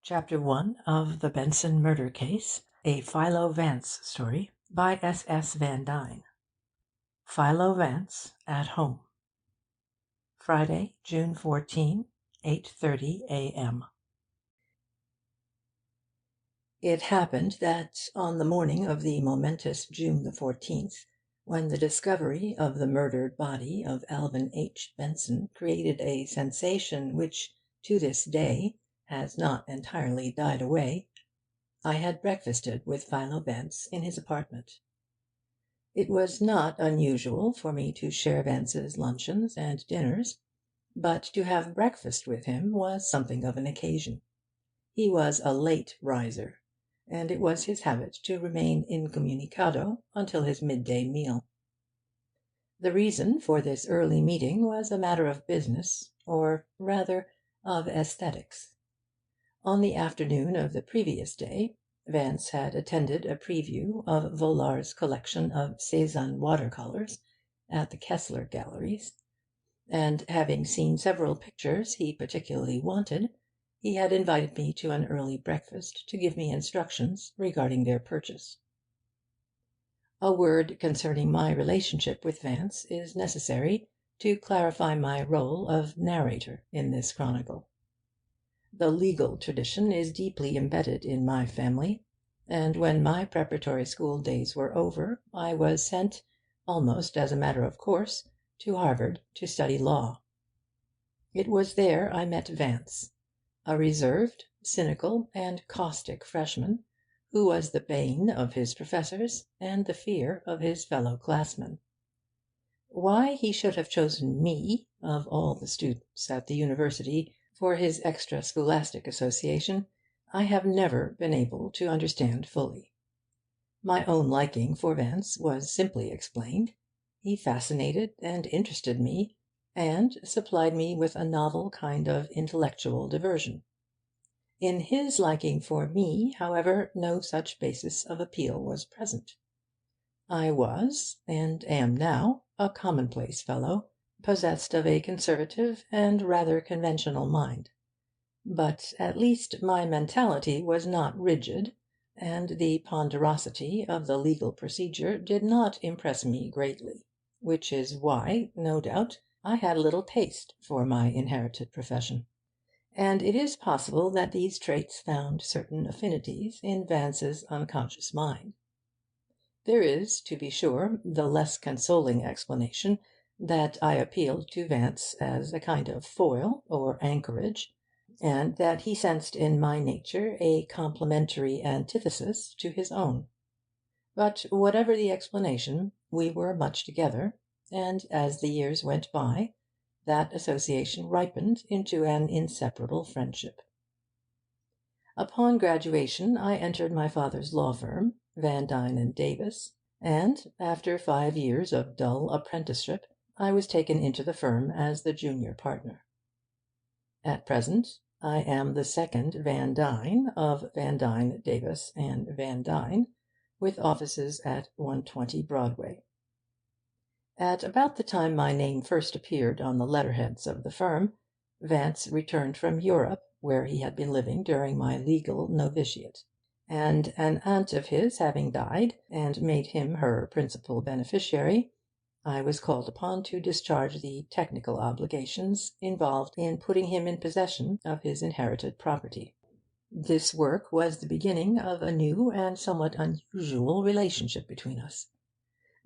Chapter 1 of the Benson Murder Case, a Philo Vance Story, by S.S. Van Dine. Philo Vance at Home. Friday, June 14, 8:30 a.m. It happened that on the morning of the momentous June the 14th, when the discovery of the murdered body of Alvin H. Benson created a sensation which, to this day, has not entirely died away, I had breakfasted with Philo Vance in his apartment. It was not unusual for me to share Vance's luncheons and dinners, but to have breakfast with him was something of an occasion. He was a late riser, and it was his habit to remain incommunicado until his midday meal. The reason for this early meeting was a matter of business, or rather of aesthetics. On the afternoon of the previous day, Vance had attended a preview of Volar's collection of Cézanne watercolours at the Kessler Galleries, and having seen several pictures he particularly wanted, he had invited me to an early breakfast to give me instructions regarding their purchase. A word concerning my relationship with Vance is necessary to clarify my rôle of narrator in this chronicle. The legal tradition is deeply embedded in my family, and when my preparatory school days were over, I was sent, almost as a matter of course, to Harvard to study law. It was there I met Vance, a reserved, cynical, and caustic freshman, who was the bane of his professors and the fear of his fellow-classmen. Why he should have chosen me, of all the students at the university, for his extra-scholastic association, I have never been able to understand fully. My own liking for Vance was simply explained. He fascinated and interested me, and supplied me with a novel kind of intellectual diversion. In his liking for me, however, no such basis of appeal was present. I was, and am now, a commonplace fellow, possessed of a conservative and rather conventional mind. But at least my mentality was not rigid, and the ponderosity of the legal procedure did not impress me greatly, which is why, no doubt, I had little taste for my inherited profession. And it is possible that these traits found certain affinities in Vance's unconscious mind. There is, to be sure, the less consoling explanation that I appealed to Vance as a kind of foil or anchorage, and that he sensed in my nature a complementary antithesis to his own. But whatever the explanation, we were much together, and as the years went by, that association ripened into an inseparable friendship. Upon graduation I entered my father's law firm, Van Dine and Davis, and, after 5 years of dull apprenticeship, I was taken into the firm as the junior partner. At present I am the second Van Dine of Van Dine, Davis, and Van Dine, with offices at 120 Broadway. At about the time my name first appeared on the letterheads of the firm, Vance returned from Europe, where he had been living during my legal novitiate, and an aunt of his having died and made him her principal beneficiary, I was called upon to discharge the technical obligations involved in putting him in possession of his inherited property. This work was the beginning of a new and somewhat unusual relationship between us.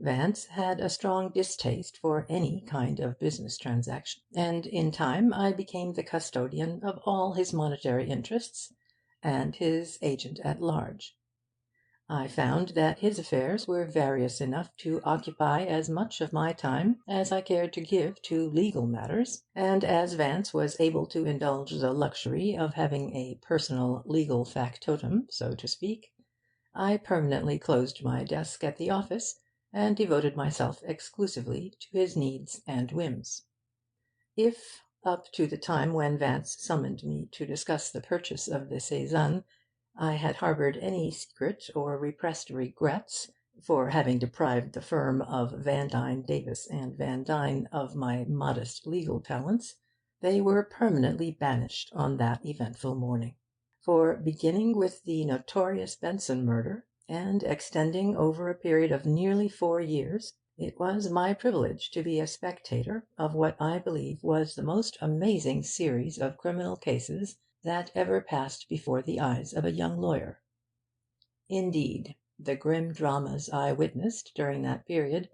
Vance had a strong distaste for any kind of business transaction, and in time I became the custodian of all his monetary interests, and his agent at large. I found that his affairs were various enough to occupy as much of my time as I cared to give to legal matters, and as Vance was able to indulge the luxury of having a personal legal factotum, so to speak, I permanently closed my desk at the office and devoted myself exclusively to his needs and whims. If, up to the time when Vance summoned me to discuss the purchase of the Cézanne, I had harboured any secret or repressed regrets for having deprived the firm of Van Dine, Davis, and Van Dine of my modest legal talents, they were permanently banished on that eventful morning. For, beginning with the notorious Benson murder, and extending over a period of nearly 4 years, it was my privilege to be a spectator of what I believe was the most amazing series of criminal cases that ever passed before the eyes of a young lawyer. Indeed, the grim dramas I witnessed during that period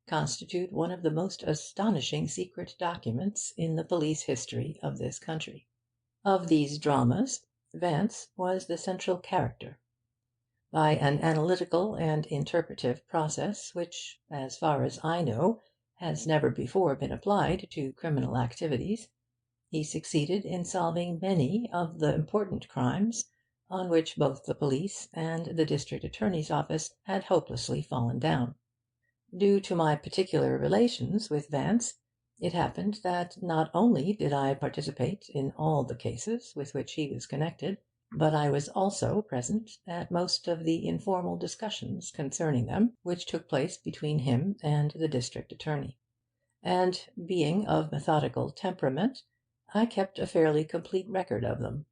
constitute one of the most astonishing secret documents in the police history of this country. Of these dramas, Vance was the central character. By an analytical and interpretive process which, as far as I know, has never before been applied to criminal activities, he succeeded in solving many of the important crimes on which both the police and the district attorney's office had hopelessly fallen down. Due to my particular relations with Vance, it happened that not only did I participate in all the cases with which he was connected, but I was also present at most of the informal discussions concerning them which took place between him and the district attorney. And, being of methodical temperament, I kept a fairly complete record of them.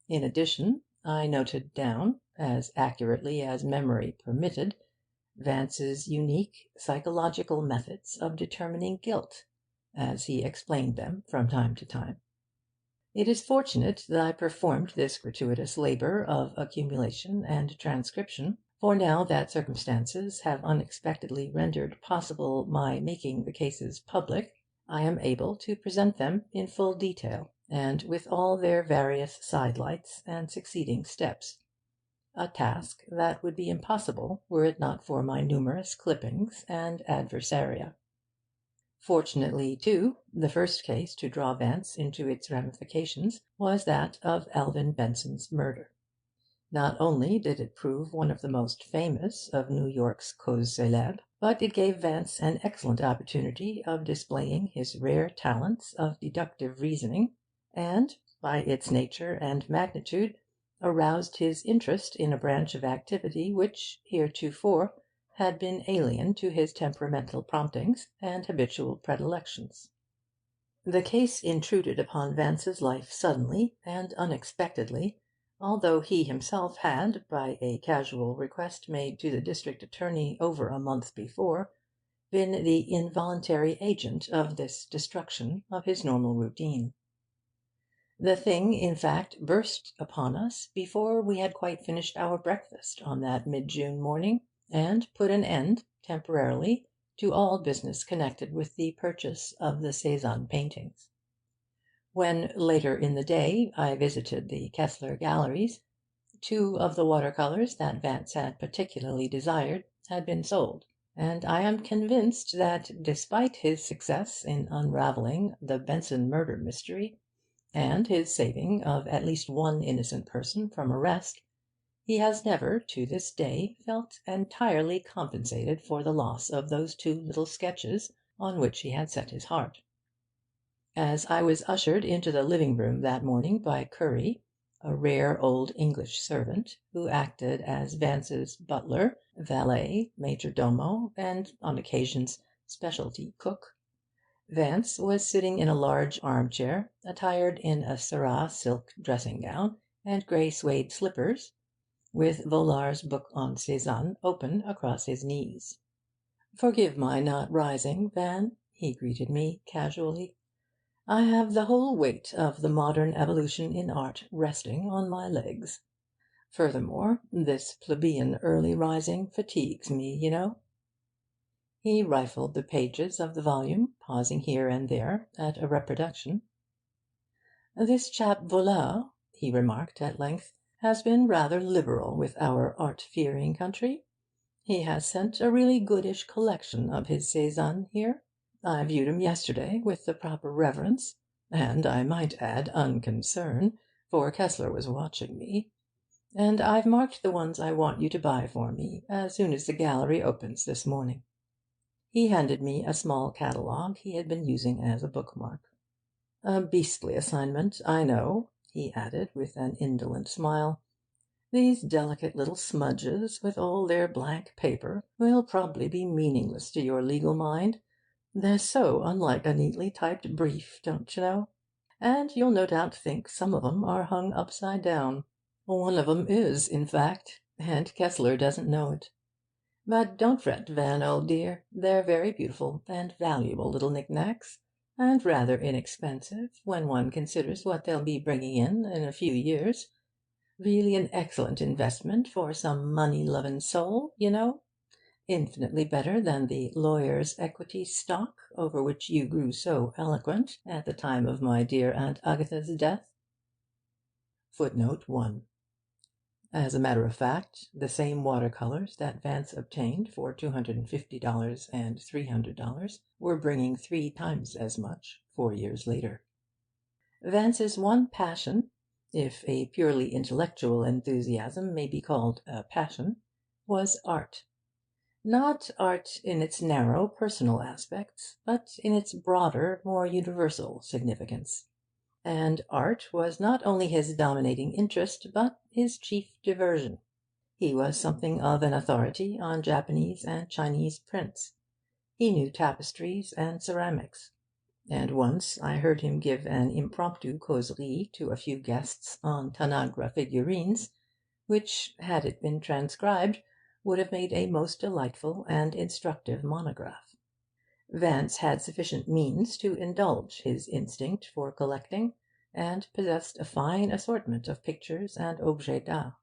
In addition, I noted down, as accurately as memory permitted, Vance's unique psychological methods of determining guilt, as he explained them from time to time. It is fortunate that I performed this gratuitous labour of accumulation and transcription, for now that circumstances have unexpectedly rendered possible my making the cases public, I am able to present them in full detail, and with all their various sidelights and succeeding steps. A task that would be impossible were it not for my numerous clippings and adversaria. Fortunately, too, the first case to draw Vance into its ramifications was that of Alvin Benson's murder. Not only did it prove one of the most famous of New York's causes célèbres, but it gave Vance an excellent opportunity of displaying his rare talents of deductive reasoning, and, by its nature and magnitude, aroused his interest in a branch of activity which, heretofore, had been alien to his temperamental promptings and habitual predilections. The case intruded upon Vance's life suddenly and unexpectedly, although he himself had, by a casual request made to the district attorney over a month before, been the involuntary agent of this destruction of his normal routine. The thing, in fact, burst upon us before we had quite finished our breakfast on that mid-June morning, and put an end, temporarily, to all business connected with the purchase of the Cézanne paintings. When, later in the day, I visited the Kessler galleries, 2 of the watercolours that Vance had particularly desired had been sold, and I am convinced that, despite his success in unravelling the Benson murder mystery, and his saving of at least one innocent person from arrest, he has never, to this day, felt entirely compensated for the loss of those 2 little sketches on which he had set his heart. As I was ushered into the living-room that morning by Curry, a rare old English servant, who acted as Vance's butler, valet, major domo, and, on occasions, specialty cook, Vance was sitting in a large arm-chair, attired in a Syrah silk dressing-gown and grey suede slippers, with Volar's book on Cézanne open across his knees. "Forgive my not rising, Van," he greeted me casually. "I have the whole weight of the modern evolution in art resting on my legs. Furthermore, this plebeian early rising fatigues me, you know." He rifled the pages of the volume, pausing here and there at a reproduction. "This chap Volar," he remarked at length, "has been rather liberal with our art-fearing country. He has sent a really goodish collection of his Cézanne here. I viewed 'em yesterday with the proper reverence, and, I might add, unconcern, for Kessler was watching me. And I've marked the ones I want you to buy for me as soon as the gallery opens this morning." He handed me a small catalogue he had been using as a bookmark. "A beastly assignment, I know," he added, with an indolent smile. "These delicate little smudges, with all their blank paper, will probably be meaningless to your legal mind. They're so unlike a neatly typed brief, don't you know? And you'll no doubt think some of 'em are hung upside down. One of 'em is, in fact, and Kessler doesn't know it. But don't fret, Van, old dear. They're very beautiful and valuable little knick-knacks, and rather inexpensive when one considers what they'll be bringing in a few years. Really an excellent investment for some money-lovin' soul, you know. Infinitely better than the lawyer's equity stock over which you grew so eloquent at the time of my dear Aunt Agatha's death. Footnote 1. As a matter of fact, the same watercolours that Vance obtained for $250 and $300 were bringing 3 times as much 4 years later. Vance's one passion, if a purely intellectual enthusiasm may be called a passion, was art. Not art in its narrow personal aspects, but in its broader, more universal significance. And art was not only his dominating interest, but his chief diversion. He was something of an authority on Japanese and Chinese prints. He knew tapestries and ceramics, and once I heard him give an impromptu causerie to a few guests on Tanagra figurines, which, had it been transcribed, would have made a most delightful and instructive monograph. Vance had sufficient means to indulge his instinct for collecting, and possessed a fine assortment of pictures and objets d'art.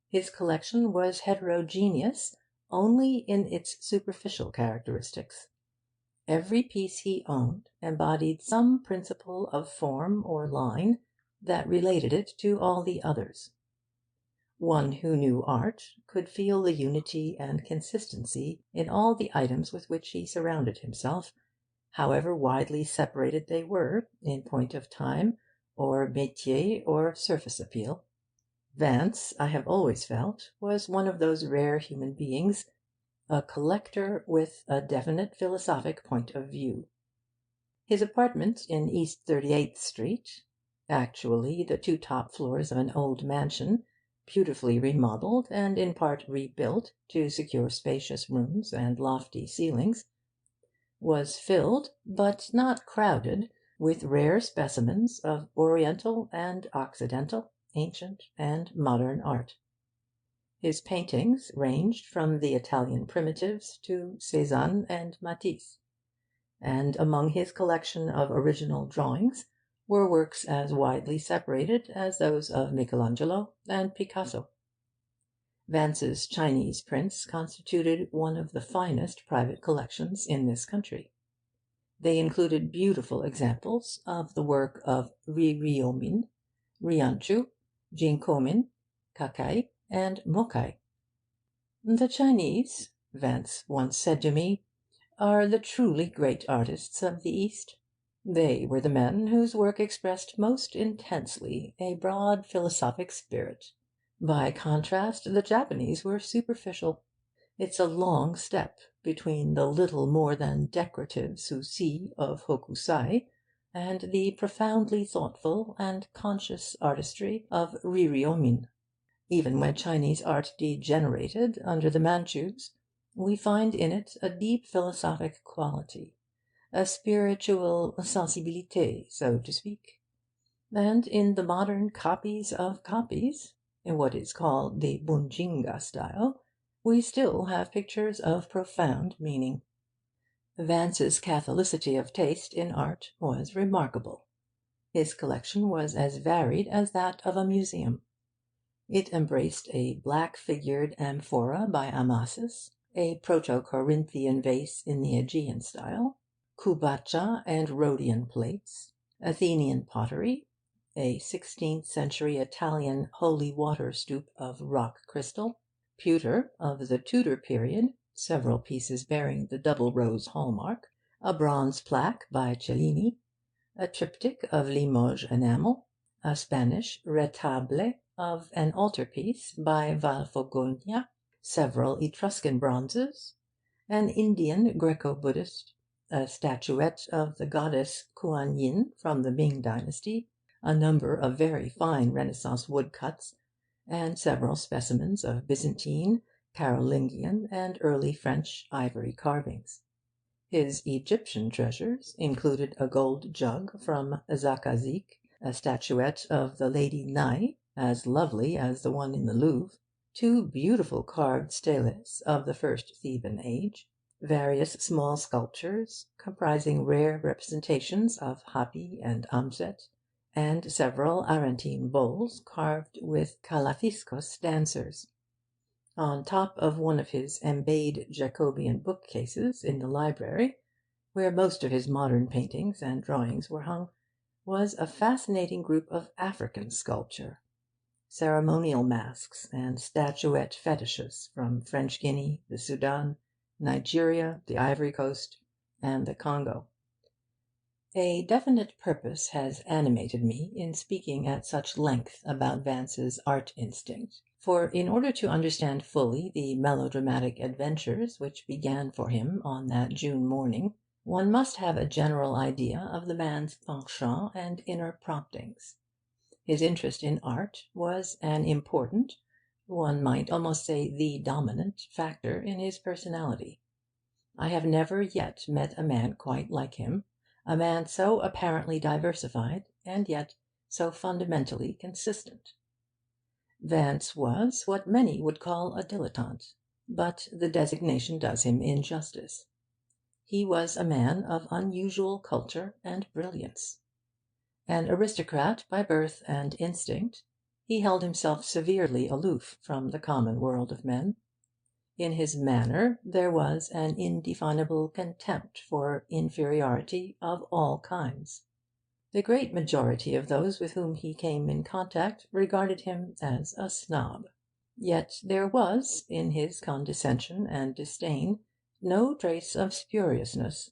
His collection was heterogeneous only in its superficial characteristics. Every piece he owned embodied some principle of form or line that related it to all the others. One who knew art could feel the unity and consistency in all the items with which he surrounded himself, however widely separated they were in point of time, or métier, or surface appeal. Vance, I have always felt, was one of those rare human beings, a collector with a definite philosophic point of view. His apartment in East 38th Street, actually the 2 top floors of an old mansion, beautifully remodelled and in part rebuilt to secure spacious rooms and lofty ceilings, was filled, but not crowded, with rare specimens of Oriental and Occidental, ancient and modern art. His paintings ranged from the Italian primitives to Cézanne and Matisse, and among his collection of original drawings were works as widely separated as those of Michelangelo and Picasso. Vance's Chinese prints constituted one of the finest private collections in this country. They included beautiful examples of the work of Ririomin, Rianchu, Jinkomin, Kakai, and Mokai. "The Chinese," Vance once said to me, "are the truly great artists of the East. They were the men whose work expressed most intensely a broad philosophic spirit. By contrast, the Japanese were superficial. It's a long step between the little more than decorative souci of Hokusai and the profoundly thoughtful and conscious artistry of Ririomin. Even when Chinese art degenerated under the Manchus, we find in it a deep philosophic quality, a spiritual sensibilité, so to speak. And in the modern copies of copies, in what is called the Bunjinga style, we still have pictures of profound meaning." Vance's catholicity of taste in art was remarkable. His collection was as varied as that of a museum. It embraced a black-figured amphora by Amasis, a Proto-Corinthian vase in the Aegean style, Kubacha and Rhodian plates, Athenian pottery, a 16th-century Italian holy water stoup of rock crystal, pewter of the Tudor period, several pieces bearing the double rose hallmark, a bronze plaque by Cellini, a triptych of Limoges enamel, a Spanish retable of an altarpiece by Valfogogna, several Etruscan bronzes, an Indian Greco-Buddhist, a statuette of the goddess Kuan Yin from the Ming dynasty, a number of very fine Renaissance woodcuts, and several specimens of Byzantine, Carolingian, and early French ivory carvings. His Egyptian treasures included a gold jug from Zakazek, a statuette of the Lady Nai, as lovely as the one in the Louvre, 2 beautiful carved steles of the first Theban age, various small sculptures comprising rare representations of Hapi and Amset, and several Argentine bowls carved with Calafiscos dancers. On top of one of his embayed Jacobean bookcases in the library, where most of his modern paintings and drawings were hung, was a fascinating group of African sculpture, ceremonial masks and statuette fetishes from French Guinea, the Sudan, Nigeria, the Ivory Coast, and the Congo. A definite purpose has animated me in speaking at such length about Vance's art instinct, for in order to understand fully the melodramatic adventures which began for him on that June morning, one must have a general idea of the man's penchant and inner promptings. His interest in art was an important, one might almost say the dominant, factor in his personality. I have never yet met a man quite like him, a man so apparently diversified, and yet so fundamentally consistent. Vance was what many would call a dilettante, but the designation does him injustice. He was a man of unusual culture and brilliance. An aristocrat by birth and instinct, he held himself severely aloof from the common world of men. In his manner there was an indefinable contempt for inferiority of all kinds. The great majority of those with whom he came in contact regarded him as a snob. Yet there was, in his condescension and disdain, no trace of spuriousness.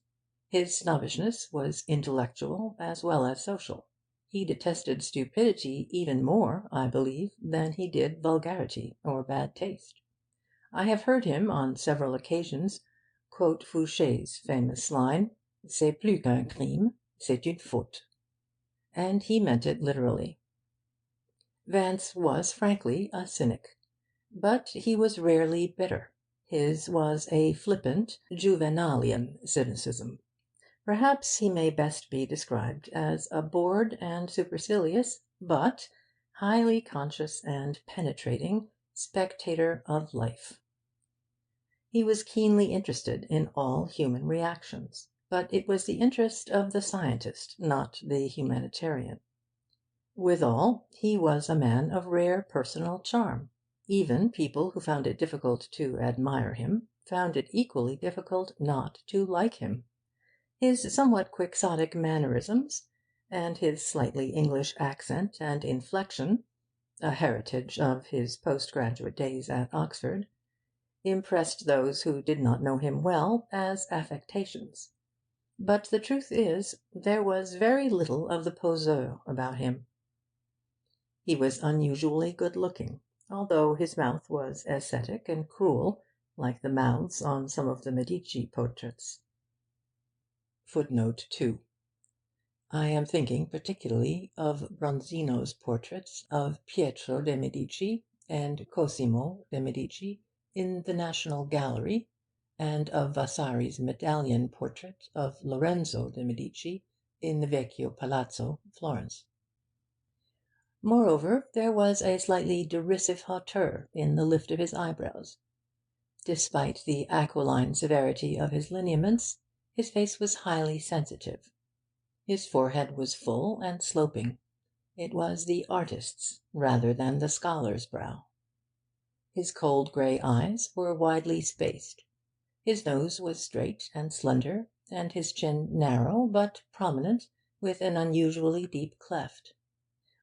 His snobbishness was intellectual as well as social. He detested stupidity even more, I believe, than he did vulgarity or bad taste. I have heard him on several occasions quote Fouché's famous line, "C'est plus qu'un crime, c'est une faute." And he meant it literally. Vance was frankly a cynic, but he was rarely bitter. His was a flippant, juvenalian cynicism. Perhaps he may best be described as a bored and supercilious, but highly conscious and penetrating spectator of life. He was keenly interested in all human reactions, but it was the interest of the scientist, not the humanitarian. Withal, he was a man of rare personal charm. Even people who found it difficult to admire him found it equally difficult not to like him. His somewhat quixotic mannerisms, and his slightly English accent and inflection, a heritage of his postgraduate days at Oxford, impressed those who did not know him well as affectations. But the truth is, there was very little of the poseur about him. He was unusually good-looking, although his mouth was ascetic and cruel, like the mouths on some of the Medici portraits. Footnote 2. I am thinking particularly of Bronzino's portraits of Pietro de' Medici and Cosimo de' Medici in the National Gallery, and of Vasari's medallion portrait of Lorenzo de' Medici in the Vecchio Palazzo, Florence. Moreover, there was a slightly derisive hauteur in the lift of his eyebrows. Despite the aquiline severity of his lineaments, his face was highly sensitive. His forehead was full and sloping. It was the artist's rather than the scholar's brow. His cold grey eyes were widely spaced. His nose was straight and slender, and his chin narrow but prominent, with an unusually deep cleft.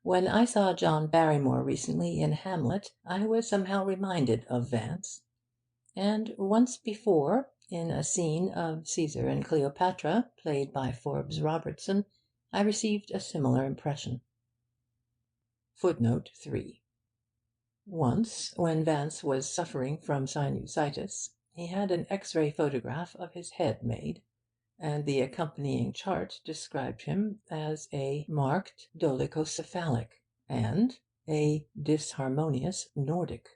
When I saw John Barrymore recently in Hamlet, I was somehow reminded of Vance. And once before, in a scene of Caesar and Cleopatra, played by Forbes Robertson, I received a similar impression. Footnote 3. Once, when Vance was suffering from sinusitis, he had an X-ray photograph of his head made, and the accompanying chart described him as a marked dolichocephalic and a disharmonious Nordic.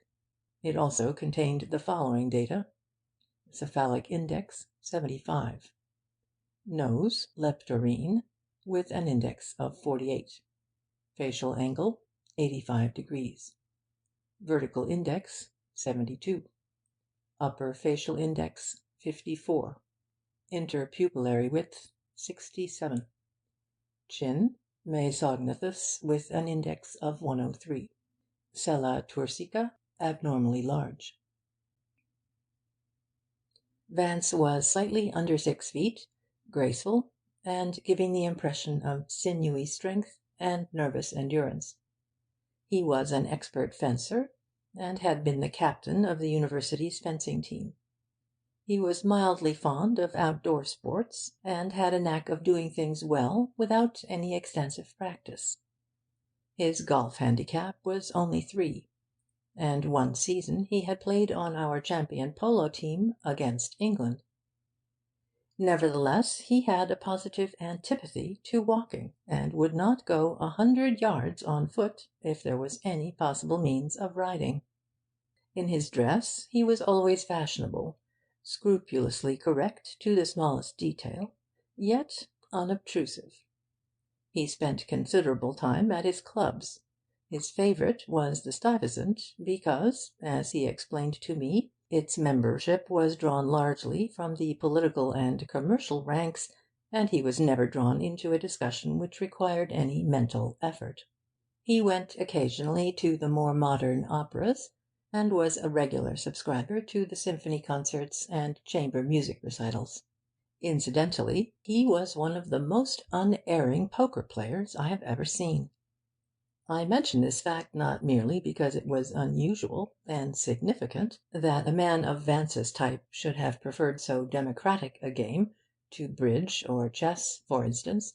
It also contained the following data: cephalic index 75, nose leptorine with an index of 48, facial angle 85 degrees. Vertical index, 72. Upper facial index, 54. Interpupillary width, 67. Chin, mesognathous with an index of 103. Sella turcica, abnormally large. Vance was slightly under 6 feet, graceful, and giving the impression of sinewy strength and nervous endurance. He was an expert fencer, and had been the captain of the university's fencing team. He was mildly fond of outdoor sports, and had a knack of doing things well without any extensive practice. His golf handicap was only 3, and one season he had played on our champion polo team against England. Nevertheless, he had a positive antipathy to walking, and would not go 100 yards on foot if there was any possible means of riding. In his dress he was always fashionable, scrupulously correct to the smallest detail, yet unobtrusive. He spent considerable time at his clubs. His favourite was the Stuyvesant, because, as he explained to me, its membership was drawn largely from the political and commercial ranks, and he was never drawn into a discussion which required any mental effort. He went occasionally to the more modern operas, and was a regular subscriber to the symphony concerts and chamber music recitals. Incidentally, he was one of the most unerring poker players I have ever seen. I mention this fact not merely because it was unusual and significant that a man of Vance's type should have preferred so democratic a game to bridge or chess, for instance,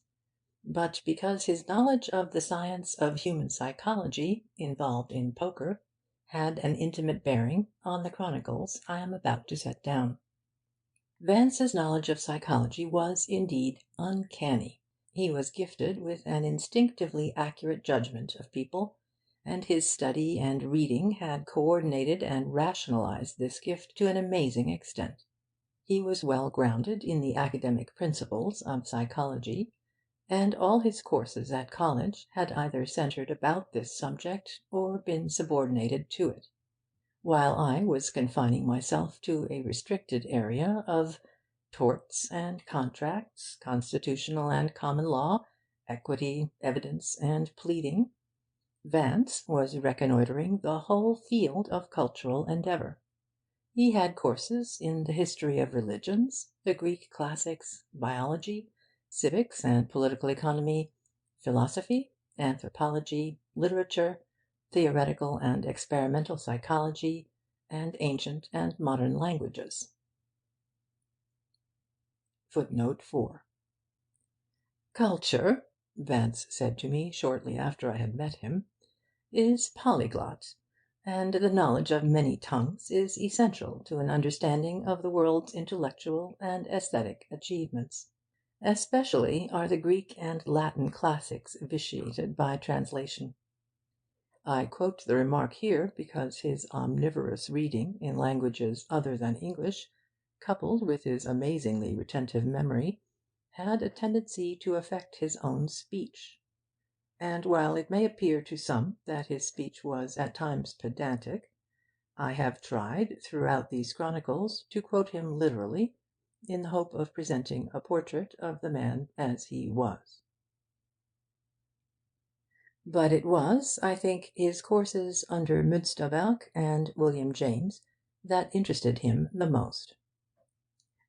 but because his knowledge of the science of human psychology involved in poker had an intimate bearing on the chronicles I am about to set down. Vance's knowledge of psychology was, indeed, uncanny. He was gifted with an instinctively accurate judgment of people, and his study and reading had co-ordinated and rationalised this gift to an amazing extent. He was well grounded in the academic principles of psychology, and all his courses at college had either centred about this subject or been subordinated to it, while I was confining myself to a restricted area of torts and contracts, constitutional and common law, equity, evidence, and pleading. Vance was reconnoitring the whole field of cultural endeavour. He had courses in the history of religions, the Greek classics, biology, civics and political economy, philosophy, anthropology, literature, theoretical and experimental psychology, and ancient and modern languages. Footnote 4. Culture, Vance said to me shortly after I had met him, is polyglot, and the knowledge of many tongues is essential to an understanding of the world's intellectual and aesthetic achievements. Especially are the Greek and Latin classics vitiated by translation. I quote the remark here because his omnivorous reading in languages other than English, coupled with his amazingly retentive memory, had a tendency to affect his own speech. And while it may appear to some that his speech was at times pedantic, I have tried throughout these chronicles to quote him literally, in the hope of presenting a portrait of the man as he was. But it was, I think, his courses under Münsterberg and William James that interested him the most.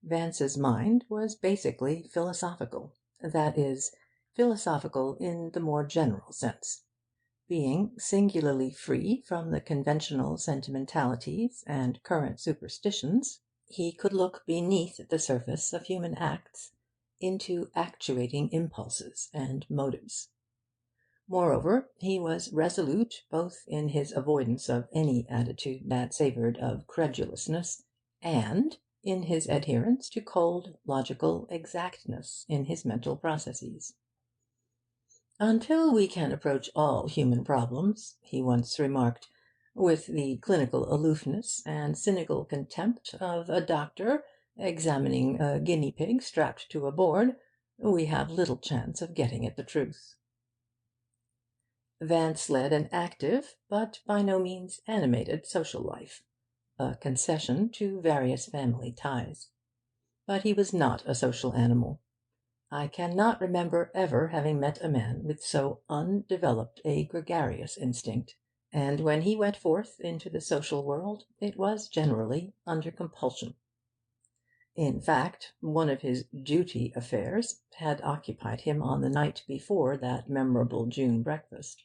Vance's mind was basically philosophical, that is, philosophical in the more general sense. Being singularly free from the conventional sentimentalities and current superstitions, he could look beneath the surface of human acts into actuating impulses and motives. Moreover, he was resolute both in his avoidance of any attitude that savoured of credulousness, and in his adherence to cold, logical exactness in his mental processes. "Until we can approach all human problems," he once remarked, "with the clinical aloofness and cynical contempt of a doctor examining a guinea pig strapped to a board, we have little chance of getting at the truth." Vance led an active, but by no means animated social life, a concession to various family ties. But he was not a social animal. I cannot remember ever having met a man with so undeveloped a gregarious instinct, and when he went forth into the social world it was generally under compulsion. In fact, one of his duty affairs had occupied him on the night before that memorable June breakfast.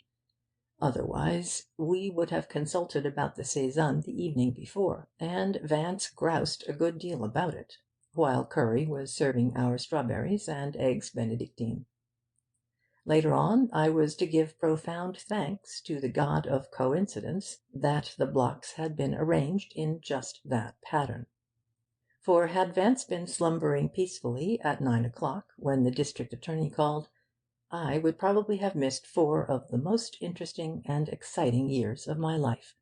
Otherwise, we would have consulted about the saison the evening before, and Vance groused a good deal about it, while Curry was serving our strawberries and eggs Benedictine. Later on, I was to give profound thanks to the god of coincidence that the blocks had been arranged in just that pattern. For had Vance been slumbering peacefully at 9 o'clock when the district attorney called, I would probably have missed 4 of the most interesting and exciting years of my life,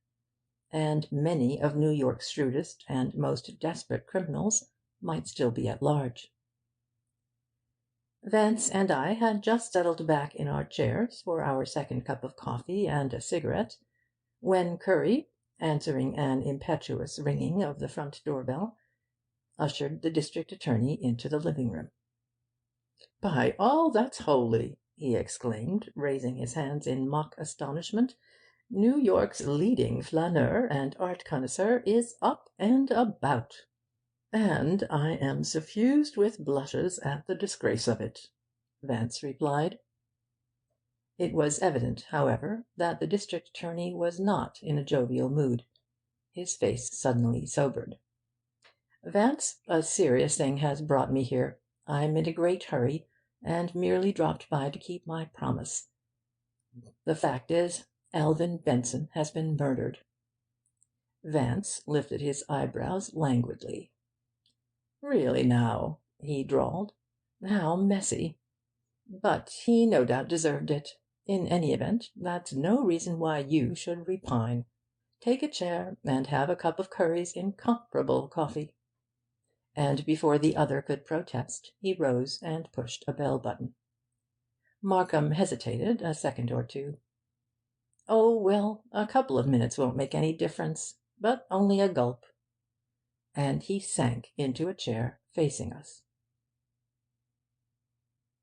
and many of New York's shrewdest and most desperate criminals might still be at large. Vance and I had just settled back in our chairs for our second cup of coffee and a cigarette, when Curry, answering an impetuous ringing of the front door-bell, ushered the district attorney into the living-room. "By all that's holy!" he exclaimed, raising his hands in mock astonishment. "New York's leading flaneur and art connoisseur is up and about, and I am suffused with blushes at the disgrace of it," Vance replied. It was evident, however, that the district attorney was not in a jovial mood. His face suddenly sobered. "Vance, a serious thing has brought me here. I'm in a great hurry, and merely dropped by to keep my promise. The fact is, Alvin Benson has been murdered." Vance lifted his eyebrows languidly. "Really now," he drawled, "how messy! But he no doubt deserved it. In any event, that's no reason why you should repine. Take a chair and have a cup of Curry's incomparable coffee." And before the other could protest, he rose and pushed a bell button. Markham hesitated a second or two. "Oh, well, a couple of minutes won't make any difference, but only a gulp." And he sank into a chair facing us.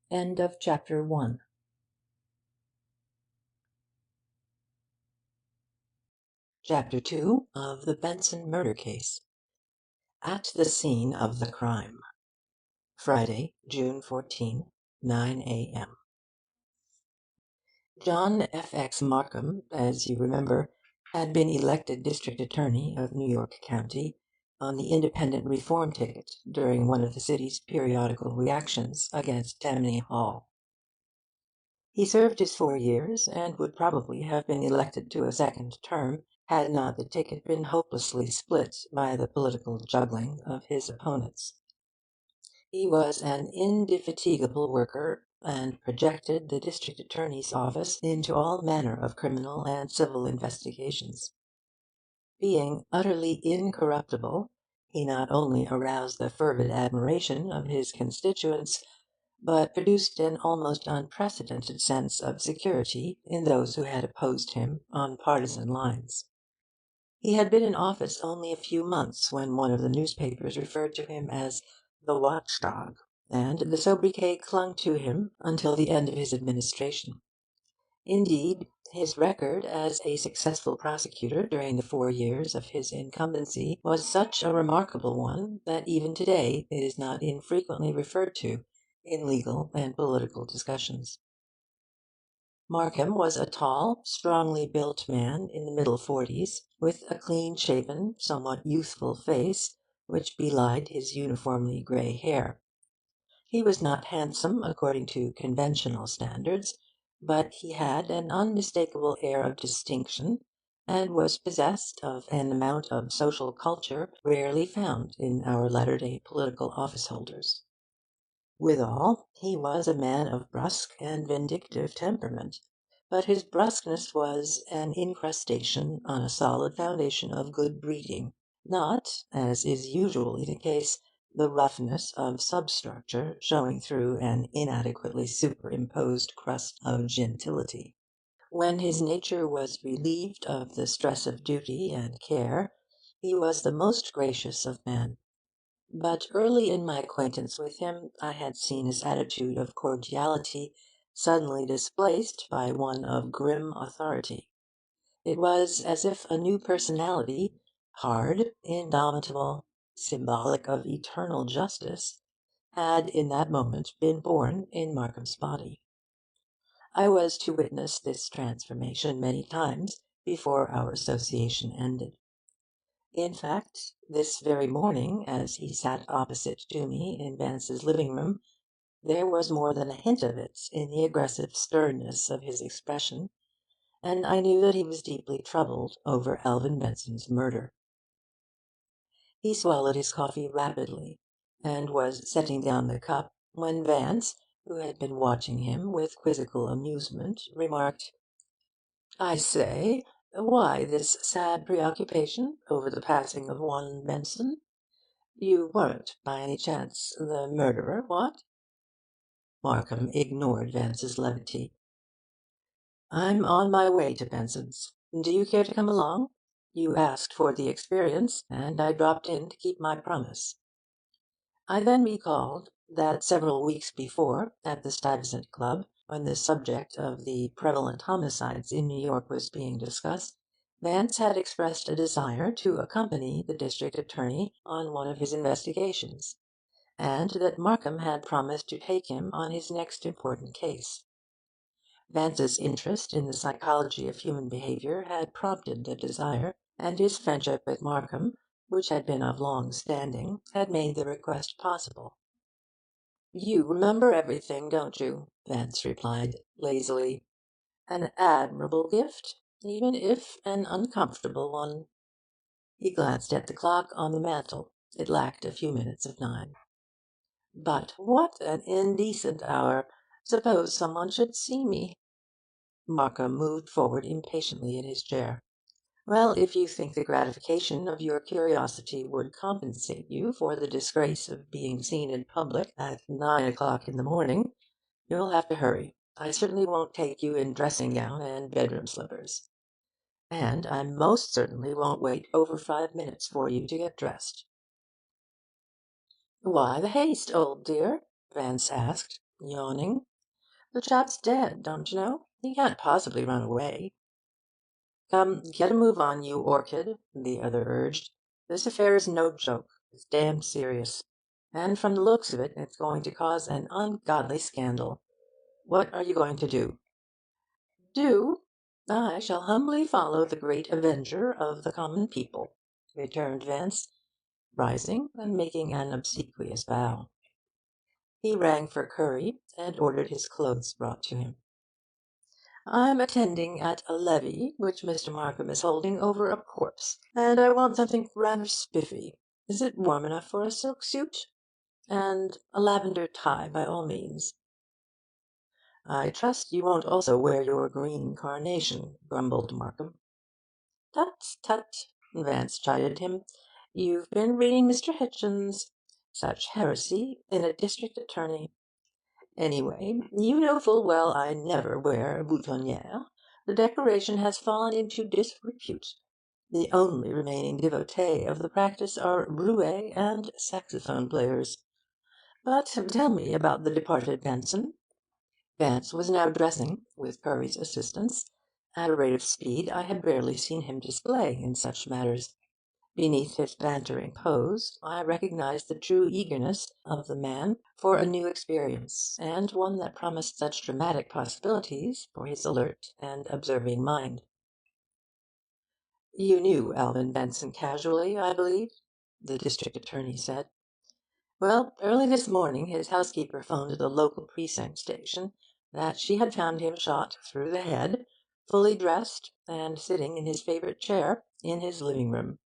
End of chapter 1. Chapter 2 of the Benson Murder Case. At the scene of the crime. Friday, June 14, 9 a.m. John F.X. Markham, as you remember, had been elected District Attorney of New York County on the Independent Reform ticket during one of the city's periodical reactions against Tammany Hall. He served his 4 years, and would probably have been elected to a second term had not the ticket been hopelessly split by the political juggling of his opponents. He was an indefatigable worker, and projected the district attorney's office into all manner of criminal and civil investigations. Being utterly incorruptible, he not only aroused the fervid admiration of his constituents, but produced an almost unprecedented sense of security in those who had opposed him on partisan lines. He had been in office only a few months when one of the newspapers referred to him as the watchdog, and the sobriquet clung to him until the end of his administration. Indeed, his record as a successful prosecutor during the 4 years of his incumbency was such a remarkable one that even today it is not infrequently referred to in legal and political discussions. Markham was a tall, strongly built man in the middle 40s, with a clean-shaven, somewhat youthful face, which belied his uniformly grey hair. He was not handsome according to conventional standards, but he had an unmistakable air of distinction, and was possessed of an amount of social culture rarely found in our latter-day political office-holders. Withal, he was a man of brusque and vindictive temperament, but his brusqueness was an incrustation on a solid foundation of good breeding, not, as is usually the case, the roughness of substructure showing through an inadequately superimposed crust of gentility. When his nature was relieved of the stress of duty and care, he was the most gracious of men. But early in my acquaintance with him, I had seen his attitude of cordiality suddenly displaced by one of grim authority. It was as if a new personality, hard, indomitable, symbolic of eternal justice, had in that moment been born in Markham's body. I was to witness this transformation many times before our association ended. In fact, this very morning, as he sat opposite to me in Vance's living room, there was more than a hint of it in the aggressive sternness of his expression, and I knew that he was deeply troubled over Alvin Benson's murder. He swallowed his coffee rapidly, and was setting down the cup, when Vance, who had been watching him with quizzical amusement, remarked, "I say, why this sad preoccupation over the passing of one Benson? You weren't, by any chance, the murderer, what?" Markham ignored Vance's levity. "I'm on my way to Benson's. Do you care to come along? You asked for the experience, and I dropped in to keep my promise." I then recalled that several weeks before, at the Stuyvesant Club, when the subject of the prevalent homicides in New York was being discussed, Vance had expressed a desire to accompany the district attorney on one of his investigations, and that Markham had promised to take him on his next important case. Vance's interest in the psychology of human behaviour had prompted the desire, and his friendship with Markham, which had been of long standing, had made the request possible. "You remember everything, don't you?" Vance replied, lazily. "An admirable gift, even if an uncomfortable one." He glanced at the clock on the mantel. It lacked a few minutes of 9. "But what an indecent hour! Suppose someone should see me." Markham moved forward impatiently in his chair. "Well, if you think the gratification of your curiosity would compensate you for the disgrace of being seen in public at 9 o'clock in the morning, you'll have to hurry. I certainly won't take you in dressing gown and bedroom slippers. And I most certainly won't wait over 5 minutes for you to get dressed." "Why the haste, old dear?" Vance asked, yawning. "The chap's dead, don't you know? He can't possibly run away." "Come, get a move on, you orchid," the other urged. "This affair is no joke. It's damned serious. And from the looks of it, it's going to cause an ungodly scandal. What are you going to do?" "Do? I shall humbly follow the great avenger of the common people," returned Vance, rising and making an obsequious bow. He rang for curry, and ordered his clothes brought to him. "I'm attending at a levee which Mr. Markham is holding over a corpse, and I want something rather spiffy. Is it warm enough for a silk suit? And a lavender tie, by all means." "I trust you won't also wear your green carnation," grumbled Markham. "Tut, tut!" Vance chided him. "You've been reading Mr. Hitchens. Such heresy in a district attorney! Anyway, you know full well I never wear a boutonniere. The decoration has fallen into disrepute. The only remaining devotees of the practice are roués and saxophone players. But tell me about the departed Benson." Vance was now dressing, with Curry's assistance, at a rate of speed I had rarely seen him display in such matters. Beneath his bantering pose I recognized the true eagerness of the man for a new experience, and one that promised such dramatic possibilities for his alert and observing mind. "You knew Alvin Benson casually, I believe?" the district attorney said. "Well, early this morning his housekeeper phoned the local precinct station that she had found him shot through the head, fully dressed, and sitting in his favourite chair in his living room.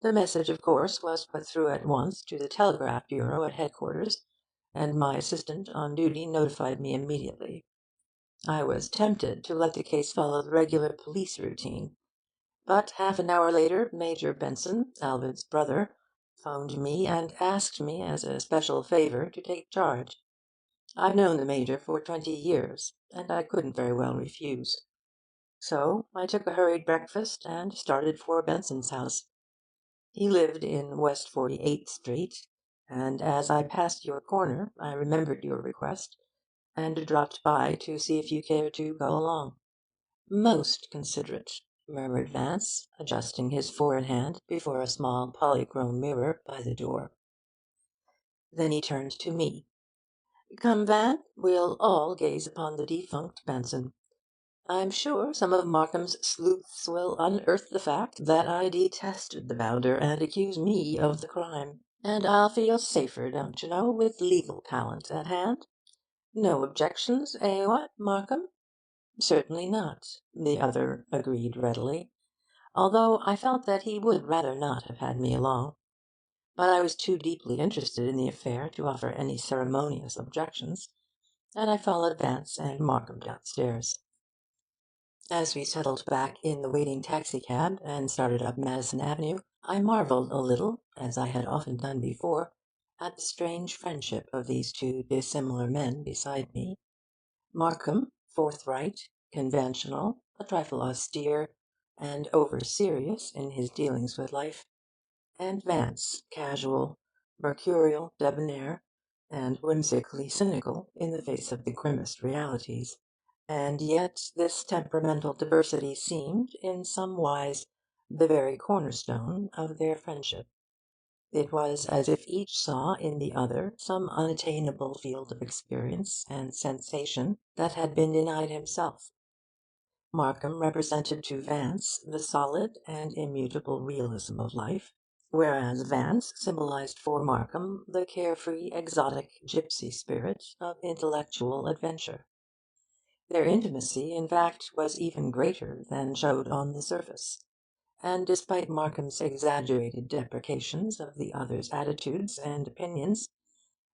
The message, of course, was put through at once to the telegraph bureau at headquarters, and my assistant on duty notified me immediately. I was tempted to let the case follow the regular police routine, but half an hour later Major Benson, Alvin's brother, phoned me and asked me as a special favour to take charge. I've known the Major for 20 years, and I couldn't very well refuse. So I took a hurried breakfast and started for Benson's house. He lived in West 48th Street, and as I passed your corner I remembered your request, and dropped by to see if you cared to go along." "Most considerate," murmured Vance, adjusting his four in hand before a small polychrome mirror by the door. Then he turned to me. "Come, Van, we'll all gaze upon the defunct Benson. I'm sure some of Markham's sleuths will unearth the fact that I detested the bounder and accuse me of the crime. And I'll feel safer, don't you know, with legal talent at hand. No objections, what, Markham?" "Certainly not," the other agreed readily, although I felt that he would rather not have had me along. But I was too deeply interested in the affair to offer any ceremonious objections, and I followed Vance and Markham downstairs. As we settled back in the waiting taxicab and started up Madison Avenue, I marvelled a little, as I had often done before, at the strange friendship of these two dissimilar men beside me. Markham, forthright, conventional, a trifle austere, and over serious in his dealings with life, and Vance, casual, mercurial, debonair, and whimsically cynical in the face of the grimmest realities. And yet this temperamental diversity seemed, in some wise, the very cornerstone of their friendship. It was as if each saw in the other some unattainable field of experience and sensation that had been denied himself. Markham represented to Vance the solid and immutable realism of life, whereas Vance symbolized for Markham the carefree, exotic gipsy spirit of intellectual adventure. Their intimacy, in fact, was even greater than showed on the surface, and despite Markham's exaggerated deprecations of the other's attitudes and opinions,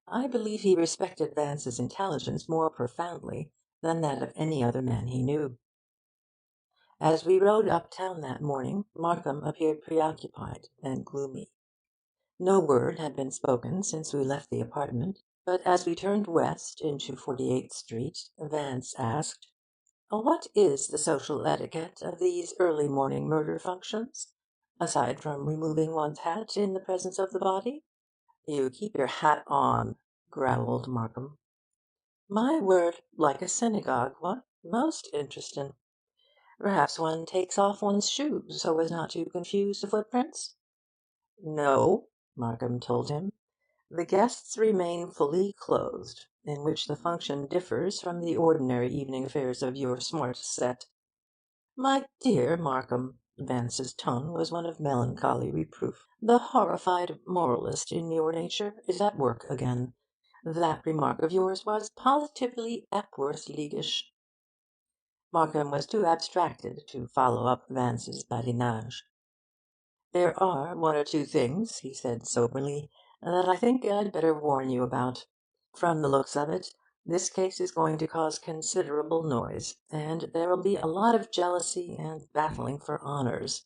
I believe he respected Vance's intelligence more profoundly than that of any other man he knew. As we rode uptown that morning, Markham appeared preoccupied and gloomy. No word had been spoken since we left the apartment, but as we turned west into 48th Street, Vance asked, "What is the social etiquette of these early morning murder functions, aside from removing one's hat in the presence of the body?" "You keep your hat on," growled Markham. "My word, like a synagogue, what? Most interestin'. Perhaps one takes off one's shoes so as not to confuse the footprints?" "No," Markham told him. "The guests remain fully clothed, in which the function differs from the ordinary evening affairs of your smart set." "My dear Markham," Vance's tone was one of melancholy reproof, "the horrified moralist in your nature is at work again. That remark of yours was positively Epworth Leaguish." Markham was too abstracted to follow up Vance's badinage. "There are one or two things," he said soberly, "that I think I'd better warn you about. From the looks of it, this case is going to cause considerable noise, and there'll be a lot of jealousy and battling for honours.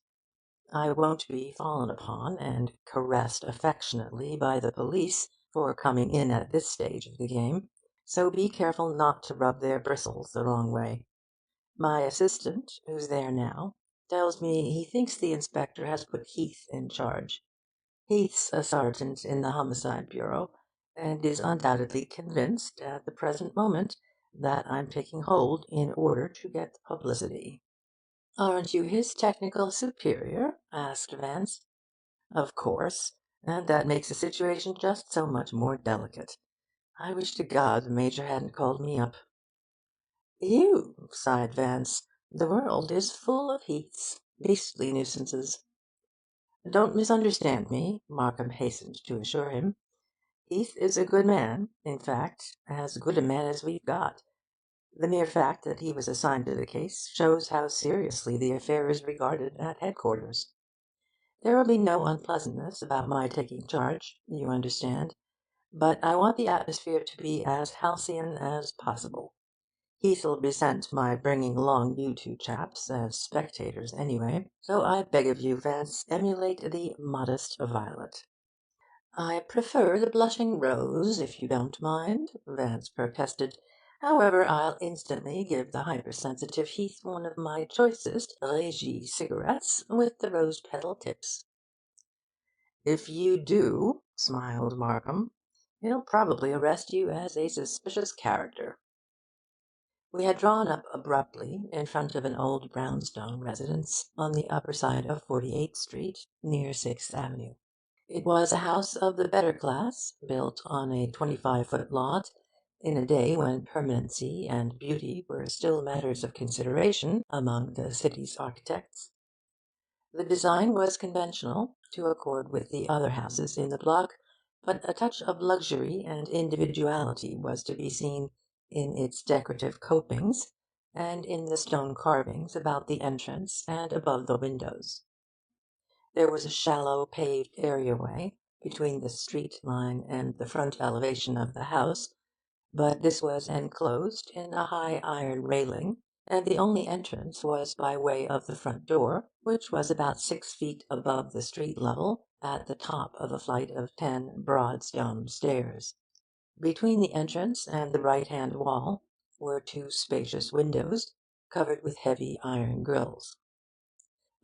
I won't be fallen upon and caressed affectionately by the police for coming in at this stage of the game, so be careful not to rub their bristles the wrong way. My assistant, who's there now, tells me he thinks the inspector has put Heath in charge. Heath's a sergeant in the Homicide Bureau, and is undoubtedly convinced at the present moment that I'm taking hold in order to get publicity." "Aren't you his technical superior?" asked Vance. "Of course, and that makes the situation just so much more delicate. I wish to God the Major hadn't called me up." "You!" sighed Vance. "The world is full of Heaths. Beastly nuisances." "Don't misunderstand me," Markham hastened to assure him. "Heath is a good man, in fact, as good a man as we've got. The mere fact that he was assigned to the case shows how seriously the affair is regarded at headquarters. There will be no unpleasantness about my taking charge, you understand, but I want the atmosphere to be as halcyon as possible. Heath'll resent my bringing along you two chaps as spectators, anyway. So I beg of you, Vance, emulate the modest Violet." "I prefer the blushing rose, if you don't mind," Vance protested. However, I'll instantly give the hypersensitive Heath one of my choicest Régie cigarettes with the rose petal tips. If you do, smiled Markham, he'll probably arrest you as a suspicious character. We had drawn up abruptly in front of an old brownstone residence on the upper side of 48th Street, near 6th Avenue. It was a house of the better class, built on a 25-foot lot, in a day when permanency and beauty were still matters of consideration among the city's architects. The design was conventional, to accord with the other houses in the block, but a touch of luxury and individuality was to be seen in its decorative copings, and in the stone carvings about the entrance and above the windows. There was a shallow paved areaway between the street line and the front elevation of the house, but this was enclosed in a high iron railing, and the only entrance was by way of the front door, which was about 6 feet above the street level, at the top of a flight of 10 broad stone stairs. Between the entrance and the right-hand wall were two spacious windows, covered with heavy iron grilles.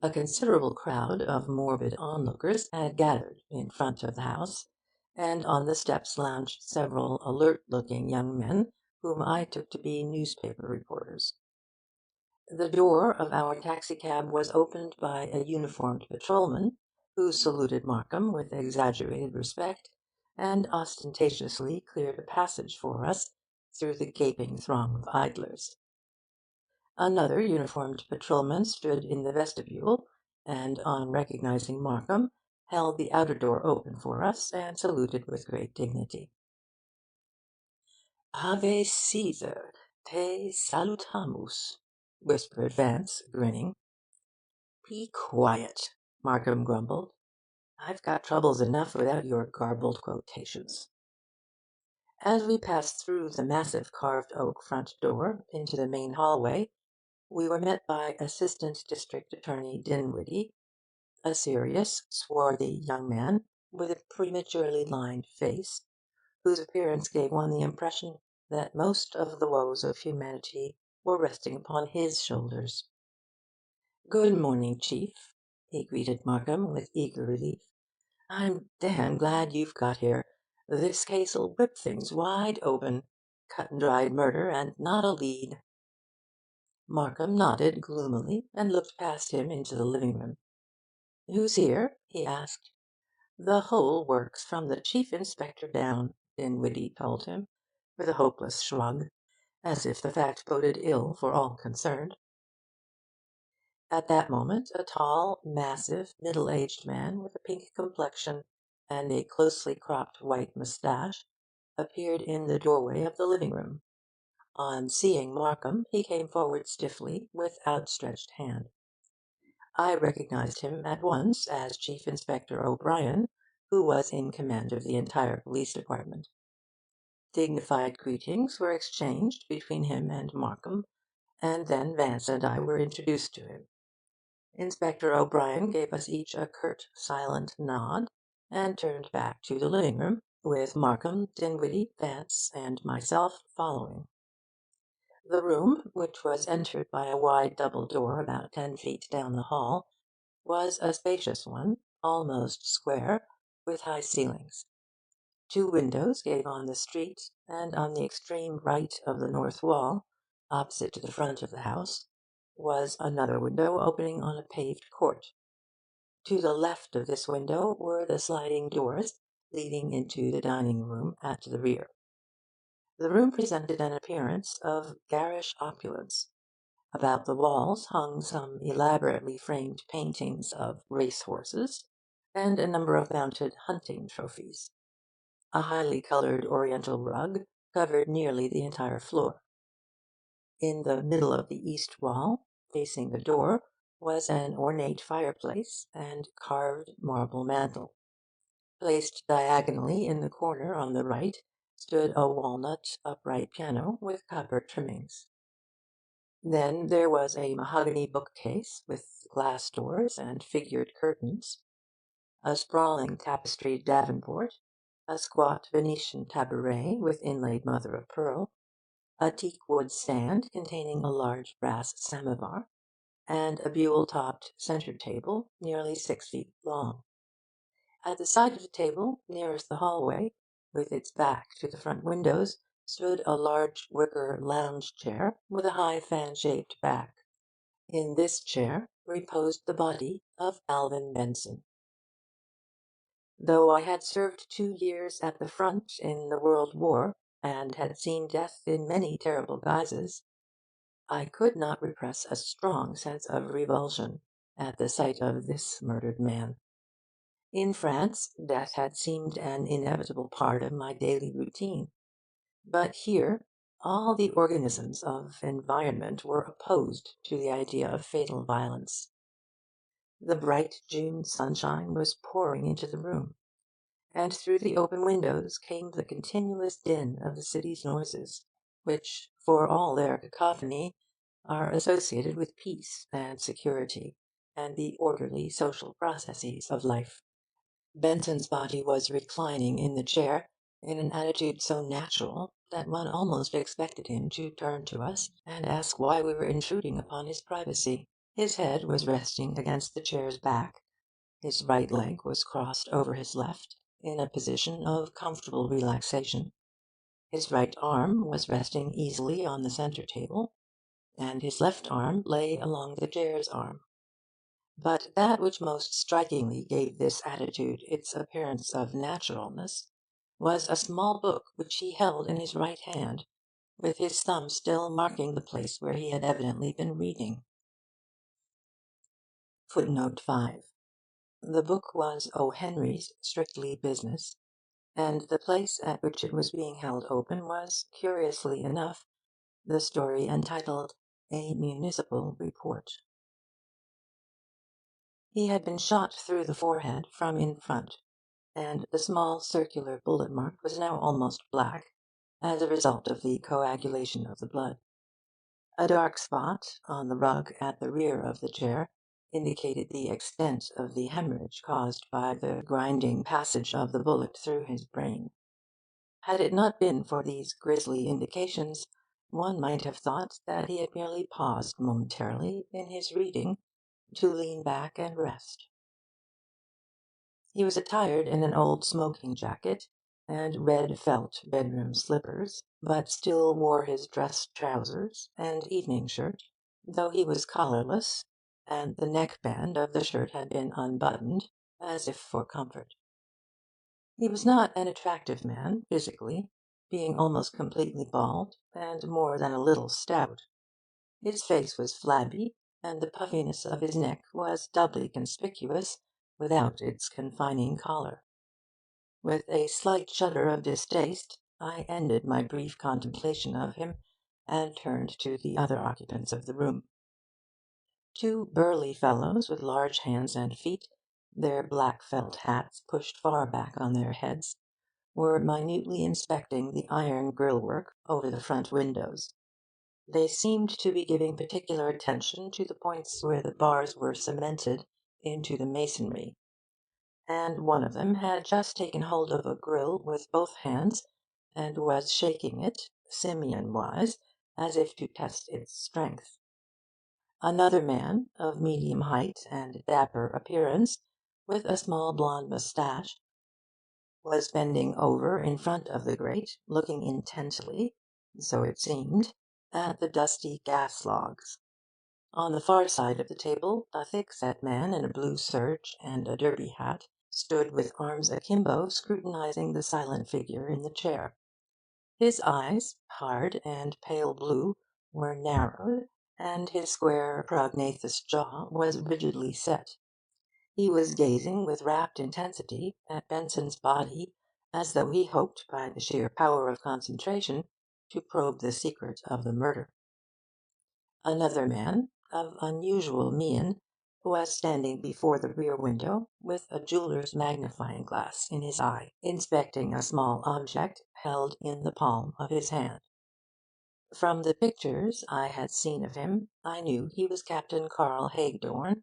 A considerable crowd of morbid onlookers had gathered in front of the house, and on the steps lounged several alert-looking young men whom I took to be newspaper reporters. The door of our taxicab was opened by a uniformed patrolman, who saluted Markham with exaggerated respect, and ostentatiously cleared a passage for us through the gaping throng of idlers. Another uniformed patrolman stood in the vestibule, and, on recognizing Markham, held the outer door open for us, and saluted with great dignity. "Ave Caesar, te salutamus," whispered Vance, grinning. "Be quiet," Markham grumbled. "I've got troubles enough without your garbled quotations." As we passed through the massive carved oak front door into the main hallway, we were met by Assistant District Attorney Dinwiddie, a serious, swarthy young man with a prematurely lined face, whose appearance gave one the impression that most of the woes of humanity were resting upon his shoulders. "Good morning, Chief," he greeted Markham with eager relief. "I'm damn glad you've got here. This case'll whip things wide open. Cut-and-dried murder, and not a lead." Markham nodded gloomily, and looked past him into the living room. "Who's here?" he asked. "The whole works, from the chief inspector down," Dinwiddie told him, with a hopeless shrug, as if the fact boded ill for all concerned. At that moment a tall, massive, middle-aged man with a pink complexion and a closely cropped white moustache appeared in the doorway of the living room. On seeing Markham, he came forward stiffly, with outstretched hand. I recognized him at once as Chief Inspector O'Brien, who was in command of the entire police department. Dignified greetings were exchanged between him and Markham, and then Vance and I were introduced to him. Inspector O'Brien gave us each a curt, silent nod, and turned back to the living room, with Markham, Dinwiddie, Vance, and myself following. The room, which was entered by a wide double door about 10 feet down the hall, was a spacious one, almost square, with high ceilings. Two windows gave on the street, and on the extreme right of the north wall, opposite to the front of the house, was another window opening on a paved court. To the left of this window were the sliding doors leading into the dining room at the rear. The room presented an appearance of garish opulence. About the walls hung some elaborately framed paintings of race-horses, and a number of mounted hunting trophies. A highly coloured oriental rug covered nearly the entire floor. In the middle of the east wall, facing the door, was an ornate fireplace and carved marble mantel. Placed diagonally in the corner on the right stood a walnut upright piano with copper trimmings. Then there was a mahogany bookcase with glass doors and figured curtains, a sprawling tapestried davenport, a squat Venetian tabouret with inlaid mother of pearl, a teakwood stand containing a large brass samovar, and a buhl-topped centre table nearly 6 feet long. At the side of the table, nearest the hallway, with its back to the front windows, stood a large wicker lounge chair with a high fan-shaped back. In this chair reposed the body of Alvin Benson. Though I had served 2 years at the front in the World War, and had seen death in many terrible guises, I could not repress a strong sense of revulsion at the sight of this murdered man. In France, death had seemed an inevitable part of my daily routine. But here, all the organisms of environment were opposed to the idea of fatal violence. The bright June sunshine was pouring into the room, and through the open windows came the continuous din of the city's noises, which, for all their cacophony, are associated with peace and security, and the orderly social processes of life. Benson's body was reclining in the chair, in an attitude so natural that one almost expected him to turn to us and ask why we were intruding upon his privacy. His head was resting against the chair's back, his right leg was crossed over his left, in a position of comfortable relaxation. His right arm was resting easily on the centre table, and his left arm lay along the chair's arm. But that which most strikingly gave this attitude its appearance of naturalness was a small book which he held in his right hand, with his thumb still marking the place where he had evidently been reading. Footnote 5. The book was O. Henry's Strictly Business, and the place at which it was being held open was, curiously enough, the story entitled A Municipal Report. He had been shot through the forehead from in front, and the small circular bullet mark was now almost black, as a result of the coagulation of the blood. A dark spot on the rug at the rear of the chair indicated the extent of the hemorrhage caused by the grinding passage of the bullet through his brain. Had it not been for these grisly indications, one might have thought that he had merely paused momentarily in his reading to lean back and rest. He was attired in an old smoking jacket and red felt bedroom slippers, but still wore his dress trousers and evening shirt, though he was collarless, and the neckband of the shirt had been unbuttoned, as if for comfort. He was not an attractive man, physically, being almost completely bald, and more than a little stout. His face was flabby, and the puffiness of his neck was doubly conspicuous without its confining collar. With a slight shudder of distaste, I ended my brief contemplation of him, and turned to the other occupants of the room. Two burly fellows with large hands and feet, their black felt hats pushed far back on their heads, were minutely inspecting the iron grille-work over the front windows. They seemed to be giving particular attention to the points where the bars were cemented into the masonry, and one of them had just taken hold of a grille with both hands, and was shaking it, simian-wise, as if to test its strength. Another man, of medium height and dapper appearance, with a small blonde moustache, was bending over in front of the grate, looking intently, so it seemed, at the dusty gas logs. On the far side of the table, a thick-set man in a blue serge and a derby hat stood with arms akimbo scrutinizing the silent figure in the chair. His eyes, hard and pale blue, were narrowed, and his square prognathous jaw was rigidly set. He was gazing with rapt intensity at Benson's body, as though he hoped, by the sheer power of concentration, to probe the secret of the murder. Another man, of unusual mien, was standing before the rear window, with a jeweller's magnifying glass in his eye, inspecting a small object held in the palm of his hand. From the pictures I had seen of him, I knew he was Captain Carl Hagedorn,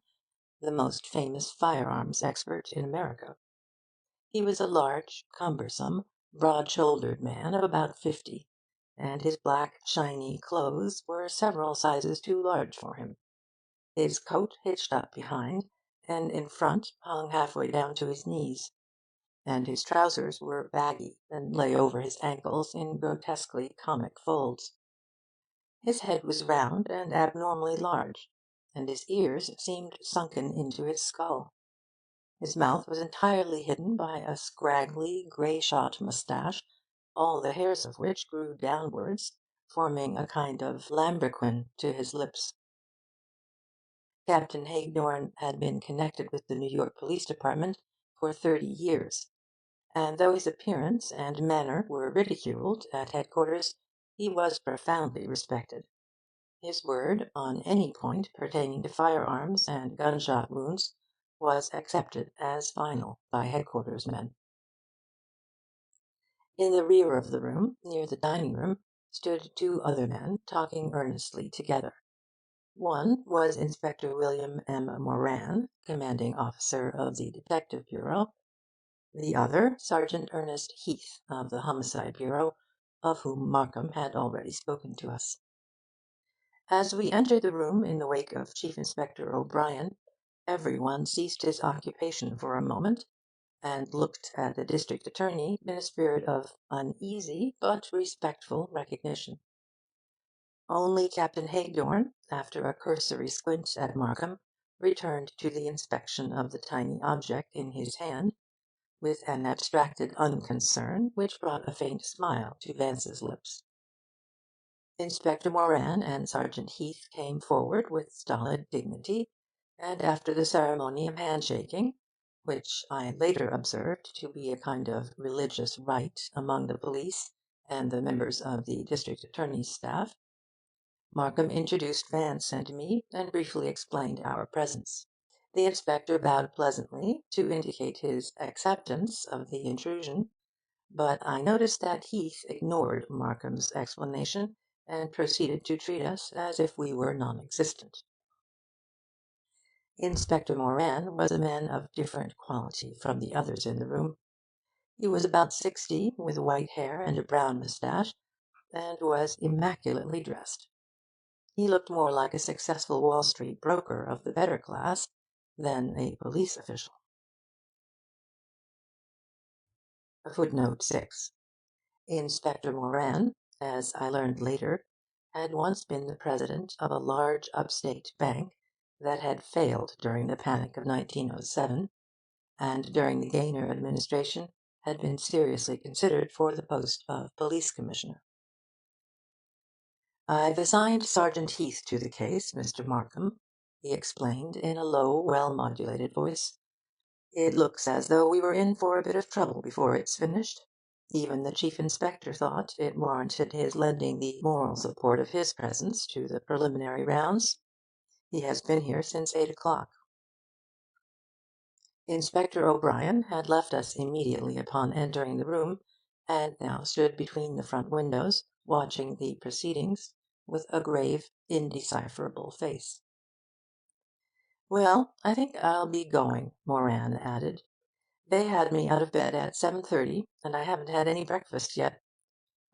the most famous firearms expert in America. He was a large, cumbersome, broad-shouldered man of about 50, and his black, shiny clothes were several sizes too large for him. His coat hitched up behind, and in front hung halfway down to his knees, and his trousers were baggy and lay over his ankles in grotesquely comic folds. His head was round and abnormally large, and his ears seemed sunken into his skull. His mouth was entirely hidden by a scraggly, grey-shot moustache, all the hairs of which grew downwards, forming a kind of lambrequin to his lips. Captain Hagedorn had been connected with the New York Police Department for 30 years, and though his appearance and manner were ridiculed at headquarters, he was profoundly respected. His word on any point pertaining to firearms and gunshot wounds was accepted as final by headquarters men. In the rear of the room, near the dining room, stood two other men talking earnestly together. One was Inspector William M. Moran, commanding officer of the Detective Bureau; the other, Sergeant Ernest Heath, of the Homicide Bureau, of whom Markham had already spoken to us. As we entered the room in the wake of Chief Inspector O'Brien, every one ceased his occupation for a moment, and looked at the district attorney in a spirit of uneasy but respectful recognition. Only Captain Hagedorn, after a cursory squint at Markham, returned to the inspection of the tiny object in his hand, with an abstracted unconcern which brought a faint smile to Vance's lips. Inspector Moran and Sergeant Heath came forward with stolid dignity, and after the ceremony of handshaking, which I later observed to be a kind of religious rite among the police and the members of the district attorney's staff, Markham introduced Vance and me, and briefly explained our presence. The inspector bowed pleasantly to indicate his acceptance of the intrusion, but I noticed that Heath ignored Markham's explanation, and proceeded to treat us as if we were non-existent. Inspector Moran was a man of different quality from the others in the room. He was about 60, with white hair and a brown moustache, and was immaculately dressed. He looked more like a successful Wall Street broker of the better class than a police official. Footnote 6. Inspector Moran, as I learned later, had once been the president of a large upstate bank that had failed during the panic of 1907, and during the Gaynor administration had been seriously considered for the post of police commissioner. "I've assigned Sergeant Heath to the case, Mr. Markham," he explained in a low, well-modulated voice. "It looks as though we were in for a bit of trouble before it's finished. Even the Chief Inspector thought it warranted his lending the moral support of his presence to the preliminary rounds. He has been here since 8 o'clock." Inspector O'Brien had left us immediately upon entering the room, and now stood between the front windows, watching the proceedings, with a grave, indecipherable face. "Well, I think I'll be going," Moran added. "They had me out of bed at 7:30, and I haven't had any breakfast yet.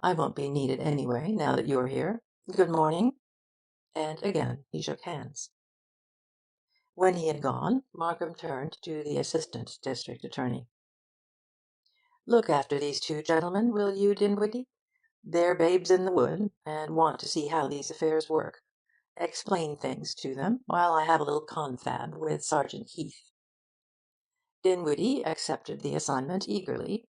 I won't be needed anyway, now that you're here. Good morning." And again he shook hands. When he had gone, Markham turned to the assistant district attorney. "Look after these two gentlemen, will you, Dinwiddie? They're babes in the wood, and want to see how these affairs work. Explain things to them, while I have a little confab with Sergeant Heath." Dinwiddie accepted the assignment eagerly.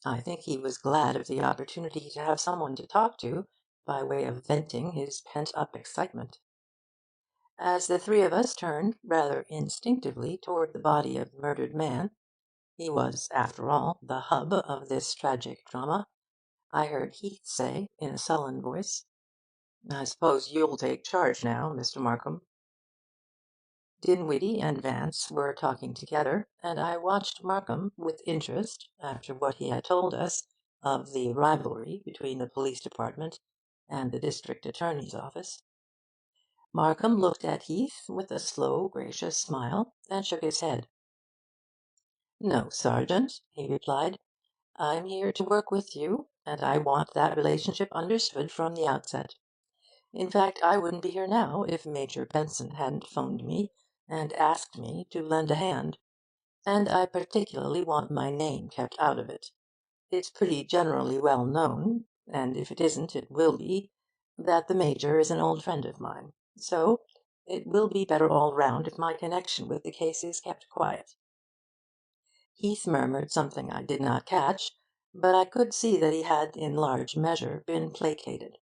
I think he was glad of the opportunity to have someone to talk to, by way of venting his pent-up excitement. As the three of us turned rather instinctively toward the body of the murdered man, he was, after all, the hub of this tragic drama, I heard Heath say, in a sullen voice, "I suppose you'll take charge now, Mr. Markham." Dinwiddie and Vance were talking together, and I watched Markham with interest after what he had told us of the rivalry between the police department and the district attorney's office. Markham looked at Heath with a slow, gracious smile, and shook his head. "No, Sergeant," he replied. "I'm here to work with you, and I want that relationship understood from the outset. In fact, I wouldn't be here now if Major Benson hadn't phoned me and asked me to lend a hand, and I particularly want my name kept out of it. It's pretty generally well known, and if it isn't, it will be, that the Major is an old friend of mine. So it will be better all round if my connection with the case is kept quiet." Heath murmured something I did not catch, but I could see that he had in large measure been placated.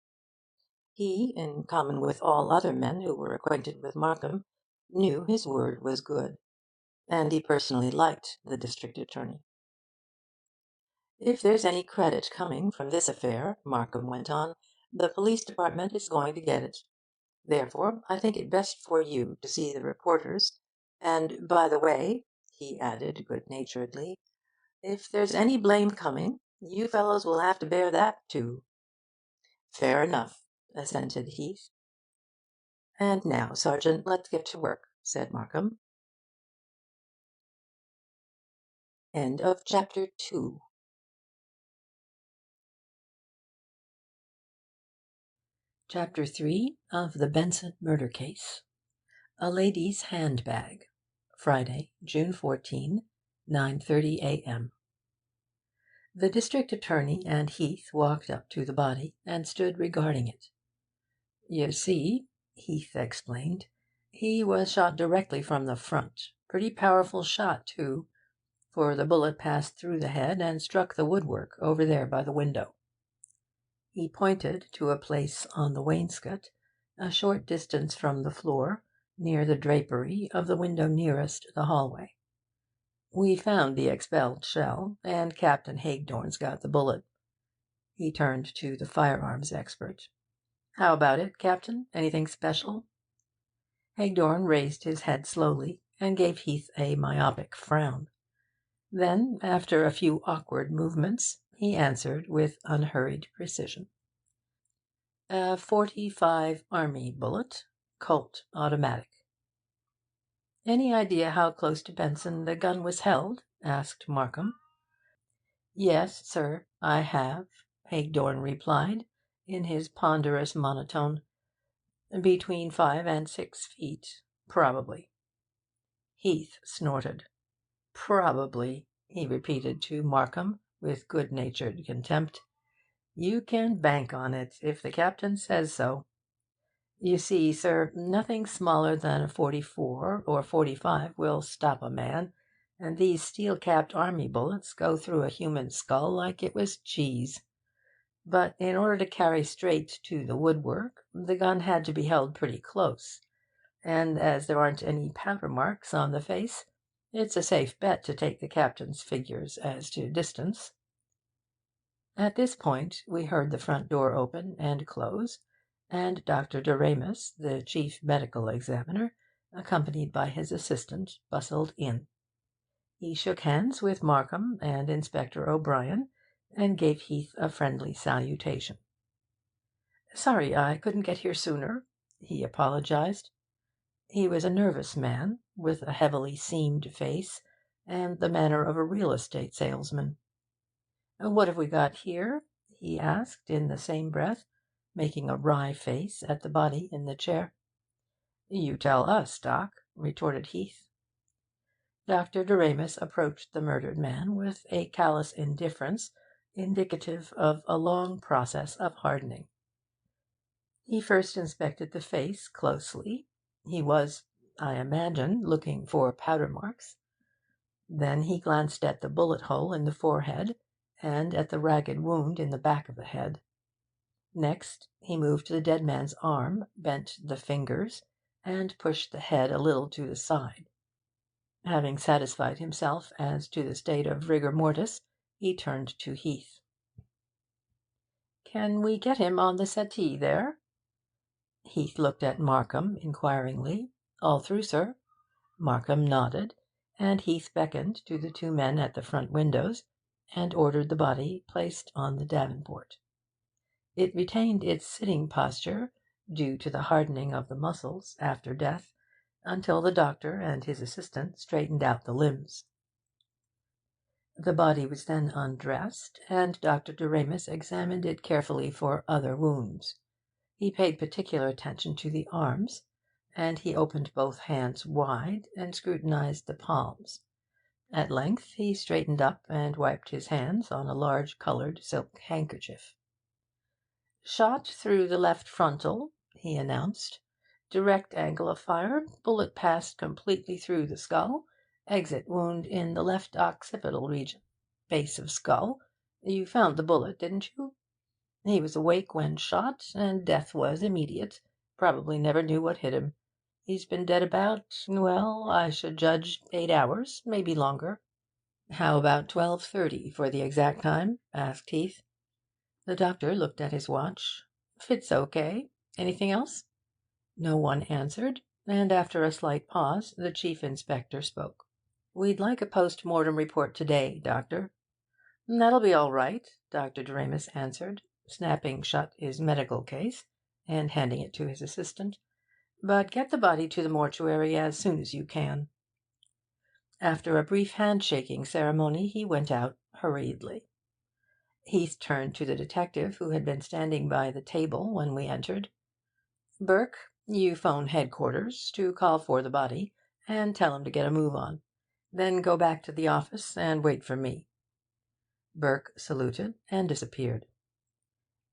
He, in common with all other men who were acquainted with Markham, knew his word was good, and he personally liked the district attorney. "If there's any credit coming from this affair," Markham went on, "the police department is going to get it. Therefore, I think it best for you to see the reporters. And, by the way," he added good-naturedly, "if there's any blame coming, you fellows will have to bear that, too." "Fair enough," assented Heath. "And now, Sergeant, let's get to work," said Markham. End of chapter 2. Chapter 3 of the Benson Murder Case. A Lady's Handbag. Friday, June 14, 9:30 a.m. The district attorney and Heath walked up to the body and stood regarding it. "You see," Heath explained, "he was shot directly from the front. Pretty powerful shot, too, for the bullet passed through the head and struck the woodwork over there by the window." He pointed to a place on the wainscot, a short distance from the floor, near the drapery of the window nearest the hallway. "We found the expelled shell, and Captain Hagedorn's got the bullet." He turned to the firearms expert. "How about it, Captain? Anything special?" Hagedorn raised his head slowly and gave Heath a myopic frown. Then, after a few awkward movements, he answered with unhurried precision. "A .45 Army bullet, Colt automatic." "Any idea how close to Benson the gun was held?" asked Markham. "Yes, sir, I have," Hagedorn replied, in his ponderous monotone. "Between 5 and 6 feet, probably." Heath snorted. "Probably," he repeated to Markham, with good-natured contempt. "You can bank on it, if the captain says so. You see, sir, nothing smaller than a .44 or .45 will stop a man, and these steel-capped army bullets go through a human skull like it was cheese. But in order to carry straight to the woodwork, the gun had to be held pretty close, and as there aren't any powder marks on the face, it's a safe bet to take the captain's figures as to distance." At this point we heard the front door open and close, and Dr. Doremus, the chief medical examiner, accompanied by his assistant, bustled in. He shook hands with Markham and Inspector O'Brien, and gave Heath a friendly salutation. "Sorry I couldn't get here sooner," he apologized. He was a nervous man, with a heavily seamed face and the manner of a real estate salesman. "What have we got here?" he asked in the same breath, making a wry face at the body in the chair. "You tell us, Doc," retorted Heath. Dr. Doremus approached the murdered man with a callous indifference indicative of a long process of hardening. He first inspected the face closely. He was, I imagine, looking for powder marks. Then he glanced at the bullet hole in the forehead and at the ragged wound in the back of the head. Next, he moved to the dead man's arm, bent the fingers, and pushed the head a little to the side. Having satisfied himself as to the state of rigor mortis, he turned to Heath. "Can we get him on the settee there?" Heath looked at Markham inquiringly. "All through, sir." Markham nodded, and Heath beckoned to the two men at the front windows, and ordered the body placed on the davenport. It retained its sitting posture, due to the hardening of the muscles after death, until the doctor and his assistant straightened out the limbs. The body was then undressed, and Dr. Doremus examined it carefully for other wounds. He paid particular attention to the arms, and he opened both hands wide and scrutinized the palms. At length he straightened up and wiped his hands on a large coloured silk handkerchief. "Shot through the left frontal," he announced. "Direct angle of fire. Bullet passed completely through the skull. Exit wound in the left occipital region. Base of skull. You found the bullet, didn't you? He was awake when shot, and death was immediate. Probably never knew what hit him. He's been dead about, well, I should judge 8 hours, maybe longer." "How about 12:30 for the exact time?" asked Heath. The doctor looked at his watch. "Fits O.K. Anything else?" No one answered, and after a slight pause the chief inspector spoke. "We'd like a post-mortem report today, Doctor." "That'll be all right," Dr. Doremus answered, snapping shut his medical case and handing it to his assistant. "But get the body to the mortuary as soon as you can." After a brief handshaking ceremony he went out hurriedly. Heath turned to the detective who had been standing by the table when we entered. "Burke, you phone headquarters to call for the body, and tell 'em to get a move on. Then go back to the office and wait for me." Burke saluted and disappeared.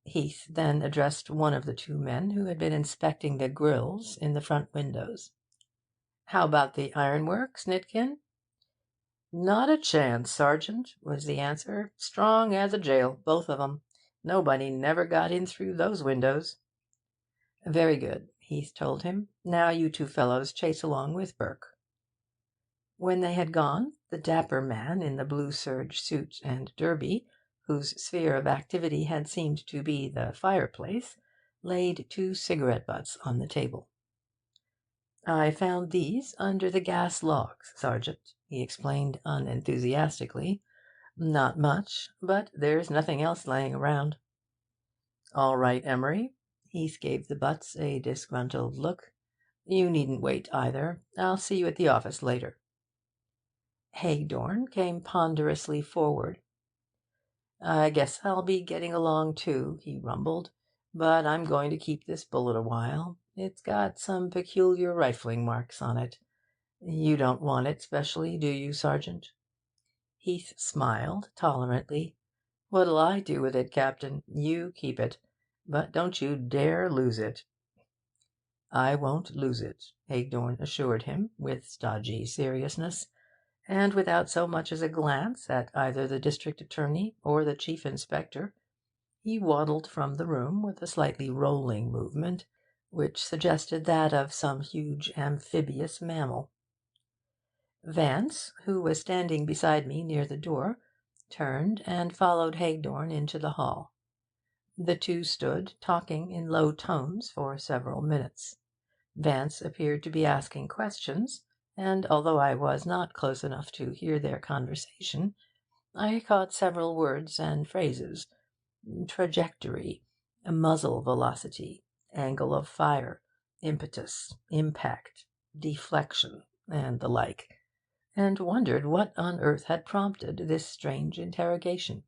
Heath then addressed one of the two men who had been inspecting the grilles in the front windows. "How about the ironwork, Snitkin?" "Not a chance, Sergeant," was the answer. "Strong as a jail, both of 'em. Nobody never got in through those windows." "Very good," Heath told him. "Now you two fellows chase along with Burke." When they had gone, the dapper man in the blue serge suit and derby, whose sphere of activity had seemed to be the fireplace, laid 2 cigarette butts on the table. "I found these under the gas logs, Sergeant," he explained unenthusiastically. "Not much, but there's nothing else laying around." "All right, Emery." Heath gave the butts a disgruntled look. "You needn't wait, either. I'll see you at the office later." Haydorn came ponderously forward. "I guess I'll be getting along too," he rumbled. "But I'm going to keep this bullet a while. It's got some peculiar rifling marks on it. You don't want it specially, do you, Sergeant?" Heath smiled tolerantly. "What'll I do with it, Captain? You keep it. But don't you dare lose it." "I won't lose it," Haydorn assured him, with stodgy seriousness, and without so much as a glance at either the district attorney or the chief inspector. He waddled from the room with a slightly rolling movement, which suggested that of some huge amphibious mammal. Vance, who was standing beside me near the door, turned and followed Haydorn into the hall. The two stood talking in low tones for several minutes. Vance appeared to be asking questions, and although I was not close enough to hear their conversation, I caught several words and phrases: trajectory, muzzle velocity, angle of fire, impetus, impact, deflection, and the like, and wondered what on earth had prompted this strange interrogation.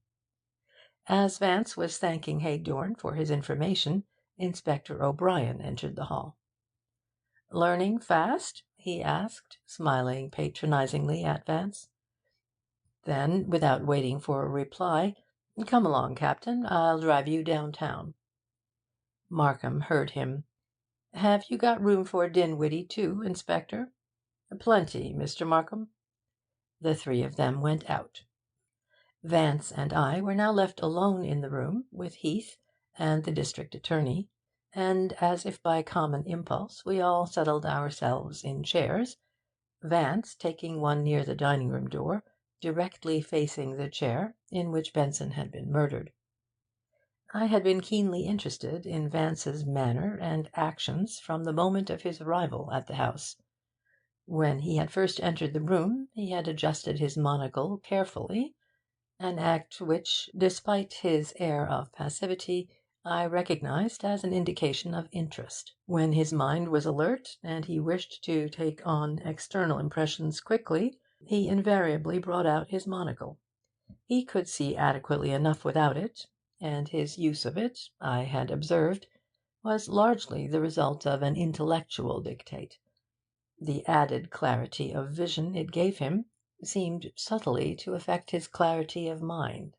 As Vance was thanking Haydorn for his information, Inspector O'Brien entered the hall. "Learning fast?" he asked, smiling patronizingly at Vance. Then, without waiting for a reply, "Come along, Captain. I'll drive you downtown." Markham heard him. "Have you got room for Dinwiddie, too, Inspector?" "Plenty, Mr. Markham." The three of them went out. Vance and I were now left alone in the room with Heath and the district attorney, and, as if by common impulse, we all settled ourselves in chairs, Vance taking one near the dining-room door, directly facing the chair in which Benson had been murdered. I had been keenly interested in Vance's manner and actions from the moment of his arrival at the house. When he had first entered the room, he had adjusted his monocle carefully, an act which, despite his air of passivity, I recognised as an indication of interest. When his mind was alert, and he wished to take on external impressions quickly, he invariably brought out his monocle. He could see adequately enough without it, and his use of it, I had observed, was largely the result of an intellectual dictate. The added clarity of vision it gave him seemed subtly to affect his clarity of mind.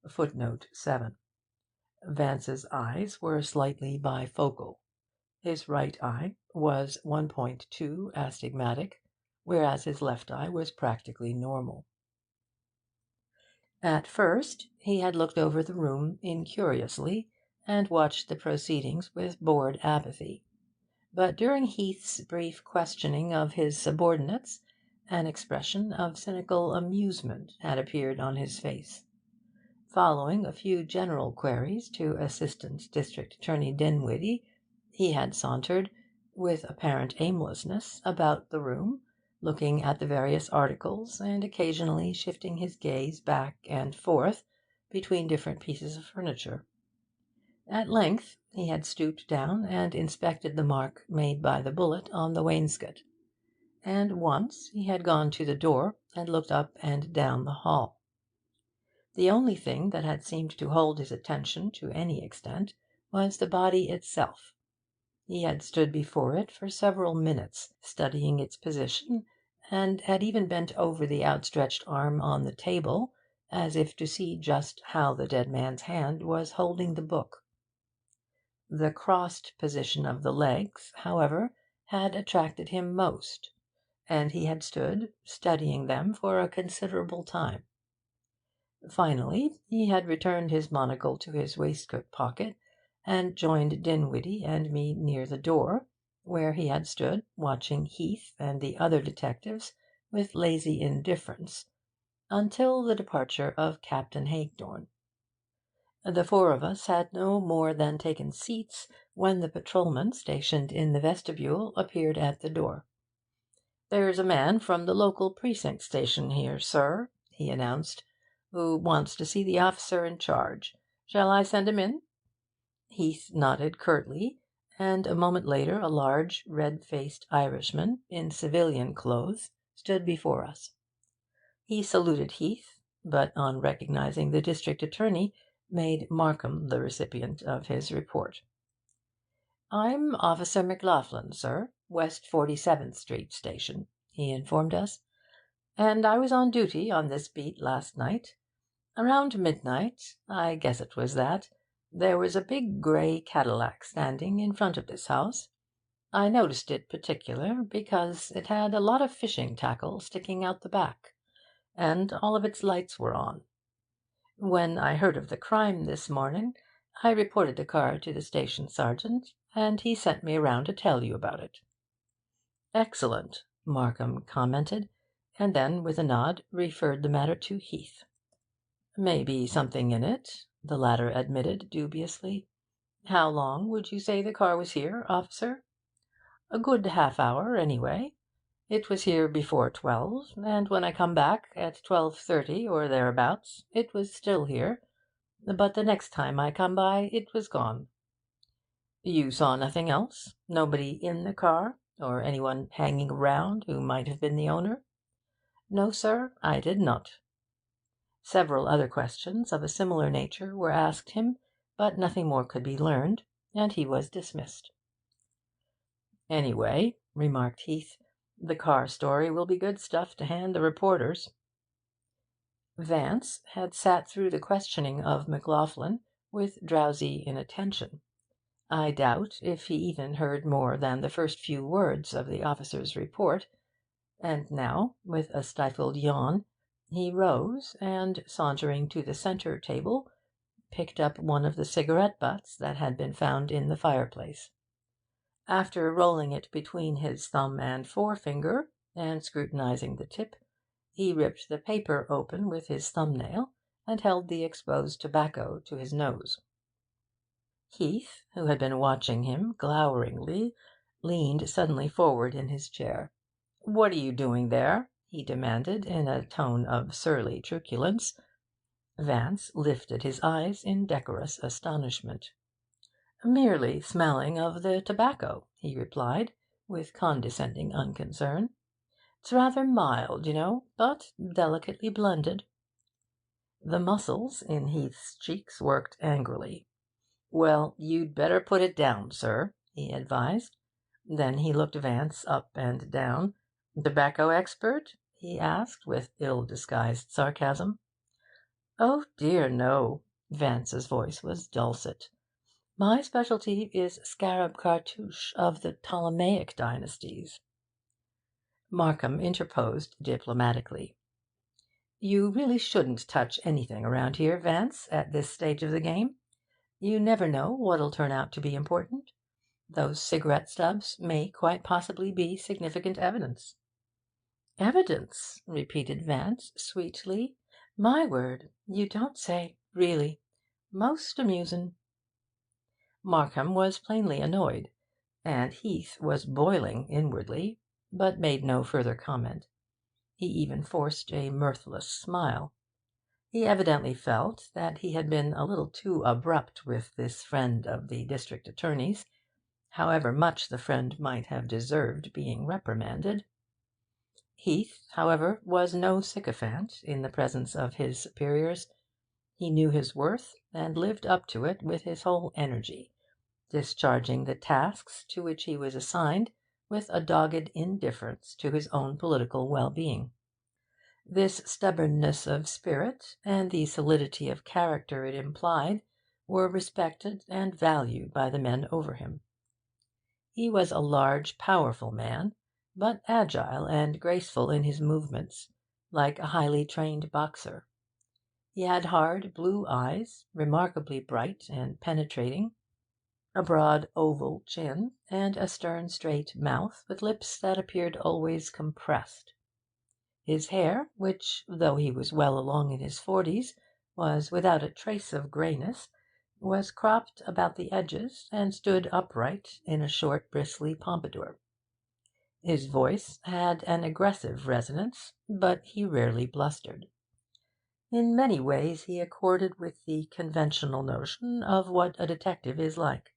Footnote 7. Vance's eyes were slightly bifocal. His right eye was 1.2 astigmatic, whereas his left eye was practically normal. At first he had looked over the room incuriously, and watched the proceedings with bored apathy. But during Heath's brief questioning of his subordinates, an expression of cynical amusement had appeared on his face. Following a few general queries to Assistant District Attorney Dinwiddie, he had sauntered, with apparent aimlessness, about the room, looking at the various articles, and occasionally shifting his gaze back and forth between different pieces of furniture. At length he had stooped down and inspected the mark made by the bullet on the wainscot, and once he had gone to the door and looked up and down the hall. The only thing that had seemed to hold his attention to any extent was the body itself. He had stood before it for several minutes, studying its position, and had even bent over the outstretched arm on the table, as if to see just how the dead man's hand was holding the book. The crossed position of the legs, however, had attracted him most, and he had stood studying them for a considerable time. Finally, he had returned his monocle to his waistcoat pocket, and joined Dinwiddie and me near the door, where he had stood watching Heath and the other detectives with lazy indifference, until the departure of Captain Hagthorne. The four of us had no more than taken seats when the patrolman stationed in the vestibule appeared at the door. "There's a man from the local precinct station here, sir," he announced, "who wants to see the officer in charge. Shall I send him in?" Heath nodded curtly, and a moment later a large, red-faced Irishman, in civilian clothes, stood before us. He saluted Heath, but on recognising the district attorney, made Markham the recipient of his report. "I'm Officer Maclaughlin, sir, West 47th Street Station," he informed us, "and I was on duty on this beat last night. Around midnight, I guess it was that, there was a big grey Cadillac standing in front of this house. I noticed it particular because it had a lot of fishing tackle sticking out the back, and all of its lights were on. When I heard of the crime this morning, I reported the car to the station sergeant, and he sent me around to tell you about it." "Excellent," Markham commented, and then, with a nod, referred the matter to Heath. "May be something in it," the latter admitted dubiously. "How long would you say the car was here, officer?" "A good half hour, anyway. It was here before 12, and when I come back at 12:30 or thereabouts, it was still here. But the next time I come by, it was gone." "You saw nothing else? Nobody in the car, or anyone hanging around who might have been the owner?" "No, sir, I did not." Several other questions of a similar nature were asked him, but nothing more could be learned, and he was dismissed. "Anyway," remarked Heath, "the car story will be good stuff to hand the reporters." Vance had sat through the questioning of Maclaughlin with drowsy inattention. I doubt if he even heard more than the first few words of the officer's report, and now, with a stifled yawn, he rose and, sauntering to the centre table, picked up one of the cigarette butts that had been found in the fireplace. After rolling it between his thumb and forefinger, and scrutinising the tip, he ripped the paper open with his thumbnail, and held the exposed tobacco to his nose. Heath, who had been watching him gloweringly, leaned suddenly forward in his chair. "What are you doing there?" he demanded, in a tone of surly truculence. Vance lifted his eyes in decorous astonishment. "Merely smelling of the tobacco," he replied, with condescending unconcern. It's rather mild, but delicately blended. The muscles in Heath's cheeks worked angrily. "Well, you'd better put it down, sir," he advised. Then he looked Vance up and down. "Tobacco expert?" he asked, with ill-disguised sarcasm. "Oh dear, no." Vance's voice was dulcet. "My specialty is scarab cartouche of the Ptolemaic dynasties." Markham interposed diplomatically. "You really shouldn't touch anything around here, Vance, at this stage of the game. You never know what'll turn out to be important. Those cigarette stubs may quite possibly be significant evidence." "Evidence?" repeated Vance sweetly. "My word, you don't say! Really, most amusin'." Markham was plainly annoyed, and Heath was boiling inwardly, but made no further comment. He even forced a mirthless smile. He evidently felt that he had been a little too abrupt with this friend of the district attorney's, however much the friend might have deserved being reprimanded. Heath, however, was no sycophant in the presence of his superiors. He knew his worth, and lived up to it with his whole energy, discharging the tasks to which he was assigned with a dogged indifference to his own political well-being. This stubbornness of spirit, and the solidity of character it implied, were respected and valued by the men over him. He was a large, powerful man, but agile and graceful in his movements, like a highly trained boxer. He had hard blue eyes, remarkably bright and penetrating, a broad oval chin, and a stern straight mouth with lips that appeared always compressed. His hair, which, though he was well along in his 40s, was without a trace of greyness, was cropped about the edges and stood upright in a short bristly pompadour. His voice had an aggressive resonance, but he rarely blustered. In many ways he accorded with the conventional notion of what a detective is like.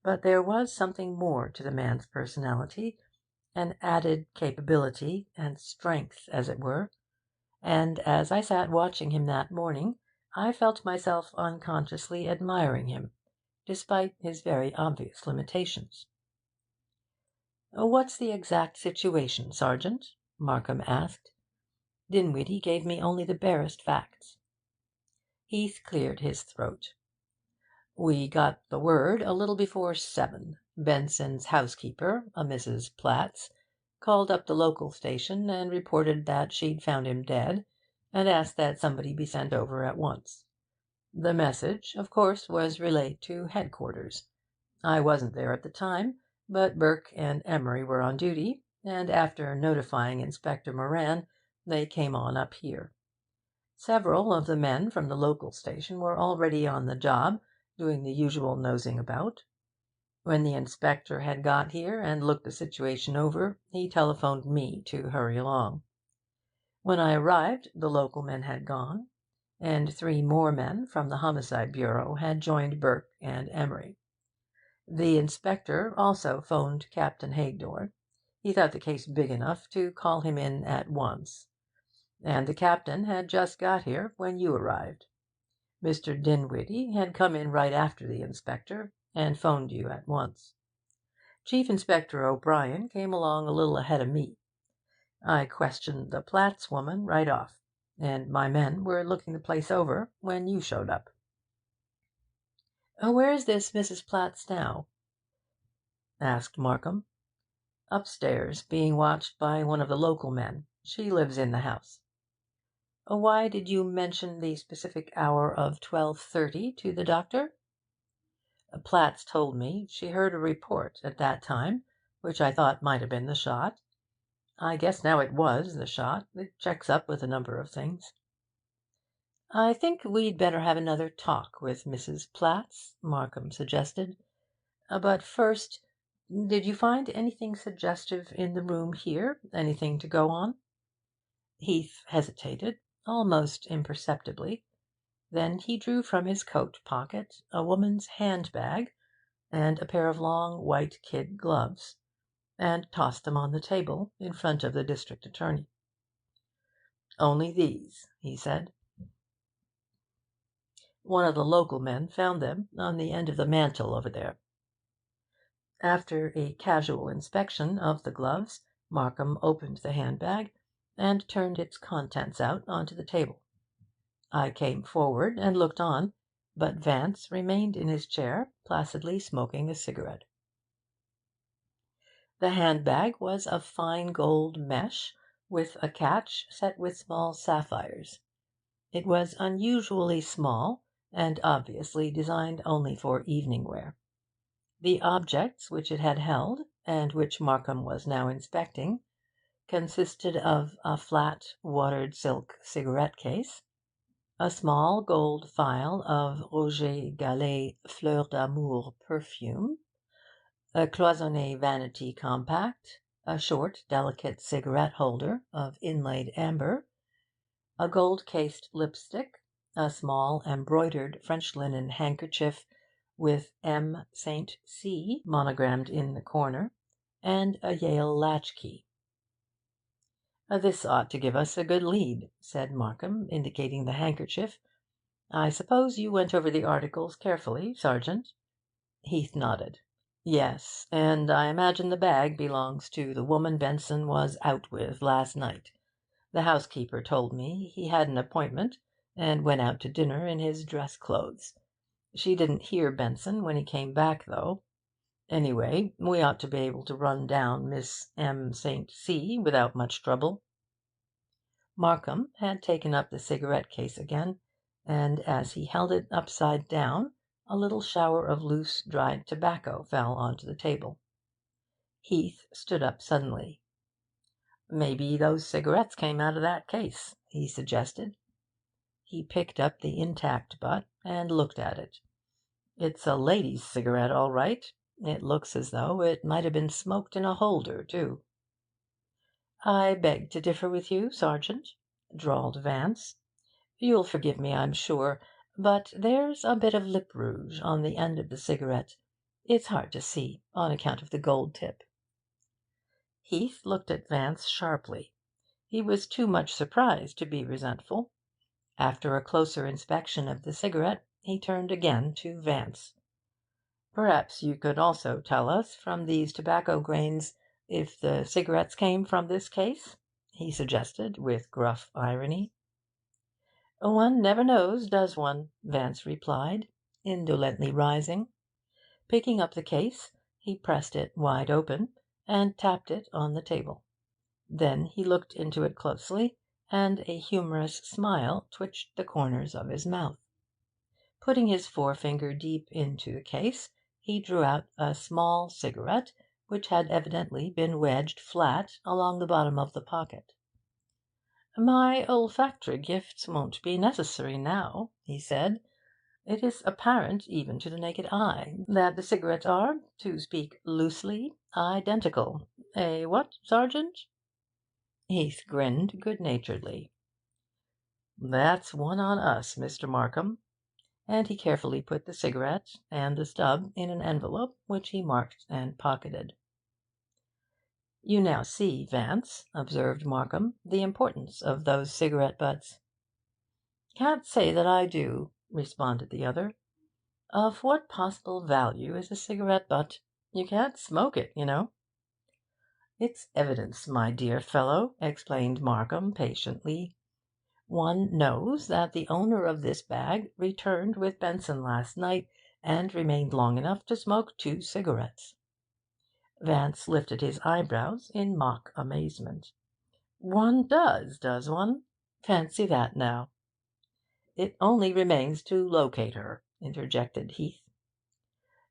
But there was something more to the man's personality, an added capability and strength, as it were, and as I sat watching him that morning, I felt myself unconsciously admiring him, despite his very obvious limitations. "What's the exact situation, Sergeant?" Markham asked. "Dinwiddie gave me only the barest facts." Heath cleared his throat. "We got the word a little before 7. Benson's housekeeper, a Mrs. Platts, called up the local station and reported that she'd found him dead, and asked that somebody be sent over at once. The message, of course, was relayed to headquarters. I wasn't there at the time, but Burke and Emery were on duty, and after notifying Inspector Moran, they came on up here. Several of the men from the local station were already on the job, doing the usual nosing about. When the inspector had got here and looked the situation over, he telephoned me to hurry along. When I arrived, the local men had gone, and 3 more men from the Homicide Bureau had joined Burke and Emery. The inspector also phoned Captain Hagedorn. He thought the case big enough to call him in at once. And the captain had just got here when you arrived. Mr. Dinwiddie had come in right after the inspector, and phoned you at once. Chief Inspector O'Brien came along a little ahead of me. I questioned the Platts woman right off, and my men were looking the place over when you showed up." "Where is this Mrs. Platts now?" asked Markham. "Upstairs, being watched by one of the local men. She lives in the house." "Why did you mention the specific hour of 12:30 to the doctor?" "Platts told me she heard a report at that time, which I thought might have been the shot. I guess now it was the shot. It checks up with a number of things." "I think we'd better have another talk with Mrs. Platts," Markham suggested. "But first, did you find anything suggestive in the room here? Anything to go on?" Heath hesitated, almost imperceptibly. Then he drew from his coat pocket a woman's handbag and a pair of long white kid gloves. and tossed them on the table in front of the district attorney. "Only these," he said. "One of the local men found them on the end of the mantel over there." After a casual inspection of the gloves, Markham opened the handbag and turned its contents out onto the table. I came forward and looked on, but Vance remained in his chair, placidly smoking a cigarette. The handbag was of fine gold mesh, with a catch set with small sapphires. It was unusually small, and obviously designed only for evening wear. The objects which it had held, and which Markham was now inspecting, consisted of a flat watered silk cigarette case, a small gold phial of Roger Gallet Fleur d'Amour perfume, a cloisonné vanity compact, a short, delicate cigarette holder of inlaid amber, a gold-cased lipstick, a small embroidered French linen handkerchief with M. St. C. monogrammed in the corner, and a Yale latchkey. "This ought to give us a good lead," said Markham, indicating the handkerchief. "I suppose you went over the articles carefully, Sergeant?" Heath nodded. "Yes, and I imagine the bag belongs to the woman Benson was out with last night. The housekeeper told me he had an appointment, and went out to dinner in his dress clothes. She didn't hear Benson when he came back, though. Anyway, we ought to be able to run down Miss M. St. C. without much trouble." Markham had taken up the cigarette case again, and as he held it upside down, a little shower of loose, dried tobacco fell onto the table. Heath stood up suddenly. "Maybe those cigarettes came out of that case," he suggested. He picked up the intact butt and looked at it. "It's a lady's cigarette, all right. It looks as though it might have been smoked in a holder, too." "I beg to differ with you, Sergeant," drawled Vance. "You'll forgive me, I'm sure, but there's a bit of lip rouge on the end of the cigarette. It's hard to see, on account of the gold tip." Heath looked at Vance sharply. He was too much surprised to be resentful. After a closer inspection of the cigarette, he turned again to Vance. "Perhaps you could also tell us from these tobacco grains if the cigarettes came from this case?" he suggested, with gruff irony. "One never knows, does one?" Vance replied, indolently rising. Picking up the case, he pressed it wide open, and tapped it on the table. Then he looked into it closely, and a humorous smile twitched the corners of his mouth. Putting his forefinger deep into the case, he drew out a small cigarette, which had evidently been wedged flat along the bottom of the pocket. "My olfactory gifts won't be necessary now," he said. "It is apparent, even to the naked eye, that the cigarettes are, to speak loosely, identical. Eh, what, Sergeant?" Heath grinned good-naturedly. "That's one on us, Mr. Markham." And he carefully put the cigarette and the stub in an envelope, which he marked and pocketed. "You now see, Vance," observed Markham, "the importance of those cigarette butts." "Can't say that I do," responded the other. "Of what possible value is a cigarette butt? You can't smoke it, you know." "It's evidence, my dear fellow," explained Markham patiently. "One knows that the owner of this bag returned with Benson last night, and remained long enough to smoke 2 cigarettes." Vance lifted his eyebrows in mock amazement. "One does one? Fancy that, now!" "It only remains to locate her," interjected Heath.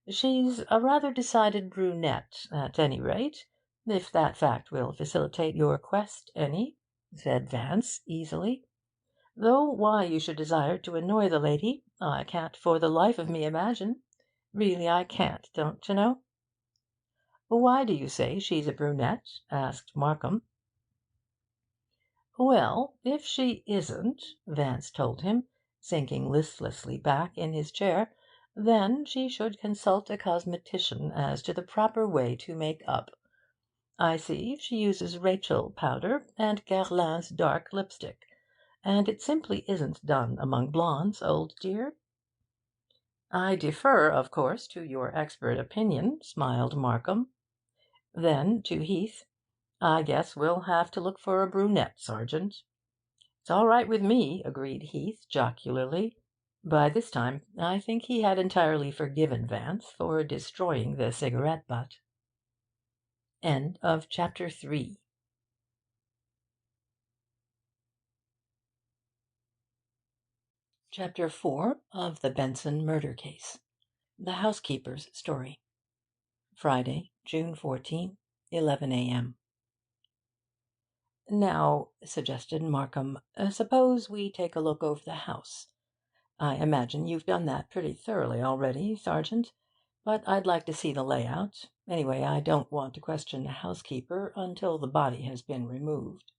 "She's a rather decided brunette, at any rate, if that fact will facilitate your quest any," said Vance easily. "Though why you should desire to annoy the lady, I can't for the life of me imagine. Really I can't, don't you know?" "Why do you say she's a brunette?" asked Markham. "Well, if she isn't," Vance told him, sinking listlessly back in his chair, "then she should consult a cosmetician as to the proper way to make up. I see she uses Rachel powder and Guerlain's dark lipstick, and it simply isn't done among blondes, old dear." "I defer, of course, to your expert opinion," smiled Markham. Then, to Heath, "I guess we'll have to look for a brunette, Sergeant." "It's all right with me," agreed Heath jocularly. By this time I think he had entirely forgiven Vance for destroying the cigarette butt. End of chapter 3. Chapter 4 of the Benson Murder Case. The Housekeeper's Story. Friday, June 14, 11 a.m. "Now," suggested Markham, "suppose we take a look over the house. I imagine you've done that pretty thoroughly already, Sergeant, but I'd like to see the layout. Anyway, I don't want to question the housekeeper until the body has been removed."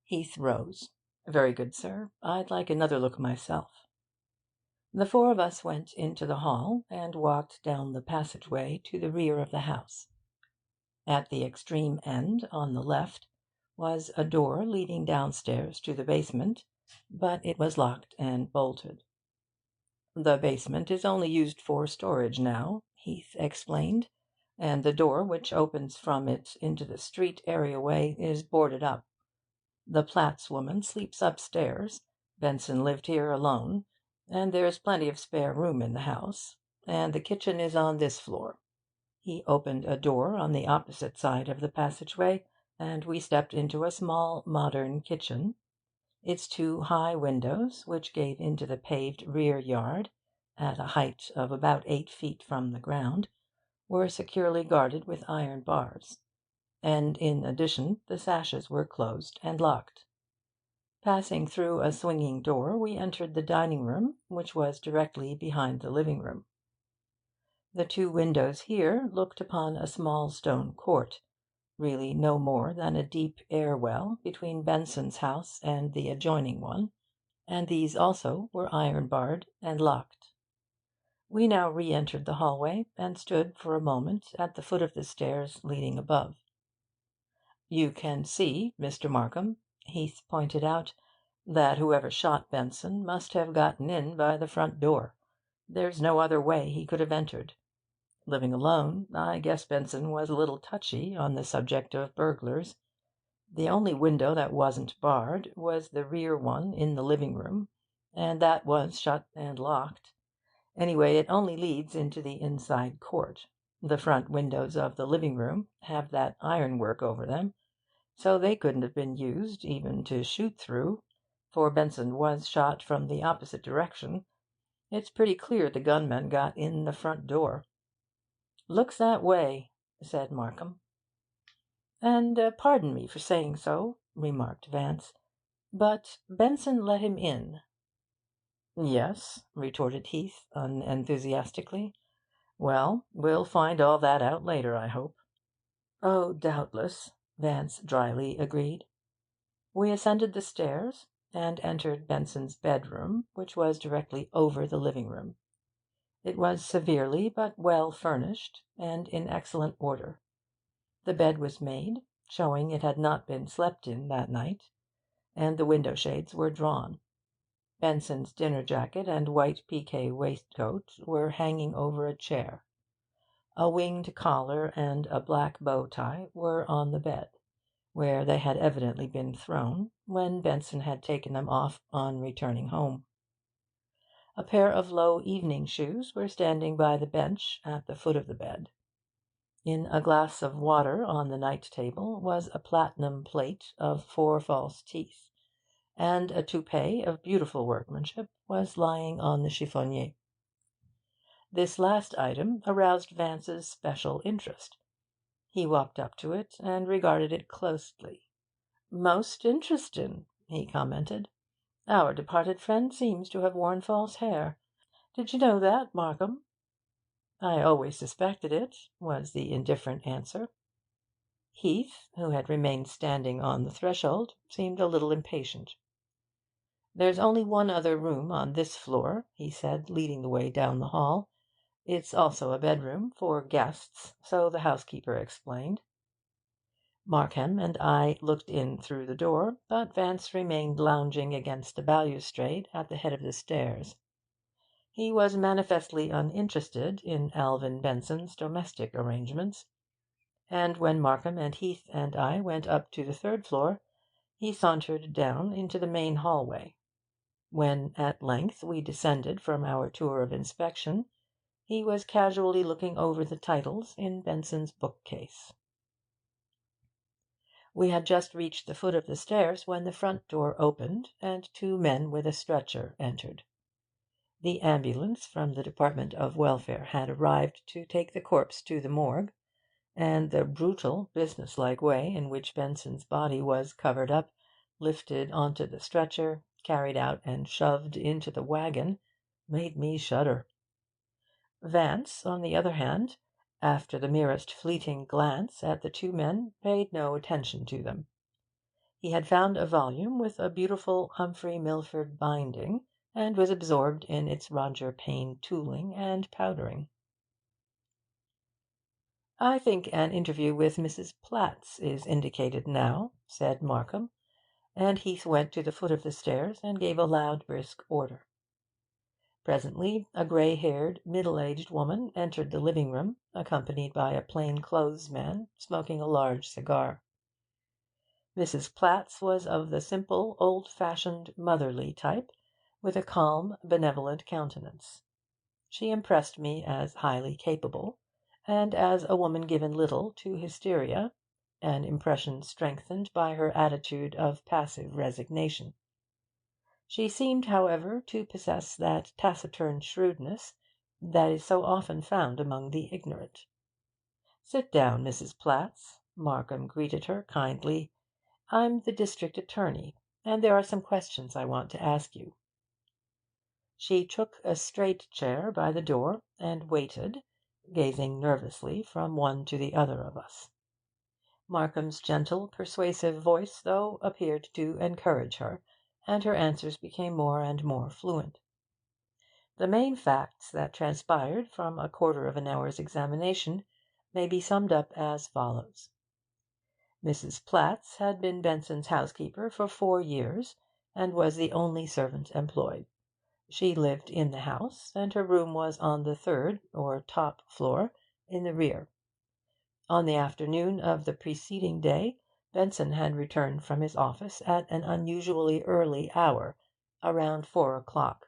Heath rose. "Very good, sir. I'd like another look myself." The four of us went into the hall and walked down the passageway to the rear of the house. At the extreme end, on the left, was a door leading downstairs to the basement, but it was locked and bolted. "The basement is only used for storage now," Heath explained, "and the door which opens from it into the street areaway is boarded up. The Platts woman sleeps upstairs. Benson lived here alone, and there's plenty of spare room in the house. And the kitchen is on this floor." He opened a door on the opposite side of the passageway, and we stepped into a small, modern kitchen. Its two high windows, which gave into the paved rear yard, at a height of about 8 feet from the ground, were securely guarded with iron bars, and in addition the sashes were closed and locked. Passing through a swinging door, we entered the dining room, which was directly behind the living room. The two windows here looked upon a small stone court, really no more than a deep air well between Benson's house and the adjoining one, and these also were iron barred and locked. We now re-entered the hallway, and stood for a moment at the foot of the stairs leading above. "You can see, Mr. Markham," Heath pointed out, "that whoever shot Benson must have gotten in by the front door. There's no other way he could have entered. Living alone, I guess Benson was a little touchy on the subject of burglars. The only window that wasn't barred was the rear one in the living room, and that was shut and locked. Anyway, it only leads into the inside court. The front windows of the living room have that ironwork over them, so they couldn't have been used even to shoot through, for Benson was shot from the opposite direction. It's pretty clear the gunmen got in the front door." "Looks that way," said Markham. "And pardon me for saying so," remarked Vance, "but Benson let him in." "Yes," retorted Heath unenthusiastically. "Well, we'll find all that out later, I hope." "Oh, doubtless," Vance dryly agreed. We ascended the stairs, and entered Benson's bedroom, which was directly over the living room. It was severely but well furnished, and in excellent order. The bed was made, showing it had not been slept in that night, and the window shades were drawn. Benson's dinner jacket and white piqué waistcoat were hanging over a chair. A winged collar and a black bow tie were on the bed, where they had evidently been thrown when Benson had taken them off on returning home. A pair of low evening shoes were standing by the bench at the foot of the bed. In a glass of water on the night table was a platinum plate of 4 false teeth, and a toupee of beautiful workmanship was lying on the chiffonier. This last item aroused Vance's special interest. He walked up to it and regarded it closely. "Most interestin'," he commented. "Our departed friend seems to have worn false hair. Did you know that, Markham?" "I always suspected it," was the indifferent answer. Heath, who had remained standing on the threshold, seemed a little impatient. "There's only one other room on this floor," he said, leading the way down the hall. "It's also a bedroom for guests, so the housekeeper explained." Markham and I looked in through the door, but Vance remained lounging against the balustrade at the head of the stairs. He was manifestly uninterested in Alvin Benson's domestic arrangements, and when Markham and Heath and I went up to the third floor, he sauntered down into the main hallway. When at length we descended from our tour of inspection, he was casually looking over the titles in Benson's bookcase. We had just reached the foot of the stairs when the front door opened, and two men with a stretcher entered. The ambulance from the Department of Welfare had arrived to take the corpse to the morgue, and the brutal, businesslike way in which Benson's body was covered up, lifted onto the stretcher, carried out and shoved into the wagon, made me shudder. Vance, on the other hand, after the merest fleeting glance at the two men, paid no attention to them. He had found a volume with a beautiful Humphrey Milford binding, and was absorbed in its Roger Payne tooling and powdering. "I think an interview with Mrs. Platts is indicated now," said Markham, and Heath went to the foot of the stairs and gave a loud, brisk order. Presently a grey-haired, middle-aged woman entered the living-room, accompanied by a plain-clothes man smoking a large cigar. Mrs. Platts was of the simple, old-fashioned, motherly type, with a calm, benevolent countenance. She impressed me as highly capable, and as a woman given little to hysteria, an impression strengthened by her attitude of passive resignation. She seemed, however, to possess that taciturn shrewdness that is so often found among the ignorant. "Sit down, Mrs. Platts," Markham greeted her kindly. "I'm the district attorney, and there are some questions I want to ask you." She took a straight chair by the door and waited, gazing nervously from one to the other of us. Markham's gentle, persuasive voice, though, appeared to encourage her, and her answers became more and more fluent. The main facts that transpired from a quarter of an hour's examination may be summed up as follows. Mrs. Platts had been Benson's housekeeper for 4 years, and was the only servant employed. She lived in the house, and her room was on the third, or top floor, in the rear. On the afternoon of the preceding day, Benson had returned from his office at an unusually early hour, around 4 o'clock,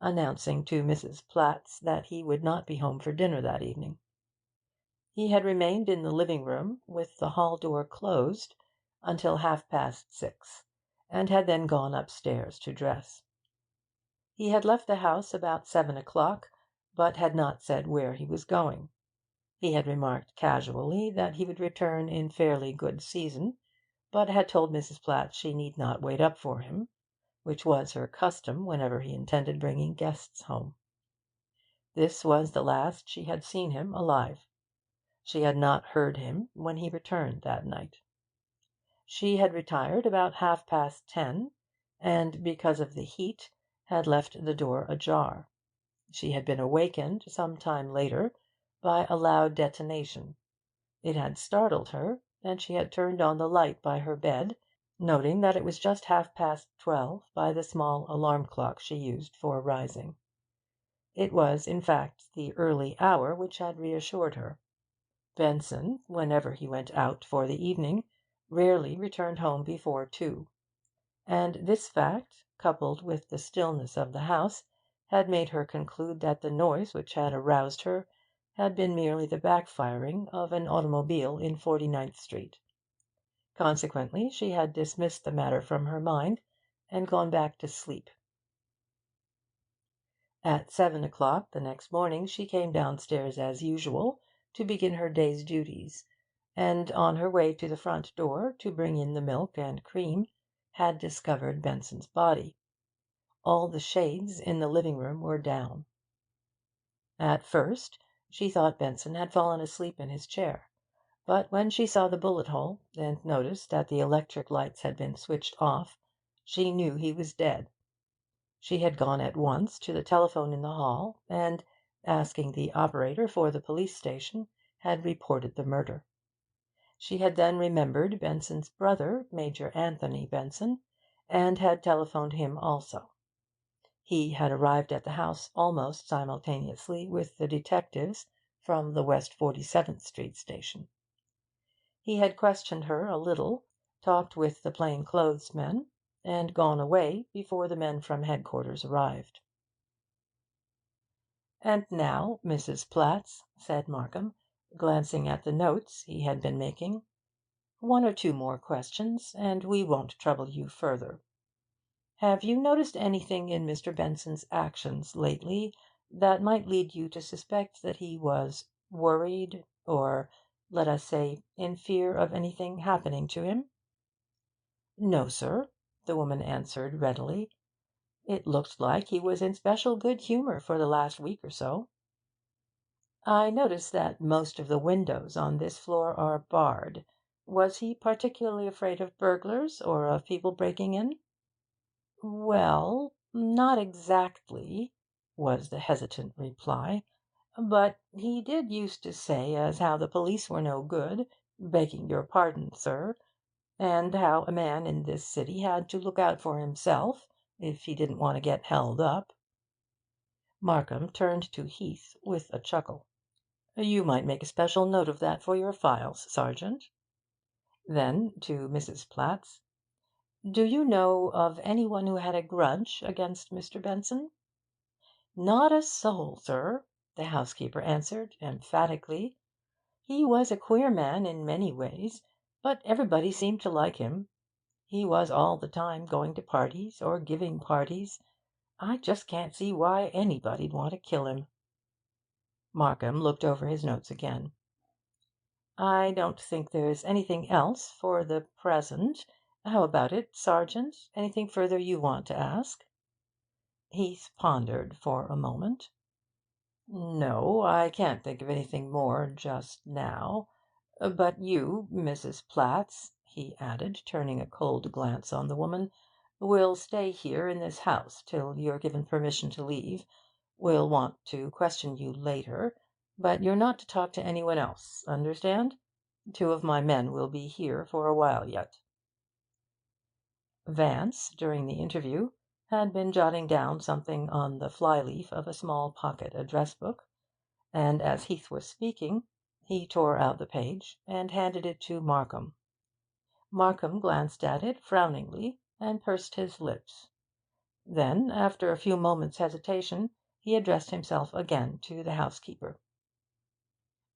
announcing to Mrs. Platts that he would not be home for dinner that evening. He had remained in the living-room, with the hall door closed, until 6:30, and had then gone upstairs to dress. He had left the house about 7 o'clock, but had not said where he was going. He had remarked casually that he would return in fairly good season, but had told Mrs. Platts she need not wait up for him, which was her custom whenever he intended bringing guests home. This was the last she had seen him alive. She had not heard him when he returned that night. She had retired about 10:30, and, because of the heat, had left the door ajar. She had been awakened, some time later, by a loud detonation. It had startled her, and she had turned on the light by her bed, noting that it was just 12:30 by the small alarm clock she used for rising. It was, in fact, the early hour which had reassured her. Benson, whenever he went out for the evening, rarely returned home before 2, and this fact, coupled with the stillness of the house, had made her conclude that the noise which had aroused her had been merely the backfiring of an automobile in 49th Street. Consequently, she had dismissed the matter from her mind, and gone back to sleep. At 7 o'clock the next morning she came downstairs as usual, to begin her day's duties, and, on her way to the front door to bring in the milk and cream, had discovered Benson's body. All the shades in the living-room were down. At first she thought Benson had fallen asleep in his chair, but when she saw the bullet hole, and noticed that the electric lights had been switched off, she knew he was dead. She had gone at once to the telephone in the hall, and, asking the operator for the police station, had reported the murder. She had then remembered Benson's brother, Major Anthony Benson, and had telephoned him also. He had arrived at the house almost simultaneously with the detectives from the West 47th Street station. He had questioned her a little, talked with the plain clothes men, and gone away before the men from headquarters arrived. "And now, Mrs. Platts," said Markham, glancing at the notes he had been making, "one or two more questions, and we won't trouble you further. Have you noticed anything in Mr. Benson's actions lately that might lead you to suspect that he was worried, or, let us say, in fear of anything happening to him?" "No, sir," the woman answered readily. "It looked like he was in special good humour for the last week or so." "I notice that most of the windows on this floor are barred. Was he particularly afraid of burglars, or of people breaking in?" "Well, not exactly," was the hesitant reply. "But he did used to say as how the police were no good, begging your pardon, sir, and how a man in this city had to look out for himself if he didn't want to get held up." Markham turned to Heath with a chuckle. "You might make a special note of that for your files, Sergeant." Then to Mrs. Platts: "Do you know of any one who had a grudge against Mr. Benson?" "Not a soul, sir," the housekeeper answered emphatically. "He was a queer man in many ways, but everybody seemed to like him. He was all the time going to parties or giving parties. I just can't see why anybody'd want to kill him." Markham looked over his notes again. "I don't think there's anything else for the present. How about it, Sergeant? Anything further you want to ask?" Heath pondered for a moment. "No, I can't think of anything more just now. But you, Mrs. Platts," he added, turning a cold glance on the woman, "will stay here in this house till you're given permission to leave. We'll want to question you later, but you're not to talk to anyone else. Understand? Two of my men will be here for a while yet." Vance, during the interview, had been jotting down something on the fly-leaf of a small pocket address-book, and as Heath was speaking, he tore out the page and handed it to Markham. Markham glanced at it frowningly and pursed his lips. Then, after a few moments' hesitation, he addressed himself again to the housekeeper.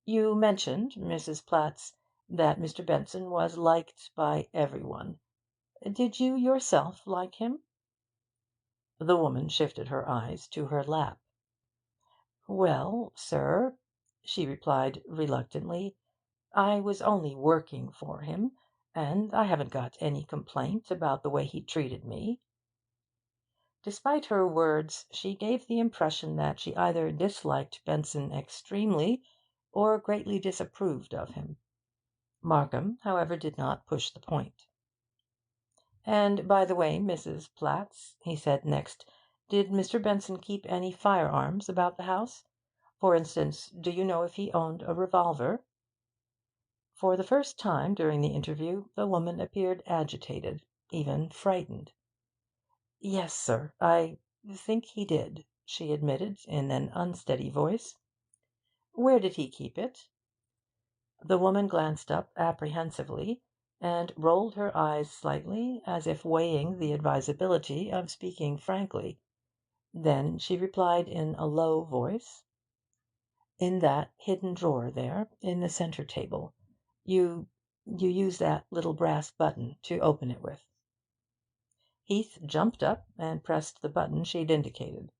"You mentioned, Mrs. Platts, that Mr. Benson was liked by everyone. Did you yourself like him?" The woman shifted her eyes to her lap. "Well, sir," she replied reluctantly, "I was only working for him, and I haven't got any complaint about the way he treated me." Despite her words, she gave the impression that she either disliked Benson extremely or greatly disapproved of him. Markham, however, did not push the point. "And, by the way, Mrs. Platts," he said next, "did Mr. Benson keep any firearms about the house? For instance, do you know if he owned a revolver?" For the first time during the interview the woman appeared agitated, even frightened. "Yes, sir, I think he did," she admitted in an unsteady voice. "Where did he keep it?" The woman glanced up apprehensively, and rolled her eyes slightly, as if weighing the advisability of speaking frankly. Then she replied in a low voice: "In that hidden drawer there, in the centre table. You use that little brass button to open it with." Heath jumped up and pressed the button she'd indicated.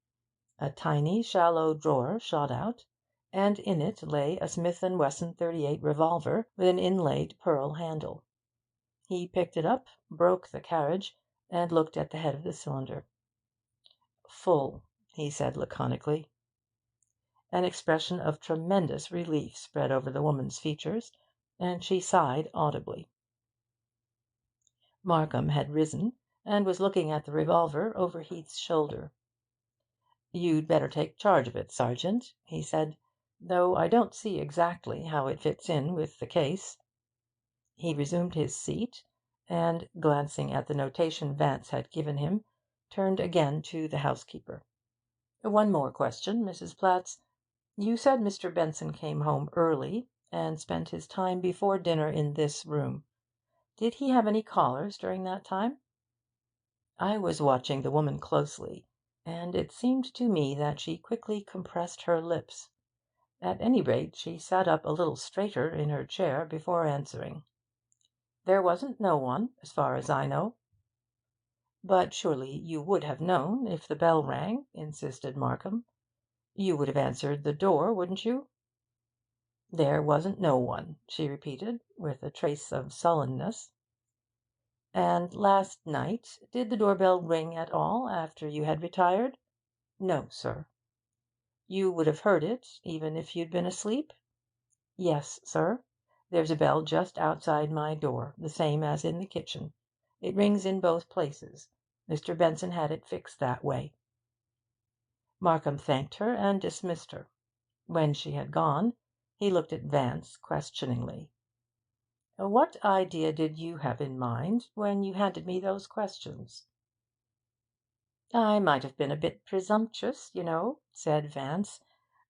A tiny, shallow drawer shot out, and in it lay a Smith & Wesson .38 revolver with an inlaid pearl handle. He picked it up, broke the carriage, and looked at the head of the cylinder. "Full," he said laconically. An expression of tremendous relief spread over the woman's features, and she sighed audibly. Markham had risen, and was looking at the revolver over Heath's shoulder. "You'd better take charge of it, Sergeant," he said, "though I don't see exactly how it fits in with the case." He resumed his seat, and, glancing at the notation Vance had given him, turned again to the housekeeper. "One more question, Mrs. Platts. You said Mr. Benson came home early, and spent his time before dinner in this room. Did he have any callers during that time?" I was watching the woman closely, and it seemed to me that she quickly compressed her lips. At any rate, she sat up a little straighter in her chair before answering. "There wasn't no one, as far as I know." "But surely you would have known if the bell rang," insisted Markham. "You would have answered the door, wouldn't you?" "There wasn't no one," she repeated, with a trace of sullenness. "And last night, did the door bell ring at all after you had retired?" "No, sir." "You would have heard it, even if you'd been asleep?" "Yes, sir. There's a bell just outside my door, the same as in the kitchen. It rings in both places. Mr. Benson had it fixed that way." Markham thanked her and dismissed her. When she had gone, he looked at Vance questioningly. "What idea did you have in mind when you handed me those questions?" "I might have been a bit presumptuous, you know," said Vance.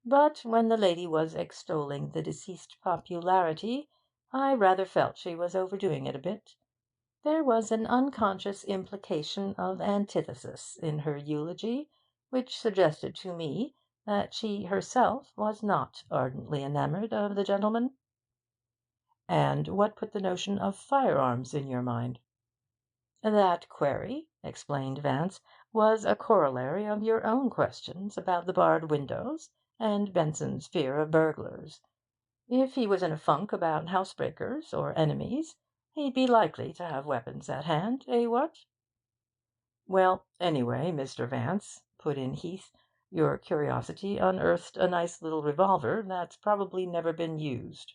"But when the lady was extolling the deceased popularity, I rather felt she was overdoing it a bit. There was an unconscious implication of antithesis in her eulogy, which suggested to me that she herself was not ardently enamoured of the gentleman." "And what put the notion of firearms in your mind?" "That query," explained Vance, "was a corollary of your own questions about the barred windows, and Benson's fear of burglars. If he was in a funk about housebreakers or enemies, he'd be likely to have weapons at hand, eh, what?" "Well, anyway, Mr. Vance," put in Heath, "your curiosity unearthed a nice little revolver that's probably never been used."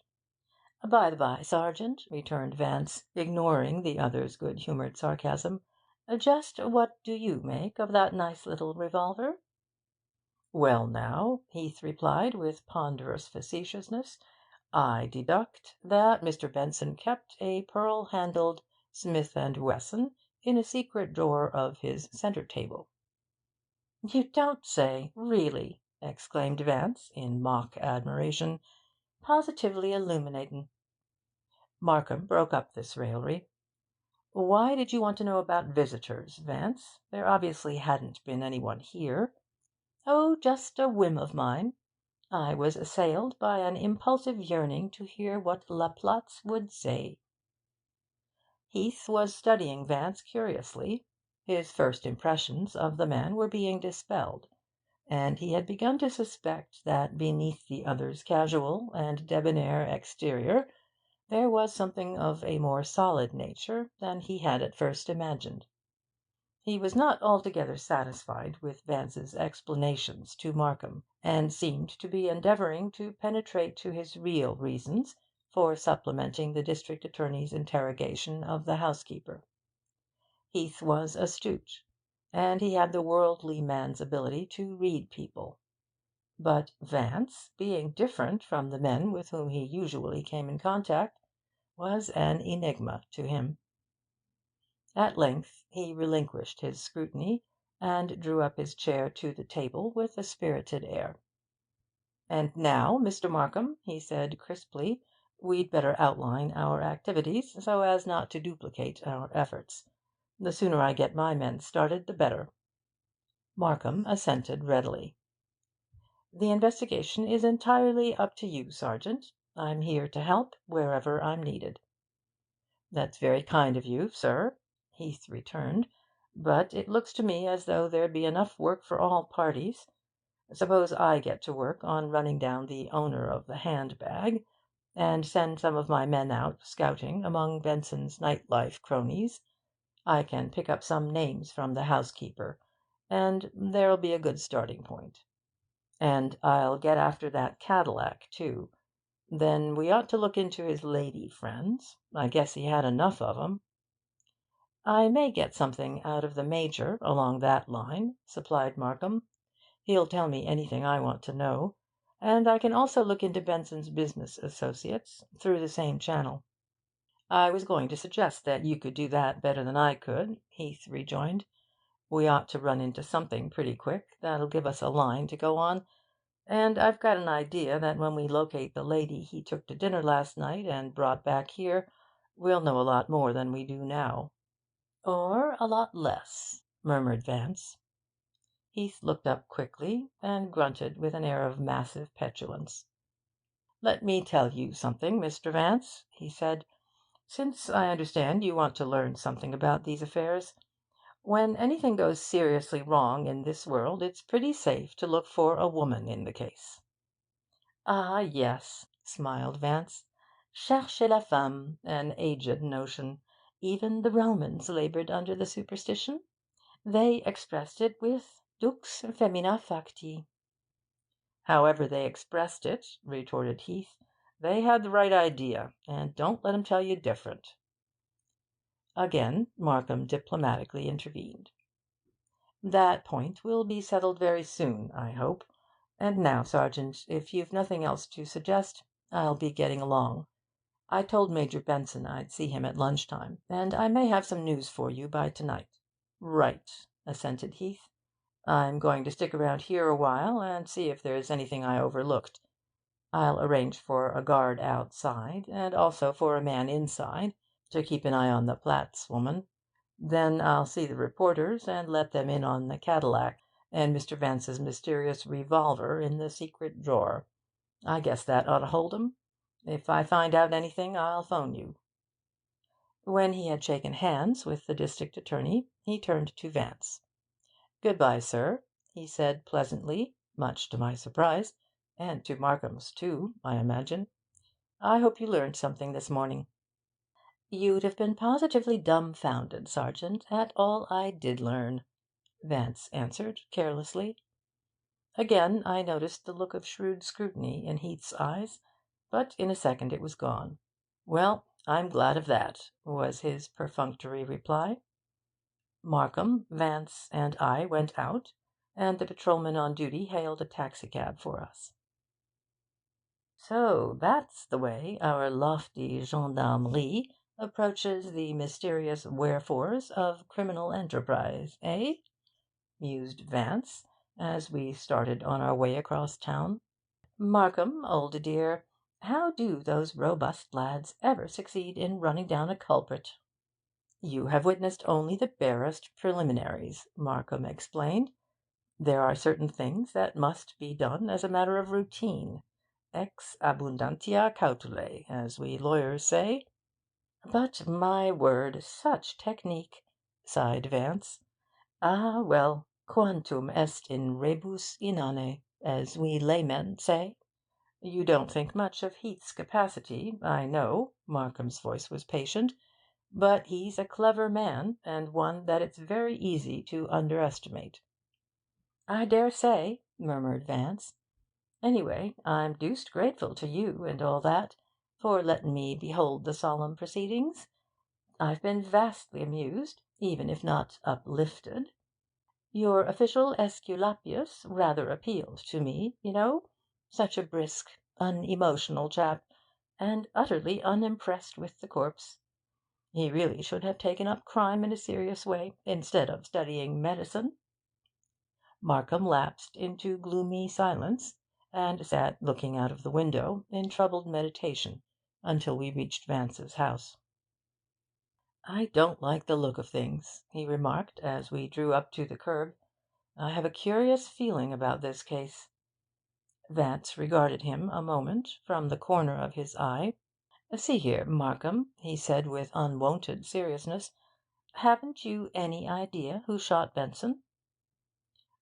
"By the by, Sergeant," returned Vance, ignoring the other's good-humoured sarcasm, "just what do you make of that nice little revolver?" "Well, now," Heath replied, with ponderous facetiousness, "I deduct that Mr. Benson kept a pearl-handled Smith& Wesson in a secret drawer of his centre table." "You don't say, really?" exclaimed Vance, in mock admiration. "Positively illuminatin'." Markham broke up this raillery. "Why did you want to know about visitors, Vance? There obviously hadn't been any one here." "Oh, just a whim of mine. I was assailed by an impulsive yearning to hear what La Platz would say." Heath was studying Vance curiously. His first impressions of the man were being dispelled, and he had begun to suspect that beneath the other's casual and debonair exterior there was something of a more solid nature than he had at first imagined. He was not altogether satisfied with Vance's explanations to Markham, and seemed to be endeavouring to penetrate to his real reasons for supplementing the district attorney's interrogation of the housekeeper. Heath was astute, and he had the worldly man's ability to read people. But Vance, being different from the men with whom he usually came in contact, was an enigma to him. At length he relinquished his scrutiny, and drew up his chair to the table with a spirited air. "And now, Mr. Markham," he said crisply, "we'd better outline our activities, so as not to duplicate our efforts. The sooner I get my men started, the better." Markham assented readily. "The investigation is entirely up to you, Sergeant. I'm here to help wherever I'm needed." "That's very kind of you, sir," Heath returned, "but it looks to me as though there'd be enough work for all parties. Suppose I get to work on running down the owner of the handbag, and send some of my men out scouting among Benson's night-life cronies. I can pick up some names from the housekeeper, and there'll be a good starting point. And I'll get after that Cadillac, too. Then we ought to look into his lady friends. I guess he had enough of 'em." "I may get something out of the Major along that line," supplied Markham. "He'll tell me anything I want to know. And I can also look into Benson's business associates, through the same channel." I was going to suggest that you could do that better than I could, Heath rejoined. We ought to run into something pretty quick that'll give us a line to go on, and I've got an idea that when we locate the lady he took to dinner last night and brought back here, we'll know a lot more than we do now. Or a lot less, murmured Vance. Heath looked up quickly, and grunted with an air of massive petulance. "Let me tell you something, Mr. Vance," he said, "since I understand you want to learn something about these affairs. When anything goes seriously wrong in this world, it's pretty safe to look for a woman in the case." "Ah, yes," smiled Vance. "Cherchez la femme, an aged notion. Even the Romans laboured under the superstition. They expressed it with dux femina facti." "However they expressed it," retorted Heath, "they had the right idea, and don't let 'em tell you different." Again Markham diplomatically intervened. "That point will be settled very soon, I hope. And now, Sergeant, if you've nothing else to suggest, I'll be getting along. I told Major Benson I'd see him at lunchtime, and I may have some news for you by tonight." "Right," assented Heath. "I'm going to stick around here a while and see if there's anything I overlooked. I'll arrange for a guard outside, and also for a man inside, to keep an eye on the Platts woman. Then I'll see the reporters and let them in on the Cadillac, and Mr. Vance's mysterious revolver in the secret drawer. I guess that ought to hold 'em. If I find out anything, I'll phone you." When he had shaken hands with the district attorney, he turned to Vance. "Good-bye, sir," he said pleasantly, much to my surprise, and to Markham's too, I imagine. "I hope you learned something this morning." "You'd have been positively dumbfounded, Sergeant, at all I did learn," Vance answered carelessly. Again I noticed the look of shrewd scrutiny in Heath's eyes, but in a second it was gone. "Well, I'm glad of that," was his perfunctory reply. Markham, Vance, and I went out, and the patrolman on duty hailed a taxicab for us. "So that's the way our lofty gendarmerie approaches the mysterious wherefores of criminal enterprise, eh?" mused Vance, as we started on our way across town. "Markham, old dear, how do those robust lads ever succeed in running down a culprit?" "You have witnessed only the barest preliminaries," Markham explained. "There are certain things that must be done as a matter of routine. Ex abundantia cautelae, as we lawyers say." "But, my word, such technique!" sighed Vance. "Ah, well, quantum est in rebus inane, as we laymen say." "You don't think much of Heath's capacity, I know." Markham's voice was patient. "But he's a clever man, and one that it's very easy to underestimate." "I dare say," murmured Vance. "Anyway, I'm deuced grateful to you, and all that, for letting me behold the solemn proceedings. I've been vastly amused, even if not uplifted. Your official Aesculapius rather appealed to me, you know. Such a brisk, unemotional chap, and utterly unimpressed with the corpse. He really should have taken up crime in a serious way, instead of studying medicine." Markham lapsed into gloomy silence, and sat looking out of the window in troubled meditation until we reached Vance's house. "I don't like the look of things," he remarked as we drew up to the curb. "I have a curious feeling about this case." Vance regarded him a moment from the corner of his eye. "See here, Markham," he said with unwonted seriousness, "haven't you any idea who shot Benson?"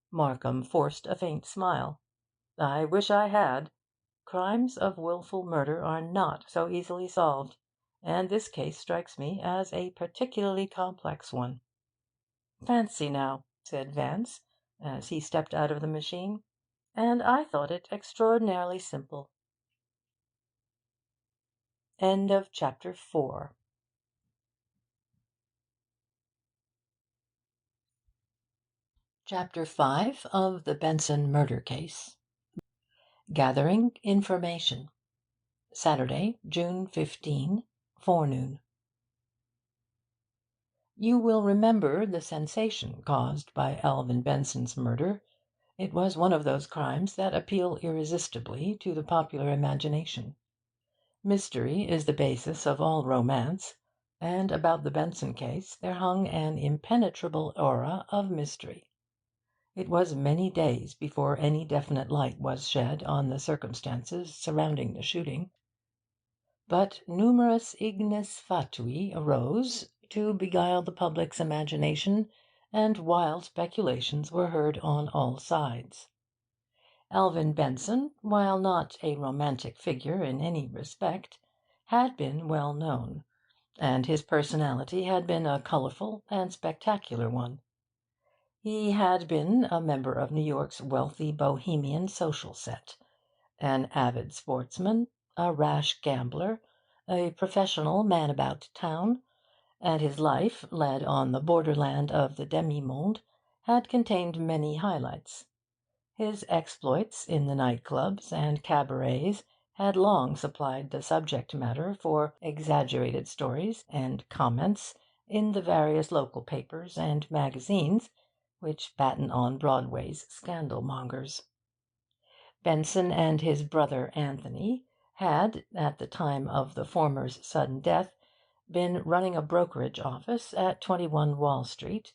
Markham forced a faint smile. "I wish I had. Crimes of wilful murder are not so easily solved, and this case strikes me as a particularly complex one." "Fancy now," said Vance, as he stepped out of the machine, "and I thought it extraordinarily simple." End of chapter 4. Chapter 5 of the Benson Murder Case. Gathering information. Saturday, June 15, forenoon. You will remember the sensation caused by Alvin Benson's murder. It was one of those crimes that appeal irresistibly to the popular imagination. Mystery is the basis of all romance, and about the Benson case there hung an impenetrable aura of mystery. It was many days before any definite light was shed on the circumstances surrounding the shooting. But numerous ignes fatui arose to beguile the public's imagination, and wild speculations were heard on all sides. Alvin Benson, while not a romantic figure in any respect, had been well known, and his personality had been a colourful and spectacular one. He had been a member of New York's wealthy Bohemian social set, an avid sportsman, a rash gambler, a professional man about town, and his life, led on the borderland of the demi-monde, had contained many highlights. His exploits in the night clubs and cabarets had long supplied the subject matter for exaggerated stories and comments in the various local papers and magazines which batten on Broadway's scandal-mongers. Benson and his brother Anthony had, at the time of the former's sudden death, been running a brokerage office at 21 Wall Street,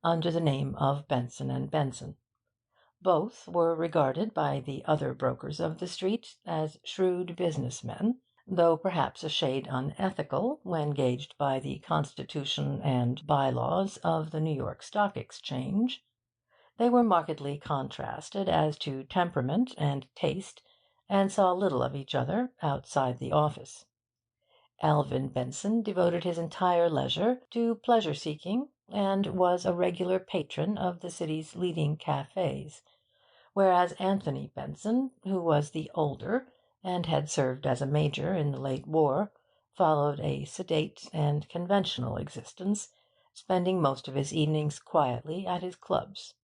under the name of Benson and Benson. Both were regarded by the other brokers of the street as shrewd business men, though perhaps a shade unethical when gauged by the constitution and by-laws of the New York Stock Exchange. They were markedly contrasted as to temperament and taste, and saw little of each other outside the office. Alvin Benson devoted his entire leisure to pleasure-seeking, and was a regular patron of the city's leading cafes, whereas Anthony Benson, who was the older, and had served as a major in the late war, followed a sedate and conventional existence, spending most of his evenings quietly at his clubs.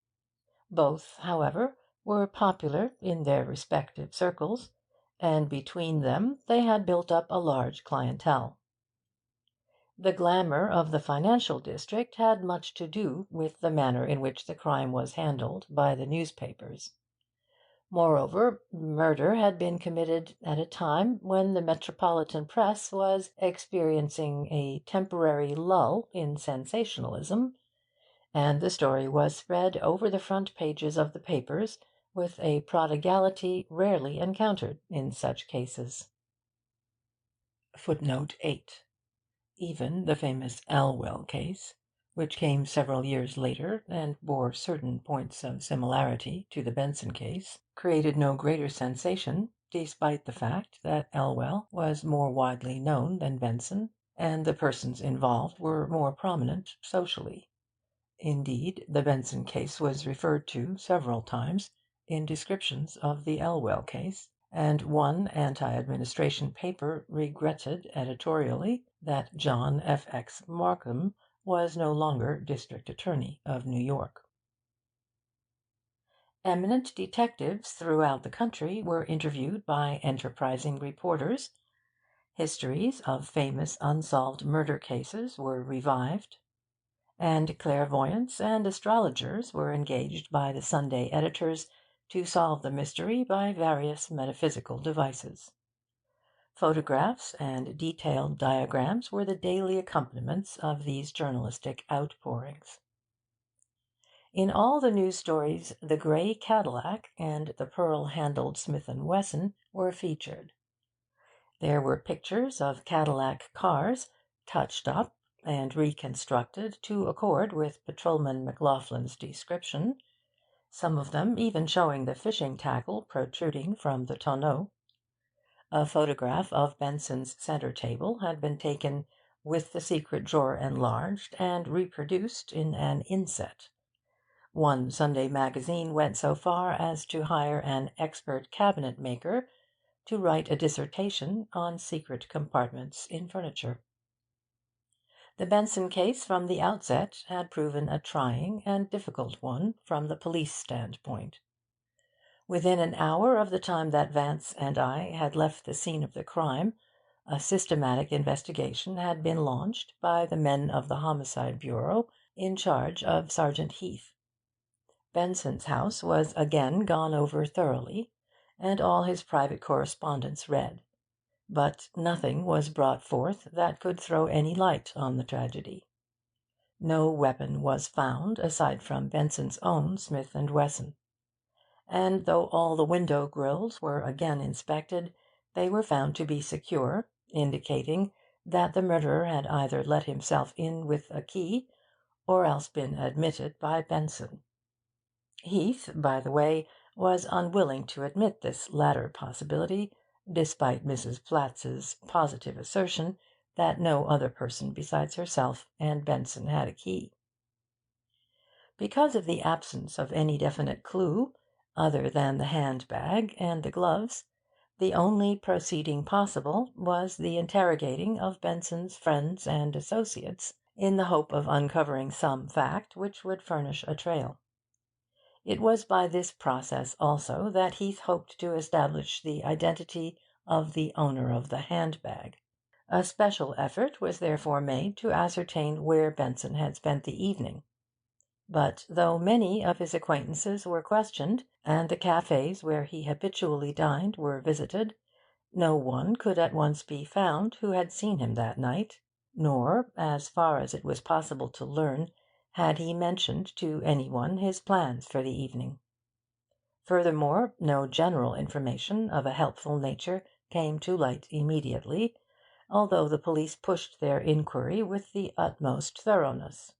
Both, however, were popular in their respective circles, and between them they had built up a large clientele. The glamour of the financial district had much to do with the manner in which the crime was handled by the newspapers. Moreover, murder had been committed at a time when the metropolitan press was experiencing a temporary lull in sensationalism, and the story was spread over the front pages of the papers with a prodigality rarely encountered in such cases. Footnote 8. Even the famous Elwell case, which came several years later and bore certain points of similarity to the Benson case, created no greater sensation, despite the fact that Elwell was more widely known than Benson, and the persons involved were more prominent socially. Indeed, the Benson case was referred to several times in descriptions of the Elwell case, and one anti-administration paper regretted editorially that John F.X. Markham was no longer District Attorney of New York. Eminent detectives throughout the country were interviewed by enterprising reporters. Histories of famous unsolved murder cases were revived, and clairvoyants and astrologers were engaged by the Sunday editors to solve the mystery by various metaphysical devices. Photographs and detailed diagrams were the daily accompaniments of these journalistic outpourings. In all the news stories, the grey Cadillac and the pearl-handled Smith & Wesson were featured. There were pictures of Cadillac cars, touched up and reconstructed to accord with Patrolman McLaughlin's description, some of them even showing the fishing tackle protruding from the tonneau. A photograph of Benson's centre table had been taken with the secret drawer enlarged and reproduced in an inset. One Sunday magazine went so far as to hire an expert cabinet maker to write a dissertation on secret compartments in furniture. The Benson case from the outset had proven a trying and difficult one from the police standpoint. Within an hour of the time that Vance and I had left the scene of the crime, A systematic investigation had been launched by the men of the Homicide Bureau in charge of Sergeant Heath. Benson's house was again gone over thoroughly, and all his private correspondence read. But nothing was brought forth that could throw any light on the tragedy. No weapon was found aside from Benson's own Smith & Wesson. And though all the window grilles were again inspected, they were found to be secure, indicating that the murderer had either let himself in with a key or else been admitted by Benson. Heath, by the way, was unwilling to admit this latter possibility, despite Mrs. Platt's positive assertion that no other person besides herself and Benson had a key. Because of the absence of any definite clue, other than the handbag and the gloves, the only proceeding possible was the interrogating of Benson's friends and associates, in the hope of uncovering some fact which would furnish a trail. It was by this process also that Heath hoped to establish the identity of the owner of the handbag. A special effort was therefore made to ascertain where Benson had spent the evening. But though many of his acquaintances were questioned, and the cafes where he habitually dined were visited, no one could at once be found who had seen him that night, nor, as far as it was possible to learn, had he mentioned to any one his plans for the evening. Furthermore, no general information of a helpful nature came to light immediately, although the police pushed their inquiry with the utmost thoroughness.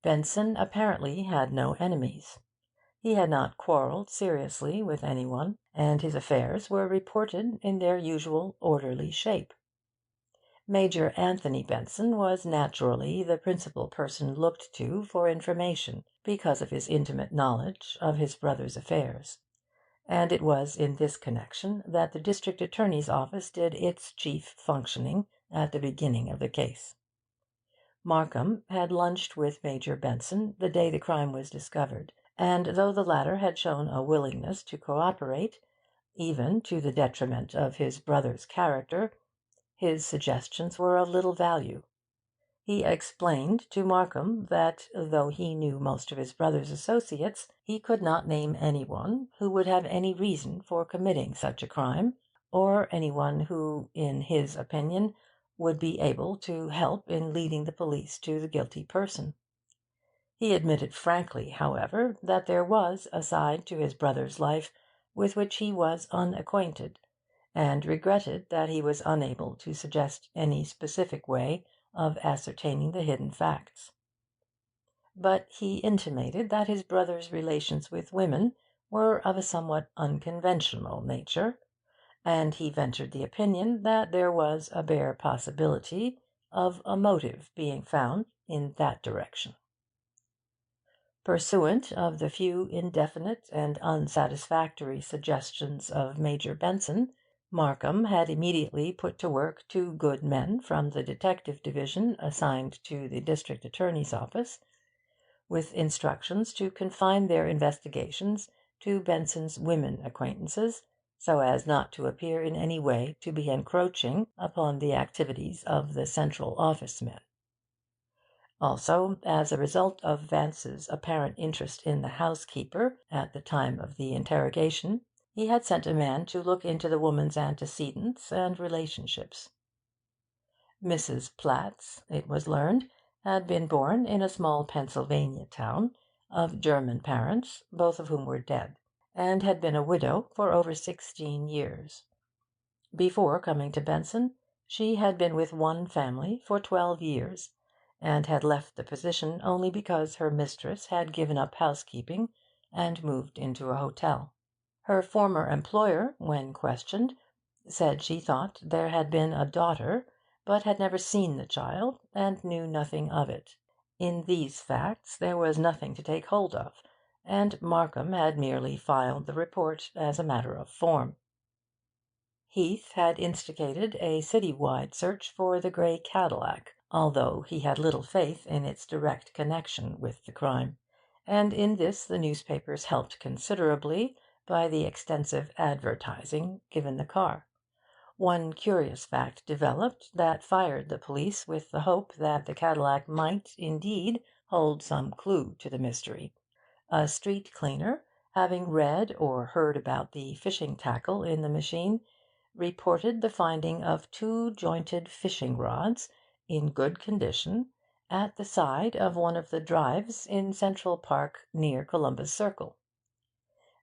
Benson apparently had no enemies. He had not quarrelled seriously with anyone, and his affairs were reported in their usual orderly shape. Major Anthony Benson was naturally the principal person looked to for information, because of his intimate knowledge of his brother's affairs, and it was in this connection that the district attorney's office did its chief functioning at the beginning of the case. Markham had lunched with Major Benson the day the crime was discovered, and though the latter had shown a willingness to cooperate, even to the detriment of his brother's character, his suggestions were of little value. He explained to Markham that, though he knew most of his brother's associates, he could not name anyone who would have any reason for committing such a crime, or anyone who, in his opinion, would be able to help in leading the police to the guilty person. He admitted frankly, however, that there was a side to his brother's life with which he was unacquainted, and regretted that he was unable to suggest any specific way of ascertaining the hidden facts. But he intimated that his brother's relations with women were of a somewhat unconventional nature, and he ventured the opinion that there was a bare possibility of a motive being found in that direction. Pursuant of the few indefinite and unsatisfactory suggestions of Major Benson, Markham had immediately put to work two good men from the detective division assigned to the district attorney's office, with instructions to confine their investigations to Benson's women acquaintances, so as not to appear in any way to be encroaching upon the activities of the central office men. Also, as a result of Vance's apparent interest in the housekeeper at the time of the interrogation, he had sent a man to look into the woman's antecedents and relationships. Mrs. Platt, it was learned, had been born in a small Pennsylvania town, of German parents, both of whom were dead, and had been a widow for over 16 years. Before coming to Benson, she had been with one family for 12 years, and had left the position only because her mistress had given up housekeeping and moved into a hotel. Her former employer, when questioned, said she thought there had been a daughter, but had never seen the child, and knew nothing of it. In these facts there was nothing to take hold of, and Markham had merely filed the report as a matter of form. Heath had instigated a city-wide search for the grey Cadillac, although he had little faith in its direct connection with the crime, and in this the newspapers helped considerably by the extensive advertising given the car, One curious fact developed that fired the police with the hope that the Cadillac might, indeed, hold some clue to the mystery. A street cleaner, having read or heard about the fishing tackle in the machine, reported the finding of two jointed fishing rods, in good condition, at the side of one of the drives in Central Park near Columbus Circle.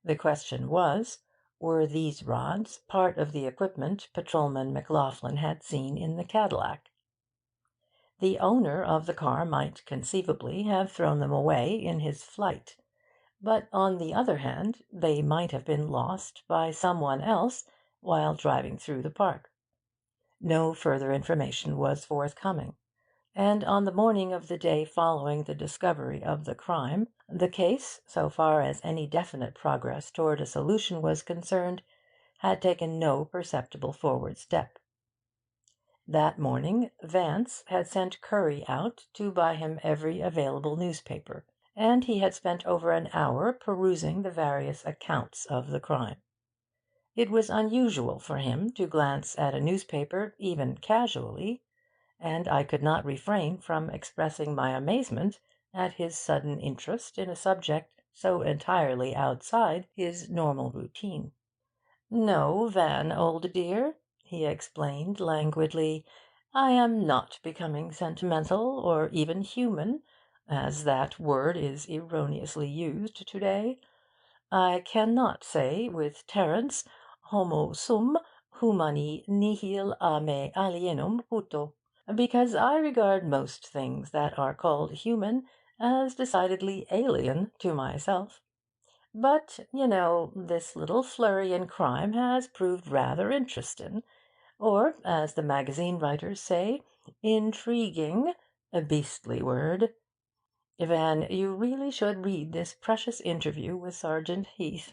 The question was, were these rods part of the equipment Patrolman McLaughlin had seen in the Cadillac? The owner of the car might conceivably have thrown them away in his flight, but on the other hand they might have been lost by someone else while driving through the park. No further information was forthcoming, and on the morning of the day following the discovery of the crime, the case, so far as any definite progress toward a solution was concerned, had taken no perceptible forward step. That morning Vance had sent Curry out to buy him every available newspaper, and he had spent over an hour perusing the various accounts of the crime. It was unusual for him to glance at a newspaper even casually, and I could not refrain from expressing my amazement at his sudden interest in a subject so entirely outside his normal routine. "No, Van, old dear," he explained languidly, "I am not becoming sentimental, or even human, as that word is erroneously used to-day. I cannot say with Terence, 'Homo sum, humani nihil a me alienum puto,' because I regard most things that are called human as decidedly alien to myself. But, this little flurry in crime has proved rather interestin', or, as the magazine writers say, intriguing, a beastly word. Van, you really should read this precious interview with Sergeant Heath.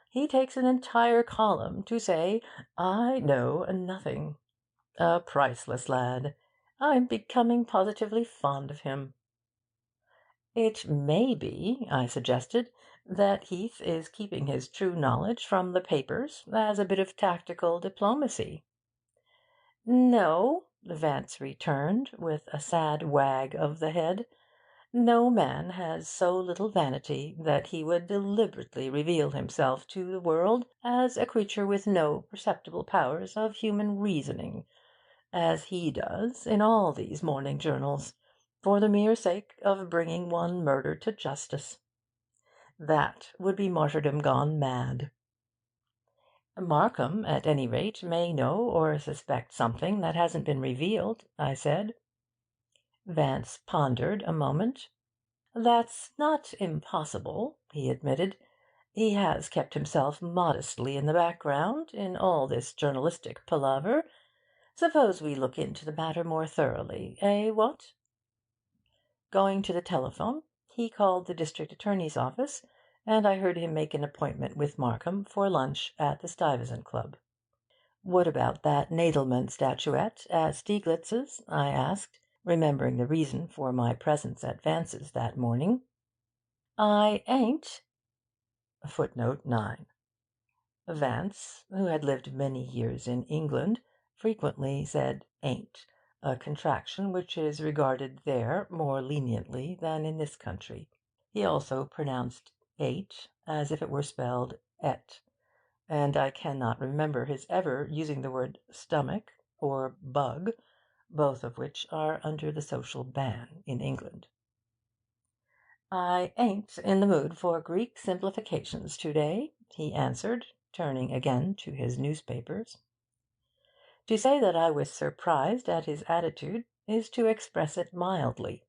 He takes an entire column to say, 'I know nothing.' A priceless lad. I'm becoming positively fond of him." "It may be," I suggested, "that Heath is keeping his true knowledge from the papers as a bit of tactical diplomacy." "No," Vance returned, with a sad wag of the head. "No man has so little vanity that he would deliberately reveal himself to the world as a creature with no perceptible powers of human reasoning, as he does in all these morning journals, for the mere sake of bringing one murder to justice. That would be martyrdom gone mad." "Markham, at any rate, may know or suspect something that hasn't been revealed," I said. Vance pondered a moment. "That's not impossible," he admitted. "He has kept himself modestly in the background in all this journalistic palaver. Suppose we look into the matter more thoroughly, what?" Going to the telephone, he called the district attorney's office, and I heard him make an appointment with Markham for lunch at the Stuyvesant Club. "What about that Nadelman statuette at Stieglitz's?" I asked, remembering the reason for my presence at Vance's that morning. "I ain't." Footnote 9. Vance, who had lived many years in England, frequently said "ain't," a contraction which is regarded there more leniently than in this country. He also pronounced "ate" as if it were spelled "et," and I cannot remember his ever using the word "stomach" or "bug," both of which are under the social ban in England. "I ain't in the mood for Greek simplifications to-day," he answered, turning again to his newspapers. To say that I was surprised at his attitude is to express it mildly.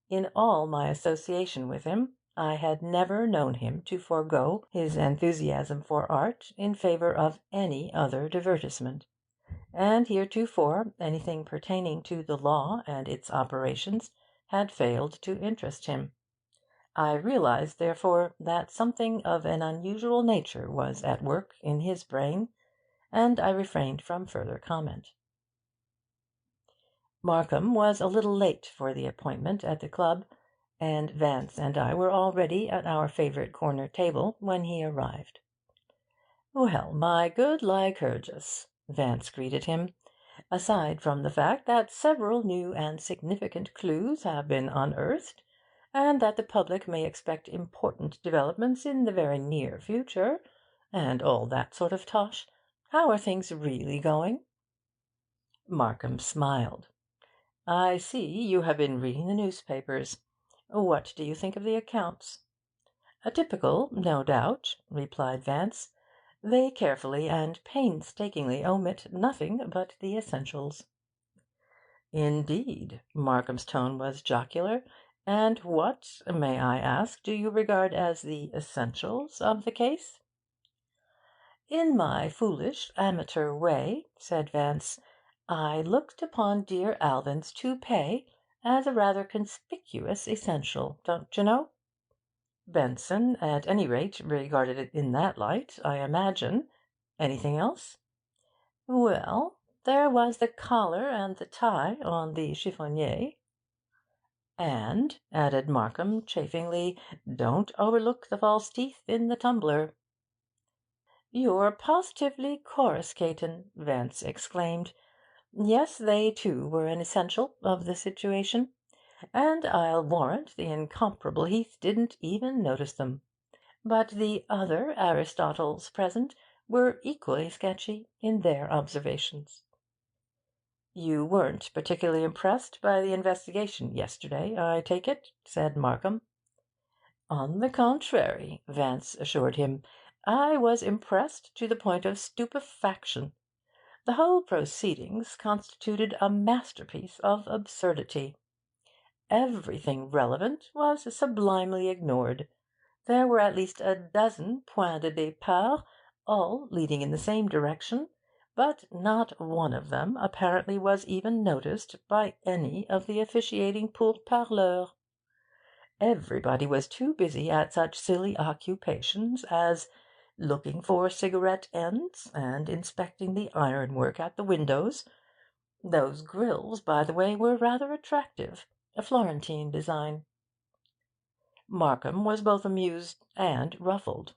In all my association with him, I had never known him to forego his enthusiasm for art in favour of any other divertisement, and heretofore anything pertaining to the law and its operations had failed to interest him. I realized, therefore, that something of an unusual nature was at work in his brain, and I refrained from further comment. Markham was a little late for the appointment at the club, and Vance and I were already at our favourite corner table when he arrived. "Well, my good Lycurgus," Vance greeted him, "aside from the fact that several new and significant clues have been unearthed, and that the public may expect important developments in the very near future, and all that sort of tosh, how are things really going?" Markham smiled. "I see you have been reading the newspapers. What do you think of the accounts?" "Typical, no doubt," replied Vance. "They carefully and painstakingly omit nothing but the essentials." "Indeed?" Markham's tone was jocular. "And what, may I ask, do you regard as the essentials of the case?" "In my foolish amateur way," said Vance, "I looked upon dear Alvin's toupee as a rather conspicuous essential, don't you know?" "Benson, at any rate, regarded it in that light, I imagine. Anything else?" "Well, there was the collar and the tie on the chiffonnier." "And," added Markham chaffingly, "don't overlook the false teeth in the tumbler." "You're positively coruscatin'," Vance exclaimed. "Yes, they too were an essential of the situation, and I'll warrant the incomparable Heath didn't even notice them. But the other Aristotles present were equally sketchy in their observations." "You weren't particularly impressed by the investigation yesterday, I take it?" said Markham. "On the contrary," Vance assured him, "I was impressed to the point of stupefaction. The whole proceedings constituted a masterpiece of absurdity. Everything relevant was sublimely ignored. There were at least a dozen points de départ, all leading in the same direction, but not one of them apparently was even noticed by any of the officiating pourparlers. Everybody was too busy at such silly occupations as looking for cigarette ends and inspecting the ironwork at the windows. Those grilles, by the way, were rather attractive, a Florentine design." Markham was both amused and ruffled.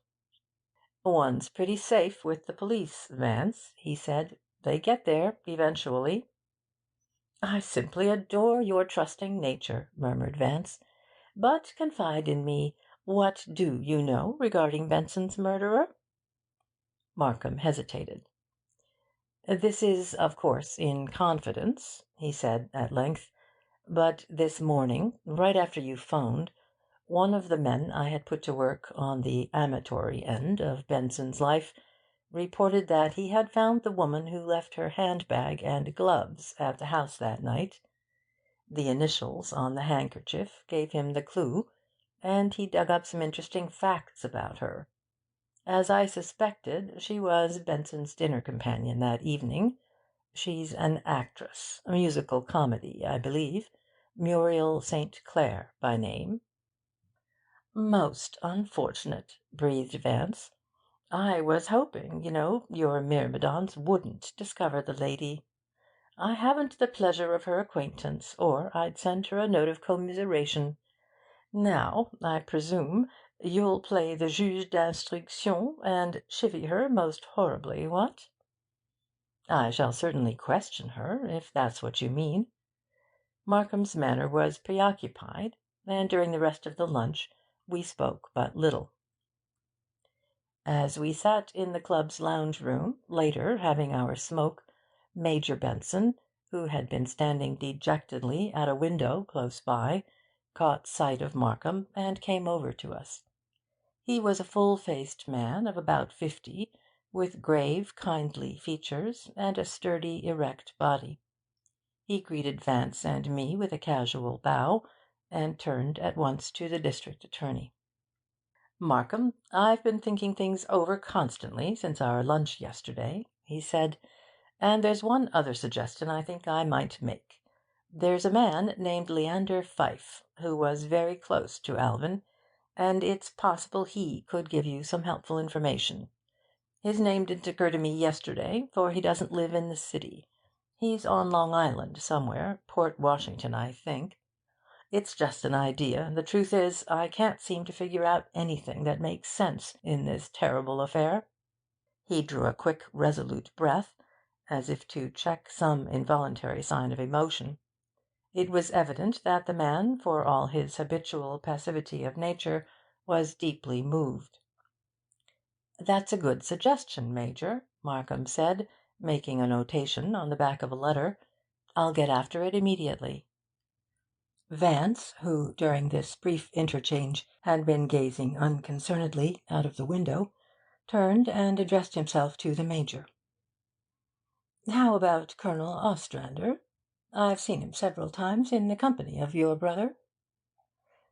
"One's pretty safe with the police, Vance," he said. "They get there eventually." "I simply adore your trusting nature," murmured Vance. "But confide in me. What do you know regarding Benson's murderer?" Markham hesitated. "This is, of course, in confidence," he said at length. "But this morning, right after you 'phoned, one of the men I had put to work on the amatory end of Benson's life reported that he had found the woman who left her handbag and gloves at the house that night. The initials on the handkerchief gave him the clue, and he dug up some interesting facts about her. As I suspected, she was Benson's dinner companion that evening. She's an actress, musical comedy, I believe, Muriel St. Clair by name." "Most unfortunate," breathed Vance. "I was hoping, your myrmidons wouldn't discover the lady. I haven't the pleasure of her acquaintance, or I'd send her a note of commiseration. Now, I presume, you'll play the juge d'instruction and chivy her most horribly, what?" "I shall certainly question her, if that's what you mean." Markham's manner was preoccupied, and during the rest of the lunch we spoke but little. As we sat in the club's lounge-room, later, having our smoke, Major Benson, who had been standing dejectedly at a window close by, caught sight of Markham and came over to us. He was a full-faced man of about 50, with grave, kindly features and a sturdy, erect body. He greeted Vance and me with a casual bow, and turned at once to the district attorney. "Markham, I've been thinking things over constantly since our lunch yesterday," he said, "and there's one other suggestion I think I might make. There's a man named Leander Pfyfe who was very close to Alvin, and it's possible he could give you some helpful information. His name didn't occur to me yesterday, for he doesn't live in the city. He's on Long Island somewhere, Port Washington, I think. It's just an idea. The truth is, I can't seem to figure out anything that makes sense in this terrible affair." He drew a quick, resolute breath, as if to check some involuntary sign of emotion. It was evident that the man, for all his habitual passivity of nature, was deeply moved. "That's a good suggestion, Major," Markham said, making a notation on the back of a letter. "I'll get after it immediately." Vance, who during this brief interchange had been gazing unconcernedly out of the window, turned and addressed himself to the Major. "How about Colonel Ostrander? I've seen him several times in the company of your brother."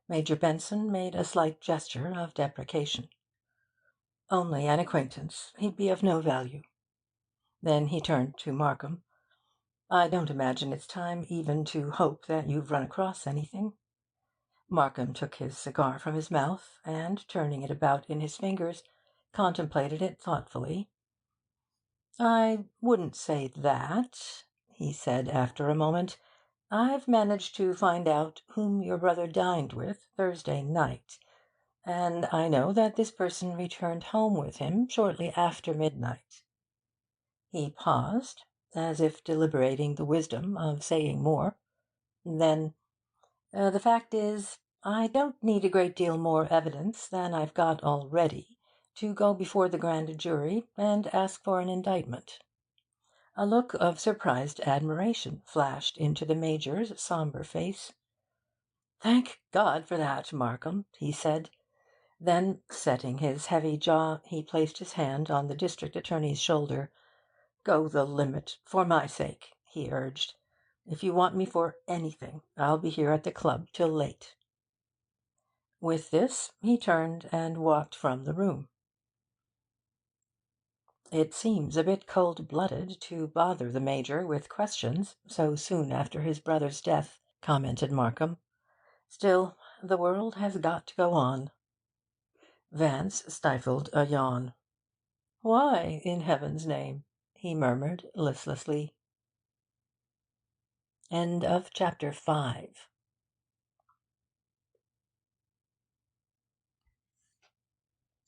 Major Benson made a slight gesture of deprecation. "Only an acquaintance. He'd be of no value." Then he turned to Markham. "I don't imagine it's time even to hope that you've run across anything." Markham took his cigar from his mouth, and, turning it about in his fingers, contemplated it thoughtfully. "I wouldn't say that," he said after a moment. "I've managed to find out whom your brother dined with Thursday night, and I know that this person returned home with him shortly after midnight." He paused, as if deliberating the wisdom of saying more. Then, "The fact is, I don't need a great deal more evidence than I've got already to go before the grand jury and ask for an indictment." A look of surprised admiration flashed into the Major's sombre face. "Thank God for that, Markham," he said. Then, setting his heavy jaw, he placed his hand on the district attorney's shoulder. "Go the limit, for my sake," he urged. "If you want me for anything, I'll be here at the club till late." With this, he turned and walked from the room. "It seems a bit cold-blooded to bother the Major with questions so soon after his brother's death," commented Markham. "Still, the world has got to go on." Vance stifled a yawn. "Why, in heaven's name?" he murmured listlessly. End of chapter 5.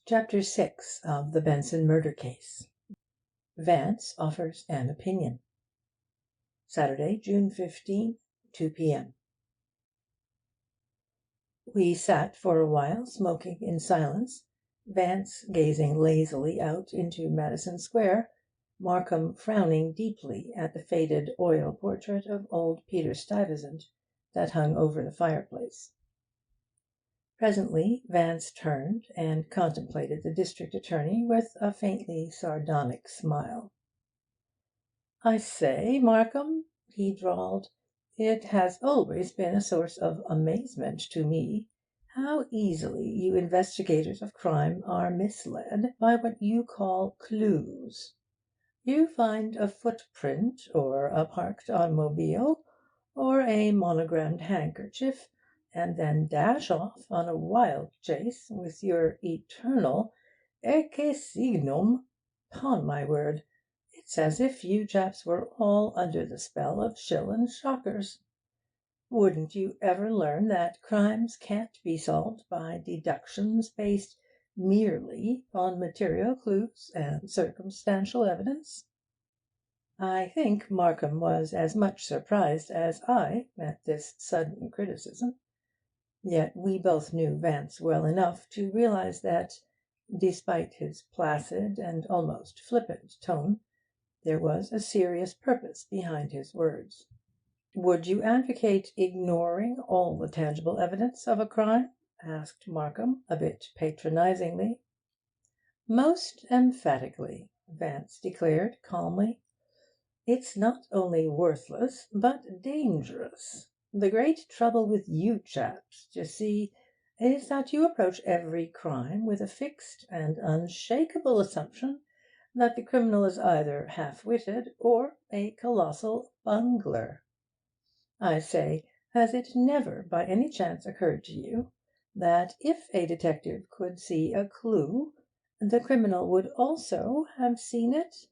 Chapter 6 of the Benson Murder Case. Vance offers an opinion. Saturday, June 15, 2 p.m. We sat for a while smoking in silence, Vance gazing lazily out into Madison Square, Markham frowning deeply at the faded oil portrait of old Peter Stuyvesant that hung over the fireplace. Presently Vance turned and contemplated the district attorney with a faintly sardonic smile. "I say, Markham," he drawled, "it has always been a source of amazement to me how easily you investigators of crime are misled by what you call clues. You find a footprint, or a parked automobile, or a monogrammed handkerchief, and then dash off on a wild chase with your eternal ecce signum. 'Pon my word, it's as if you chaps were all under the spell of Schill and Shockers. Wouldn't you ever learn that crimes can't be solved by deductions based merely on material clues and circumstantial evidence?" I think Markham was as much surprised as I at this sudden criticism. Yet we both knew Vance well enough to realize that, despite his placid and almost flippant tone, there was a serious purpose behind his words. "Would you advocate ignoring all the tangible evidence of a crime?" asked Markham, a bit patronizingly. "Most emphatically," Vance declared calmly. "It's not only worthless, but dangerous. The great trouble with you chaps, d'ye see, is that you approach every crime with a fixed and unshakable assumption that the criminal is either half-witted or a colossal bungler. I say, has it never by any chance occurred to you that if a detective could see a clue, the criminal would also have seen it,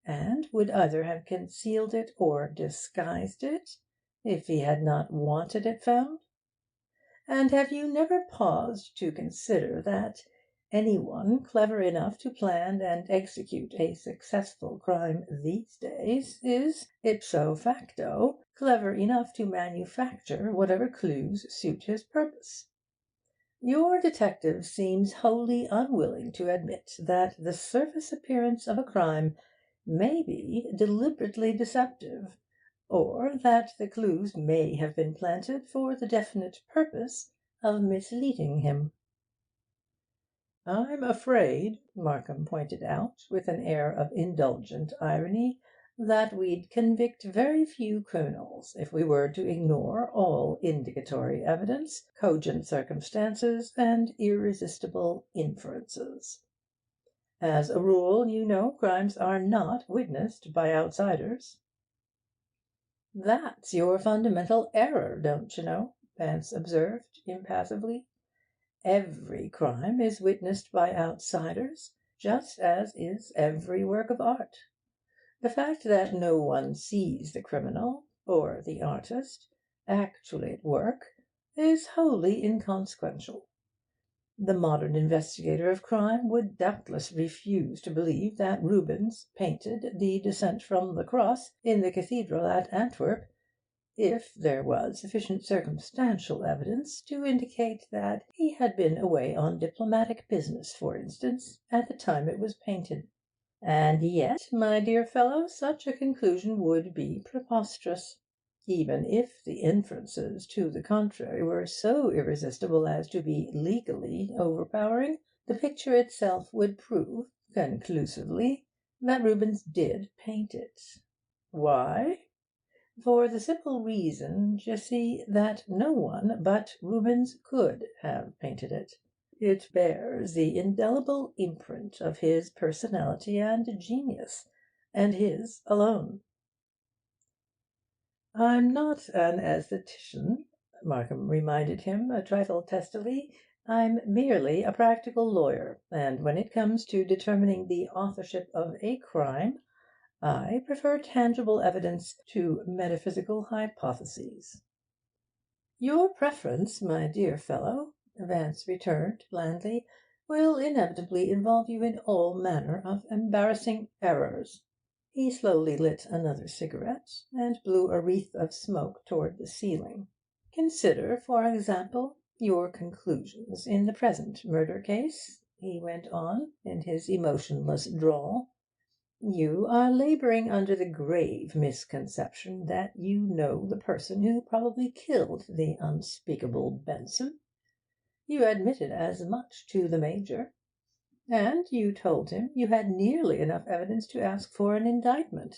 and would either have concealed it or disguised it, if he had not wanted it found? And have you never paused to consider that, Anyone clever enough to plan and execute a successful crime these days is, ipso facto, clever enough to manufacture whatever clues suit his purpose. Your detective seems wholly unwilling to admit that the surface appearance of a crime may be deliberately deceptive, or that the clues may have been planted for the definite purpose of misleading him. I'm afraid, Markham pointed out, with an air of indulgent irony, that we'd convict very few criminals if we were to ignore all indicatory evidence, cogent circumstances, and irresistible inferences. As a rule, you know, crimes are not witnessed by outsiders. That's your fundamental error, don't you know? Vance observed impassively. Every crime is witnessed by outsiders, just as is every work of art. The fact that no one sees the criminal, or the artist, actually at work, is wholly inconsequential. The modern investigator of crime would doubtless refuse to believe that Rubens painted the Descent from the Cross in the cathedral at Antwerp, if there was sufficient circumstantial evidence to indicate that he had been away on diplomatic business, for instance, at the time it was painted. And yet, my dear fellow, such a conclusion would be preposterous. Even if the inferences to the contrary were so irresistible as to be legally overpowering, the picture itself would prove conclusively that Rubens did paint it. Why? For the simple reason, d'ye see, that no one but Rubens could have painted it. It bears the indelible imprint of his personality and genius, and his alone. I'm not an aesthetician, Markham reminded him a trifle testily. I'm merely a practical lawyer, and when it comes to determining the authorship of a crime, I prefer tangible evidence to metaphysical hypotheses. Your preference, my dear fellow, Vance returned blandly, will inevitably involve you in all manner of embarrassing errors. He slowly lit another cigarette, and blew a wreath of smoke toward the ceiling. Consider, for example, your conclusions in the present murder case, he went on, in his emotionless drawl. You are labouring under the grave misconception that you know the person who probably killed the unspeakable Benson. You admitted as much to the Major, and you told him you had nearly enough evidence to ask for an indictment.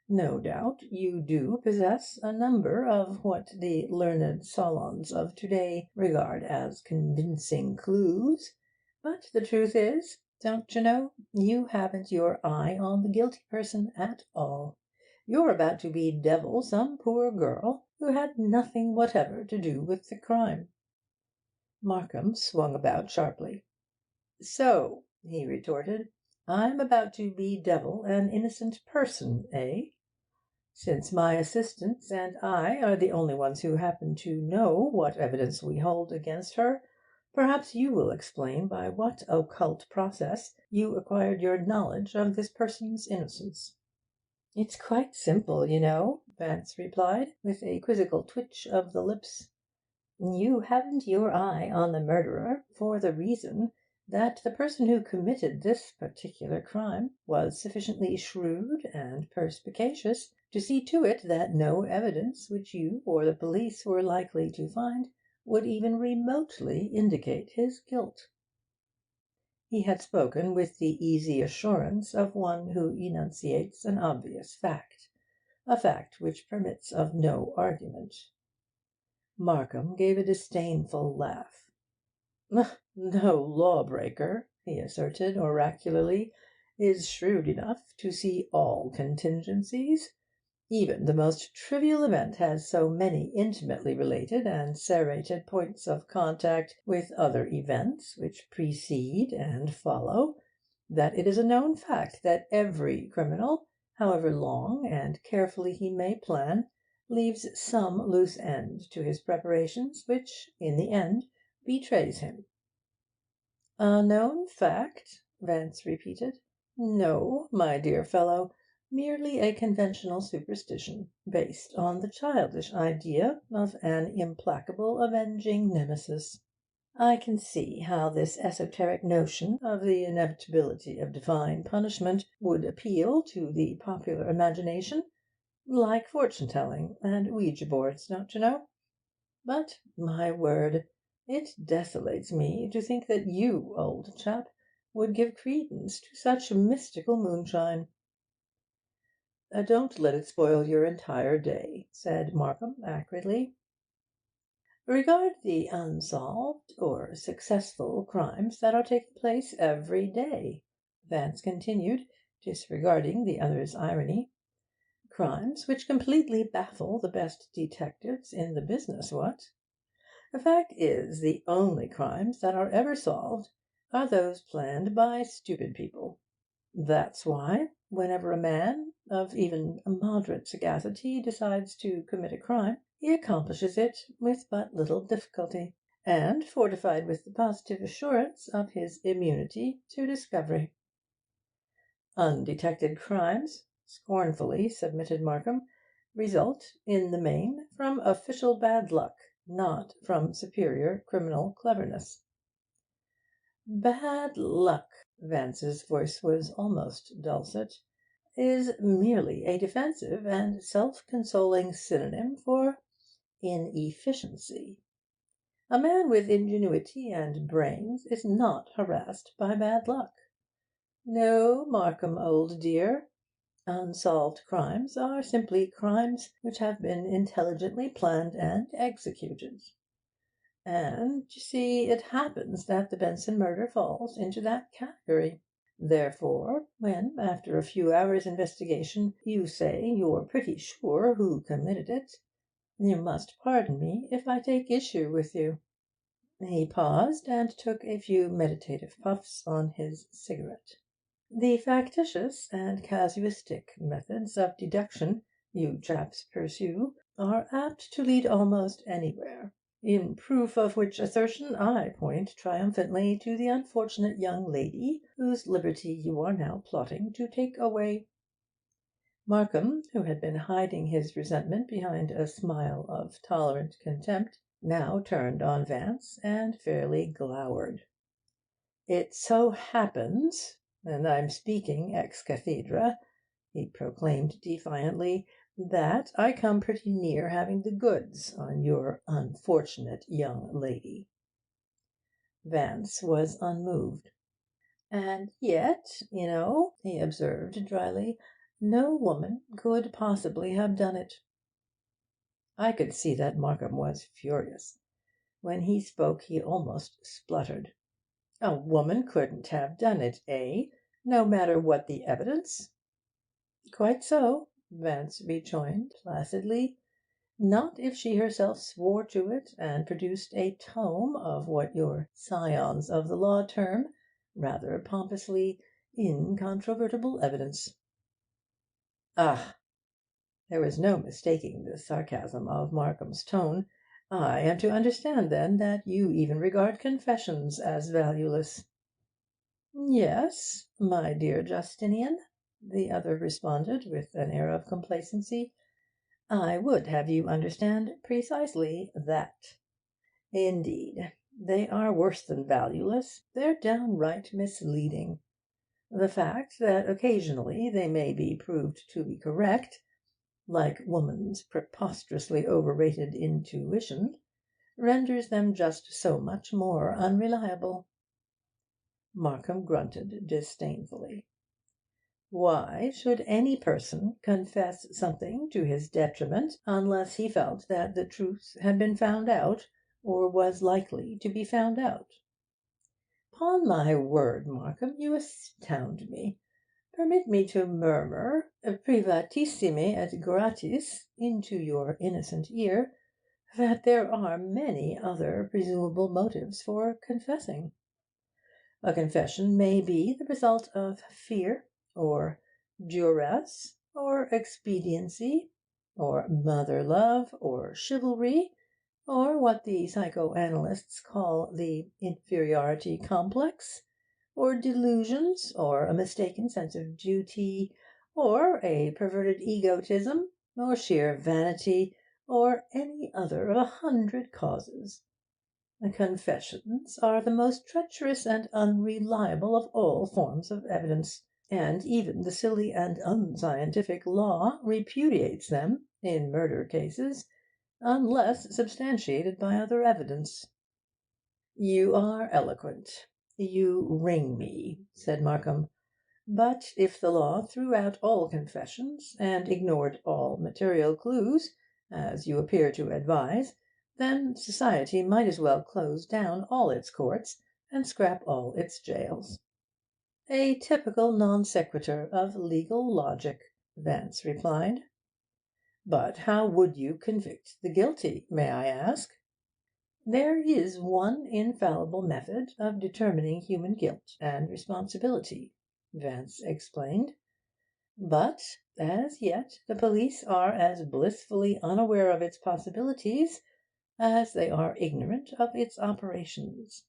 No doubt you do possess a number of what the learned salons of to-day regard as convincing clues, but the truth is, don't you know, you haven't your eye on the guilty person at all. You're about to bedevil some poor girl who had nothing whatever to do with the crime. Markham swung about sharply. So, he retorted, I'm about to bedevil an innocent person, eh? Since my assistants and I are the only ones who happen to know what evidence we hold against her, perhaps you will explain by what occult process you acquired your knowledge of this person's innocence. It's quite simple, you know, Vance replied, with a quizzical twitch of the lips. You haven't your eye on the murderer for the reason that the person who committed this particular crime was sufficiently shrewd and perspicacious to see to it that no evidence which you or the police were likely to find would even remotely indicate his guilt. He had spoken with the easy assurance of one who enunciates an obvious fact, a fact which permits of no argument. Markham gave a disdainful laugh. No lawbreaker, he asserted oracularly, is shrewd enough to see all contingencies. Even the most trivial event has so many intimately related and serrated points of contact with other events which precede and follow, that it is a known fact that every criminal, however long and carefully he may plan, leaves some loose end to his preparations which, in the end, betrays him. A known fact? Vance repeated. No, my dear fellow, merely a conventional superstition, based on the childish idea of an implacable avenging nemesis. I can see how this esoteric notion of the inevitability of divine punishment would appeal to the popular imagination, like fortune-telling and Ouija boards, don't you know? But, my word, it desolates me to think that you, old chap, would give credence to such mystical moonshine. Don't let it spoil your entire day, said Markham acridly. Regard the unsolved or successful crimes that are taking place every day, Vance continued, disregarding the other's irony. Crimes which completely baffle the best detectives in the business, what? The fact is, the only crimes that are ever solved are those planned by stupid people. That's why, whenever a man of even moderate sagacity decides to commit a crime, he accomplishes it with but little difficulty, and fortified with the positive assurance of his immunity to discovery. Undetected crimes, scornfully submitted Markham, result, in the main, from official bad luck, not from superior criminal cleverness. Bad luck, Vance's voice was almost dulcet, is merely a defensive and self-consoling synonym for inefficiency. A man with ingenuity and brains is not harassed by bad luck. No, Markham, old dear, unsolved crimes are simply crimes which have been intelligently planned and executed. And, you see, it happens that the Benson murder falls into that category. Therefore, when, after a few hours' investigation, you say you're pretty sure who committed it, you must pardon me if I take issue with you." He paused and took a few meditative puffs on his cigarette. "The factitious and casuistic methods of deduction you chaps pursue are apt to lead almost anywhere. In proof of which assertion I point triumphantly to the unfortunate young lady whose liberty you are now plotting to take away." Markham, who had been hiding his resentment behind a smile of tolerant contempt, now turned on Vance and fairly glowered. "It so happens, and I'm speaking ex cathedra," he proclaimed defiantly, "that I come pretty near having the goods on your unfortunate young lady." Vance was unmoved. "And yet, he observed dryly, "no woman could possibly have done it." I could see that Markham was furious. When he spoke he almost spluttered. "A woman couldn't have done it, eh? No matter what the evidence?" "Quite so," Vance rejoined placidly. "Not if she herself swore to it and produced a tome of what your scions of the law term, rather pompously, incontrovertible evidence." "Ah!" There was no mistaking the sarcasm of Markham's tone. "I am to understand, then, that you even regard confessions as valueless?" "Yes, my dear Justinian," the other responded with an air of complacency. "I would have you understand precisely that. Indeed, they are worse than valueless, they're downright misleading. The fact that occasionally they may be proved to be correct, like woman's preposterously overrated intuition, renders them just so much more unreliable." Markham grunted disdainfully. Why should any person confess something to his detriment unless he felt that the truth had been found out, or was likely to be found out? "'Pon my word, Markham, you astound me. Permit me to murmur, privatissime et gratis, into your innocent ear, that there are many other presumable motives for confessing. A confession may be the result of fear, or duress, or expediency, or mother love, or chivalry, or what the psychoanalysts call the inferiority complex, or delusions, or a mistaken sense of duty, or a perverted egotism, or sheer vanity, or any other of 100 causes. The confessions are the most treacherous and unreliable of all forms of evidence, and even the silly and unscientific law repudiates them in murder cases, unless substantiated by other evidence. "You are eloquent. You ring me," said Markham. "But if the law threw out all confessions, and ignored all material clues, as you appear to advise, then society might as well close down all its courts and scrap all its jails." "A typical non sequitur of legal logic," Vance replied. "But how would you convict the guilty, may I ask?" "There is one infallible method of determining human guilt and responsibility," Vance explained. "But as yet the police are as blissfully unaware of its possibilities as they are ignorant of its operations.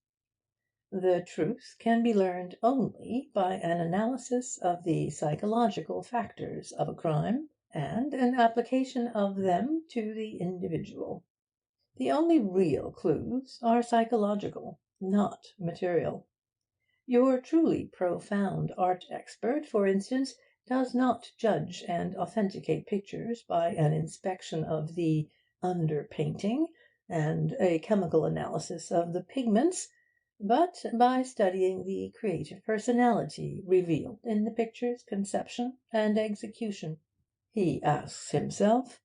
The truth can be learned only by an analysis of the psychological factors of a crime, and an application of them to the individual. The only real clues are psychological, not material. Your truly profound art expert, for instance, does not judge and authenticate pictures by an inspection of the underpainting and a chemical analysis of the pigments, but by studying the creative personality revealed in the picture's conception and execution. He asks himself,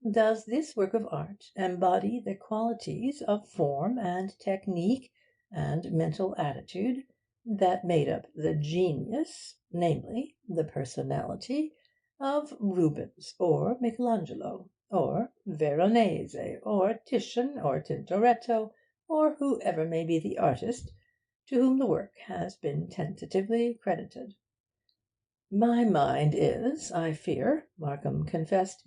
does this work of art embody the qualities of form and technique and mental attitude that made up the genius, namely, the personality, of Rubens or Michelangelo, or Veronese, or Titian, or Tintoretto, or whoever may be the artist to whom the work has been tentatively credited?" "My mind is, I fear," Markham confessed,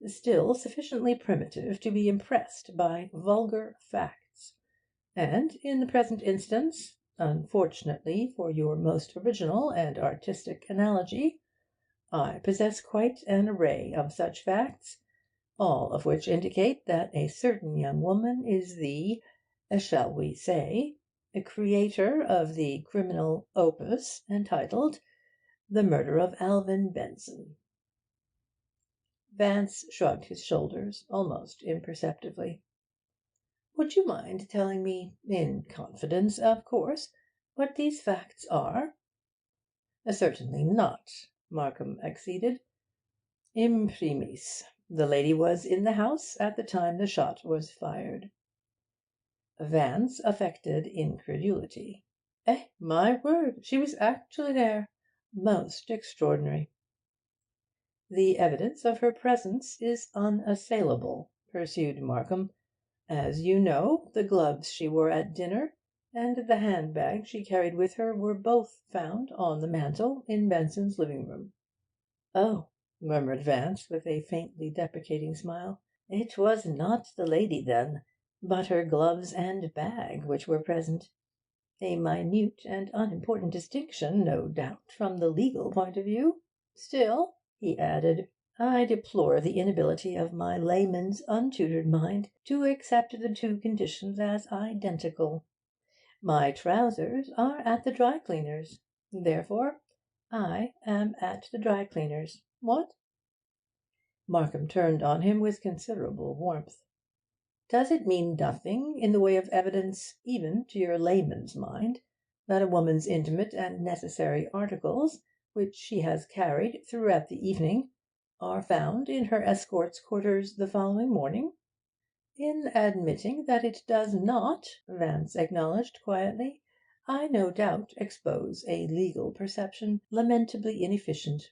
"still sufficiently primitive to be impressed by vulgar facts, and in the present instance, unfortunately for your most original and artistic analogy, I possess quite an array of such facts, all of which indicate that a certain young woman is the, shall we say, creator of the criminal opus entitled The Murder of Alvin Benson." Vance shrugged his shoulders almost imperceptibly. "Would you mind telling me, in confidence, of course, what these facts are?" "Certainly not," Markham acceded. "Imprimis, the lady was in the house at the time the shot was fired." Vance affected incredulity. My word, she was actually there? Most extraordinary." "The evidence of her presence is unassailable," pursued Markham. "As you know, the gloves she wore at dinner and the handbag she carried with her were both found on the mantel in Benson's living room." "Oh," murmured Vance, with a faintly deprecating smile. "It was not the lady, then, but her gloves and bag which were present. A minute and unimportant distinction, no doubt, from the legal point of view. Still," he added, "I deplore the inability of my layman's untutored mind to accept the two conditions as identical. My trousers are at the dry cleaner's. Therefore, I am at the dry cleaner's. What?" Markham turned on him with considerable warmth. "Does it mean nothing in the way of evidence, even to your layman's mind, that a woman's intimate and necessary articles, which she has carried throughout the evening, are found in her escort's quarters the following morning?" "In admitting that it does not," Vance acknowledged quietly, "I no doubt expose a legal perception lamentably inefficient.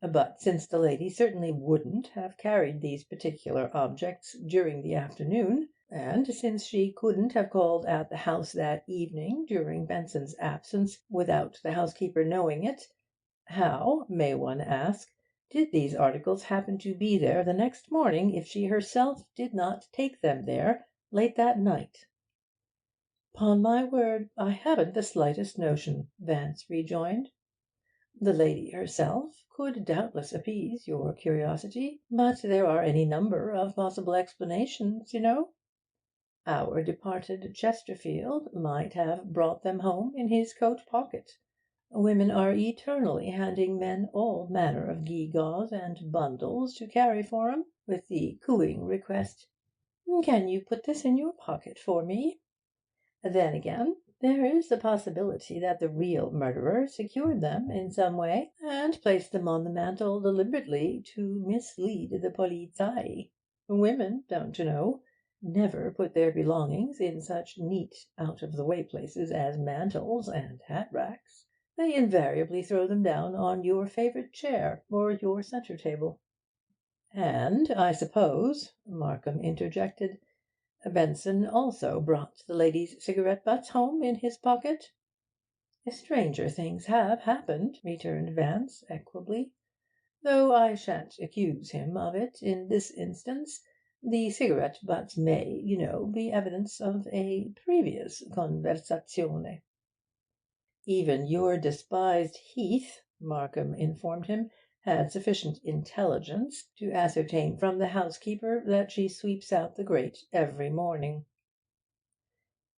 But since the lady certainly wouldn't have carried these particular objects during the afternoon, and since she couldn't have called at the house that evening during Benson's absence without the housekeeper knowing it, how, may one ask, did these articles happen to be there the next morning if she herself did not take them there late that night. "'Pon my word, I haven't the slightest notion," Vance rejoined. "The lady herself could doubtless appease your curiosity, but there are any number of possible explanations, you know. Our departed Chesterfield might have brought them home in his coat pocket. Women are eternally handing men all manner of gewgaws and bundles to carry for 'em, with the cooing request, 'Can you put this in your pocket for me?' Then again, there is the possibility that the real murderer secured them in some way, and placed them on the mantel deliberately to mislead the polizei. Women, don't you know, never put their belongings in such neat, out-of-the-way places as mantels and hat-racks. They invariably throw them down on your favourite chair or your centre table." "And I suppose," Markham interjected, "Benson also brought the lady's cigarette butts home in his pocket?" "Stranger things have happened," returned Vance equably, "though I shan't accuse him of it in this instance. The cigarette butts may, you know, be evidence of a previous conversazione." "Even your despised Heath," Markham informed him, "had sufficient intelligence to ascertain from the housekeeper that she sweeps out the grate every morning."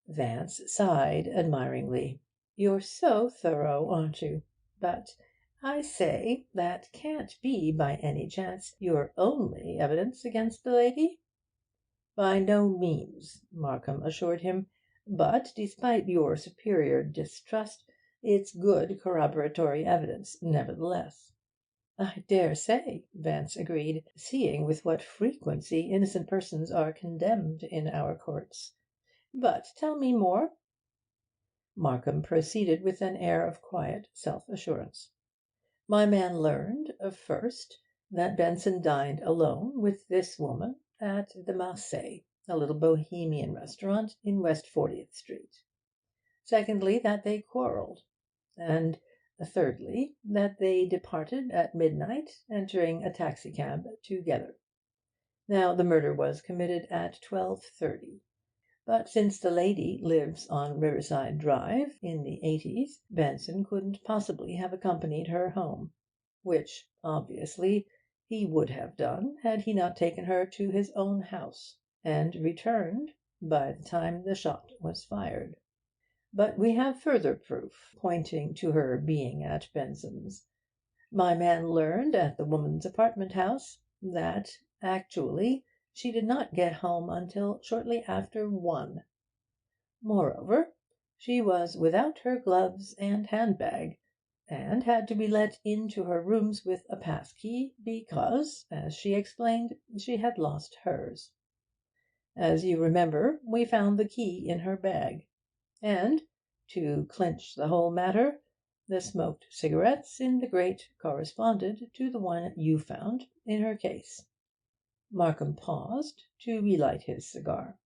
Vance sighed admiringly. "You're so thorough, aren't you? But, I say, that can't be by any chance your only evidence against the lady?" "By no means," Markham assured him. "But, despite your superior distrust, it's good corroboratory evidence, nevertheless." "I dare say," Vance agreed, "seeing with what frequency innocent persons are condemned in our courts. But tell me more." Markham proceeded with an air of quiet self-assurance. "My man learned, first, that Benson dined alone with this woman at the Marseille, a little Bohemian restaurant in West 40th Street. Secondly, that they quarrelled. And thirdly, that they departed at midnight, entering a taxicab together. Now, the murder was committed at 12:30. But since the lady lives on Riverside Drive, in the 80s, Benson couldn't possibly have accompanied her home, which, obviously, he would have done had he not taken her to his own house, and returned by the time the shot was fired. But we have further proof pointing to her being at Benson's. My man learned at the woman's apartment house that, actually, she did not get home until shortly after 1. Moreover, she was without her gloves and handbag, and had to be let into her rooms with a pass key because, as she explained, she had lost hers. As you remember, we found the key in her bag. And, to clinch the whole matter, the smoked cigarettes in the grate corresponded to the one you found in her case." Markham paused to relight his cigar.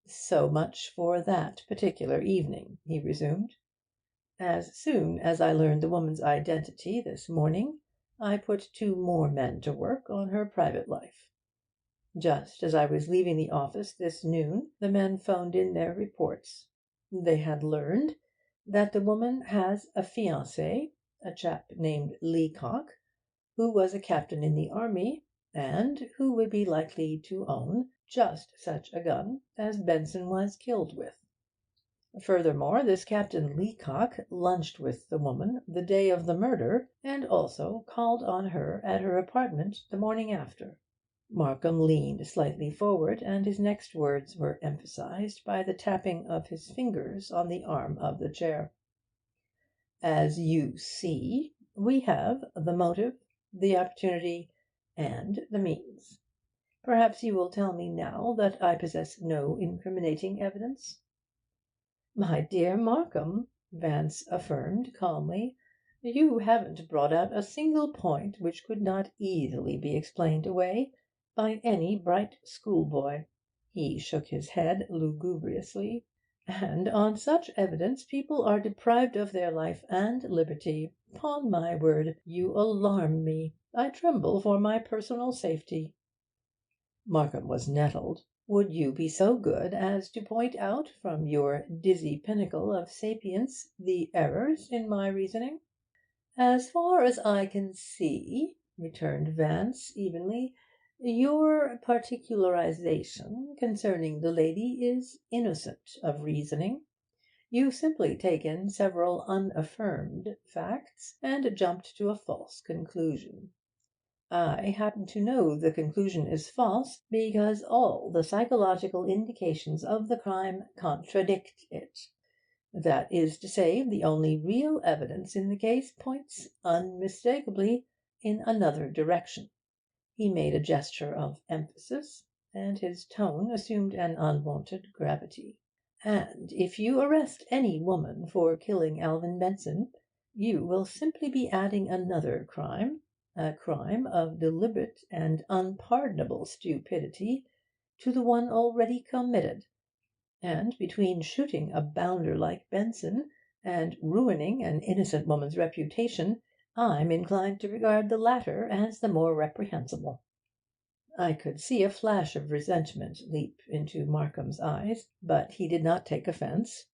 "So much for that particular evening," he resumed. "As soon as I learned the woman's identity this morning, I put 2 more men to work on her private life. Just as I was leaving the office this noon, the men phoned in their reports. They had learned that the woman has a fiancé, a chap named Leacock, who was a captain in the army, and who would be likely to own just such a gun as Benson was killed with. Furthermore, this Captain Leacock lunched with the woman the day of the murder, and also called on her at her apartment the morning after." Markham leaned slightly forward, and his next words were emphasized by the tapping of his fingers on the arm of the chair. "As you see, we have the motive, the opportunity, and the means. Perhaps you will tell me now that I possess no incriminating evidence?" "My dear Markham," Vance affirmed calmly, "you haven't brought out a single point which could not easily be explained away by any bright schoolboy." He shook his head lugubriously. "And on such evidence people are deprived of their life and liberty. 'Pon my word, you alarm me. I tremble for my personal safety." Markham was nettled. Would you be so good as to point out from your dizzy pinnacle of sapience the errors in my reasoning?" "As far as I can see," returned Vance evenly, "your particularization concerning the lady is innocent of reasoning. You've simply taken several unaffirmed facts and jumped to a false conclusion. I happen to know the conclusion is false because all the psychological indications of the crime contradict it. That is to say, the only real evidence in the case points unmistakably in another direction." He made a gesture of emphasis, and his tone assumed an unwonted gravity. "And if you arrest any woman for killing Alvin Benson, you will simply be adding another crime, a crime of deliberate and unpardonable stupidity, to the one already committed. And between shooting a bounder like Benson and ruining an innocent woman's reputation, I'm inclined to regard the latter as the more reprehensible." I could see a flash of resentment leap into Markham's eyes, but he did not take offence.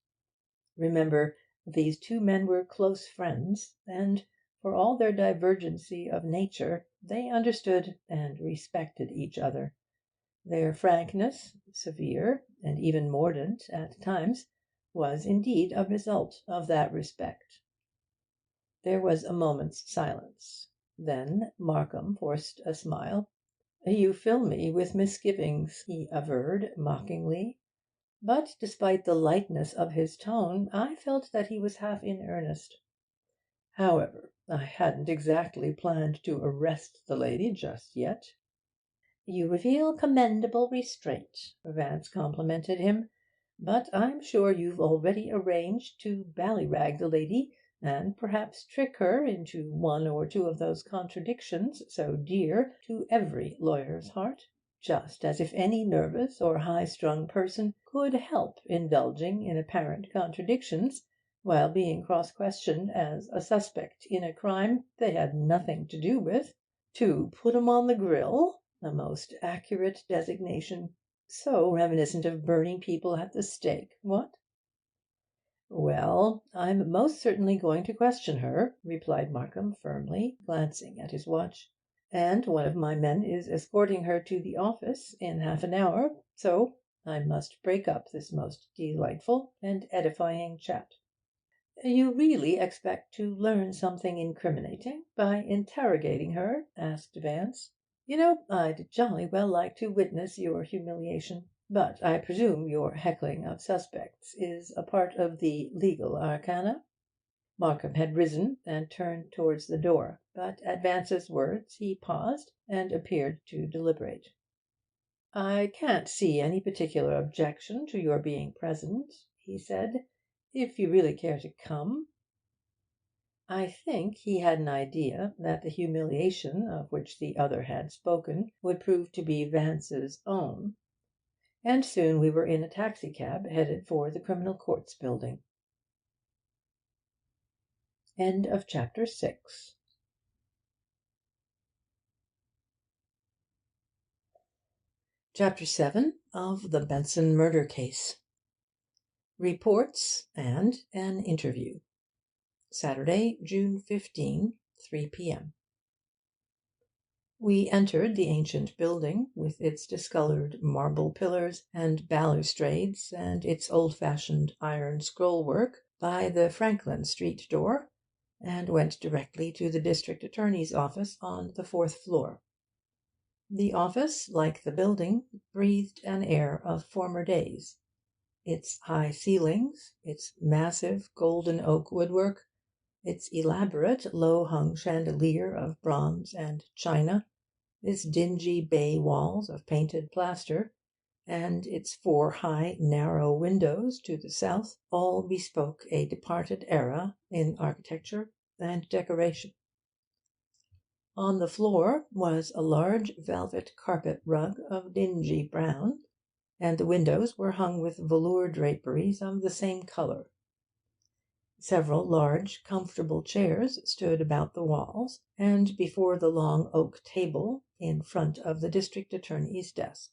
Remember, these two men were close friends, and, for all their divergency of nature, they understood and respected each other. Their frankness, severe and even mordant at times, was indeed a result of that respect. There was a moment's silence. Then Markham forced a smile. "You fill me with misgivings," he averred mockingly. But despite the lightness of his tone, I felt that he was half in earnest. "However, I hadn't exactly planned to arrest the lady just yet." "You reveal commendable restraint," Vance complimented him. "But I'm sure you've already arranged to ballyrag the lady, and perhaps trick her into one or two of those contradictions so dear to every lawyer's heart. Just as if any nervous or high-strung person could help indulging in apparent contradictions while being cross-questioned as a suspect in a crime they had nothing to do with. To put 'em on the grill, a most accurate designation, so reminiscent of burning people at the stake, what?" "Well, I'm most certainly going to question her," replied Markham firmly, glancing at his watch. "And one of my men is escorting her to the office in half an hour, so I must break up this most delightful and edifying chat." "You really expect to learn something incriminating by interrogating her?" asked Vance. "You know, I'd jolly well like to witness your humiliation. But I presume your heckling of suspects is a part of the legal arcana?" Markham had risen and turned towards the door, but at Vance's words he paused and appeared to deliberate. "I can't see any particular objection to your being present," he said, "if you really care to come." I think he had an idea that the humiliation of which the other had spoken would prove to be Vance's own, and soon we were in a taxicab headed for the Criminal Courts Building. End of chapter 6. Chapter 7 of the Benson Murder Case. Reports and an Interview. Saturday, June 15, 3 p.m. We entered the ancient building, with its discoloured marble pillars and balustrades and its old-fashioned iron scroll-work, by the Franklin Street door, and went directly to the district attorney's office on the fourth floor. The office, like the building, breathed an air of former days. Its high ceilings, its massive golden oak woodwork, its elaborate low-hung chandelier of bronze and china, its dingy bay walls of painted plaster, and its four high narrow windows to the south, all bespoke a departed era in architecture and decoration. On the floor was a large velvet carpet rug of dingy brown, and the windows were hung with velour draperies of the same colour. Several large, comfortable chairs stood about the walls, and before the long oak table in front of the district attorney's desk.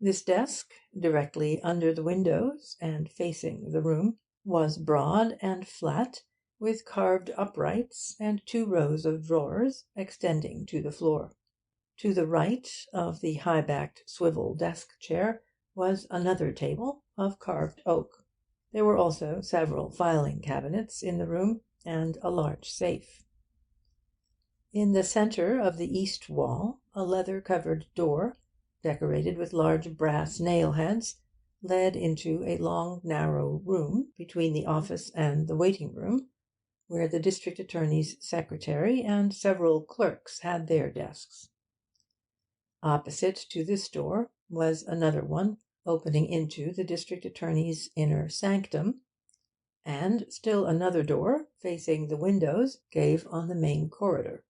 This desk, directly under the windows and facing the room, was broad and flat, with carved uprights and 2 rows of drawers extending to the floor. To the right of the high-backed swivel desk chair was another table of carved oak. There were also several filing cabinets in the room and a large safe. In the centre of the east wall, a leather-covered door, decorated with large brass nail-heads, led into a long, narrow room between the office and the waiting-room, where the district attorney's secretary and several clerks had their desks. Opposite to this door was another one opening into the district attorney's inner sanctum, and still another door, facing the windows, gave on the main corridor.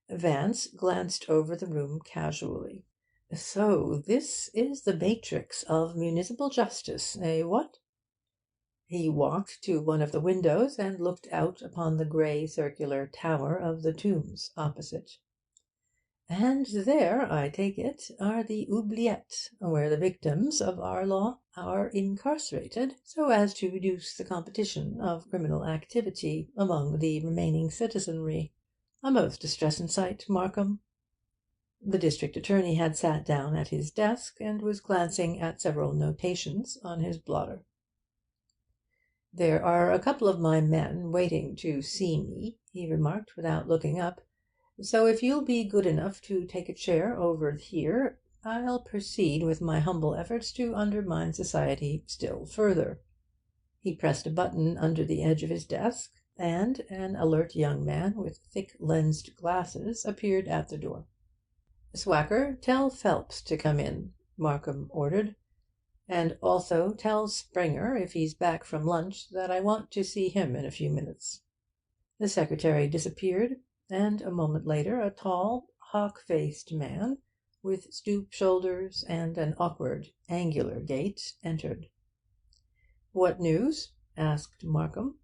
Vance glanced over the room casually. "So this is the matrix of municipal justice, eh, what?" He walked to one of the windows and looked out upon the grey circular tower of the Tombs opposite. "And there, I take it, are the oubliettes, where the victims of our law are incarcerated, so as to reduce the competition of criminal activity among the remaining citizenry. A most distressing sight, Markham." The district attorney had sat down at his desk and was glancing at several notations on his blotter. "There are a couple of my men waiting to see me," he remarked without looking up. "So if you'll be good enough to take a chair over here, I'll proceed with my humble efforts to undermine society still further." He pressed a button under the edge of his desk, and an alert young man with thick lensed glasses appeared at the door. "Swacker, tell Phelps to come in," Markham ordered. "And also tell Springer, if he's back from lunch, that I want to see him in a few minutes." The secretary disappeared, and a moment later a tall, hawk-faced man, with stooped shoulders and an awkward, angular gait, entered. "What news?" asked Markham.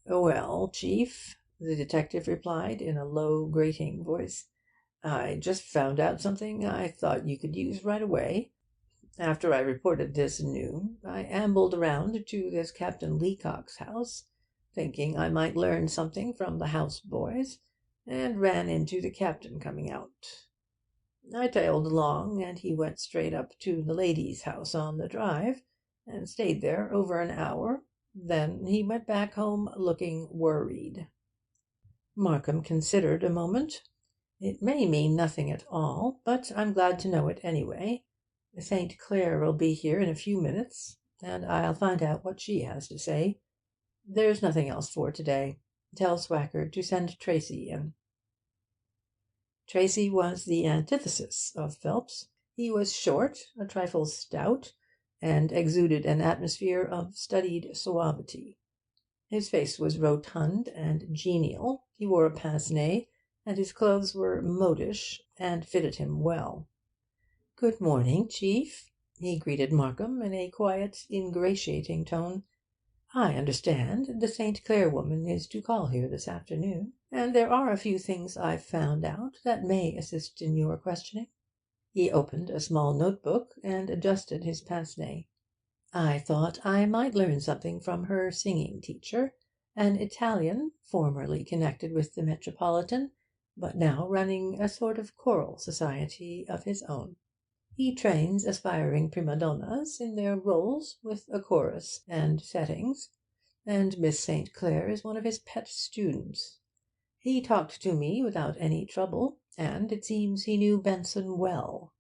"Well, Chief," the detective replied in a low, grating voice, "I just found out something I thought you could use right away. After I reported this noon, I ambled around to this Captain Leacock's house, thinking I might learn something from the house boys, and ran into the captain coming out. I tailed along, and he went straight up to the lady's house on the drive, and stayed there over an hour. Then he went back home looking worried." Markham considered a moment. "It may mean nothing at all, but I'm glad to know it anyway. St. Clair'll be here in a few minutes, and I'll find out what she has to say. There's nothing else for today. Tell Swacker to send Tracy in." Tracy was the antithesis of Phelps. He was short, a trifle stout, and exuded an atmosphere of studied suavity. His face was rotund and genial, he wore a pince-nez, and his clothes were modish and fitted him well. "Good morning, Chief," he greeted Markham in a quiet, ingratiating tone. "I understand the St. Clair woman is to call here this afternoon, and there are a few things I've found out that may assist in your questioning." He opened a small notebook and adjusted his pince-nez. "I thought I might learn something from her singing teacher, an Italian formerly connected with the Metropolitan, but now running a sort of choral society of his own. He trains aspiring prima donnas in their roles with a chorus and settings, and Miss St. Clair is one of his pet students. He talked to me without any trouble, and it seems he knew Benson well.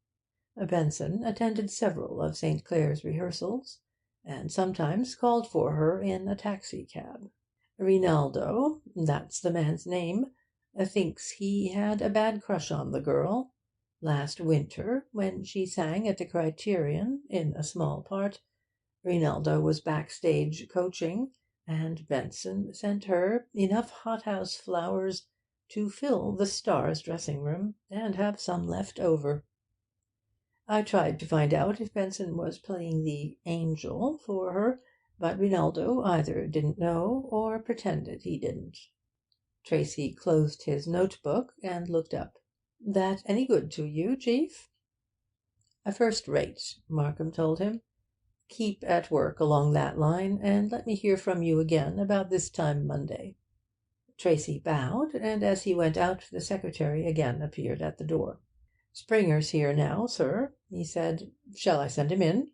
Benson attended several of St. Clair's rehearsals, and sometimes called for her in a taxicab. Rinaldo, that's the man's name, thinks he had a bad crush on the girl. Last winter, when she sang at the Criterion in a small part, Rinaldo was backstage coaching, and Benson sent her enough hothouse flowers to fill the star's dressing room and have some left over. I tried to find out if Benson was playing the angel for her, but Rinaldo either didn't know or pretended he didn't." Tracy closed his notebook and looked up. "That any good to you, Chief?" "First rate," Markham told him. "Keep at work along that line, and let me hear from you again about this time Monday." Tracy bowed, and as he went out the secretary again appeared at the door. "Springer's here now, sir," he said. "Shall I send him in?"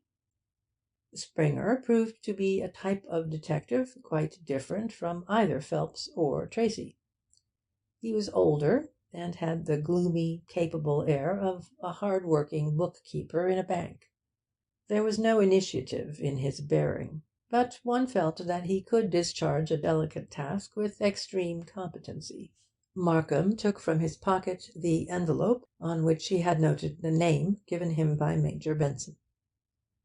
Springer proved to be a type of detective quite different from either Phelps or Tracy. He was older, and had the gloomy, capable air of a hard-working bookkeeper in a bank. There was no initiative in his bearing, but one felt that he could discharge a delicate task with extreme competency. Markham took from his pocket the envelope on which he had noted the name given him by Major Benson.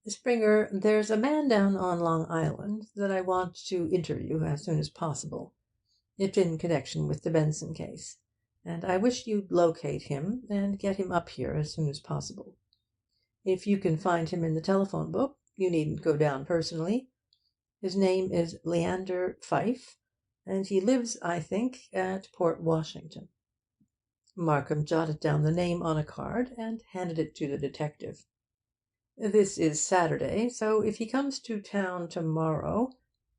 "Springer, there's a man down on Long Island that I want to interview as soon as possible. It's in connection with the Benson case, and I wish you'd locate him and get him up here as soon as possible. If you can find him in the telephone book, you needn't go down personally. His name is Leander Pfyfe, and he lives, I think, at Port Washington." Markham jotted down the name on a card and handed it to the detective. "This is Saturday, so if he comes to town tomorrow,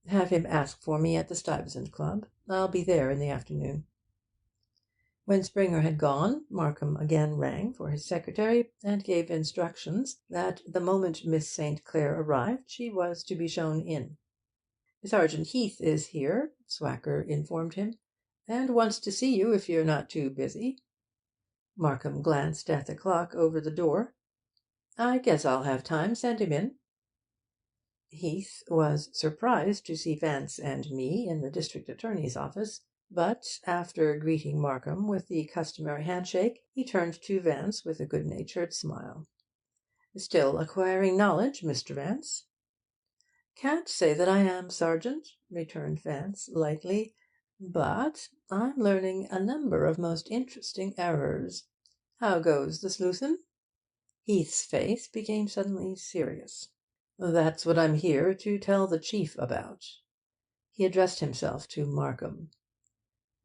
have him ask for me at the Stuyvesant Club. I'll be there in the afternoon." When Springer had gone, Markham again rang for his secretary and gave instructions that the moment Miss St. Clair arrived she was to be shown in. "Sergeant Heath is here," Swacker informed him, "and wants to see you if you're not too busy." Markham glanced at the clock over the door. "I guess I'll have time. Send him in." Heath was surprised to see Vance and me in the district attorney's office, but after greeting Markham with the customary handshake, he turned to Vance with a good-natured smile. "Still acquiring knowledge, Mr. Vance?" "Can't say that I am, Sergeant," returned Vance lightly, "but I'm learning a number of most interesting errors. How goes the sleuthin'?" Heath's face became suddenly serious. "That's what I'm here to tell the chief about." He addressed himself to Markham.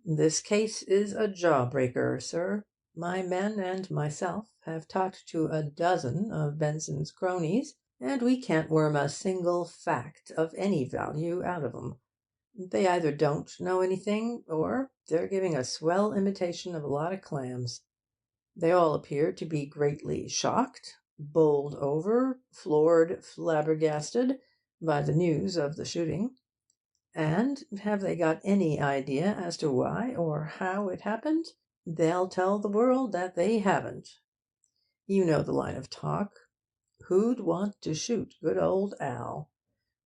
"This case is a jawbreaker, sir. My men and myself have talked to a dozen of Benson's cronies, and we can't worm a single fact of any value out of 'em. They either don't know anything, or they're giving a swell imitation of a lot of clams. They all appear to be greatly shocked, bowled over, floored, flabbergasted by the news of the shooting. And have they got any idea as to why or how it happened? They'll tell the world that they haven't. You know the line of talk. Who'd want to shoot good old Al?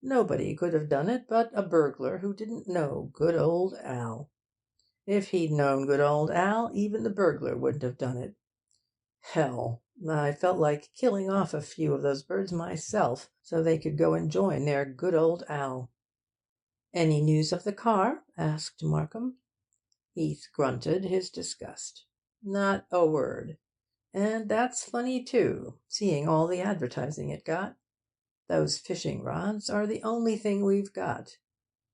Nobody could have done it but a burglar who didn't know good old Al. If he'd known good old Al, even the burglar wouldn't have done it. Hell, I felt like killing off a few of those birds myself, so they could go and join their good old Al." "Any news of the car?" asked Markham. Heath grunted his disgust. "Not a word. And that's funny, too, seeing all the advertising it got. Those fishing rods are the only thing we've got.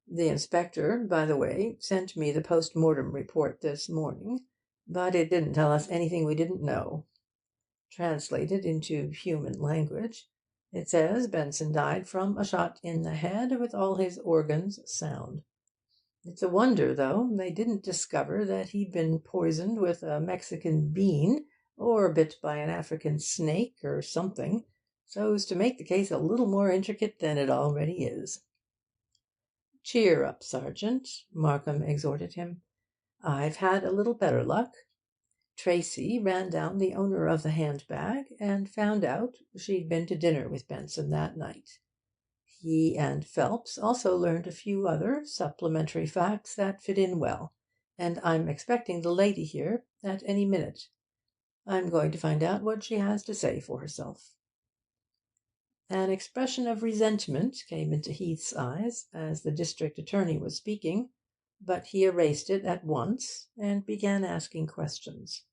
The inspector, by the way, sent me the post-mortem report this morning, but it didn't tell us anything we didn't know. Translated into human language, it says Benson died from a shot in the head with all his organs sound. It's a wonder, though, they didn't discover that he'd been poisoned with a Mexican bean or bit by an African snake or something, so's to make the case a little more intricate than it already is." "Cheer up, Sergeant," Markham exhorted him. "I've had a little better luck. Tracy ran down the owner of the handbag and found out she'd been to dinner with Benson that night. He and Phelps also learned a few other supplementary facts that fit in well, and I'm expecting the lady here at any minute. I'm going to find out what she has to say for herself." An expression of resentment came into Heath's eyes as the district attorney was speaking, but he erased it at once and began asking questions.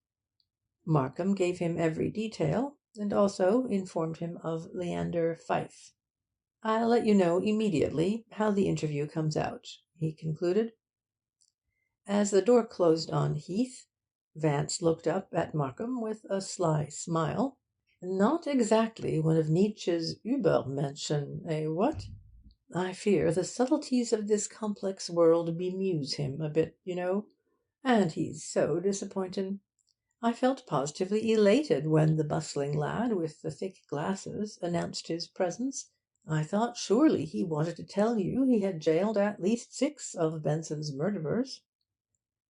Markham gave him every detail, and also informed him of Leander Pfyfe. "I'll let you know immediately how the interview comes out," he concluded. As the door closed on Heath, Vance looked up at Markham with a sly smile. Not exactly one of Nietzsche's Übermenschen, eh, what? I fear the subtleties of this complex world bemuse him a bit, you know, and he's so disappointin'. I felt positively elated when the bustling lad with the thick glasses announced his presence. I thought surely he wanted to tell you he had jailed at least 6 of Benson's murderers.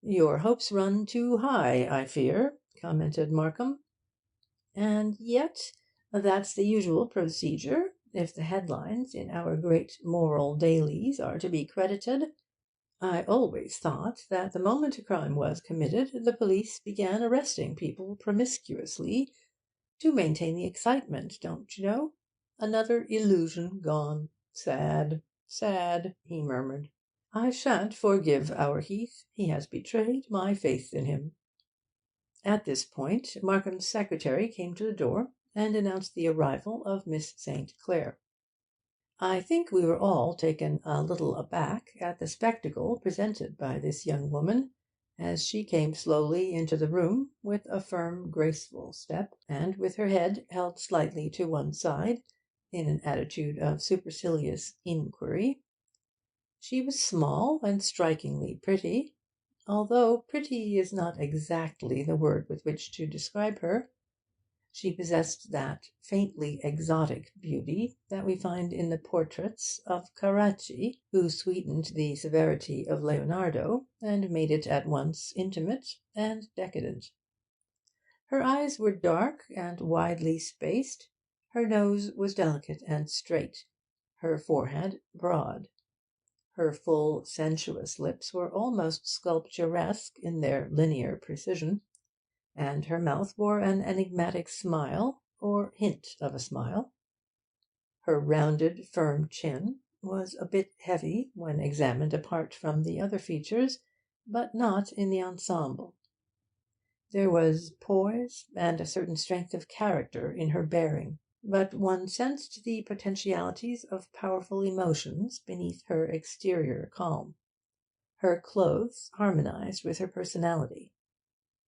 Your hopes run too high, I fear, commented Markham. And yet that's the usual procedure, if the headlines in our great moral dailies are to be credited. I always thought that the moment a crime was committed, the police began arresting people promiscuously to maintain the excitement, don't you know? Another illusion gone. Sad, sad, he murmured. I shan't forgive our Heath. He has betrayed my faith in him. At this point, Markham's secretary came to the door and announced the arrival of Miss St. Clair. I think we were all taken a little aback at the spectacle presented by this young woman, as she came slowly into the room with a firm, graceful step, and with her head held slightly to one side, in an attitude of supercilious inquiry. She was small and strikingly pretty, although pretty is not exactly the word with which to describe her. She possessed that faintly exotic beauty that we find in the portraits of Carracci, who sweetened the severity of Leonardo and made it at once intimate and decadent. Her eyes were dark and widely spaced, her nose was delicate and straight, her forehead broad. Her full, sensuous lips were almost sculpturesque in their linear precision, and her mouth bore an enigmatic smile, or hint of a smile. Her rounded, firm chin was a bit heavy when examined apart from the other features, but not in the ensemble. There was poise and a certain strength of character in her bearing, but one sensed the potentialities of powerful emotions beneath her exterior calm. Her clothes harmonized with her personality.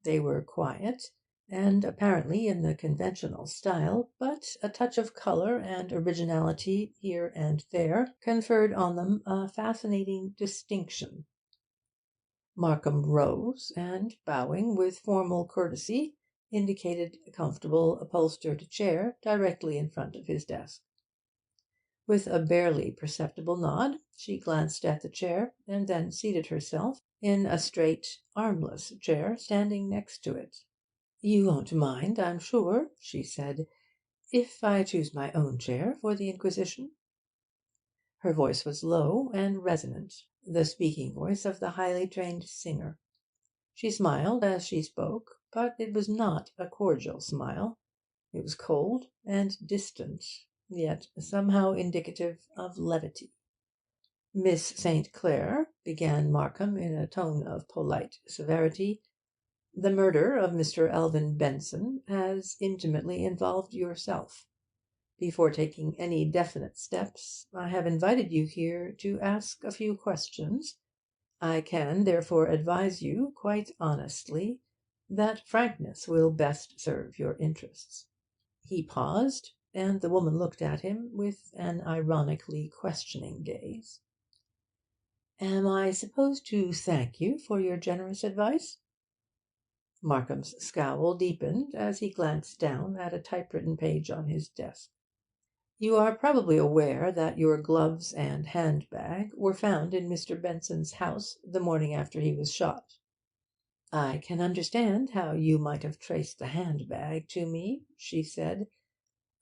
They were quiet, and apparently in the conventional style, but a touch of colour and originality here and there conferred on them a fascinating distinction. Markham rose, and, bowing with formal courtesy, indicated a comfortable upholstered chair directly in front of his desk. With a barely perceptible nod, she glanced at the chair, and then seated herself in a straight, armless chair standing next to it. "You won't mind, I'm sure," she said, "if I choose my own chair for the inquisition?" Her voice was low and resonant, the speaking voice of the highly trained singer. She smiled as she spoke, but it was not a cordial smile. It was cold and distant, yet somehow indicative of levity. "Miss St. Clair," began Markham in a tone of polite severity, "the murder of Mr. Alvin Benson has intimately involved yourself. Before taking any definite steps, I have invited you here to ask a few questions. I can, therefore, advise you, quite honestly, that frankness will best serve your interests." He paused, and the woman looked at him with an ironically questioning gaze. "Am I supposed to thank you for your generous advice?" Markham's scowl deepened as he glanced down at a typewritten page on his desk. "You are probably aware that your gloves and handbag were found in Mr. Benson's house the morning after he was shot." "I can understand how you might have traced the handbag to me," she said.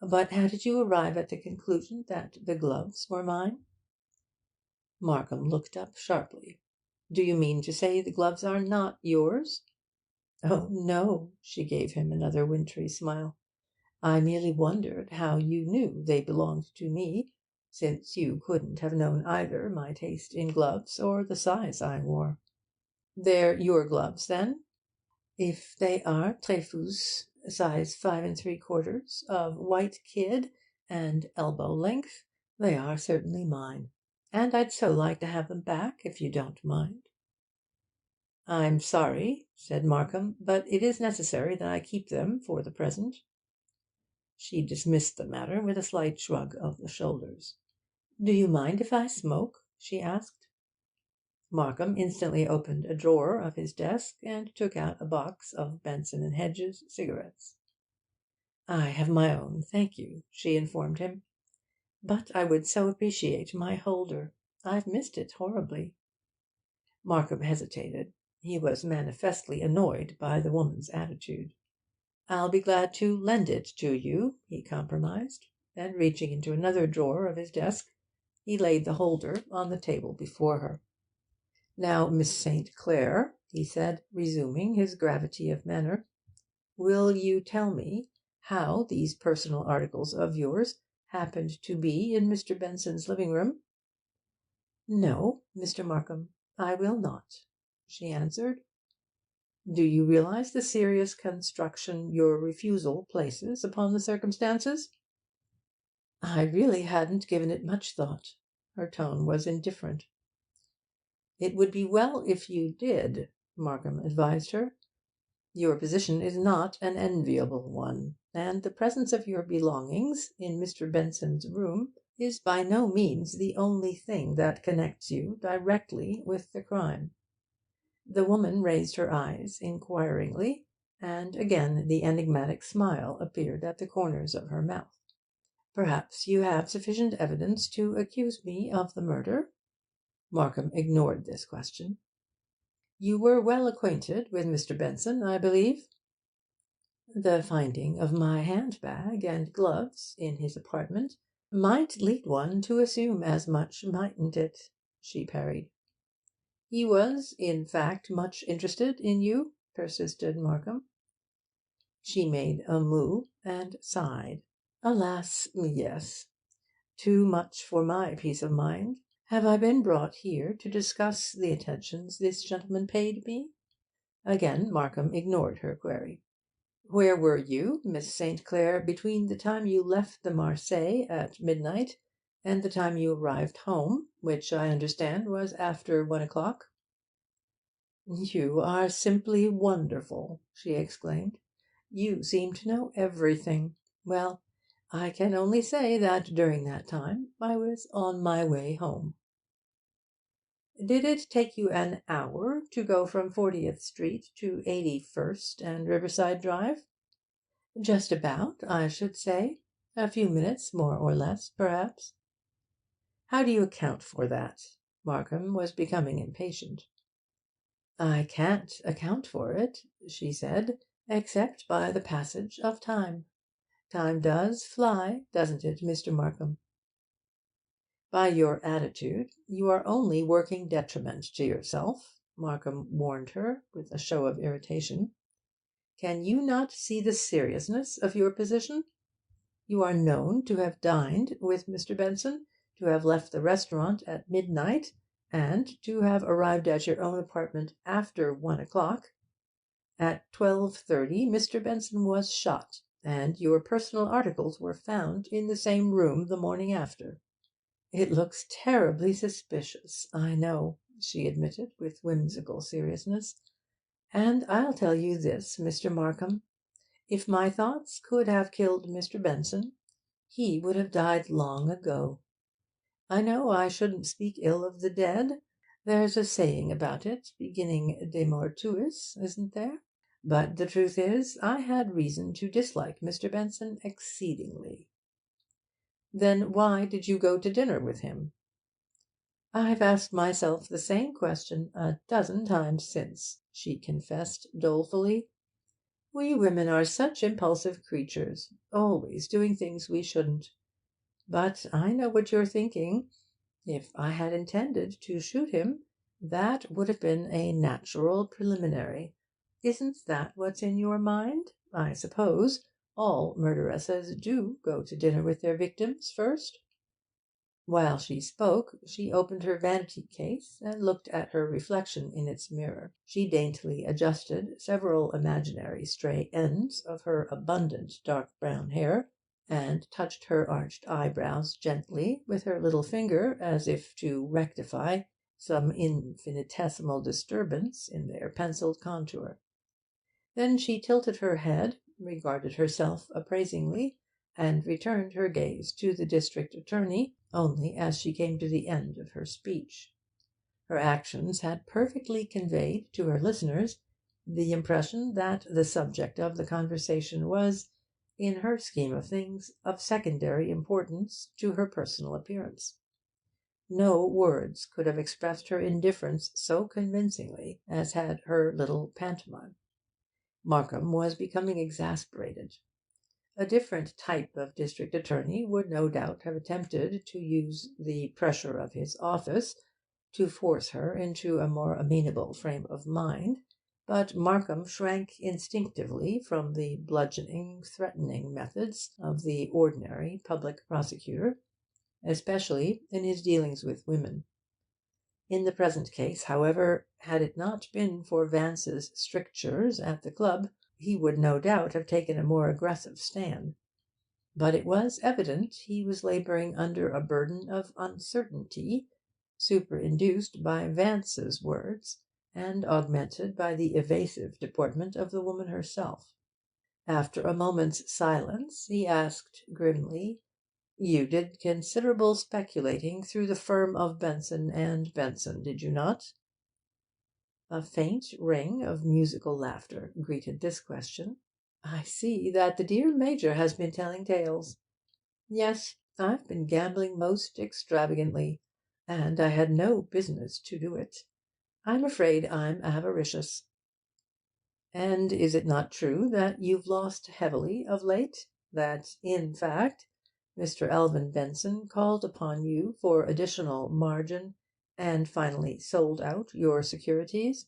"But how did you arrive at the conclusion that the gloves were mine?" Markham looked up sharply. "Do you mean to say the gloves are not yours?" "Oh, no," she gave him another wintry smile. "I merely wondered how you knew they belonged to me, since you couldn't have known either my taste in gloves or the size I wore." "They're your gloves, then?" "If they are Trefoos, size 5¾ of white kid and elbow length, they are certainly mine. And I'd so like to have them back, if you don't mind." "I'm sorry," said Markham, "but it is necessary that I keep them for the present." She dismissed the matter with a slight shrug of the shoulders. "Do you mind if I smoke?" she asked. Markham instantly opened a drawer of his desk and took out a box of Benson and Hedges cigarettes. "I have my own, thank you," she informed him. "But I would so appreciate my holder. I've missed it horribly." Markham hesitated. He was manifestly annoyed by the woman's attitude. "I'll be glad to lend it to you," he compromised. Then, reaching into another drawer of his desk, he laid the holder on the table before her. "Now, Miss St. Clair," he said, resuming his gravity of manner, "will you tell me how these personal articles of yours happened to be in Mr. Benson's living room?" "No, Mr. Markham, I will not," she answered. "Do you realize the serious construction your refusal places upon the circumstances?" "I really hadn't given it much thought." Her tone was indifferent. "It would be well if you did," Markham advised her. "Your position is not an enviable one, and the presence of your belongings in Mr. Benson's room is by no means the only thing that connects you directly with the crime." The woman raised her eyes inquiringly, and again the enigmatic smile appeared at the corners of her mouth. "Perhaps you have sufficient evidence to accuse me of the murder?" Markham ignored this question. "You were well acquainted with Mr. Benson, I believe?" "The finding of my handbag and gloves in his apartment might lead one to assume as much, mightn't it?" she parried. "He was, in fact, much interested in you?" persisted Markham. She made a moue and sighed. "Alas, yes. Too much for my peace of mind. Have I been brought here to discuss the attentions this gentleman paid me?" Again Markham ignored her query. "Where were you, Miss St. Clair, between the time you left the Marseille at midnight and the time you arrived home, which I understand was after 1 o'clock?" "You are simply wonderful!" she exclaimed. "You seem to know everything. Well, I can only say that during that time I was on my way home." "Did it take you an hour to go from 40th Street to 81st and Riverside Drive?" "Just about, I should say. A few minutes, more or less, perhaps." "How do you account for that?" Markham was becoming impatient. "I can't account for it," she said, "except by the passage of time. Time does fly, doesn't it, Mr. Markham?" "By your attitude you are only working detriment to yourself," Markham warned her, with a show of irritation. "Can you not see the seriousness of your position? You are known to have dined with Mr. Benson, to have left the restaurant at midnight, and to have arrived at your own apartment after 1 o'clock. At 12:30 Mr. Benson was shot, and your personal articles were found in the same room the morning after." "It looks terribly suspicious, I know," she admitted, with whimsical seriousness. "And I'll tell you this, Mr. Markham. If my thoughts could have killed Mr. Benson, he would have died long ago. I know I shouldn't speak ill of the dead. There's a saying about it, beginning de mortuis, isn't there? But the truth is, I had reason to dislike Mr. Benson exceedingly." "Then why did you go to dinner with him?" "I've asked myself the same question a dozen times since," she confessed dolefully. "We women are such impulsive creatures, always doing things we shouldn't. But I know what you're thinking. If I had intended to shoot him, that would have been a natural preliminary. Isn't that what's in your mind? I suppose all murderesses do go to dinner with their victims first." While she spoke, she opened her vanity case and looked at her reflection in its mirror. She daintily adjusted several imaginary stray ends of her abundant dark brown hair, and touched her arched eyebrows gently with her little finger, as if to rectify some infinitesimal disturbance in their pencilled contour. Then she tilted her head, regarded herself appraisingly, and returned her gaze to the district attorney only as she came to the end of her speech. Her actions had perfectly conveyed to her listeners the impression that the subject of the conversation was, in her scheme of things, of secondary importance to her personal appearance. No words could have expressed her indifference so convincingly as had her little pantomime. Markham was becoming exasperated. A different type of district attorney would no doubt have attempted to use the pressure of his office to force her into a more amenable frame of mind, but Markham shrank instinctively from the bludgeoning, threatening methods of the ordinary public prosecutor, especially in his dealings with women. In the present case, however, had it not been for Vance's strictures at the club, he would no doubt have taken a more aggressive stand. But it was evident he was labouring under a burden of uncertainty, superinduced by Vance's words, and augmented by the evasive deportment of the woman herself. After a moment's silence, he asked grimly, "You did considerable speculating through the firm of Benson and Benson, did you not?" A faint ring of musical laughter greeted this question. "I see that the dear Major has been telling tales. Yes, I've been gambling most extravagantly, and I had no business to do it. I'm afraid I'm avaricious." "And is it not true that you've lost heavily of late? That, in fact, Mr. Alvin Benson called upon you for additional margin, and finally sold out your securities?"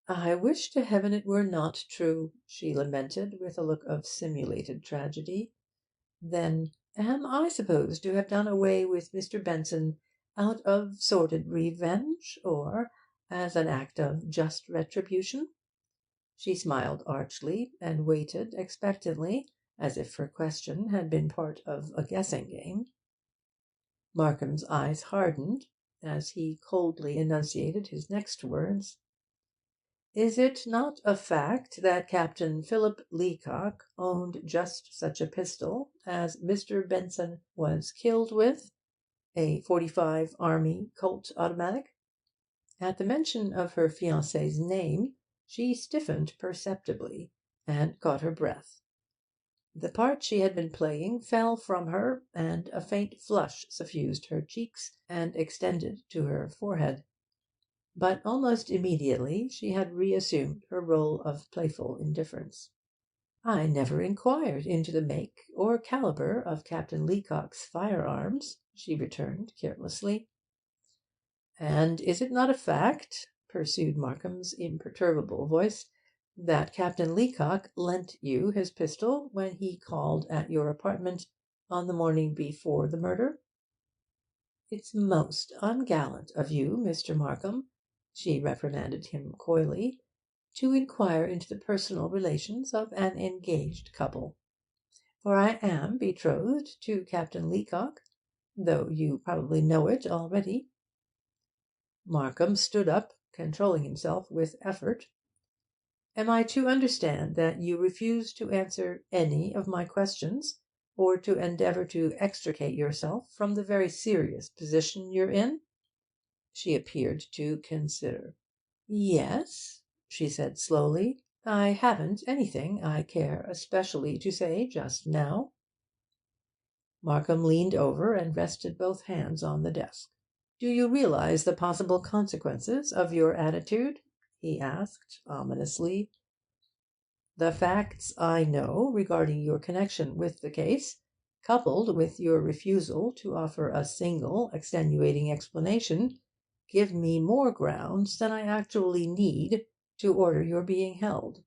"I wish to heaven it were not true," she lamented, with a look of simulated tragedy. "Then am I supposed to have done away with Mr. Benson out of sordid revenge, or as an act of just retribution?" She smiled archly, and waited expectantly, as if her question had been part of a guessing game. Markham's eyes hardened as he coldly enunciated his next words. "Is it not a fact that Captain Philip Leacock owned just such a pistol as Mr. Benson was killed with, a .45 Army Colt automatic?" At the mention of her fiancé's name she stiffened perceptibly, and caught her breath. The part she had been playing fell from her, and a faint flush suffused her cheeks and extended to her forehead. But almost immediately she had reassumed her rôle of playful indifference. "I never inquired into the make or calibre of Captain Leacock's firearms," she returned carelessly. "And is it not a fact," pursued Markham's imperturbable voice, "that Captain Leacock lent you his pistol when he called at your apartment on the morning before the murder?" "It's most ungallant of you, Mr. Markham," she reprimanded him coyly, "to inquire into the personal relations of an engaged couple. For I am betrothed to Captain Leacock, though you probably know it already." Markham stood up, controlling himself with effort. "Am I to understand that you refuse to answer any of my questions, or to endeavour to extricate yourself from the very serious position you're in?" She appeared to consider. "Yes," she said slowly, "I haven't anything I care especially to say just now." Markham leaned over and rested both hands on the desk. "Do you realise the possible consequences of your attitude?" he asked ominously. "The facts I know regarding your connection with the case, coupled with your refusal to offer a single extenuating explanation, give me more grounds than I actually need to order your being held."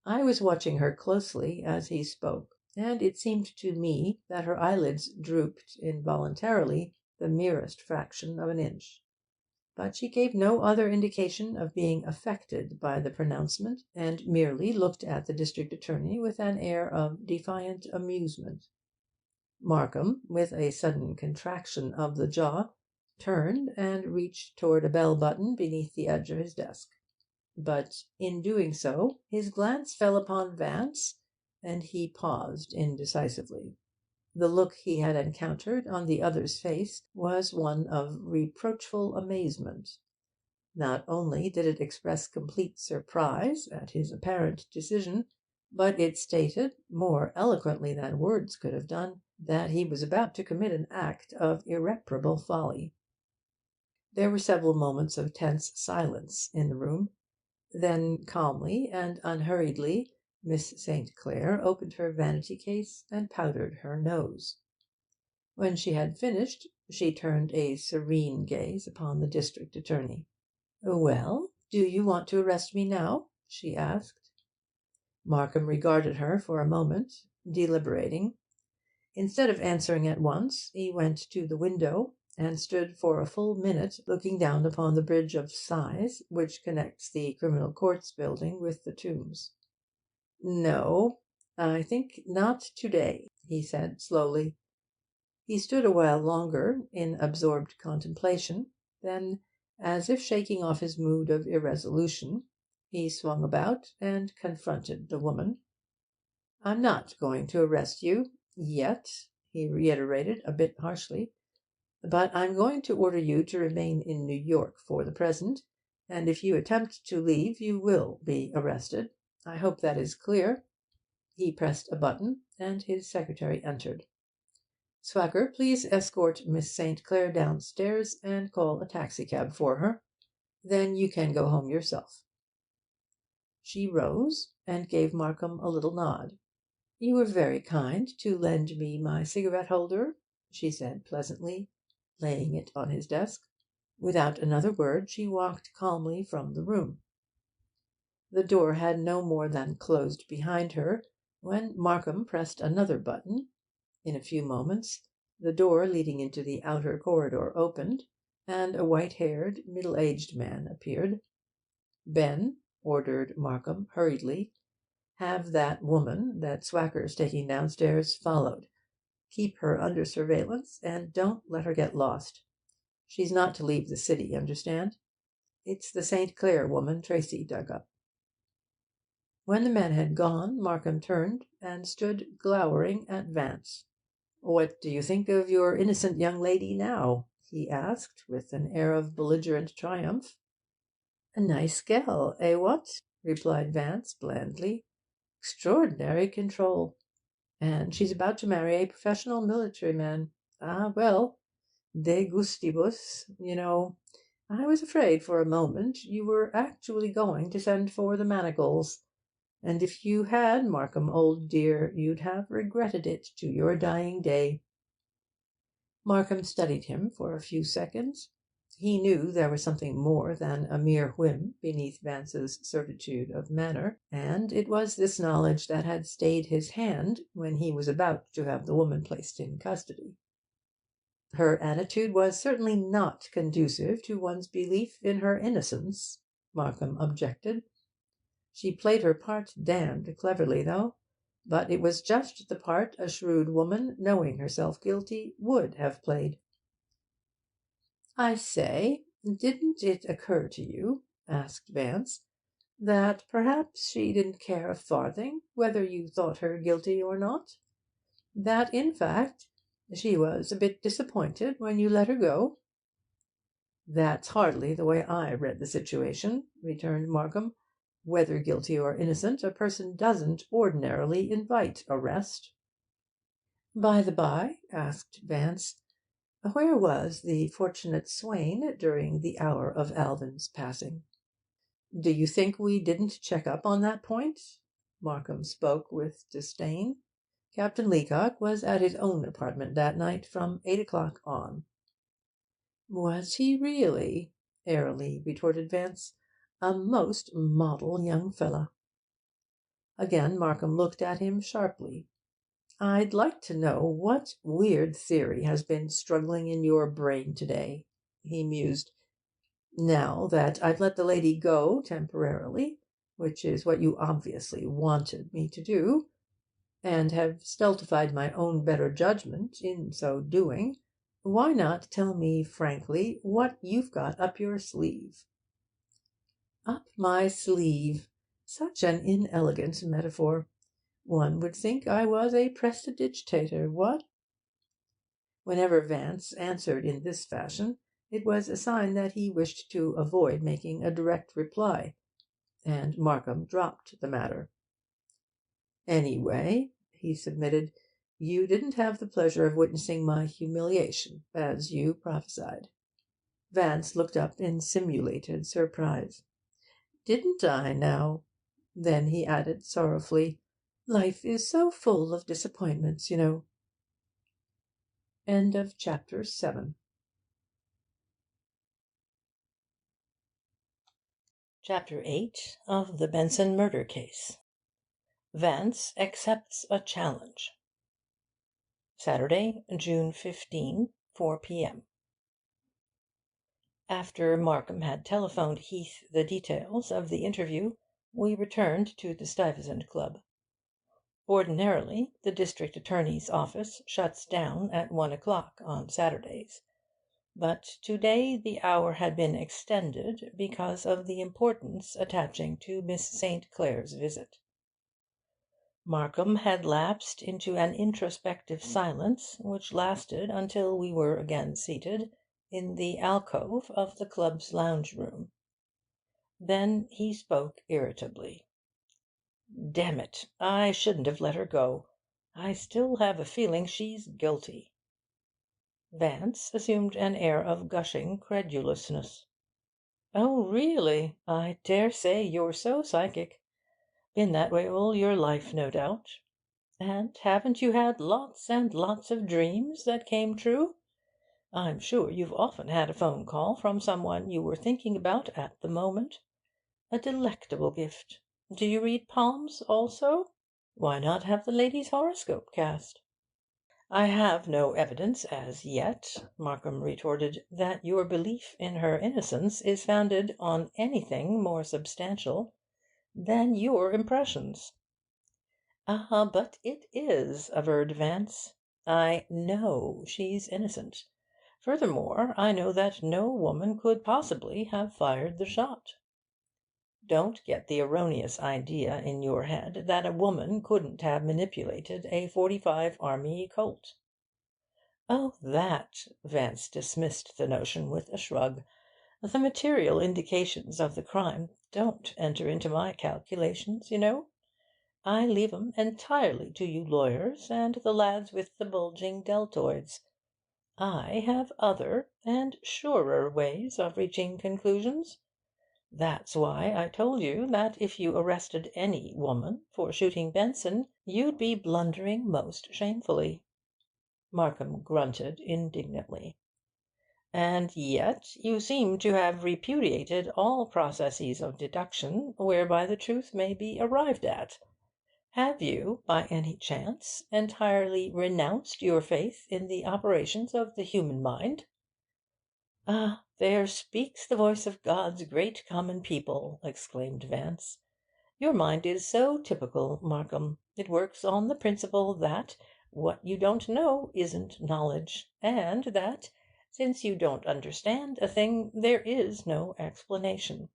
I was watching her closely as he spoke, and it seemed to me that her eyelids drooped involuntarily the merest fraction of an inch. But she gave no other indication of being affected by the pronouncement, and merely looked at the district attorney with an air of defiant amusement. Markham, with a sudden contraction of the jaw, turned and reached toward a bell button beneath the edge of his desk. But in doing so his glance fell upon Vance, and he paused indecisively. The look he had encountered on the other's face was one of reproachful amazement. Not only did it express complete surprise at his apparent decision, but it stated, more eloquently than words could have done, that he was about to commit an act of irreparable folly. There were several moments of tense silence in the room. Then, calmly and unhurriedly, Miss St. Clair opened her vanity case and powdered her nose. When she had finished, she turned a serene gaze upon the district attorney. "Well, do you want to arrest me now?" she asked. Markham regarded her for a moment, deliberating. Instead of answering at once, he went to the window and stood for a full minute looking down upon the bridge of sighs which connects the Criminal Courts building with the Tombs. "No, I think not to-day," he said slowly. He stood a while longer in absorbed contemplation, then, as if shaking off his mood of irresolution, he swung about and confronted the woman. "I'm not going to arrest you yet," he reiterated a bit harshly. "But I'm going to order you to remain in New York for the present, and if you attempt to leave you will be arrested. I hope that is clear." He pressed a button, and his secretary entered. "Swacker, please escort Miss St. Clair downstairs and call a taxicab for her. Then you can go home yourself." She rose and gave Markham a little nod. "You were very kind to lend me my cigarette holder," she said pleasantly, laying it on his desk. Without another word she walked calmly from the room. The door had no more than closed behind her when Markham pressed another button. In a few moments the door leading into the outer corridor opened, and a white-haired, middle-aged man appeared. "Ben," ordered Markham hurriedly, "have that woman that Swacker's taking downstairs followed. Keep her under surveillance, and don't let her get lost. She's not to leave the city, understand? It's the St. Clair woman Tracy dug up." When the man had gone, Markham turned and stood glowering at Vance. "What do you think of your innocent young lady now?" he asked, with an air of belligerent triumph. "A nice gal, eh, what?" replied Vance blandly. "Extraordinary control. And she's about to marry a professional military man. Ah, well, de gustibus, you know. I was afraid for a moment you were actually going to send for the manacles. And if you had, Markham, old dear, you'd have regretted it to your dying day." Markham studied him for a few seconds. He knew there was something more than a mere whim beneath Vance's certitude of manner, and it was this knowledge that had stayed his hand when he was about to have the woman placed in custody. Her attitude was certainly not conducive to one's belief in her innocence, Markham objected. She played her part damned cleverly, though. But it was just the part a shrewd woman, knowing herself guilty, would have played. "I say, didn't it occur to you," asked Vance, "that perhaps she didn't care a farthing whether you thought her guilty or not? That, in fact, she was a bit disappointed when you let her go?" "That's hardly the way I read the situation," returned Markham. "Whether guilty or innocent, a person doesn't ordinarily invite arrest." "By the by," asked Vance, "where was the fortunate swain during the hour of Alvin's passing?" "Do you think we didn't check up on that point?" Markham spoke with disdain. "Captain Leacock was at his own apartment that night from 8 o'clock on." "Was he really?" airily retorted Vance. "A most model young fellow." Again Markham looked at him sharply. "I'd like to know what weird theory has been struggling in your brain to-day," he mused. "Now that I've let the lady go temporarily, which is what you obviously wanted me to do, and have stultified my own better judgment in so doing, why not tell me frankly what you've got up your sleeve?" "Up my sleeve! Such an inelegant metaphor. One would think I was a prestidigitator, what?" Whenever Vance answered in this fashion, it was a sign that he wished to avoid making a direct reply, and Markham dropped the matter. "Anyway," he submitted, "you didn't have the pleasure of witnessing my humiliation, as you prophesied." Vance looked up in simulated surprise. "Didn't I, now?" Then he added sorrowfully, "Life is so full of disappointments, you know." End of chapter 7. Chapter 8 of the Benson Murder Case. Vance accepts a challenge. Saturday, June 15, 4 p.m. After Markham had telephoned Heath the details of the interview, we returned to the Stuyvesant Club. Ordinarily, the district attorney's office shuts down at 1 o'clock on Saturdays, but to-day the hour had been extended because of the importance attaching to Miss St. Clair's visit. Markham had lapsed into an introspective silence which lasted until we were again seated in the alcove of the club's lounge-room. Then he spoke irritably. "Damn it, I shouldn't have let her go. I still have a feeling she's guilty." Vance assumed an air of gushing credulousness. "Oh, really? I dare say you're so psychic. Been that way all your life, no doubt. And haven't you had lots and lots of dreams that came true? I'm sure you've often had a phone call from someone you were thinking about at the moment. A delectable gift. Do you read palms also? Why not have the lady's horoscope cast?" "I have no evidence as yet," Markham retorted, "that your belief in her innocence is founded on anything more substantial than your impressions." "Ah, but it is," averred Vance. "I know she's innocent. Furthermore, I know that no woman could possibly have fired the shot. Don't get the erroneous idea in your head that a woman couldn't have manipulated a .45 Army Colt." "Oh, that!" Vance dismissed the notion with a shrug. "The material indications of the crime don't enter into my calculations, you know. I leave 'em entirely to you lawyers and the lads with the bulging deltoids. I have other and surer ways of reaching conclusions. That's why I told you that if you arrested any woman for shooting Benson, you'd be blundering most shamefully." Markham grunted indignantly. "And yet you seem to have repudiated all processes of deduction whereby the truth may be arrived at. Have you, by any chance, entirely renounced your faith in the operations of the human mind?" "Ah, there speaks the voice of God's great common people!" exclaimed Vance. "Your mind is so typical, Markham. It works on the principle that what you don't know isn't knowledge, and that, since you don't understand a thing, there is no explanation.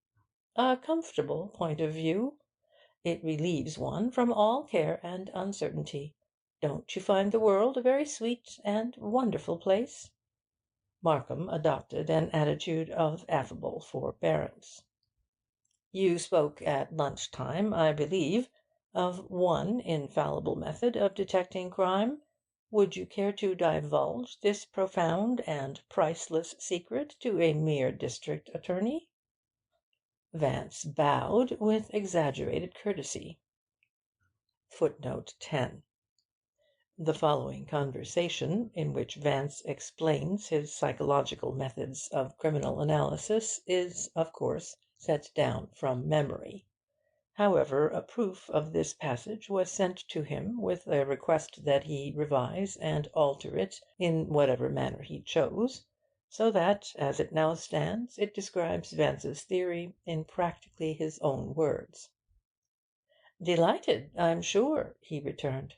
A comfortable point of view. It relieves one from all care and uncertainty. Don't you find the world a very sweet and wonderful place?" Markham adopted an attitude of affable forbearance. "You spoke at lunch-time, I believe, of one infallible method of detecting crime. Would you care to divulge this profound and priceless secret to a mere district attorney?" Vance bowed with exaggerated courtesy. *10. The following conversation, in which Vance explains his psychological methods of criminal analysis, is, of course, set down from memory. However, a proof of this passage was sent to him with a request that he revise and alter it in whatever manner he chose, so that, as it now stands, it describes Vance's theory in practically his own words. "Delighted, I'm sure," he returned.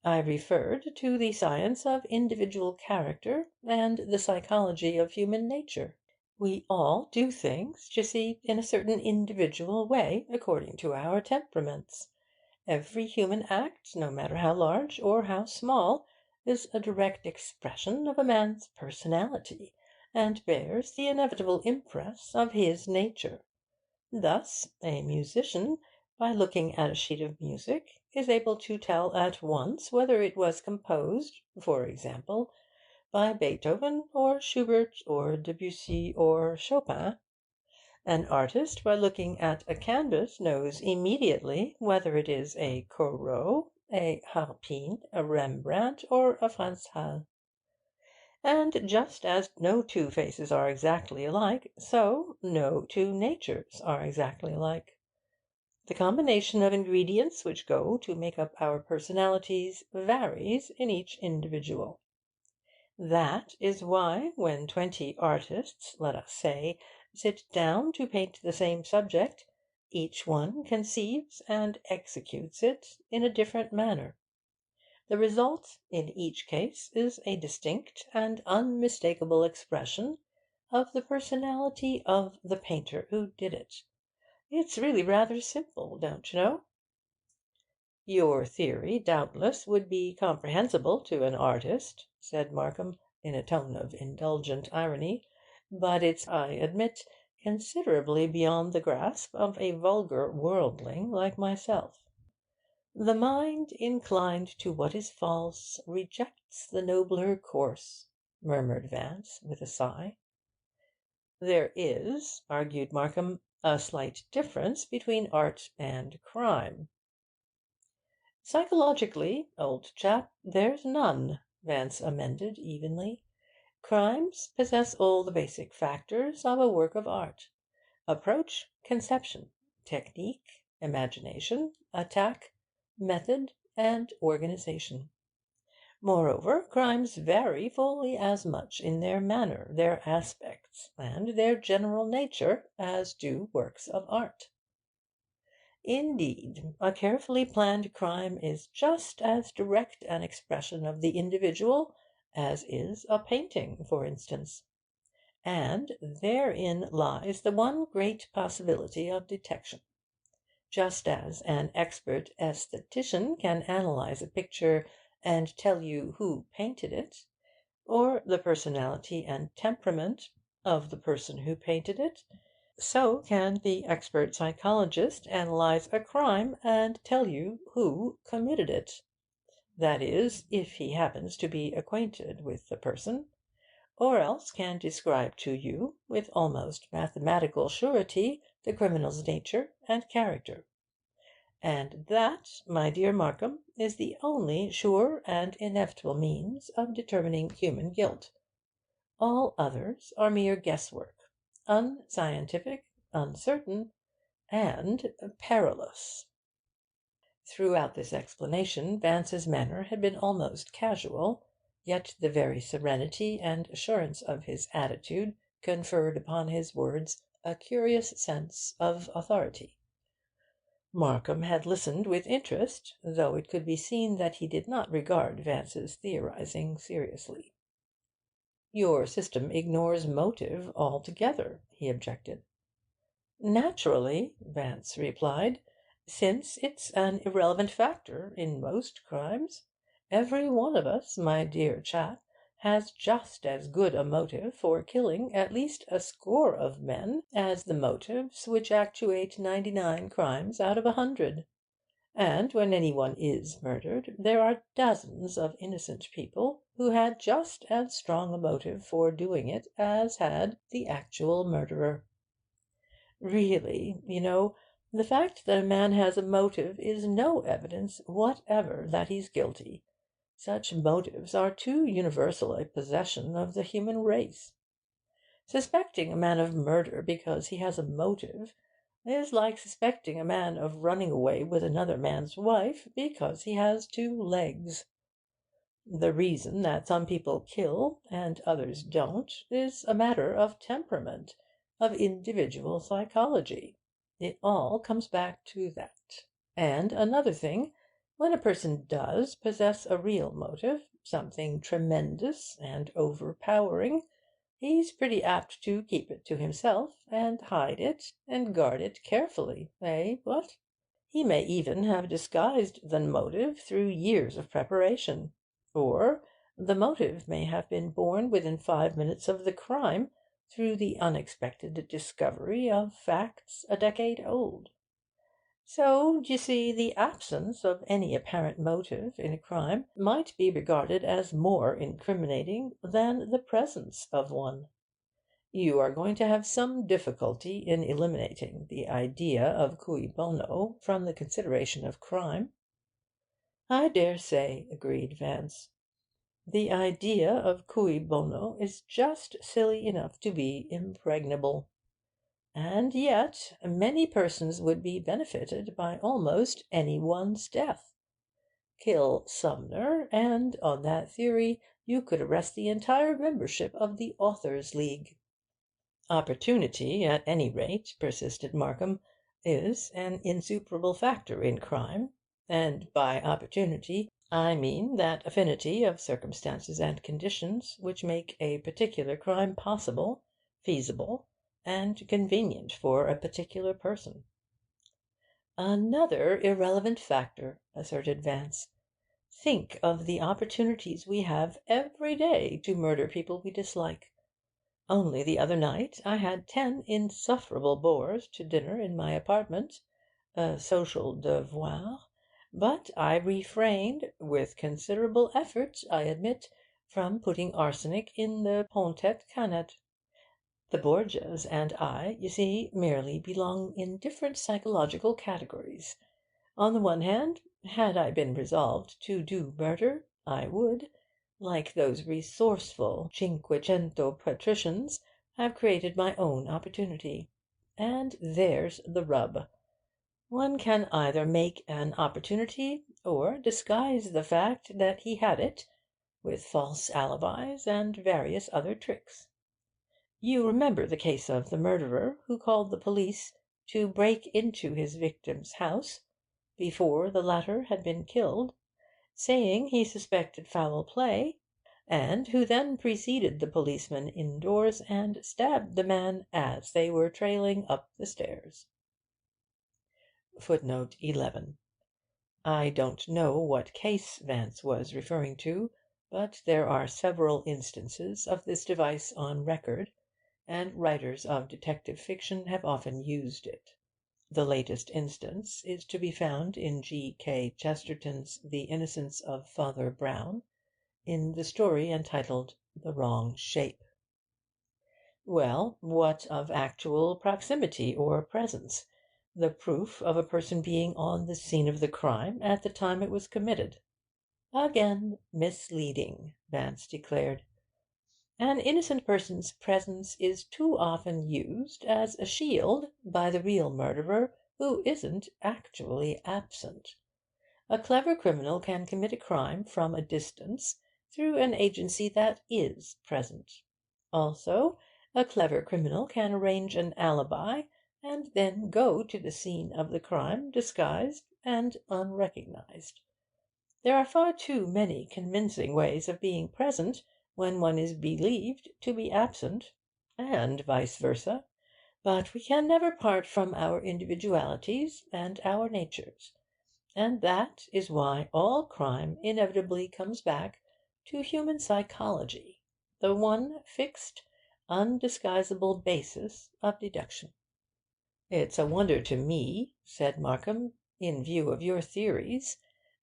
"I referred to the science of individual character and the psychology of human nature. We all do things, d'ye see, in a certain individual way, according to our temperaments. Every human act, no matter how large or how small, is a direct expression of a man's personality, and bears the inevitable impress of his nature. Thus, a musician, by looking at a sheet of music, is able to tell at once whether it was composed, for example, by Beethoven or Schubert or Debussy or Chopin. An artist, by looking at a canvas, knows immediately whether it is a Corot, a Harpin, a Rembrandt, or a Franz Hal. And just as no two faces are exactly alike, so no two natures are exactly alike. The combination of ingredients which go to make up our personalities varies in each individual. That is why, when 20 artists, let us say, sit down to paint the same subject, each one conceives and executes it in a different manner. The result, in each case, is a distinct and unmistakable expression of the personality of the painter who did it. It's really rather simple, don't you know? Your theory, doubtless, would be comprehensible to an artist, said Markham, in a tone of indulgent irony, but it's, I admit, considerably beyond the grasp of a vulgar worldling like myself. The mind inclined to what is false rejects the nobler course, murmured Vance, with a sigh. There is, argued Markham, a slight difference between art and crime. Psychologically, old chap, there's none, Vance amended evenly. Crimes possess all the basic factors of a work of art: approach, conception, technique, imagination, attack, method, and organization. Moreover, crimes vary fully as much in their manner, their aspects, and their general nature as do works of art. Indeed, a carefully planned crime is just as direct an expression of the individual as is a painting, for instance. And therein lies the one great possibility of detection. Just as an expert aesthetician can analyze a picture and tell you who painted it, or the personality and temperament of the person who painted it, so can the expert psychologist analyze a crime and tell you who committed it. That is, if he happens to be acquainted with the person, or else can describe to you, with almost mathematical surety, the criminal's nature and character. And that, my dear Markham, is the only sure and inevitable means of determining human guilt. All others are mere guesswork, unscientific, uncertain, and perilous. Throughout this explanation Vance's manner had been almost casual, yet the very serenity and assurance of his attitude conferred upon his words a curious sense of authority. Markham had listened with interest, though it could be seen that he did not regard Vance's theorising seriously. "Your system ignores motive altogether," he objected. "Naturally," Vance replied, "since it's an irrelevant factor in most crimes. Every one of us, my dear chap, has just as good a motive for killing at least a score of men as the motives which actuate 99 crimes out of 100. And when anyone is murdered, there are dozens of innocent people who had just as strong a motive for doing it as had the actual murderer. Really, you know, the fact that a man has a motive is no evidence whatever that he's guilty. Such motives are too universal a possession of the human race. Suspecting a man of murder because he has a motive is like suspecting a man of running away with another man's wife because he has two legs. The reason that some people kill and others don't is a matter of temperament, of individual psychology. It all comes back to that. And another thing, when a person does possess a real motive, something tremendous and overpowering, he's pretty apt to keep it to himself and hide it and guard it carefully, eh, what? He may even have disguised the motive through years of preparation, or the motive may have been born within 5 minutes of the crime through the unexpected discovery of facts a decade old. So, you see, the absence of any apparent motive in a crime might be regarded as more incriminating than the presence of one. You are going to have some difficulty in eliminating the idea of cui bono from the consideration of crime." "I dare say," agreed Vance. "The idea of cui bono is just silly enough to be impregnable. And yet many persons would be benefited by almost any one's death. Kill Sumner, and, on that theory, you could arrest the entire membership of the Authors' League." "Opportunity, at any rate," persisted Markham, "is an insuperable factor in crime, and by opportunity I mean that affinity of circumstances and conditions which make a particular crime possible, feasible, and convenient for a particular person." "Another irrelevant factor," asserted Vance. "Think of the opportunities we have every day to murder people we dislike. Only the other night I had 10 insufferable bores to dinner in my apartment, a social devoir, but I refrained, with considerable effort, I admit, from putting arsenic in the Pontet Canet. The Borgias and I, you see, merely belong in different psychological categories. On the one hand, had I been resolved to do murder, I would, like those resourceful Cinquecento patricians, have created my own opportunity. And there's the rub. One can either make an opportunity, or disguise the fact that he had it, with false alibis and various other tricks. You remember the case of the murderer who called the police to break into his victim's house, before the latter had been killed, saying he suspected foul play, and who then preceded the policeman indoors and stabbed the man as they were trailing up the stairs. Footnote 11. I don't know what case Vance was referring to, but there are several instances of this device on record, and writers of detective fiction have often used it. The latest instance is to be found in G.K. Chesterton's The Innocence of Father Brown, in the story entitled The Wrong Shape. Well, what of actual proximity or presence, the proof of a person being on the scene of the crime at the time it was committed? Again misleading, Vance declared. An innocent person's presence is too often used as a shield by the real murderer, who isn't actually absent. A clever criminal can commit a crime from a distance through an agency that is present. Also, a clever criminal can arrange an alibi and then go to the scene of the crime disguised and unrecognized. There are far too many convincing ways of being present when one is believed to be absent, and vice versa, but we can never part from our individualities and our natures, and that is why all crime inevitably comes back to human psychology, the one fixed, undisguisable basis of deduction. "It's a wonder to me," said Markham, "in view of your theories,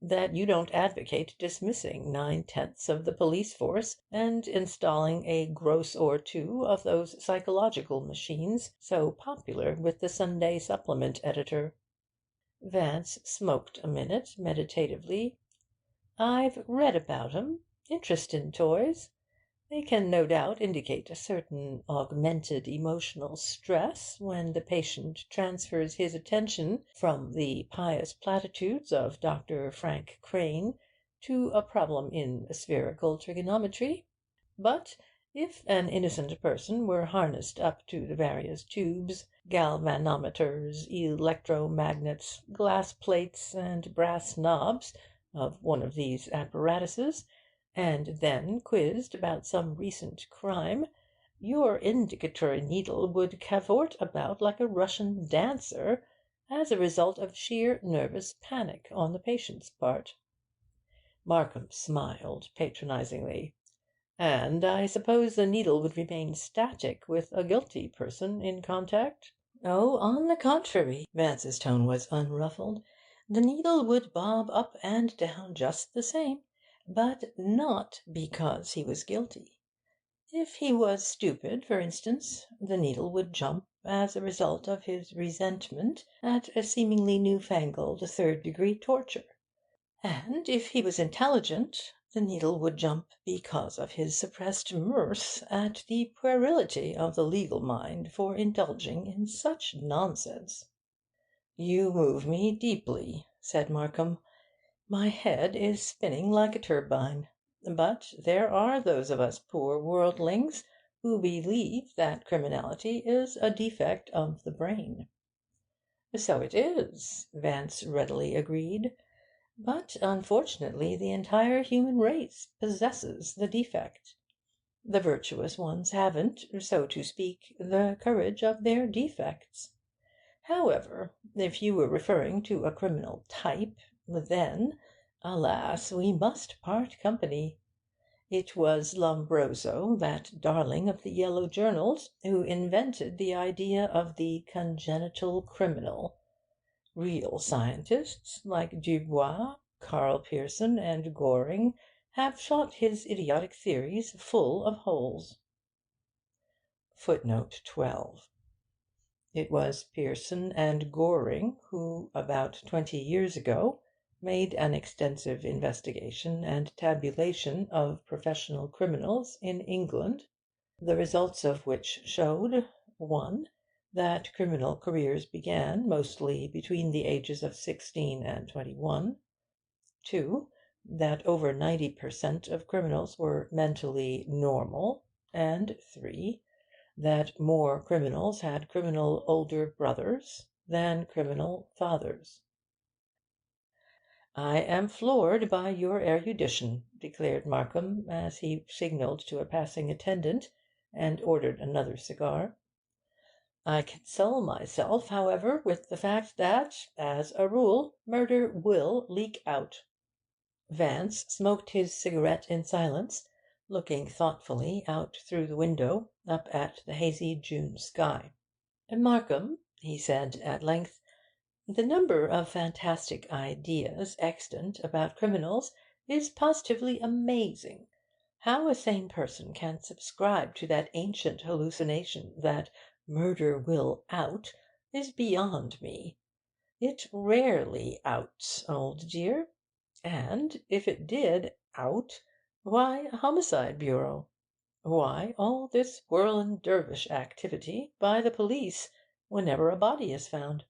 that you don't advocate dismissing 9/10 of the police force and installing a gross or two of those psychological machines so popular with the Sunday supplement editor." Vance smoked a minute meditatively. "I've read about 'em. Interestin' toys. They can no doubt indicate a certain augmented emotional stress when the patient transfers his attention from the pious platitudes of Dr. Frank Crane to a problem in spherical trigonometry. But if an innocent person were harnessed up to the various tubes, galvanometers, electromagnets, glass plates, and brass knobs of one of these apparatuses, and then quizzed about some recent crime, your indicatory needle would cavort about like a Russian dancer, as a result of sheer nervous panic on the patient's part. Markham smiled patronizingly. And I suppose the needle would remain static with a guilty person in contact? Oh, on the contrary, Vance's tone was unruffled. The needle would bob up and down just the same, but not because he was guilty. If he was stupid, for instance, the needle would jump as a result of his resentment at a seemingly new-fangled third-degree torture. And if he was intelligent, the needle would jump because of his suppressed mirth at the puerility of the legal mind for indulging in such nonsense. "You move me deeply," said Markham. "My head is spinning like a turbine. But there are those of us poor worldlings who believe that criminality is a defect of the brain." "So it is," Vance readily agreed. "But unfortunately the entire human race possesses the defect. The virtuous ones haven't, so to speak, the courage of their defects. However, if you were referring to a criminal type, then, alas, we must part company. It was Lombroso, that darling of the yellow journals, who invented the idea of the congenital criminal. Real scientists, like Dubois, Karl Pearson, and Goring, have shot his idiotic theories full of holes." Footnote 12. It was Pearson and Goring who, about 20 years ago, made an extensive investigation and tabulation of professional criminals in England, the results of which showed: 1. That criminal careers began mostly between the ages of 16 and 21. 2. That over 90% of criminals were mentally normal. And 3. That more criminals had criminal older brothers than criminal fathers. "I am floored by your erudition," declared Markham, as he signalled to a passing attendant and ordered another cigar. "I console myself, however, with the fact that, as a rule, murder will leak out." Vance smoked his cigarette in silence, looking thoughtfully out through the window up at the hazy June sky. "Markham," he said at length, "the number of fantastic ideas extant about criminals is positively amazing. How a sane person can subscribe to that ancient hallucination that murder will out is beyond me. It rarely outs, old dear. And if it did out, why a homicide bureau? Why all this whirl dervish activity by the police whenever a body is found?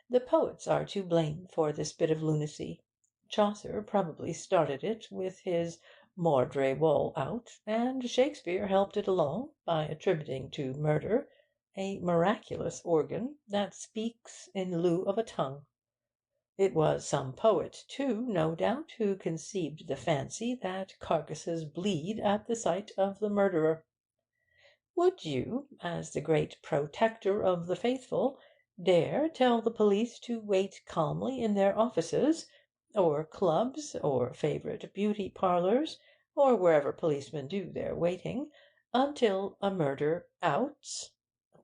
The poets are to blame for this bit of lunacy. Chaucer probably started it with his 'Mordre woll out,' and Shakespeare helped it along by attributing to murder a miraculous organ that speaks in lieu of a tongue. It was some poet, too, no doubt, who conceived the fancy that carcasses bleed at the sight of the murderer. Would you, as the great protector of the faithful, dare tell the police to wait calmly in their offices, or clubs, or favourite beauty parlours, or wherever policemen do their waiting, until a murder outs?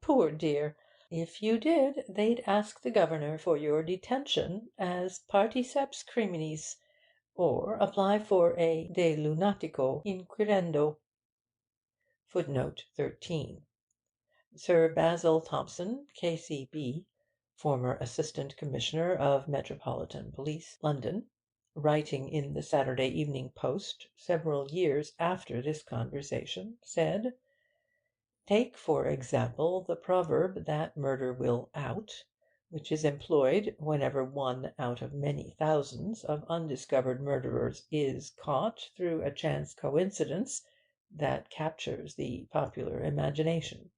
Poor dear! If you did, they'd ask the governor for your detention as particeps criminis, or apply for a de lunatico inquirendo. Footnote 13. Sir Basil Thomson, K.C.B., former Assistant Commissioner of Metropolitan Police, London, writing in the Saturday Evening Post several years after this conversation, said: "Take, for example, the proverb that murder will out, which is employed whenever one out of many thousands of undiscovered murderers is caught through a chance coincidence that captures the popular imagination.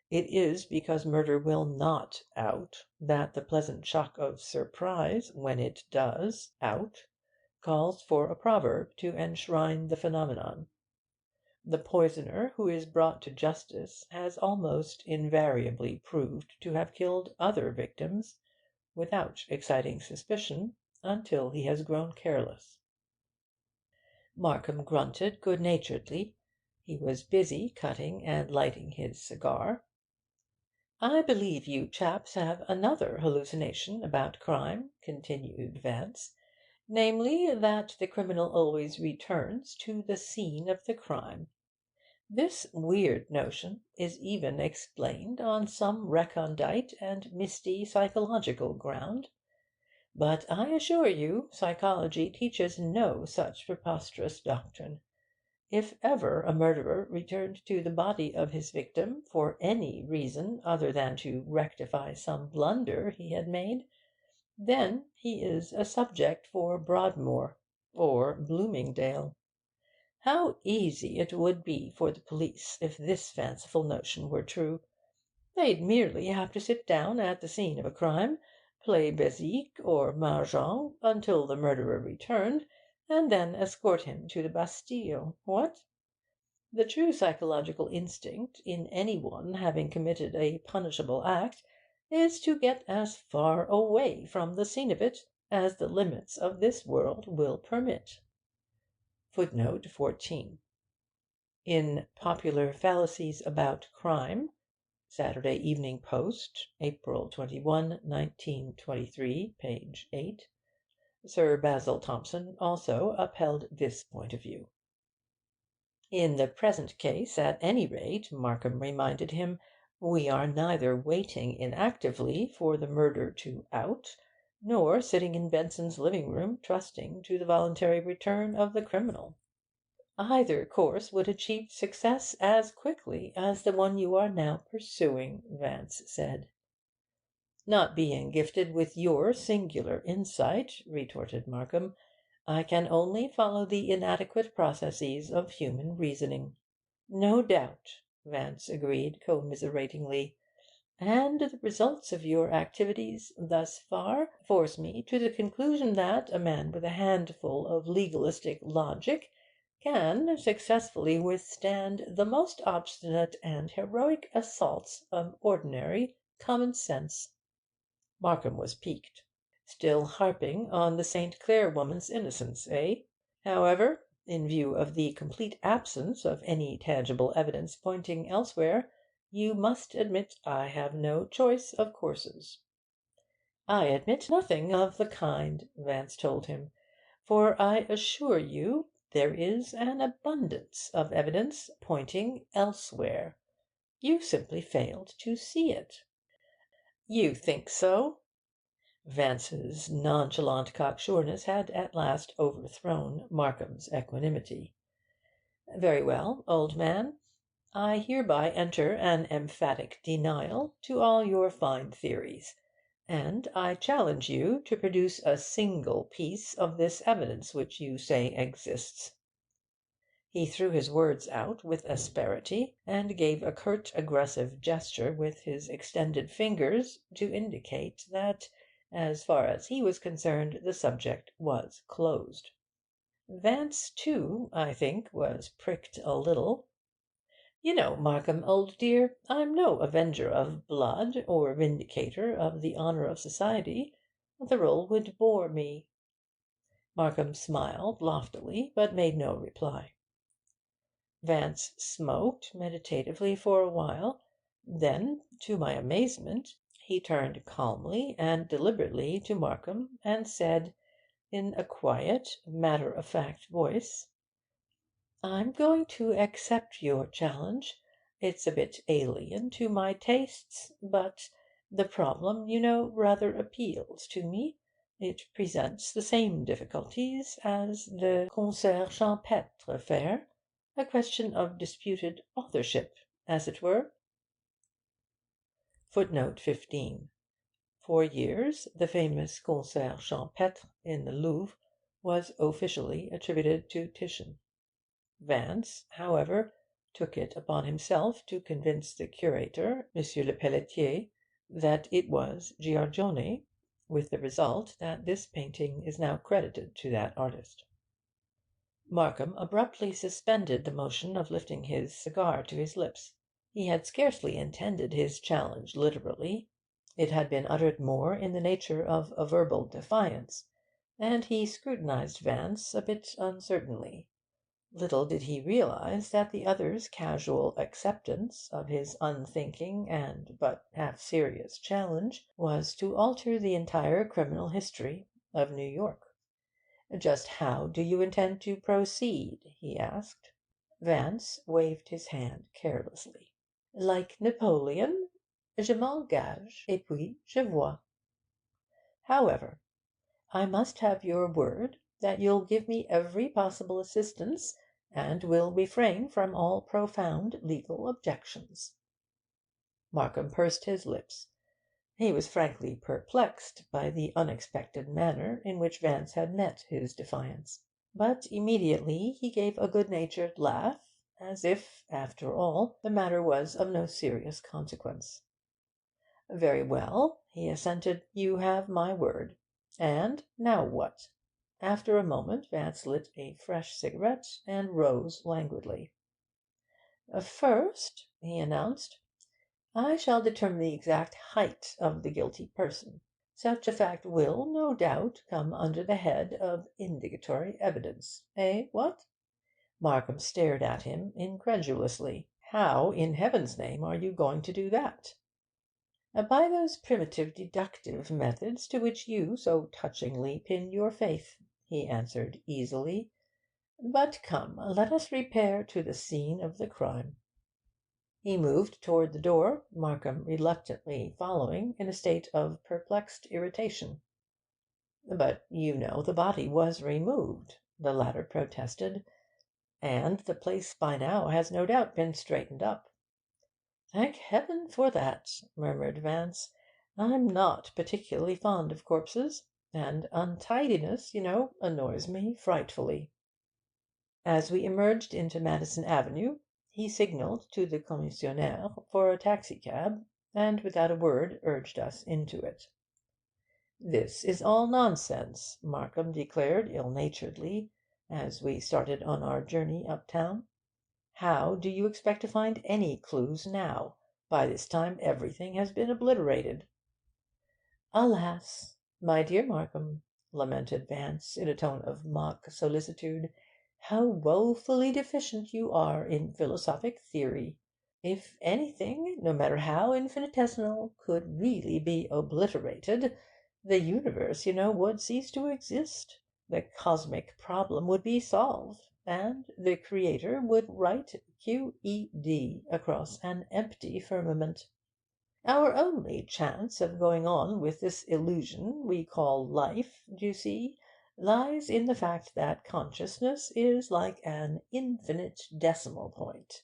It is because murder will not out that the pleasant shock of surprise, when it does out, calls for a proverb to enshrine the phenomenon. The poisoner who is brought to justice has almost invariably proved to have killed other victims without exciting suspicion, until he has grown careless. Markham grunted good-naturedly. He was busy cutting and lighting his cigar. "I believe you chaps have another hallucination about crime," continued Vance, "namely, that the criminal always returns to the scene of the crime. This weird notion is even explained on some recondite and misty psychological ground. But I assure you psychology teaches no such preposterous doctrine. If ever a murderer returned to the body of his victim for any reason other than to rectify some blunder he had made, then he is a subject for Broadmoor or Bloomingdale. How easy it would be for the police if this fanciful notion were true! They'd merely have to sit down at the scene of a crime, play bézique or mahjong until the murderer returned, and then escort him to the Bastille. What? The true psychological instinct in any one having committed a punishable act is to get as far away from the scene of it as the limits of this world will permit. Footnote 14. In Popular Fallacies about Crime, Saturday Evening Post, April 21, 1923, page 8, Sir Basil Thomson also upheld this point of view. In the present case, at any rate, Markham reminded him, we are neither waiting inactively for the murder to out, nor sitting in Benson's living-room trusting to the voluntary return of the criminal. Either course would achieve success as quickly as the one you are now pursuing, Vance said. Not being gifted with your singular insight, retorted Markham, I can only follow the inadequate processes of human reasoning. No doubt, Vance agreed commiseratingly. And the results of your activities thus far force me to the conclusion that a man with a handful of legalistic logic can successfully withstand the most obstinate and heroic assaults of ordinary common sense. Markham was piqued. Still harping on the St. Clair woman's innocence, eh? However, in view of the complete absence of any tangible evidence pointing elsewhere, you must admit I have no choice of courses. I admit nothing of the kind, Vance told him, for I assure you there is an abundance of evidence pointing elsewhere. You simply failed to see it. You think so? Vance's nonchalant cocksureness had at last overthrown Markham's equanimity. Very well, old man. I hereby enter an emphatic denial to all your fine theories, and I challenge you to produce a single piece of this evidence which you say exists. He threw his words out with asperity, and gave a curt, aggressive gesture with his extended fingers to indicate that, as far as he was concerned, the subject was closed. Vance, too, I think, was pricked a little. You know, Markham, old dear, I'm no avenger of blood or vindicator of the honour of society. The role would bore me. Markham smiled loftily, but made no reply. Vance smoked meditatively for a while. Then, to my amazement, he turned calmly and deliberately to Markham and said, in a quiet, matter-of-fact voice, I'm going to accept your challenge. It's a bit alien to my tastes, but the problem, you know, rather appeals to me. It presents the same difficulties as the concert champêtre affair, a question of disputed authorship, as it were. Footnote 15. For years the famous concert champêtre in the Louvre was officially attributed to Titian. Vance, however, took it upon himself to convince the curator, M. Le Pelletier, that it was Giorgione, with the result that this painting is now credited to that artist. Markham abruptly suspended the motion of lifting his cigar to his lips. He had scarcely intended his challenge literally. It had been uttered more in the nature of a verbal defiance, and he scrutinized Vance a bit uncertainly. Little did he realise that the other's casual acceptance of his unthinking and but half serious challenge was to alter the entire criminal history of New York. "Just how do you intend to proceed?" he asked. Vance waved his hand carelessly. "Like Napoleon? Je m'engage, et puis je vois. However, I must have your word that you'll give me every possible assistance, and will refrain from all profound legal objections." Markham pursed his lips. He was frankly perplexed by the unexpected manner in which Vance had met his defiance. But immediately he gave a good-natured laugh, as if, after all, the matter was of no serious consequence. "Very well," he assented. "You have my word. And now what?" After a moment Vance lit a fresh cigarette and rose languidly. "First," he announced, "I shall determine the exact height of the guilty person. Such a fact will, no doubt, come under the head of indicatory evidence. Eh, what?" Markham stared at him incredulously. "How, in heaven's name, are you going to do that?" "By those primitive deductive methods to which you so touchingly pin your faith," he answered easily. "But come, let us repair to the scene of the crime." He moved toward the door, Markham reluctantly following in a state of perplexed irritation. "But you know the body was removed," the latter protested, "and the place by now has no doubt been straightened up." "Thank heaven for that," murmured Vance. "I'm not particularly fond of corpses, and untidiness, annoys me frightfully." As we emerged into Madison Avenue, he signalled to the commissionaire for a taxicab, and without a word urged us into it. "This is all nonsense," Markham declared ill-naturedly, as we started on our journey uptown. "How do you expect to find any clues now? By this time everything has been obliterated." "Alas, my dear Markham," lamented Vance, in a tone of mock solicitude, "how woefully deficient you are in philosophic theory! If anything, no matter how infinitesimal, could really be obliterated, the universe, would cease to exist. The cosmic problem would be solved, and the Creator would write QED across an empty firmament. Our only chance of going on with this illusion we call life, do you see, lies in the fact that consciousness is like an infinite decimal point.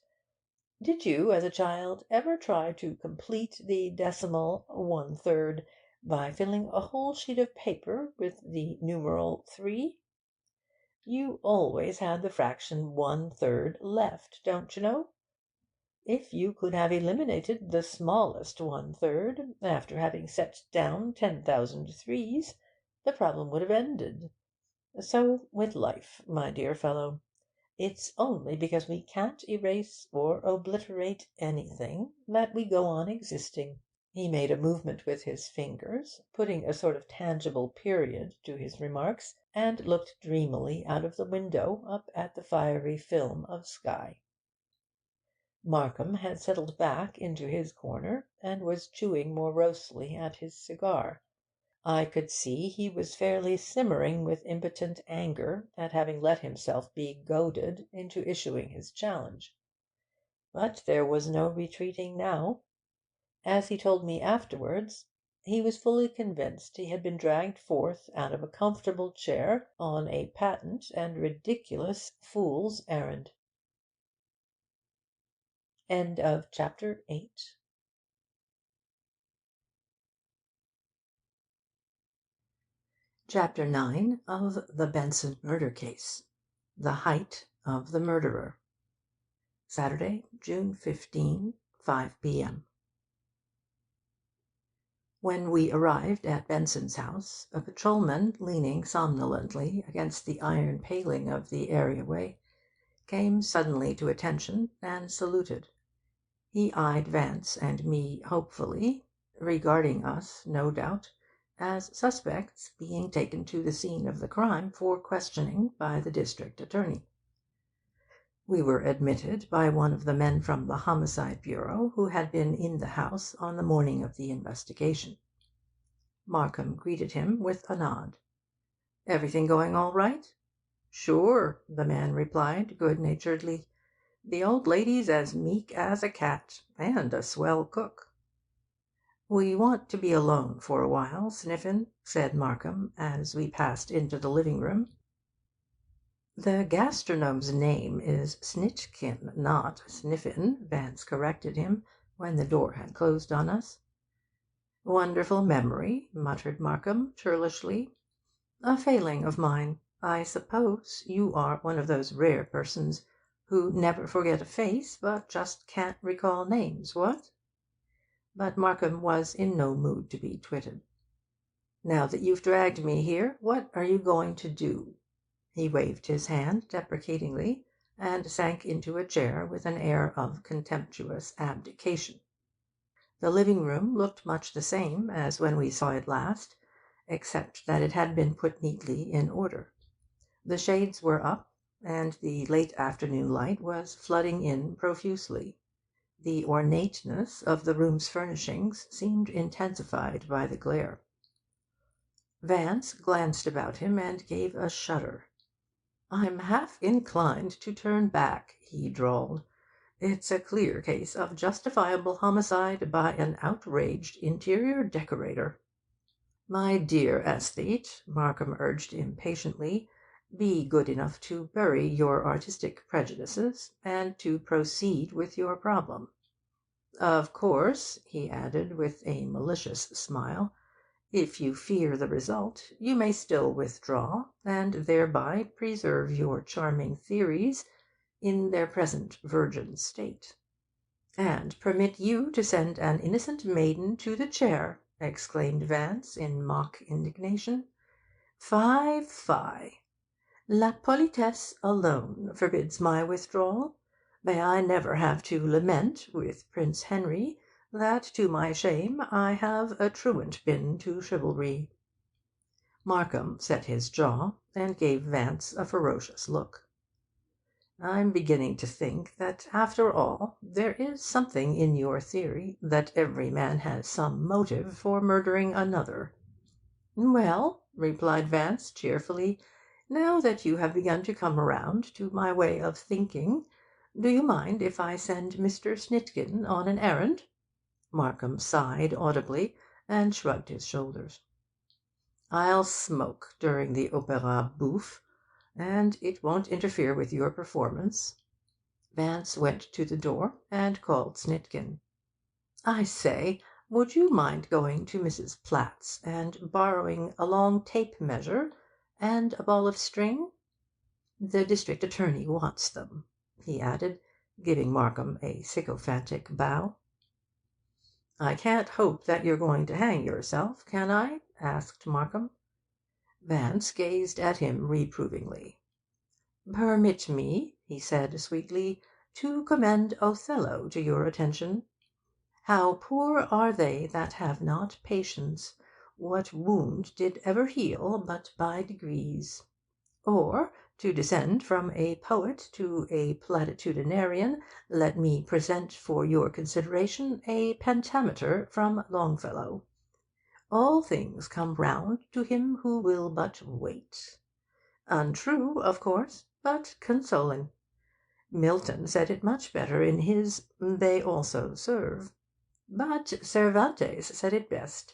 Did you, as a child, ever try to complete the decimal 1/3 by filling a whole sheet of paper with the numeral 3? You always had the fraction 1/3 left, don't you know? If you could have eliminated the smallest 1/3 after having set down 10,000 threes, the problem would have ended. So with life, my dear fellow. It's only because we can't erase or obliterate anything that we go on existing." He made a movement with his fingers, putting a sort of tangible period to his remarks, and looked dreamily out of the window up at the fiery film of sky. Markham had settled back into his corner, and was chewing morosely at his cigar. I could see he was fairly simmering with impotent anger at having let himself be goaded into issuing his challenge. But there was no retreating now. As he told me afterwards, he was fully convinced he had been dragged forth out of a comfortable chair on a patent and ridiculous fool's errand. End of chapter 8. Chapter 9 of the Benson Murder Case. The Height of the Murderer. Saturday, June 15, 5 p.m. When we arrived at Benson's house, a patrolman, leaning somnolently against the iron paling of the areaway, came suddenly to attention and saluted. He eyed Vance and me hopefully, regarding us, no doubt, as suspects being taken to the scene of the crime for questioning by the district attorney. We were admitted by one of the men from the Homicide Bureau who had been in the house on the morning of the investigation. Markham greeted him with a nod. "Everything going all right?" "Sure," the man replied good-naturedly. "The old lady's as meek as a cat, and a swell cook." "We want to be alone for a while, Sniffen," said Markham, as we passed into the living-room. "The gastronome's name is Snitchkin, not Sniffen," Vance corrected him, when the door had closed on us. "Wonderful memory," muttered Markham, churlishly. "A failing of mine. I suppose you are one of those rare persons who never forget a face, but just can't recall names, what?" But Markham was in no mood to be twitted. "Now that you've dragged me here, what are you going to do?" He waved his hand deprecatingly, and sank into a chair with an air of contemptuous abdication. The living-room looked much the same as when we saw it last, except that it had been put neatly in order. The shades were up, and the late afternoon light was flooding in profusely. The ornateness of the room's furnishings seemed intensified by the glare. Vance glanced about him and gave a shudder. "I'm half inclined to turn back," he drawled. "It's a clear case of justifiable homicide by an outraged interior decorator." "My dear aesthete," Markham urged impatiently, "be good enough to bury your artistic prejudices, and to proceed with your problem. Of course," he added, with a malicious smile, "if you fear the result, you may still withdraw, and thereby preserve your charming theories in their present virgin state." "And permit you to send an innocent maiden to the chair!" exclaimed Vance, in mock indignation. "Fie, fie! La politesse alone forbids my withdrawal. May I never have to lament, with Prince Henry, that to my shame I have a truant been to chivalry." Markham set his jaw, and gave Vance a ferocious look. "I'm beginning to think that, after all, there is something in your theory that every man has some motive for murdering another." "Well," replied Vance cheerfully, "now that you have begun to come round to my way of thinking, do you mind if I send Mr. Snitkin on an errand?" Markham sighed audibly, and shrugged his shoulders. "I'll smoke during the opera bouffe, and it won't interfere with your performance." Vance went to the door and called Snitkin. "I say, would you mind going to Mrs. Platt's and borrowing a long tape measure and a ball of string? The district attorney wants them," he added, giving Markham a sycophantic bow. "I can't hope that you're going to hang yourself, can I?" asked Markham. Vance gazed at him reprovingly. "Permit me," he said sweetly, "to commend Othello to your attention. 'How poor are they that have not patience! What wound did ever heal but by degrees?' Or, to descend from a poet to a platitudinarian, let me present for your consideration a pentameter from Longfellow. 'All things come round to him who will but wait.' Untrue, of course, but consoling. Milton said it much better in his 'They also serve.' But Cervantes said it best.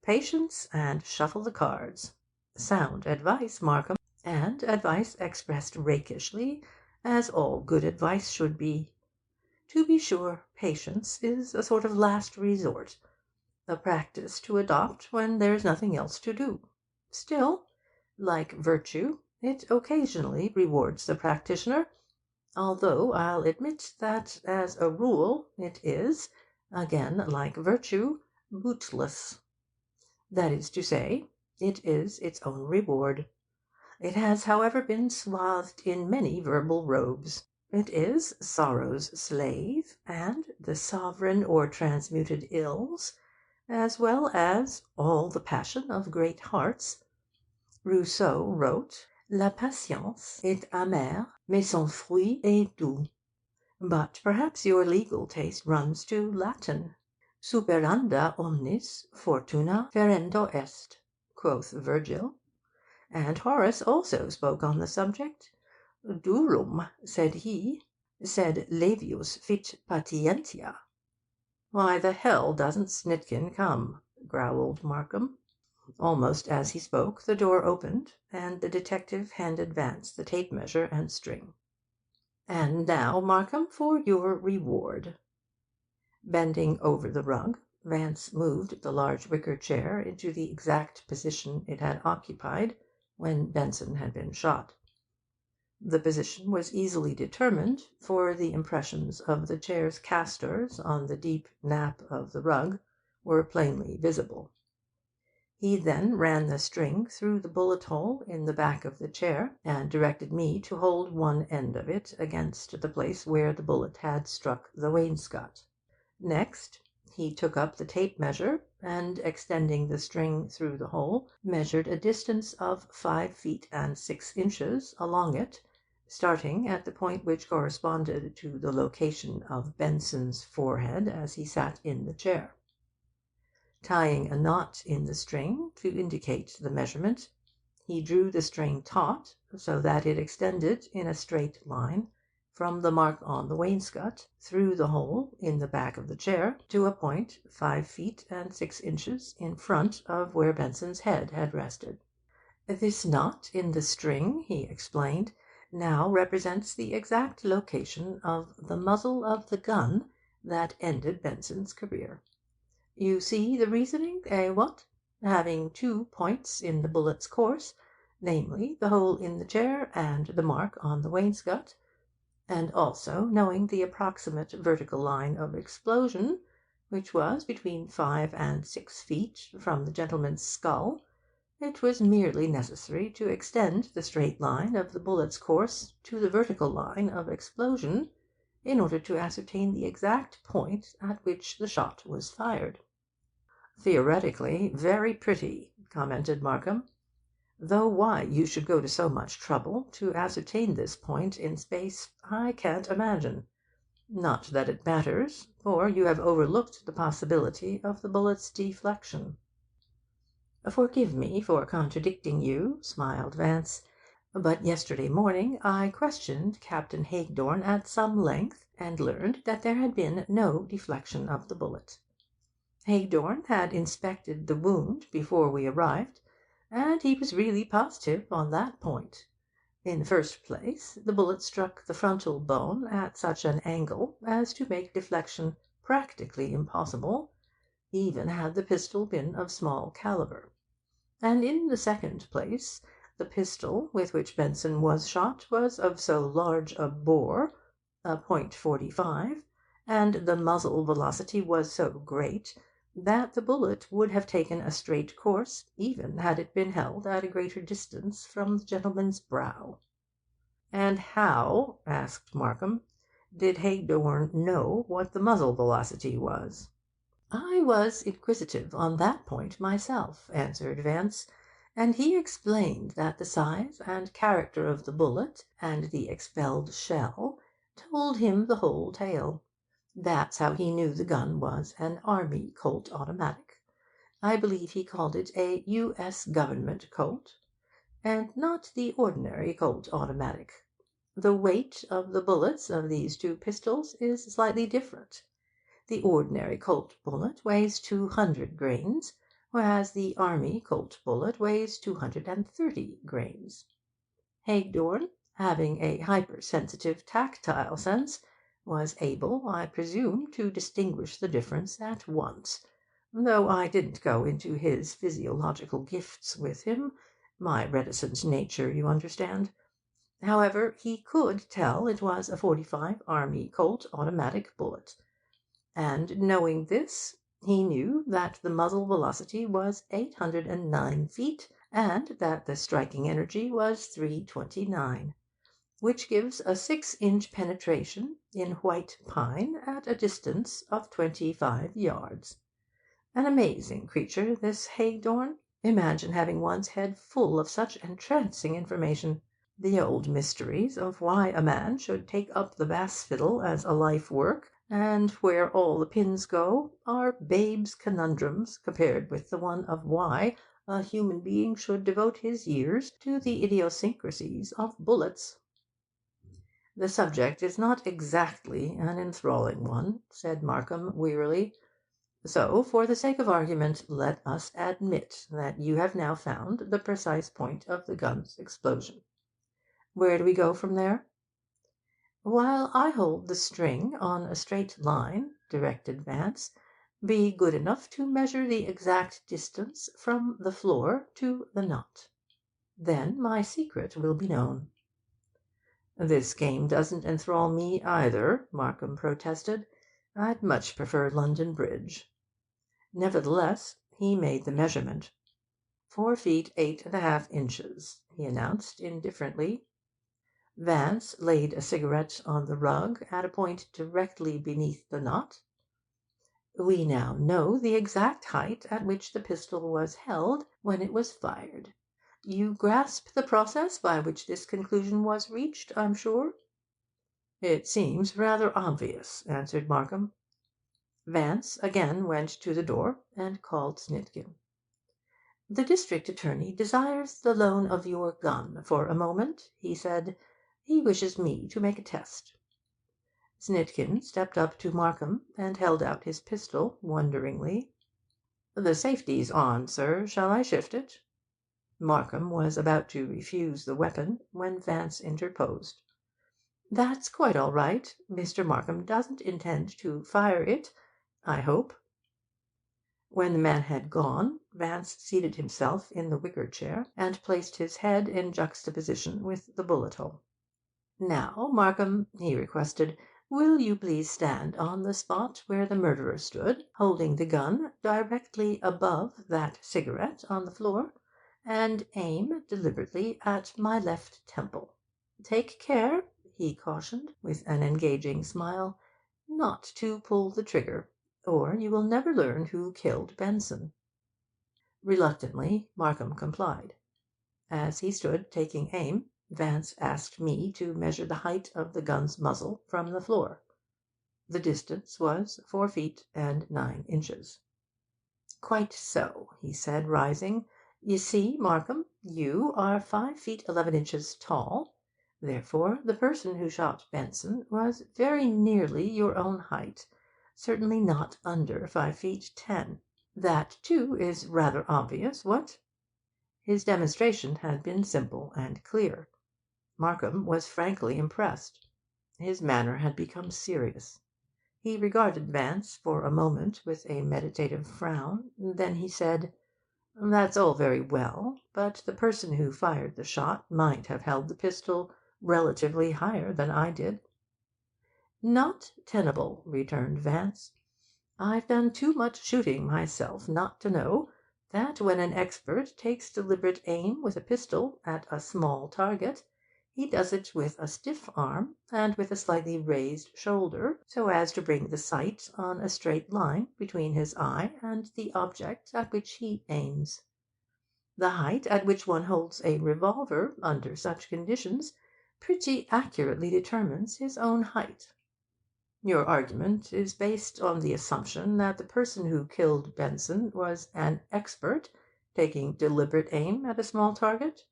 Patience, and shuffle the cards. Sound advice, Markham, and advice expressed rakishly, as all good advice should be. To be sure, patience is a sort of last resort, a practice to adopt when there's nothing else to do. Still, like virtue, it occasionally rewards the practitioner, although I'll admit that, as a rule, it is, again like virtue, bootless. That is to say, it is its own reward. It has, however, been swathed in many verbal robes. It is sorrow's slave, and the sovereign or transmuted ills, as well as all the passion of great hearts. Rousseau wrote, La patience est amère, mais son fruit est doux. But perhaps your legal taste runs to Latin. Superanda omnis fortuna ferendo est, quoth Virgil. And Horace also spoke on the subject. Durum, said he, sed levius fit patientia. Why the hell doesn't Snitkin come? Growled Markham. Almost as he spoke, the door opened, and the detective handed Vance the tape measure and string. And now, Markham, for your reward. Bending over the rug, Vance moved the large wicker chair into the exact position it had occupied when Benson had been shot. The position was easily determined, for the impressions of the chair's castors on the deep nap of the rug were plainly visible. He then ran the string through the bullet hole in the back of the chair, and directed me to hold one end of it against the place where the bullet had struck the wainscot. Next, he took up the tape measure, and, extending the string through the hole, measured a distance of 5 feet and 6 inches along it, starting at the point which corresponded to the location of Benson's forehead as he sat in the chair. Tying a knot in the string to indicate the measurement, he drew the string taut so that it extended in a straight line from the mark on the wainscot, through the hole in the back of the chair, to a point 5 feet and 6 inches in front of where Benson's head had rested. This knot in the string, he explained, now represents the exact location of the muzzle of the gun that ended Benson's career. You see the reasoning, what? Having 2 points in the bullet's course, namely the hole in the chair and the mark on the wainscot, and also knowing the approximate vertical line of explosion, which was between 5 and 6 feet from the gentleman's skull, it was merely necessary to extend the straight line of the bullet's course to the vertical line of explosion in order to ascertain the exact point at which the shot was fired. Theoretically very pretty, commented Markham, though why you should go to so much trouble to ascertain this point in space I can't imagine. Not that it matters, for you have overlooked the possibility of the bullet's deflection. Forgive me for contradicting you, smiled Vance, but yesterday morning I questioned Captain Hagedorn at some length, and learned that there had been no deflection of the bullet. Hagedorn had inspected the wound before we arrived, and he was really positive on that point. In the first place, the bullet struck the frontal bone at such an angle as to make deflection practically impossible, even had the pistol been of small caliber. And in the second place, the pistol with which Benson was shot was of so large a bore, a .45, and the muzzle velocity was so great that the bullet would have taken a straight course, even had it been held at a greater distance from the gentleman's brow. And how, asked Markham, did Hagedorn know what the muzzle velocity was? I was inquisitive on that point myself, answered Vance, and he explained that the size and character of the bullet and the expelled shell told him the whole tale. That's how he knew the gun was an Army Colt automatic. I believe he called it a U.S. Government Colt, and not the ordinary Colt automatic. The weight of the bullets of these 2 pistols is slightly different. The ordinary Colt bullet weighs 200 grains, whereas the Army Colt bullet weighs 230 grains. Hagedorn, having a hypersensitive tactile sense, was able, I presume, to distinguish the difference at once, though I didn't go into his physiological gifts with him, my reticent nature, you understand. However, he could tell it was a .45 Army Colt automatic bullet, and knowing this, he knew that the muzzle velocity was 809 feet, and that the striking energy was 329. Which gives a 6-inch penetration in white pine at a distance of 25 yards. An amazing creature, this Haydorn. Imagine having one's head full of such entrancing information. The old mysteries of why a man should take up the bass fiddle as a life work, and where all the pins go, are babes' conundrums compared with the one of why a human being should devote his years to the idiosyncrasies of bullets. The subject is not exactly an enthralling one, said Markham wearily. So, for the sake of argument, let us admit that you have now found the precise point of the gun's explosion. Where do we go from there? While I hold the string on a straight line, directed Vance, be good enough to measure the exact distance from the floor to the knot. Then my secret will be known. This game doesn't enthrall me either, Markham protested. I'd much prefer London Bridge. Nevertheless, he made the measurement. 4 feet 8½ inches, he announced indifferently. Vance laid a cigarette on the rug at a point directly beneath the knot. We now know the exact height at which the pistol was held when it was fired. You grasp the process by which this conclusion was reached, I'm sure? It seems rather obvious, answered Markham. Vance again went to the door and called Snitkin. The district attorney desires the loan of your gun for a moment, he said. He wishes me to make a test. Snitkin stepped up to Markham and held out his pistol wonderingly. The safety's on, sir. Shall I shift it? Markham was about to refuse the weapon when Vance interposed. That's quite all right. Mr. Markham doesn't intend to fire it, I hope. When the man had gone, Vance seated himself in the wicker chair and placed his head in juxtaposition with the bullet hole. Now, Markham, he requested, will you please stand on the spot where the murderer stood, holding the gun directly above that cigarette on the floor, and aim deliberately at my left temple. Take care, he cautioned, with an engaging smile, not to pull the trigger, or you will never learn who killed Benson. Reluctantly, Markham complied. As he stood taking aim, Vance asked me to measure the height of the gun's muzzle from the floor. The distance was 4 feet and 9 inches. Quite so, he said, rising. You see, Markham, you are 5 feet 11 inches tall. Therefore, the person who shot Benson was very nearly your own height, certainly not under 5 feet 10. That, too, is rather obvious, what? His demonstration had been simple and clear. Markham was frankly impressed. His manner had become serious. He regarded Vance for a moment with a meditative frown. Then he said, That's all very well, but the person who fired the shot might have held the pistol relatively higher than I did. Not tenable, returned Vance. I've done too much shooting myself not to know that when an expert takes deliberate aim with a pistol at a small target, he does it with a stiff arm and with a slightly raised shoulder, so as to bring the sight on a straight line between his eye and the object at which he aims. The height at which one holds a revolver under such conditions pretty accurately determines his own height. Your argument is based on the assumption that the person who killed Benson was an expert, taking deliberate aim at a small target?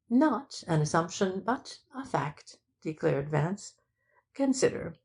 Not an assumption, but a fact, declared Vance. Consider.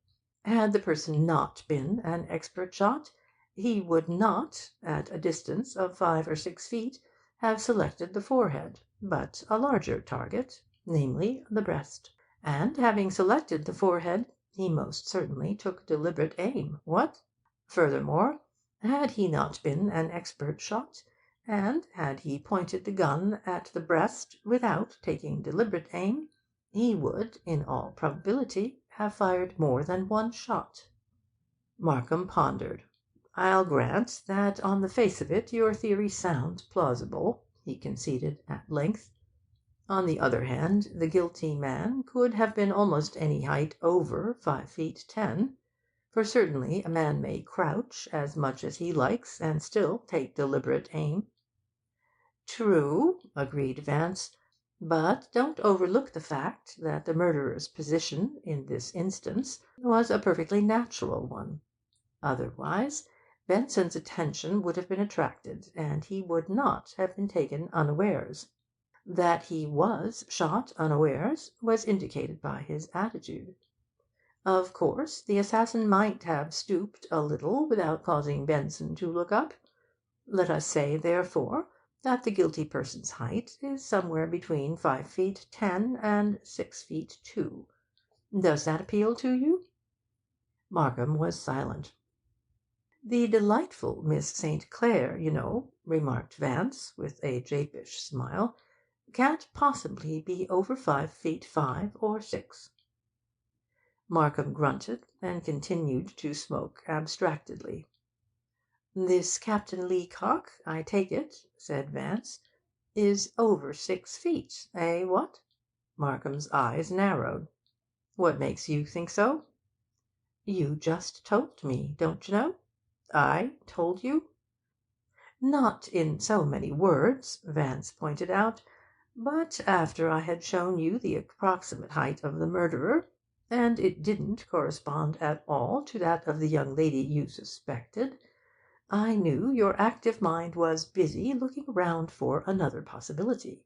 Had the person not been an expert shot, he would not, at a distance of 5 or 6 feet, have selected the forehead, but a larger target, namely the breast. And having selected the forehead, he most certainly took deliberate aim, what? Furthermore, had he not been an expert shot, and had he pointed the gun at the breast without taking deliberate aim, he would, in all probability, have fired more than one shot. Markham pondered. I'll grant that on the face of it your theory sounds plausible, he conceded at length. On the other hand, the guilty man could have been almost any height over 5 feet 10. For certainly a man may crouch as much as he likes and still take deliberate aim. "True," agreed Vance, "but don't overlook the fact that the murderer's position, in this instance, was a perfectly natural one. Otherwise, Benson's attention would have been attracted, and he would not have been taken unawares. That he was shot unawares was indicated by his attitude. Of course, the assassin might have stooped a little without causing Benson to look up. Let us say, therefore, that the guilty person's height is somewhere between 5 feet 10 and 6 feet 2. Does that appeal to you?" Markham was silent. "The delightful Miss St. Clair, you know," remarked Vance, with a japish smile, "can't possibly be over 5 feet 5 or 6." Markham grunted, and continued to smoke abstractedly. "This Captain Leacock, I take it," said Vance, "is over 6 feet, eh, what?" Markham's eyes narrowed. "What makes you think so?" "You just told me, don't you know?" "I told you?" "Not in so many words," Vance pointed out, "but after I had shown you the approximate height of the murderer, and it didn't correspond at all to that of the young lady you suspected, I knew your active mind was busy looking round for another possibility.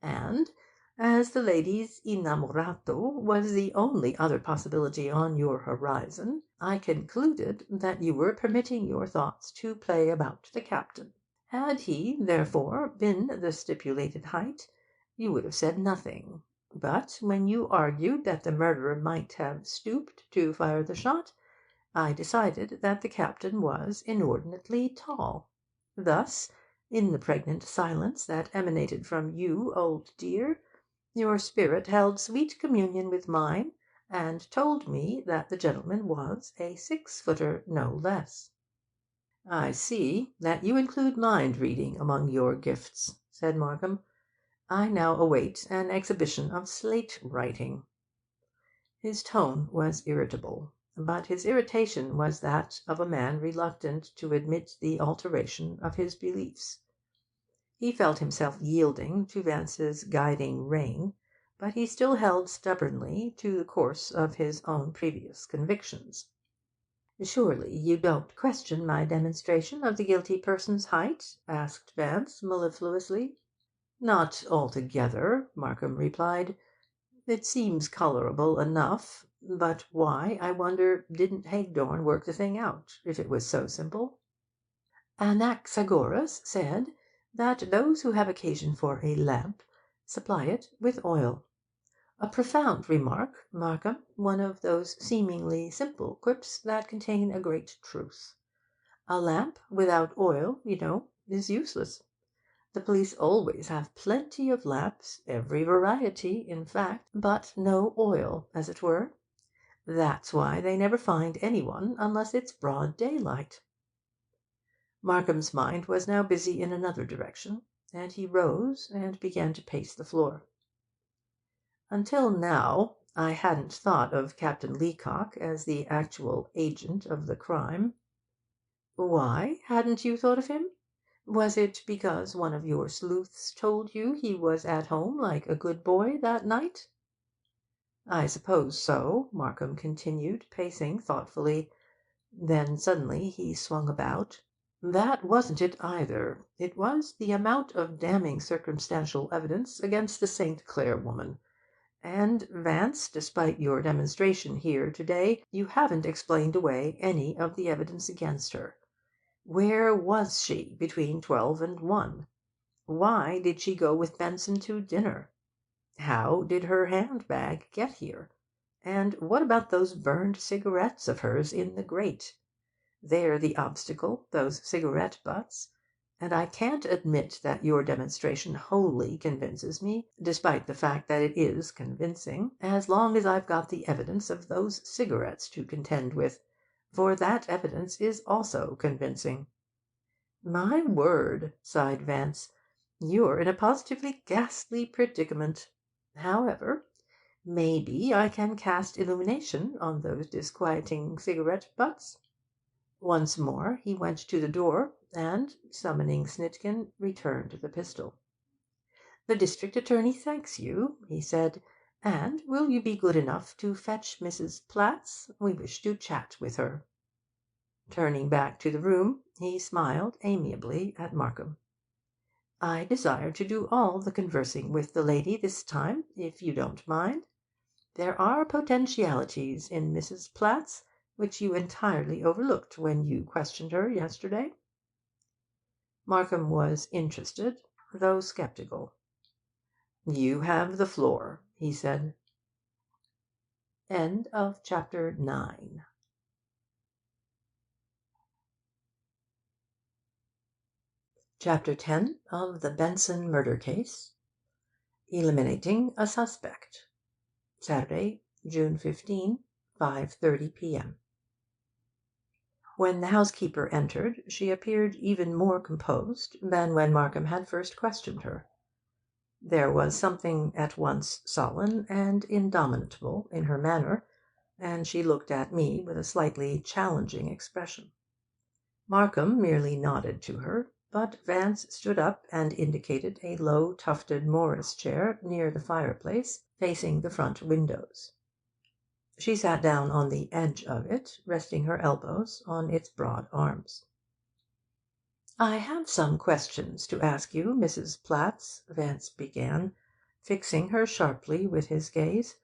And as the lady's innamorato was the only other possibility on your horizon, I concluded that you were permitting your thoughts to play about the captain. Had he, therefore, been the stipulated height, you would have said nothing. But when you argued that the murderer might have stooped to fire the shot, I decided that the captain was inordinately tall. Thus, in the pregnant silence that emanated from you, old dear, your spirit held sweet communion with mine, and told me that the gentleman was a 6-footer, no less." "I see that you include mind-reading among your gifts," said Markham. "I now await an exhibition of slate-writing." His tone was irritable, but his irritation was that of a man reluctant to admit the alteration of his beliefs. He felt himself yielding to Vance's guiding rein, but he still held stubbornly to the course of his own previous convictions. "Surely you don't question my demonstration of the guilty person's height?" asked Vance mellifluously. "Not altogether," Markham replied. "It seems colourable enough. But why, I wonder, didn't Hagedorn work the thing out, if it was so simple?" "Anaxagoras said that those who have occasion for a lamp supply it with oil. A profound remark, Markham, one of those seemingly simple quips that contain a great truth. A lamp without oil, you know, is useless. The police always have plenty of lamps, every variety, in fact, but no oil, as it were. That's why they never find anyone unless it's broad daylight." Markham's mind was now busy in another direction, and he rose and began to pace the floor. "Until now I hadn't thought of Captain Leacock as the actual agent of the crime." "Why hadn't you thought of him? Was it because one of your sleuths told you he was at home like a good boy that night?" "I suppose so," Markham continued, pacing thoughtfully. Then suddenly he swung about. "That wasn't it either. It was the amount of damning circumstantial evidence against the St. Clair woman. And, Vance, despite your demonstration here to-day, you haven't explained away any of the evidence against her. Where was she between 12 and 1? Why did she go with Benson to dinner? How did her handbag get here? And what about those burned cigarettes of hers in the grate? They're the obstacle, those cigarette butts. And I can't admit that your demonstration wholly convinces me, despite the fact that it is convincing, as long as I've got the evidence of those cigarettes to contend with, for that evidence is also convincing." "My word," sighed Vance, "you're in a positively ghastly predicament. However, Maybe I can cast illumination on those disquieting cigarette butts." Once more he went to the door, and, summoning Snitkin, returned the pistol. "The district attorney thanks you," he said, "and will you be good enough to fetch Mrs. Platts? We wish to chat with her." Turning back to the room, he smiled amiably at Markham. "I desire to do all the conversing with the lady this time, if you don't mind. There are potentialities in Mrs. Platts which you entirely overlooked when you questioned her yesterday." Markham was interested, though sceptical. "You have the floor," he said. Chapter 10. Of the Benson Murder Case. Eliminating a Suspect. Saturday, June 15, 5:30 p.m. When the housekeeper entered, she appeared even more composed than when Markham had first questioned her. There was something at once sullen and indomitable in her manner, and she looked at me with a slightly challenging expression. Markham merely nodded to her, but Vance stood up and indicated a low tufted Morris chair near the fireplace, facing the front windows. She sat down on the edge of it, resting her elbows on its broad arms. "I have some questions to ask you, Mrs. Platts," Vance began, fixing her sharply with his gaze,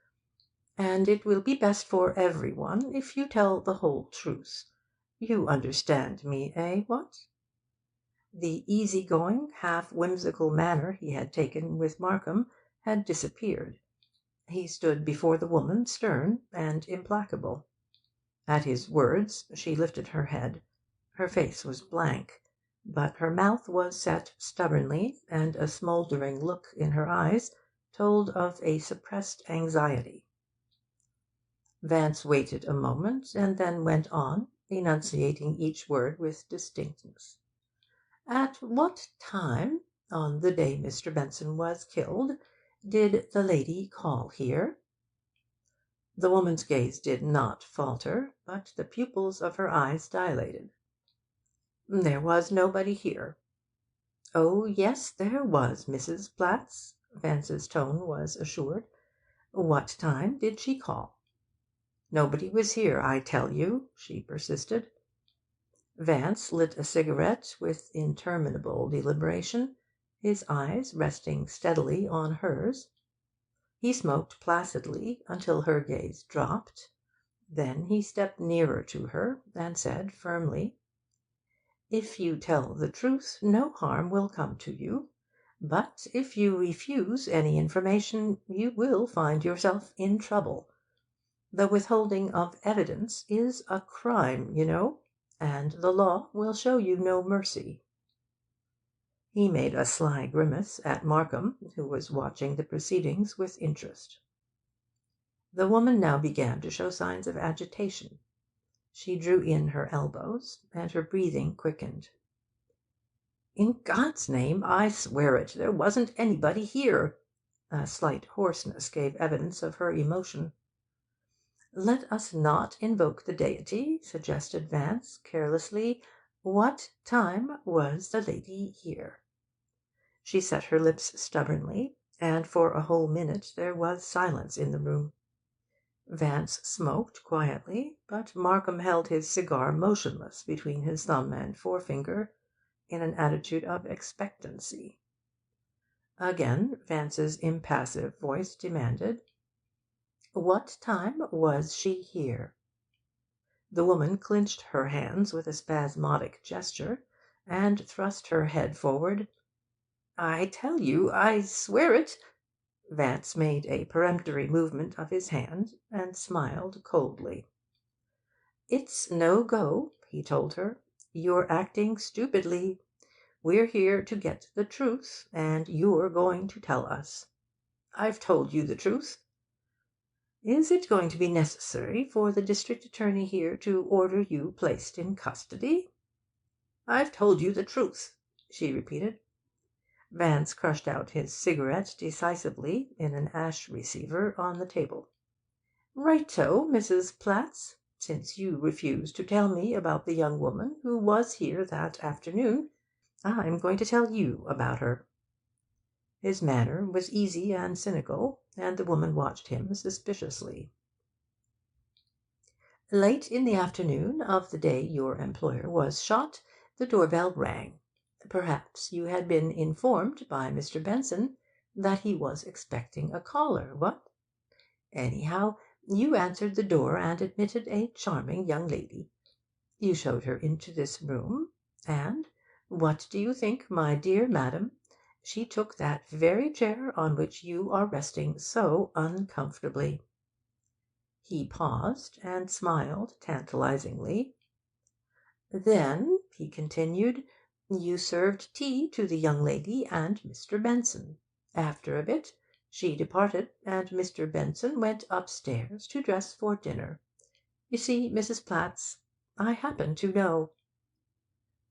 "and it will be best for everyone if you tell the whole truth. You understand me, what?" The easy-going, half-whimsical manner he had taken with Markham had disappeared. He stood before the woman stern and implacable. At his words she lifted her head. Her face was blank, but her mouth was set stubbornly, and a smouldering look in her eyes told of a suppressed anxiety. Vance waited a moment, and then went on, enunciating each word with distinctness. "At what time, on the day Mr. Benson was killed, did the lady call here?" The woman's gaze did not falter, but the pupils of her eyes dilated. "There was nobody here." "Oh, yes, there was, Mrs. Platts," Vance's tone was assured. "What time did she call?" "Nobody was here, I tell you," she persisted. Vance lit a cigarette with interminable deliberation, his eyes resting steadily on hers. He smoked placidly until her gaze dropped. Then he stepped nearer to her and said firmly, "If you tell the truth, no harm will come to you. But if you refuse any information, you will find yourself in trouble. The withholding of evidence is a crime, you know, and the law will show you no mercy." He made a sly grimace at Markham, who was watching the proceedings with interest. The woman now began to show signs of agitation. She drew in her elbows, and her breathing quickened. "In God's name, I swear it, there wasn't anybody here." A slight hoarseness gave evidence of her emotion. "Let us not invoke the deity," suggested Vance, carelessly. "What time was the lady here?" She set her lips stubbornly, and for a whole minute there was silence in the room. Vance smoked quietly, but Markham held his cigar motionless between his thumb and forefinger, in an attitude of expectancy. Again Vance's impassive voice demanded, "What time was she here?" The woman clinched her hands with a spasmodic gesture, and thrust her head forward. "I tell you, I swear it." Vance made a peremptory movement of his hand, and smiled coldly. "It's no go," he told her. "You're acting stupidly. We're here to get the truth, and you're going to tell us." "I've told you the truth." "Is it going to be necessary for the district attorney here to order you placed in custody?" "I've told you the truth," she repeated. Vance crushed out his cigarette decisively in an ash receiver on the table. "Righto, Mrs. Platts. Since you refuse to tell me about the young woman who was here that afternoon, I'm going to tell you about her." His manner was easy and cynical, and the woman watched him suspiciously. "Late in the afternoon of the day your employer was shot, the doorbell rang. Perhaps you had been informed by Mr. Benson that he was expecting a caller, what? Anyhow, you answered the door and admitted a charming young lady. You showed her into this room, and what do you think, my dear madam? She took that very chair on which you are resting so uncomfortably." He paused and smiled tantalizingly. "Then," he continued, "you served tea to the young lady and Mr. Benson. After a bit, she departed, and Mr. Benson went upstairs to dress for dinner. You see, Mrs. Platts, I happen to know."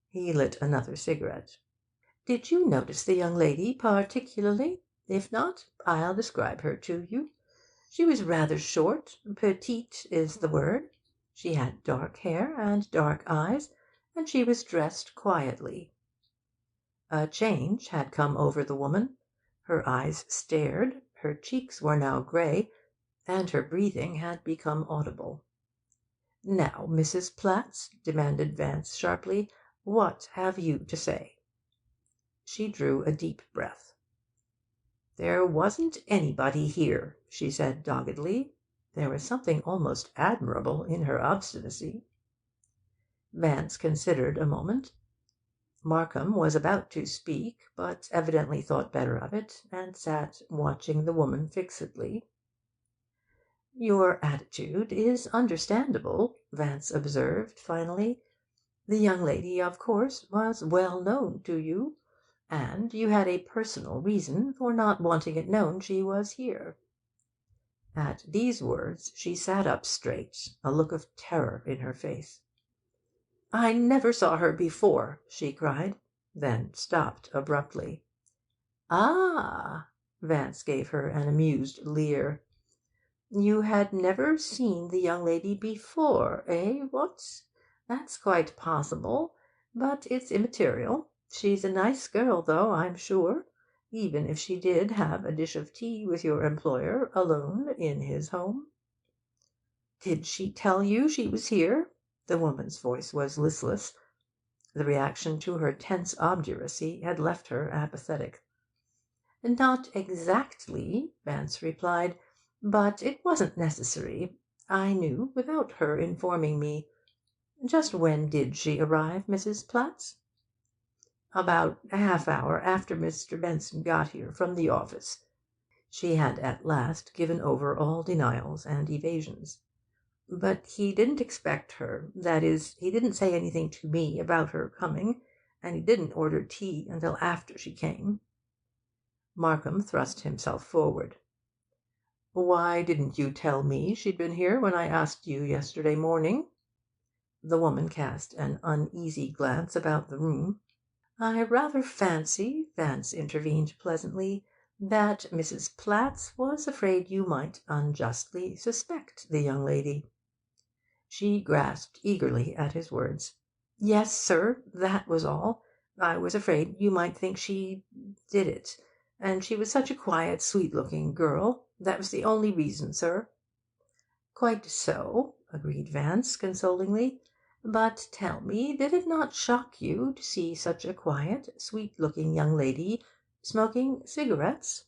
He lit another cigarette. "Did you notice the young lady particularly? If not, I'll describe her to you. She was rather short, petite is the word. She had dark hair and dark eyes, and she was dressed quietly. A change had come over the woman. Her eyes stared, her cheeks were now grey, and her breathing had become audible. Now, Mrs. Platts," demanded Vance sharply, "what have you to say?" She drew a deep breath. "There wasn't anybody here," she said doggedly. There was something almost admirable in her obstinacy. Vance considered a moment. Markham was about to speak, but evidently thought better of it, and sat watching the woman fixedly. "Your attitude is understandable," Vance observed finally. "The young lady, of course, was well known to you, and you had a personal reason for not wanting it known she was here." At these words she sat up straight, a look of terror in her face. "I never saw her before," she cried, then stopped abruptly. "Ah!" Vance gave her an amused leer. "You had never seen the young lady before, eh, what? That's quite possible, but it's immaterial. She's a nice girl, though, I'm sure, even if she did have a dish of tea with your employer alone in his home." "Did she tell you she was here?" The woman's voice was listless. The reaction to her tense obduracy had left her apathetic. "Not exactly," Vance replied, "but it wasn't necessary. I knew without her informing me. Just when did she arrive, Mrs. Platts?" "About a half hour after Mr. Benson got here from the office." She had at last given over all denials and evasions. "But he didn't expect her. That is, he didn't say anything to me about her coming, and he didn't order tea until after she came." Markham thrust himself forward. "Why didn't you tell me she'd been here when I asked you yesterday morning?" The woman cast an uneasy glance about the room. "I rather fancy," Vance intervened pleasantly, "that Mrs. Platts was afraid you might unjustly suspect the young lady." She grasped eagerly at his words. "Yes, sir, that was all. I was afraid you might think she did it. And she was such a quiet, sweet-looking girl. That was the only reason, sir." "Quite so," agreed Vance consolingly. "But tell me, did it not shock you to see such a quiet, sweet-looking young lady smoking cigarettes?"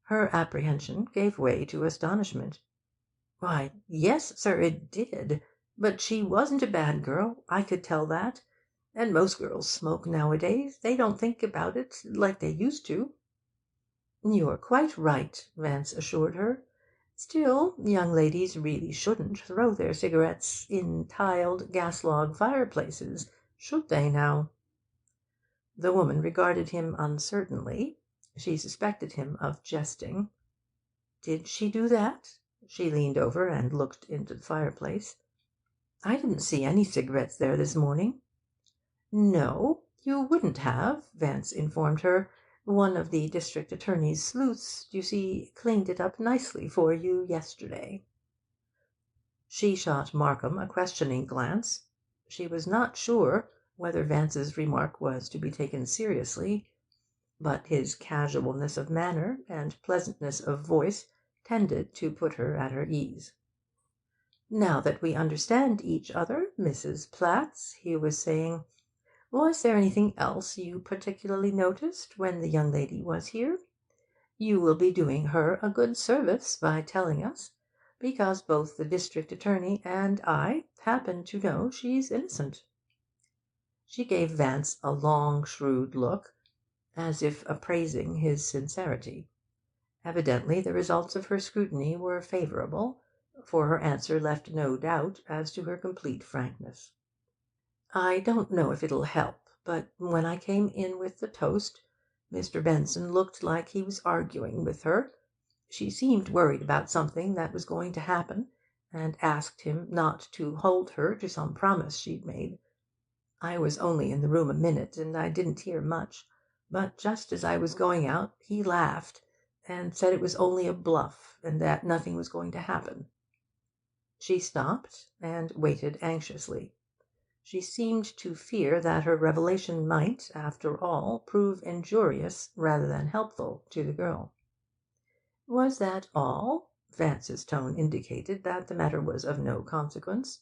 Her apprehension gave way to astonishment. "Why, yes, sir, it did. But she wasn't a bad girl, I could tell that. And most girls smoke nowadays. They don't think about it like they used to." "You're quite right," Vance assured her. "Still, young ladies really shouldn't throw their cigarettes in tiled gas-log fireplaces, should they now?" The woman regarded him uncertainly. She suspected him of jesting. "Did she do that?" She leaned over and looked into the fireplace. "I didn't see any cigarettes there this morning." "No? You wouldn't have, Vance informed her. One of the district attorney's sleuths, you see, cleaned it up nicely for you yesterday. She shot Markham a questioning glance. She was not sure whether Vance's remark was to be taken seriously, but his casualness of manner and pleasantness of voice tended to put her at her ease. "Now that we understand each other, Mrs. Platts," he was saying, "was there anything else you particularly noticed when the young lady was here? You will be doing her a good service by telling us, because both the district attorney and I happen to know she's innocent." She gave Vance a long, shrewd look, as if appraising his sincerity. Evidently the results of her scrutiny were favourable, for her answer left no doubt as to her complete frankness. "I don't know if it'll help, but when I came in with the toast, Mr. Benson looked like he was arguing with her. She seemed worried about something that was going to happen, and asked him not to hold her to some promise she'd made. I was only in the room a minute, and I didn't hear much, but just as I was going out he laughed, and said it was only a bluff, and that nothing was going to happen." She stopped, and waited anxiously. She seemed to fear that her revelation might, after all, prove injurious rather than helpful to the girl. "Was that all?" Vance's tone indicated that the matter was of no consequence.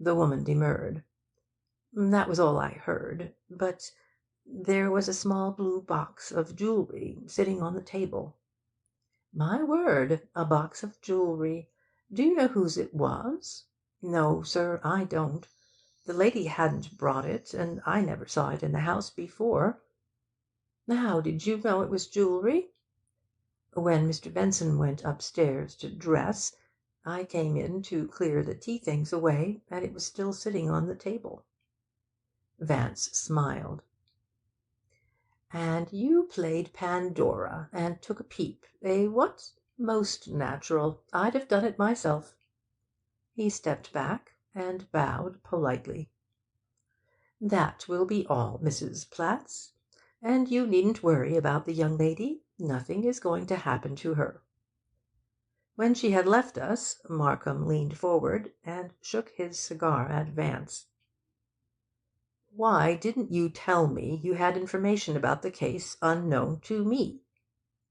The woman demurred. "That was all I heard. But there was a small blue box of jewellery sitting on the table." "My word! A box of jewellery. Do you know whose it was?" "No, sir, I don't. The lady hadn't brought it, and I never saw it in the house before." "How did you know it was jewellery?" "When Mr. Benson went upstairs to dress, I came in to clear the tea things away, and it was still sitting on the table." Vance smiled. "And you played Pandora, and took a peep, eh, what? Most natural. I'd have done it myself." He stepped back and bowed politely. "That will be all, Mrs. Platts. And you needn't worry about the young lady. Nothing is going to happen to her." When she had left us, Markham leaned forward and shook his cigar at Vance. "Why didn't you tell me you had information about the case unknown to me?"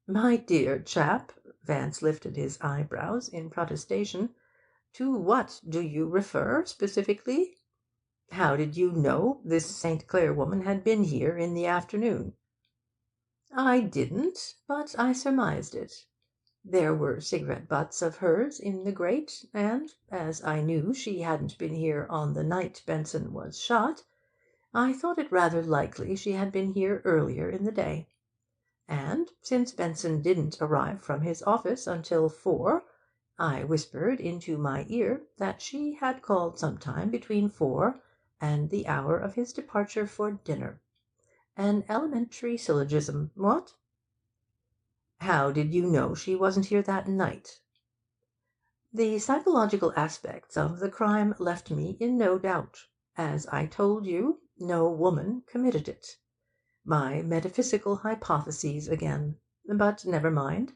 "My dear chap," Vance lifted his eyebrows in protestation, "to what do you refer specifically? How did you know this St. Clare woman had been here in the afternoon?" "I didn't, but I surmised it. There were cigarette butts of hers in the grate, and, as I knew she hadn't been here on the night Benson was shot, I thought it rather likely she had been here earlier in the day. And, since Benson didn't arrive from his office until 4, I whispered into my ear that she had called sometime between 4 and the hour of his departure for dinner. An elementary syllogism, what?" "How did you know she wasn't here that night?" "The psychological aspects of the crime left me in no doubt. As I told you, no woman committed it. My metaphysical hypotheses again. But never mind.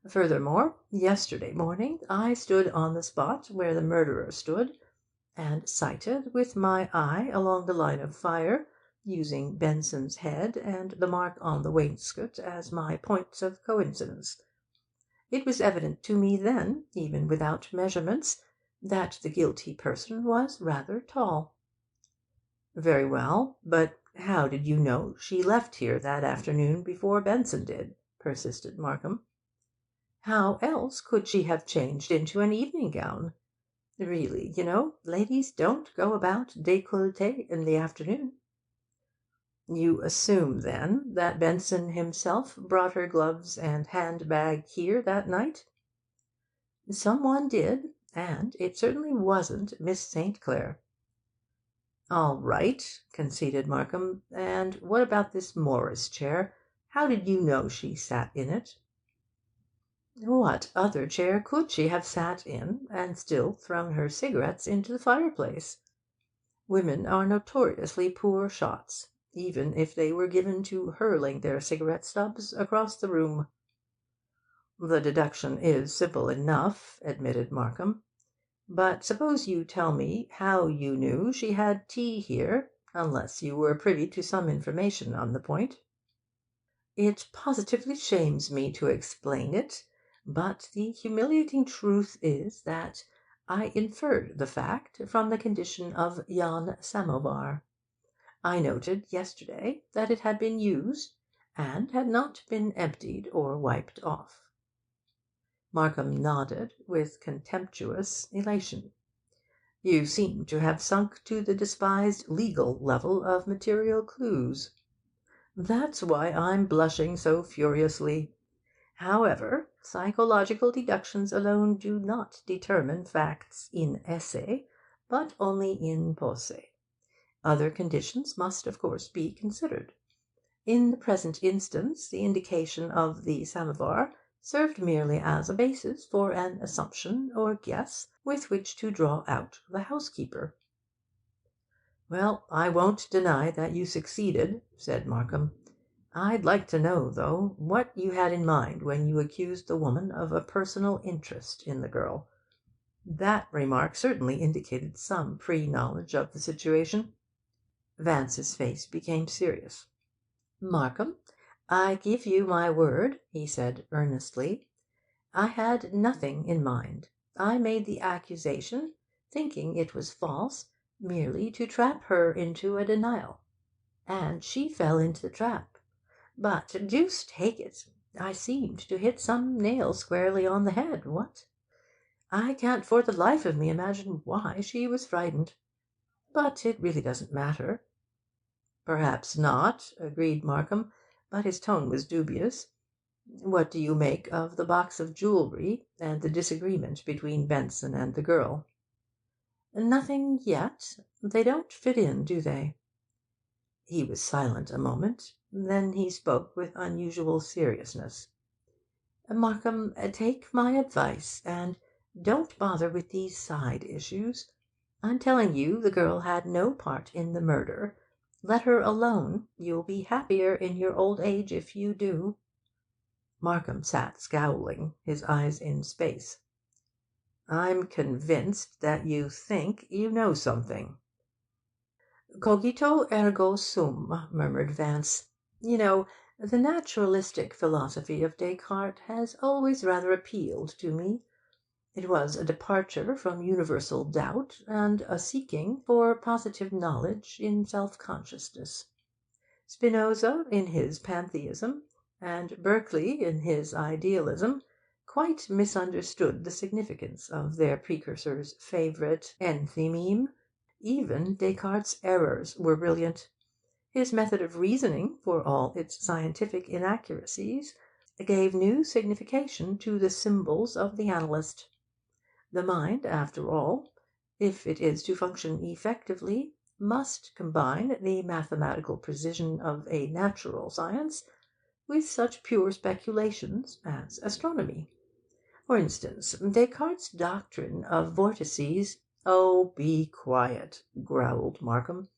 Furthermore, yesterday morning I stood on the spot where the murderer stood, and sighted with my eye along the line of fire, using Benson's head and the mark on the wainscot as my points of coincidence. It was evident to me then, even without measurements, that the guilty person was rather tall." "Very well, but how did you know she left here that afternoon before Benson did?" persisted Markham. "How else could she have changed into an evening gown? Really, you know, ladies don't go about décolletées in the afternoon." "You assume, then, that Benson himself brought her gloves and hand-bag here that night?" "Some one did, and it certainly wasn't Miss St. Clare." "All right," conceded Markham. "And what about this Morris chair? How did you know she sat in it?" "What other chair could she have sat in, and still thrown her cigarettes into the fireplace? Women are notoriously poor shots. even if they were given to hurling their cigarette stubs across the room. "The deduction is simple enough," admitted Markham. "But suppose you tell me how you knew she had tea here, unless you were privy to some information on the point." "It positively shames me to explain it, but the humiliating truth is that I inferred the fact from the condition of yon samovar. I noted yesterday that it had been used, and had not been emptied or wiped off." Markham nodded with contemptuous elation. "You seem to have sunk to the despised legal level of material clues. That's why I'm blushing so furiously. However, psychological deductions alone do not determine facts in esse, but only in posse. Other conditions must, of course, be considered. In the present instance, the indication of the samovar served merely as a basis for an assumption or guess with which to draw out the housekeeper." "Well, I won't deny that you succeeded," said Markham. "I'd like to know, though, what you had in mind when you accused the woman of a personal interest in the girl. That remark certainly indicated some pre-knowledge of the situation." Vance's face became serious. "Markham, I give you my word," he said earnestly. "I had nothing in mind. I made the accusation, thinking it was false, merely to trap her into a denial. And she fell into the trap. But, deuce take it, I seemed to hit some nail squarely on the head, what? I can't for the life of me imagine why she was frightened. But it really doesn't matter." "Perhaps not," agreed Markham, but his tone was dubious. "What do you make of the box of jewellery, and the disagreement between Benson and the girl?" "Nothing yet. They don't fit in, do they?" He was silent a moment. Then he spoke with unusual seriousness. "Markham, take my advice, and don't bother with these side issues. I'm telling you the girl had no part in the murder. Let her alone. You'll be happier in your old age if you do." Markham sat scowling, his eyes in space. "I'm convinced that you think you know something." "Cogito ergo sum," murmured Vance. "You know, the naturalistic philosophy of Descartes has always rather appealed to me. It was a departure from universal doubt, and a seeking for positive knowledge in self-consciousness. Spinoza, in his pantheism, and Berkeley, in his idealism, quite misunderstood the significance of their precursor's favourite enthymeme. Even Descartes' errors were brilliant. His method of reasoning, for all its scientific inaccuracies, gave new signification to the symbols of the analyst. The mind, after all, if it is to function effectively, must combine the mathematical precision of a natural science with such pure speculations as astronomy. For instance, Descartes' doctrine of vortices—" "Oh, be quiet," growled Markham.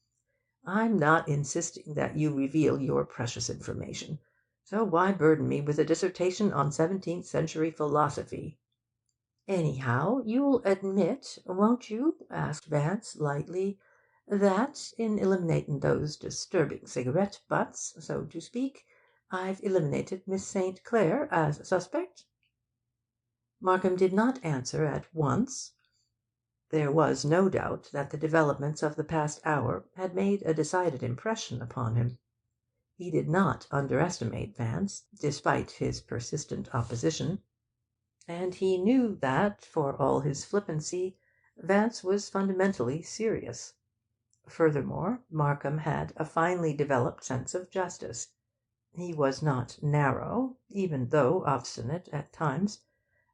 "I'm not insisting that you reveal your precious information, so why burden me with a dissertation on 17th century philosophy?" "Anyhow, you'll admit, won't you," asked Vance lightly, "that, in eliminating those disturbing cigarette butts, so to speak, I've eliminated Miss St. Clare as a suspect?" Markham did not answer at once. There was no doubt that the developments of the past hour had made a decided impression upon him. He did not underestimate Vance, despite his persistent opposition. And he knew that, for all his flippancy, Vance was fundamentally serious. Furthermore, Markham had a finely developed sense of justice. He was not narrow, even though obstinate at times,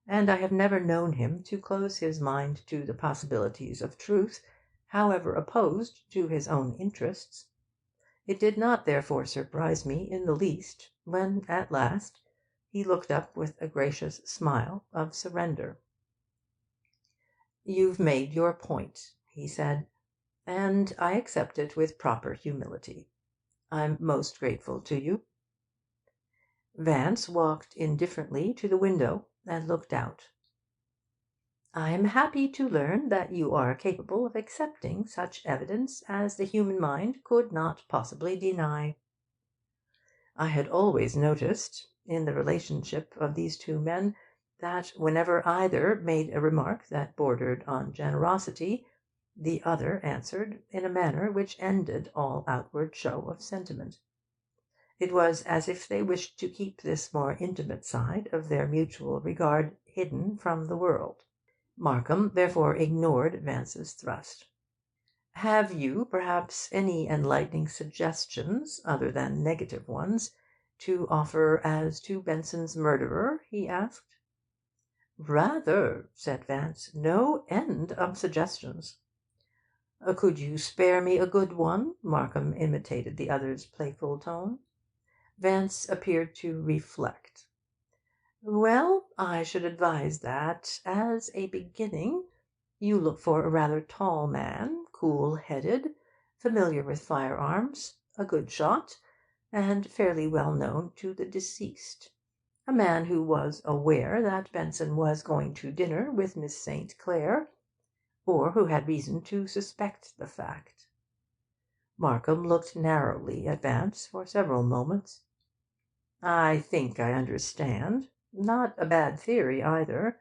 and I have never known him to close his mind to the possibilities of truth, however opposed to his own interests. It did not therefore surprise me in the least when, at last, he looked up with a gracious smile of surrender. "You've made your point," he said, "and I accept it with proper humility. I'm most grateful to you." Vance walked indifferently to the window and looked out. "I am happy to learn that you are capable of accepting such evidence as the human mind could not possibly deny." I had always noticed, in the relationship of these two men, that whenever either made a remark that bordered on generosity, the other answered in a manner which ended all outward show of sentiment. It was as if they wished to keep this more intimate side of their mutual regard hidden from the world. Markham therefore ignored Vance's thrust. "Have you, perhaps, any enlightening suggestions, other than negative ones, to offer as to Benson's murderer?" he asked. "Rather," said Vance. "No end of suggestions." "Could you spare me a good one?" Markham imitated the other's playful tone. Vance appeared to reflect. "Well, I should advise that, as a beginning, you look for a rather tall man, cool-headed, familiar with firearms, a good shot, and fairly well known to the deceased. A man who was aware that Benson was going to dinner with Miss St. Clair, or who had reason to suspect the fact." Markham looked narrowly at Vance for several moments. "I think I understand. Not a bad theory, either.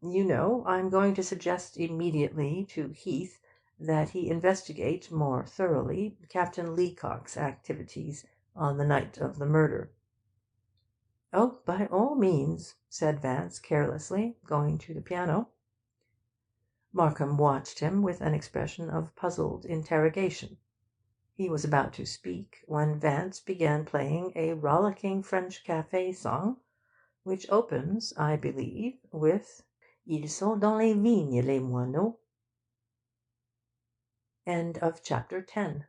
You know, I'm going to suggest immediately to Heath that he investigate more thoroughly Captain Leacock's activities on the night of the murder." "Oh, by all means," said Vance carelessly, going to the piano. Markham watched him with an expression of puzzled interrogation. He was about to speak, when Vance began playing a rollicking French café song, which opens, I believe, with "Ils sont dans les vignes, les moineaux." End of chapter 10.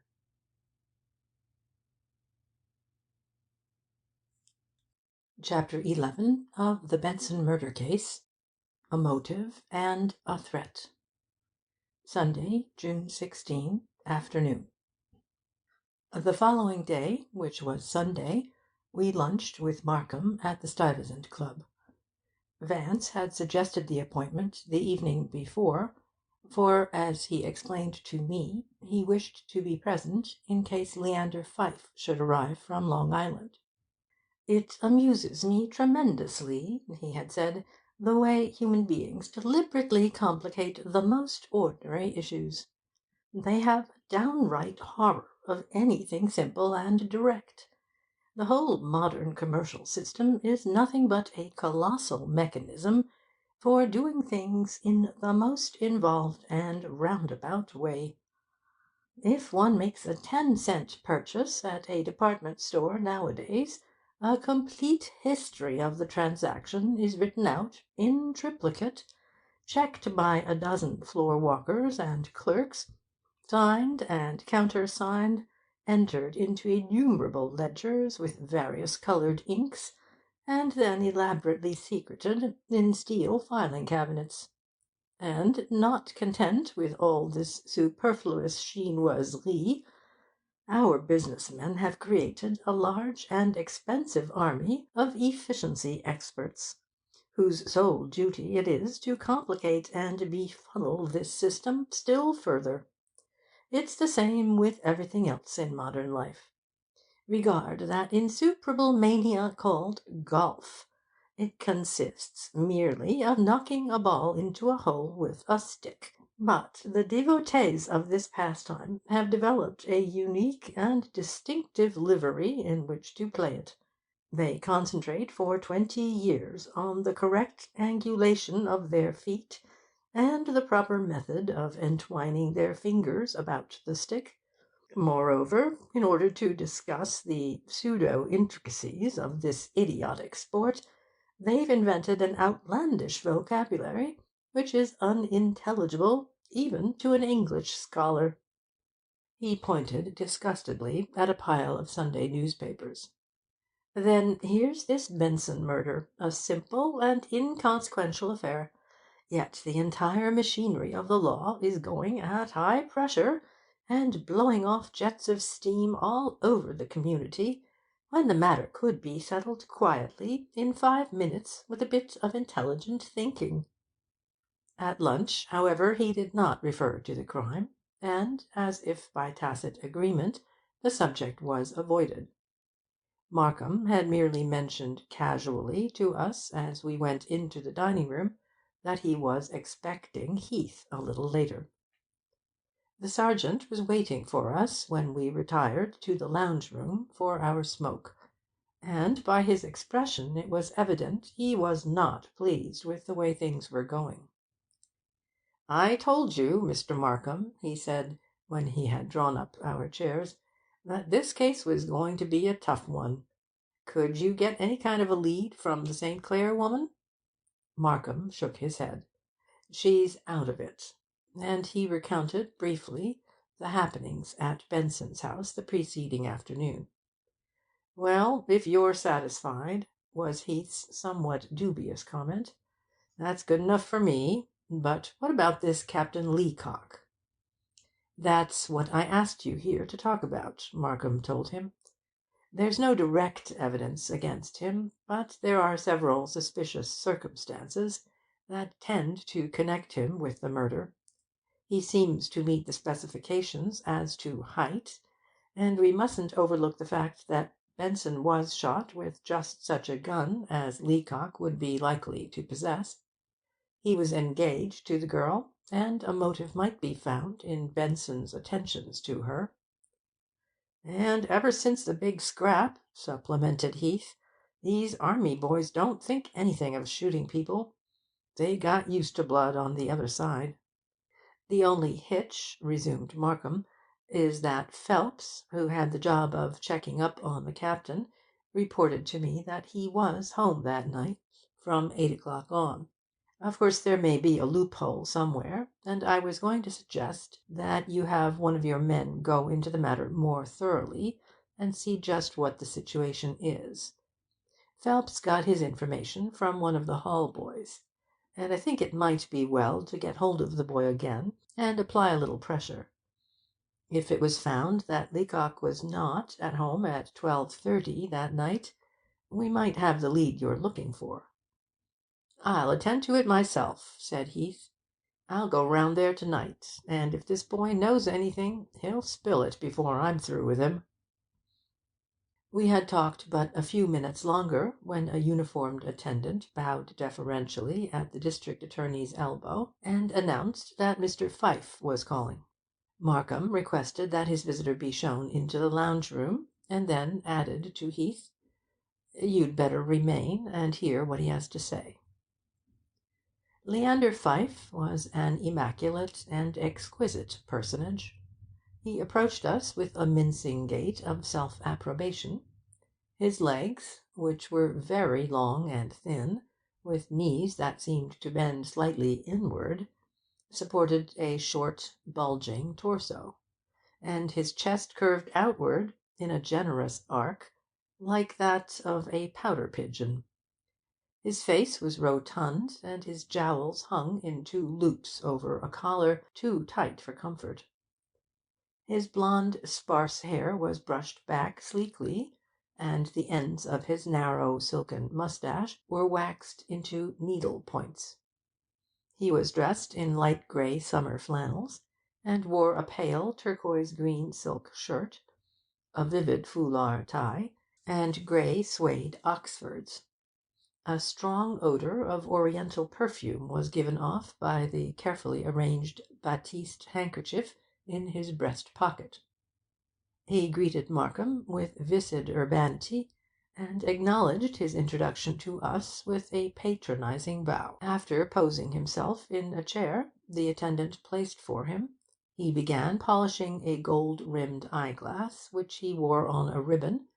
Chapter 11 of The Benson Murder Case. A Motive and a Threat. Sunday, June 16, afternoon. The following day, which was Sunday, we lunched with Markham at the Stuyvesant Club. Vance had suggested the appointment the evening before, for, as he explained to me, he wished to be present in case Leander Pfyfe should arrive from Long Island. "It amuses me tremendously," he had said, "the way human beings deliberately complicate the most ordinary issues. They have a downright horror of anything simple and direct. The whole modern commercial system is nothing but a colossal mechanism for doing things in the most involved and roundabout way. If one makes a 10-cent purchase at a department store nowadays, a complete history of the transaction is written out in triplicate, checked by a dozen floor walkers and clerks, signed and countersigned, entered into innumerable ledgers with various coloured inks, and then elaborately secreted in steel filing cabinets. And, not content with all this superfluous chinoiserie, our business men have created a large and expensive army of efficiency experts, whose sole duty it is to complicate and befuddle this system still further. It's the same with everything else in modern life. Regard that insuperable mania called golf. It consists merely of knocking a ball into a hole with a stick. But the devotees of this pastime have developed a unique and distinctive livery in which to play it. They concentrate for 20 years on the correct angulation of their feet and the proper method of entwining their fingers about the stick. Moreover, in order to discuss the pseudo-intricacies of this idiotic sport, they've invented an outlandish vocabulary which is unintelligible even to an English scholar. He pointed disgustedly at a pile of Sunday newspapers. Then here's this Benson murder, a simple and inconsequential affair. Yet the entire machinery of the law is going at high pressure, and blowing off jets of steam all over the community, when the matter could be settled quietly in 5 minutes with a bit of intelligent thinking. At lunch, however, he did not refer to the crime, and, as if by tacit agreement, the subject was avoided. Markham had merely mentioned casually to us as we went into the dining room that he was expecting Heath a little later. The sergeant was waiting for us when we retired to the lounge room for our smoke, and by his expression it was evident he was not pleased with the way things were going. "I told you, Mr. Markham," he said, when he had drawn up our chairs, "that this case was going to be a tough one. Could you get any kind of a lead from the St. Clair woman?" Markham shook his head. "She's out of it," and he recounted briefly the happenings at Benson's house the preceding afternoon. "Well, if you're satisfied," was Heath's somewhat dubious comment, "that's good enough for me. But what about this Captain Leacock?" "That's what I asked you here to talk about," Markham told him. "There's no direct evidence against him, but there are several suspicious circumstances that tend to connect him with the murder. He seems to meet the specifications as to height, and we mustn't overlook the fact that Benson was shot with just such a gun as Leacock would be likely to possess. He was engaged to the girl, and a motive might be found in Benson's attentions to her." "And ever since the big scrap," supplemented Heath, "these army boys don't think anything of shooting people. They got used to blood on the other side." "The only hitch," resumed Markham, "is that Phelps, who had the job of checking up on the captain, reported to me that he was home that night from 8 o'clock on. Of course there may be a loophole somewhere, and I was going to suggest that you have one of your men go into the matter more thoroughly and see just what the situation is. Phelps got his information from one of the hall boys, and I think it might be well to get hold of the boy again and apply a little pressure. If it was found that Leacock was not at home at 12:30 that night, we might have the lead you're looking for." "I'll attend to it myself," said Heath. "I'll go round there to-night, and if this boy knows anything, he'll spill it before I'm through with him." We had talked but a few minutes longer when a uniformed attendant bowed deferentially at the district attorney's elbow and announced that Mr. Pfyfe was calling. Markham requested that his visitor be shown into the lounge room, and then added to Heath, "You'd better remain and hear what he has to say." Leander Pfyfe was an immaculate and exquisite personage. He approached us with a mincing gait of self-approbation. His legs, which were very long and thin, with knees that seemed to bend slightly inward, supported a short, bulging torso, and his chest curved outward in a generous arc, like that of a pouter pigeon. His face was rotund, and his jowls hung in two loops over a collar too tight for comfort. His blond, sparse hair was brushed back sleekly, and the ends of his narrow silken moustache were waxed into needle points. He was dressed in light grey summer flannels, and wore a pale turquoise-green silk shirt, a vivid foulard tie, and grey suede oxfords. A strong odour of Oriental perfume was given off by the carefully arranged batiste handkerchief in his breast pocket. He greeted Markham with viscid urbanity, and acknowledged his introduction to us with a patronising bow. After posing himself in a chair the attendant placed for him, he began polishing a gold-rimmed eyeglass which he wore on a ribbon,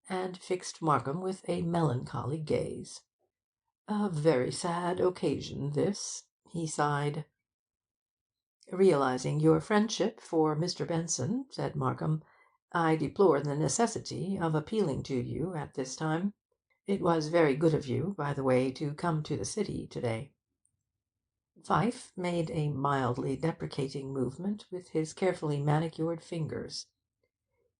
and fixed Markham with a melancholy gaze. "A very sad occasion, this," he sighed. "Realizing your friendship for Mr. Benson," said Markham, "I deplore the necessity of appealing to you at this time. It was very good of you, by the way, to come to the city to-day." Pfyfe made a mildly deprecating movement with his carefully manicured fingers.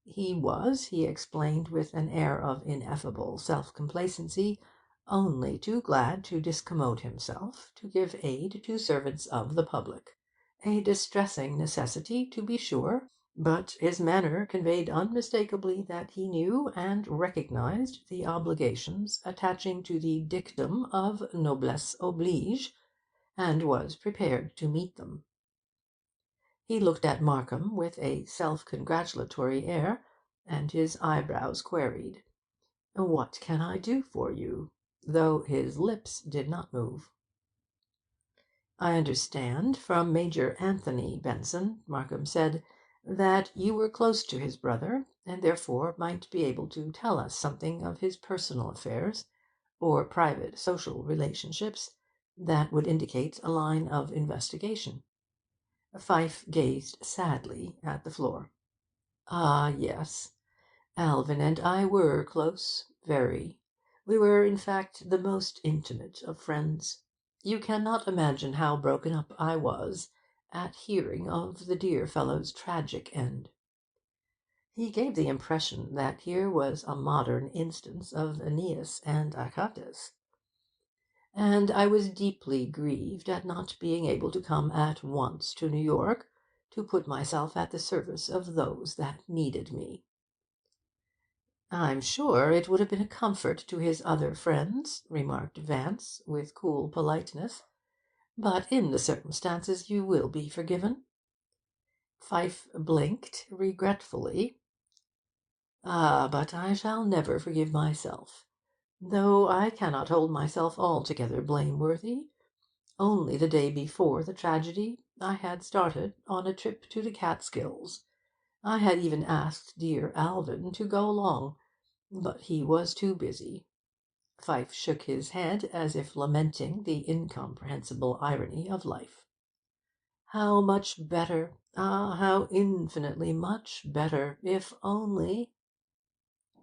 He was, he explained with an air of ineffable self-complacency, only too glad to discommode himself to give aid to servants of the public. A distressing necessity, to be sure, but his manner conveyed unmistakably that he knew and recognized the obligations attaching to the dictum of noblesse oblige, and was prepared to meet them. He looked at Markham with a self-congratulatory air, and his eyebrows queried, "What can I do for you?" though his lips did not move. "I understand from Major Anthony Benson," Markham said, "that you were close to his brother, and therefore might be able to tell us something of his personal affairs, or private social relationships, that would indicate a line of investigation." Pfyfe gazed sadly at the floor. "Ah, yes. Alvin and I were close, very. We were, in fact, the most intimate of friends. You cannot imagine how broken up I was at hearing of the dear fellow's tragic end." He gave the impression that here was a modern instance of Aeneas and Achates. "And I was deeply grieved at not being able to come at once to New York to put myself at the service of those that needed me." "I'm sure it would have been a comfort to his other friends," remarked Vance, with cool politeness. "But in the circumstances you will be forgiven." Pfyfe blinked regretfully. "Ah, but I shall never forgive myself, though I cannot hold myself altogether blameworthy. Only the day before the tragedy I had started on a trip to the Catskills. I had even asked dear Alvin to go along, but he was too busy." Pfyfe shook his head as if lamenting the incomprehensible irony of life. "How much better, how infinitely much better, if only—"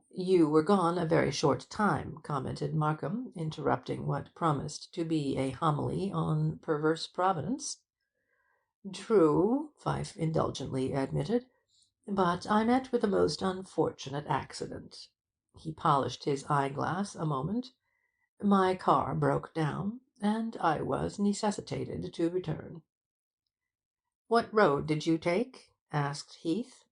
"You were gone a very short time," commented Markham, interrupting what promised to be a homily on perverse Providence. "True," Pfyfe indulgently admitted, "but I met with a most unfortunate accident." He polished his eyeglass a moment. "My car broke down, and I was necessitated to return." "What road did you take?" asked Heath.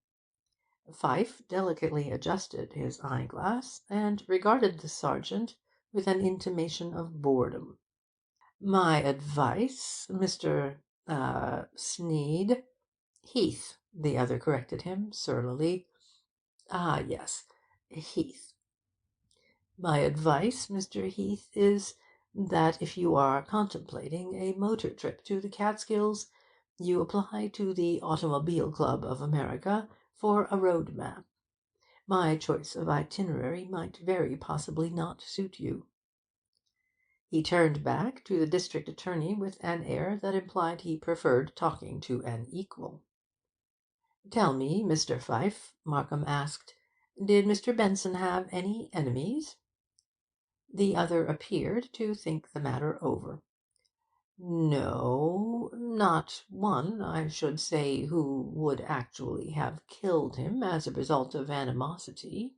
Pfyfe delicately adjusted his eyeglass, and regarded the sergeant with an intimation of boredom. "My advice, Mr. Sneed—" "Heath," the other corrected him surlily. "Ah, yes, Heath. My advice, Mr. Heath, is that if you are contemplating a motor trip to the Catskills, you apply to the Automobile Club of America for a road map. My choice of itinerary might very possibly not suit you." He turned back to the district attorney with an air that implied he preferred talking to an equal. "Tell me, Mr. Pfyfe," Markham asked, "did Mr. Benson have any enemies?" The other appeared to think the matter over. "No, not one, I should say, who would actually have killed him as a result of animosity."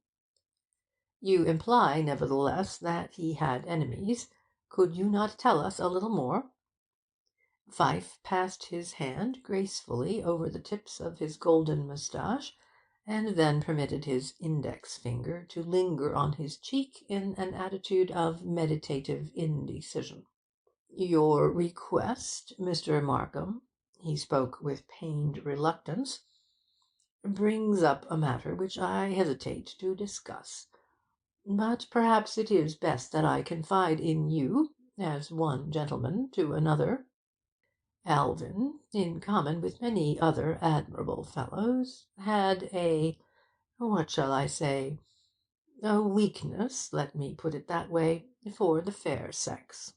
"You imply, nevertheless, that he had enemies. Could you not tell us a little more?" Pfyfe passed his hand gracefully over the tips of his golden moustache, and then permitted his index finger to linger on his cheek in an attitude of meditative indecision. "Your request, Mr. Markham," he spoke with pained reluctance, "brings up a matter which I hesitate to discuss. But perhaps it is best that I confide in you, as one gentleman to another. Alvin, in common with many other admirable fellows, had what shall I say? A weakness, let me put it that way, for the fair sex."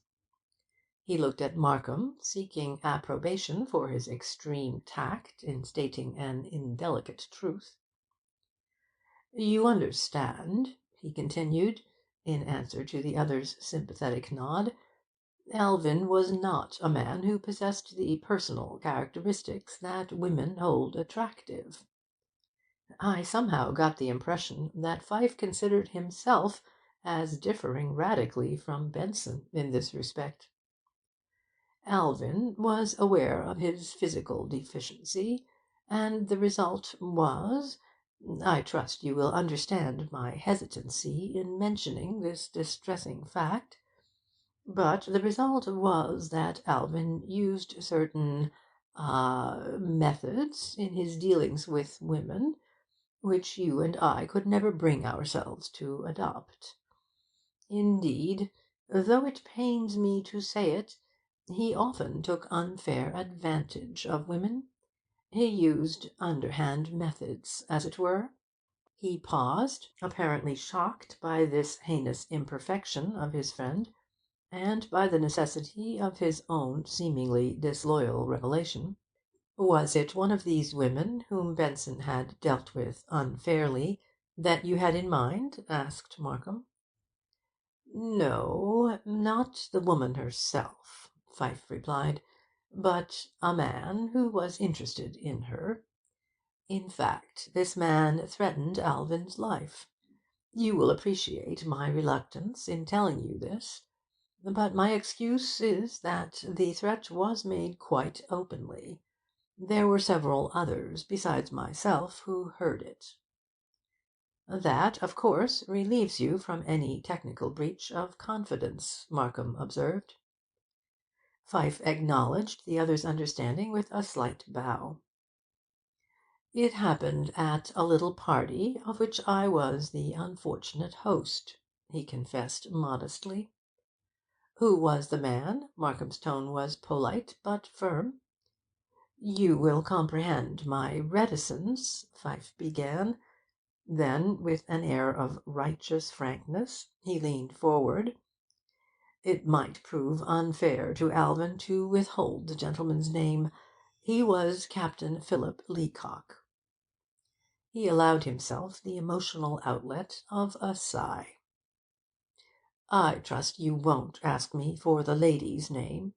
He looked at Markham, seeking approbation for his extreme tact in stating an indelicate truth. "You understand," he continued, in answer to the other's sympathetic nod, Alvin was not a man who possessed the personal characteristics that women hold attractive. I somehow got the impression that Pfyfe considered himself as differing radically from Benson in this respect. Alvin was aware of his physical deficiency, and the result was, I trust you will understand my hesitancy in mentioning this distressing fact, but the result was that Alvin used certain methods in his dealings with women which you and I could never bring ourselves to adopt. Indeed, though it pains me to say it, he often took unfair advantage of women. He used underhand methods, as it were. He paused, apparently shocked by this heinous imperfection of his friend, and by the necessity of his own seemingly disloyal revelation. Was it one of these women whom Benson had dealt with unfairly that you had in mind? Asked Markham. No, not the woman herself, Pfyfe replied, but a man who was interested in her. In fact, this man threatened Alvin's life. You will appreciate my reluctance in telling you this, but my excuse is that the threat was made quite openly. There were several others besides myself who heard it. That, of course, relieves you from any technical breach of confidence, Markham observed. Pfyfe acknowledged the other's understanding with a slight bow. It happened at a little party of which I was the unfortunate host, he confessed modestly. Who was the man? Markham's tone was polite but firm. You will comprehend my reticence, Pfyfe began. Then, with an air of righteous frankness, he leaned forward. It might prove unfair to Alvin to withhold the gentleman's name. He was Captain Philip Leacock. He allowed himself the emotional outlet of a sigh. I trust you won't ask me for the lady's name.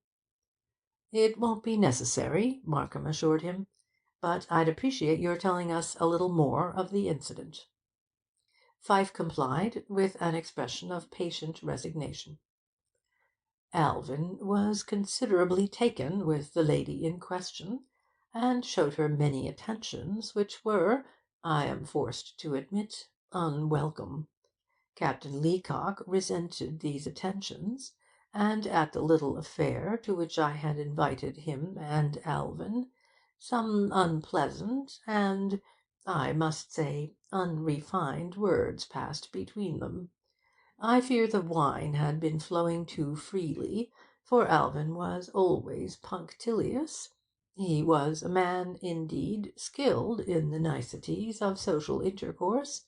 It won't be necessary, Markham assured him, but I'd appreciate your telling us a little more of the incident. Pfyfe complied with an expression of patient resignation. Alvin was considerably taken with the lady in question, and showed her many attentions which were, I am forced to admit, unwelcome. Captain Leacock resented these attentions, and at the little affair to which I had invited him and Alvin, some unpleasant and, I must say, unrefined words passed between them. I fear the wine had been flowing too freely, for Alvin was always punctilious. He was a man, indeed, skilled in the niceties of social intercourse,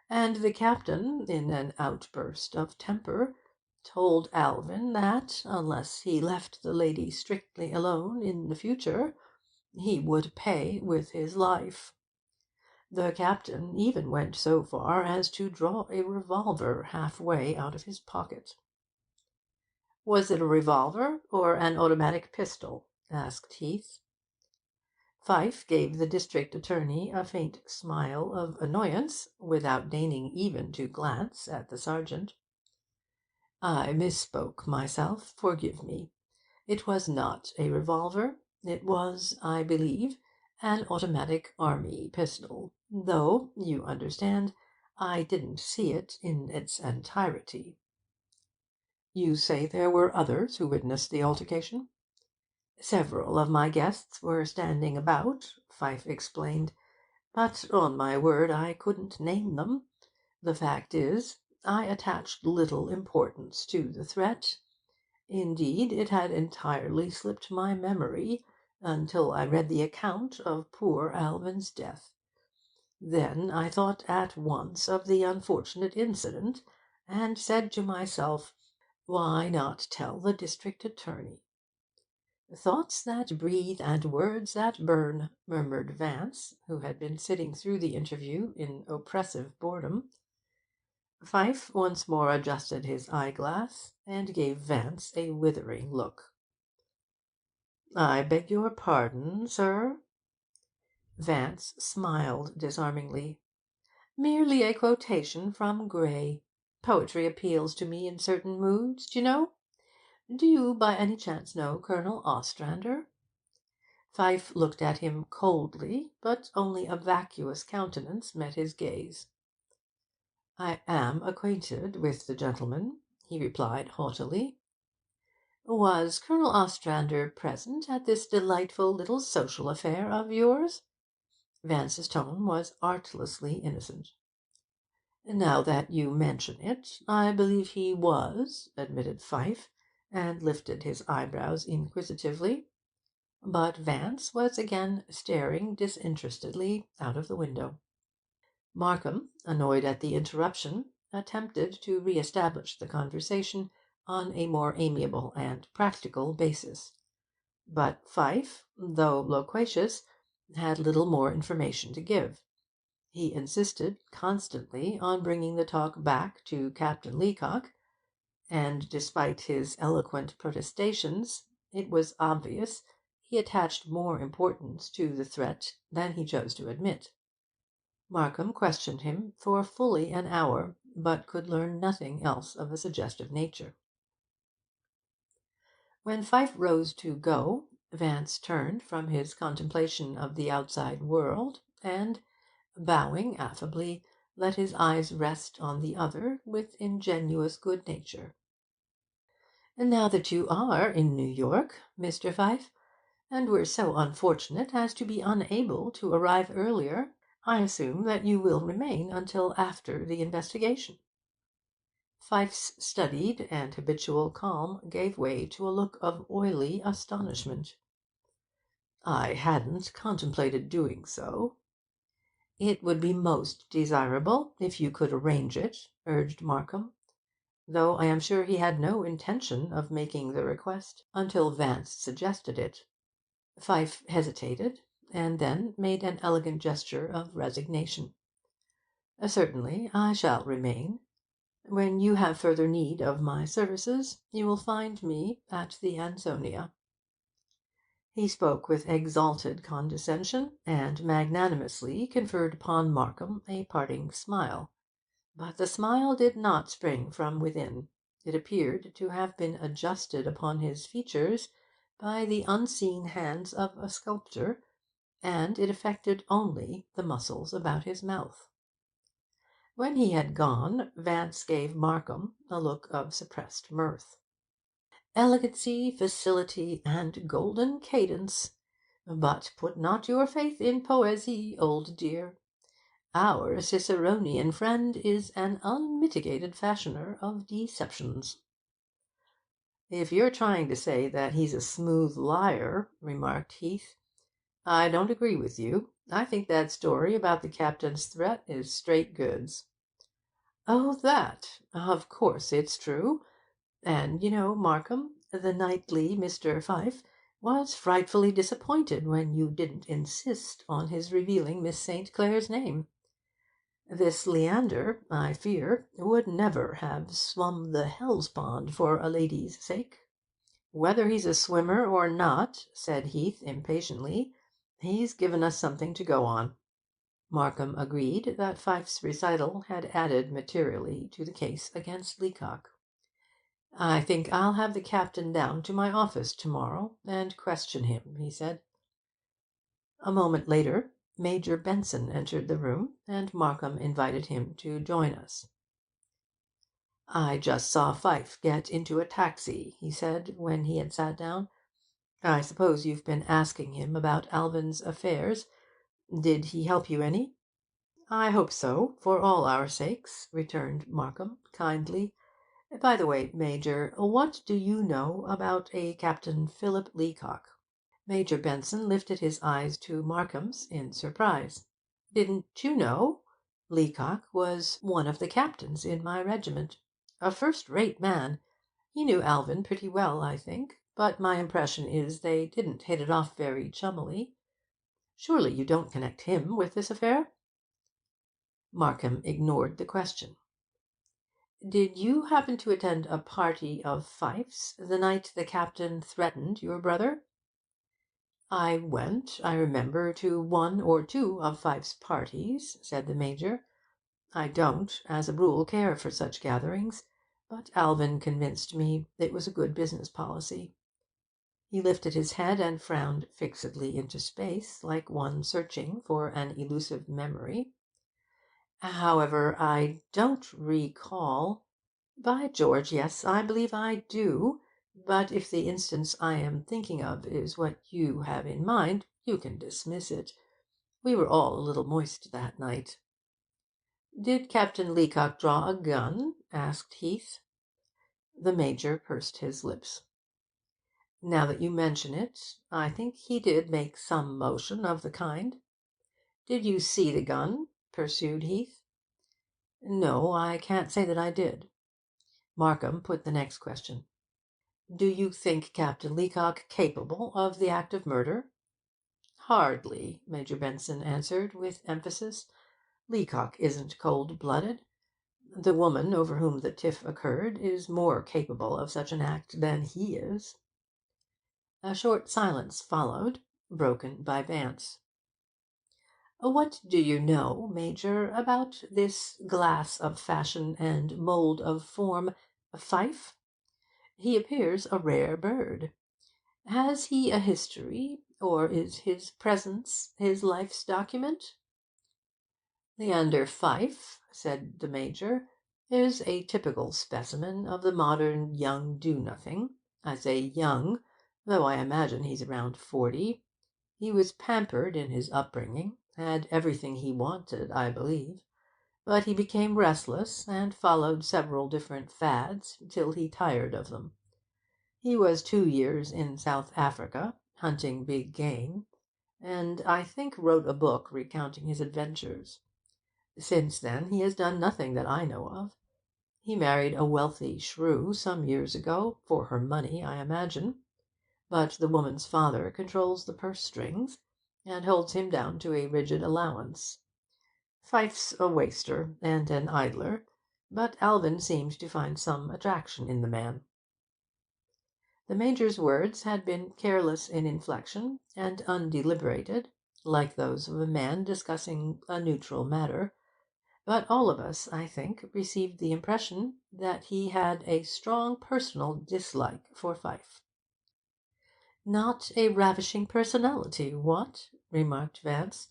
and the captain, in an outburst of temper, told Alvin that, unless he left the lady strictly alone in the future, he would pay with his life. The captain even went so far as to draw a revolver half-way out of his pocket. Was it a revolver or an automatic pistol? Asked Heath. Pfyfe gave the district attorney a faint smile of annoyance, without deigning even to glance at the sergeant. I misspoke myself. Forgive me. It was not a revolver. It was, I believe, an automatic army pistol, though, you understand, I didn't see it in its entirety. You say there were others who witnessed the altercation? Several of my guests were standing about, Pfyfe explained, but on my word I couldn't name them. The fact is, I attached little importance to the threat. Indeed, it had entirely slipped my memory until I read the account of poor Alvin's death. Then I thought at once of the unfortunate incident, and said to myself, why not tell the district attorney? Thoughts that breathe and words that burn, murmured Vance, who had been sitting through the interview in oppressive boredom. Pfyfe once more adjusted his eyeglass, and gave Vance a withering look. "I beg your pardon, sir?" Vance smiled disarmingly. "Merely a quotation from Gray. Poetry appeals to me in certain moods, d'you know? Do you by any chance know Colonel Ostrander?" Pfyfe looked at him coldly, but only a vacuous countenance met his gaze. "I am acquainted with the gentleman," he replied haughtily. "Was Colonel Ostrander present at this delightful little social affair of yours?" Vance's tone was artlessly innocent. "Now that you mention it, I believe he was," admitted Pfyfe, and lifted his eyebrows inquisitively. But Vance was again staring disinterestedly out of the window. Markham, annoyed at the interruption, attempted to re-establish the conversation on a more amiable and practical basis. But Pfyfe, though loquacious, had little more information to give. He insisted constantly on bringing the talk back to Captain Leacock, and despite his eloquent protestations, it was obvious he attached more importance to the threat than he chose to admit. Markham questioned him for fully an hour, but could learn nothing else of a suggestive nature. When Pfyfe rose to go, Vance turned from his contemplation of the outside world, and, bowing affably, let his eyes rest on the other with ingenuous good nature. "Now that you are in New York, Mr. Pfyfe, and we're so unfortunate as to be unable to arrive earlier, I assume that you will remain until after the investigation." Pfyfe's studied and habitual calm gave way to a look of oily astonishment. "I hadn't contemplated doing so." "It would be most desirable if you could arrange it," urged Markham, though I am sure he had no intention of making the request until Vance suggested it. Pfyfe hesitated, and then made an elegant gesture of resignation. "Certainly I shall remain. When you have further need of my services, you will find me at the Ansonia." He spoke with exalted condescension, and magnanimously conferred upon Markham a parting smile. But the smile did not spring from within. It appeared to have been adjusted upon his features by the unseen hands of a sculptor, and it affected only the muscles about his mouth. When he had gone, Vance gave Markham a look of suppressed mirth. "Elegancy, facility, and golden cadence. But put not your faith in poesy, old dear. Our Ciceronian friend is an unmitigated fashioner of deceptions." "If you're trying to say that he's a smooth liar," remarked Heath, "I don't agree with you. I think that story about the captain's threat is straight goods." "Oh, that! Of course it's true. And, Markham, the knightly Mr. Pfyfe was frightfully disappointed when you didn't insist on his revealing Miss St. Clair's name. This Leander, I fear, would never have swum the Hellespont for a lady's sake." "Whether he's a swimmer or not," said Heath impatiently, "he's given us something to go on." Markham agreed that Pfyfe's recital had added materially to the case against Leacock. "I think I'll have the captain down to my office to-morrow and question him," he said. A moment later Major Benson entered the room, and Markham invited him to join us. "I just saw Pfyfe get into a taxi," he said, when he had sat down. "I suppose you've been asking him about Alvin's affairs. Did he help you any?" "I hope so, for all our sakes," returned Markham kindly. "By the way, Major, what do you know about a Captain Philip Leacock?" Major Benson lifted his eyes to Markham's in surprise. "Didn't you know? Leacock was one of the captains in my regiment. A first-rate man. He knew Alvin pretty well, I think, but my impression is they didn't hit it off very chummily. Surely you don't connect him with this affair?" Markham ignored the question. Did you happen to attend a party of Pfyfe's the night the captain threatened your brother?" "I went, I remember, to one or two of Pfyfe's parties," said the Major. "I don't, as a rule, care for such gatherings, but Alvin convinced me it was a good business policy." He lifted his head and frowned fixedly into space, like one searching for an elusive memory. "However, I don't recall. By George, yes, I believe I do. But if the instance I am thinking of is what you have in mind, you can dismiss it. We were all a little moist that night." "Did Captain Leacock draw a gun?" asked Heath. The Major pursed his lips. "Now that you mention it, I think he did make some motion of the kind." "Did you see the gun?" pursued Heath. "No, I can't say that I did." Markham put the next question. "Do you think Captain Leacock capable of the act of murder?" "Hardly," Major Benson answered with emphasis. "Leacock isn't cold-blooded. The woman over whom the tiff occurred is more capable of such an act than he is." A short silence followed, broken by Vance. "What do you know, Major, about this glass of fashion and mould of form, Pfyfe? He appears a rare bird. Has he a history, or is his presence his life's document?" "Leander Pfyfe," said the Major, "is a typical specimen of the modern young do-nothing. I say young, though I imagine he's around 40. He was pampered in his upbringing, had everything he wanted, I believe, but he became restless and followed several different fads till he tired of them. He was 2 years in South Africa, hunting big game, and I think wrote a book recounting his adventures. Since then he has done nothing that I know of. He married a wealthy shrew some years ago, for her money, I imagine, but the woman's father controls the purse strings, and holds him down to a rigid allowance. Fyfe's a waster and an idler, but Alvin seems to find some attraction in the man." The Major's words had been careless in inflection and undeliberated, like those of a man discussing a neutral matter, but all of us, I think, received the impression that he had a strong personal dislike for Pfyfe. "Not a ravishing personality, what?" remarked Vance.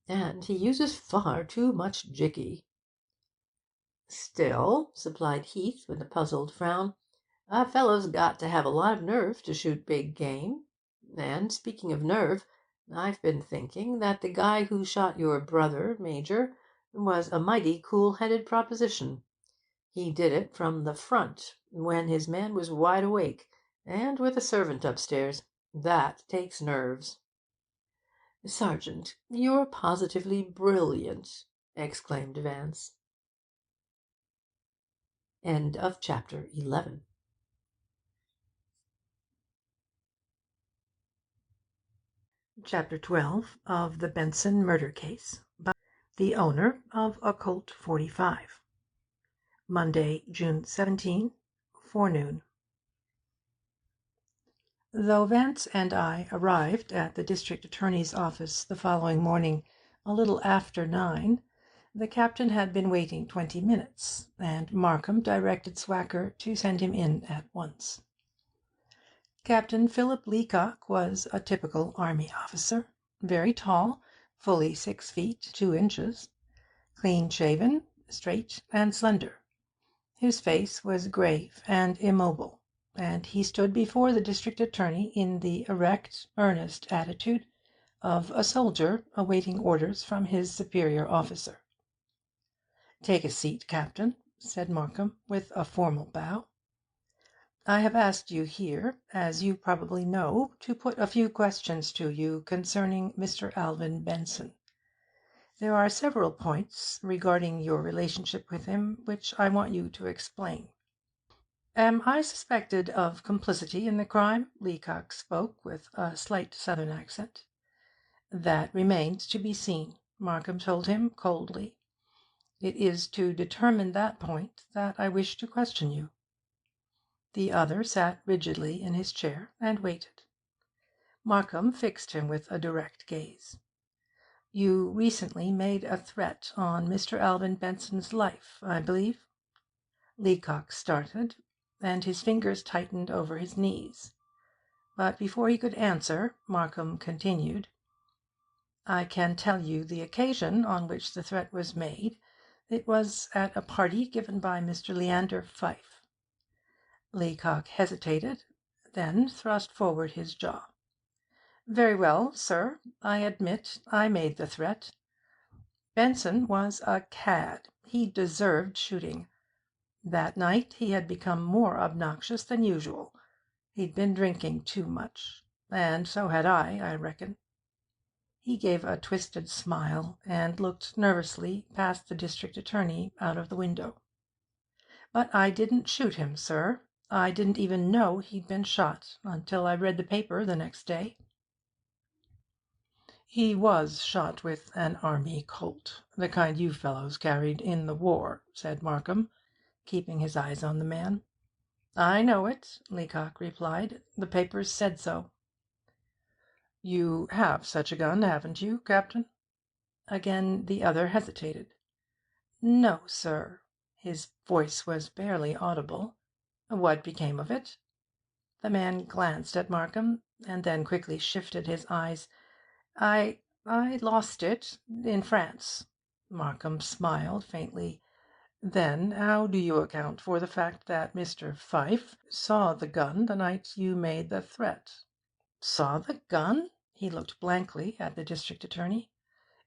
"And he uses far too much jicky." "Still," supplied Heath, with a puzzled frown, "a fellow's got to have a lot of nerve to shoot big game. And, speaking of nerve, I've been thinking that the guy who shot your brother, Major, was a mighty cool-headed proposition. He did it from the front, when his man was wide awake, and with a servant upstairs. That takes nerves." "Sergeant, you're positively brilliant!" exclaimed Vance. End of chapter 11. Chapter 12 of the Benson Murder Case, by the owner of a Colt 45. Monday, June 17, forenoon. Though Vance and I arrived at the district attorney's office the following morning a little after 9, the captain had been waiting 20 minutes, and Markham directed Swacker to send him in at once. Captain Philip Leacock was a typical army officer, very tall, fully 6 feet 2 inches, clean-shaven, straight, and slender. His face was grave and immobile, and he stood before the district attorney in the erect, earnest attitude of a soldier awaiting orders from his superior officer. "Take a seat, Captain," said Markham, with a formal bow. "I have asked you here, as you probably know, to put a few questions to you concerning Mr. Alvin Benson. There are several points regarding your relationship with him which I want you to explain." "Am I suspected of complicity in the crime?" Leacock spoke with a slight southern accent. "That remains to be seen," Markham told him coldly. It is to determine that point that I wish to question you." The other sat rigidly in his chair and waited. Markham fixed him with a direct gaze. "You recently made a threat on Mr. Alvin Benson's life, I believe?" Leacock started, and his fingers tightened over his knees. But before he could answer, Markham continued: "I can tell you the occasion on which the threat was made. It was at a party given by Mr. Leander Pfyfe." Leacock hesitated, then thrust forward his jaw. "Very well, sir. I admit I made the threat. Benson was a cad. He deserved shooting. That night he had become more obnoxious than usual. He'd been drinking too much. And so had I reckon." He gave a twisted smile and looked nervously past the district attorney out of the window. "But I didn't shoot him, sir. I didn't even know he'd been shot until I read the paper the next day." "He was shot with an army Colt, the kind you fellows carried in the war," said Markham, keeping his eyes on the man. "I know it," Leacock replied. "The papers said so." "You have such a gun, haven't you, Captain?" Again the other hesitated. "No, sir." His voice was barely audible. "What became of it?" The man glanced at Markham, and then quickly shifted his eyes. I lost it in France." Markham smiled faintly. "Then how do you account for the fact that Mr. Pfyfe saw the gun the night you made the threat?" "Saw the gun?" He looked blankly at the district attorney.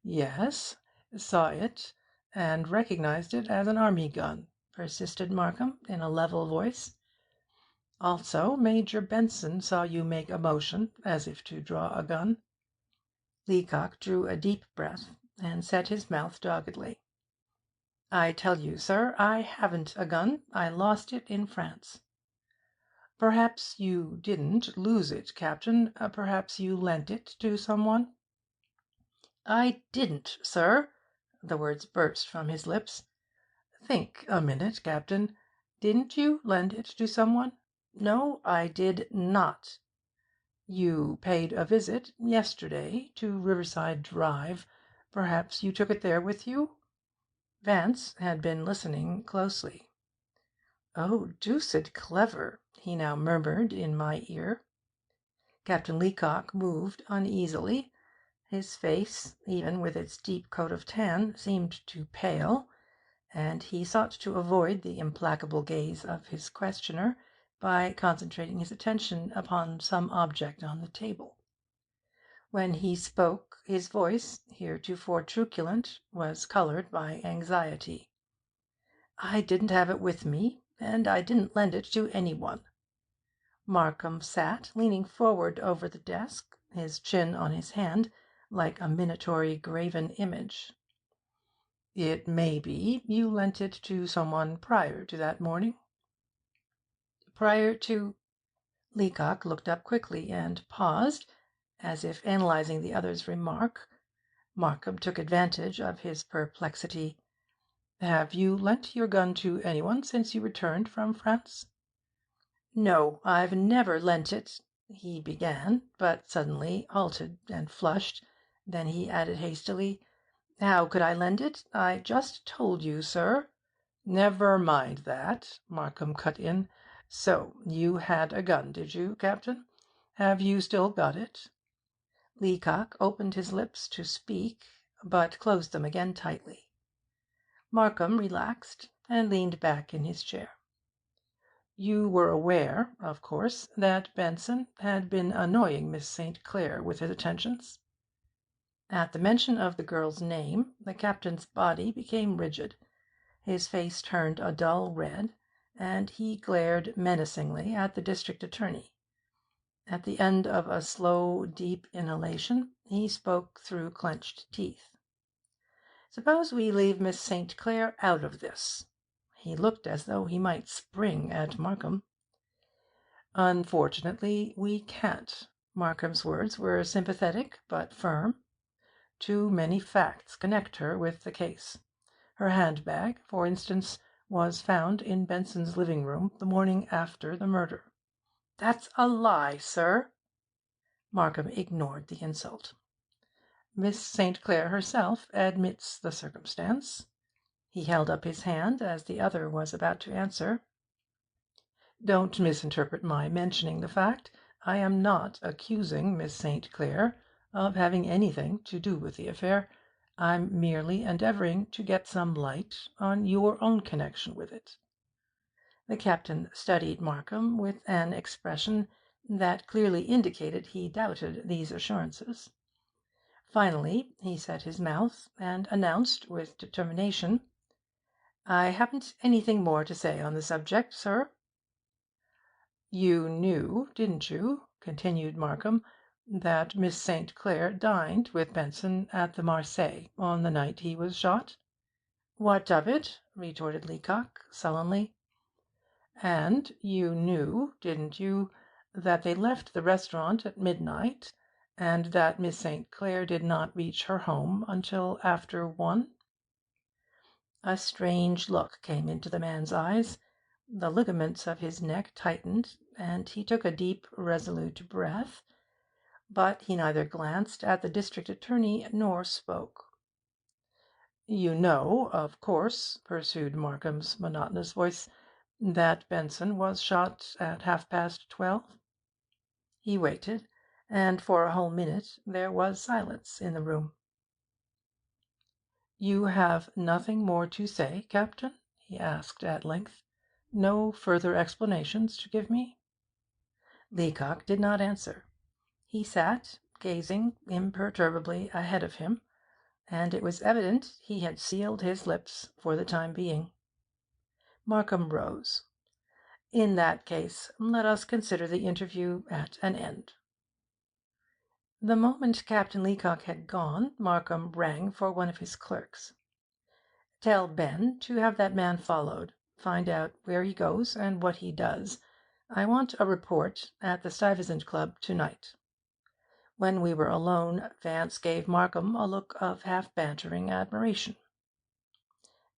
"Yes, saw it, and recognized it as an army gun," persisted Markham in a level voice. "Also, Major Benson saw you make a motion as if to draw a gun." Leacock drew a deep breath and set his mouth doggedly. "I tell you, sir, I haven't a gun. I lost it in France." "Perhaps you didn't lose it, Captain. Perhaps you lent it to someone?" "I didn't, sir." The words burst from his lips. "Think a minute, Captain. Didn't you lend it to someone?" "No, I did not." "You paid a visit yesterday to Riverside Drive. Perhaps you took it there with you?" Vance had been listening closely. "Oh, deuced clever," he now murmured in my ear. Captain Leacock moved uneasily. His face, even with its deep coat of tan, seemed to pale, and he sought to avoid the implacable gaze of his questioner by concentrating his attention upon some object on the table. When he spoke, his voice, heretofore truculent, was coloured by anxiety. "I didn't have it with me, and I didn't lend it to anyone." Markham sat leaning forward over the desk, his chin on his hand, like a minatory graven image. "It may be you lent it to someone prior to that morning?" "Prior to—" Leacock looked up quickly and paused, as if analysing the other's remark. Markham took advantage of his perplexity. "Have you lent your gun to anyone since you returned from France?" "No, I've never lent it," he began, but suddenly halted and flushed. Then he added hastily, "How could I lend it? I just told you, sir—" "Never mind that," Markham cut in. "So you had a gun, did you, Captain? Have you still got it?" Leacock opened his lips to speak, but closed them again tightly. Markham relaxed and leaned back in his chair. "You were aware, of course, that Benson had been annoying Miss St. Clair with his attentions?" At the mention of the girl's name, the captain's body became rigid. His face turned a dull red, and he glared menacingly at the district attorney. At the end of a slow, deep inhalation, he spoke through clenched teeth. "Suppose we leave Miss St. Clair out of this." He looked as though he might spring at Markham. "Unfortunately, we can't." Markham's words were sympathetic but firm. "Too many facts connect her with the case. Her handbag, for instance, was found in Benson's living room the morning after the murder." "That's a lie, sir." Markham ignored the insult. "Miss St. Clair herself admits the circumstance." He held up his hand as the other was about to answer. "Don't misinterpret my mentioning the fact. I am not accusing Miss St. Clair of having anything to do with the affair. I'm merely endeavouring to get some light on your own connection with it." The captain studied Markham with an expression that clearly indicated he doubted these assurances. Finally he set his mouth and announced with determination, "I haven't anything more to say on the subject, sir." "You knew, didn't you," continued Markham, "that Miss St. Clair dined with Benson at the Marseilles on the night he was shot?" "What of it?" retorted Leacock sullenly. "And you knew, didn't you, that they left the restaurant at midnight, and that Miss St. Clair did not reach her home until after 1?" A strange look came into the man's eyes. The ligaments of his neck tightened, and he took a deep, resolute breath, but he neither glanced at the district attorney nor spoke. "You know, of course," pursued Markham's monotonous voice, "that Benson was shot at 12:30?" He waited, and for a whole minute there was silence in the room. "You have nothing more to say, Captain?" he asked at length. "No further explanations to give me?" Leacock did not answer. He sat gazing imperturbably ahead of him, and it was evident he had sealed his lips for the time being. Markham rose. "In that case, let us consider the interview at an end." The moment Captain Leacock had gone, Markham rang for one of his clerks. "Tell Ben to have that man followed. Find out where he goes and what he does. I want a report at the Stuyvesant Club to-night." When we were alone, Vance gave Markham a look of half-bantering admiration.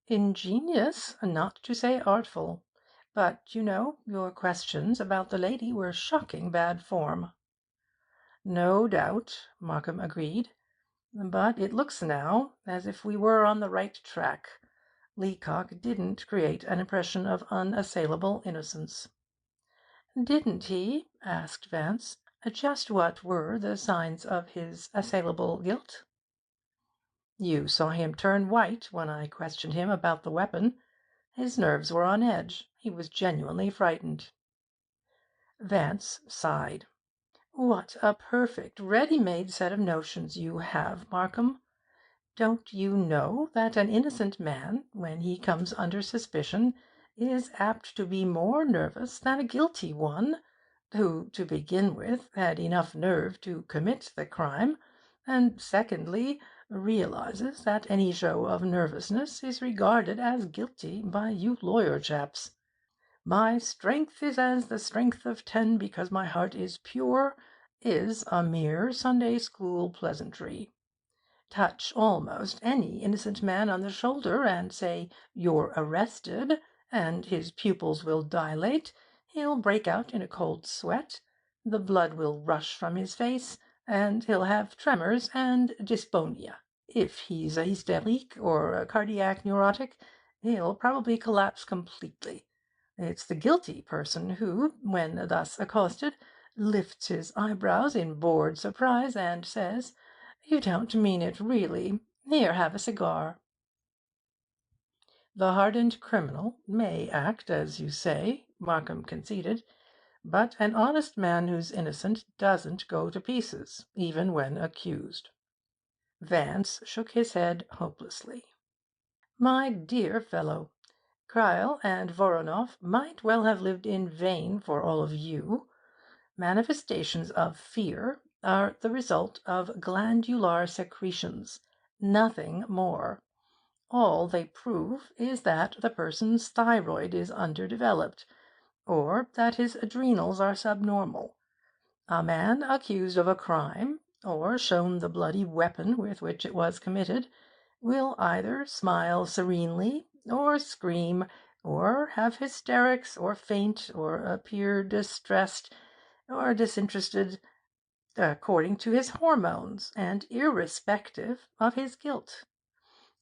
"Ingenious, not to say artful. But, you know, your questions about the lady were shocking bad form." "No doubt," Markham agreed. "But it looks now as if we were on the right track. Leacock didn't create an impression of unassailable innocence." "Didn't he?" asked Vance. "Just what were the signs of his assailable guilt?" "You saw him turn white when I questioned him about the weapon. His nerves were on edge. He was genuinely frightened." Vance sighed. "What a perfect ready-made set of notions you have, Markham! Don't you know that an innocent man, when he comes under suspicion, is apt to be more nervous than a guilty one, who, to begin with, had enough nerve to commit the crime, and, secondly, realizes that any show of nervousness is regarded as guilty by you lawyer chaps? 'My strength is as the strength of 10 because my heart is pure' is a mere Sunday school pleasantry. Touch almost any innocent man on the shoulder and say, 'You're arrested,' and his pupils will dilate, he'll break out in a cold sweat, the blood will rush from his face, and he'll have tremors and dysphonia. If he's a hysterique or a cardiac neurotic, he'll probably collapse completely. It's the guilty person who, when thus accosted, lifts his eyebrows in bored surprise and says, 'You don't mean it, really? Here, have a cigar.' The hardened criminal may act as you say," Markham conceded, "but an honest man who's innocent doesn't go to pieces, even when accused." Vance shook his head hopelessly. "My dear fellow, Kryle and Voronoff might well have lived in vain for all of you. Manifestations of fear are the result of glandular secretions, nothing more. All they prove is that the person's thyroid is underdeveloped, or that his adrenals are subnormal. A man accused of a crime, or shown the bloody weapon with which it was committed, will either smile serenely, or scream, or have hysterics, or faint, or appear distressed, or disinterested, according to his hormones, and irrespective of his guilt.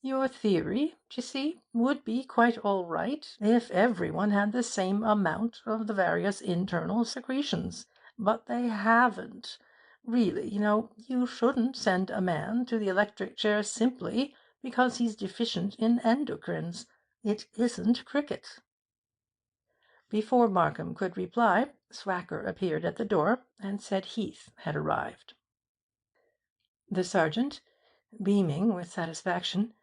Your theory, d'ye see, would be quite all right if everyone had the same amount of the various internal secretions, but they haven't. Really, you shouldn't send a man to the electric chair simply because he's deficient in endocrines. It isn't cricket. Before Markham could reply, Swacker appeared at the door and said Heath had arrived. The sergeant, beaming with satisfaction,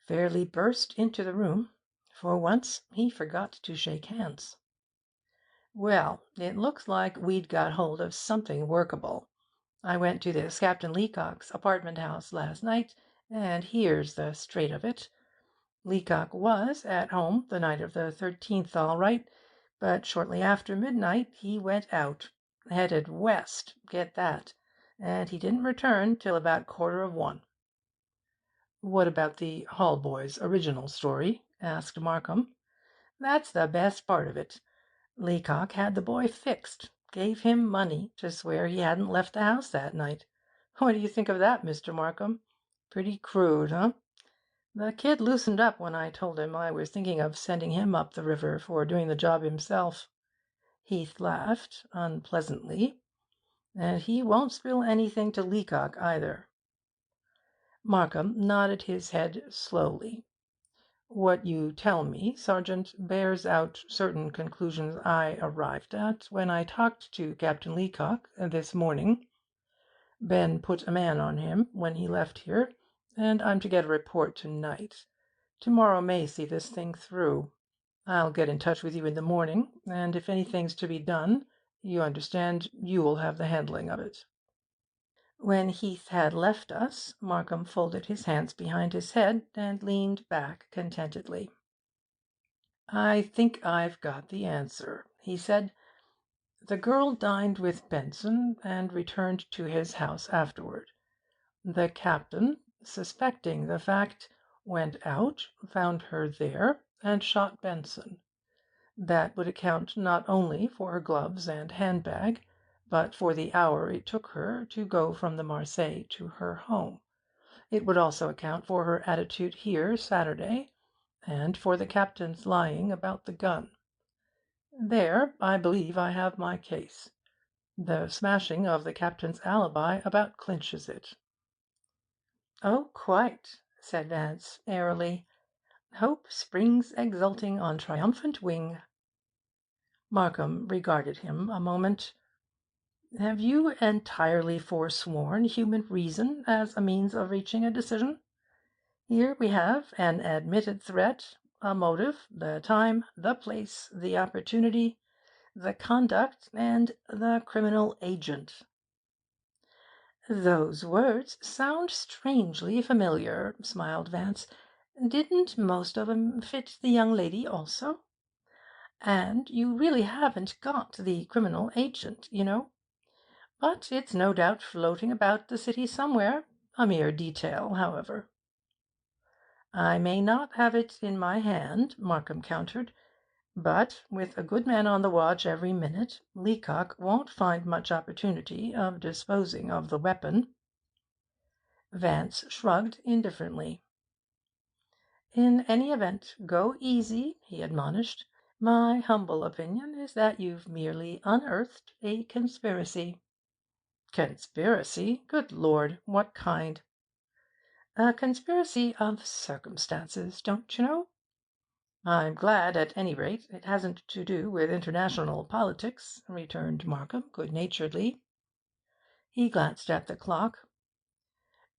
fairly burst into the room. For once he forgot to shake hands. "Well, it looks like we'd got hold of something workable. I went to this Captain Leacock's apartment house last night, and here's the straight of it. Leacock was at home the night of the 13th all right, but shortly after midnight he went out, headed west, get that, and he didn't return till about 1:15. "What about the hall boy's original story?" asked Markham. "That's the best part of it. Leacock had the boy fixed, gave him money to swear he hadn't left the house that night. What do you think of that, Mr. Markham? Pretty crude, huh? The kid loosened up when I told him I was thinking of sending him up the river for doing the job himself. Heath laughed unpleasantly, and he won't spill anything to Leacock either." Markham nodded his head slowly. "What you tell me, Sergeant, bears out certain conclusions I arrived at when I talked to Captain Leacock this morning. Ben put a man on him when he left here, and I'm to get a report tonight. Tomorrow may see this thing through. I'll get in touch with you in the morning, and if anything's to be done, you understand, you'll have the handling of it." When Heath had left us, Markham folded his hands behind his head and leaned back contentedly. "I think I've got the answer," he said. "The girl dined with Benson and returned to his house afterward. The captain, suspecting the fact, went out, found her there, and shot Benson. That would account not only for her gloves and handbag, but for the hour it took her to go from the Marseilles to her home. It would also account for her attitude here Saturday, and for the captain's lying about the gun. There, I believe I have my case. The smashing of the captain's alibi about clinches it." "Oh, quite," said Vance airily. "Hope springs exulting on triumphant wing." Markham regarded him a moment. "Have you entirely forsworn human reason as a means of reaching a decision? Here we have an admitted threat, a motive, the time, the place, the opportunity, the conduct, and the criminal agent." "Those words sound strangely familiar," smiled Vance. "Didn't most of 'em fit the young lady also? And you really haven't got the criminal agent, But it's no doubt floating about the city somewhere. A mere detail, however." "I may not have it in my hand," Markham countered, "but with a good man on the watch every minute, Leacock won't find much opportunity of disposing of the weapon." Vance shrugged indifferently. "In any event, go easy," he admonished. "My humble opinion is that you've merely unearthed a conspiracy." "Conspiracy? Good Lord, what kind?" "A conspiracy of circumstances, don't you know?" "I'm glad, at any rate, it hasn't to do with international politics," returned Markham good-naturedly. He glanced at the clock.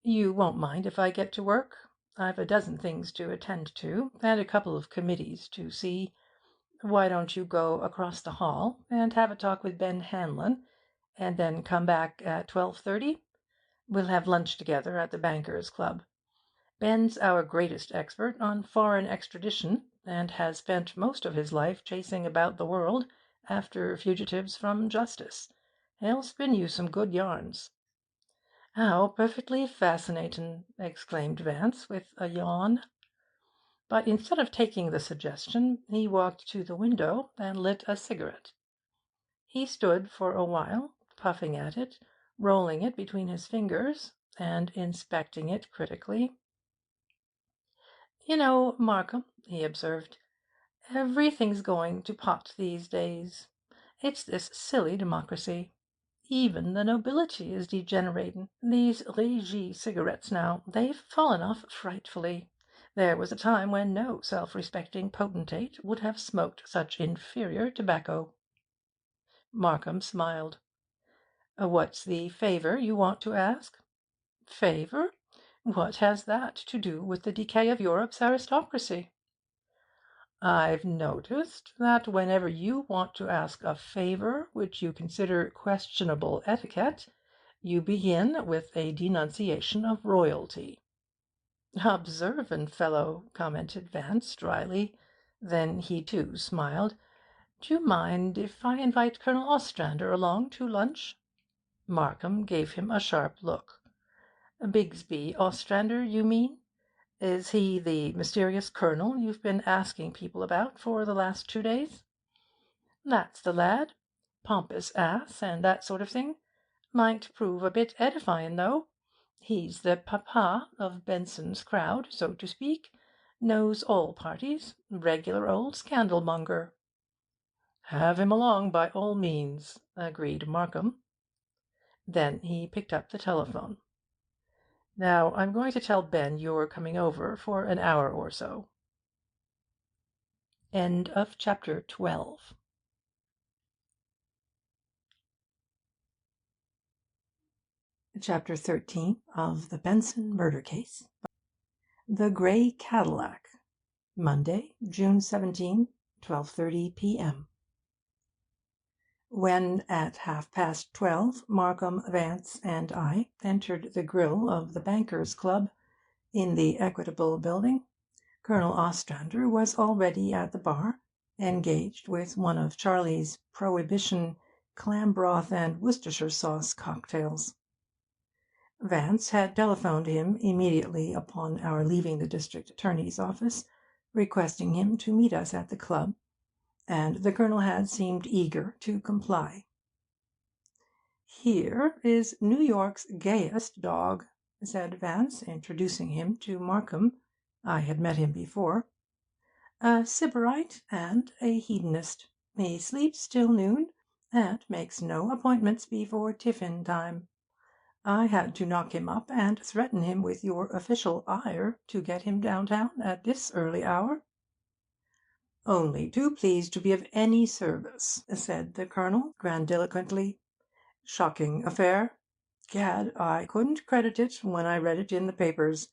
"You won't mind if I get to work? I've a dozen things to attend to, and a couple of committees to see. Why don't you go across the hall and have a talk with Ben Hanlon, and then come back at 12:30? We'll have lunch together at the Bankers' Club. Ben's our greatest expert on foreign extradition, and has spent most of his life chasing about the world after fugitives from justice. He'll spin you some good yarns." "How perfectly fascinating!" exclaimed Vance, with a yawn. But instead of taking the suggestion, he walked to the window and lit a cigarette. He stood for a while, puffing at it, rolling it between his fingers, and inspecting it critically. "You know, Markham," he observed, "everything's going to pot these days. It's this silly democracy. Even the nobility is degenerating. These Régie cigarettes now, they've fallen off frightfully. There was a time when no self-respecting potentate would have smoked such inferior tobacco." Markham smiled. "What's the favor you want to ask?" "Favor? What has that to do with the decay of Europe's aristocracy?" "I've noticed that whenever you want to ask a favor which you consider questionable etiquette, you begin with a denunciation of royalty." "Observant fellow," commented Vance dryly. Then he too smiled. "Do you mind if I invite Colonel Ostrander along to lunch?" Markham gave him a sharp look. "Bigsby Ostrander, you mean? Is he the mysterious colonel you've been asking people about for the last 2 days?" "That's the lad. Pompous ass, and that sort of thing. Might prove a bit edifying, though. He's the papa of Benson's crowd, so to speak. Knows all parties. Regular old scandalmonger." "Have him along, by all means," agreed Markham. Then he picked up the telephone. "Now I'm going to tell Ben you're coming over for an hour or so." Chapter 12. Chapter 13 of the Benson Murder Case. The Grey Cadillac. Monday, June 17, 12:30 p.m. When, at 12:30, Markham, Vance, and I entered the grill of the Bankers' Club in the Equitable Building, Colonel Ostrander was already at the bar, engaged with one of Charlie's prohibition clam broth and Worcestershire sauce cocktails. Vance had telephoned him immediately upon our leaving the district attorney's office, requesting him to meet us at the club, and the Colonel had seemed eager to comply. "Here is New York's gayest dog," said Vance, introducing him to Markham. I had met him before. "A Sybarite and a hedonist. He sleeps till noon, and makes no appointments before tiffin time. I had to knock him up and threaten him with your official ire to get him downtown at this early hour." "Only too pleased to be of any service," said the Colonel grandiloquently. "Shocking affair. Gad, I couldn't credit it when I read it in the papers.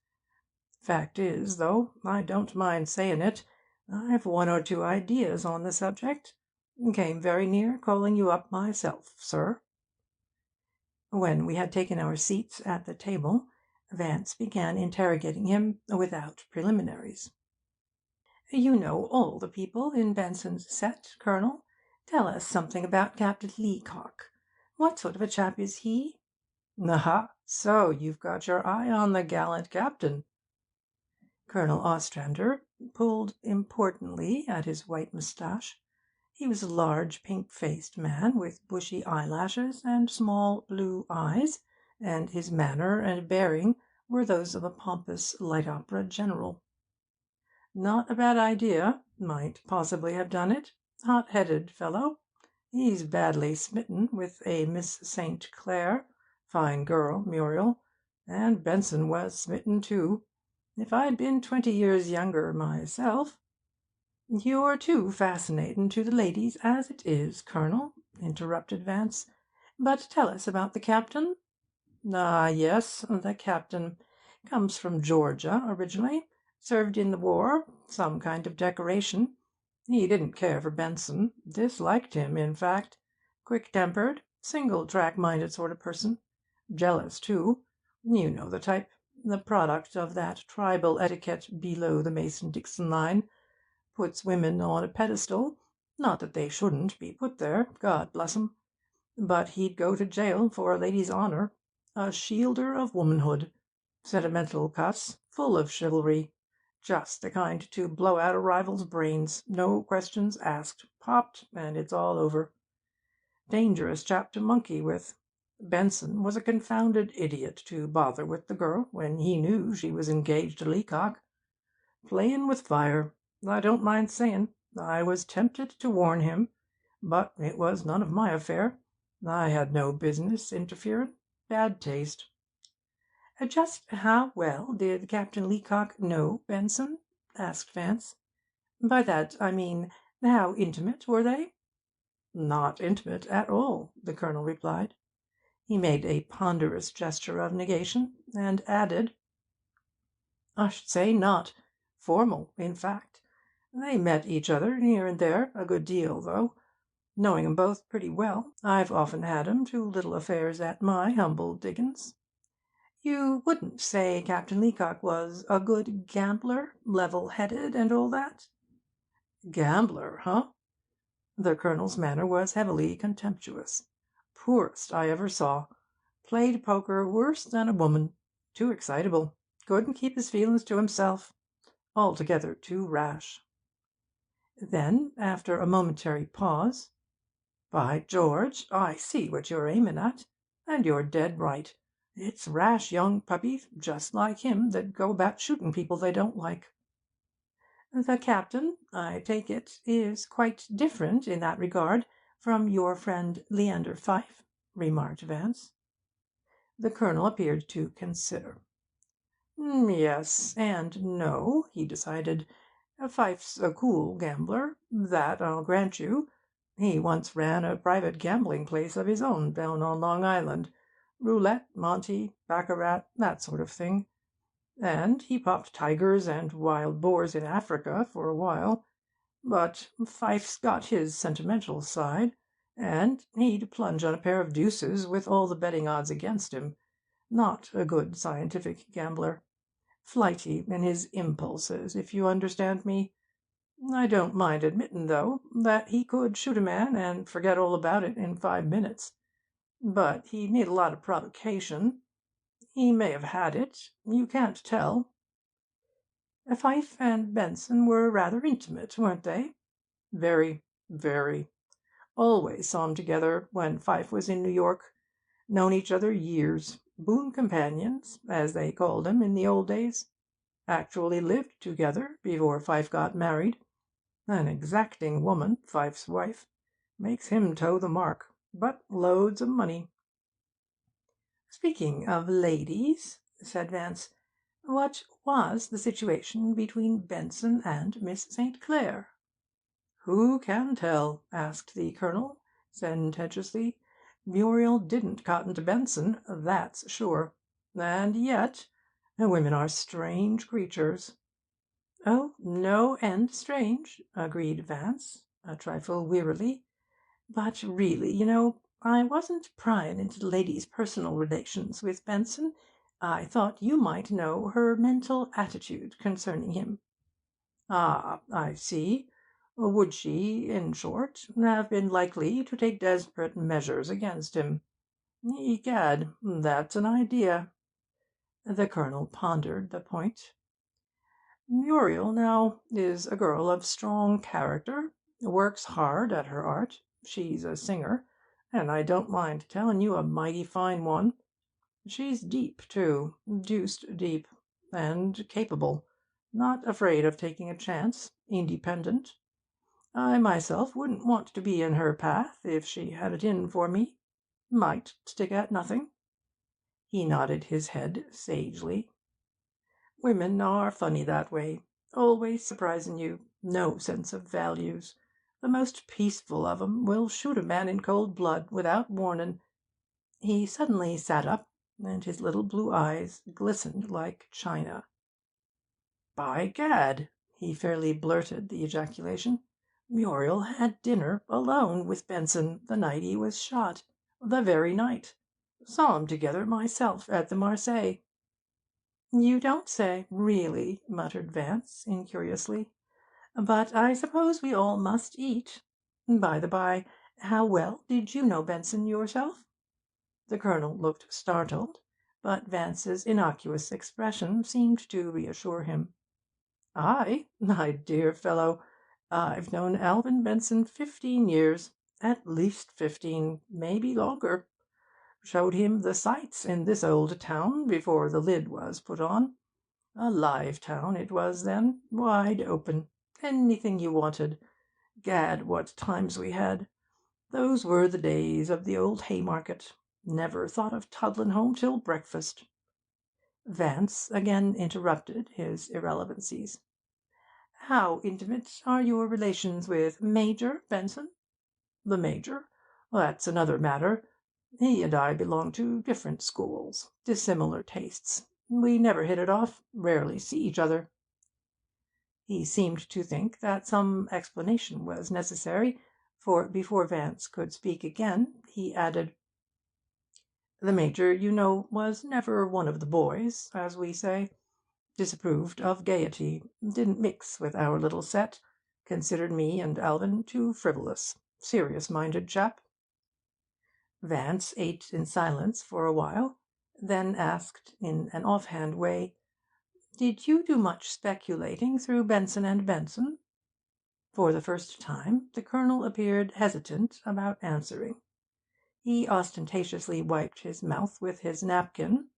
Fact is, though I don't mind saying it, I've one or two ideas on the subject. Came very near calling you up myself, sir." When we had taken our seats at the table, Vance began interrogating him without preliminaries. "You know all the people in Benson's set, Colonel. Tell us something about Captain Leacock. What sort of a chap is he?" "Aha! So you've got your eye on the gallant captain." Colonel Ostrander pulled importantly at his white moustache. He was a large, pink-faced man, with bushy eyelashes and small blue eyes, and his manner and bearing were those of a pompous light opera general. "Not a bad idea. Might possibly have done it. Hot-headed fellow. He's badly smitten with a Miss St. Clair. Fine girl, Muriel. And Benson was smitten too. If I'd been 20 years younger myself—" "You're too fascinating to the ladies as it is, Colonel," interrupted Vance. "But tell us about the captain." "Ah, yes, the captain. Comes from Georgia originally. Served in the war. Some kind of decoration. He didn't care for Benson. Disliked him, in fact. Quick-tempered, single-track-minded sort of person. Jealous, too. You know the type. The product of that tribal etiquette below the Mason-Dixon line. Puts women on a pedestal. Not that they shouldn't be put there, God bless 'em. But he'd go to jail for a lady's honour. a shielder of womanhood. Sentimental cuss, full of chivalry. Just the kind to blow out a rival's brains, no questions asked. Popped, and it's all over. Dangerous chap to monkey with. Benson was a confounded idiot to bother with the girl when he knew she was engaged to Leacock. Playin' with fire. I don't mind sayin' I was tempted to warn him, but it was none of my affair. I had no business interferin'. Bad taste. Just how well did Captain Leacock know Benson? asked Vance. By that I mean, how intimate were they? Not intimate at all, the colonel replied. He made a ponderous gesture of negation, and added, I should say not. Formal, in fact. They met each other here and there a good deal, though. Knowing 'em both pretty well, I've often had 'em to little affairs at my humble diggin's. You wouldn't say Captain Leacock was a good gambler, level-headed, and all that? Gambler, huh? The colonel's manner was heavily contemptuous. Poorest I ever saw. Played poker worse than a woman. Too excitable. Couldn't keep his feelings to himself. Altogether too rash. Then, after a momentary pause, By George, I see what you're aimin' at, and you're dead right. It's rash young puppies just like him that go about shootin' people they don't like. the captain, I take it, is quite different in that regard from your friend Leander Pfyfe, remarked Vance. The colonel appeared to consider. Yes and no, he decided. Pfyfe's a cool gambler, that I'll grant you. He once ran a private gambling place of his own down on Long Island. Roulette, monte, baccarat, that sort of thing. And he popped tigers and wild boars in Africa for a while. But Pfyfe's got his sentimental side, and he'd plunge on a pair of deuces with all the betting odds against him. Not a good scientific gambler. Flighty in his impulses, if you understand me. I don't mind admittin', though, that he could shoot a man and forget all about it in 5 minutes. But he'd need a lot of provocation. He may have had it. You can't tell. Pfyfe and Benson were rather intimate, weren't they? Very, very. Always saw 'em together when Pfyfe was in New York. Known each other years. Boon companions, as they called 'em in the old days. Actually lived together before Pfyfe got married. An exacting woman, Pfyfe's wife. Makes him toe the mark, but loads of money. Speaking of ladies, said Vance, what was the situation between Benson and Miss St. Clair? Who can tell? asked the colonel, sententiously. Muriel didn't cotton to Benson, that's sure. And yet, women are strange creatures. Oh, no end strange, agreed Vance, a trifle wearily. But really, you know, I wasn't pryin' into the lady's personal relations with Benson. I thought you might know her mental attitude concerning him. Ah, I see. Would she, in short, have been likely to take desperate measures against him? Egad, that's an idea. The colonel pondered the point. Muriel, now, is a girl of strong character, works hard at her art. She's a singer, and I don't mind tellin' you a mighty fine one. She's deep, too, deuced deep, and capable, not afraid of taking a chance, independent. I myself wouldn't want to be in her path if she had it in for me. Might stick at nothing. He nodded his head sagely. Women are funny that way, always surprisin' you, no sense of values. The most peaceful of 'em will shoot a man in cold blood without warnin'. He suddenly sat up, and his little blue eyes glistened like china. By gad! He fairly blurted the ejaculation. Muriel had dinner alone with Benson the night he was shot. The very night. Saw 'em together myself at the Marseilles. You don't say, really, muttered Vance, incuriously. But I suppose we all must eat. By the by, how well did you know Benson yourself? The colonel looked startled, but Vance's innocuous expression seemed to reassure him. "I? My dear fellow, I've known Alvin Benson 15 years, at least 15, maybe longer. Showed him the sights in this old town before the lid was put on. A live town it was then, wide open. Anything you wanted. Gad, what times we had! Those were the days of the old Haymarket. Never thought of toddlin' home till breakfast." Vance again interrupted his irrelevancies. "How intimate are your relations with Major Benson?" "The Major? That's another matter. He and I belong to different schools, dissimilar tastes. We never hit it off, rarely see each other." He seemed to think that some explanation was necessary, for before Vance could speak again, he added, "The Major, you know, was never one of the boys, as we say. Disapproved of gaiety, didn't mix with our little set, considered me and Alvin too frivolous. Serious-minded chap." Vance ate in silence for a while, then asked in an off-hand way, "Did you do much speculating through Benson and Benson?" For the first time the Colonel appeared hesitant about answering. He ostentatiously wiped his mouth with his napkin.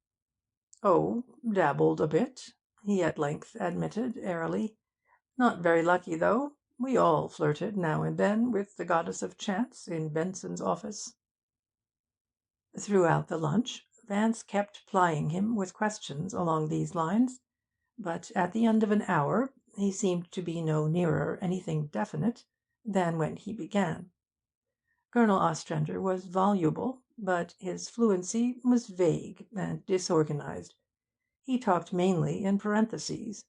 "Oh, dabbled a bit," he at length admitted airily. "Not very lucky, though. We all flirted now and then with the goddess of chance in Benson's office." Throughout the lunch Vance kept plying him with questions along these lines, but at the end of an hour he seemed to be no nearer anything definite than when he began. Colonel Ostrander was voluble, but his fluency was vague and disorganized. He talked mainly in parentheses,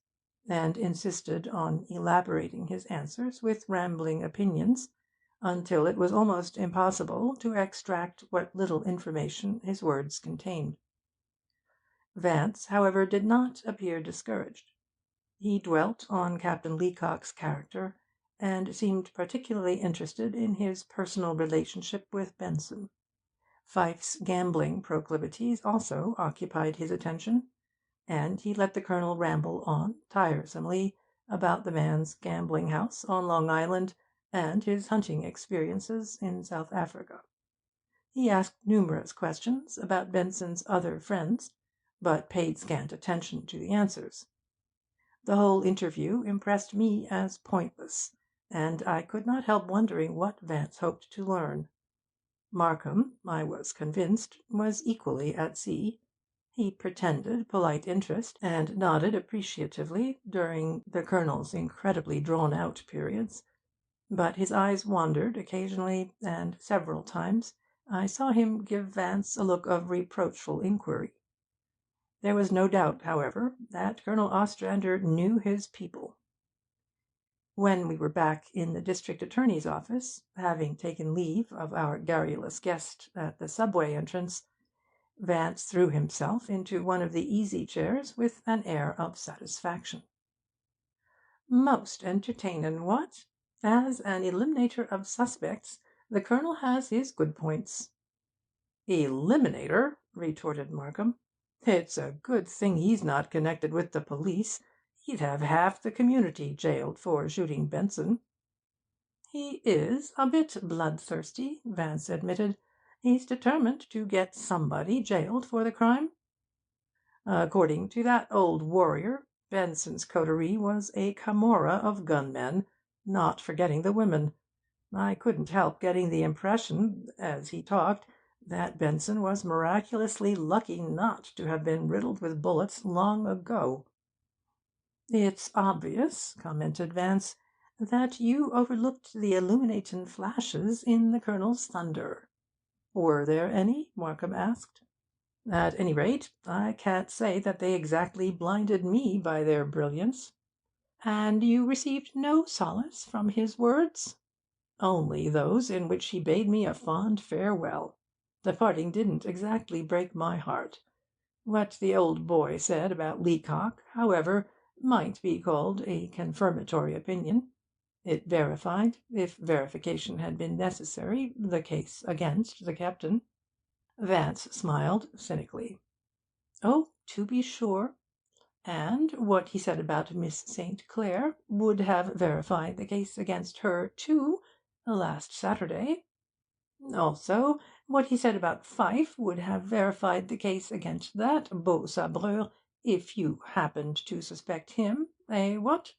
and insisted on elaborating his answers with rambling opinions, until it was almost impossible to extract what little information his words contained. Vance, however, did not appear discouraged. He dwelt on Captain Leacock's character, and seemed particularly interested in his personal relationship with Benson. Pfyfe's gambling proclivities also occupied his attention, and he let the Colonel ramble on tiresomely about the man's gambling house on Long Island and his hunting experiences in South Africa. He asked numerous questions about Benson's other friends, but paid scant attention to the answers. The whole interview impressed me as pointless, and I could not help wondering what Vance hoped to learn. Markham, I was convinced, was equally at sea. He pretended polite interest, and nodded appreciatively during the Colonel's incredibly drawn-out periods, but his eyes wandered occasionally, and several times I saw him give Vance a look of reproachful inquiry. There was no doubt, however, that Colonel Ostrander knew his people. When we were back in the district attorney's office, having taken leave of our garrulous guest at the subway entrance, Vance threw himself into one of the easy chairs with an air of satisfaction. "Most entertainin', what? As an eliminator of suspects, the Colonel has his good points." "Eliminator?" retorted Markham. "It's a good thing he's not connected with the police. He'd have half the community jailed for shooting Benson." "He is a bit bloodthirsty," Vance admitted. "He's determined to get somebody jailed for the crime." "According to that old warrior, Benson's coterie was a Camorra of gunmen, not forgetting the women. I couldn't help getting the impression, as he talked, that Benson was miraculously lucky not to have been riddled with bullets long ago." "It's obvious," commented Vance, "that you overlooked the illuminatin' flashes in the Colonel's thunder." "Were there any?" Markham asked. "At any rate, I can't say that they exactly blinded me by their brilliance." "And you received no solace from his words?" "Only those in which he bade me a fond farewell. The parting didn't exactly break my heart. What the old boy said about Leacock, however, might be called a confirmatory opinion. It verified, if verification had been necessary, the case against the captain." Vance smiled cynically. Oh, to be sure. And what he said about Miss St. Clair would have verified the case against her, too, last Saturday. Also, what he said about Pfyfe would have verified the case against that beau sabreur, if you happened to suspect him, what?"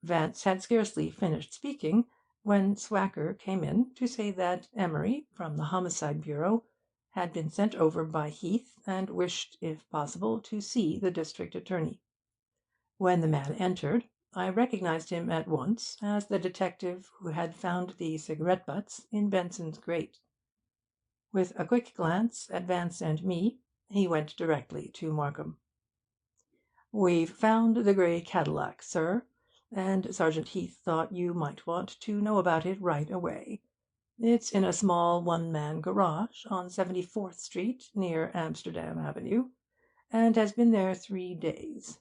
Vance had scarcely finished speaking when Swacker came in to say that Emery, from the Homicide Bureau, had been sent over by Heath, and wished, if possible, to see the district attorney. When the man entered, I recognized him at once as the detective who had found the cigarette butts in Benson's grate. With a quick glance at Vance and me, he went directly to Markham. "We've found the grey Cadillac, sir, and Sergeant Heath thought you might want to know about it right away. It's in a small one-man garage on 74th Street, near Amsterdam Avenue, and has been there 3 days.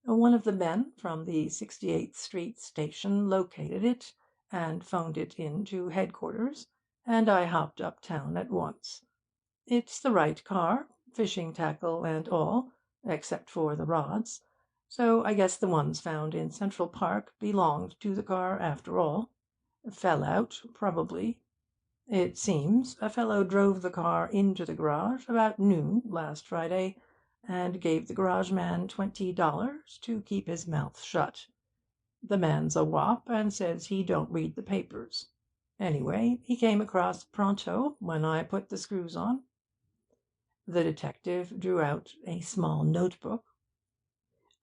One of the men from the 68th Street station located it and phoned it in to headquarters, and I hopped uptown at once. It's the right car, fishing tackle and all, except for the rods, so I guess the ones found in Central Park belonged to the car after all. Fell out, probably. It seems a fellow drove the car into the garage about noon last Friday, and gave the garage man $20 to keep his mouth shut. The man's a wop, and says he don't read the papers. Anyway, he came across pronto when I put the screws on." The detective drew out a small notebook.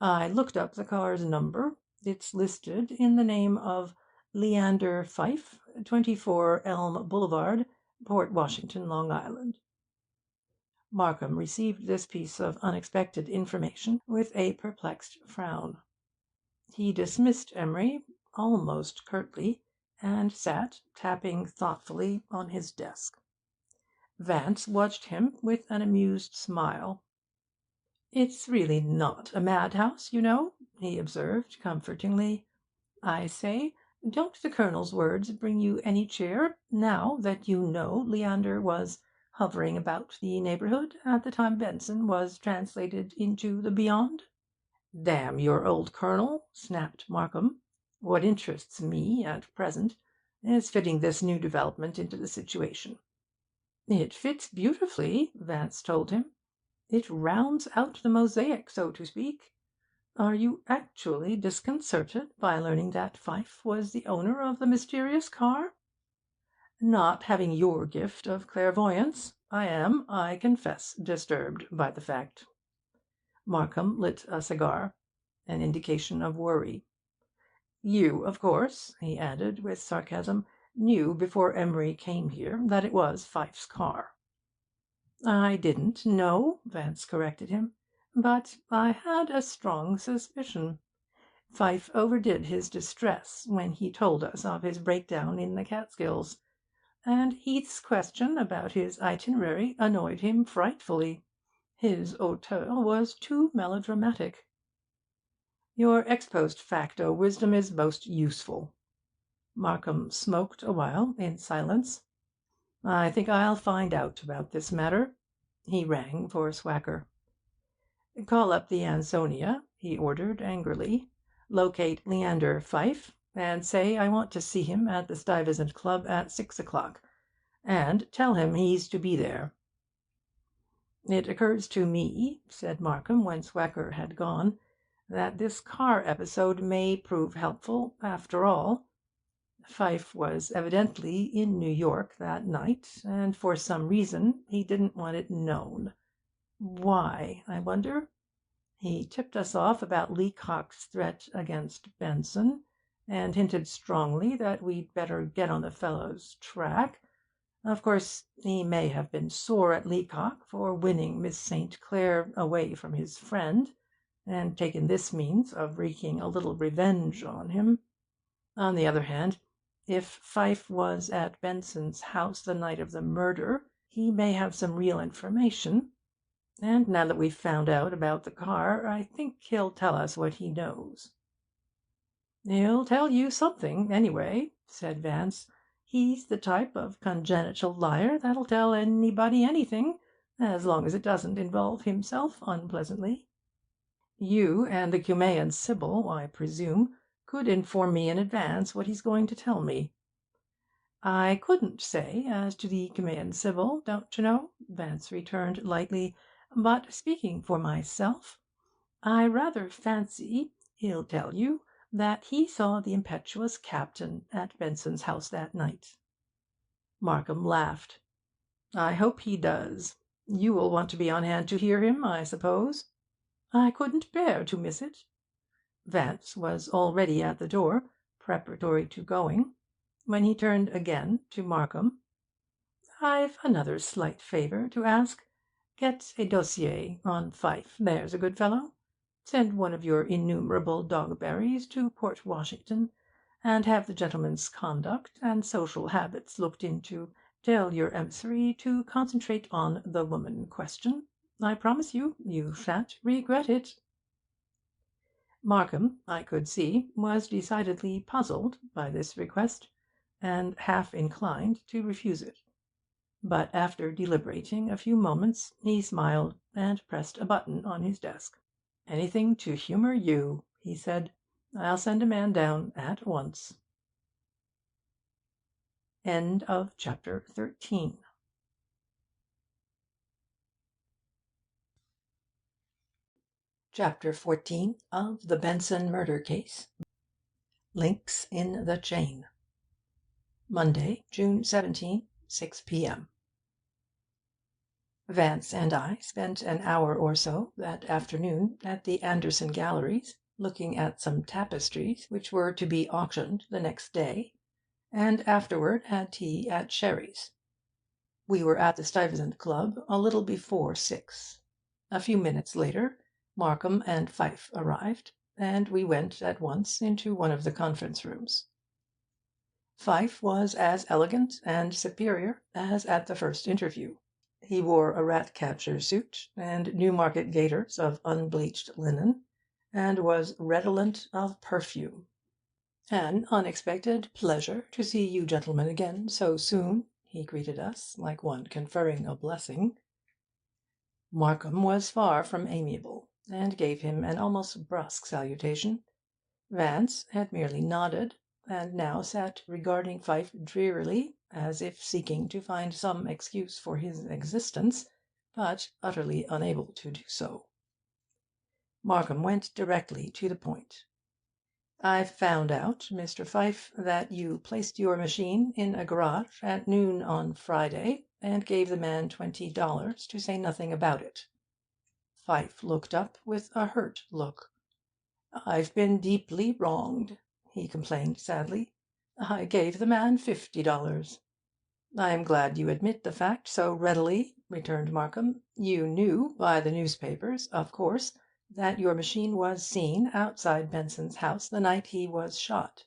"I looked up the car's number. It's listed in the name of Leander Pfyfe, 24 Elm Boulevard, Port Washington, Long Island." Markham received this piece of unexpected information with a perplexed frown. He dismissed Emery almost curtly, and sat tapping thoughtfully on his desk. Vance watched him with an amused smile. "It's really not a madhouse, you know," he observed comfortingly. "I say, don't the Colonel's words bring you any cheer, now that you know Leander was hovering about the neighbourhood at the time Benson was translated into the beyond?" "Damn your old Colonel!" snapped Markham. "What interests me at present is fitting this new development into the situation." "It fits beautifully," Vance told him. "It rounds out the mosaic, so to speak. Are you actually disconcerted by learning that Pfyfe was the owner of the mysterious car?" "Not having your gift of clairvoyance, I am, I confess, disturbed by the fact." Markham lit a cigar, an indication of worry. "You, of course," he added with sarcasm, "knew before Emery came here that it was Pfyfe's car." "I didn't know," Vance corrected him, "but I had a strong suspicion. Pfyfe overdid his distress when he told us of his breakdown in the Catskills, and Heath's question about his itinerary annoyed him frightfully. His hauteur was too melodramatic." "Your ex post facto wisdom is most useful." Markham smoked a while in silence. "I think I'll find out about this matter." He rang for Swacker. "Call up the Ansonia," he ordered angrily. "Locate Leander Pfyfe, and say I want to see him at the Stuyvesant Club at 6 o'clock. And tell him he's to be there." "It occurs to me," said Markham when Swacker had gone, "that this car episode may prove helpful, after all. Pfyfe was evidently in New York that night, and for some reason he didn't want it known. Why, I wonder? He tipped us off about Leacock's threat against Benson, and hinted strongly that we'd better get on the fellow's track. Of course, he may have been sore at Leacock for winning Miss St. Clair away from his friend, and taken this means of wreaking a little revenge on him. On the other hand, if Pfyfe was at Benson's house the night of the murder, he may have some real information, and now that we've found out about the car, I think he'll tell us what he knows." "He'll tell you something, anyway," said Vance. "He's the type of congenital liar that'll tell anybody anything, as long as it doesn't involve himself unpleasantly. You and the Cumaean Sibyl, I presume, could inform me in advance what he's going to tell me." "I couldn't say as to the Cumaean Sibyl, don't you know," Vance returned lightly, "but speaking for myself, I rather fancy he'll tell you that he saw the impetuous captain at Benson's house that night." Markham laughed. "I hope he does. You will want to be on hand to hear him, I suppose?" "I couldn't bear to miss it." Vance was already at the door, preparatory to going, when he turned again to Markham. "I've another slight favour to ask. Get a dossier on Pfyfe, there's a good fellow. Send one of your innumerable Dogberrys to Port Washington, and have the gentleman's conduct and social habits looked into. Tell your emissary to concentrate on the woman question. I promise you, you shan't regret it." Markham, I could see, was decidedly puzzled by this request, and half inclined to refuse it. But after deliberating a few moments, he smiled and pressed a button on his desk. "Anything to humour you," he said. "I'll send a man down at once." End of chapter 13. Chapter 14 of the Benson Murder Case. Links in the Chain. Monday, June 17, 6 p.m. Vance and I spent an hour or so that afternoon at the Anderson Galleries, looking at some tapestries which were to be auctioned the next day, and afterward had tea at Sherry's. We were at the Stuyvesant Club a little before 6. A few minutes later Markham and Pfyfe arrived, and we went at once into one of the conference rooms. Pfyfe was as elegant and superior as at the first interview. He wore a rat-catcher suit and Newmarket gaiters of unbleached linen, and was redolent of perfume. "An unexpected pleasure to see you gentlemen again so soon," he greeted us, like one conferring a blessing. Markham was far from amiable, and gave him an almost brusque salutation. Vance had merely nodded, and now sat regarding Pfyfe drearily, as if seeking to find some excuse for his existence, but utterly unable to do so. Markham went directly to the point. "I've found out, Mr. Pfyfe, that you placed your machine in a garage at noon on Friday, and gave the man $20 to say nothing about it." Pfyfe looked up with a hurt look. "I've been deeply wronged," he complained sadly. "I gave the man $50. "I am glad you admit the fact so readily," returned Markham. "You knew by the newspapers, of course, that your machine was seen outside Benson's house the night he was shot."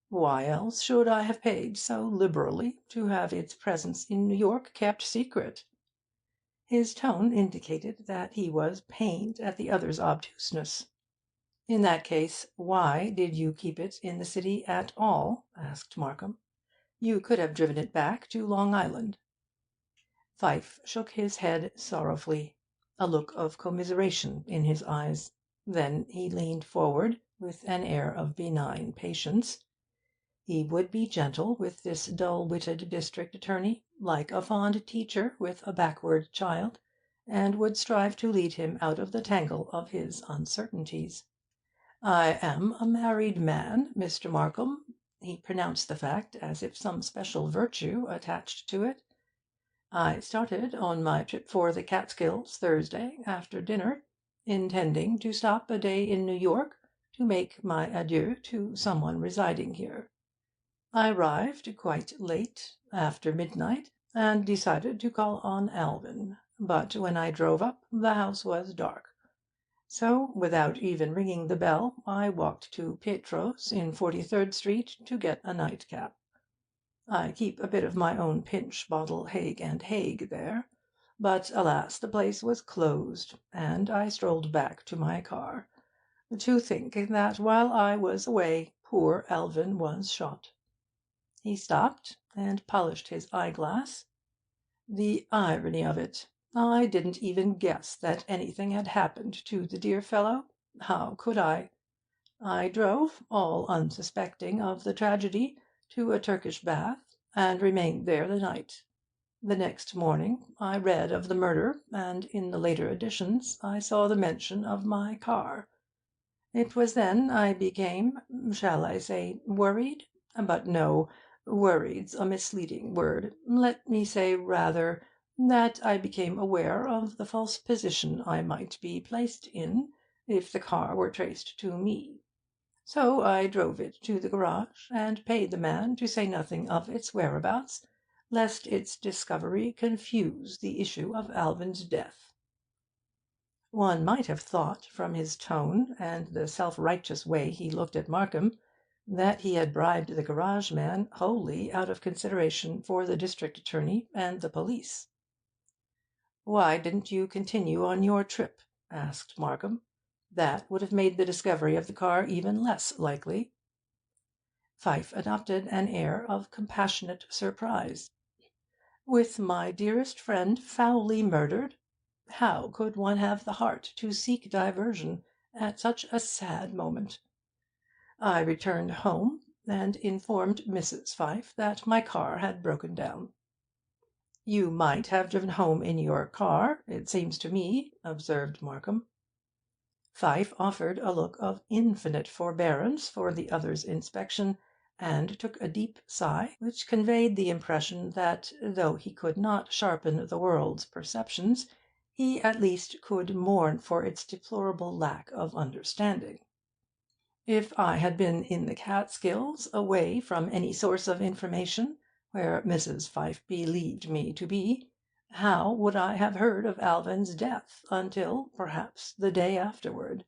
"Why else should I have paid so liberally to have its presence in New York kept secret?" His tone indicated that he was pained at the other's obtuseness. "In that case, why did you keep it in the city at all?" asked Markham. "You could have driven it back to Long Island." Pfyfe shook his head sorrowfully, a look of commiseration in his eyes. Then he leaned forward with an air of benign patience. He would be gentle with this dull-witted district attorney, like a fond teacher with a backward child, and would strive to lead him out of the tangle of his uncertainties. "I am a married man, Mr. Markham." He pronounced the fact as if some special virtue attached to it. "I started on my trip for the Catskills Thursday after dinner, intending to stop a day in New York to make my adieux to some one residing here. I arrived quite late, after midnight, and decided to call on Alvin, but when I drove up the house was dark. So, without even ringing the bell, I walked to Pietro's in 43rd Street to get a nightcap. I keep a bit of my own pinch bottle Haig and Haig there, but alas, the place was closed, and I strolled back to my car, to think that while I was away poor Alvin was shot." He stopped and polished his eyeglass. "The irony of it! I didn't even guess that anything had happened to the dear fellow. How could I? I drove, all unsuspecting of the tragedy, to a Turkish bath, and remained there the night. The next morning I read of the murder, and in the later editions I saw the mention of my car. It was then I became, shall I say, worried? But no, worried's a misleading word. Let me say, rather, that I became aware of the false position I might be placed in if the car were traced to me. So I drove it to the garage, and paid the man to say nothing of its whereabouts, lest its discovery confuse the issue of Alvin's death. One might have thought, from his tone and the self-righteous way he looked at Markham, that he had bribed the garage man wholly out of consideration for the district attorney and the police. "Why didn't you continue on your trip?" asked Markham. "That would have made the discovery of the car even less likely." Pfyfe adopted an air of compassionate surprise. "With my dearest friend foully murdered? How could one have the heart to seek diversion at such a sad moment? I returned home, and informed Mrs. Pfyfe that my car had broken down." "You might have driven home in your car, it seems to me," observed Markham. Pfyfe offered a look of infinite forbearance for the other's inspection, and took a deep sigh, which conveyed the impression that, though he could not sharpen the world's perceptions, he at least could mourn for its deplorable lack of understanding. "If I had been in the Catskills, away from any source of information, where Mrs. Pfyfe believed me to be, how would I have heard of Alvin's death until, perhaps, the day afterward?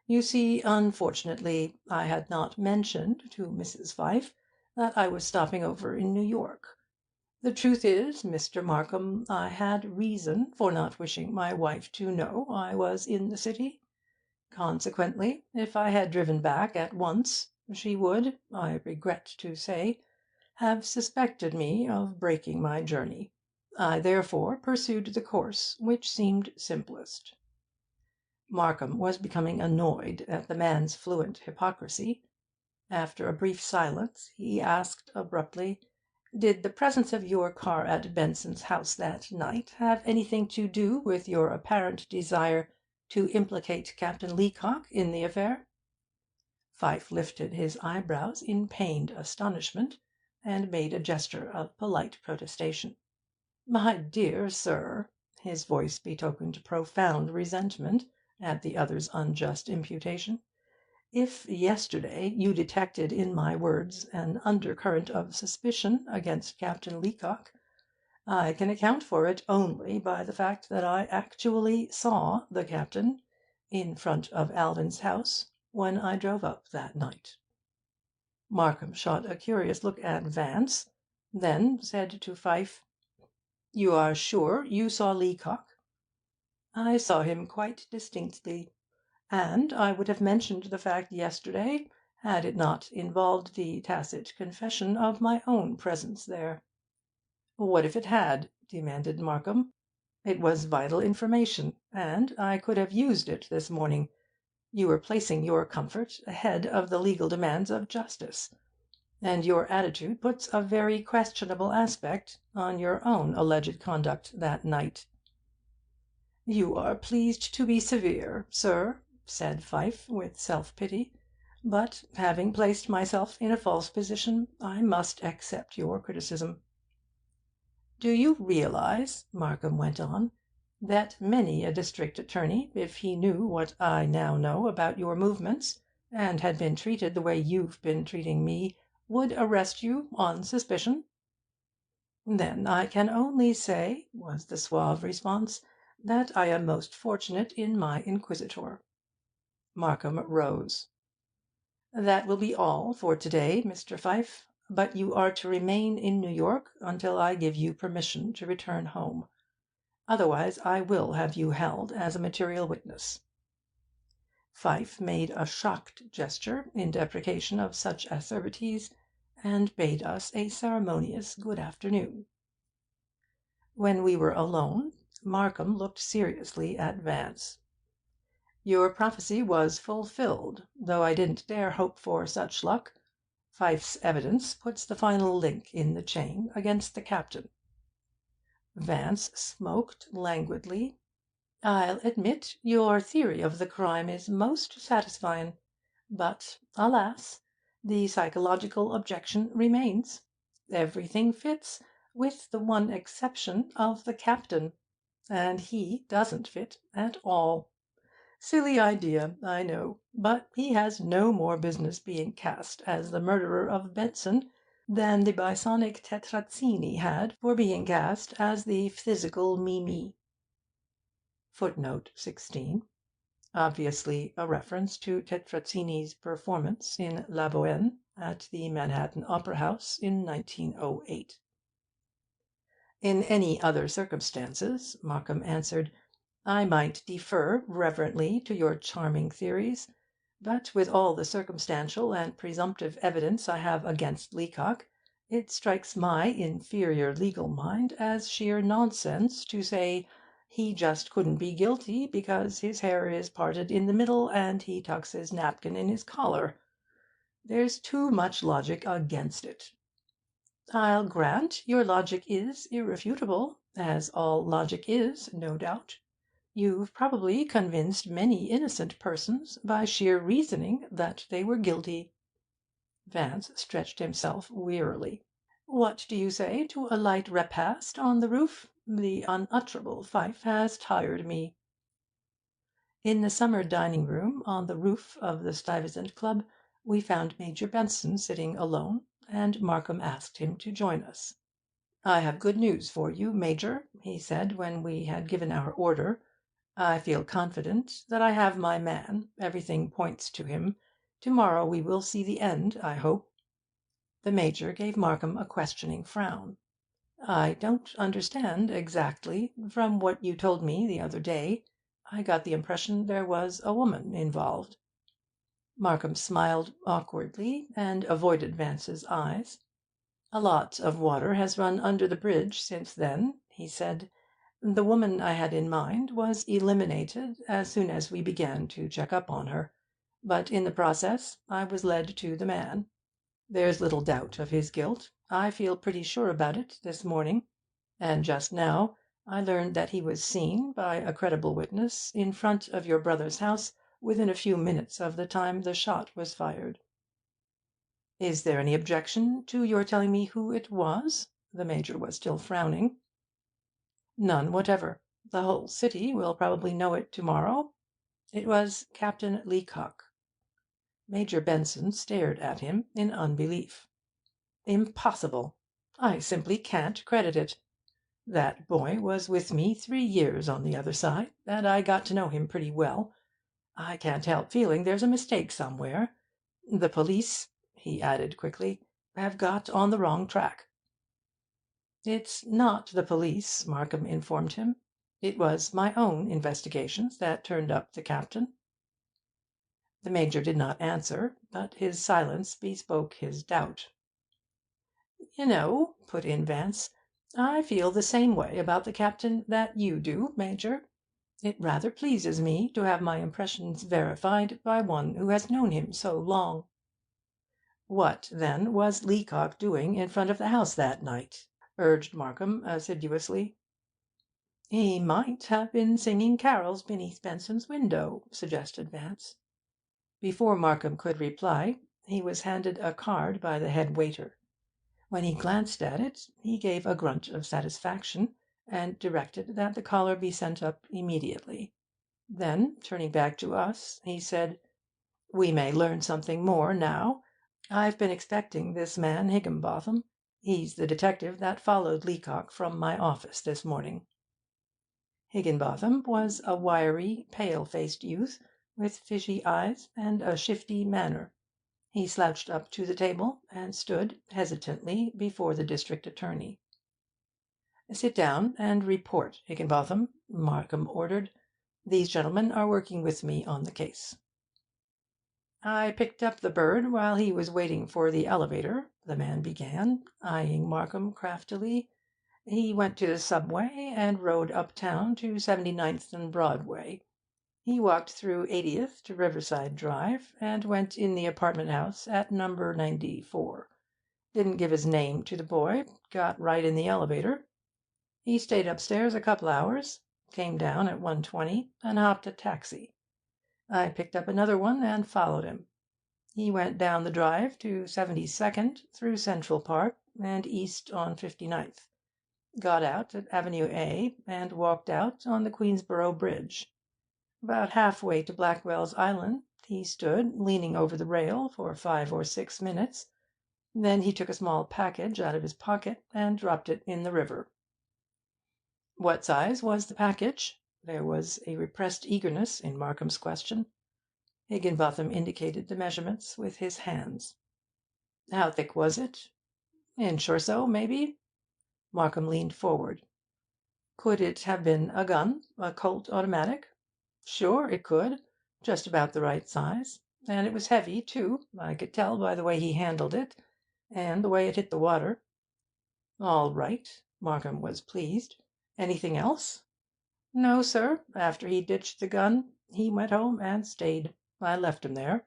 You see, unfortunately, I had not mentioned to Mrs. Pfyfe that I was stopping over in New York. The truth is, Mr. Markham, I had reason for not wishing my wife to know I was in the city. Consequently, if I had driven back at once, she would, I regret to say, have suspected me of breaking my journey. I therefore pursued the course which seemed simplest." Markham was becoming annoyed at the man's fluent hypocrisy. After a brief silence, he asked abruptly, "Did the presence of your car at Benson's house that night have anything to do with your apparent desire to implicate Captain Leacock in the affair?" Pfyfe lifted his eyebrows in pained astonishment, and made a gesture of polite protestation. "My dear sir," his voice betokened profound resentment at the other's unjust imputation, "if yesterday you detected in my words an undercurrent of suspicion against Captain Leacock, I can account for it only by the fact that I actually saw the captain in front of Alvin's house when I drove up that night." Markham shot a curious look at Vance, then said to Pfyfe, "You are sure you saw Leacock?" "I saw him quite distinctly, and I would have mentioned the fact yesterday had it not involved the tacit confession of my own presence there." "What if it had?" demanded Markham. "It was vital information, and I could have used it this morning. You were placing your comfort ahead of the legal demands of justice, and your attitude puts a very questionable aspect on your own alleged conduct that night." "You are pleased to be severe, sir," said Pfyfe, with self-pity, "but, having placed myself in a false position, I must accept your criticism." "Do you realize," Markham went on, "that many a district attorney, if he knew what I now know about your movements, and had been treated the way you've been treating me, would arrest you on suspicion?" "Then I can only say," was the suave response, "that I am most fortunate in my inquisitor." Markham rose. "That will be all for to-day, Mr. Pfyfe, but you are to remain in New York until I give you permission to return home. Otherwise I will have you held as a material witness." Pfyfe made a shocked gesture in deprecation of such acerbities, and bade us a ceremonious good afternoon. When we were alone, Markham looked seriously at Vance. "Your prophecy was fulfilled, though I didn't dare hope for such luck. Pfyfe's evidence puts the final link in the chain against the captain." Vance smoked languidly. "I'll admit your theory of the crime is most satisfying. But, alas, the psychological objection remains. Everything fits, with the one exception of the captain, and he doesn't fit at all. Silly idea, I know, but he has no more business being cast as the murderer of Benson than the Bisonic Tetrazzini had for being cast as the physical Mimi." Footnote 16. Obviously a reference to Tetrazzini's performance in La Bohème at the Manhattan Opera House in 1908. "In any other circumstances," Markham answered, "I might defer reverently to your charming theories, but with all the circumstantial and presumptive evidence I have against Leacock, it strikes my inferior legal mind as sheer nonsense to say he just couldn't be guilty because his hair is parted in the middle and he tucks his napkin in his collar. There's too much logic against it. I'll grant your logic is irrefutable, as all logic is, no doubt. You've probably convinced many innocent persons by sheer reasoning that they were guilty." Vance stretched himself wearily. "What do you say to a light repast on the roof? The unutterable Pfyfe has tired me." In the summer dining-room on the roof of the Stuyvesant Club we found Major Benson sitting alone, and Markham asked him to join us. "I have good news for you, Major," he said when we had given our order. "I feel confident that I have my man. Everything points to him. To-morrow we will see the end, I hope." The Major gave Markham a questioning frown. "I don't understand exactly. From what you told me the other day, I got the impression there was a woman involved." Markham smiled awkwardly and avoided Vance's eyes. "A lot of water has run under the bridge since then," he said. "The woman I had in mind was eliminated as soon as we began to check up on her, but in the process I was led to the man. There's little doubt of his guilt. I feel pretty sure about it this morning, and just now I learned that he was seen by a credible witness in front of your brother's house within a few minutes of the time the shot was fired." "Is there any objection to your telling me who it was?" The Major was still frowning. "None whatever. The whole city will probably know it to-morrow. It was Captain Leacock." Major Benson stared at him in unbelief. "Impossible! I simply can't credit it. That boy was with me 3 years on the other side, and I got to know him pretty well. I can't help feeling there's a mistake somewhere. The police," he added quickly, "have got on the wrong track." "It's not the police," Markham informed him. "It was my own investigations that turned up the captain." The Major did not answer, but his silence bespoke his doubt. "You know," put in Vance, "I feel the same way about the captain that you do, Major. It rather pleases me to have my impressions verified by one who has known him so long." "What, then, was Leacock doing in front of the house that night?" urged Markham assiduously. "He might have been singing carols beneath Benson's window," suggested Vance. Before Markham could reply, he was handed a card by the head waiter. When he glanced at it, he gave a grunt of satisfaction, and directed that the collar be sent up immediately. Then, turning back to us, he said, "We may learn something more now. I've been expecting this man Higginbotham. He's the detective that followed Leacock from my office this morning." Higginbotham was a wiry, pale-faced youth, with fishy eyes and a shifty manner. He slouched up to the table and stood hesitantly before the district attorney. "Sit down and report, Higginbotham," Markham ordered. "These gentlemen are working with me on the case." "I picked up the bird while he was waiting for the elevator," the man began, eyeing Markham craftily. He went to the subway and rode uptown to 79th and Broadway. He walked through 80th to Riverside Drive, and went in the apartment house at number 94. Didn't give his name to the boy, got right in the elevator. He stayed upstairs a couple hours, came down at 1:20 and hopped a taxi. I picked up another one and followed him. He went down the drive to 72nd, through Central Park and east on 59th. Got out at Avenue A and walked out on the Queensboro Bridge. About halfway to Blackwell's Island he stood leaning over the rail for 5 or 6 minutes. Then he took a small package out of his pocket and dropped it in the river. What size was the package? There was a repressed eagerness in Markham's question. Higginbotham indicated the measurements with his hands. How thick was it? Inch or so, maybe. Markham leaned forward. Could it have been a gun, a Colt automatic? Sure, it could. Just about the right size. And it was heavy, too. I could tell by the way he handled it, and the way it hit the water. All right. Markham was pleased. Anything else? No, sir. After he ditched the gun, he went home and stayed. I left him there.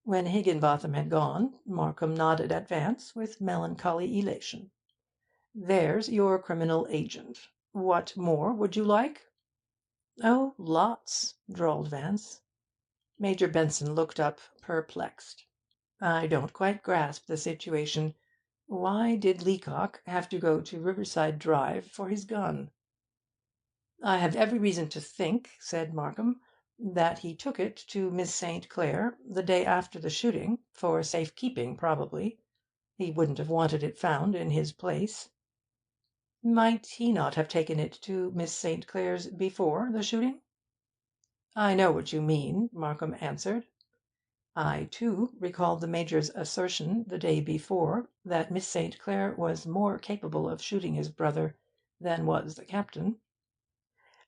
When Higginbotham had gone, Markham nodded at Vance with melancholy elation. There's your criminal agent. What more would you like? Oh, lots, drawled Vance. Major Benson looked up, perplexed. I don't quite grasp the situation. Why did Leacock have to go to Riverside Drive for his gun? I have every reason to think, said Markham, that he took it to Miss St. Clair the day after the shooting, for safe keeping, probably. He wouldn't have wanted it found in his place. Might he not have taken it to Miss St. Clair's before the shooting? I know what you mean, Markham answered. I, too, recalled the Major's assertion the day before that Miss St. Clair was more capable of shooting his brother than was the captain.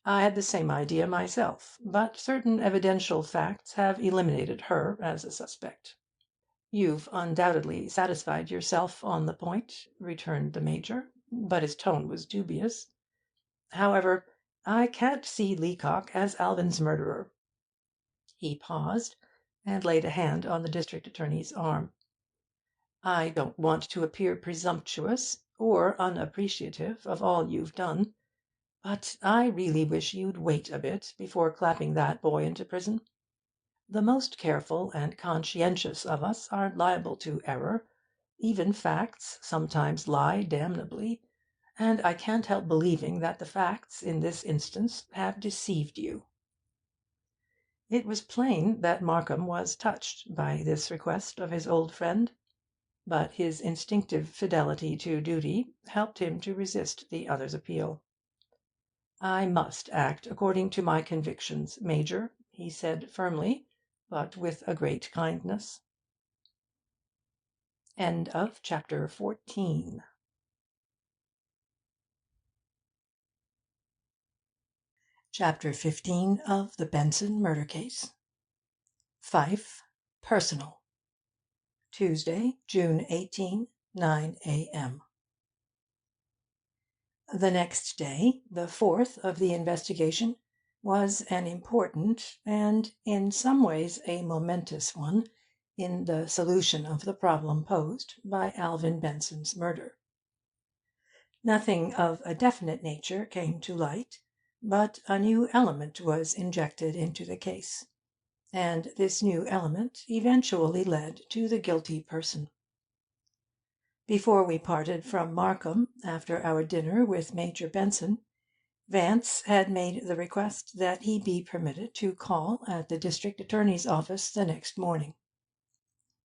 I had the same idea myself, but certain evidential facts have eliminated her as a suspect. You've undoubtedly satisfied yourself on the point, returned the Major, but his tone was dubious. However, I can't see Leacock as Alvin's murderer. He paused and laid a hand on the district attorney's arm. I don't want to appear presumptuous or unappreciative of all you've done, but I really wish you'd wait a bit before clapping that boy into prison. The most careful and conscientious of us are liable to error. Even facts sometimes lie damnably, and I can't help believing that the facts in this instance have deceived you. It was plain that Markham was touched by this request of his old friend, but his instinctive fidelity to duty helped him to resist the other's appeal. I must act according to my convictions, Major, he said firmly, but with a great kindness. End of chapter 14. Chapter 15 of the Benson Murder Case. Pfyfe, Personal. Tuesday, June 18, 9 a.m. The next day, the 4th of the investigation, was an important and, in some ways, a momentous one in the solution of the problem posed by Alvin Benson's murder. Nothing of a definite nature came to light, but a new element was injected into the case, and this new element eventually led to the guilty person. Before we parted from Markham after our dinner with Major Benson, Vance had made the request that he be permitted to call at the district attorney's office the next morning.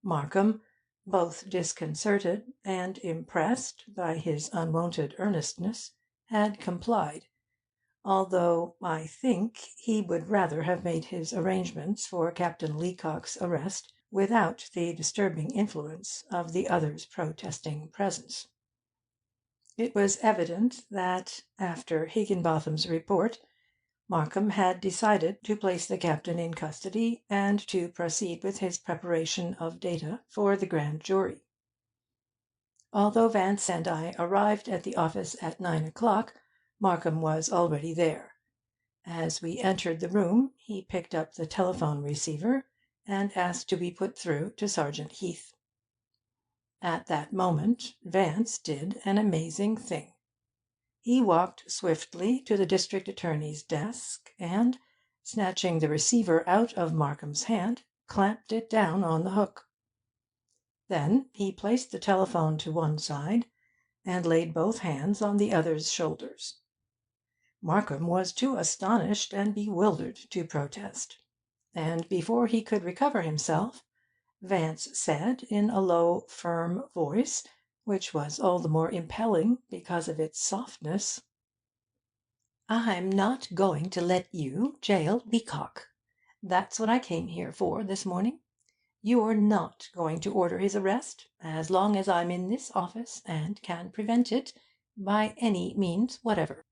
Markham, both disconcerted and impressed by his unwonted earnestness, had complied, although I think he would rather have made his arrangements for Captain Leacock's arrest without the disturbing influence of the other's protesting presence. It was evident that, after Higginbotham's report, Markham had decided to place the captain in custody and to proceed with his preparation of data for the grand jury. Although Vance and I arrived at the office at 9 o'clock, Markham was already there. As we entered the room, he picked up the telephone receiver and asked to be put through to Sergeant Heath. At that moment Vance did an amazing thing. He walked swiftly to the district attorney's desk and, snatching the receiver out of Markham's hand, clamped it down on the hook. Then he placed the telephone to one side and laid both hands on the other's shoulders. Markham was too astonished and bewildered to protest, and before he could recover himself, Vance said in a low, firm voice, which was all the more impelling because of its softness: "I'm not going to let you jail Leacock. That's what I came here for this morning. You're not going to order his arrest as long as I'm in this office and can prevent it by any means whatever.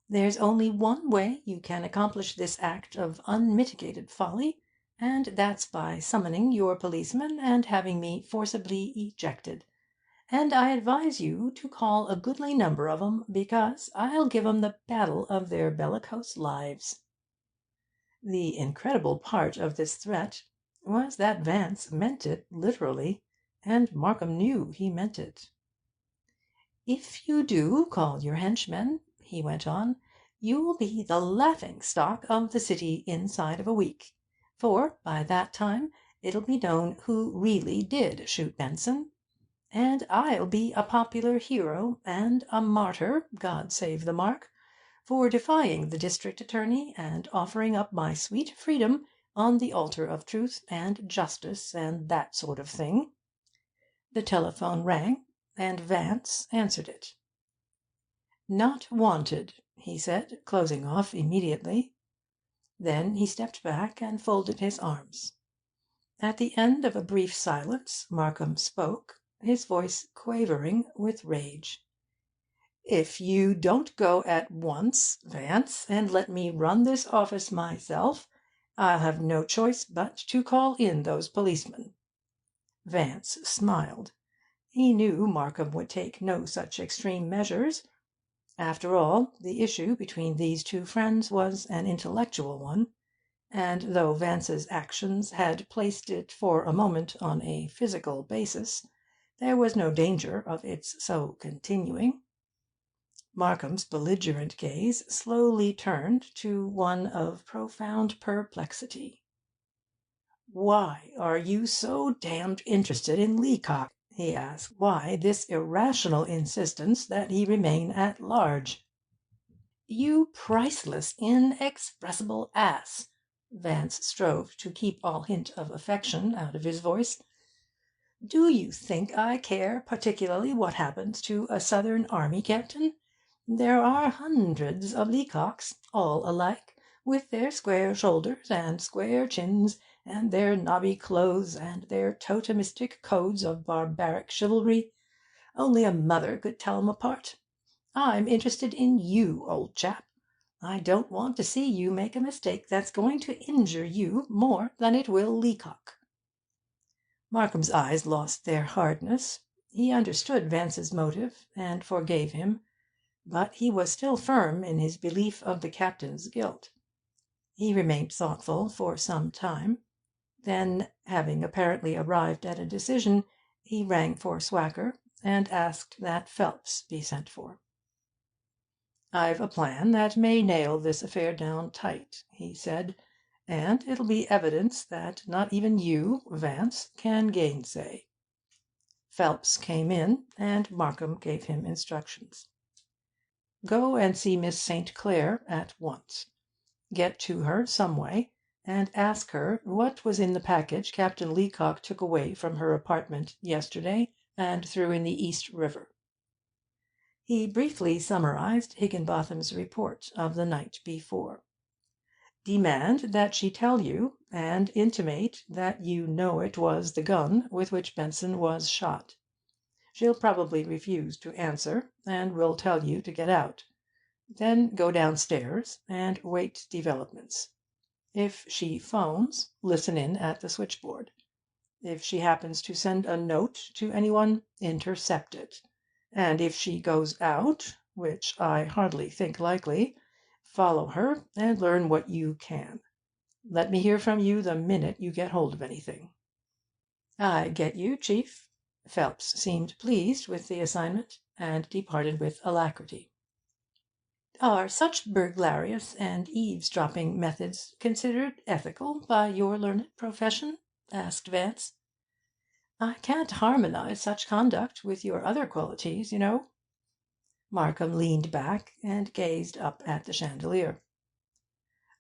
There's only one way you can accomplish this act of unmitigated folly, and that's by summoning your policeman and having me forcibly ejected. And I advise you to call a goodly number of 'em, because I'll give 'em the battle of their bellicose lives." The incredible part of this threat was that Vance meant it literally, and Markham knew he meant it. "If you do call your henchmen," he went on, "you'll be the laughing stock of the city inside of a week, for by that time it'll be known who really did shoot Benson, and I'll be a popular hero and a martyr, God save the mark, for defying the district attorney and offering up my sweet freedom on the altar of truth and justice and that sort of thing." The telephone rang, and Vance answered it. "Not wanted," he said, closing off immediately. Then he stepped back and folded his arms. At the end of a brief silence Markham spoke, his voice quavering with rage. "If you don't go at once, Vance, and let me run this office myself, I'll have no choice but to call in those policemen." Vance smiled. He knew Markham would take no such extreme measures. After all, the issue between these two friends was an intellectual one, and though Vance's actions had placed it for a moment on a physical basis, there was no danger of its so continuing. Markham's belligerent gaze slowly turned to one of profound perplexity. "Why are you so damned interested in Leacock?" he asked. "Why this irrational insistence that he remain at large?" "You priceless, inexpressible ass!" Vance strove to keep all hint of affection out of his voice. "Do you think I care particularly what happens to a Southern army captain? There are hundreds of Leacocks, all alike, with their square shoulders and square chins, and their nobby clothes, and their totemistic codes of barbaric chivalry. Only a mother could tell 'em apart. I'm interested in you, old chap. I don't want to see you make a mistake that's going to injure you more than it will Leacock." Markham's eyes lost their hardness. He understood Vance's motive, and forgave him, but he was still firm in his belief of the captain's guilt. He remained thoughtful for some time. Then, having apparently arrived at a decision, he rang for Swacker, and asked that Phelps be sent for. "I've a plan that may nail this affair down tight," he said, "and it'll be evidence that not even you, Vance, can gainsay." Phelps came in, and Markham gave him instructions. "Go and see Miss St. Clair at once. Get to her some way, and ask her what was in the package Captain Leacock took away from her apartment yesterday and threw in the East River." He briefly summarized Higginbotham's report of the night before. "Demand that she tell you, and intimate that you know it was the gun with which Benson was shot. She'll probably refuse to answer, and will tell you to get out. Then go downstairs and wait developments. If she phones, listen in at the switchboard. If she happens to send a note to anyone, intercept it. And if she goes out, which I hardly think likely, follow her and learn what you can. Let me hear from you the minute you get hold of anything." "I get you, Chief." Phelps seemed pleased with the assignment, and departed with alacrity. "Are such burglarious and eavesdropping methods considered ethical by your learned profession?" asked Vance. "I can't harmonize such conduct with your other qualities, you know." Markham leaned back and gazed up at the chandelier.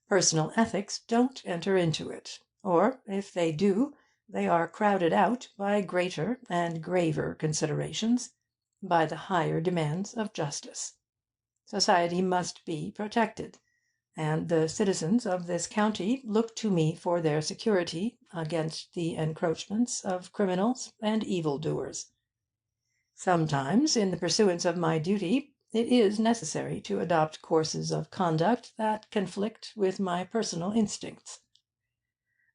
"Personal ethics don't enter into it, or, if they do, they are crowded out by greater and graver considerations, by the higher demands of justice. Society must be protected, and the citizens of this county look to me for their security against the encroachments of criminals and evildoers. Sometimes, in the pursuance of my duty, it is necessary to adopt courses of conduct that conflict with my personal instincts.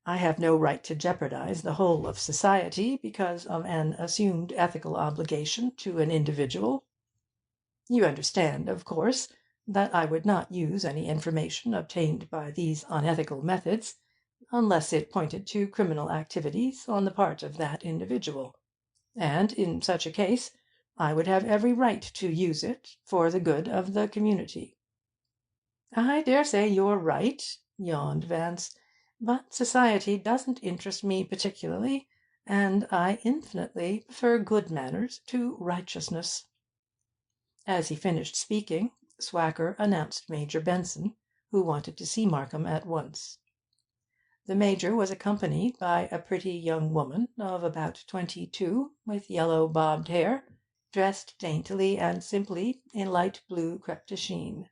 I have no right to jeopardize the whole of society because of an assumed ethical obligation to an individual. You understand, of course, that I would not use any information obtained by these unethical methods unless it pointed to criminal activities on the part of that individual, and in such a case I would have every right to use it for the good of the community." "I dare say you're right," yawned Vance, "but society doesn't interest me particularly, and I infinitely prefer good manners to righteousness." As he finished speaking, Swacker announced Major Benson, who wanted to see Markham at once. The Major was accompanied by a pretty young woman of about 22, with yellow bobbed hair, dressed daintily and simply in light blue crêpe de chine.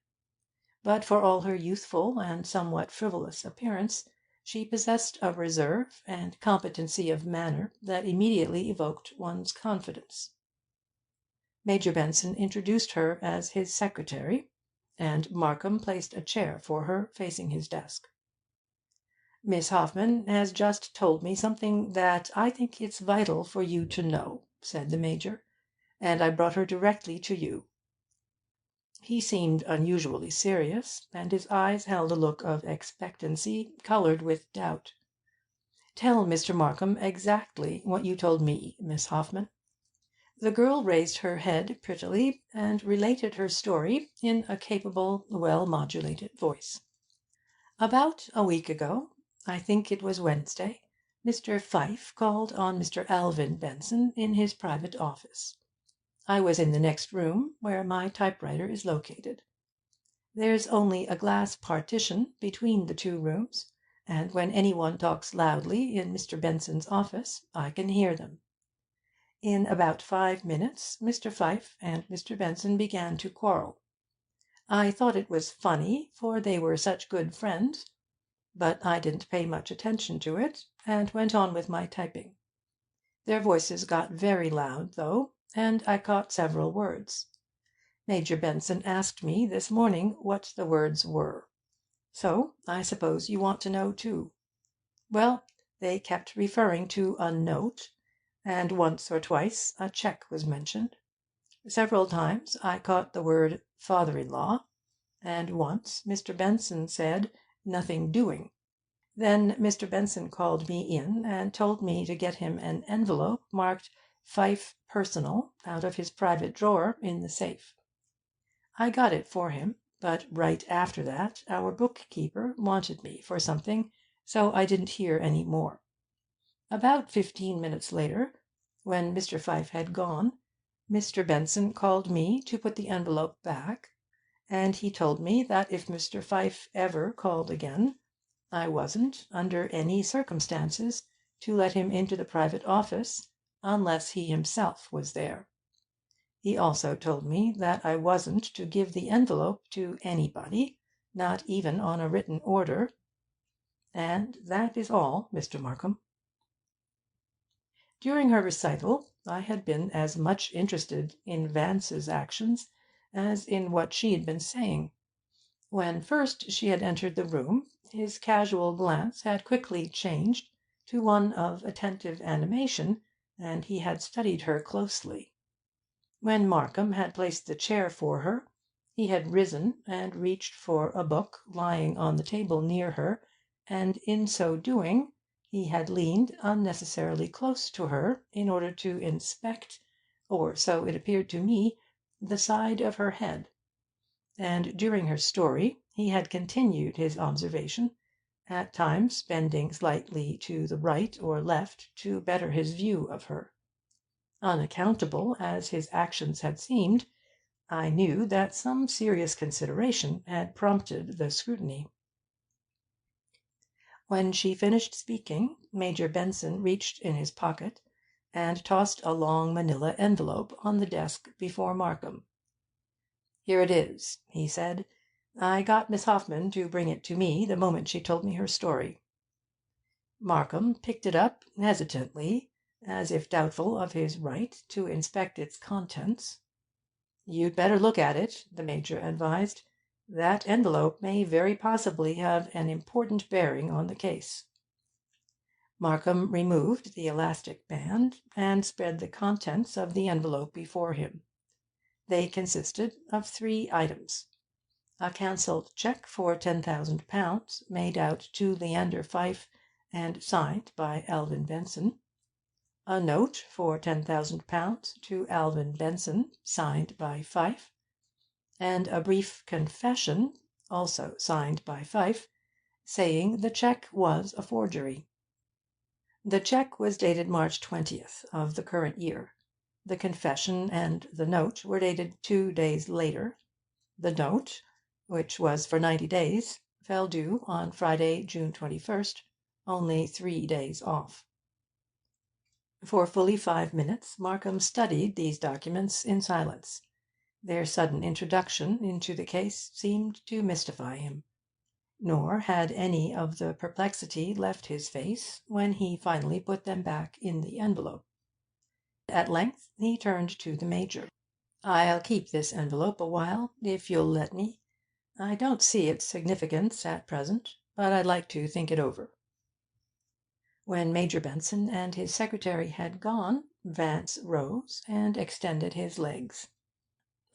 But for all her youthful and somewhat frivolous appearance, she possessed a reserve and competency of manner that immediately evoked one's confidence. Major Benson introduced her as his secretary, and Markham placed a chair for her facing his desk. "Miss Hoffman has just told me something that I think it's vital for you to know," said the Major, "and I brought her directly to you." He seemed unusually serious, and his eyes held a look of expectancy coloured with doubt. "Tell Mr. Markham exactly what you told me, Miss Hoffman." The girl raised her head prettily, and related her story in a capable, well-modulated voice. "About a week ago, I think it was Wednesday, Mr. Pfyfe called on Mr. Alvin Benson in his private office. I was in the next room, where my typewriter is located. There's only a glass partition between the two rooms, and when anyone talks loudly in Mr. Benson's office I can hear them. In about 5 minutes Mr. Pfyfe and Mr. Benson began to quarrel. I thought it was funny, for they were such good friends, but I didn't pay much attention to it, and went on with my typing. Their voices got very loud, though, and I caught several words. Major Benson asked me this morning what the words were. So I suppose you want to know, too. Well, they kept referring to a note, and once or twice a cheque was mentioned. Several times I caught the word father-in-law, and once Mr. Benson said nothing doing. Then Mr. Benson called me in and told me to get him an envelope marked Pfyfe Personal out of his private drawer in the safe. I got it for him, but right after that our bookkeeper wanted me for something, so I didn't hear any more. About 15 minutes later, when Mr. Pfyfe had gone, Mr. Benson called me to put the envelope back, and he told me that if Mr. Pfyfe ever called again, I wasn't, under any circumstances, to let him into the private office unless he himself was there. He also told me that I wasn't to give the envelope to anybody, not even on a written order. And that is all, Mr. Markham." During her recital I had been as much interested in Vance's actions as in what she had been saying. When first she had entered the room, his casual glance had quickly changed to one of attentive animation, and he had studied her closely. When Markham had placed the chair for her, he had risen and reached for a book lying on the table near her, and in so doing he had leaned unnecessarily close to her in order to inspect, or so it appeared to me, the side of her head. And during her story he had continued his observation, at times bending slightly to the right or left to better his view of her. Unaccountable as his actions had seemed, I knew that some serious consideration had prompted the scrutiny. When she finished speaking, Major Benson reached in his pocket and tossed a long manila envelope on the desk before Markham. "Here it is," he said. "I got Miss Hoffman to bring it to me the moment she told me her story." Markham picked it up hesitantly, as if doubtful of his right to inspect its contents. "You'd better look at it," the Major advised. "That envelope may very possibly have an important bearing on the case." Markham removed the elastic band and spread the contents of the envelope before him. They consisted of 3 items: a cancelled cheque for £10,000, made out to Leander Pfyfe and signed by Alvin Benson; a note for £10,000 to Alvin Benson, signed by Pfyfe; and a brief confession, also signed by Pfyfe, saying the cheque was a forgery. The cheque was dated March 20th of the current year. The confession and the note were dated 2 days later. The note, which was for 90 days, fell due on Friday, June 21st, only 3 days off. For fully 5 minutes Markham studied these documents in silence. Their sudden introduction into the case seemed to mystify him. Nor had any of the perplexity left his face when he finally put them back in the envelope. At length he turned to the Major. "I'll keep this envelope a while, if you'll let me. I don't see its significance at present, but I'd like to think it over." When Major Benson and his secretary had gone, Vance rose and extended his legs.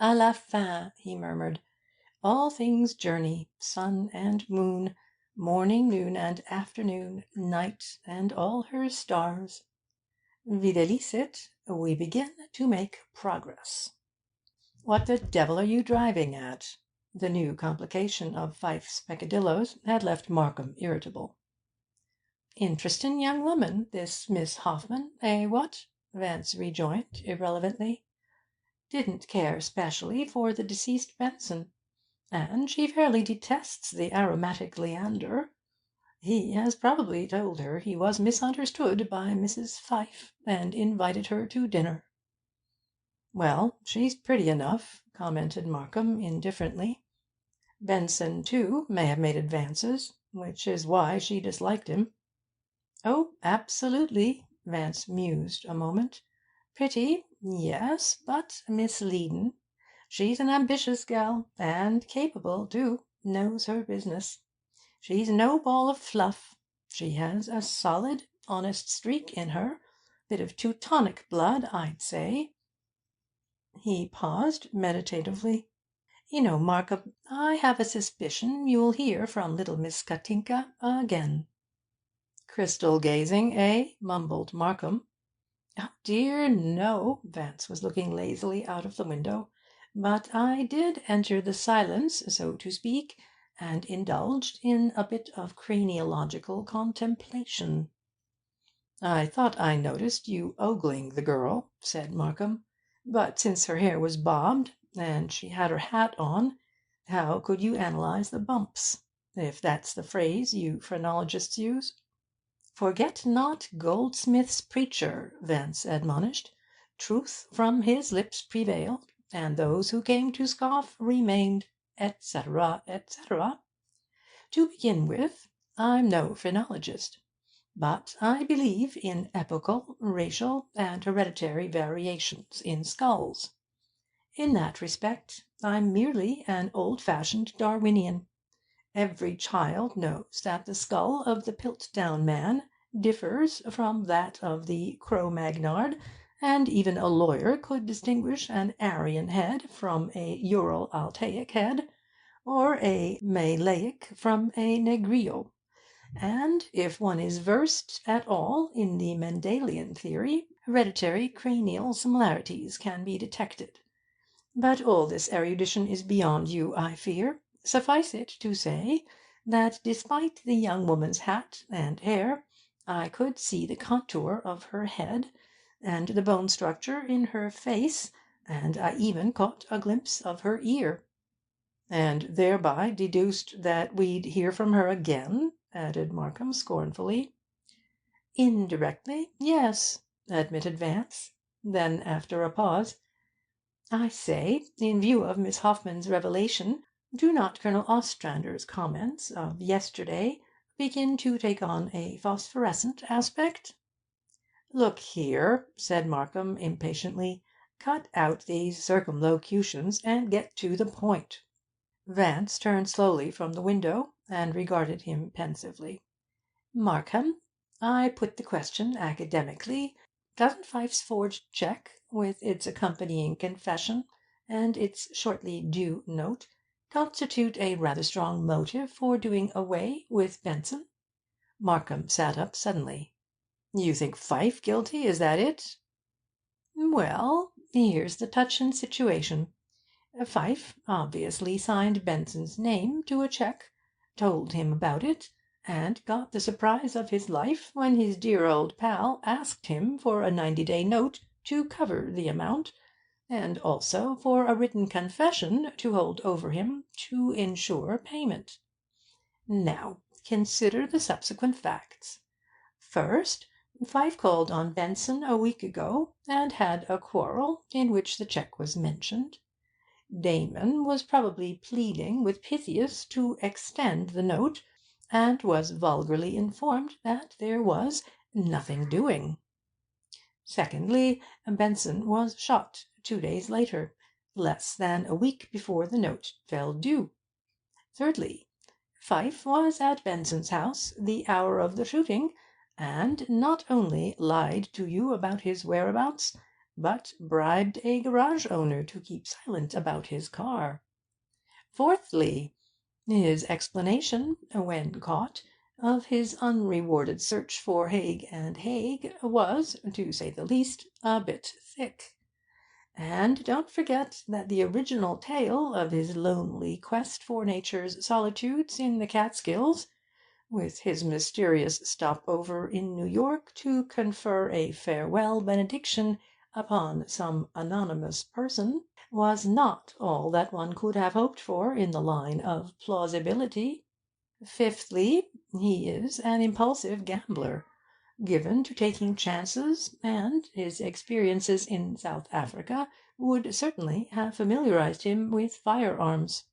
"À la fin," he murmured. "All things journey, sun and moon, morning, noon, and afternoon, night, and all her stars. Videlicet, we begin to make progress." "What the devil are you driving at?" The new complication of Pfyfe's peccadilloes had left Markham irritable. "Interestin' young woman, this Miss Hoffman, eh, what?" Vance rejoined irrelevantly. "Didn't care specially for the deceased Benson, and she fairly detests the aromatic Leander. He has probably told her he was misunderstood by Mrs. Pfyfe, and invited her to dinner." "Well, she's pretty enough," commented Markham indifferently. "Benson, too, may have made advances, which is why she disliked him." "Oh, absolutely," Vance mused a moment. "Pretty, yes, but misleadin'. She's an ambitious gal, and capable, too, knows her business. She's no ball of fluff. She has a solid, honest streak in her, bit of Teutonic blood, I'd say." He paused meditatively. "You know, Markham, I have a suspicion you'll hear from little Miss Katinka again." "Crystal gazing, eh?" mumbled Markham. "Oh dear, no." Vance was looking lazily out of the window. "But I did enter the silence, so to speak, and indulged in a bit of craniological contemplation." "I thought I noticed you ogling the girl," said Markham. "But since her hair was bobbed, and she had her hat on, how could you analyze the bumps, if that's the phrase you phrenologists use?" "Forget not Goldsmith's preacher," Vance admonished. "Truth from his lips prevailed, and those who came to scoff remained, etc., etc. To begin with, I'm no phrenologist, but I believe in epochal, racial, and hereditary variations in skulls. In that respect I'm merely an old-fashioned Darwinian. Every child knows that the skull of the Piltdown man differs from that of the Cro-Magnard, and even a lawyer could distinguish an Aryan head from a Ural-Altaic head, or a Malaic from a Negrillo. And if one is versed at all in the Mendelian theory, hereditary cranial similarities can be detected. But all this erudition is beyond you, I fear. Suffice it to say that despite the young woman's hat and hair, I could see the contour of her head, and the bone structure in her face, and I even caught a glimpse of her ear." "And thereby deduced that we'd hear from her again?" added Markham scornfully. "Indirectly, yes," admitted Vance. Then, after a pause, "I say, in view of Miss Hoffman's revelation, do not Colonel Ostrander's comments of yesterday begin to take on a phosphorescent aspect?" "Look here," said Markham impatiently, "cut out these circumlocutions and get to the point." Vance turned slowly from the window and regarded him pensively. "Markham, I put the question academically. Doesn't Pfyfe's forged check, with its accompanying confession and its shortly due note, constitute a rather strong motive for doing away with Benson?" Markham sat up suddenly. "You think Pfyfe guilty? Is that it?" "Well, here's the touch and situation. Pfyfe obviously signed Benson's name to a check, told him about it, and got the surprise of his life when his dear old pal asked him for a 90-day note to cover the amount, and also for a written confession to hold over him to ensure payment. Now, consider the subsequent facts. First, Pfyfe called on Benson a week ago and had a quarrel in which the check was mentioned. Damon was probably pleading with Pythias to extend the note, and was vulgarly informed that there was nothing doing. Secondly, Benson was shot 2 days later, less than a week before the note fell due. Thirdly, Pfyfe was at Benson's house the hour of the shooting, and not only lied to you about his whereabouts, but bribed a garage owner to keep silent about his car. Fourthly, his explanation, when caught, of his unrewarded search for Haig and Haig was, to say the least, a bit thick. And don't forget that the original tale of his lonely quest for nature's solitudes in the Catskills, with his mysterious stopover in New York to confer a farewell benediction upon some anonymous person, was not all that one could have hoped for in the line of plausibility. Fifthly, he is an impulsive gambler, given to taking chances, and his experiences in South Africa would certainly have familiarized him with firearms.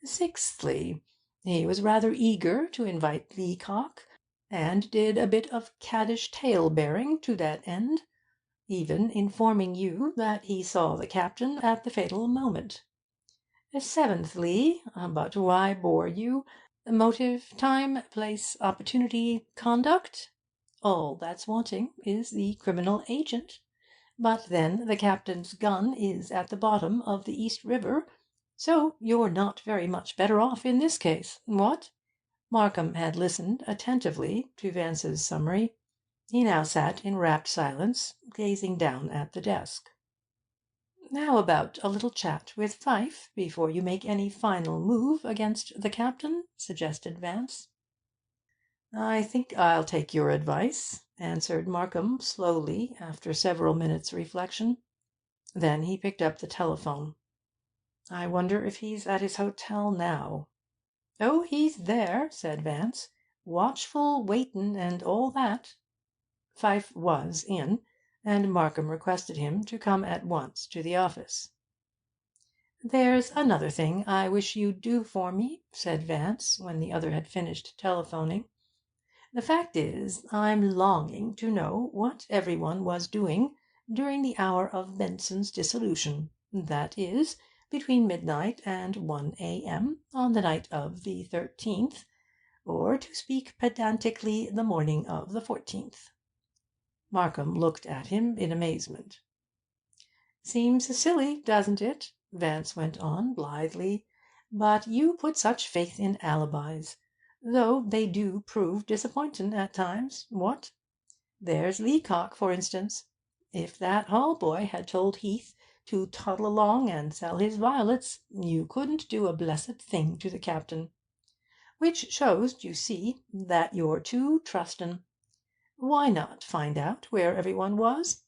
Sixthly, he was rather eager to invite Leacock, and did a bit of caddish tale-bearing to that end, even informing you that he saw the captain at the fatal moment. Seventhly, but why bore you? Motive, time, place, opportunity, conduct? All that's wanting is the criminal agent. But then the captain's gun is at the bottom of the East River, so you're not very much better off in this case, what?" Markham had listened attentively to Vance's summary. He now sat in rapt silence, gazing down at the desk. "How about a little chat with Pfyfe before you make any final move against the captain?" suggested Vance. "I think I'll take your advice," answered Markham slowly, after several minutes' reflection. Then he picked up the telephone. "I wonder if he's at his hotel now." "Oh, he's there," said Vance. "Watchful, waitin', and all that." Pfyfe was in, and Markham requested him to come at once to the office. "There's another thing I wish you'd do for me," said Vance, when the other had finished telephoning. "The fact is, I'm longing to know what everyone was doing during the hour of Benson's dissolution, that is, between midnight and 1 a.m. on the night of the 13th, or, to speak pedantically, the morning of the 14th. Markham looked at him in amazement. "Seems silly, doesn't it?" Vance went on blithely. "But you put such faith in alibis, though they do prove disappointin' at times, what? There's Leacock, for instance. If that hall boy had told Heath to toddle along and sell his violets, you couldn't do a blessed thing to the captain. Which shows, you see, that you're too trustin'. Why not find out where everyone was?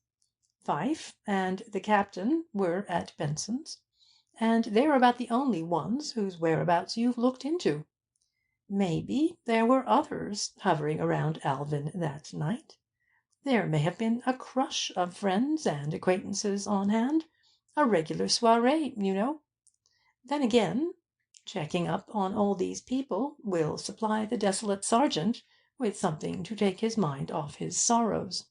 Pfyfe and the captain were at Benson's, and they're about the only ones whose whereabouts you've looked into. Maybe there were others hovering around Alvin that night. There may have been a crush of friends and acquaintances on hand, a regular soiree, you know. Then again, checking up on all these people will supply the desolate sergeant with something to take his mind off his sorrows."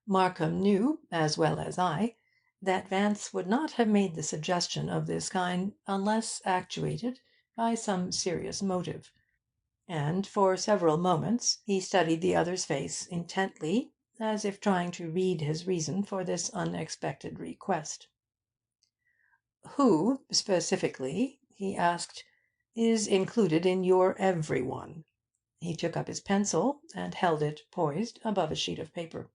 Markham knew, as well as I, that Vance would not have made the suggestion of this kind unless actuated by some serious motive, and for several moments he studied the other's face intently, as if trying to read his reason for this unexpected request. "Who, specifically," he asked, "is included in your every one?" He took up his pencil and held it poised above a sheet of paper.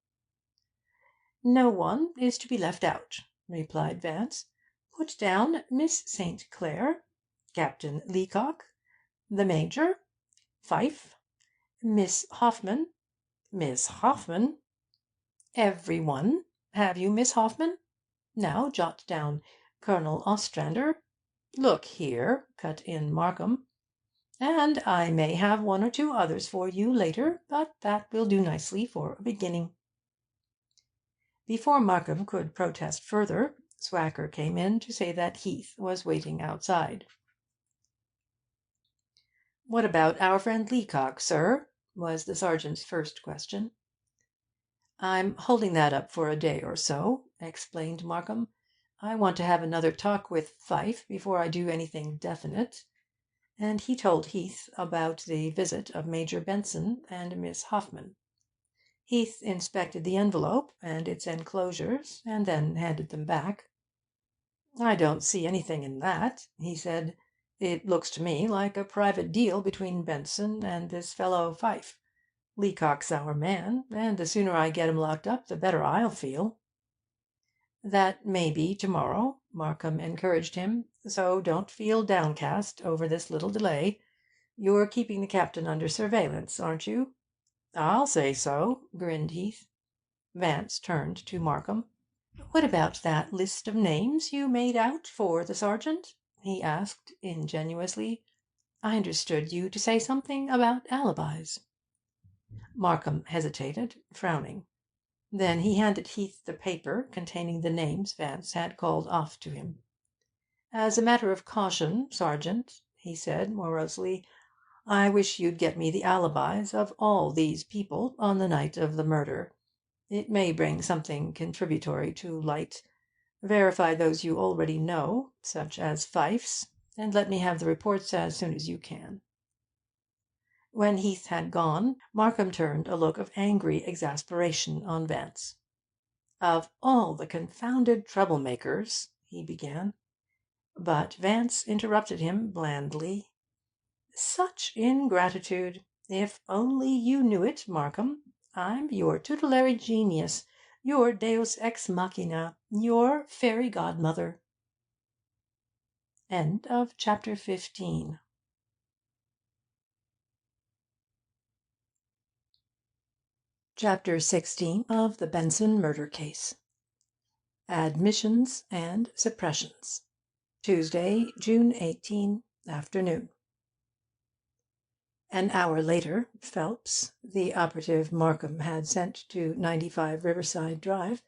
"No one is to be left out," replied Vance. "Put down Miss St. Clair, Captain Leacock, the Major, Pfyfe, Miss Hoffman." "Miss Hoffman?" "Every one. Have you Miss Hoffman? Now jot down Colonel Ostrander." "Look here," cut in Markham. "And I may have one or two others for you later, but that will do nicely for a beginning." Before Markham could protest further, Swacker came in to say that Heath was waiting outside. "What about our friend Leacock, sir?" was the sergeant's first question. "I'm holding that up for a day or so," explained Markham. "I want to have another talk with Pfyfe before I do anything definite." And he told Heath about the visit of Major Benson and Miss Hoffman. Heath inspected the envelope and its enclosures, and then handed them back. "I don't see anything in that," he said. "It looks to me like a private deal between Benson and this fellow Pfyfe. Leacock's our man, and the sooner I get him locked up the better I'll feel." "That may be tomorrow," Markham encouraged him, "so don't feel downcast over this little delay. You're keeping the captain under surveillance, aren't you?" "I'll say so," grinned Heath. Vance turned to Markham. "What about that list of names you made out for the sergeant?" he asked ingenuously. "I understood you to say something about alibis." Markham hesitated, frowning. Then he handed Heath the paper containing the names Vance had called off to him. "As a matter of caution, Sergeant," he said morosely, "I wish you'd get me the alibis of all these people on the night of the murder. It may bring something contributory to light. Verify those you already know, such as Pfyfe's, and let me have the reports as soon as you can." When Heath had gone, Markham turned a look of angry exasperation on Vance. "Of all the confounded trouble-makers," he began. But Vance interrupted him blandly. "Such ingratitude! If only you knew it, Markham. I'm your tutelary genius, your deus ex machina, your fairy godmother." Chapter 16. Chapter 16 of the Benson Murder Case. Admissions and Suppressions. Tuesday, June 18, afternoon. An hour later, Phelps, the operative Markham had sent to 95 Riverside Drive,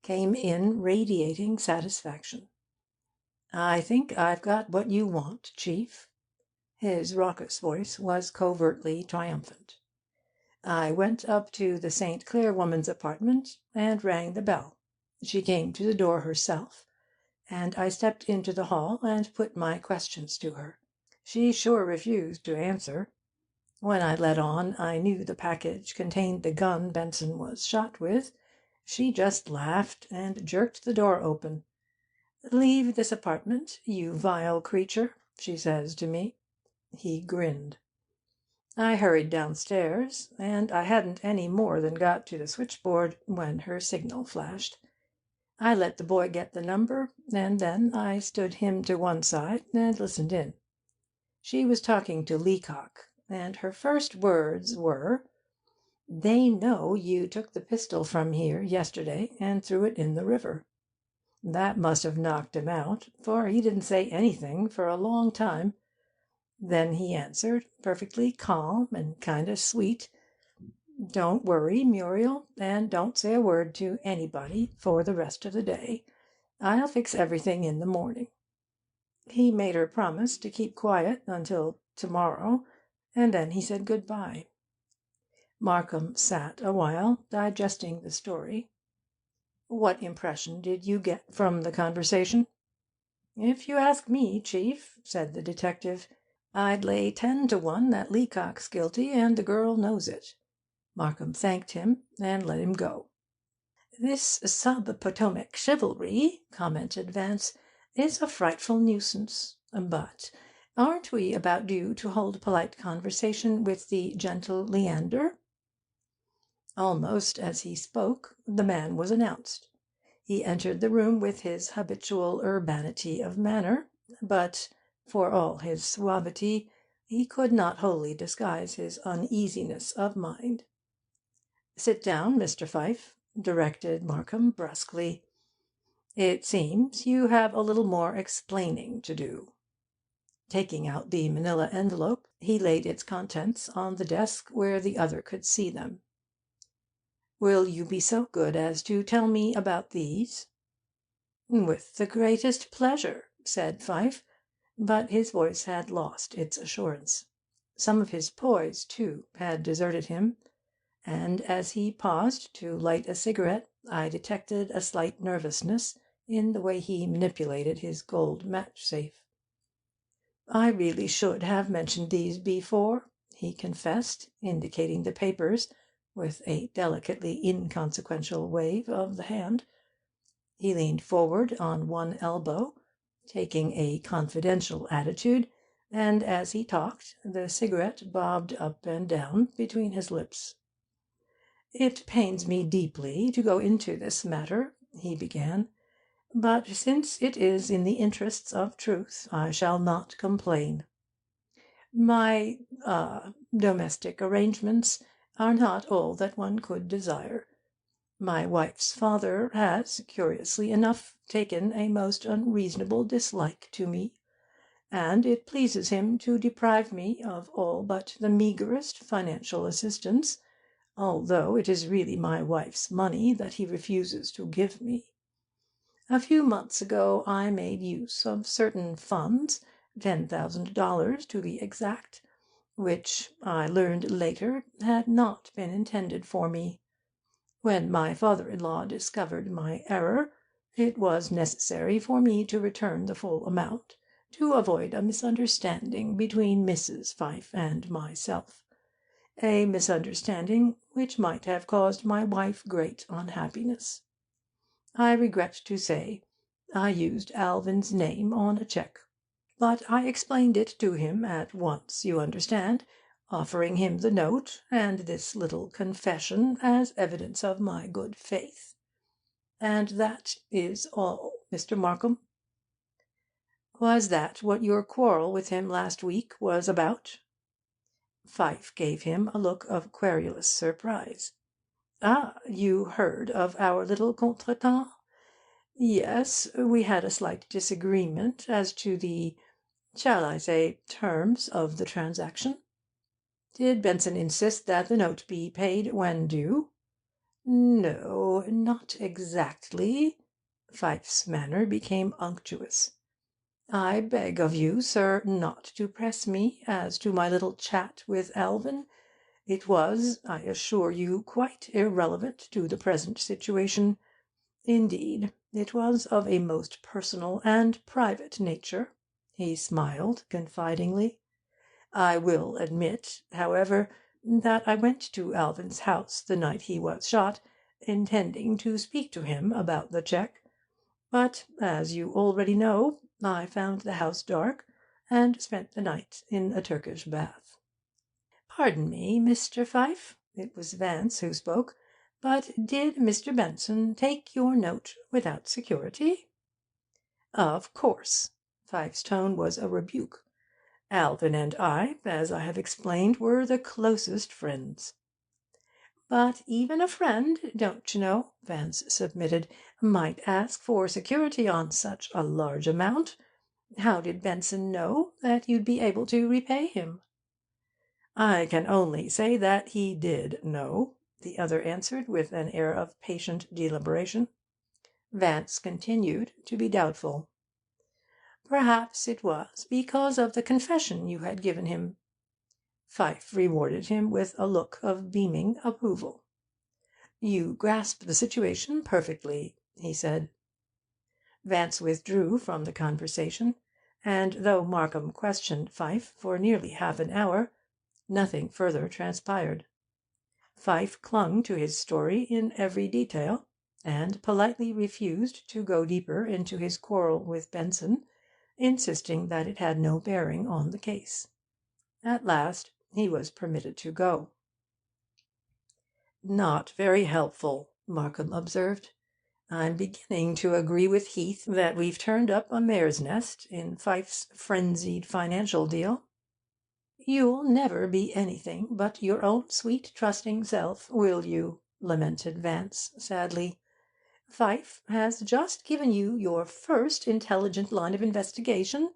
came in radiating satisfaction. "I think I've got what you want, Chief." His raucous voice was covertly triumphant. "I went up to the St. Clair woman's apartment and rang the bell. She came to the door herself, and I stepped into the hall and put my questions to her. She sure refused to answer. When I let on I knew the package contained the gun Benson was shot with, she just laughed and jerked the door open. 'Leave this apartment, you vile creature,' she says to me." He grinned. I hurried downstairs, and I hadn't any more than got to the switchboard when her signal flashed. I let the boy get the number, and then I stood him to one side and listened in. She was talking to Leacock, and her first words were, "They know you took the pistol from here yesterday and threw it in the river." That must have knocked him out, for he didn't say anything for a long time. Then he answered, perfectly calm and kind of sweet, "Don't worry, Muriel, and don't say a word to anybody for the rest of the day. I'll fix everything in the morning." He made her promise to keep quiet until tomorrow, and then he said good-bye. Markham sat a while, digesting the story. "What impression did you get from the conversation?" "If you ask me, Chief," said the detective, "I'd lay 10 to 1 that Leacock's guilty, and the girl knows it." Markham thanked him and let him go. "This sub-Potomac chivalry," commented Vance, "is a frightful nuisance. But aren't we about due to hold polite conversation with the gentle Leander?" Almost as he spoke, the man was announced. He entered the room with his habitual urbanity of manner, but, for all his suavity, he could not wholly disguise his uneasiness of mind. "Sit down, Mr. Pfyfe," directed Markham brusquely. "It seems you have a little more explaining to do." Taking out the manila envelope, he laid its contents on the desk where the other could see them. "Will you be so good as to tell me about these?" "With the greatest pleasure," said Pfyfe, but his voice had lost its assurance. Some of his poise, too, had deserted him, and as he paused to light a cigarette I detected a slight nervousness in the way he manipulated his gold match-safe. "I really should have mentioned these before," he confessed, indicating the papers with a delicately inconsequential wave of the hand. He leaned forward on one elbow, taking a confidential attitude, and as he talked the cigarette bobbed up and down between his lips. "It pains me deeply to go into this matter," he began, "but since it is in the interests of truth, I shall not complain. My domestic arrangements are not all that one could desire. My wife's father has, curiously enough, taken a most unreasonable dislike to me, and it pleases him to deprive me of all but the meagrest financial assistance, although it is really my wife's money that he refuses to give me. A few months ago I made use of certain funds, $10,000 to be exact, which, I learned later, had not been intended for me. When my father-in-law discovered my error, it was necessary for me to return the full amount, to avoid a misunderstanding between Mrs. Pfyfe and myself, a misunderstanding which might have caused my wife great unhappiness. I regret to say I used Alvin's name on a check, but I explained it to him at once, you understand, offering him the note and this little confession as evidence of my good faith. And that is all, Mr. Markham." "Was that what your quarrel with him last week was about?" Pfyfe gave him a look of querulous surprise. "Ah, you heard of our little contretemps? Yes, we had a slight disagreement as to the, shall I say, terms of the transaction." "Did Benson insist that the note be paid when due?" "No, not exactly." Pfyfe's manner became unctuous. "I beg of you, sir, not to press me as to my little chat with Alvin. It was, I assure you, quite irrelevant to the present situation. Indeed, it was of a most personal and private nature." He smiled confidingly. "I will admit, however, that I went to Alvin's house the night he was shot, intending to speak to him about the cheque. But, as you already know, I found the house dark, and spent the night in a Turkish bath." "Pardon me, Mr. Pfyfe," it was Vance who spoke, "but did Mr. Benson take your note without security?" "Of course." Pfyfe's tone was a rebuke. "Alvin and I, as I have explained, were the closest friends." "But even a friend, don't you know," Vance submitted, "might ask for security on such a large amount. How did Benson know that you'd be able to repay him?" "I can only say that he did know," the other answered, with an air of patient deliberation. Vance continued to be doubtful. "Perhaps it was because of the confession you had given him." Pfyfe rewarded him with a look of beaming approval. "You grasp the situation perfectly," he said. Vance withdrew from the conversation, and though Markham questioned Pfyfe for nearly half an hour, nothing further transpired. Pfyfe clung to his story in every detail, and politely refused to go deeper into his quarrel with Benson, insisting that it had no bearing on the case. At last he was permitted to go. "Not very helpful," Markham observed. "I'm beginning to agree with Heath that we've turned up a mare's nest in Pfyfe's frenzied financial deal." "You'll never be anything but your own sweet, trusting self, will you?" lamented Vance sadly. "Pfyfe has just given you your first intelligent line of investigation,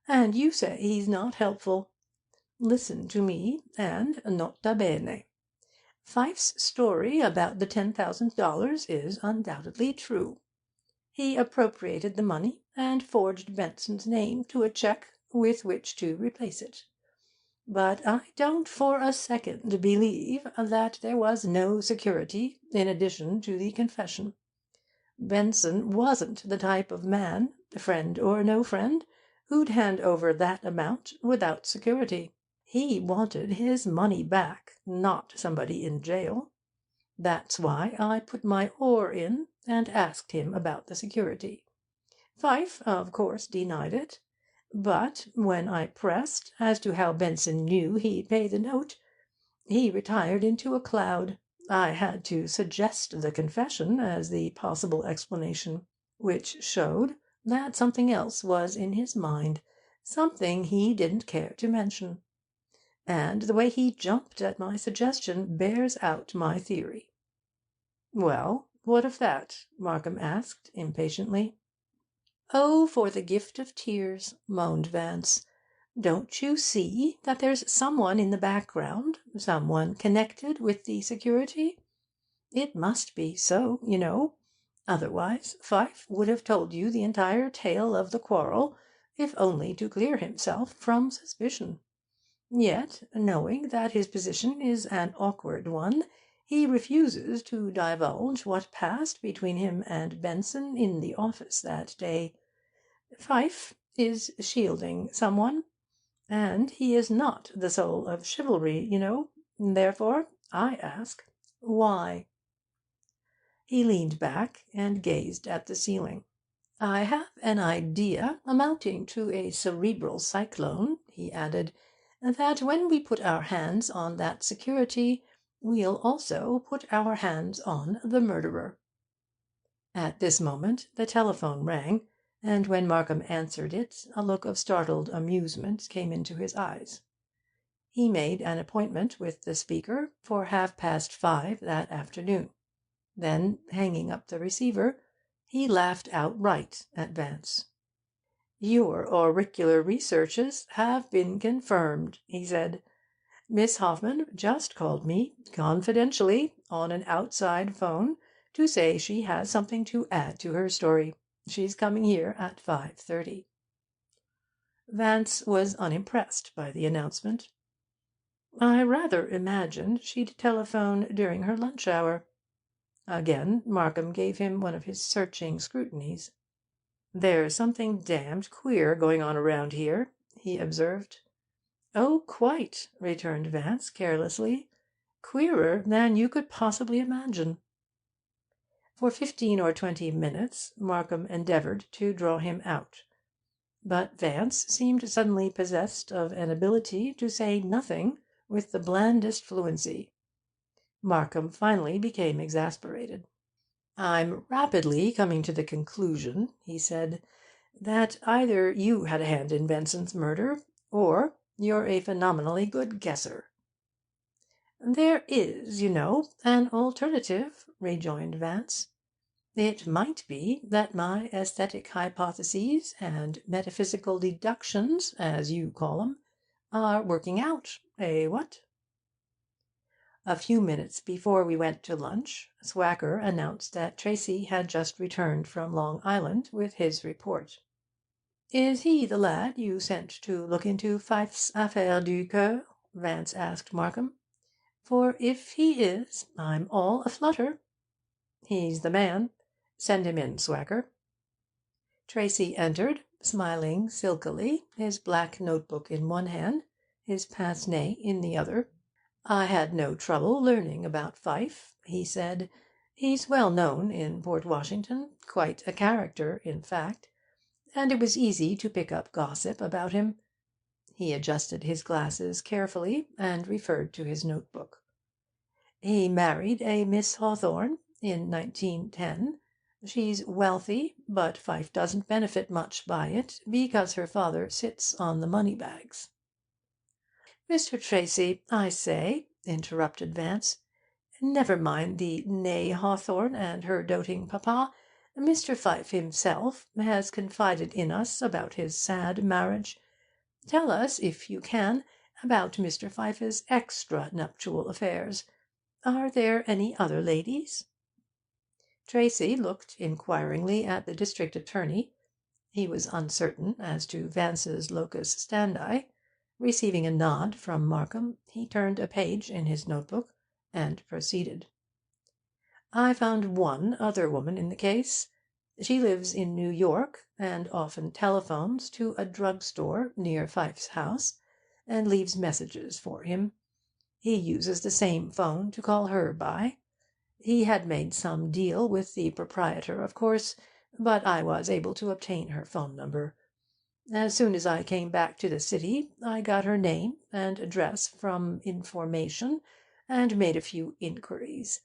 and you say he's not helpful. Listen to me, and nota bene. Pfyfe's story about the $10,000 is undoubtedly true. He appropriated the money and forged Benson's name to a cheque with which to replace it. But I don't for a second believe that there was no security in addition to the confession. Benson wasn't the type of man, friend or no friend, who'd hand over that amount without security. He wanted his money back, not somebody in jail. That's why I put my oar in and asked him about the security. Pfyfe, of course, denied it. But when I pressed as to how Benson knew he'd pay the note, he retired into a cloud. I had to suggest the confession as the possible explanation, which showed that something else was in his mind, something he didn't care to mention. And the way he jumped at my suggestion bears out my theory." "Well, what of that?" Markham asked impatiently. "Oh, for the gift of tears!" moaned Vance. "Don't you see that there's someone in the background, someone connected with the security? It must be so, you know. Otherwise Pfyfe would have told you the entire tale of the quarrel, if only to clear himself from suspicion. Yet, knowing that his position is an awkward one, he refuses to divulge what passed between him and Benson in the office that day. Pfyfe is shielding someone, and he is not the soul of chivalry, you know. Therefore, I ask, why?" He leaned back and gazed at the ceiling. "I have an idea, amounting to a cerebral cyclone," he added, "that when we put our hands on that security, we'll also put our hands on the murderer." At this moment the telephone rang, and when Markham answered it, a look of startled amusement came into his eyes. He made an appointment with the speaker for 5:30 that afternoon. Then, hanging up the receiver, he laughed outright at Vance. "Your auricular researches have been confirmed," he said. "Miss Hoffman just called me, confidentially, on an outside 'phone, to say she has something to add to her story. She's coming here at 5:30." Vance was unimpressed by the announcement. "I rather imagined she'd telephone during her lunch hour." Again Markham gave him one of his searching scrutinies. "There's something damned queer going on around here," he observed. "Oh, quite," returned Vance carelessly. "Queerer than you could possibly imagine." For 15 or 20 minutes Markham endeavoured to draw him out, but Vance seemed suddenly possessed of an ability to say nothing with the blandest fluency. Markham finally became exasperated. "I'm rapidly coming to the conclusion," he said, "that either you had a hand in Benson's murder, or you're a phenomenally good guesser." "There is, you know, an alternative," rejoined Vance. "It might be that my aesthetic hypotheses and metaphysical deductions, as you call 'em, are working out, eh, what?" A few minutes before we went to lunch, Swacker announced that Tracy had just returned from Long Island with his report. "Is he the lad you sent to look into Pfyfe's affaire du coeur?" Vance asked Markham. "For if he is, I'm all aflutter." "He's the man. Send him in, Swacker." Tracy entered, smiling silkily, his black notebook in one hand, his pince nez in the other. "I had no trouble learning about Pfyfe," he said. "He's well known in Port Washington, quite a character, in fact, and it was easy to pick up gossip about him." He adjusted his glasses carefully and referred to his notebook. "He married a Miss Hawthorne in 1910. She's wealthy, but Pfyfe doesn't benefit much by it, because her father sits on the money bags." "Mr. Tracy, I say," interrupted Vance, "never mind the née Hawthorne and her doting papa. Mr. Pfyfe himself has confided in us about his sad marriage. Tell us, if you can, about Mr. Pfyfe's extra-nuptial affairs. Are there any other ladies?" Tracy looked inquiringly at the district attorney. He was uncertain as to Vance's locus standi. Receiving a nod from Markham, he turned a page in his notebook and proceeded. "I found one other woman in the case. She lives in New York, and often telephones to a drug store near Pfyfe's house, and leaves messages for him. He uses the same phone to call her by. He had made some deal with the proprietor, of course, but I was able to obtain her phone number. As soon as I came back to the city, I got her name and address from information, and made a few inquiries.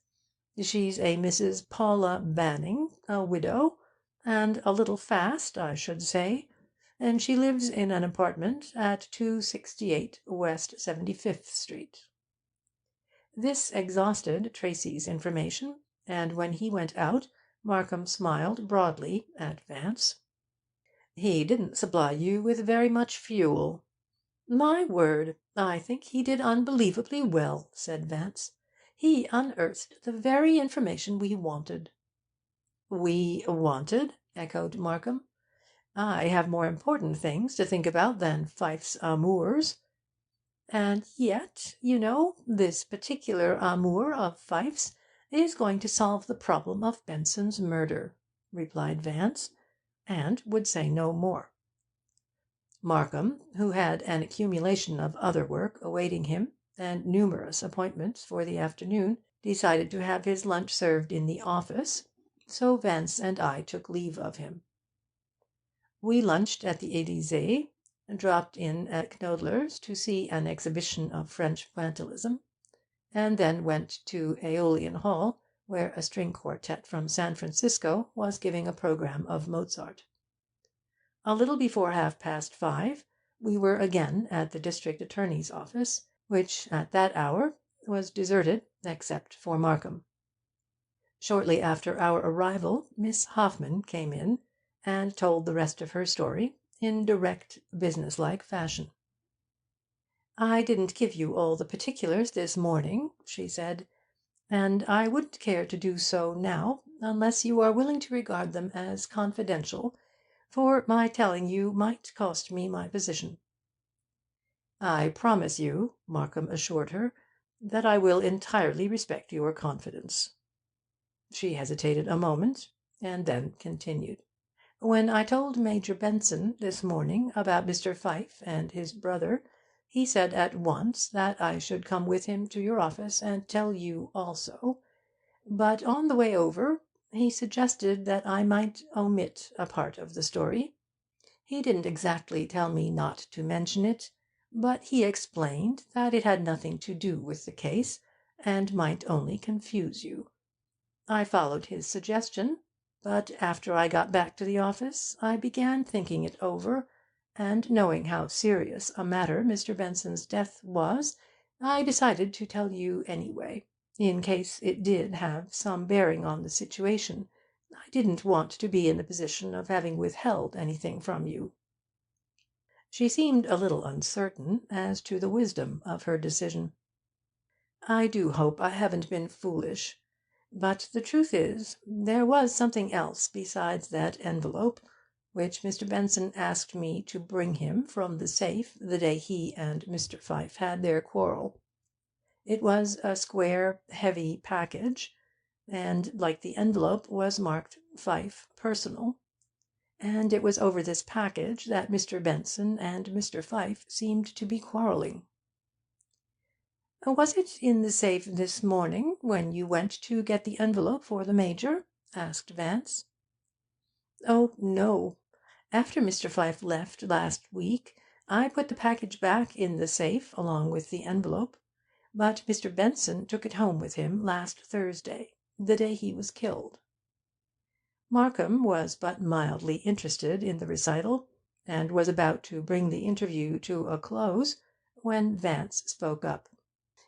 She's a Mrs. Paula Banning, a widow, and a little fast, I should say, and she lives in an apartment at 268 West 75th Street." This exhausted Tracy's information, and when he went out, Markham smiled broadly at Vance. "He didn't supply you with very much fuel." "My word, I think he did unbelievably well," said Vance. "He unearthed the very information we wanted." "We wanted?" echoed Markham. "I have more important things to think about than Pfyfe's amours." "And yet, you know, this particular amour of Pfyfe's is going to solve the problem of Benson's murder," replied Vance, and would say no more. Markham, who had an accumulation of other work awaiting him, and numerous appointments for the afternoon, decided to have his lunch served in the office, so Vance and I took leave of him. We lunched at the Élysée, dropped in at Knoedler's to see an exhibition of French pointillism, and then went to Aeolian Hall, where a string quartet from San Francisco was giving a programme of Mozart. A little before 5:30 we were again at the district attorney's office, which at that hour was deserted except for Markham. Shortly after our arrival Miss Hoffman came in, and told the rest of her story in direct, businesslike fashion. "I didn't give you all the particulars this morning," she said, "and I wouldn't care to do so now, unless you are willing to regard them as confidential, for my telling you might cost me my position." "I promise you," Markham assured her, "that I will entirely respect your confidence." She hesitated a moment, and then continued. When I told Major Benson this morning about Mr. Pfyfe and his brother, he said at once that I should come with him to your office and tell you also, but on the way over he suggested that I might omit a part of the story. He didn't exactly tell me not to mention it, but he explained that it had nothing to do with the case, and might only confuse you. I followed his suggestion, but after I got back to the office I began thinking it over, and knowing how serious a matter Mr. Benson's death was, I decided to tell you anyway, in case it did have some bearing on the situation. I didn't want to be in the position of having withheld anything from you." She seemed a little uncertain as to the wisdom of her decision. "I do hope I haven't been foolish. But the truth is, there was something else besides that envelope, which Mr. Benson asked me to bring him from the safe the day he and Mr. Pfyfe had their quarrel. It was a square, heavy package, and, like the envelope, was marked 'Pfyfe, personal,' and it was over this package that Mr. Benson and Mr. Pfyfe seemed to be quarrelling." "Was it in the safe this morning, when you went to get the envelope for the Major?" asked Vance. "Oh, no. After Mr. Pfyfe left last week, I put the package back in the safe along with the envelope, but Mr. Benson took it home with him last Thursday, the day he was killed." Markham was but mildly interested in the recital, and was about to bring the interview to a close, when Vance spoke up.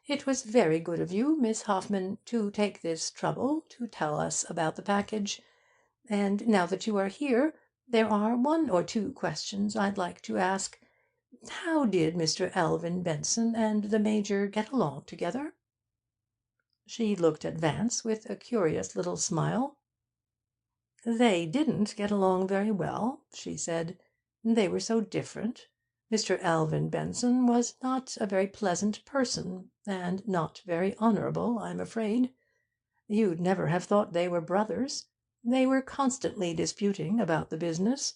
"It was very good of you, Miss Hoffman, to take this trouble to tell us about the package. And now that you are here, there are one or two questions I'd like to ask. How did Mr. Alvin Benson and the Major get along together?" She looked at Vance with a curious little smile. "They didn't get along very well," she said. "They were so different. Mr. Alvin Benson was not a very pleasant person, and not very honourable, I'm afraid. You'd never have thought they were brothers. They were constantly disputing about the business,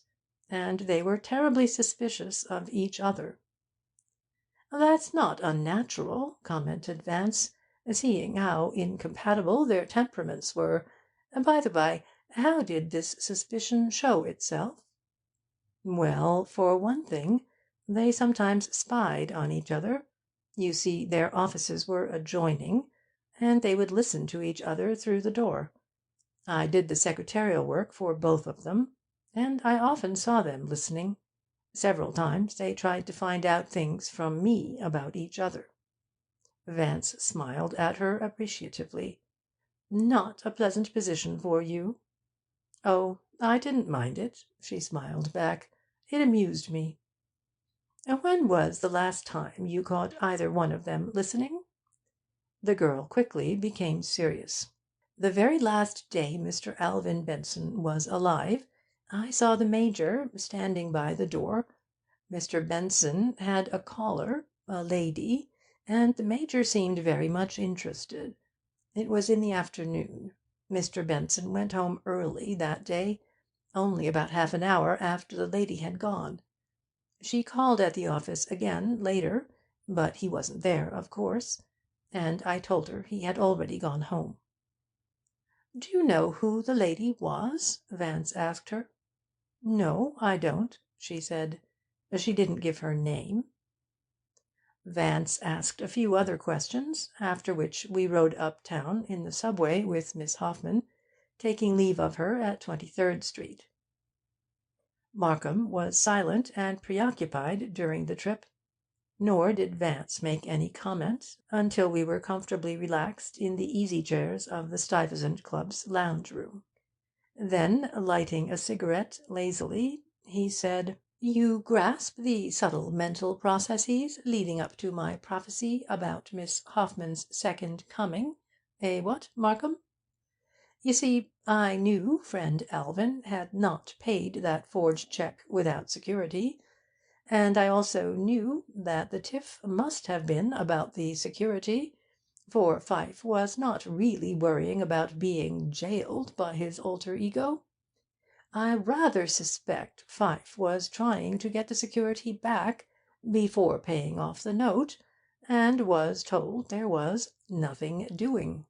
and they were terribly suspicious of each other." "That's not unnatural," commented Vance, "seeing how incompatible their temperaments were. By the by, how did this suspicion show itself?" "Well, for one thing, they sometimes spied on each other. You see, their offices were adjoining, and they would listen to each other through the door. I did the secretarial work for both of them, and I often saw them listening. Several times they tried to find out things from me about each other." Vance smiled at her appreciatively. "Not a pleasant position for you?" "Oh, I didn't mind it," she smiled back. "It amused me." "When was the last time you caught either one of them listening?" The girl quickly became serious. "The very last day Mr. Alvin Benson was alive, I saw the Major standing by the door. Mr. Benson had a caller, a lady, and the Major seemed very much interested. It was in the afternoon. Mr. Benson went home early that day, only about half an hour after the lady had gone. She called at the office again later, but he wasn't there, of course, and I told her he had already gone home." "Do you know who the lady was?" Vance asked her. "No, I don't," she said. "She didn't give her name." Vance asked a few other questions, after which we rode uptown in the subway with Miss Hoffman, taking leave of her at 23rd Street. Markham was silent and preoccupied during the trip, nor did Vance make any comment until we were comfortably relaxed in the easy chairs of the Stuyvesant Club's lounge room. Then, lighting a cigarette lazily, he said: "You grasp the subtle mental processes leading up to my prophecy about Miss Hoffman's second coming, what, Markham? You see, I knew friend Alvin had not paid that forged cheque without security, and I also knew that the tiff must have been about the security, for Pfyfe was not really worrying about being jailed by his alter ego. I rather suspect Pfyfe was trying to get the security back before paying off the note, and was told there was nothing doing.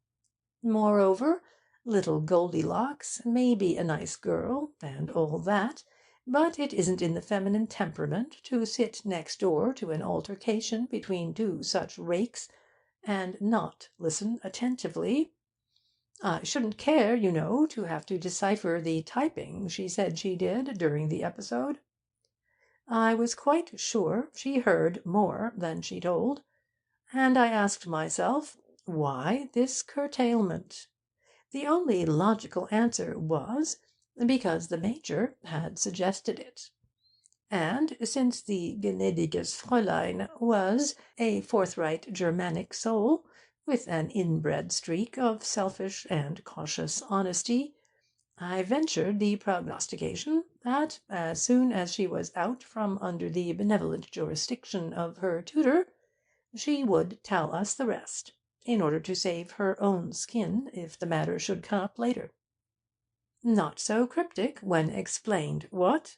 Moreover, little Goldilocks may be a nice girl, and all that, but it isn't in the feminine temperament to sit next door to an altercation between two such rakes and not listen attentively. I shouldn't care, you know, to have to decipher the typing she said she did during the episode. I was quite sure she heard more than she told, and I asked myself, why this curtailment? The only logical answer was, because the Major had suggested it. And since the gnädiges Fräulein was a forthright Germanic soul, with an inbred streak of selfish and cautious honesty, I ventured the prognostication that, as soon as she was out from under the benevolent jurisdiction of her tutor, she would tell us the rest, in order to save her own skin if the matter should come up later. Not so cryptic when explained, what?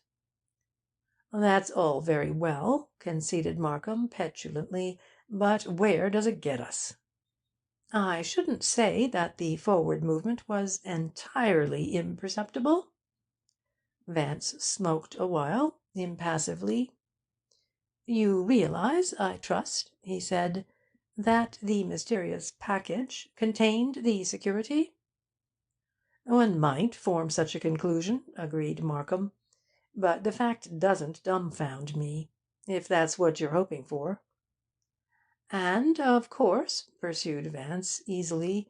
That's all very well, conceded Markham petulantly, but where does it get us? I shouldn't say that the forward movement was entirely imperceptible. Vance smoked a while, impassively. You realize, I trust, he said, that the mysterious package contained the security? One might form such a conclusion, agreed Markham, but the fact doesn't dumbfound me, if that's what you're hoping for. And, of course, pursued Vance easily,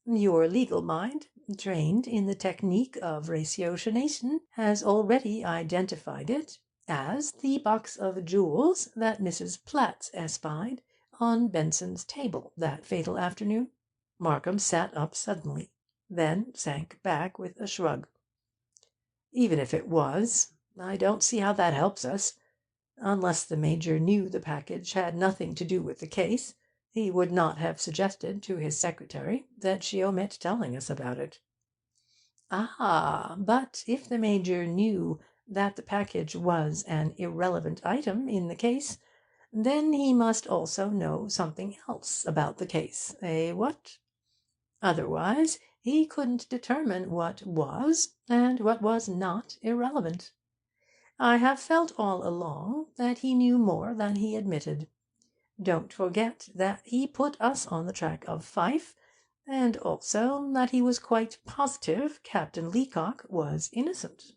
your legal mind, trained in the technique of ratiocination, has already identified it as the box of jewels that Mrs. Platts espied on Benson's table that fatal afternoon. Markham sat up suddenly, then sank back with a shrug. Even if it was, I don't see how that helps us. Unless the Major knew the package had nothing to do with the case, he would not have suggested to his secretary that she omit telling us about it. Ah, but if the Major knew that the package was an irrelevant item in the case, then he must also know something else about the case, eh, what? Otherwise, he couldn't determine what was and what was not irrelevant. I have felt all along that he knew more than he admitted. Don't forget that he put us on the track of Pfyfe, and also that he was quite positive Captain Leacock was innocent.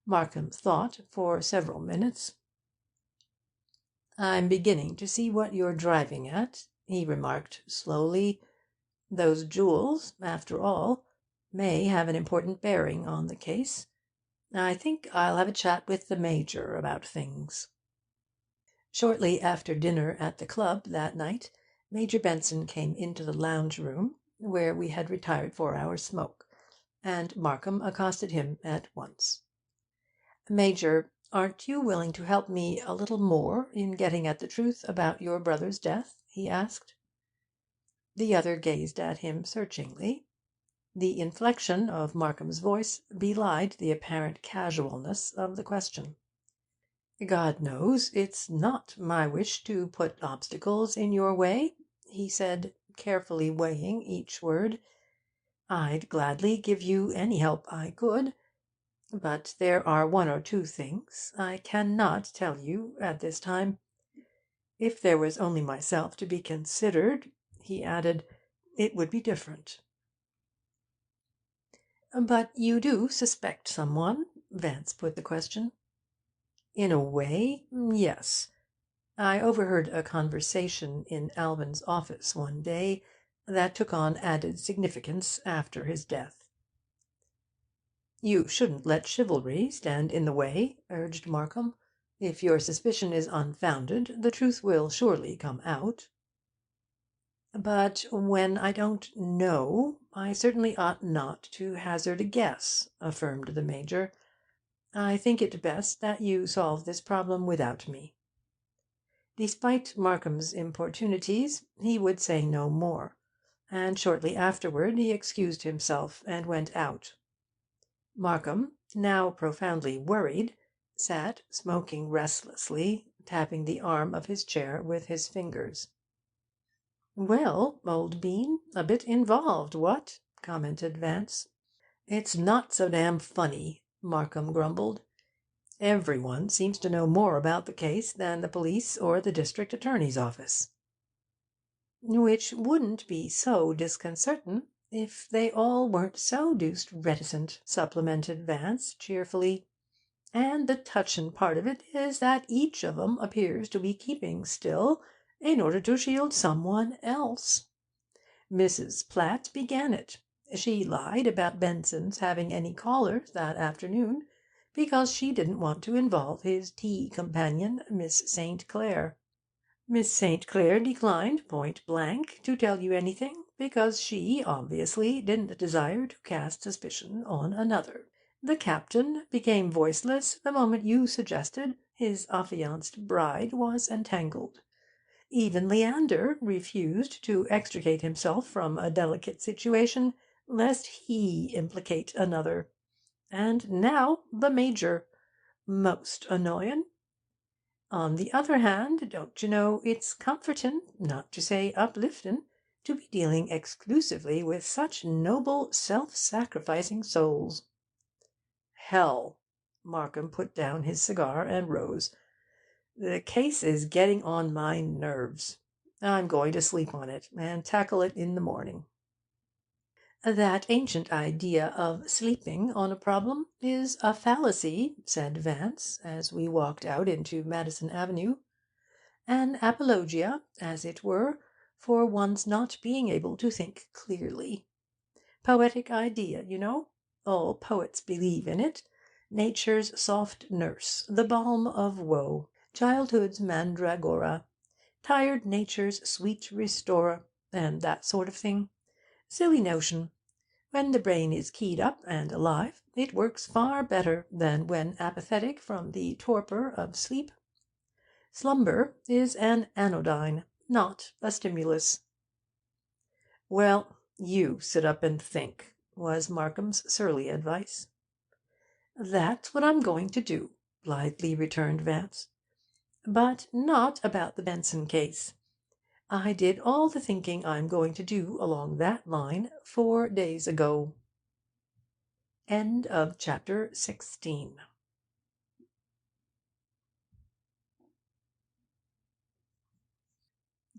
Markham thought for several minutes. I'm beginning to see what you're driving at, he remarked slowly. Those jewels, after all, may have an important bearing on the case. I think I'll have a chat with the Major about things. Shortly after dinner at the club that night, Major Benson came into the lounge-room, where we had retired for our smoke, and Markham accosted him at once. Major, aren't you willing to help me a little more in getting at the truth about your brother's death? He asked. The other gazed at him searchingly. The inflection of Markham's voice belied the apparent casualness of the question. God knows it's not my wish to put obstacles in your way, he said, carefully weighing each word. I'd gladly give you any help I could, but there are one or two things I cannot tell you at this time. If there was only myself to be considered, he added, it would be different. But you do suspect someone? Vance put the question. In a way, yes. I overheard a conversation in Alvin's office one day that took on added significance after his death. You shouldn't let chivalry stand in the way, urged Markham. If your suspicion is unfounded, the truth will surely come out. But when I don't know, I certainly ought not to hazard a guess, affirmed the Major. I think it best that you solve this problem without me. Despite Markham's importunities, he would say no more, and shortly afterward he excused himself and went out. Markham, now profoundly worried, sat smoking restlessly, tapping the arm of his chair with his fingers. "Well, old bean, a bit involved, what?" commented Vance. "It's not so damn funny," Markham grumbled. "Everyone seems to know more about the case than the police or the district attorney's office." "Which wouldn't be so disconcertin' if they all weren't so deuced reticent," supplemented Vance cheerfully. "And the touchin' part of it is that each of 'em appears to be keeping still in order to shield someone else. Mrs. Platt began it. She lied about Benson's having any callers that afternoon, because she didn't want to involve his tea companion, Miss St. Clair. Miss St. Clair declined point blank to tell you anything, because she obviously didn't desire to cast suspicion on another. The captain became voiceless the moment you suggested his affianced bride was entangled. Even Leander refused to extricate himself from a delicate situation, lest he implicate another. And now the Major. Most annoyin'. On the other hand, don't you know, it's comfortin', not to say upliftin', to be dealing exclusively with such noble, self-sacrificing souls." "Hell!" Markham put down his cigar and rose. "The case is getting on my nerves. I'm going to sleep on it, and tackle it in the morning." "That ancient idea of sleeping on a problem is a fallacy," said Vance, as we walked out into Madison Avenue. "An apologia, as it were, for one's not being able to think clearly. Poetic idea, you know. All poets believe in it. Nature's soft nurse, the balm of woe, childhood's mandragora, tired nature's sweet restorer, and that sort of thing. Silly notion. When the brain is keyed up and alive, it works far better than when apathetic from the torpor of sleep. Slumber is an anodyne, not a stimulus." "Well, you sit up and think," was Markham's surly advice. "That's what I'm going to do," blithely returned Vance. "But not about the Benson case. I did all the thinking I'm going to do along that line 4 days ago." End of chapter 16.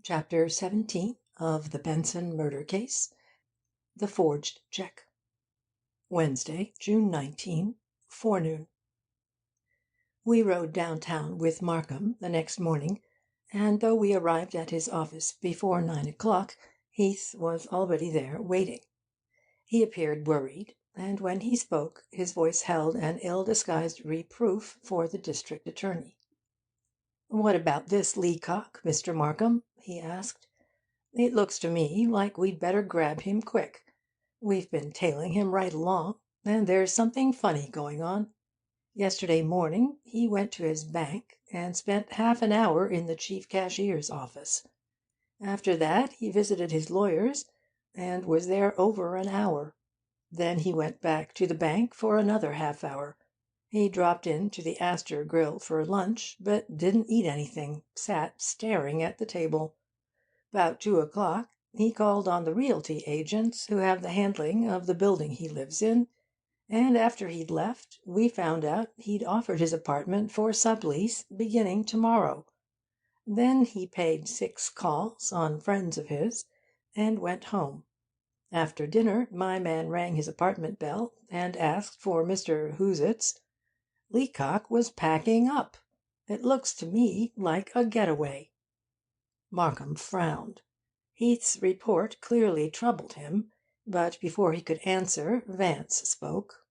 Chapter 17 of the Benson Murder Case. The Forged Check. Wednesday, June 19, forenoon. We rode downtown with Markham the next morning, and though we arrived at his office before 9 o'clock, Heath was already there waiting. He appeared worried, and when he spoke his voice held an ill-disguised reproof for the district attorney. "What about this Leacock, Mr. Markham?" he asked. "It looks to me like we'd better grab him quick. We've been tailing him right along, and there's something funny going on. Yesterday morning he went to his bank and spent half an hour in the chief cashier's office. After that he visited his lawyers, and was there over an hour. Then he went back to the bank for another half hour. He dropped in to the Astor Grill for lunch, but didn't eat anything, sat staring at the table. 'Bout 2 o'clock he called on the realty agents who have the handling of the building he lives in, and after he'd left we found out he'd offered his apartment for sublease beginning tomorrow. Then he paid 6 calls on friends of his, and went home. After dinner my man rang his apartment bell and asked for Mr. Whoosits. Leacock was packing up. It looks to me like a getaway." Markham frowned. Heath's report clearly troubled him, but before he could answer Vance spoke.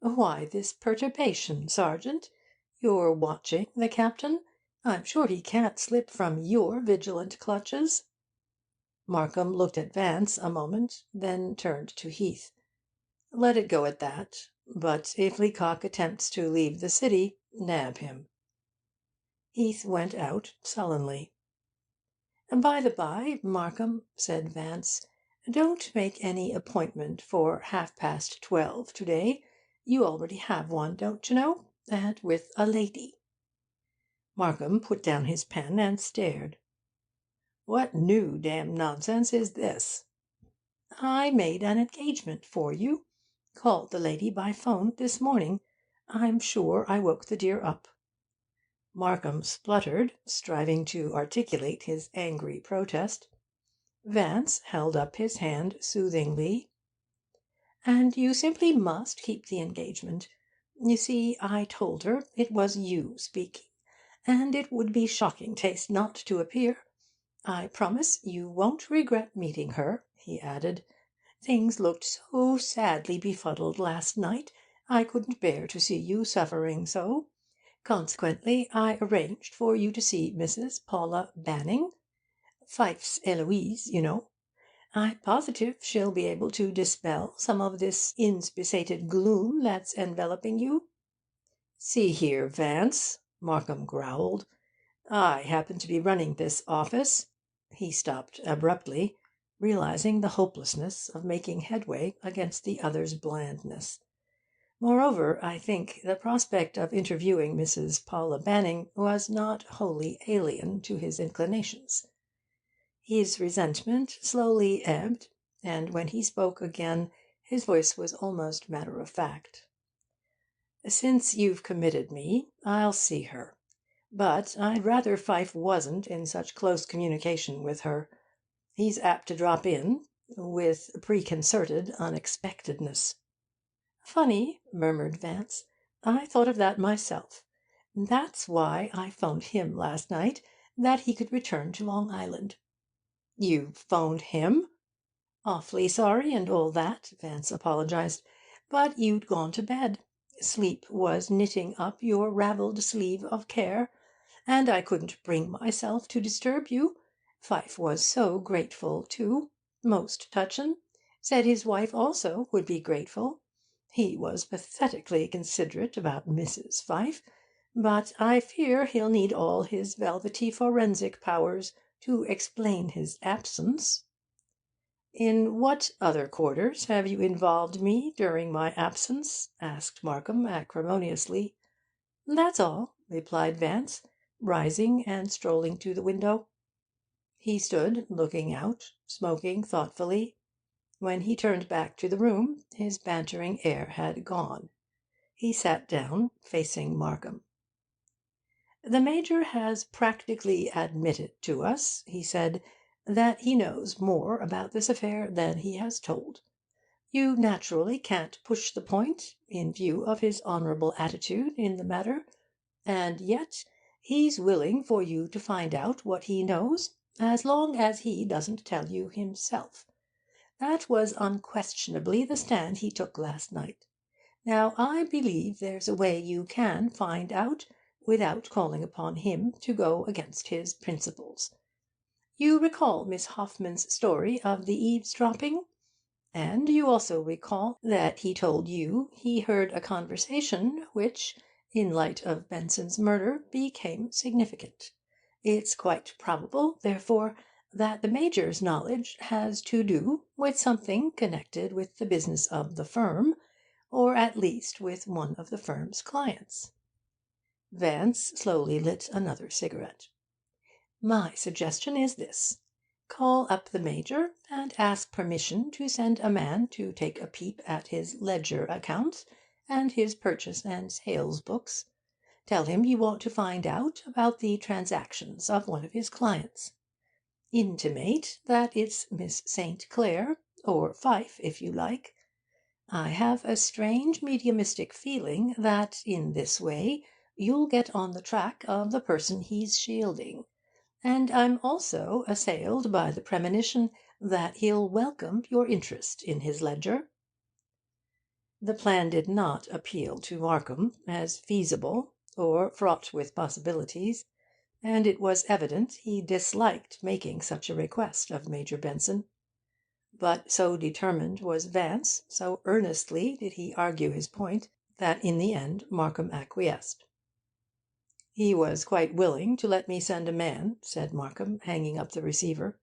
"Why this perturbation, Sergeant? You're watching the captain? I'm sure he can't slip from your vigilant clutches." Markham looked at Vance a moment, then turned to Heath. "Let it go at that. But if Leacock attempts to leave the city, nab him." Heath went out sullenly. "By the by, Markham," said Vance, "don't make any appointment for 12:30 to-day. You already have one, don't you know? And with a lady." Markham put down his pen and stared. "What new damned nonsense is this?" "I made an engagement for you. Called the lady by 'phone this morning. I'm sure I woke the dear up." Markham spluttered, striving to articulate his angry protest. Vance held up his hand soothingly. "And you simply must keep the engagement. You see, I told her it was you speaking, and it would be shocking taste not to appear. I promise you won't regret meeting her," he added. "Things looked so sadly befuddled last night, I couldn't bear to see you suffering so. Consequently, I arranged for you to see Mrs. Paula Banning, Pfyfe's Eloise, you know. I'm positive she'll be able to dispel some of this inspissated gloom that's enveloping you." "See here, Vance," Markham growled. "I happen to be running this office." He stopped abruptly, realizing the hopelessness of making headway against the other's blandness. Moreover, I think the prospect of interviewing Mrs. Paula Banning was not wholly alien to his inclinations. His resentment slowly ebbed, and when he spoke again his voice was almost matter of fact. "Since you've committed me, I'll see her. But I'd rather Pfyfe wasn't in such close communication with her. He's apt to drop in with preconcerted unexpectedness." "Funny," murmured Vance. "I thought of that myself. That's why I 'phoned him last night, that he could return to Long Island." "You 'phoned him?" "Awfully sorry and all that," Vance apologized. "But you'd gone to bed. Sleep was knitting up your ravelled sleeve of care, and I couldn't bring myself to disturb you. Pfyfe was so grateful, too. Most touchin'. Said his wife also would be grateful. He was pathetically considerate about Mrs. Pfyfe, but I fear he'll need all his velvety forensic powers to explain his absence." "In what other quarters have you involved me during my absence?" asked Markham acrimoniously. "That's all," replied Vance, rising and strolling to the window. He stood looking out, smoking thoughtfully. When he turned back to the room, his bantering air had gone. He sat down, facing Markham. "The Major has practically admitted to us," he said, "that he knows more about this affair than he has told. You naturally can't push the point, in view of his honourable attitude in the matter, and yet he's willing for you to find out what he knows, as long as he doesn't tell you himself. That was unquestionably the stand he took last night. Now, I believe there's a way you can find out without calling upon him to go against his principles. You recall Miss Hoffman's story of the eavesdropping? And you also recall that he told you he heard a conversation which, in light of Benson's murder, became significant. It's quite probable, therefore, that the Major's knowledge has to do with something connected with the business of the firm, or at least with one of the firm's clients." Vance slowly lit another cigarette. "My suggestion is this. Call up the Major and ask permission to send a man to take a peep at his ledger accounts and his purchase and sales books. Tell him you want to find out about the transactions of one of his clients. Intimate that it's Miss St. Clair, or Pfyfe, if you like. I have a strange mediumistic feeling that in this way you'll get on the track of the person he's shielding, and I'm also assailed by the premonition that he'll welcome your interest in his ledger." The plan did not appeal to Markham as feasible or fraught with possibilities, and it was evident he disliked making such a request of Major Benson. But so determined was Vance, so earnestly did he argue his point, that in the end Markham acquiesced. "He was quite willing to let me send a man," said Markham, hanging up the receiver.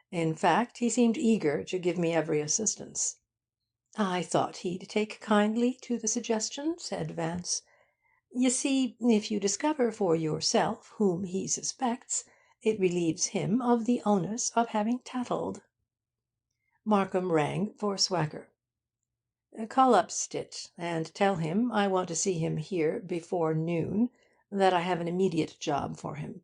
"In fact, he seemed eager to give me every assistance." I thought he'd take kindly to the suggestion, said Vance. You see, if you discover for yourself whom he suspects, it relieves him of the onus of having tattled. Markham rang for Swacker. Call up Stitt, and tell him I want to see him here before noon, that I have an immediate job for him.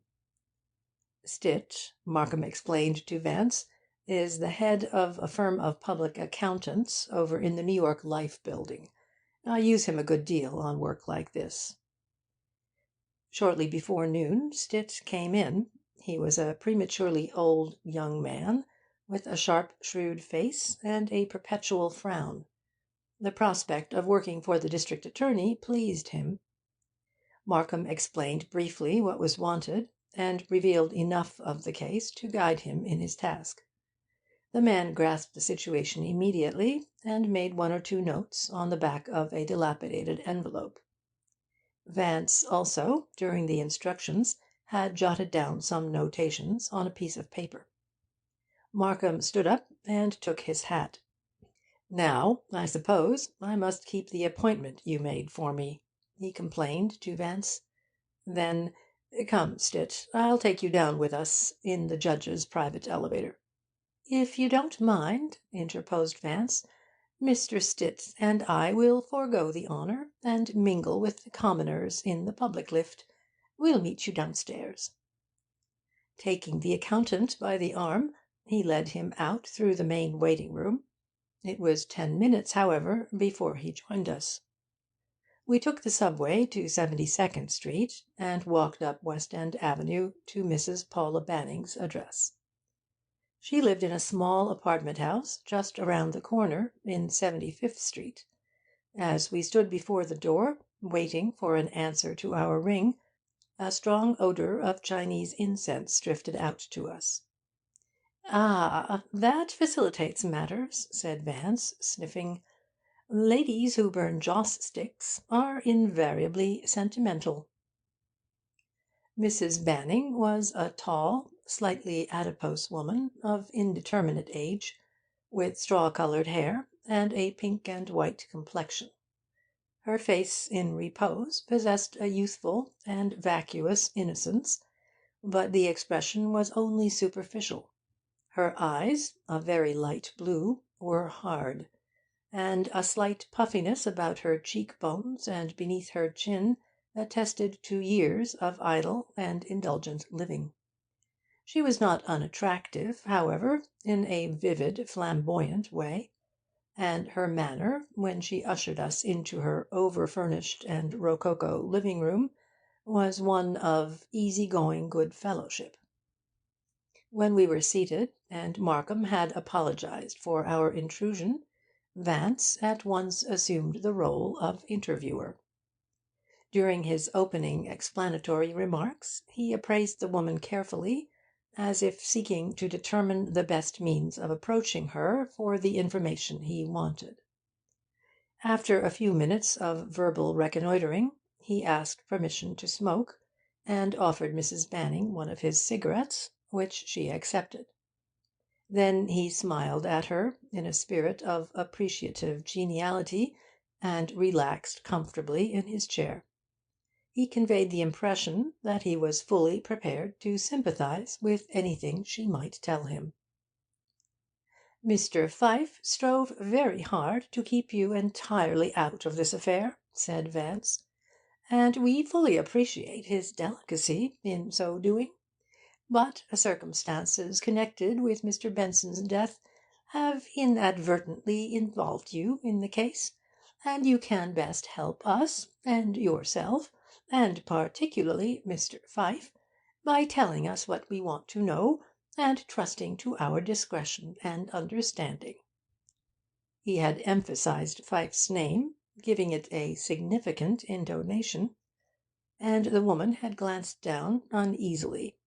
Stitt, Markham explained to Vance, is the head of a firm of public accountants over in the New York Life Building. I use him a good deal on work like this. Shortly before noon, Stitt came in. He was a prematurely old young man, with a sharp, shrewd face and a perpetual frown. The prospect of working for the district attorney pleased him. Markham explained briefly what was wanted, and revealed enough of the case to guide him in his task. The man grasped the situation immediately, and made one or two notes on the back of a dilapidated envelope. Vance also, during the instructions, had jotted down some notations on a piece of paper. Markham stood up and took his hat. "Now, I suppose I must keep the appointment you made for me," he complained to Vance. Then, "Come, Stitt, I'll take you down with us in the judge's private elevator." "If you don't mind," interposed Vance, "Mr. Stitt and I will forego the honour, and mingle with the commoners in the public lift. We'll meet you downstairs." Taking the accountant by the arm, he led him out through the main waiting-room. It was 10 minutes, however, before he joined us. We took the subway to 72nd Street, and walked up West End Avenue to Mrs. Paula Banning's address. She lived in a small apartment house just around the corner in 75th Street. As we stood before the door, waiting for an answer to our ring, a strong odour of Chinese incense drifted out to us. "Ah, that facilitates matters," said Vance, sniffing. "Ladies who burn joss sticks are invariably sentimental." Mrs. Banning was a tall, slightly adipose woman of indeterminate age, with straw-coloured hair and a pink and white complexion. Her face in repose possessed a youthful and vacuous innocence, but the expression was only superficial. Her eyes, a very light blue, were hard, and a slight puffiness about her cheek-bones and beneath her chin attested to years of idle and indulgent living. She was not unattractive, however, in a vivid, flamboyant way, and her manner, when she ushered us into her over-furnished and rococo living-room, was one of easy-going good fellowship. When we were seated, and Markham had apologized for our intrusion, Vance at once assumed the role of interviewer. During his opening explanatory remarks, he appraised the woman carefully, as if seeking to determine the best means of approaching her for the information he wanted. After a few minutes of verbal reconnoitring, he asked permission to smoke, and offered Mrs. Banning one of his cigarettes, which she accepted. Then he smiled at her in a spirit of appreciative geniality, and relaxed comfortably in his chair. He conveyed the impression that he was fully prepared to sympathize with anything she might tell him. "Mr. Pfyfe strove very hard to keep you entirely out of this affair," said Vance, "and we fully appreciate his delicacy in so doing. But circumstances connected with Mr. Benson's death have inadvertently involved you in the case, and you can best help us and yourself, and particularly Mr. Pfyfe, by telling us what we want to know, and trusting to our discretion and understanding." He had emphasized Pfyfe's name, giving it a significant intonation, and the woman had glanced down uneasily.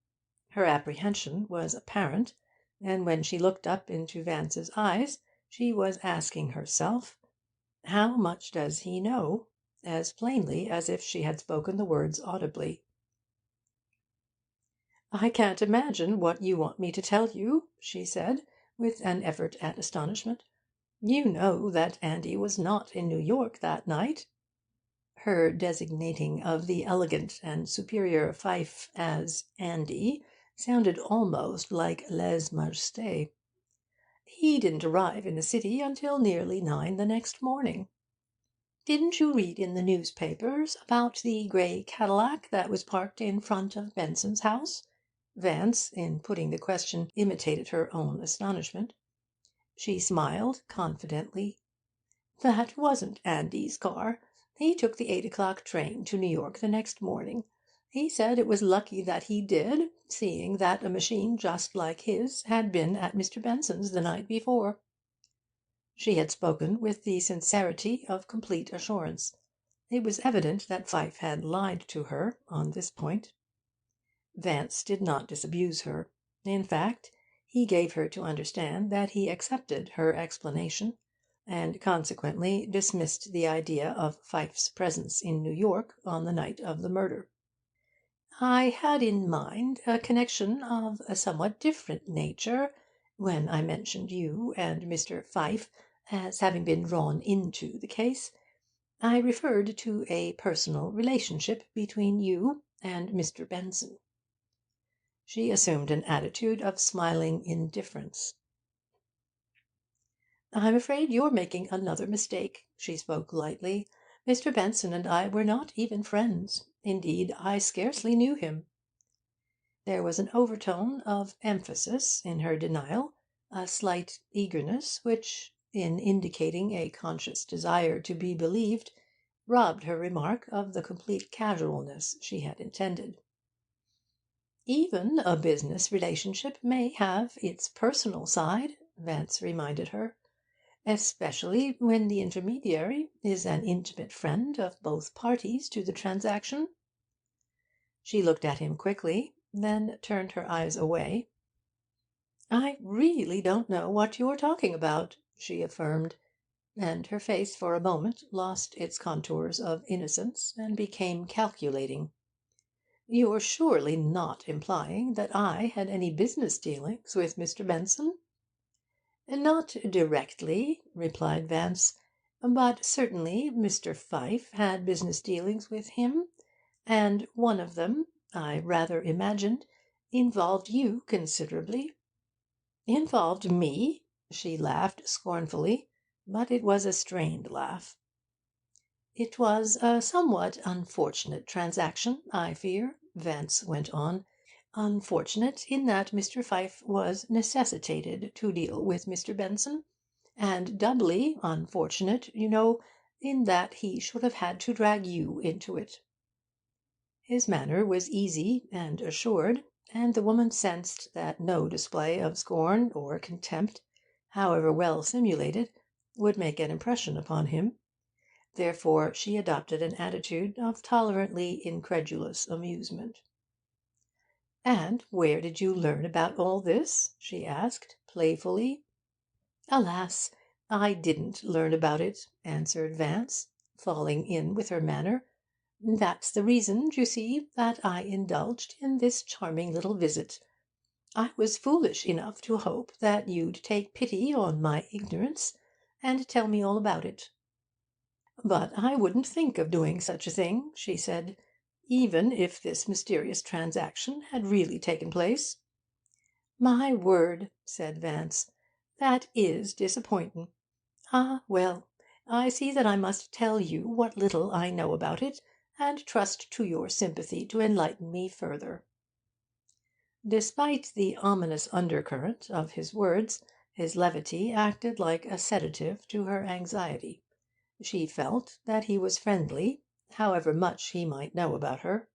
Her apprehension was apparent, and when she looked up into Vance's eyes she was asking herself, "How much does he know?" as plainly as if she had spoken the words audibly. "I can't imagine what you want me to tell you," she said, with an effort at astonishment. You know that Andy was not in New York that night." Her designating of the elegant and superior Pfyfe as Andy sounded almost like lèse majesté. "He didn't arrive in the city until nearly 9 the next morning. Didn't you read in the newspapers about the grey Cadillac that was parked in front of Benson's house?" Vance, in putting the question, imitated her own astonishment. She smiled confidently. "That wasn't Andy's car. He took the 8 o'clock train to New York the next morning. He said it was lucky that he did, seeing that a machine just like his had been at Mr. Benson's the night before." She had spoken with the sincerity of complete assurance. It was evident that Pfyfe had lied to her on this point. Vance did not disabuse her. In fact, he gave her to understand that he accepted her explanation, and consequently dismissed the idea of Pfyfe's presence in New York on the night of the murder. "I had in mind a connection of a somewhat different nature when I mentioned you and Mr. Pfyfe as having been drawn into the case. I referred to a personal relationship between you and Mr. Benson." She assumed an attitude of smiling indifference. "I'm afraid you're making another mistake." She spoke lightly. "Mr. Benson and I were not even friends. Indeed, I scarcely knew him." There was an overtone of emphasis in her denial, a slight eagerness which, in indicating a conscious desire to be believed, robbed her remark of the complete casualness she had intended. "Even a business relationship may have its personal side," Vance reminded her, "especially when the intermediary is an intimate friend of both parties to the transaction." She looked at him quickly, then turned her eyes away. "I really don't know what you're talking about," she affirmed, and her face for a moment lost its contours of innocence and became calculating. "You're surely not implying that I had any business dealings with Mr. Benson?" "Not directly," replied Vance, "but certainly Mr. Pfyfe had business dealings with him, and one of them, I rather imagined, involved you considerably." "Involved me?" She laughed scornfully, but it was a strained laugh. "It was a somewhat unfortunate transaction, I fear," Vance went on. "Unfortunate in that Mr. Pfyfe was necessitated to deal with Mr. Benson, and doubly unfortunate, you know, in that he should have had to drag you into it." His manner was easy and assured, and the woman sensed that no display of scorn or contempt, however well simulated, would make an impression upon him. Therefore she adopted an attitude of tolerantly incredulous amusement. "And where did you learn about all this?" she asked, playfully. "Alas, I didn't learn about it," answered Vance, falling in with her manner. "That's the reason, you see, that I indulged in this charming little visit. I was foolish enough to hope that you'd take pity on my ignorance and tell me all about it." "But I wouldn't think of doing such a thing," she said, "even if this mysterious transaction had really taken place." "My word," said Vance, "that is disappointin'. Ah, well, I see that I must tell you what little I know about it, and trust to your sympathy to enlighten me further." Despite the ominous undercurrent of his words, his levity acted like a sedative to her anxiety. She felt that he was friendly, however much he might know about her.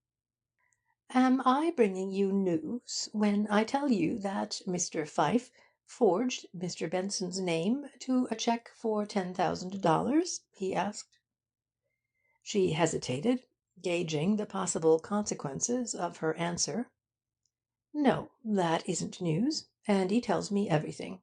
"Am I bringing you news when I tell you that Mr. Pfyfe forged Mr. Benson's name to a cheque for $10,000?" he asked. She hesitated, gauging the possible consequences of her answer. "No, that isn't news. Andy tells me everything."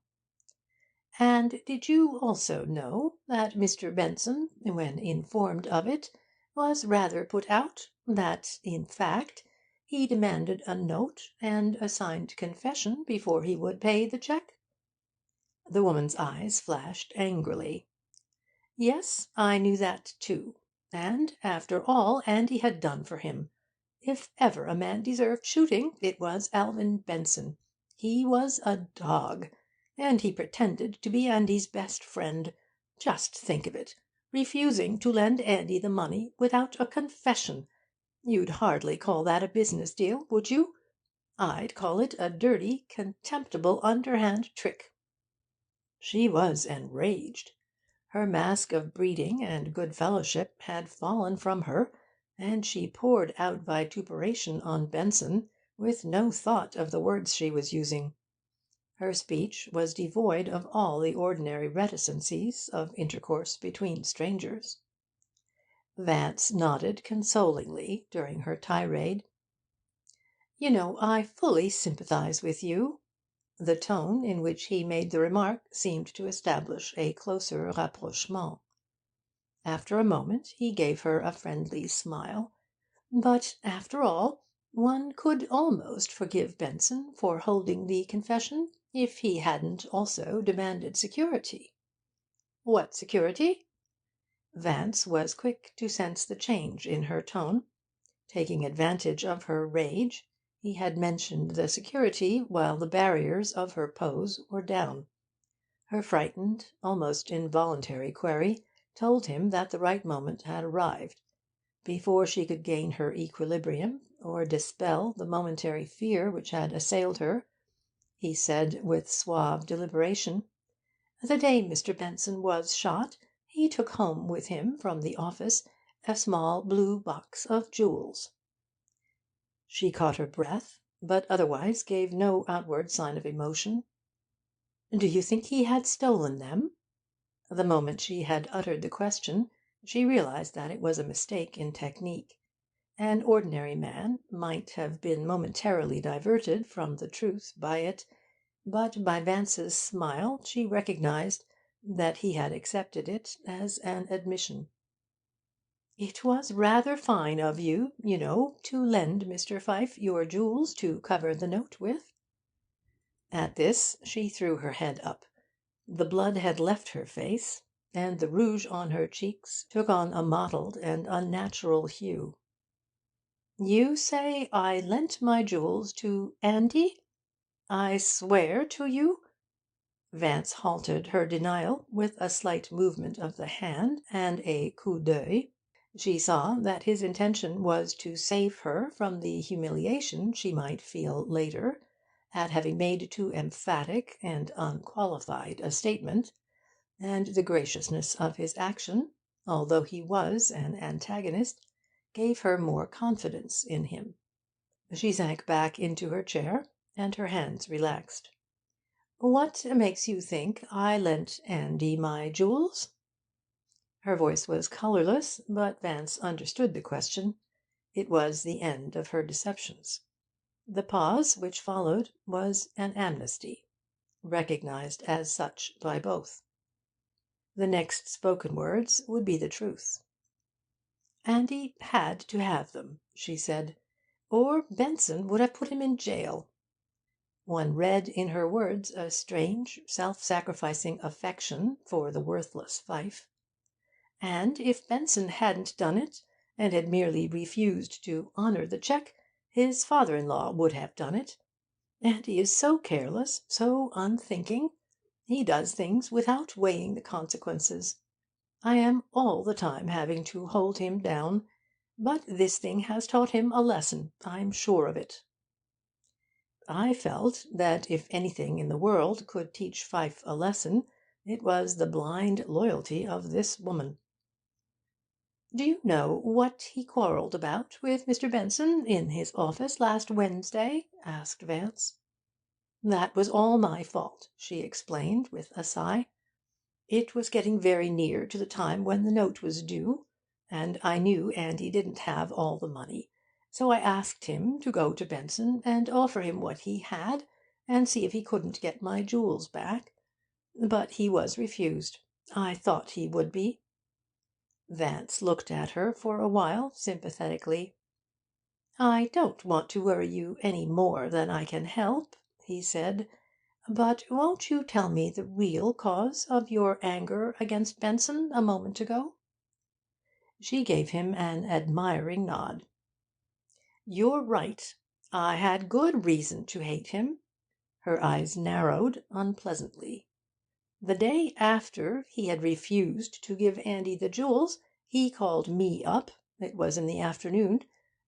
"And did you also know that Mr. Benson, when informed of it, was rather put out, that, in fact, he demanded a note and a signed confession before he would pay the cheque?" The woman's eyes flashed angrily. Yes, I knew that too. And, after all Andy had done for him, if ever a man deserved shooting, it was Alvin Benson. He was a dog, and he pretended to be Andy's best friend. Just think of it, refusing to lend Andy the money without a confession. You'd hardly call that a business deal, would you? I'd call it a dirty, contemptible, underhand trick. She was enraged. Her mask of breeding and good fellowship had fallen from her, and she poured out vituperation on Benson with no thought of the words she was using. Her speech was devoid of all the ordinary reticencies of intercourse between strangers. Vance nodded consolingly during her tirade. "You know, I fully sympathize with you." The tone in which he made the remark seemed to establish a closer rapprochement. After a moment he gave her a friendly smile. "But, after all, one could almost forgive Benson for holding the confession, if he hadn't also demanded security." "What security?" Vance was quick to sense the change in her tone. Taking advantage of her rage, he had mentioned the security while the barriers of her pose were down. Her frightened, almost involuntary query told him that the right moment had arrived. Before she could gain her equilibrium, or dispel the momentary fear which had assailed her, he said with suave deliberation, "The day Mr. Benson was shot, he took home with him from the office a small blue box of jewels." She caught her breath, but otherwise gave no outward sign of emotion. "Do you think he had stolen them?" The moment she had uttered the question, she realized that it was a mistake in technique. An ordinary man might have been momentarily diverted from the truth by it, but by Vance's smile she recognized that he had accepted it as an admission. "It was rather fine of you, you know, to lend Mr. Pfyfe your jewels to cover the note with." At this she threw her head up. The blood had left her face, and the rouge on her cheeks took on a mottled and unnatural hue. "You say I lent my jewels to Andy? I swear to you—" Vance halted her denial with a slight movement of the hand and a coup d'oeil. She saw that his intention was to save her from the humiliation she might feel later at having made too emphatic and unqualified a statement, and the graciousness of his action, although he was an antagonist, gave her more confidence in him. She sank back into her chair, and her hands relaxed. "What makes you think I lent Andy my jewels?" Her voice was colourless, but Vance understood the question. It was the end of her deceptions. The pause which followed was an amnesty, recognized as such by both. The next spoken words would be the truth. "Andy had to have them," she said, "or Benson would have put him in jail." One read in her words a strange, self-sacrificing affection for the worthless Pfyfe. And if Benson hadn't done it, and had merely refused to honour the cheque, his father-in-law would have done it. Andy is so careless, so unthinking. He does things without weighing the consequences. I am all the time having to hold him down, but this thing has taught him a lesson, I'm sure of it." I felt that if anything in the world could teach Pfyfe a lesson, it was the blind loyalty of this woman. "Do you know what he quarrelled about with Mr. Benson in his office last Wednesday?" asked Vance. "That was all my fault," she explained, with a sigh. "It was getting very near to the time when the note was due, and I knew Andy didn't have all the money. So I asked him to go to Benson and offer him what he had, and see if he couldn't get my jewels back. But he was refused. I thought he would be." Vance looked at her for a while sympathetically. "I don't want to worry you any more than I can help," he said. But won't you tell me the real cause of your anger against Benson a moment ago?' She gave him an admiring nod. 'You're right. I had good reason to hate him.' Her eyes narrowed unpleasantly. 'The day after he had refused to give Andy the jewels, he called me up it was in the afternoon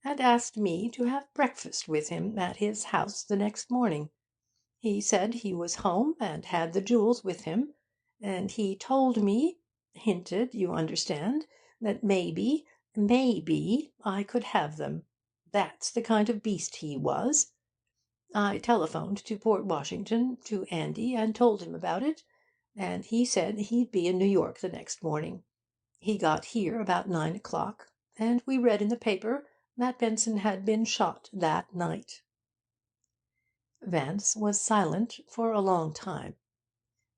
and asked me to have breakfast with him at his house the next morning. He said he was home and had the jewels with him, and he told me hinted, you understand, that maybe I could have them. That's the kind of beast he was. I telephoned to Port Washington, to Andy, and told him about it, and he said he'd be in New York the next morning. He got here about 9 o'clock, and we read in the paper that Benson had been shot that night.' Vance was silent for a long time.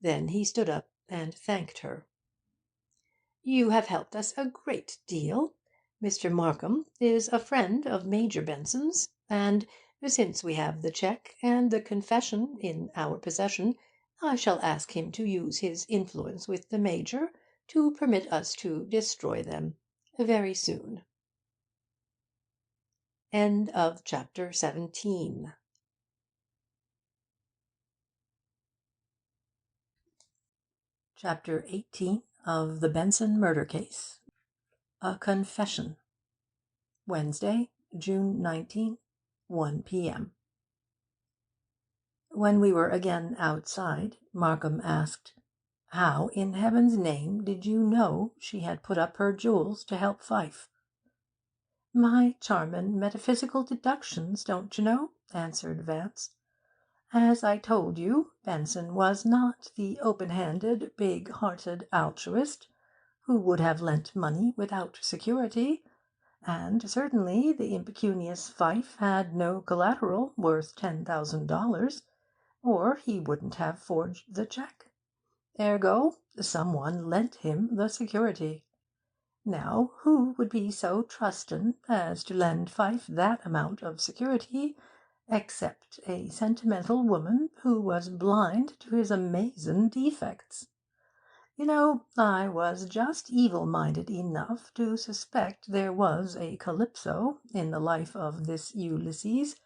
Then he stood up and thanked her. 'You have helped us a great deal. Mr. Markham is a friend of Major Benson's, and, since we have the cheque and the confession in our possession, I shall ask him to use his influence with the Major to permit us to destroy them very soon.' End of chapter 17. Chapter 18 of the Benson Murder Case. A Confession. Wednesday, June 19, 1 p.m. When we were again outside, Markham asked, 'How in heaven's name did you know she had put up her jewels to help Pfyfe?' 'My charmin' metaphysical deductions, don't you know?' answered Vance. 'As I told you, Benson was not the open-handed, big-hearted altruist who would have lent money without security, and certainly the impecunious Pfyfe had no collateral worth $10,000, or he wouldn't have forged the cheque. Ergo, some one lent him the security. Now, who would be so trustin' as to lend Pfyfe that amount of security, except a sentimental woman who was blind to his amazin' defects? You know, I was just evil-minded enough to suspect there was a Calypso in the life of this Ulysses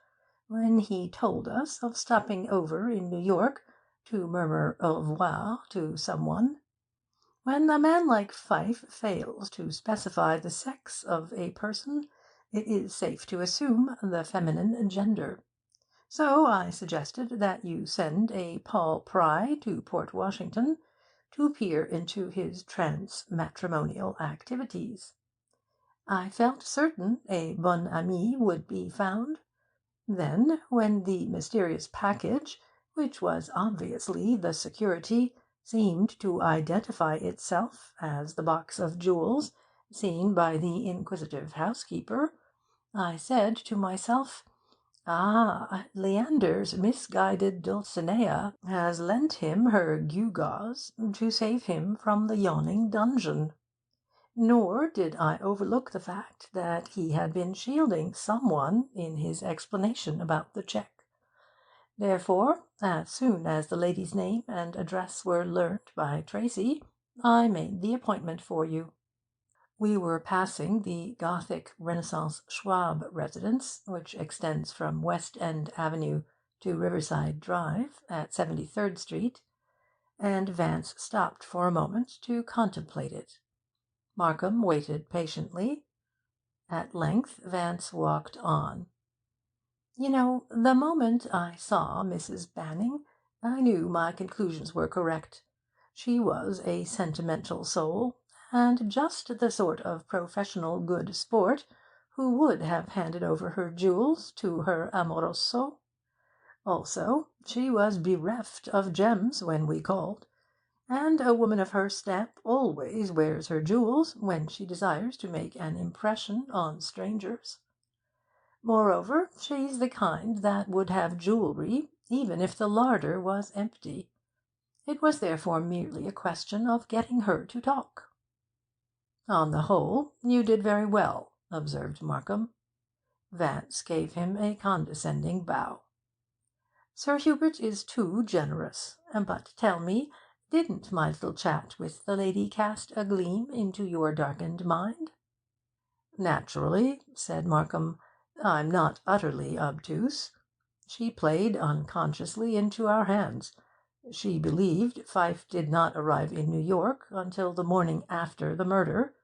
when he told us of stopping over in New York to murmur au revoir to some one. When a man like Pfyfe fails to specify the sex of a person, it is safe to assume the feminine gender. So I suggested that you send a Paul Pry to Port Washington to peer into his trans-matrimonial activities. I felt certain a bonne amie would be found. Then, when the mysterious package, which was obviously the security, seemed to identify itself as the box of jewels seen by the inquisitive housekeeper, I said to myself, 'Ah, Leander's misguided Dulcinea has lent him her gewgaws to save him from the yawning dungeon.' Nor did I overlook the fact that he had been shielding some one in his explanation about the cheque. Therefore, as soon as the lady's name and address were learnt by Tracy, I made the appointment for you. We were passing the Gothic Renaissance Schwab residence, which extends from West End Avenue to Riverside Drive at 73rd Street, and Vance stopped for a moment to contemplate it. Markham waited patiently. At length Vance walked on. 'You know, the moment I saw Mrs. Banning, I knew my conclusions were correct. She was a sentimental soul, and just the sort of professional good sport who would have handed over her jewels to her amoroso. Also, she was bereft of gems when we called, and a woman of her stamp always wears her jewels when she desires to make an impression on strangers. Moreover, she's the kind that would have jewellery even if the larder was empty. It was therefore merely a question of getting her to talk.' 'On the whole, you did very well,' observed Markham. Vance gave him a condescending bow. Sir Hubert is too generous. But tell me, didn't my little chat with the lady cast a gleam into your darkened mind?" "Naturally," said Markham. "I'm not utterly obtuse. She played unconsciously into our hands. She believed Pfyfe did not arrive in New York until the morning after the murder,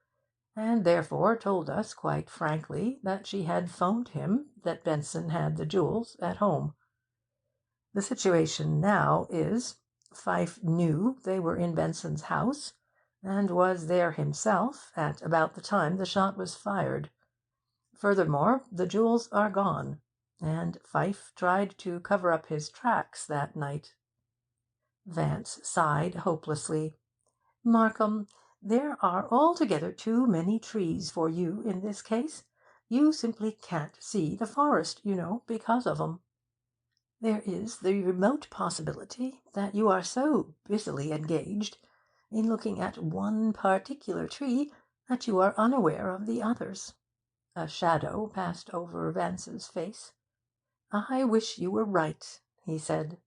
and therefore told us quite frankly that she had 'phoned him that Benson had the jewels at home. The situation now is, Pfyfe knew they were in Benson's house, and was there himself at about the time the shot was fired. Furthermore, the jewels are gone, and Pfyfe tried to cover up his tracks that night." Vance sighed hopelessly. "Markham, there are altogether too many trees for you in this case. You simply can't see the forest, you know, because of 'em. There is the remote possibility that you are so busily engaged in looking at one particular tree that you are unaware of the others." A shadow passed over Vance's face. "I wish you were right," he said.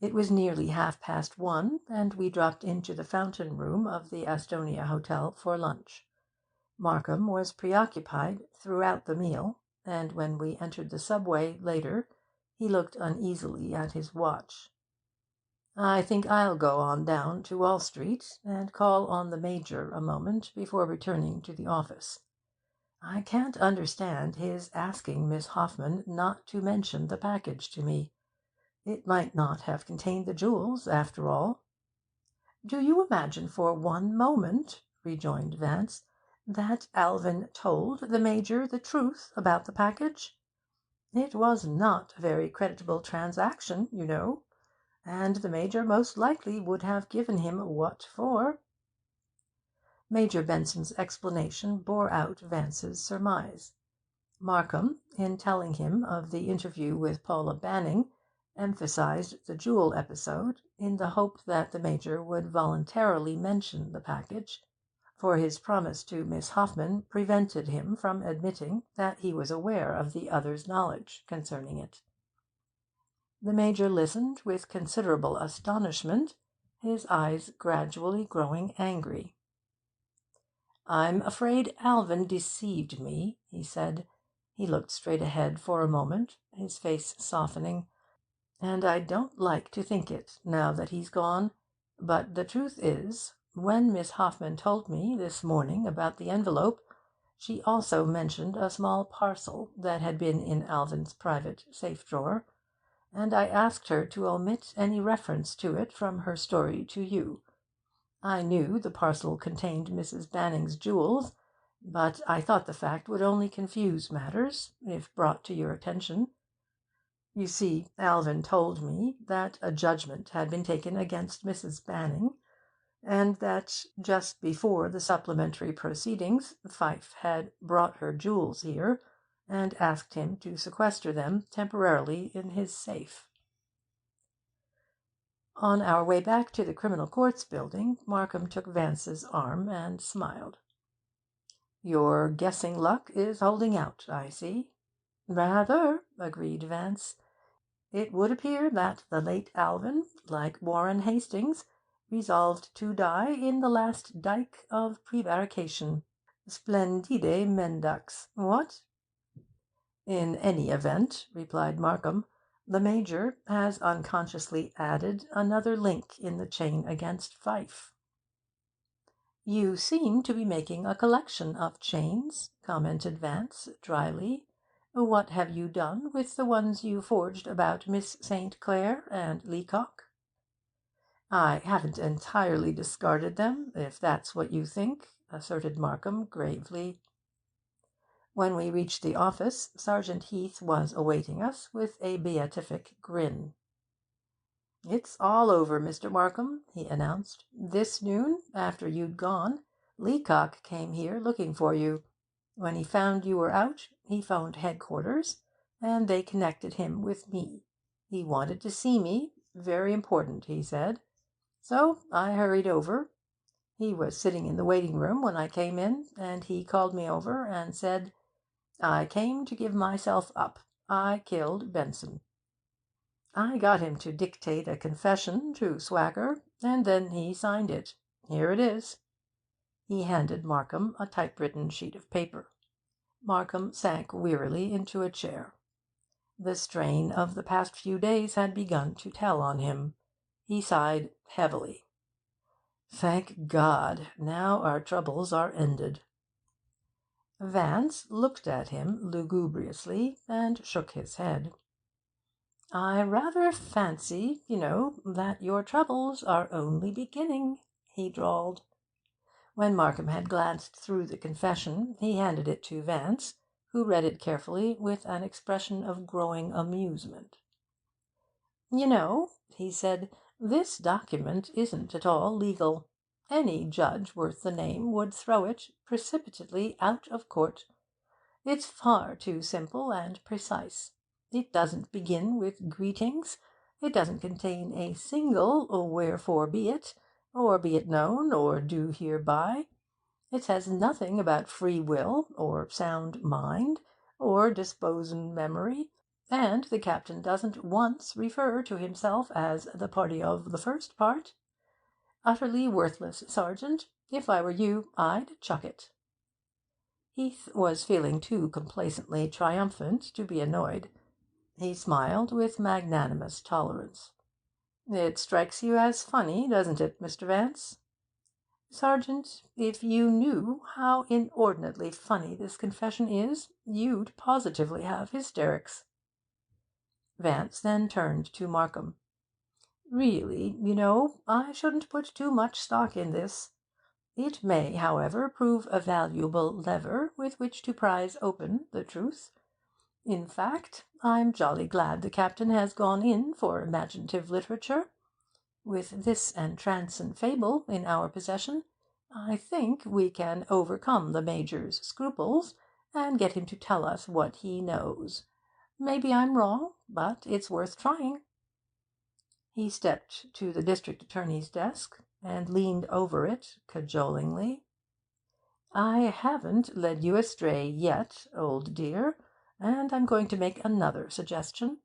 It was nearly 1:30, and we dropped into the fountain room of the Astonia Hotel for lunch. Markham was preoccupied throughout the meal, and when we entered the subway later he looked uneasily at his watch. "I think I'll go on down to Wall Street and call on the Major a moment before returning to the office. I can't understand his asking Miss Hoffman not to mention the package to me. It might not have contained the jewels, after all." "Do you imagine for one moment," rejoined Vance, "that Alvin told the Major the truth about the package? It was not a very creditable transaction, you know, and the Major most likely would have given him what for." Major Benson's explanation bore out Vance's surmise. Markham, in telling him of the interview with Paula Banning, emphasised the jewel episode in the hope that the Major would voluntarily mention the package, for his promise to Miss Hoffman prevented him from admitting that he was aware of the other's knowledge concerning it. The Major listened with considerable astonishment, his eyes gradually growing angry. "I'm afraid Alvin deceived me," he said. He looked straight ahead for a moment, his face softening. "And I don't like to think it, now that he's gone. But the truth is, when Miss Hoffman told me this morning about the envelope, she also mentioned a small parcel that had been in Alvin's private safe drawer, and I asked her to omit any reference to it from her story to you. I knew the parcel contained Mrs. Banning's jewels, but I thought the fact would only confuse matters, if brought to your attention. You see, Alvin told me that a judgment had been taken against Mrs. Banning, and that just before the supplementary proceedings Pfyfe had brought her jewels here, and asked him to sequester them temporarily in his safe." On our way back to the Criminal Courts Building, Markham took Vance's arm and smiled. "Your guessing luck is holding out, I see." "Rather," agreed Vance. "It would appear that the late Alvin, like Warren Hastings, resolved to die in the last dyke of prevarication. Splendide mendax, what?" "In any event," replied Markham, "the Major has unconsciously added another link in the chain against Pfyfe." "You seem to be making a collection of chains," commented Vance drily. "What have you done with the ones you forged about Miss St. Clair and Leacock?" "I haven't entirely discarded them, if that's what you think," asserted Markham gravely. When we reached the office, Sergeant Heath was awaiting us with a beatific grin. "It's all over, Mr. Markham," he announced. "This noon, after you'd gone, Leacock came here looking for you. When he found you were out, he phoned headquarters, and they connected him with me. He wanted to see me, very important, he said. So I hurried over. He was sitting in the waiting room when I came in, and he called me over and said, 'I came to give myself up. I killed Benson.' I got him to dictate a confession to Swagger, and then he signed it. Here it is." He handed Markham a typewritten sheet of paper. Markham sank wearily into a chair. The strain of the past few days had begun to tell on him. He sighed heavily. "Thank God! Now our troubles are ended." Vance looked at him lugubriously and shook his head. "I rather fancy, that your troubles are only beginning," he drawled. When Markham had glanced through the confession, he handed it to Vance, who read it carefully with an expression of growing amusement. He said, "this document isn't at all legal. Any judge worth the name would throw it precipitately out of court. It's far too simple and precise. It doesn't begin with greetings. It doesn't contain a single 'wherefore be it,' or 'be it known,' or 'do hereby.' It says nothing about free will, or sound mind, or disposin memory, and the captain doesn't once refer to himself as the party of the first part. Utterly worthless, Sergeant. If I were you, I'd chuck it." Heath was feeling too complacently triumphant to be annoyed. He smiled with magnanimous tolerance. "It strikes you as funny, doesn't it, Mr. Vance?" "Sergeant, if you knew how inordinately funny this confession is, you'd positively have hysterics." Vance then turned to Markham. "Really, I shouldn't put too much stock in this. It may, however, prove a valuable lever with which to prise open the truth. In fact, I'm jolly glad the captain has gone in for imaginative literature. With this entrancing fable in our possession, I think we can overcome the Major's scruples and get him to tell us what he knows. Maybe I'm wrong, but it's worth trying." He stepped to the district attorney's desk and leaned over it cajolingly. "I haven't led you astray yet, old dear, and I'm going to make another suggestion.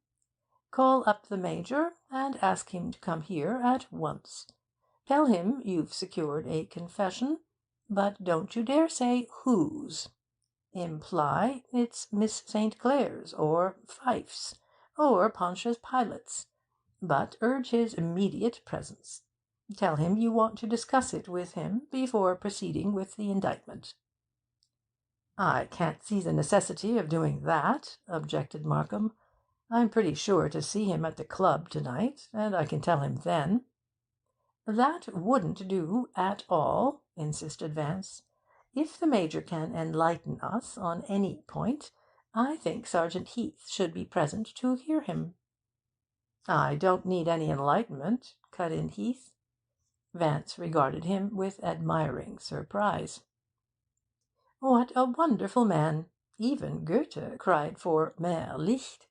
Call up the Major and ask him to come here at once. Tell him you've secured a confession, but don't you dare say whose. Imply it's Miss St. Clair's, or Pfyfe's, or Pontius Pilate's, but urge his immediate presence. Tell him you want to discuss it with him before proceeding with the indictment." "I can't see the necessity of doing that," objected Markham. "I'm pretty sure to see him at the club to-night, and I can tell him then." "That wouldn't do at all," insisted Vance. "If the Major can enlighten us on any point, I think Sergeant Heath should be present to hear him." "I don't need any enlightenment," cut in Heath. Vance regarded him with admiring surprise. "What a wonderful man! Even Goethe cried for mehr Licht.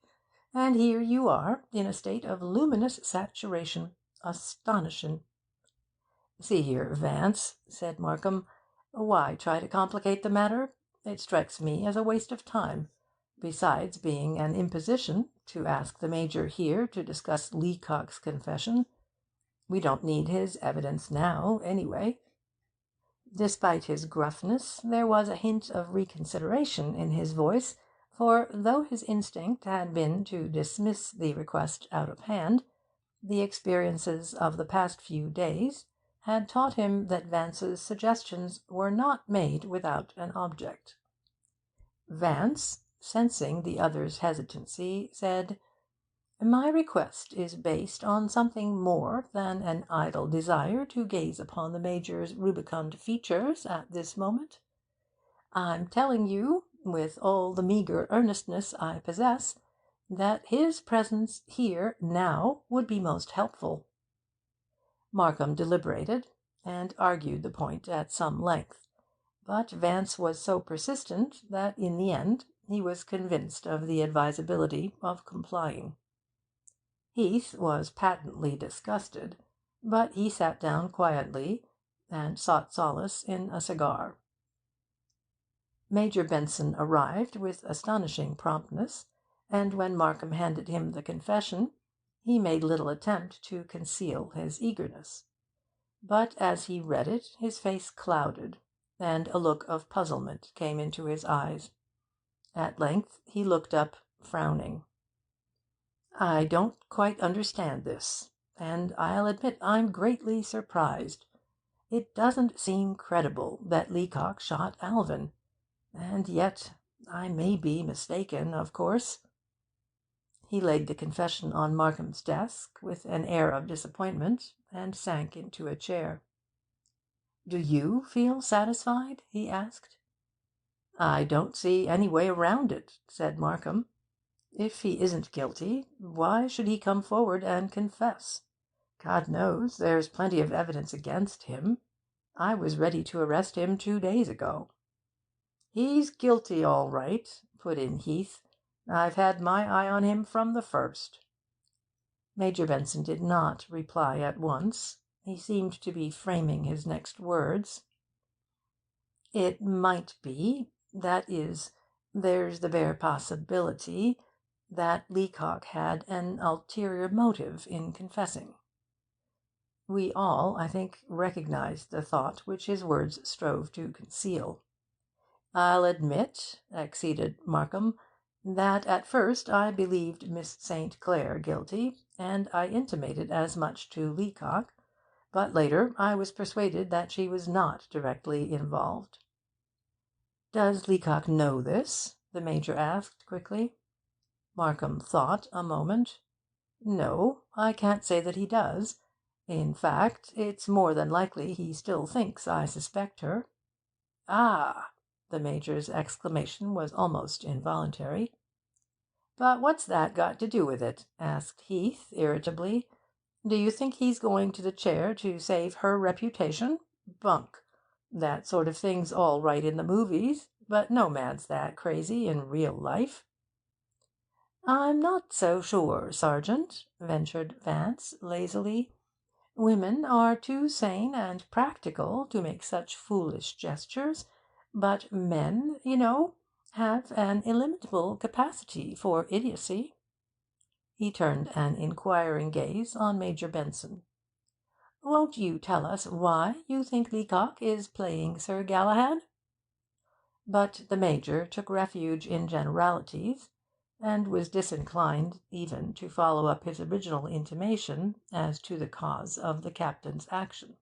And here you are, in a state of luminous saturation. Astonishing!" "See here, Vance," said Markham, "why try to complicate the matter? It strikes me as a waste of time, besides being an imposition, to ask the Major here to discuss Leacock's confession. We don't need his evidence now, anyway." Despite his gruffness, there was a hint of reconsideration in his voice, for though his instinct had been to dismiss the request out of hand, the experiences of the past few days had taught him that Vance's suggestions were not made without an object. Vance, sensing the other's hesitancy, said, "My request is based on something more than an idle desire to gaze upon the Major's rubicund features at this moment. I'm telling you, with all the meagre earnestness I possess, that his presence here now would be most helpful." Markham deliberated, and argued the point at some length, but Vance was so persistent that in the end he was convinced of the advisability of complying. Heath was patently disgusted, but he sat down quietly, and sought solace in a cigar. Major Benson arrived with astonishing promptness, and when Markham handed him the confession, He made little attempt to conceal his eagerness. But as he read it, his face clouded, and a look of puzzlement came into his eyes. At length he looked up, frowning. "I don't quite understand this, and I'll admit I'm greatly surprised. It doesn't seem credible that Leacock shot Alvin. And yet I may be mistaken, of course." He laid the confession on Markham's desk with an air of disappointment, and sank into a chair. "Do you feel satisfied?" he asked. "I don't see any way around it," said Markham. "If he isn't guilty, why should he come forward and confess? God knows there's plenty of evidence against him. I was ready to arrest him 2 days ago." "He's guilty, all right," put in Heath. "I've had my eye on him from the first." Major Benson did not reply at once. He seemed to be framing his next words. "It might be, that is, there's the bare possibility, that Leacock had an ulterior motive in confessing." We all, I think, recognized the thought which his words strove to conceal. "I'll admit," acceded Markham, "that at first I believed Miss St. Clair guilty, and I intimated as much to Leacock, but later I was persuaded that she was not directly involved." "Does Leacock know this?" the Major asked quickly. Markham thought a moment. "No, I can't say that he does. In fact, it's more than likely he still thinks I suspect her." "Ah!" The Major's exclamation was almost involuntary. "But what's that got to do with it?" asked Heath irritably. "Do you think he's going to the chair to save her reputation? Bunk! That sort of thing's all right in the movies, but no man's that crazy in real life." "I'm not so sure, Sergeant," ventured Vance lazily. "Women are too sane and practical to make such foolish gestures, but men, you know, have an illimitable capacity for idiocy." He turned an inquiring gaze on Major Benson. "Won't you tell us why you think Leacock is playing Sir Galahad?" But the Major took refuge in generalities, and was disinclined even to follow up his original intimation as to the cause of the captain's action.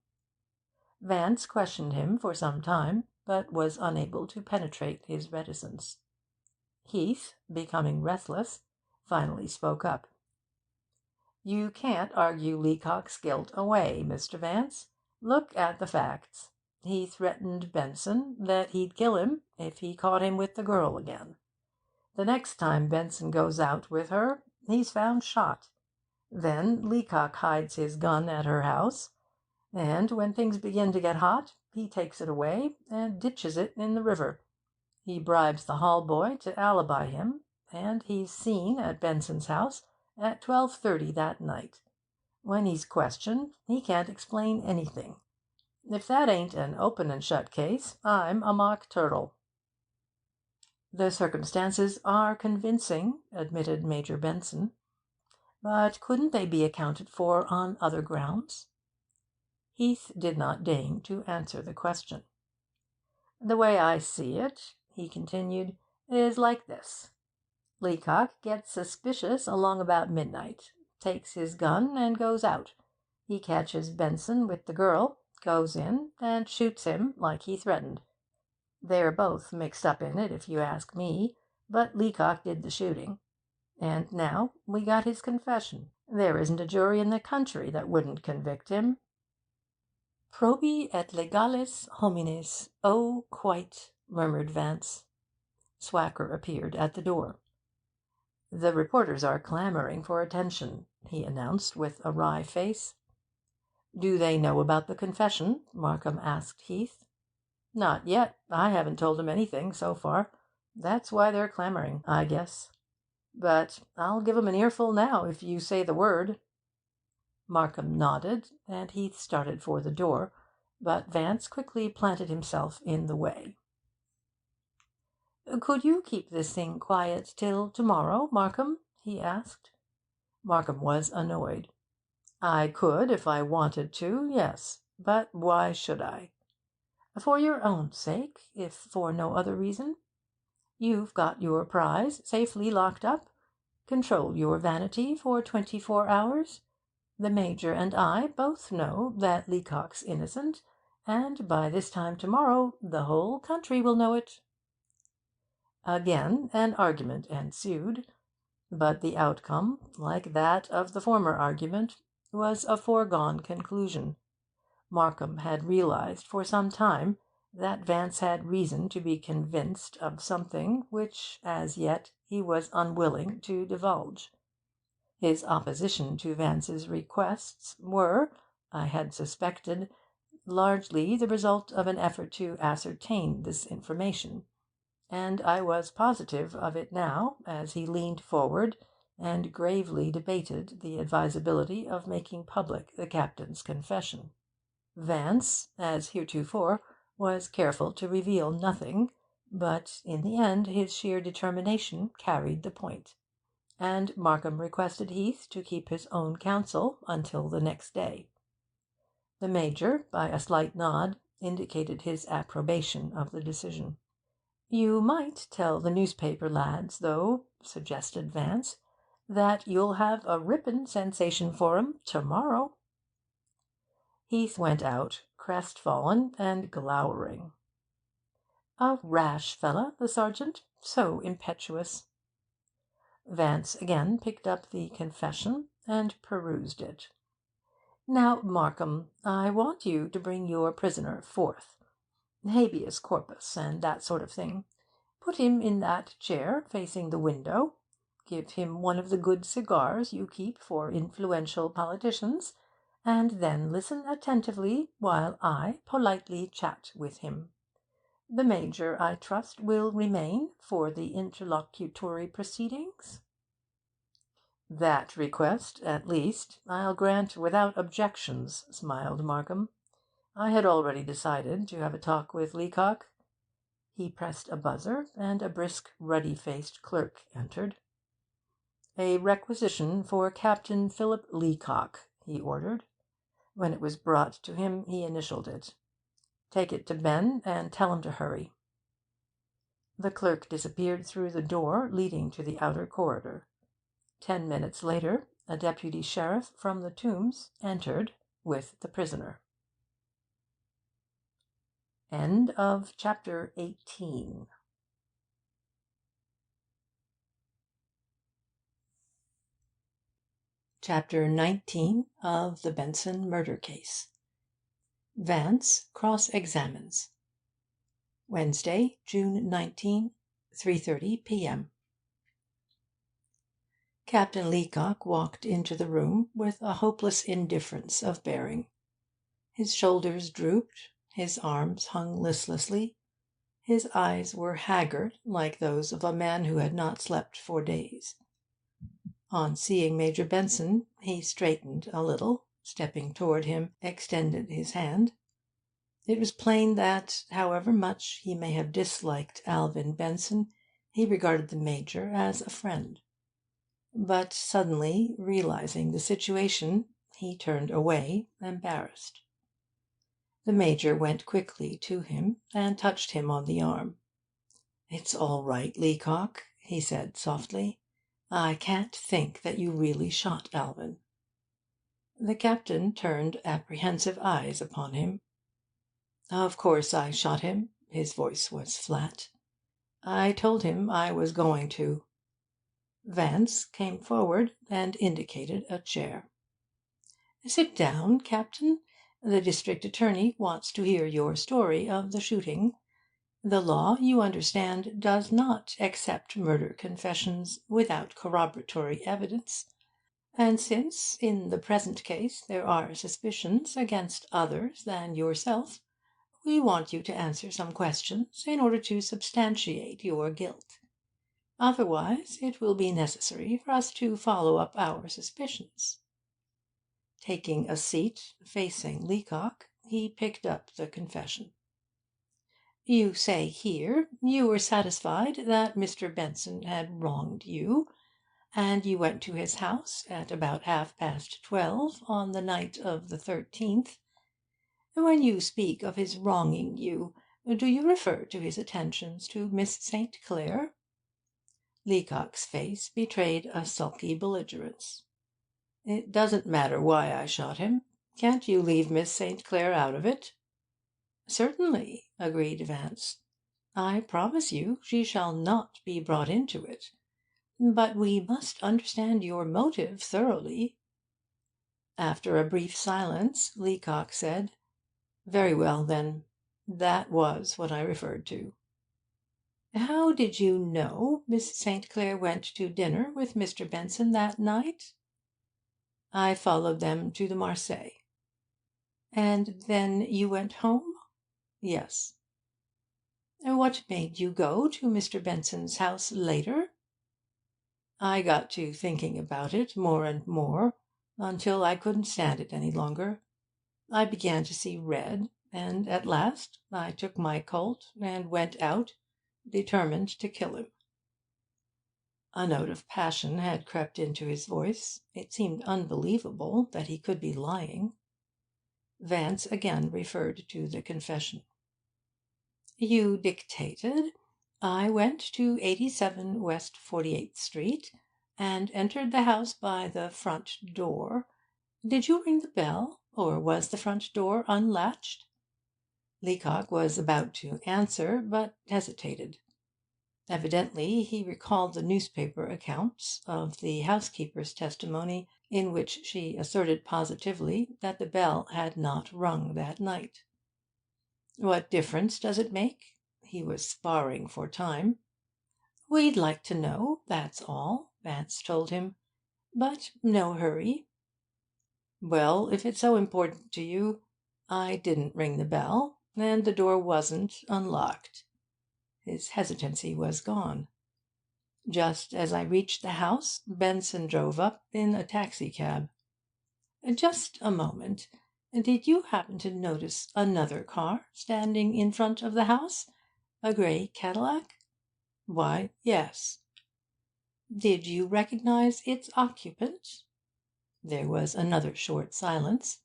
Vance questioned him for some time, but was unable to penetrate his reticence. Heath, becoming restless, finally spoke up. "You can't argue Leacock's guilt away, Mr. Vance. Look at the facts. He threatened Benson that he'd kill him if he caught him with the girl again. The next time Benson goes out with her, he's found shot. Then Leacock hides his gun at her house, and when things begin to get hot, he takes it away and ditches it in the river. He bribes the hall boy to alibi him, and he's seen at Benson's house at 12:30 that night. When he's questioned, he can't explain anything. If that ain't an open and shut case, I'm a mock turtle." "The circumstances are convincing," admitted Major Benson. "But couldn't they be accounted for on other grounds?" Heath did not deign to answer the question. "The way I see it," he continued, "is like this. Leacock gets suspicious along about midnight, takes his gun and goes out. He catches Benson with the girl, goes in and shoots him like he threatened. They're both mixed up in it, if you ask me, but Leacock did the shooting. And now we got his confession. There isn't a jury in the country that wouldn't convict him." "Probi et legalis homines. Oh, quite," murmured Vance. Swacker appeared at the door. "The reporters are clamoring for attention," he announced with a wry face. "Do they know about the confession?" Markham asked Heath. "Not yet. I haven't told them anything, so far. That's why they're clamoring, I guess. But I'll give 'em an earful now, if you say the word." Markham nodded, and Heath started for the door, but Vance quickly planted himself in the way. "Could you keep this thing quiet till tomorrow, Markham?" he asked. Markham was annoyed. "I could if I wanted to, yes. But why should I?" "For your own sake, if for no other reason. You've got your prize safely locked up. Control your vanity for 24 hours. The Major and I both know that Leacock's innocent, and by this time tomorrow the whole country will know it." Again an argument ensued, but the outcome, like that of the former argument, was a foregone conclusion. Markham had realized for some time that Vance had reason to be convinced of something which as yet he was unwilling to divulge. His opposition to Vance's requests were, I had suspected, largely the result of an effort to ascertain this information, and I was positive of it now as he leaned forward and gravely debated the advisability of making public the captain's confession. Vance, as heretofore, was careful to reveal nothing, but in the end his sheer determination carried the point, and Markham requested Heath to keep his own counsel until the next day. The Major, by a slight nod, indicated his approbation of the decision. "You might tell the newspaper lads, though," suggested Vance, "that you'll have a rippin' sensation for 'em to-morrow." Heath went out, crestfallen and glowering. A rash fellow, the sergeant, so impetuous. Vance again picked up the confession and perused it. "Now, Markham, I want you to bring your prisoner forth. Habeas corpus and that sort of thing. Put him in that chair facing the window. Give him one of the good cigars you keep for influential politicians, and then listen attentively while I politely chat with him. The Major, I trust, will remain for the interlocutory proceedings?" "That request, at least, I'll grant without objections," smiled Markham. "I had already decided to have a talk with Leacock." He pressed a buzzer, and a brisk, ruddy-faced clerk entered. "A requisition for Captain Philip Leacock," he ordered. When it was brought to him, he initialled it. "Take it to Ben, and tell him to hurry." The clerk disappeared through the door leading to the outer corridor. 10 minutes later, a deputy sheriff from the Tombs entered with the prisoner. End of chapter 18. Chapter 19 of the Benson Murder Case. Vance cross-examines. Wednesday, June 19, 3:30 p.m. Captain Leacock walked into the room with a hopeless indifference of bearing. His shoulders drooped, his arms hung listlessly, his eyes were haggard, like those of a man who had not slept for days. On seeing Major Benson, he straightened a little, stepping toward him, extended his hand. It was plain that, however much he may have disliked Alvin Benson, he regarded the Major as a friend. But suddenly realizing the situation, he turned away, embarrassed. The Major went quickly to him and touched him on the arm. "It's all right, Leacock," he said softly. "I can't think that you really shot Alvin." The captain turned apprehensive eyes upon him. "Of course I shot him." His voice was flat. "I told him I was going to." Vance came forward and indicated a chair. "Sit down, Captain. The district attorney wants to hear your story of the shooting. The law, you understand, does not accept murder confessions without corroboratory evidence, and since, in the present case, there are suspicions against others than yourself, we want you to answer some questions in order to substantiate your guilt. Otherwise, it will be necessary for us to follow up our suspicions." Taking a seat facing Leacock, he picked up the confession. "You say here you were satisfied that Mr. Benson had wronged you. and you went to his house at about 12:30 on the night of the 13th. When you speak of his wronging you, do you refer to his attentions to Miss St. Clair?" Leacock's face betrayed a sulky belligerence. "It doesn't matter why I shot him. Can't you leave Miss St. Clair out of it?" "Certainly," agreed Vance. "I promise you she shall not be brought into it. But we must understand your motive thoroughly." After a brief silence, Leacock said, "Very well, then. That was what I referred to." "How did you know Miss St. Clair went to dinner with Mr. Benson that night?" "I followed them to the Marseilles." "And then you went home?" "Yes." "What made you go to Mr. Benson's house later?" "I got to thinking about it more and more, until I couldn't stand it any longer. I began to see red, and at last I took my Colt and went out, determined to kill him." A note of passion had crept into his voice. It seemed unbelievable that he could be lying. Vance again referred to the confession. "You dictated, 'I went to 87 West 48th Street, and entered the house by the front door.' Did you ring the bell, or was the front door unlatched?" Leacock was about to answer, but hesitated. Evidently he recalled the newspaper accounts of the housekeeper's testimony, in which she asserted positively that the bell had not rung that night. "What difference does it make?" He was sparring for time. "We'd like to know, that's all," Vance told him. "But no hurry." "Well, if it's so important to you, I didn't ring the bell, and the door wasn't unlocked." His hesitancy was gone. "Just as I reached the house, Benson drove up in a taxicab." "Just a moment. Did you happen to notice another car standing in front of the house? A grey Cadillac?" "Why, yes." "Did you recognize its occupant?" There was another short silence.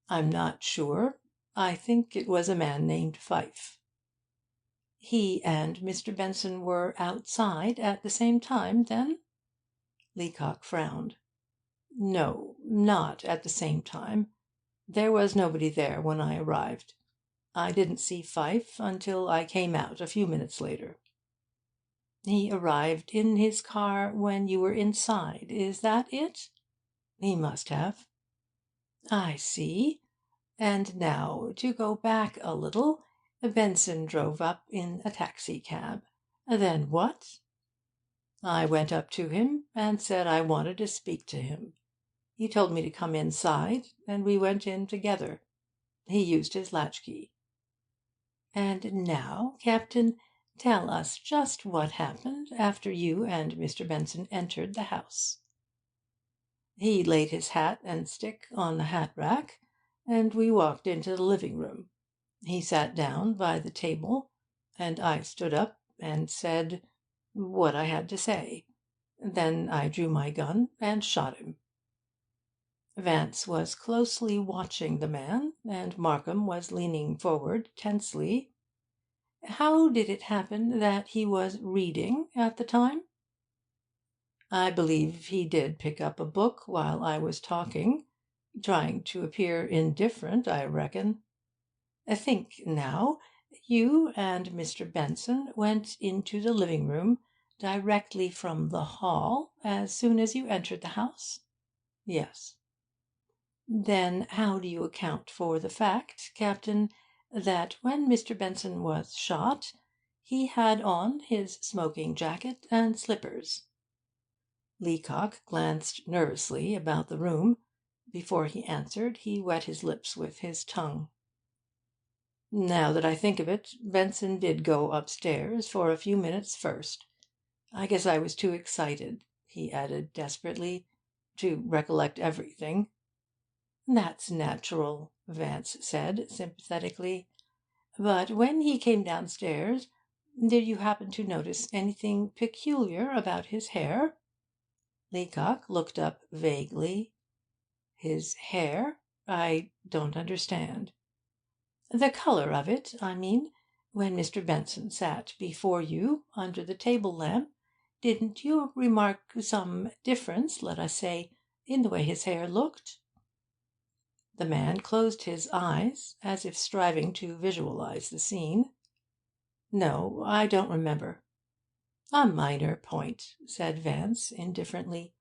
"I'm not sure. I think it was a man named Pfyfe." "He and Mr. Benson were outside at the same time, then?" Leacock frowned. "No, not at the same time. There was nobody there when I arrived. I didn't see Pfyfe until I came out a few minutes later." "He arrived in his car when you were inside, is that it?" "He must have." "I see. And now, to go back a little, Benson drove up in a taxicab. Then what?" "I went up to him and said I wanted to speak to him. He told me to come inside, and we went in together. He used his latchkey." "And now, Captain, tell us just what happened after you and Mr. Benson entered the house." "He laid his hat and stick on the hat rack, and we walked into the living room. He sat down by the table, and I stood up and said what I had to say. Then I drew my gun and shot him." Vance was closely watching the man, and Markham was leaning forward tensely. "How did it happen that he was reading at the time?" "I believe he did pick up a book while I was talking. Trying to appear indifferent, I reckon. Think now. You and Mr. Benson went into the living room directly from the hall as soon as you entered the house?" "Yes." "Then how do you account for the fact, Captain, that when Mr. Benson was shot he had on his smoking jacket and slippers?" Leacock glanced nervously about the room. Before he answered, he wet his lips with his tongue. "Now that I think of it, Benson did go upstairs for a few minutes first. I guess I was too excited," he added desperately, "to recollect everything." "That's natural," Vance said sympathetically. "But when he came downstairs, did you happen to notice anything peculiar about his hair?" Leacock looked up vaguely. His hair? I don't understand. The colour of it, I mean. When Mr. Benson sat before you under the table lamp, didn't you remark some difference, let us say, in the way his hair looked? The man closed his eyes, as if striving to visualize the scene. No, I don't remember. A minor point, said Vance indifferently.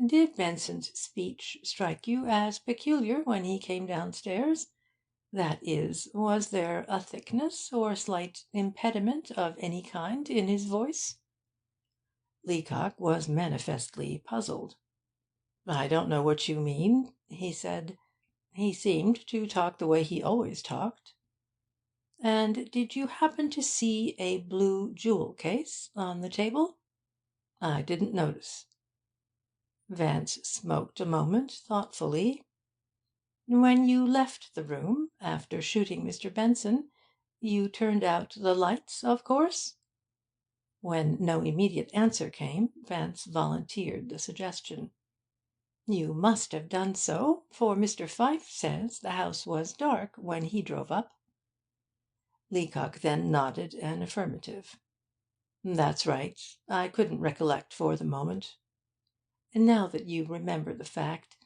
Did Benson's speech strike you as peculiar when he came downstairs? That is, was there a thickness or slight impediment of any kind in his voice? Leacock was manifestly puzzled. I don't know what you mean, he said. He seemed to talk the way he always talked. And did you happen to see a blue jewel case on the table? I didn't notice. Vance smoked a moment thoughtfully. When you left the room, after shooting Mr. Benson, you turned out the lights, of course? When no immediate answer came, Vance volunteered the suggestion. You must have done so, for Mr. Pfyfe says the house was dark when he drove up. Leacock then nodded an affirmative. That's right. I couldn't recollect for the moment. Now that you remember the fact,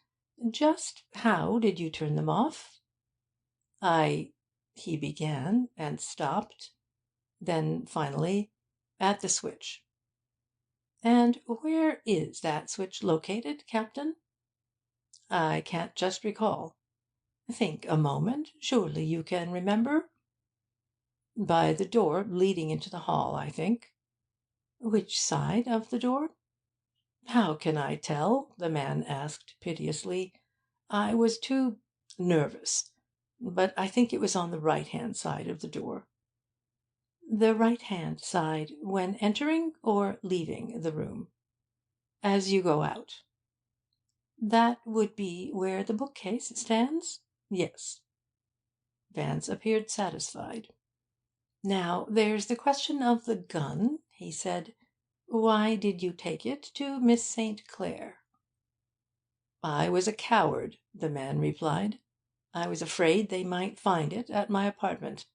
just how did you turn them off? He began, and stopped. Then, finally, at the switch. And where is that switch located, Captain? I can't just recall. Think a moment. Surely you can remember? By the door leading into the hall, I think. Which side of the door? How can I tell? The man asked piteously. I was too nervous. But I think it was on the right-hand side of the door. The right-hand side when entering or leaving the room? As you go out. That would be where the bookcase stands? Yes. Vance appeared satisfied. Now, there's the question of the gun, he said. Why did you take it to Miss St. Clair? I was a coward, the man replied. I was afraid they might find it at my apartment,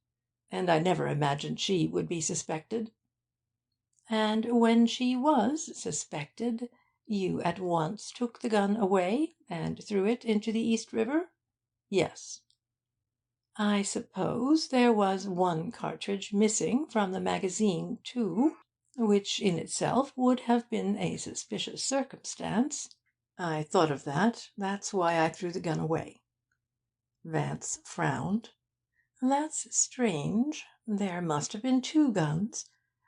and I never imagined she would be suspected. And when she was suspected, you at once took the gun away and threw it into the East River? Yes. I suppose there was one cartridge missing from the magazine, too, which in itself would have been a suspicious circumstance. I thought of that. That's why I threw the gun away. Vance frowned. That's strange. There must have been two guns.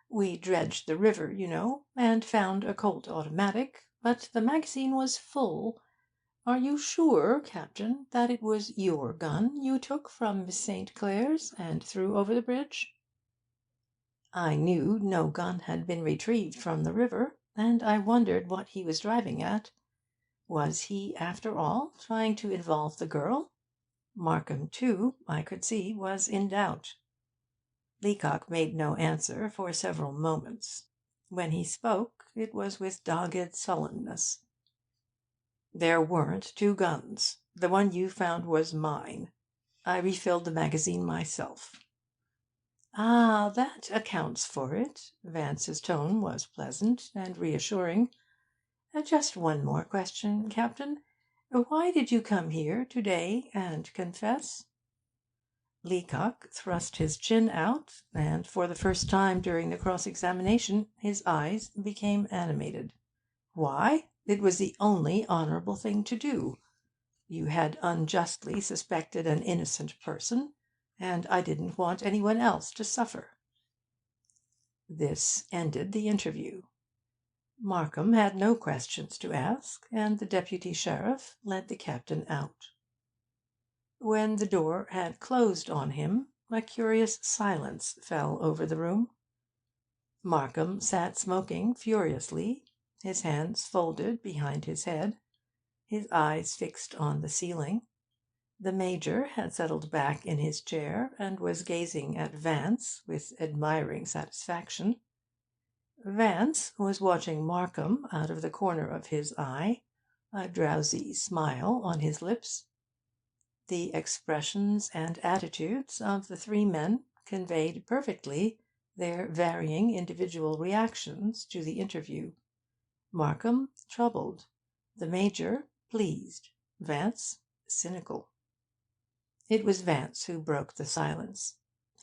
We dredged the river, you know, and found a Colt automatic, but the magazine was full. Are you sure, Captain, that it was your gun you took from Miss St. Clair's and threw over the bridge? I knew no gun had been retrieved from the river, and I wondered what he was driving at. Was he, after all, trying to involve the girl? Markham, too, I could see, was in doubt. Leacock made no answer for several moments. When he spoke, it was with dogged sullenness. There weren't two guns. The one you found was mine. I refilled the magazine myself. Ah, that accounts for it. Vance's tone was pleasant and reassuring. Just one more question, Captain. Why did you come here to-day and confess? Leacock thrust his chin out, and for the first time during the cross-examination his eyes became animated. Why? It was the only honourable thing to do. You had unjustly suspected an innocent person, and I didn't want anyone else to suffer. This ended the interview. Markham had no questions to ask, and the deputy sheriff led the captain out. When the door had closed on him, a curious silence fell over the room. Markham sat smoking furiously, his hands folded behind his head, his eyes fixed on the ceiling. The Major had settled back in his chair and was gazing at Vance with admiring satisfaction. Vance was watching Markham out of the corner of his eye, a drowsy smile on his lips. The expressions and attitudes of the three men conveyed perfectly their varying individual reactions to the interview. Markham troubled, the Major pleased, Vance cynical. It was Vance who broke the silence.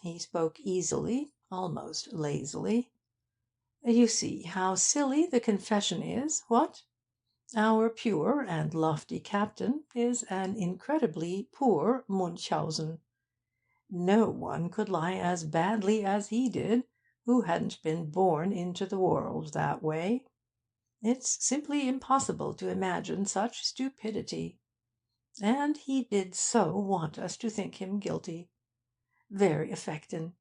He spoke easily, almost lazily. "You see how silly the confession is, what? Our pure and lofty captain is an incredibly poor Munchausen. No one could lie as badly as he did who hadn't been born into the world that way. It's simply impossible to imagine such stupidity. And he did so want us to think him guilty. Very affectin'.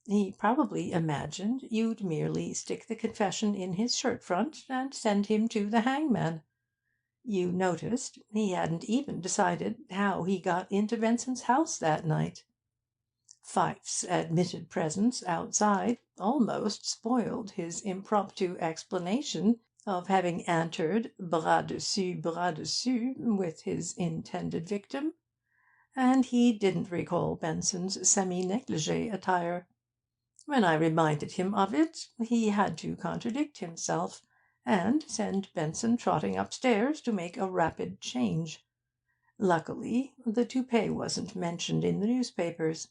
He probably imagined you'd merely stick the confession in his shirt front and send him to the hangman. You noticed he hadn't even decided how he got into Benson's house that night. Pfyfe's admitted presence outside almost spoiled his impromptu explanation of having entered bras dessus with his intended victim, and he didn't recall Benson's semi-negligee attire. When I reminded him of it, he had to contradict himself, and send Benson trotting upstairs to make a rapid change. Luckily, the toupee wasn't mentioned in the newspapers.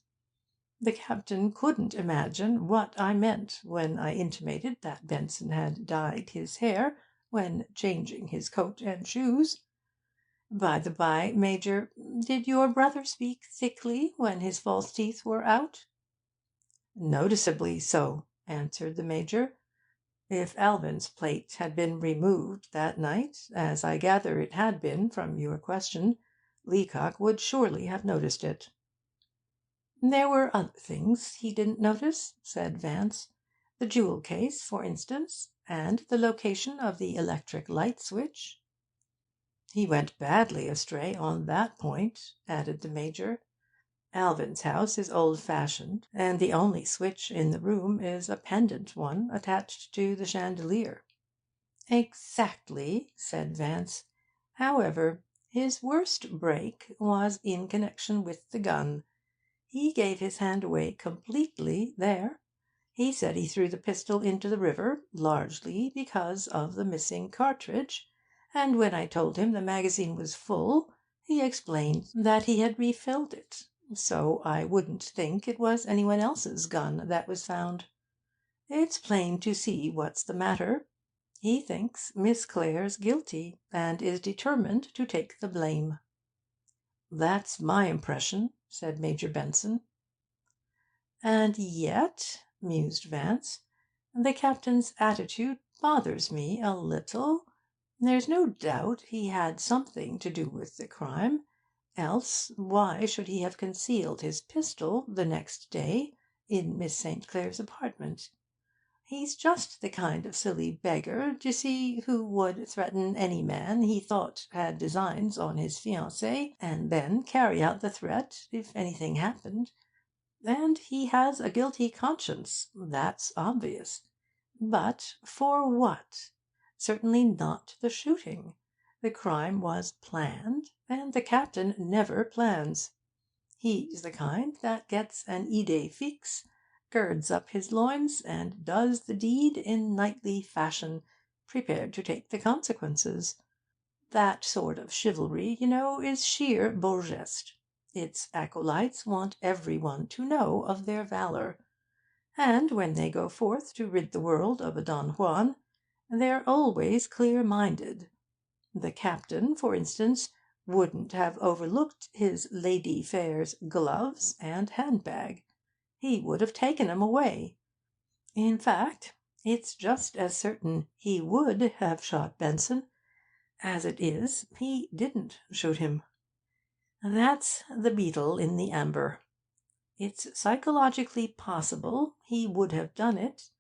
The captain couldn't imagine what I meant when I intimated that Benson had dyed his hair when changing his coat and shoes. By the by, Major, did your brother speak thickly when his false teeth were out?" "Noticeably so," answered the Major. "If Alvin's plate had been removed that night, as I gather it had been from your question, Leacock would surely have noticed it." "There were other things he didn't notice," said Vance. "The jewel case, for instance, and the location of the electric light switch." "He went badly astray on that point," added the Major. "Alvin's house is old-fashioned, and the only switch in the room is a pendant one attached to the chandelier." "Exactly," said Vance. "However, his worst break was in connection with the gun. He gave his hand away completely there. He said he threw the pistol into the river largely because of the missing cartridge, and when I told him the magazine was full, he explained that he had refilled it, so I wouldn't think it was anyone else's gun that was found. It's plain to see what's the matter. He thinks Miss Clare's guilty, and is determined to take the blame." "That's my impression," said Major Benson. "And yet," mused Vance, "the captain's attitude bothers me a little. There's no doubt he had something to do with the crime, else why should he have concealed his pistol the next day in Miss St. Clare's apartment? He's just the kind of silly beggar, d'ye see, who would threaten any man he thought had designs on his fiancée, and then carry out the threat if anything happened. And he has a guilty conscience, that's obvious. But for what? Certainly not the shooting. The crime was planned, and the captain never plans. He's the kind that gets an idée fixe, girds up his loins, and does the deed in knightly fashion, prepared to take the consequences. That sort of chivalry, you know, is sheer beau geste. Its acolytes want every one to know of their valour, and when they go forth to rid the world of a Don Juan, they're always clear-minded. The captain, for instance, wouldn't have overlooked his Lady Fair's gloves and handbag. He would have taken 'em away. In fact, it's just as certain he would have shot Benson as it is he didn't shoot him. That's the beetle in the amber. It's psychologically possible he would have done it,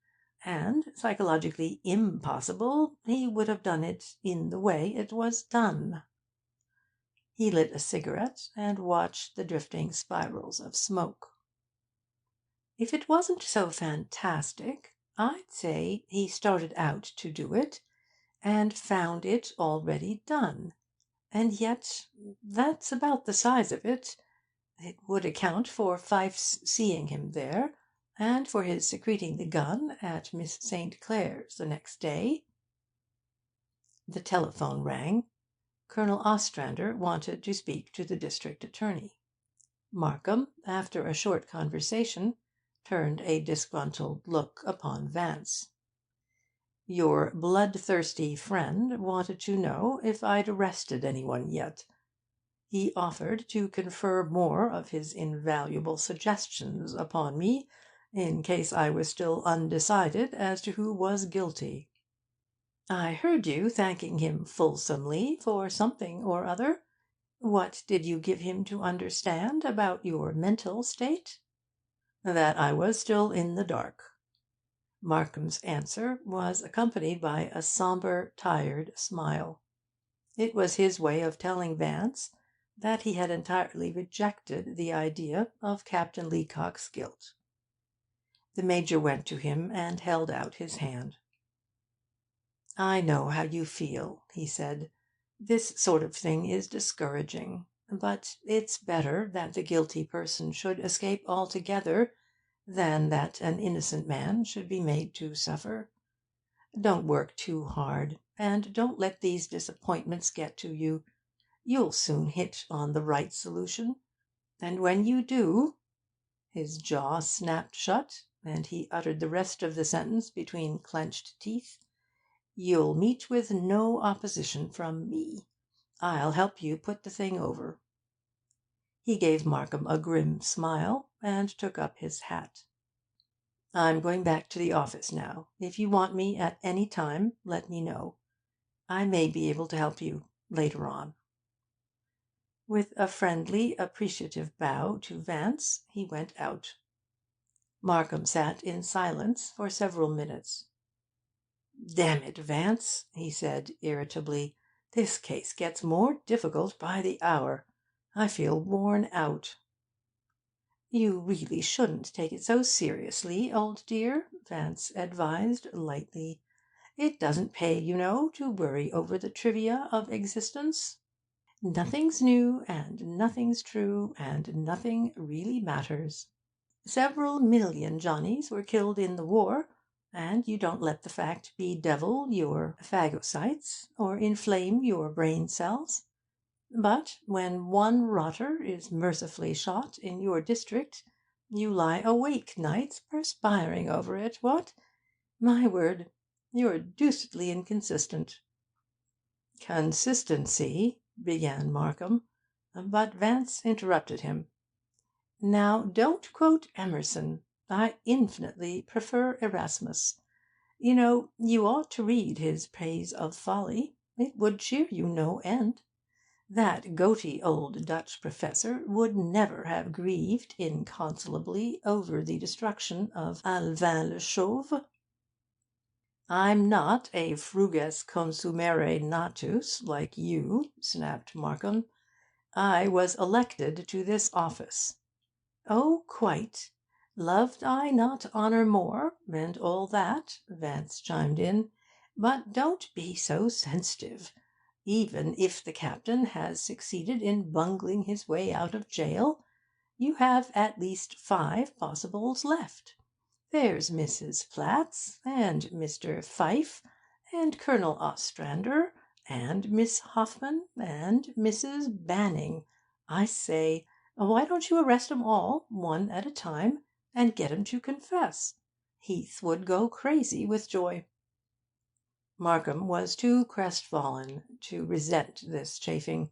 and psychologically impossible he would have done it in the way it was done." He lit a cigarette and watched the drifting spirals of smoke. "If it wasn't so fantastic," I'd say he started out to do it, and found it already done. And yet that's about the size of it. It would account for Pfyfe's seeing him there, and for his secreting the gun at Miss St. Clair's the next day. The telephone rang. Colonel Ostrander wanted to speak to the district attorney. Markham, after a short conversation, turned a disgruntled look upon Vance. Your bloodthirsty friend wanted to know if I'd arrested anyone yet. He offered to confer more of his invaluable suggestions upon me, in case I was still undecided as to who was guilty. I heard you thanking him fulsomely for something or other. What did you give him to understand about your mental state? That I was still in the dark. Markham's answer was accompanied by a sombre, tired smile. It was his way of telling Vance that he had entirely rejected the idea of Captain Leacock's guilt. The Major went to him and held out his hand. "I know how you feel," he said. "This sort of thing is discouraging. But it's better that the guilty person should escape altogether than that an innocent man should be made to suffer. Don't work too hard, and don't let these disappointments get to you. You'll soon hit on the right solution. And when you do—" His jaw snapped shut, and he uttered the rest of the sentence between clenched teeth. "You'll meet with no opposition from me. I'll help you put the thing over." He gave Markham a grim smile, and took up his hat. "I'm going back to the office now. If you want me at any time, let me know. I may be able to help you later on." With a friendly, appreciative bow to Vance, he went out. Markham sat in silence for several minutes. "Damn it, Vance," he said irritably, "this case gets more difficult by the hour. I feel worn out." "You really shouldn't take it so seriously, old dear," Vance advised lightly. "It doesn't pay, you know, to worry over the trivia of existence. Nothing's new, and nothing's true, and nothing really matters. Several million Johnnies were killed in the war, and you don't let the fact bedevil your phagocytes or inflame your brain cells. But when one rotter is mercifully shot in your district, you lie awake nights perspiring over it, what? My word, you're deucedly inconsistent." "Consistency—" began Markham, but Vance interrupted him. "Now, don't quote Emerson. I infinitely prefer Erasmus. You know, you ought to read his Praise of Folly. It would cheer you no end. That goaty old Dutch professor would never have grieved inconsolably over the destruction of Alvin le Chauve." "I'm not a fruges consumere natus, like you," snapped Markham. "I was elected to this office." "Oh, quite. Loved I not honour more, and all that," Vance chimed in. "But don't be so sensitive. Even if the captain has succeeded in bungling his way out of jail, you have at least 5 possibles left. There's Mrs. Platts, and Mr. Pfyfe, and Colonel Ostrander, and Miss Hoffman, and Mrs. Banning. I say, why don't you arrest 'em all, one at a time, and get 'em to confess? Heath would go crazy with joy." Markham was too crestfallen to resent this chaffing.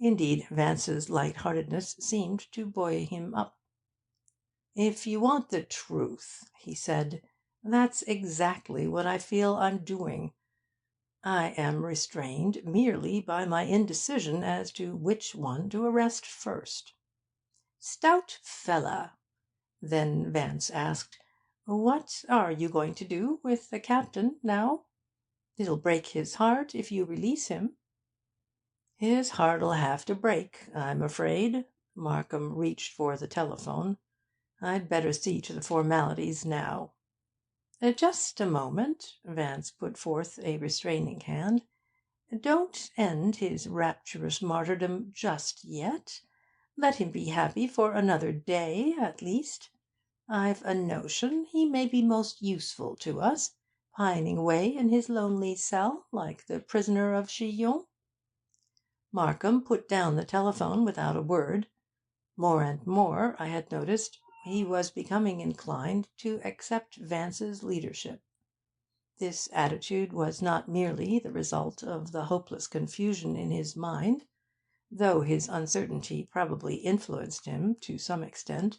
Indeed, Vance's light-heartedness seemed to buoy him up. "If you want the truth," he said, "that's exactly what I feel I'm doing. I am restrained merely by my indecision as to which one to arrest first." "Stout fella!" Then Vance asked, "What are you going to do with the captain now? It'll break his heart if you release him." "His heart'll have to break, I'm afraid." Markham reached for the telephone. "I'd better see to the formalities now." Just a moment. Vance put forth a restraining hand. Don't end his rapturous martyrdom just yet. Let him be happy for another day, at least. I've a notion he may be most useful to us, pining away in his lonely cell, like the prisoner of Chillon." Markham put down the telephone without a word. More and more, I had noticed, he was becoming inclined to accept Vance's leadership. This attitude was not merely the result of the hopeless confusion in his mind, though his uncertainty probably influenced him to some extent,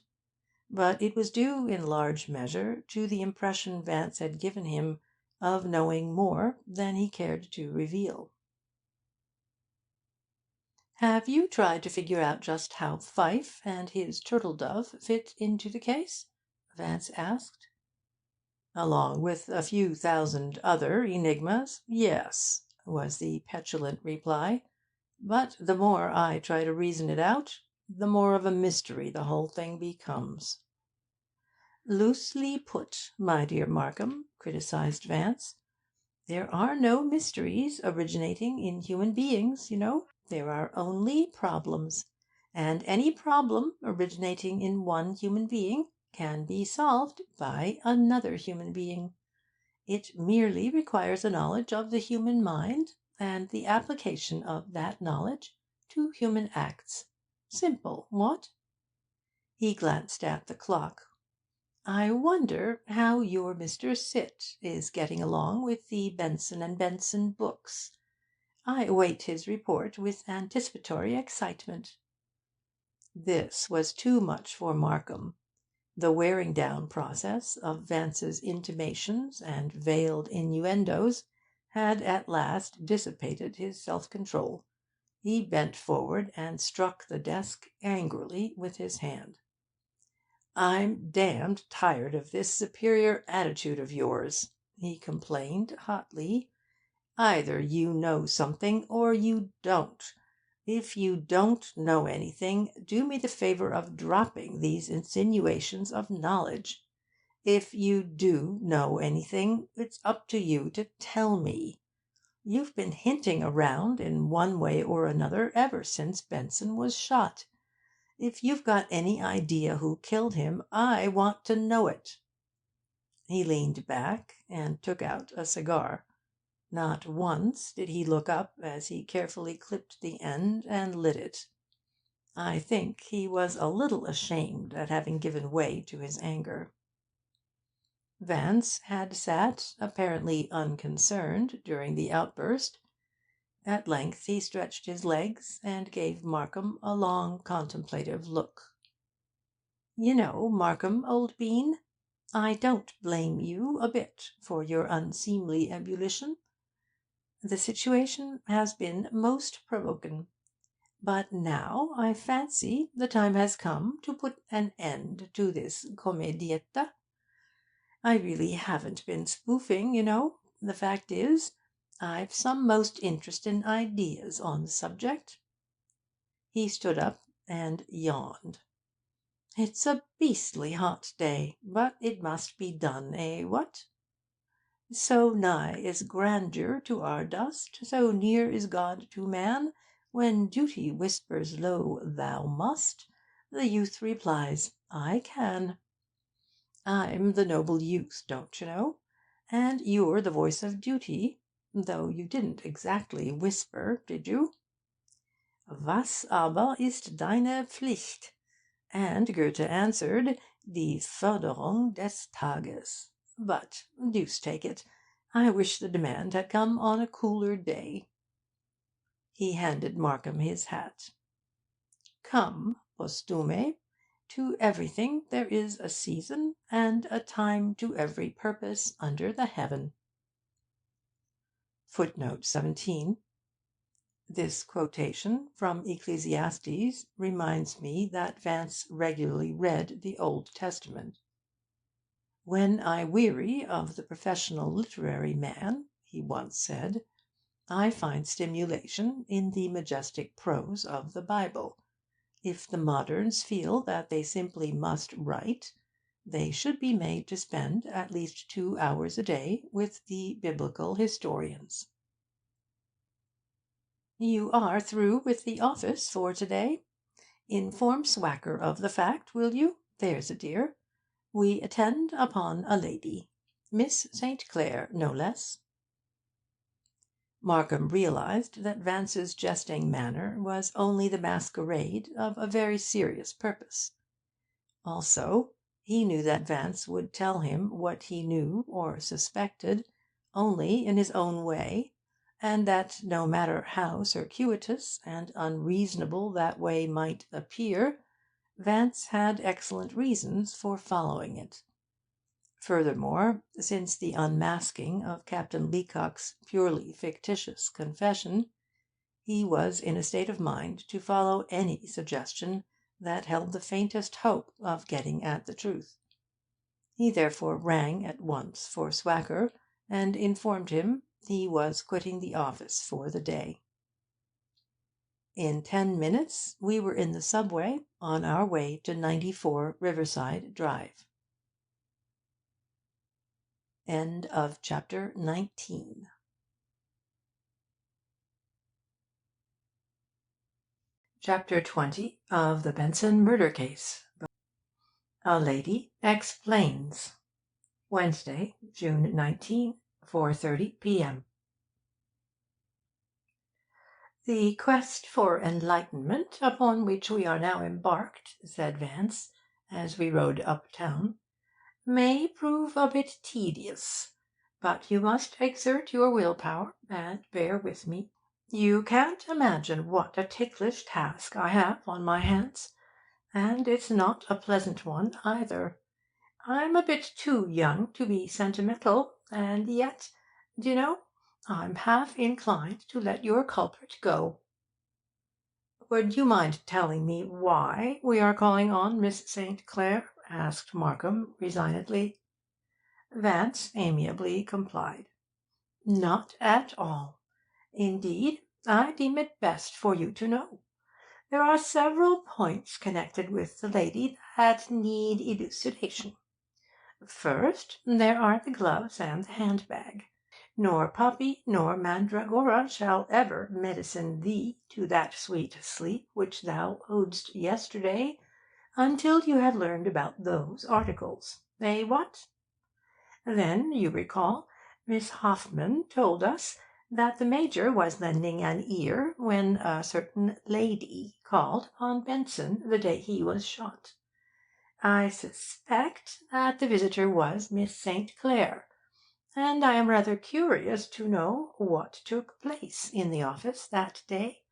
but it was due in large measure to the impression Vance had given him of knowing more than he cared to reveal. "Have you tried to figure out just how Pfyfe and his turtle dove fit into the case?" Vance asked. "Along with a few thousand other enigmas, yes," was the petulant reply. "But the more I try to reason it out, the more of a mystery the whole thing becomes." "Loosely put, my dear Markham," criticized Vance. "There are no mysteries originating in human beings, you know. There are only problems. And any problem originating in one human being can be solved by another human being. It merely requires a knowledge of the human mind, and the application of that knowledge to human acts. Simple, what?" He glanced at the clock. "I wonder how your Mr. Sitt is getting along with the Benson and Benson books. I await his report with anticipatory excitement." This was too much for Markham. The wearing down process of Vance's intimations and veiled innuendos had at last dissipated his self-control. He bent forward and struck the desk angrily with his hand. "I'm damned tired of this superior attitude of yours," he complained hotly. "Either you know something or you don't. If you don't know anything, do me the favour of dropping these insinuations of knowledge. If you do know anything, it's up to you to tell me. You've been hinting around in one way or another ever since Benson was shot. If you've got any idea who killed him, I want to know it." He leaned back and took out a cigar. Not once did he look up as he carefully clipped the end and lit it. I think he was a little ashamed at having given way to his anger. Vance had sat apparently unconcerned during the outburst. At length he stretched his legs and gave Markham a long contemplative look. "You know, Markham, old bean, I don't blame you a bit for your unseemly ebullition. The situation has been most provokin'. But now I fancy the time has come to put an end to this commedietta. I really haven't been spoofing, you know. The fact is, I've some most interestin' ideas on the subject." He stood up and yawned. "It's a beastly hot day, but it must be done, eh, what? So nigh is grandeur to our dust, so near is God to man. When duty whispers low, 'Thou must,' the youth replies, 'I can.' I'm the noble youth, don't you know, and you're the voice of duty, though you didn't exactly whisper, did you? 'Was aber ist deine Pflicht?' And Goethe answered, 'Die Förderung des Tages.' But, deuce take it, I wish the demand had come on a cooler day." He handed Markham his hat. "Come, Postume, to everything there is a season, and a time to every purpose under the heaven." Footnote 17. This quotation from Ecclesiastes reminds me that Vance regularly read the Old Testament. "When I weary of the professional literary man," he once said, "I find stimulation in the majestic prose of the Bible. If the moderns feel that they simply must write, they should be made to spend at least 2 hours a day with the biblical historians. You are through with the office for to-day. Inform Swacker of the fact, will you? There's a dear. We attend upon a lady. Miss St. Clair, no less. Markham realized that Vance's jesting manner was only the masquerade of a very serious purpose. Also, he knew that Vance would tell him what he knew or suspected only in his own way, and that no matter how circuitous and unreasonable that way might appear, Vance had excellent reasons for following it. Furthermore, since the unmasking of Captain Leacock's purely fictitious confession, he was in a state of mind to follow any suggestion that held the faintest hope of getting at the truth. He therefore rang at once for Swacker, and informed him he was quitting the office for the day. In 10 minutes we were in the subway, on our way to 94 Riverside Drive. End of chapter 19. Chapter 20 of the Benson Murder Case. A Lady Explains. Wednesday, June 19, 4:30 p.m. The quest for enlightenment upon which we are now embarked, said Vance, as we rode uptown, may prove a bit tedious, but you must exert your will-power and bear with me. You can't imagine what a ticklish task I have on my hands, and it's not a pleasant one either. I'm a bit too young to be sentimental, and yet, d'you know, I'm half inclined to let your culprit go. Would you mind telling me why we are calling on Miss St. Clair? Asked Markham resignedly. Vance amiably complied. Not at all. Indeed, I deem it best for you to know. There are several points connected with the lady that need elucidation. First, there are the gloves and the handbag. Nor Poppy nor Mandragora shall ever medicine thee to that sweet sleep which thou odest yesterday, until you have learned about those articles. Eh, what? Then, you recall, Miss Hoffman told us that the Major was lending an ear when a certain lady called on Benson the day he was shot. I suspect that the visitor was Miss St. Clair, and I am rather curious to know what took place in the office that day,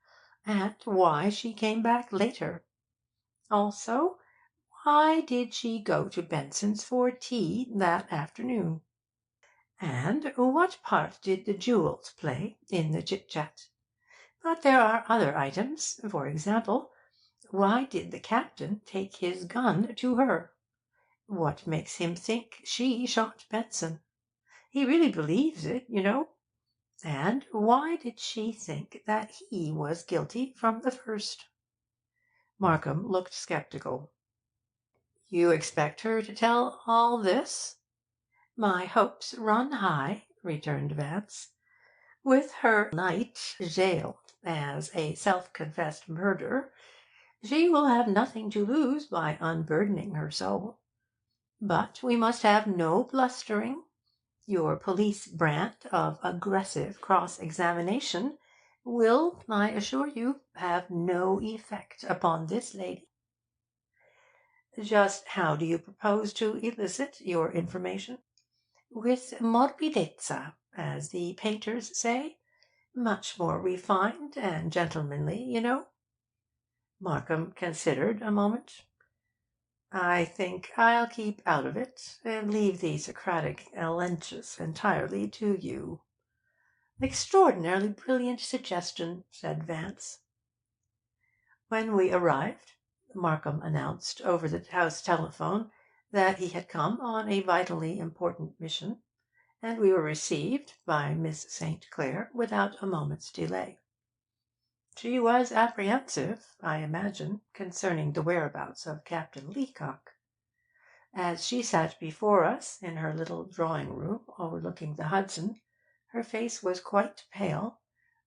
and why she came back later. Also, why did she go to Benson's for tea that afternoon? And what part did the jewels play in the chit-chat? But there are other items. For example, why did the captain take his gun to her? What makes him think she shot Benson? He really believes it, you know. And why did she think that he was guilty from the first? Markham looked sceptical. You expect her to tell all this? My hopes run high, returned Vance. With her knight jailed as a self-confessed murderer, she will have nothing to lose by unburdening her soul. But we must have no blustering. Your police brand of aggressive cross-examination will, I assure you, have no effect upon this lady. Just how do you propose to elicit your information? With morbidezza, as the painters say. Much more refined and gentlemanly, you know. Markham considered a moment. I think I'll keep out of it, and leave the Socratic elenchus entirely to you. Extraordinarily brilliant suggestion, said Vance. When we arrived, Markham announced over the house telephone that he had come on a vitally important mission, and we were received by Miss St. Clair without a moment's delay. She was apprehensive, I imagine, concerning the whereabouts of Captain Leacock. As she sat before us in her little drawing-room overlooking the Hudson, her face was quite pale,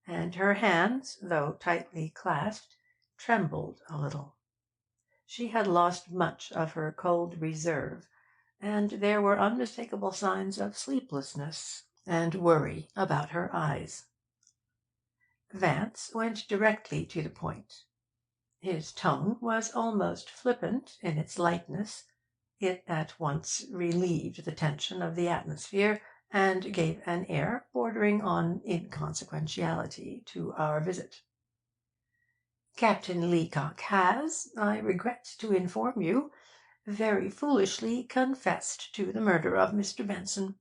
and her hands, though tightly clasped, trembled a little. She had lost much of her cold reserve, and there were unmistakable signs of sleeplessness and worry about her eyes. Vance went directly to the point. His tone was almost flippant in its lightness. It at once relieved the tension of the atmosphere, and gave an air bordering on inconsequentiality to our visit. Captain Leacock has, I regret to inform you, very foolishly confessed to the murder of Mr. Benson.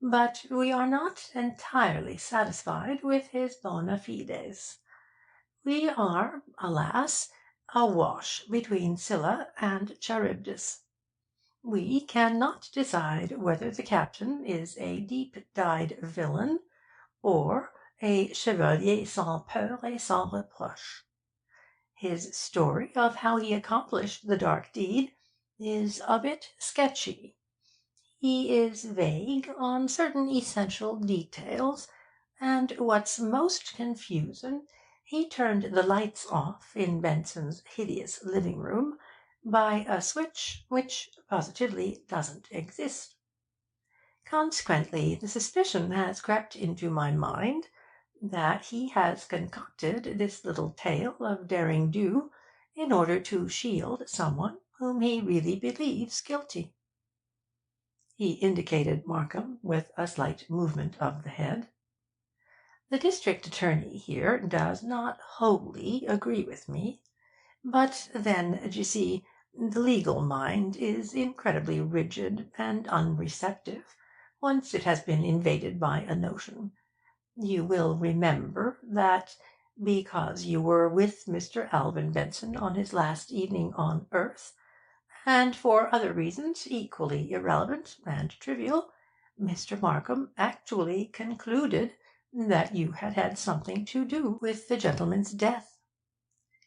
But we are not entirely satisfied with his bona fides. We are, alas, awash between Scylla and Charybdis. We cannot decide whether the captain is a deep-dyed villain or a chevalier sans peur et sans reproche. His story of how he accomplished the dark deed is a bit sketchy. He is vague on certain essential details, and what's most confusing, he turned the lights off in Benson's hideous living-room by a switch which positively doesn't exist. Consequently, the suspicion has crept into my mind that he has concocted this little tale of derring-do in order to shield someone whom he really believes guilty." He indicated Markham with a slight movement of the head. "The district attorney here does not wholly agree with me. But then, d'ye see, the legal mind is incredibly rigid and unreceptive once it has been invaded by a notion. You will remember that because you were with Mr. Alvin Benson on his last evening on earth, and for other reasons equally irrelevant and trivial, Mr. Markham actually concluded that you had had something to do with the gentleman's death."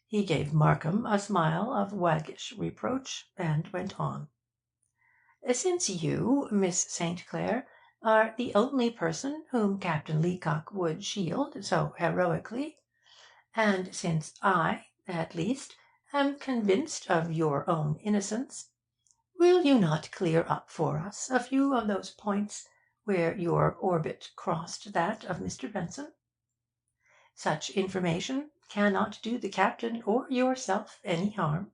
He gave Markham a smile of waggish reproach, and went on. "Since you, Miss St. Clair, are the only person whom Captain Leacock would shield so heroically, and since I, at least, am convinced of your own innocence, will you not clear up for us a few of those points where your orbit crossed that of Mr. Benson? Such information cannot do the captain or yourself any harm,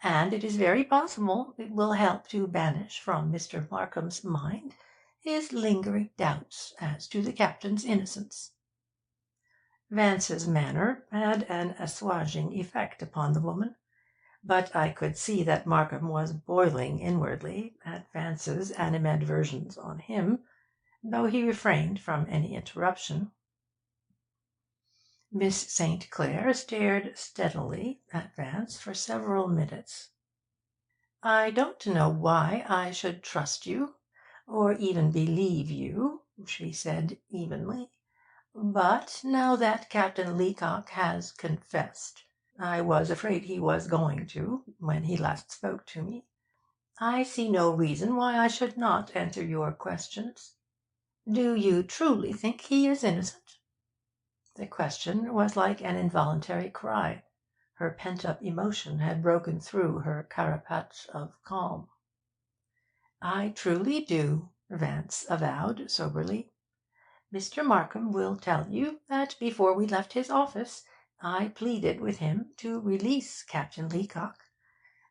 and it is very possible it will help to banish from Mr. Markham's mind his lingering doubts as to the captain's innocence." Vance's manner had an assuaging effect upon the woman, but I could see that Markham was boiling inwardly at Vance's animadversions on him, though he refrained from any interruption. Miss St. Clair stared steadily at Vance for several minutes. "I don't know why I should trust you, or even believe you," she said evenly. "But now that Captain Leacock has confessed, I was afraid he was going to when he last spoke to me, I see no reason why I should not answer your questions. Do you truly think he is innocent?" The question was like an involuntary cry. Her pent-up emotion had broken through her carapace of calm. "I truly do," Vance avowed soberly. "Mr. Markham will tell you that before we left his office I pleaded with him to release Captain Leacock.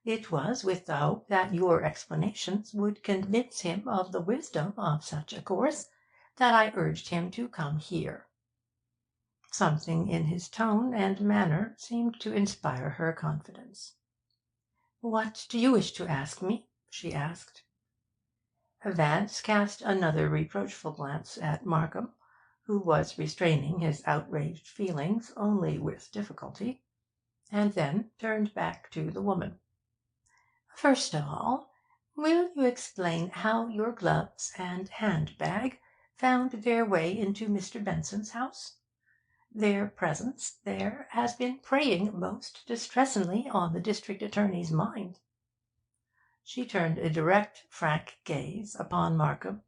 It was with the hope that your explanations would convince him of the wisdom of such a course that I urged him to come here." Something in his tone and manner seemed to inspire her confidence. "What do you wish to ask me?" she asked. Vance cast another reproachful glance at Markham, who was restraining his outraged feelings only with difficulty, and then turned back to the woman. "First of all, will you explain how your gloves and hand-bag found their way into Mr. Benson's house? Their presence there has been preying most distressingly on the district attorney's mind." She turned a direct, frank gaze upon Markham.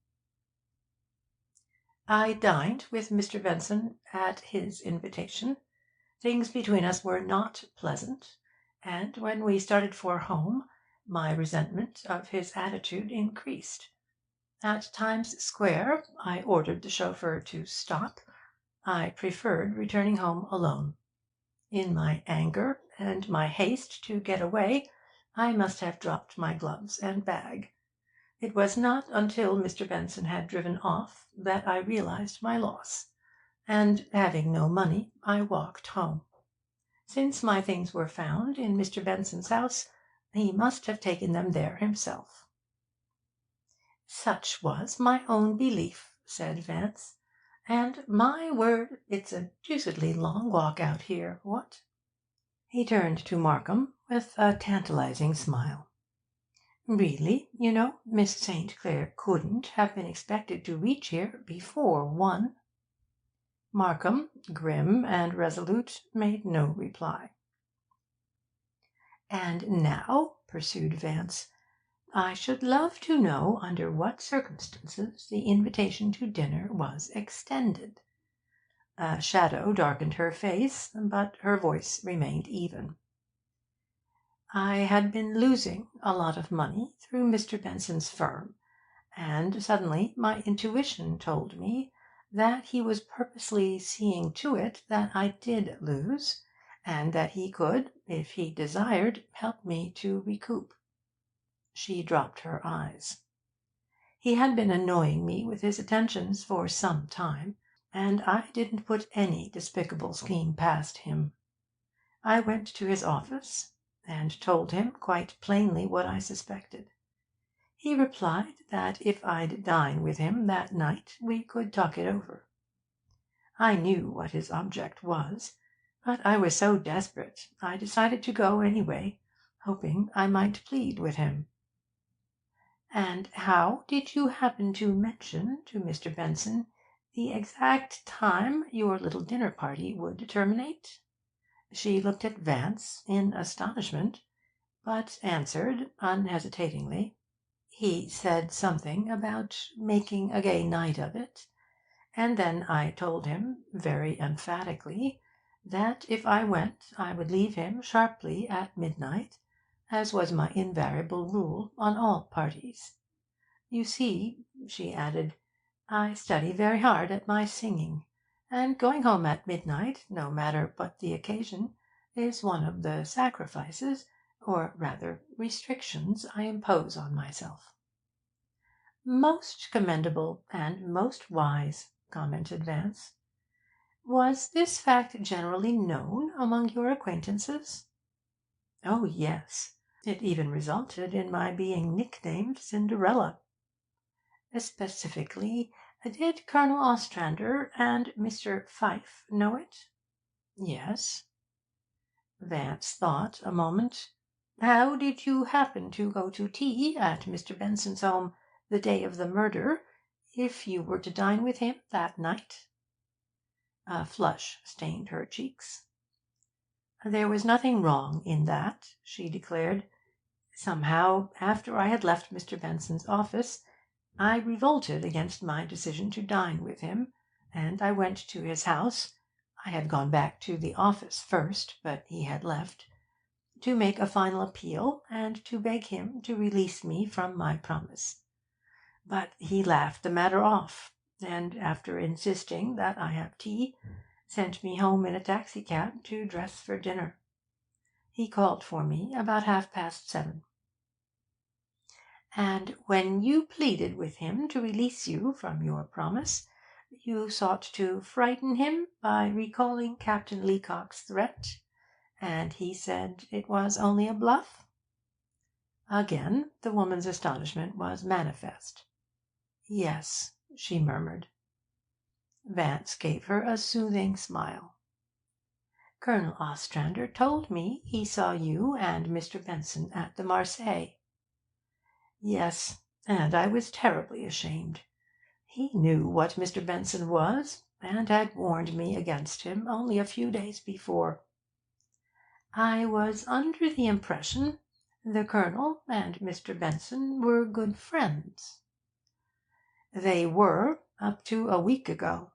"I dined with Mr. Benson at his invitation. Things between us were not pleasant, and when we started for home my resentment of his attitude increased. At Times Square I ordered the chauffeur to stop. I preferred returning home alone. In my anger and my haste to get away, I must have dropped my gloves and bag. It was not until Mr. Benson had driven off that I realized my loss, and, having no money, I walked home. Since my things were found in Mr. Benson's house, he must have taken them there himself." "Such was my own belief," said Vance. "And, my word, it's a deucedly long walk out here, what?" He turned to Markham with a tantalizing smile. "Really, you know, Miss St. Clair couldn't have been expected to reach here before 1." Markham, grim and resolute, made no reply. "And now," pursued Vance, "I should love to know under what circumstances the invitation to dinner was extended." A shadow darkened her face, but her voice remained even. "I had been losing a lot of money through Mr. Benson's firm, and suddenly my intuition told me that he was purposely seeing to it that I did lose, and that he could, if he desired, help me to recoup." She dropped her eyes. "He had been annoying me with his attentions for some time, and I didn't put any despicable scheme past him. I went to his office and told him quite plainly what I suspected. He replied that if I'd dine with him that night we could talk it over. I knew what his object was, but I was so desperate I decided to go anyway, hoping I might plead with him." "And how did you happen to mention to Mr. Benson the exact time your little dinner party would terminate?" She looked at Vance in astonishment, but answered unhesitatingly. "He said something about making a gay night of it, and then I told him, very emphatically, that if I went I would leave him sharply at midnight, as was my invariable rule on all parties. You see," she added, "I study very hard at my singing, and going home at midnight, no matter what the occasion, is one of the sacrifices, or rather restrictions, I impose on myself." "Most commendable and most wise," commented Vance. "Was this fact generally known among your acquaintances?" "Oh, yes. It even resulted in my being nicknamed Cinderella." "Specifically, did Colonel Ostrander and Mr. Pfyfe know it?" "Yes." Vance thought a moment. "How did you happen to go to tea at Mr. Benson's home the day of the murder, if you were to dine with him that night?" A flush stained her cheeks. "There was nothing wrong in that," she declared. "Somehow, after I had left Mr. Benson's office, I revolted against my decision to dine with him, and I went to his house (I had gone back to the office first, but he had left) to make a final appeal, and to beg him to release me from my promise. But he laughed the matter off, and, after insisting that I have tea, sent me home in a taxicab to dress for dinner. He called for me about 7:30. "And when you pleaded with him to release you from your promise, you sought to frighten him by recalling Captain Leacock's threat, and he said it was only a bluff?" Again the woman's astonishment was manifest. "Yes," she murmured. Vance gave her a soothing smile. "Colonel Ostrander told me he saw you and Mr. Benson at the Marseilles." "Yes, and I was terribly ashamed. He knew what Mr. Benson was, and had warned me against him only a few days before. I was under the impression The Colonel and Mr. Benson were good friends. They were, up to a week ago.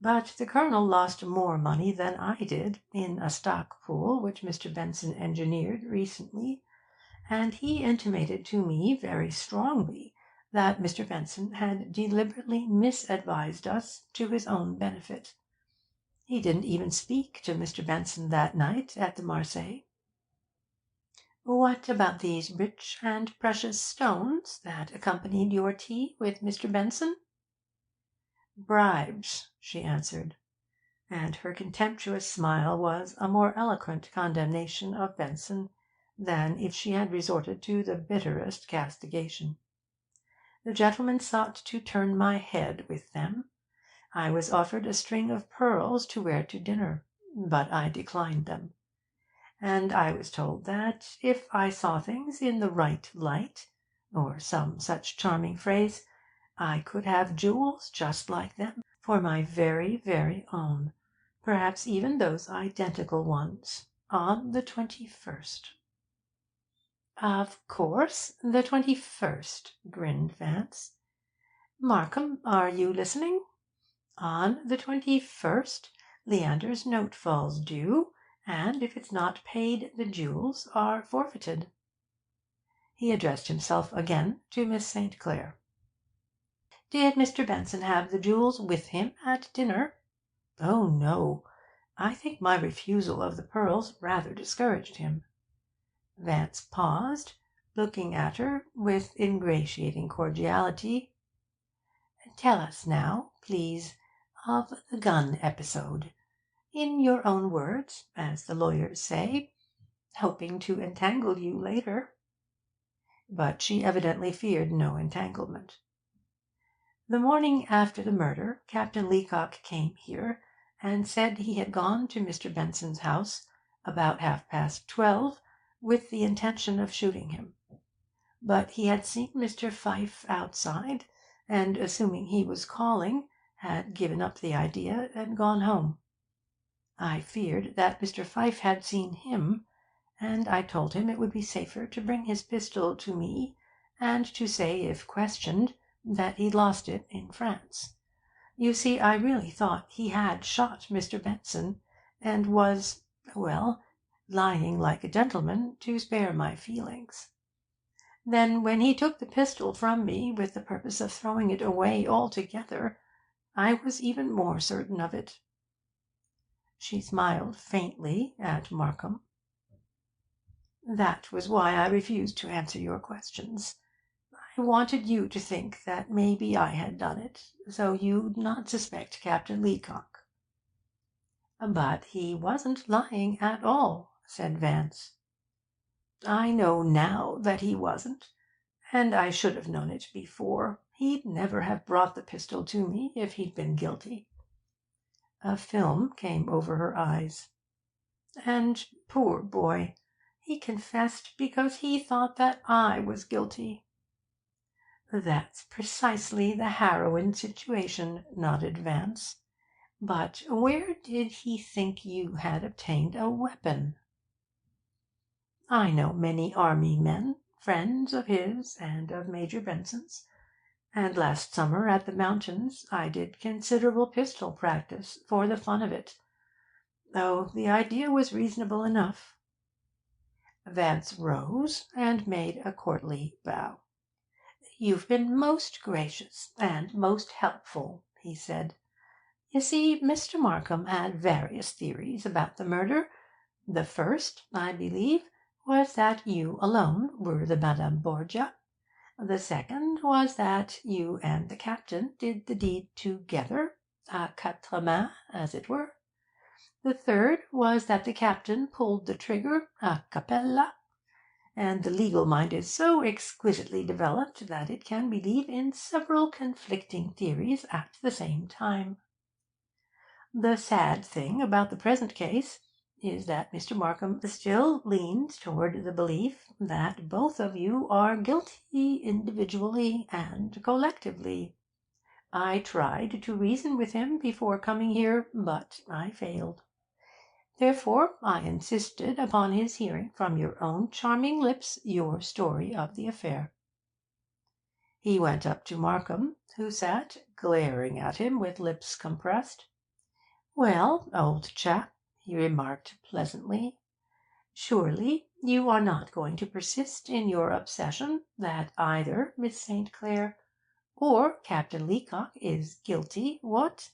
But the Colonel lost more money than I did in a stock pool which Mr. Benson engineered recently, and he intimated to me very strongly that Mr. Benson had deliberately misadvised us to his own benefit. He didn't even speak to Mr. Benson that night at the Marseilles. What about these rich and precious stones that accompanied your tea with Mr. Benson? Bribes, she answered, and her contemptuous smile was a more eloquent condemnation of Benson than if she had resorted to the bitterest castigation. The gentleman sought to turn my head with them. I was offered a string of pearls to wear to dinner, but I declined them. And I was told that if I saw things in the right light, or some such charming phrase, I could have jewels just like them for my very, very own, perhaps even those identical ones, on the 21st. Of course, the 21st, grinned Vance. Markham, are you listening? On the 21st, Leander's note falls due, and if it's not paid, the jewels are forfeited. He addressed himself again to Miss St. Clair. Did Mr. Benson have the jewels with him at dinner? Oh, no. I think my refusal of the pearls rather discouraged him. Vance paused, looking at her with ingratiating cordiality. Tell us now, please, of the gun episode, in your own words, as the lawyers say, hoping to entangle you later. But she evidently feared no entanglement. The morning after the murder, Captain Leacock came here and said he had gone to Mr. Benson's house about 12:30 with the intention of shooting him. But he had seen Mr. Pfyfe outside, and, assuming he was calling, had given up the idea and gone home. I feared that Mr. Pfyfe had seen him, and I told him it would be safer to bring his pistol to me, and to say, if questioned, that he'd lost it in France. You see, I really thought he had shot Mr. Benson, and was, well, lying like a gentleman to spare my feelings. Then, when he took the pistol from me with the purpose of throwing it away altogether, I was even more certain of it. She smiled faintly at Markham. That was why I refused to answer your questions. I wanted you to think that maybe I had done it, so you'd not suspect Captain Leacock. But he wasn't lying at all, said Vance. I know now that he wasn't, and I should have known it before. He'd never have brought the pistol to me if he'd been guilty. A film came over her eyes. And, poor boy, he confessed because he thought that I was guilty. That's precisely the harrowing situation, nodded Vance. But where did he think you had obtained a weapon? I know many army men, friends of his and of Major Benson's, and last summer at the mountains I did considerable pistol practice for the fun of it. Oh, the idea was reasonable enough. Vance rose and made a courtly bow. You've been most gracious and most helpful, he said. You see, Mr. Markham had various theories about the murder. The first, I believe, was that you alone were the Madame Borgia. The second was that you and the captain did the deed together, à quatre mains, as it were. The third was that the captain pulled the trigger a cappella, and the legal mind is so exquisitely developed that it can believe in several conflicting theories at the same time. The sad thing about the present case is that Mr. Markham still leans toward the belief that both of you are guilty individually and collectively. I tried to reason with him before coming here, but I failed. Therefore I insisted upon his hearing from your own charming lips your story of the affair. He went up to Markham, who sat glaring at him with lips compressed. "Well, old chap," he remarked pleasantly, "surely you are not going to persist in your obsession that either Miss St. Clair or Captain Leacock is guilty, what?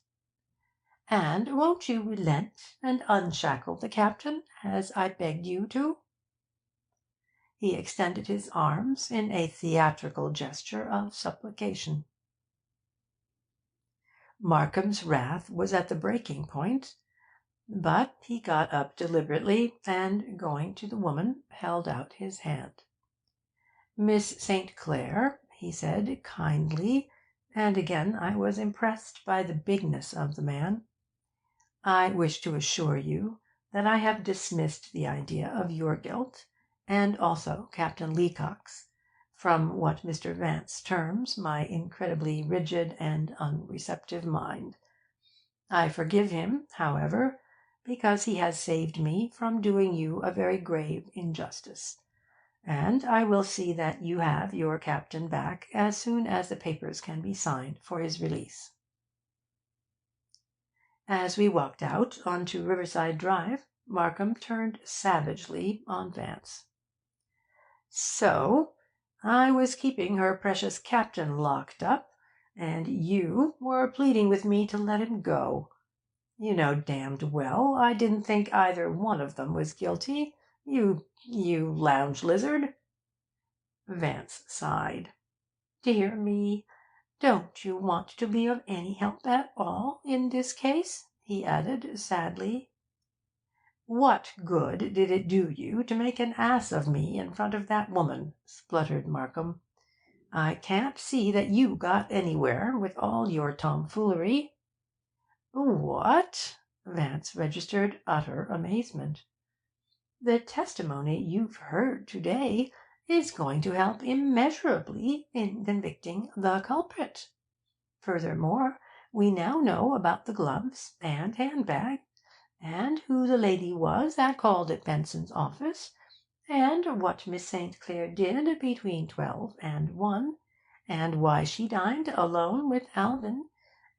And won't you relent and unshackle the captain, as I begged you to?" He extended his arms in a theatrical gesture of supplication. Markham's wrath was at the breaking point, but he got up deliberately, and, going to the woman, held out his hand. "Miss St. Clair," he said kindly, and again I was impressed by the bigness of the man, "I wish to assure you that I have dismissed the idea of your guilt, and also Captain Leacock's, from what Mr. Vance terms my incredibly rigid and unreceptive mind. I forgive him, however, because he has saved me from doing you a very grave injustice, and I will see that you have your captain back as soon as the papers can be signed for his release." As we walked out onto Riverside Drive, Markham turned savagely on Vance. "So I was keeping her precious captain locked up, and you were pleading with me to let him go. You know damned well I didn't think either one of them was guilty, you lounge lizard." Vance sighed. "Dear me, don't you want to be of any help at all in this case?" he added sadly. "What good did it do you to make an ass of me in front of that woman?" spluttered Markham. "I can't see that you got anywhere with all your tomfoolery." "What?" Vance registered utter amazement. "The testimony you've heard to-day is going to help immeasurably in convicting the culprit. Furthermore, we now know about the gloves and handbag, and who the lady was that called at Benson's office, and what Miss St. Clair did between 12 and 1, and why she dined alone with Alvin,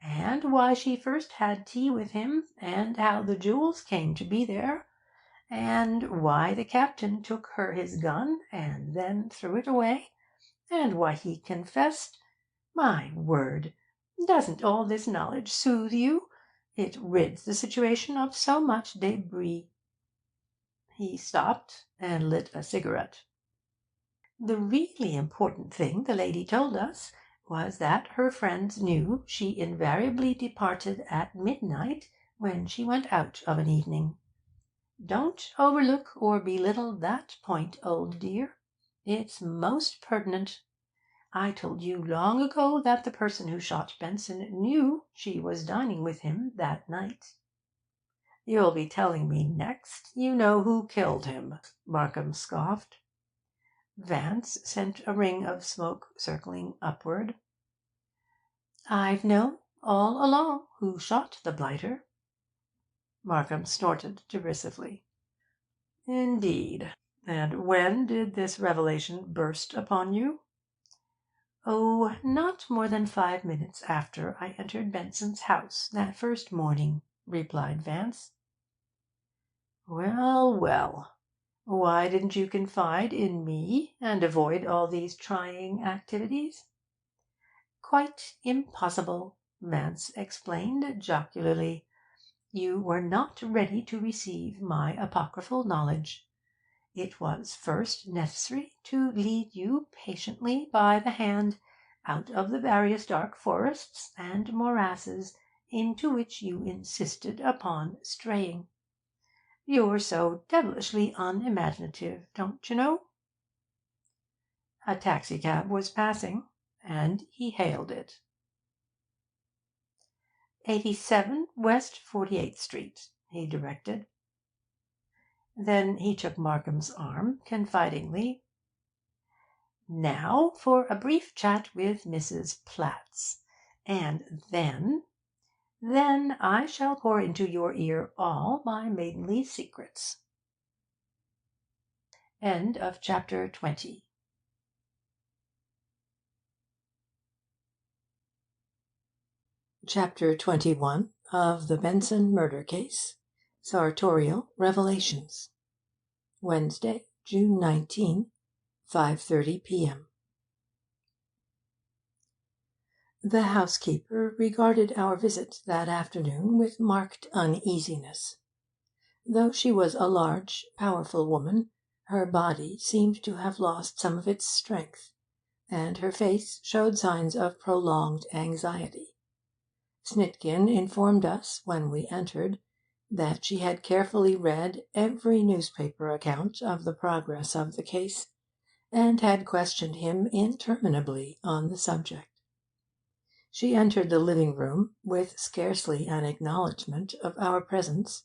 and why she first had tea with him, and how the jewels came to be there, and why the captain took her his gun and then threw it away, and why he confessed. My word! Doesn't all this knowledge soothe you? It rids the situation of so much débris." He stopped and lit a cigarette. "The really important thing the lady told us was that her friends knew she invariably departed at midnight when she went out of an evening. Don't overlook or belittle that point, old dear. It's most pertinent. I told you long ago that the person who shot Benson knew she was dining with him that night." "You'll be telling me next you know who killed him," Markham scoffed. Vance sent a ring of smoke circling upward. "I've known all along who shot the blighter." Markham snorted derisively. "Indeed. And when did this revelation burst upon you?" "Oh, not more than 5 minutes after I entered Benson's house that first morning," replied Vance. "Well, well. Why didn't you confide in me, and avoid all these trying activities?" "Quite impossible," Vance explained jocularly. "You were not ready to receive my apocryphal knowledge. It was first necessary to lead you patiently by the hand out of the various dark forests and morasses into which you insisted upon straying. You're so devilishly unimaginative, don't you know?" A taxicab was passing, and he hailed it. "87 West 48th Street," he directed. Then he took Markham's arm confidingly. "Now for a brief chat with Mrs. Platts, and then Then I shall pour into your ear all my maidenly secrets. End of chapter 20. Chapter 21 of the Benson Murder Case, Sartorial Revelations. Wednesday, June 19, 5:30 p.m. The housekeeper regarded our visit that afternoon with marked uneasiness. Though she was a large, powerful woman, her body seemed to have lost some of its strength, and her face showed signs of prolonged anxiety. Snitkin informed us, when we entered, that she had carefully read every newspaper account of the progress of the case, and had questioned him interminably on the subject. She entered the living-room with scarcely an acknowledgment of our presence,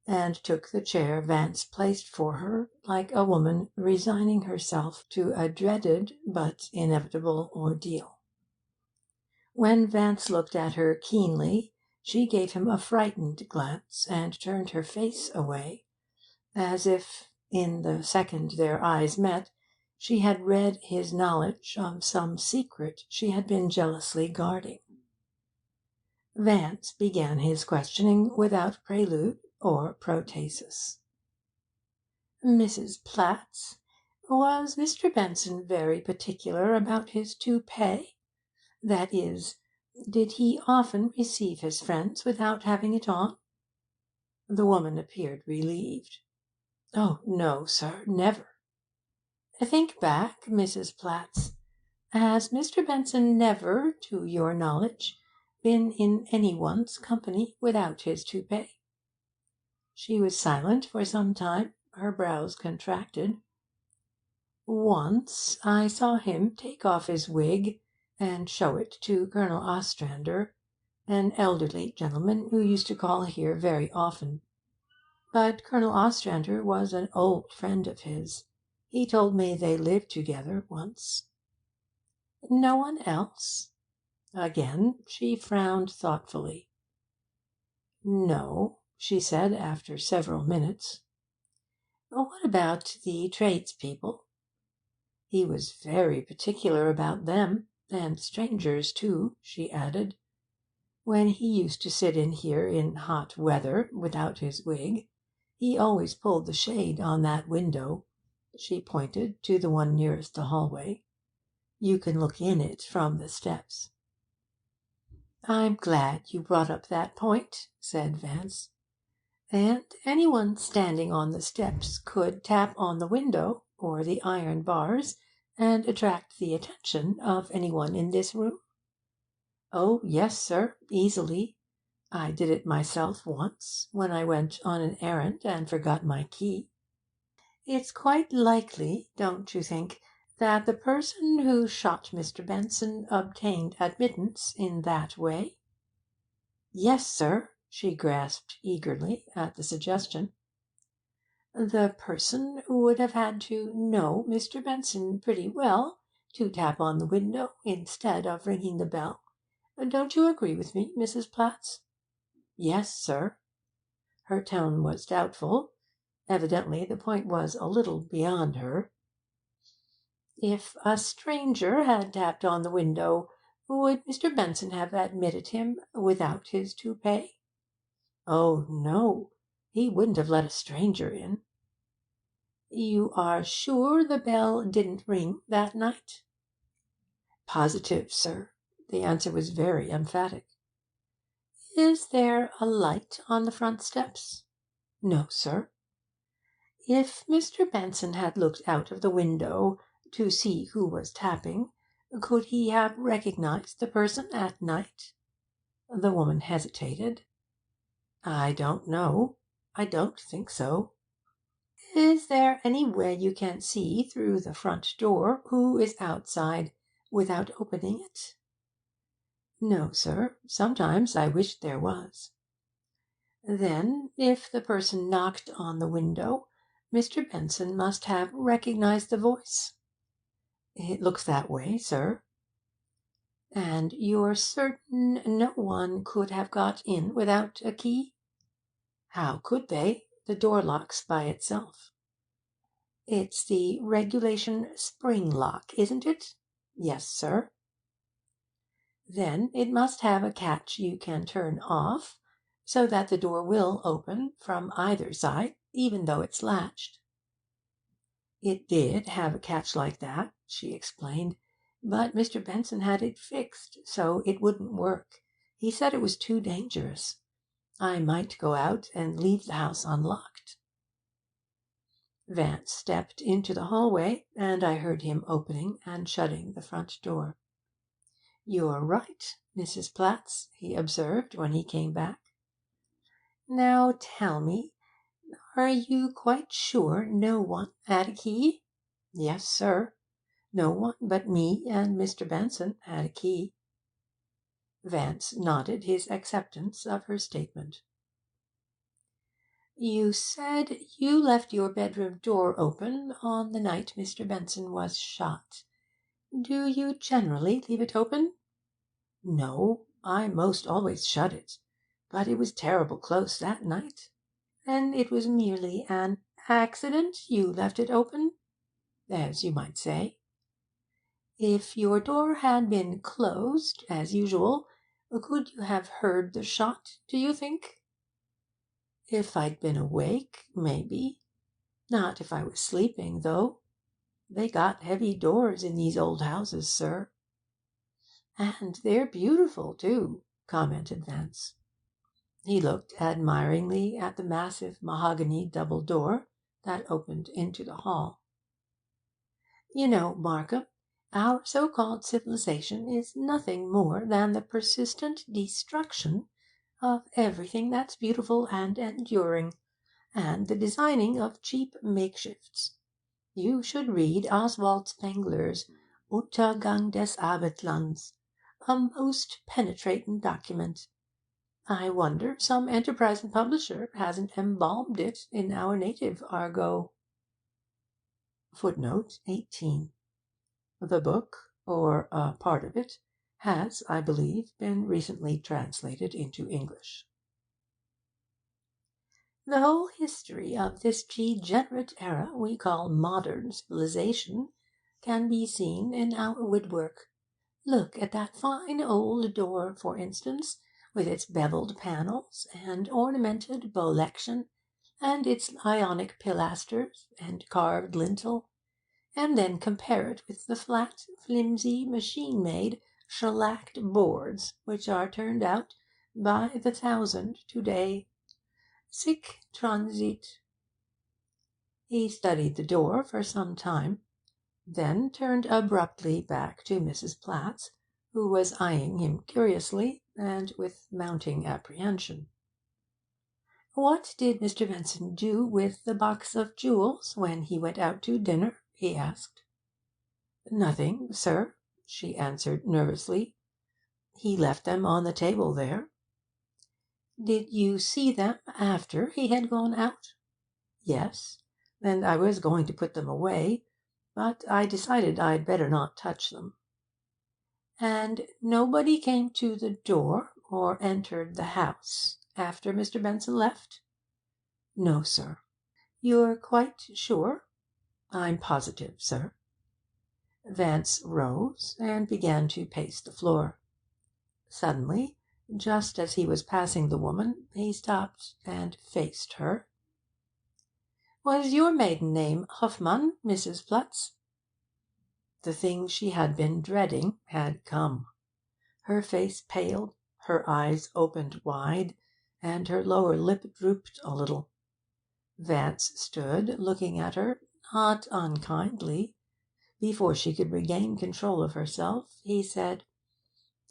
and took the chair Vance placed for her like a woman resigning herself to a dreaded but inevitable ordeal. When Vance looked at her keenly, she gave him a frightened glance and turned her face away, as if, in the second their eyes met, she had read his knowledge of some secret she had been jealously guarding. Vance began his questioning without prelude or protasis. "Mrs. Platts, was Mr. Benson very particular about his toupee? That is, did he often receive his friends without having it on?" The woman appeared relieved. "Oh, no, sir, never." "Think back, Mrs. Platts. Has Mr. Benson never, to your knowledge, been in any one's company without his toupee?" She was silent for some time, her brows contracted. "Once I saw him take off his wig and show it to Colonel Ostrander, an elderly gentleman who used to call here very often. But Colonel Ostrander was an old friend of his. He told me they lived together once." "No one else?" Again she frowned thoughtfully. "No," she said after several minutes. "What about the tradespeople?" "He was very particular about them, and strangers too," she added. "When he used to sit in here in hot weather without his wig, he always pulled the shade on that window." She pointed to the one nearest the hallway. "You can look in it from the steps." "I'm glad you brought up that point," said Vance. "And anyone standing on the steps could tap on the window or the iron bars and attract the attention of anyone in this room?" "Oh, yes, sir, easily. I did it myself once, when I went on an errand and forgot my key." "It's quite likely, don't you think, that the person who shot Mr. Benson obtained admittance in that way?" "Yes, sir." She grasped eagerly at the suggestion. "The person would have had to know Mr. Benson pretty well to tap on the window instead of ringing the bell. Don't you agree with me, Mrs. Platts?" "Yes, sir." Her tone was doubtful. Evidently the point was a little beyond her. "If a stranger had tapped on the window, would Mr. Benson have admitted him without his toupee?" "Oh, no. He wouldn't have let a stranger in." "You are sure the bell didn't ring that night?" "Positive, sir." The answer was very emphatic. "Is there a light on the front steps?" "No, sir." "If Mr. Benson had looked out of the window to see who was tapping, could he have recognized the person at night?" The woman hesitated. "I don't know. I don't think so." "Is there any way you can see through the front door who is outside without opening it?" "No, sir. Sometimes I wish there was." "Then, if the person knocked on the window, Mr. Benson must have recognized the voice?" "It looks that way, sir." And you're certain no one could have got in without a key? How could they? The door locks by itself. It's the regulation spring lock, isn't it? Yes, sir. Then it must have a catch you can turn off, so that the door will open from either side, even though it's latched. It did have a catch like that, she explained, but Mr. Benson had it fixed so it wouldn't work. He said it was too dangerous. I might go out and leave the house unlocked. Vance stepped into the hallway, and I heard him opening and shutting the front door. "You're right, Mrs. Platts," he observed when he came back. "Now tell me, are you quite sure no one had a key?" "Yes, sir. No one but me and Mr. Benson had a key." Vance nodded his acceptance of her statement. "You said you left your bedroom door open on the night Mr. Benson was shot. Do you generally leave it open?" "No, I most always shut it, but it was terrible close that night." "Then it was merely an accident you left it open?" "As you might say." "If your door had been closed, as usual, could you have heard the shot, do you think?" "If I'd been awake, maybe. Not if I was sleeping, though. They got heavy doors in these old houses, sir." "And they're beautiful, too," commented Vance. He looked admiringly at the massive mahogany double door that opened into the hall. "You know, Markham, our so-called civilization is nothing more than the persistent destruction of everything that's beautiful and enduring, and the designing of cheap makeshifts. You should read Oswald Spengler's Untergang des Abendlands, a most penetrating document. I wonder some enterprising publisher hasn't embalmed it in our native argot." Footnote 18. The book, or a part of it, has, I believe, been recently translated into English. The whole history of this degenerate era we call modern civilization can be seen in our woodwork. Look at that fine old door, for instance, with its bevelled panels and ornamented bolection, and its Ionic pilasters and carved lintel, and then compare it with the flat, flimsy, machine-made, shellacked boards which are turned out by the thousand to-day. Sic transit." He studied the door for some time, then turned abruptly back to Mrs. Platts, who was eyeing him curiously and with mounting apprehension. "What did Mr. Benson do with the box of jewels when he went out to dinner?" he asked. "Nothing, sir," she answered nervously. "He left them on the table there." "Did you see them after he had gone out?" "Yes, and I was going to put them away, but I decided I'd better not touch them." "And nobody came to the door or entered the house after Mr. Benson left?" "No, sir." "You're quite sure?" "I'm positive, sir." Vance rose and began to pace the floor. Suddenly, just as he was passing the woman, he stopped and faced her. "Was your maiden name Hoffmann, Mrs. Platts?" The thing she had been dreading had come. Her face paled, her eyes opened wide, and her lower lip drooped a little. Vance stood looking at her, not unkindly. Before she could regain control of herself, he said,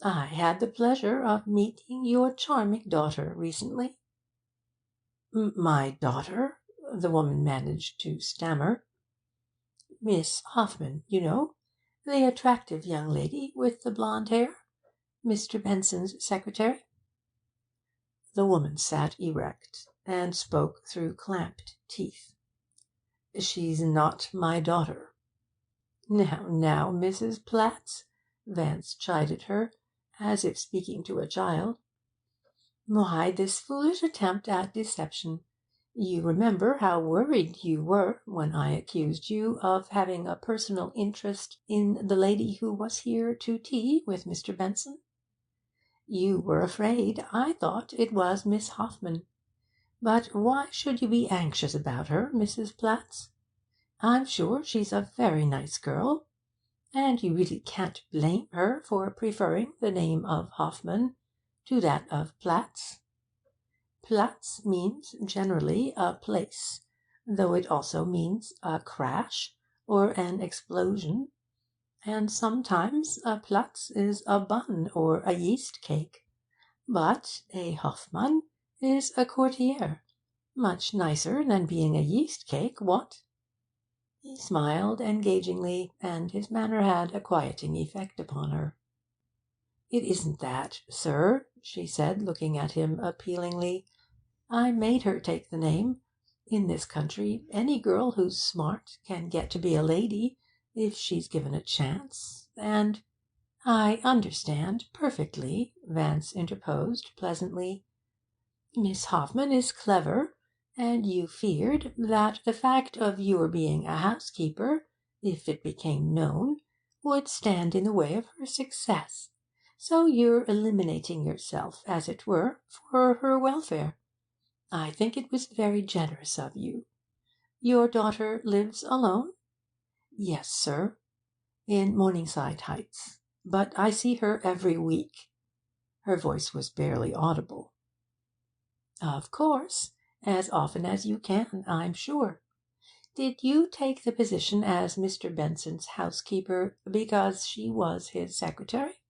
"I had the pleasure of meeting your charming daughter recently." "My daughter?" the woman managed to stammer. "Miss Hoffman, you know, the attractive young lady with the blonde hair, Mr. Benson's secretary." The woman sat erect and spoke through clamped teeth. "She's not my daughter." Now, Mrs. Platts, Vance chided her, as if speaking to a child. "Why this foolish attempt at deception? You remember how worried you were when I accused you of having a personal interest in the lady who was here to tea with Mr. Benson. You were afraid I thought it was Miss Hoffman. But why should you be anxious about her, Mrs. Platts? I'm sure she's a very nice girl, and you really can't blame her for preferring the name of Hoffman to that of Platts. Platz means generally a place, though it also means a crash or an explosion, and sometimes a Platz is a bun or a yeast cake. But a Hoffmann is a courtier, much nicer than being a yeast cake, what?" He smiled engagingly, and his manner had a quieting effect upon her. "It isn't that, sir," she said, looking at him appealingly. "I made her take the name. In this country, any girl who's smart can get to be a lady if she's given a chance. And—" "I understand perfectly," Vance interposed pleasantly. "Miss Hoffman is clever, and you feared that the fact of your being a housekeeper, if it became known, would stand in the way of her success. So you're eliminating yourself, as it were, for her welfare. I think it was very generous of you. Your daughter lives alone?" "Yes, sir, in Morningside Heights. But I see her every week." Her voice was barely audible. "Of course, as often as you can, I'm sure. Did you take the position as Mr. Benson's housekeeper because she was his secretary?"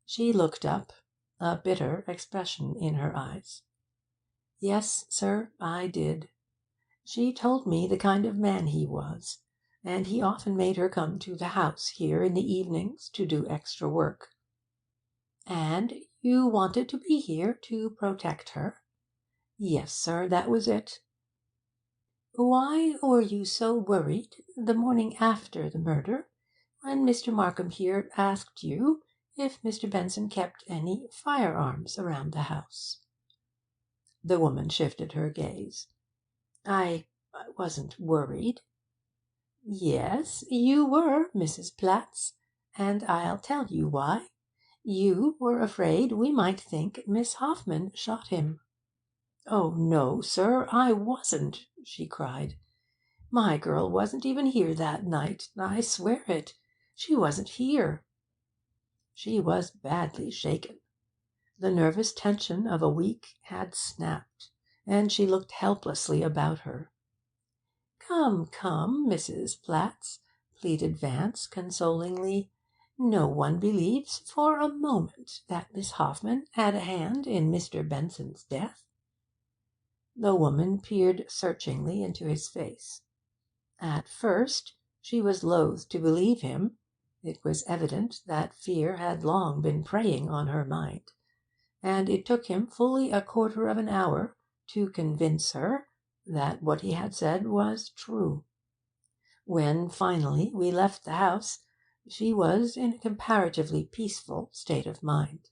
She looked up, a bitter expression in her eyes. "Yes, sir, I did. She told me the kind of man he was, and he often made her come to the house here in the evenings to do extra work." "And you wanted to be here to protect her?" "Yes, sir, that was it." "Why were you so worried the morning after the murder, when Mr. Markham here asked you if Mr. Benson kept any firearms around the house?" The woman shifted her gaze. I wasn't worried." "Yes, you were, Mrs. Platts, and I'll tell you why. You were afraid we might think Miss Hoffman shot him." "Oh no, sir, I wasn't!" she cried. "My girl wasn't even here that night. I swear it. She wasn't here." She was badly shaken. The nervous tension of a week had snapped, and she looked helplessly about her. "Come, come, Mrs. Platts," pleaded Vance consolingly. "No one believes for a moment that Miss Hoffman had a hand in Mr. Benson's death." The woman peered searchingly into his face. At first she was loath to believe him. It was evident that fear had long been preying on her mind, and it took him fully a quarter of an hour to convince her that what he had said was true. When finally we left the house, she was in a comparatively peaceful state of mind.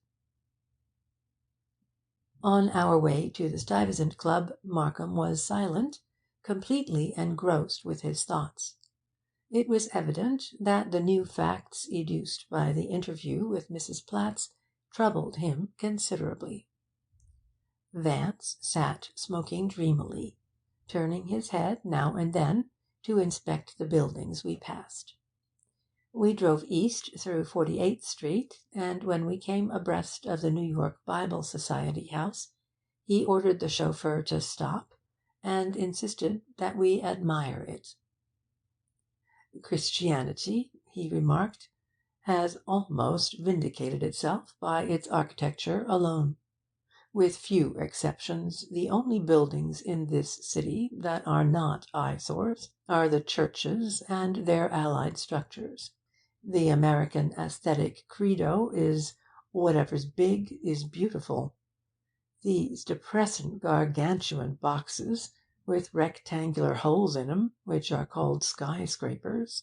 On our way to the Stuyvesant Club, Markham was silent, completely engrossed with his thoughts. It was evident that the new facts educed by the interview with Mrs. Platts troubled him considerably. Vance sat smoking dreamily, turning his head now and then to inspect the buildings we passed. We drove east through 48th Street, and when we came abreast of the New York Bible Society house, he ordered the chauffeur to stop, and insisted that we admire it. "Christianity," he remarked, "has almost vindicated itself by its architecture alone. With few exceptions, the only buildings in this city that are not eyesores are the churches and their allied structures. The American aesthetic credo is 'whatever's big is beautiful.' These depressing gargantuan boxes, with rectangular holes in 'em, which are called skyscrapers,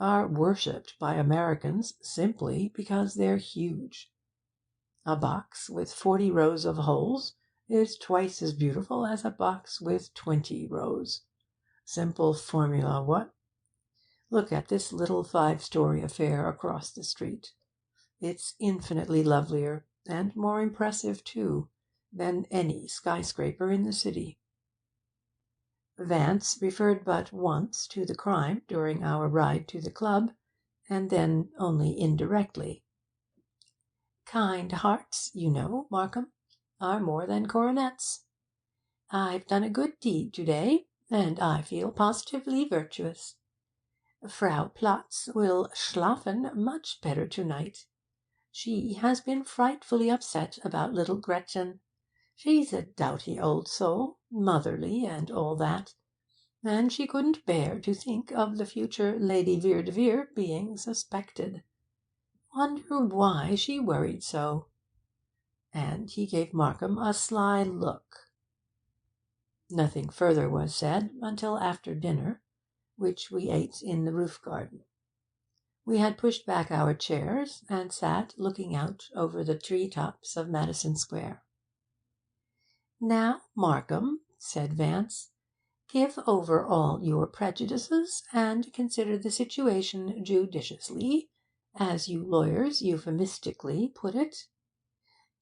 are worshipped by Americans simply because they're huge. A box with 40 rows of holes is twice as beautiful as a box with 20 rows. Simple formula, what? Look at this little 5-story affair across the street. It's infinitely lovelier, and more impressive, too, than any skyscraper in the city. Vance referred but once to the crime during our ride to the club, and then only indirectly. Kind hearts, you know, Markham, are more than coronets. I've done a good deed to-day, and I feel positively virtuous. Frau Platz will schlafen much better to-night. She has been frightfully upset about little Gretchen. She's a doughty old soul, motherly and all that, and she couldn't bear to think of the future Lady Vere de Vere being suspected. Wonder why she worried so. And he gave Markham a sly look. Nothing further was said until after dinner, which we ate in the roof garden. We had pushed back our chairs and sat looking out over the tree tops of Madison Square. "Now, Markham," said Vance, "give over all your prejudices and consider the situation judiciously, as you lawyers euphemistically put it.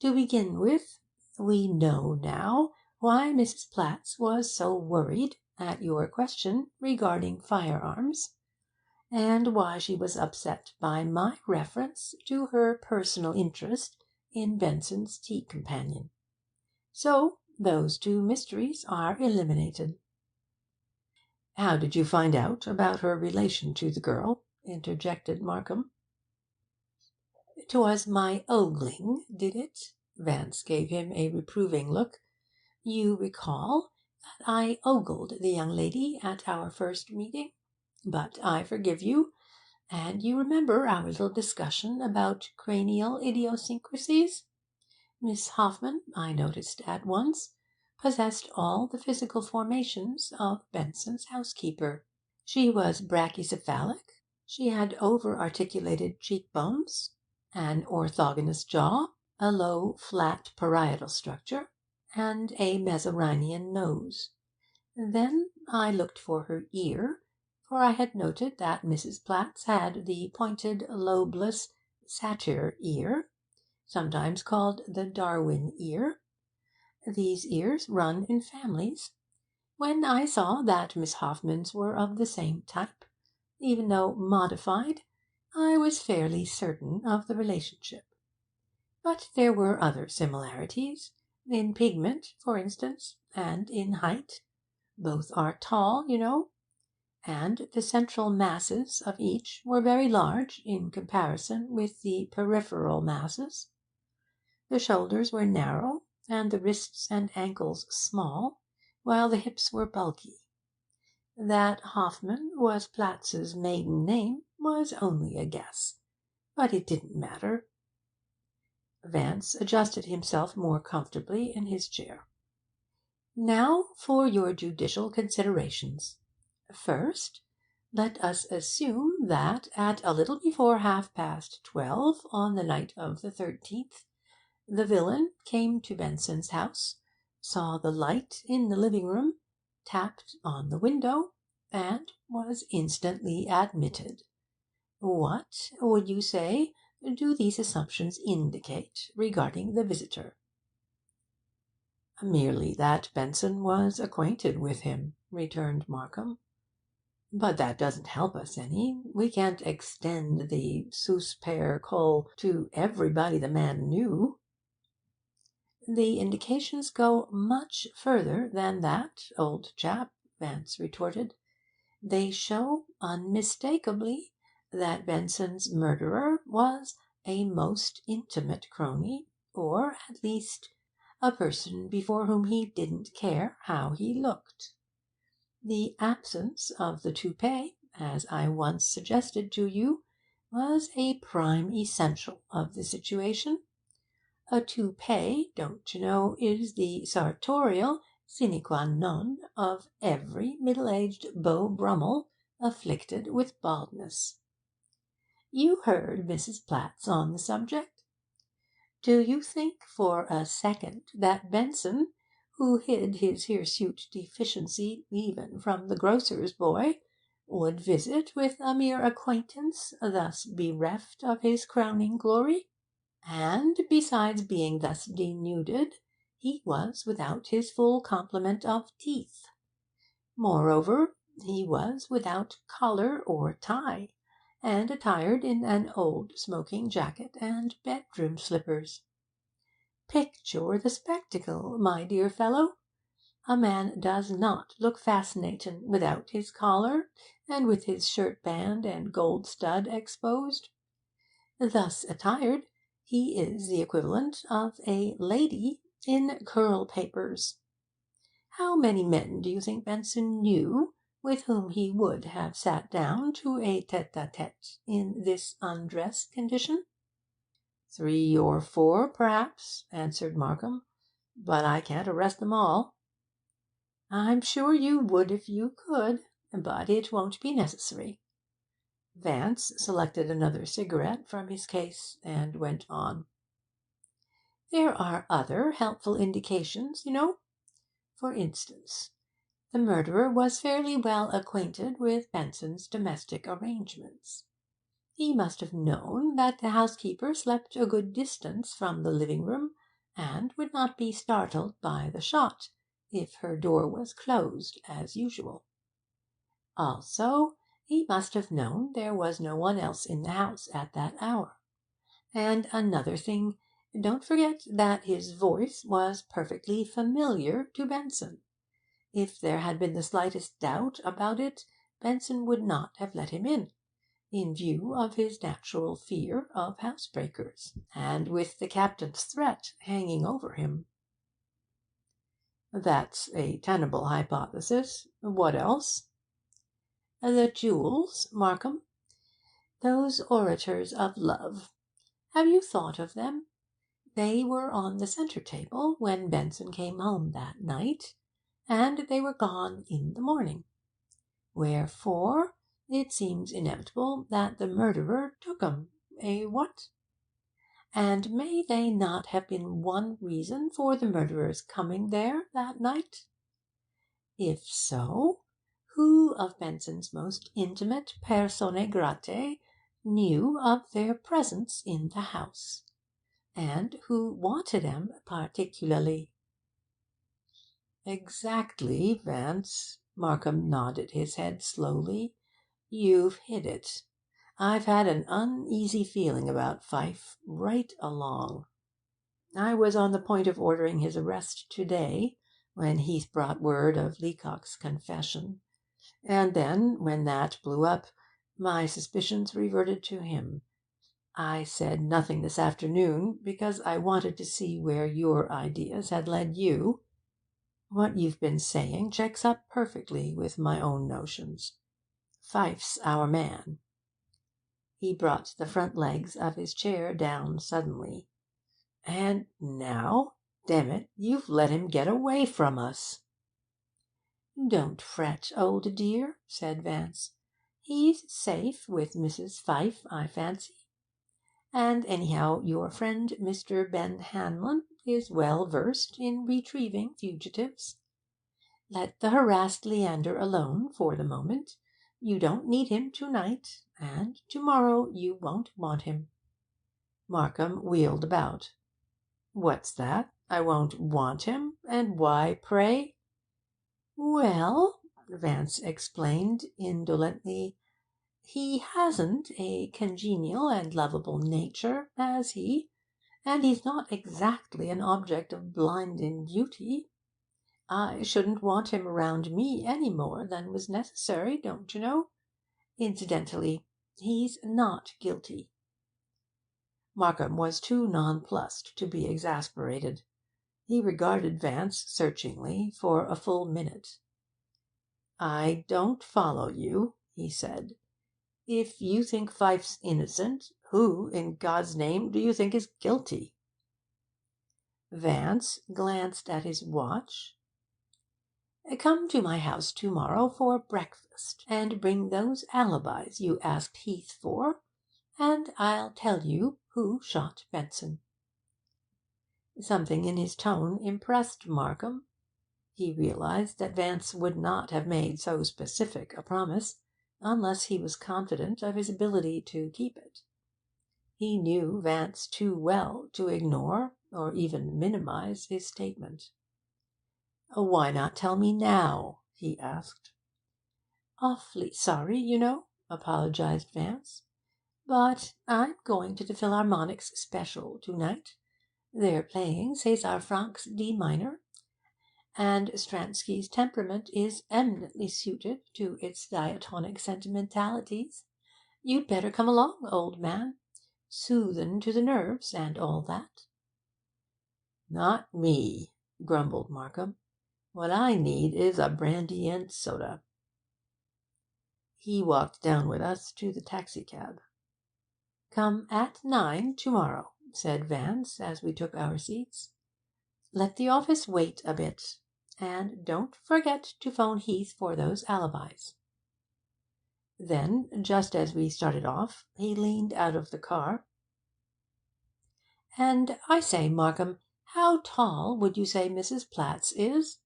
To begin with, we know now why Mrs. Platts was so worried at your question regarding firearms, and why she was upset by my reference to her personal interest in Benson's tea companion. So those two mysteries are eliminated." "How did you find out about her relation to the girl?" interjected Markham. "'Twas my ogling did it." Vance gave him a reproving look. "You recall that I ogled the young lady at our first meeting? But I forgive you, and you remember our little discussion about cranial idiosyncrasies? Miss Hoffman, I noticed at once, possessed all the physical formations of Benson's housekeeper. She was brachycephalic, she had over-articulated cheekbones, an orthogonous jaw, a low, flat parietal structure, and a Mesorynian nose. Then I looked for her ear, for I had noted that Mrs. Platts had the pointed, lobeless satyr ear, sometimes called the Darwin ear. These ears run in families. When I saw that Miss Hoffman's were of the same type, even though modified, I was fairly certain of the relationship. But there were other similarities, in pigment, for instance, and in height. Both are tall, you know, and the central masses of each were very large in comparison with the peripheral masses. The shoulders were narrow, and the wrists and ankles small, while the hips were bulky. That Hoffman was Platts's maiden name was only a guess, but it didn't matter." Vance adjusted himself more comfortably in his chair. "Now for your judicial considerations. First, let us assume that at a little before 12:30 on the night of the 13th, the villain came to Benson's house, saw the light in the living room, tapped on the window, and was instantly admitted. What, would you say, do these assumptions indicate regarding the visitor?" "Merely that Benson was acquainted with him," returned Markham. "But that doesn't help us any. We can't extend the sus per col to everybody the man knew." "The indications go much further than that, old chap," Vance retorted. "They show unmistakably that Benson's murderer was a most intimate crony, or, at least, a person before whom he didn't care how he looked. The absence of the toupee, as I once suggested to you, was a prime essential of the situation. A toupee, don't you know, is the sartorial sine qua non of every middle-aged Beau Brummel afflicted with baldness. You heard Mrs. Platts on the subject. Do you think for a second that Benson, who hid his hirsute deficiency even from the grocer's boy, would visit with a mere acquaintance, thus bereft of his crowning glory? And besides being thus denuded, he was without his full complement of teeth. Moreover, he was without collar or tie, and attired in an old smoking jacket and bedroom slippers. Picture the spectacle, my dear fellow. A man does not look fascinating without his collar, and with his shirt band and gold stud exposed. Thus attired, he is the equivalent of a lady in curl papers. How many men do you think Benson knew with whom he would have sat down to a tete-a-tete in this undressed condition? 3 or 4, perhaps, answered Markham, but I can't arrest them all. I'm sure you would if you could, but it won't be necessary. Vance selected another cigarette from his case and went on. There are other helpful indications, you know. For instance, the murderer was fairly well acquainted with Benson's domestic arrangements. He must have known that the housekeeper slept a good distance from the living room, and would not be startled by the shot if her door was closed as usual. Also, he must have known there was no one else in the house at that hour. And another thing, don't forget that his voice was perfectly familiar to Benson. If there had been the slightest doubt about it, Benson would not have let him in view of his natural fear of housebreakers, and with the captain's threat hanging over him. That's a tenable hypothesis. What else? The jewels, Markham. Those orators of love. Have you thought of them? They were on the centre table when Benson came home that night, and they were gone in the morning. Wherefore, it seems inevitable that the murderer took 'em. What? And may they not have been one reason for the murderer's coming there that night? If so, who of Benson's most intimate personae gratae knew of their presence in the house, and who wanted them particularly? Exactly, Vance. Markham nodded his head slowly. You've hit it. I've had an uneasy feeling about Pfyfe right along. I was on the point of ordering his arrest today, when Heath brought word of Leacock's confession, and then, when that blew up, my suspicions reverted to him. I said nothing this afternoon, because I wanted to see where your ideas had led you. What you've been saying checks up perfectly with my own notions. Pfyfe's our man. He brought the front legs of his chair down suddenly. And now, damn it, you've let him get away from us. Don't fret, old dear, said Vance. He's safe with Mrs. Pfyfe, I fancy. And anyhow, your friend Mr. Ben Hanlon is well versed in retrieving fugitives. Let the harassed Leander alone for the moment. You don't need him tonight, and tomorrow you won't want him. Markham wheeled about. What's that? I won't want him? And why, pray? Well, Vance explained indolently, he hasn't a congenial and lovable nature, has he? And he's not exactly an object of blinding beauty. I shouldn't want him around me any more than was necessary, don't you know? Incidentally, he's not guilty. Markham was too nonplussed to be exasperated. He regarded Vance searchingly for a full minute. I don't follow you, he said. If you think Pfyfe's innocent, who, in God's name, do you think is guilty? Vance glanced at his watch. Come to my house tomorrow for breakfast, and bring those alibis you asked Heath for, and I'll tell you who shot Benson." Something in his tone impressed Markham. He realized that Vance would not have made so specific a promise unless he was confident of his ability to keep it. He knew Vance too well to ignore or even minimize his statement. "Why not tell me now?" he asked. "Awfully sorry, you know," apologized Vance, "but I'm going to the Philharmonic's special to-night. They're playing César Franck's D minor, and Stransky's temperament is eminently suited to its diatonic sentimentalities. You'd better come along, old man. Soothin' to the nerves and all that." "Not me," grumbled Markham. "What I need is a brandy and soda." He walked down with us to the taxicab. "Come at 9 tomorrow," said Vance, as we took our seats. "Let the office wait a bit. And don't forget to phone Heath for those alibis." Then, just as we started off, he leaned out of the car. "And I say, Markham, how tall would you say Mrs. Platts is?"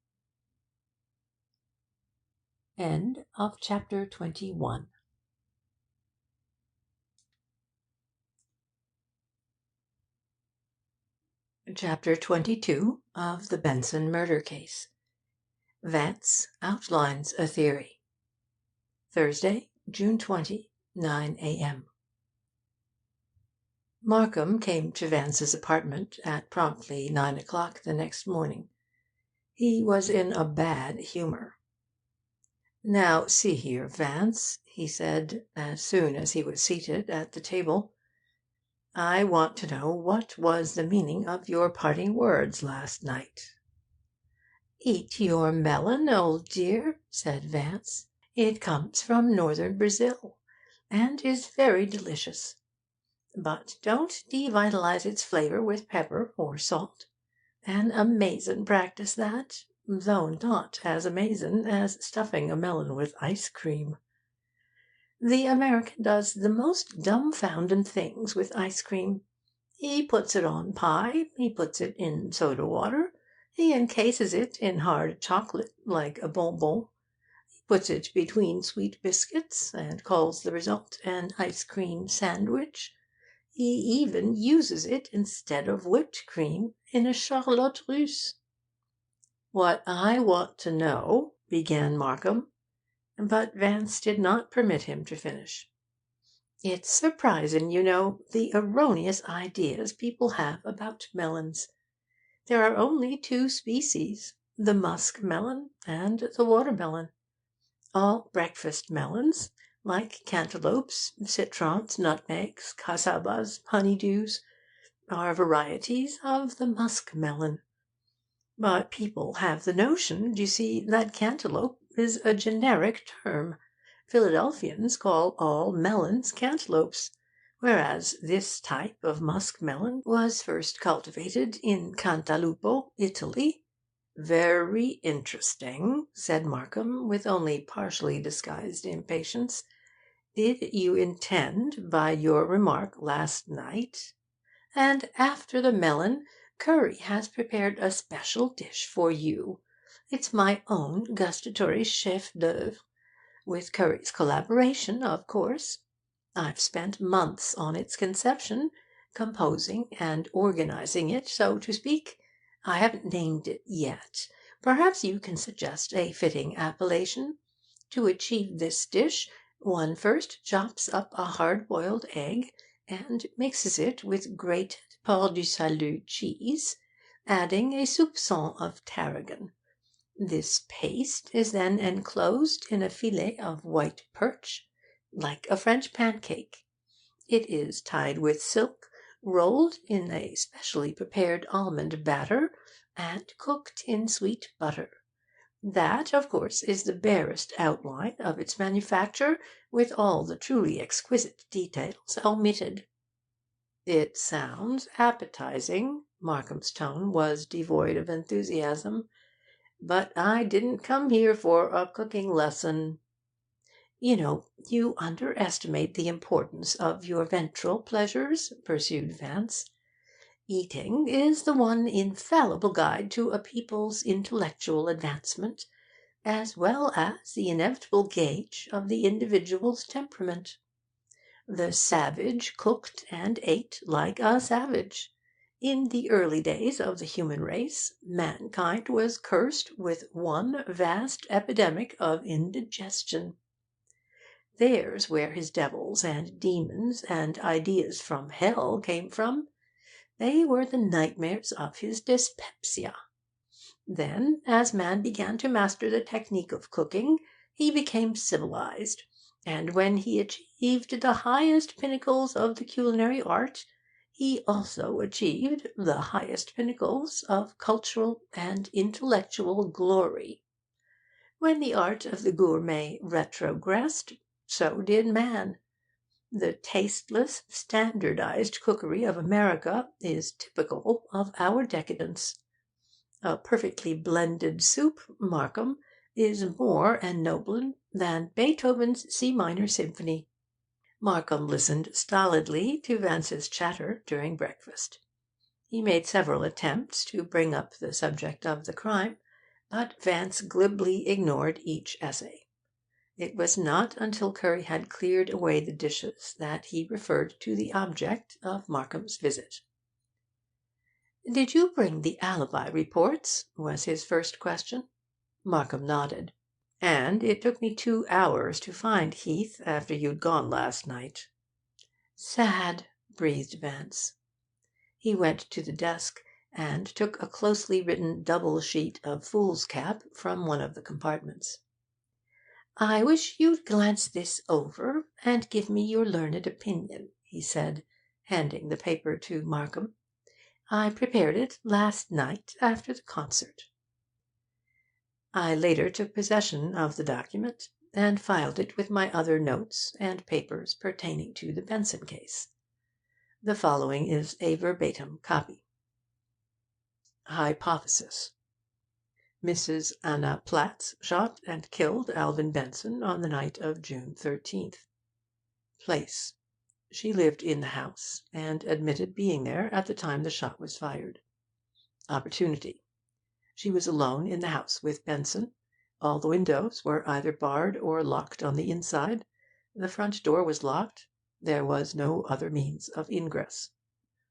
End of chapter 21. Chapter 22 of the Benson Murder Case. Vance outlines a theory. Thursday, June 20, 9 a.m. Markham came to Vance's apartment at promptly 9 o'clock the next morning. He was in a bad humour. "Now, see here, Vance," he said, as soon as he was seated at the table. "I want to know what was the meaning of your parting words last night." "Eat your melon, old dear," said Vance. "It comes from northern Brazil, and is very delicious. But don't devitalize its flavour with pepper or salt. An amazin' practice, that, though not as amazin' as stuffing a melon with ice cream. The American does the most dumbfoundin' things with ice cream. He puts it on pie, he puts it in soda water, he encases it in hard chocolate like a bonbon, he puts it between sweet biscuits, and calls the result an ice cream sandwich. He even uses it instead of whipped cream in a charlotte russe." "What I want to know," began Markham, but Vance did not permit him to finish. "It's surprisin', you know, the erroneous ideas people have about melons. There are only two species, the musk melon and the watermelon. All breakfast melons, like cantaloupes, citrons, nutmegs, casabas, honeydews, are varieties of the musk melon. But people have the notion, d'you see, that cantaloupe is a generic term. Philadelphians call all melons cantaloupes, whereas this type of musk melon was first cultivated in Cantalupo, Italy." "Very interesting," said Markham, with only partially disguised impatience. "Did you intend by your remark last night—" "And after the melon, Curry has prepared a special dish for you. It's my own gustatory chef d'oeuvre, with Curry's collaboration, of course. I've spent months on its conception, composing and organizing it, so to speak. I haven't named it yet. Perhaps you can suggest a fitting appellation. To achieve this dish, one first chops up a hard-boiled egg and mixes it with grated Port du Salut cheese, adding a soupçon of tarragon. This paste is then enclosed in a fillet of white perch, like a French pancake. It is tied with silk, rolled in a specially prepared almond batter, and cooked in sweet butter. That, of course, is the barest outline of its manufacture, with all the truly exquisite details omitted." "It sounds appetizing." Markham's tone was devoid of enthusiasm. "But I didn't come here for a cooking lesson." You underestimate the importance of your ventral pleasures," pursued Vance. "Eating is the one infallible guide to a people's intellectual advancement, as well as the inevitable gauge of the individual's temperament. The savage cooked and ate like a savage. In the early days of the human race, mankind was cursed with one vast epidemic of indigestion. There's where his devils and demons and ideas from hell came from. They were the nightmares of his dyspepsia. Then, as man began to master the technique of cooking, he became civilized, and when he achieved the highest pinnacles of the culinary art, he also achieved the highest pinnacles of cultural and intellectual glory. When the art of the gourmet retrogressed, so did man. The tasteless, standardized cookery of America is typical of our decadence. A perfectly blended soup, Markham, is more ennobling than Beethoven's C minor symphony." Markham listened stolidly to Vance's chatter during breakfast. He made several attempts to bring up the subject of the crime, but Vance glibly ignored each essay. It was not until Curry had cleared away the dishes that he referred to the object of Markham's visit. "Did you bring the alibi reports?" was his first question. Markham nodded. "And it took me 2 hours to find Heath after you'd gone last night." "Sad," breathed Vance. He went to the desk and took a closely written double sheet of foolscap from one of the compartments. "I wish you'd glance this over and give me your learned opinion," he said, handing the paper to Markham. "I prepared it last night after the concert." I later took possession of the document, and filed it with my other notes and papers pertaining to the Benson case. The following is a verbatim copy. Hypothesis: Mrs. Anna Platts shot and killed Alvin Benson on the night of June 13th. Place: She lived in the house, and admitted being there at the time the shot was fired. Opportunity: She was alone in the house with Benson. All the windows were either barred or locked on the inside. The front door was locked. There was no other means of ingress.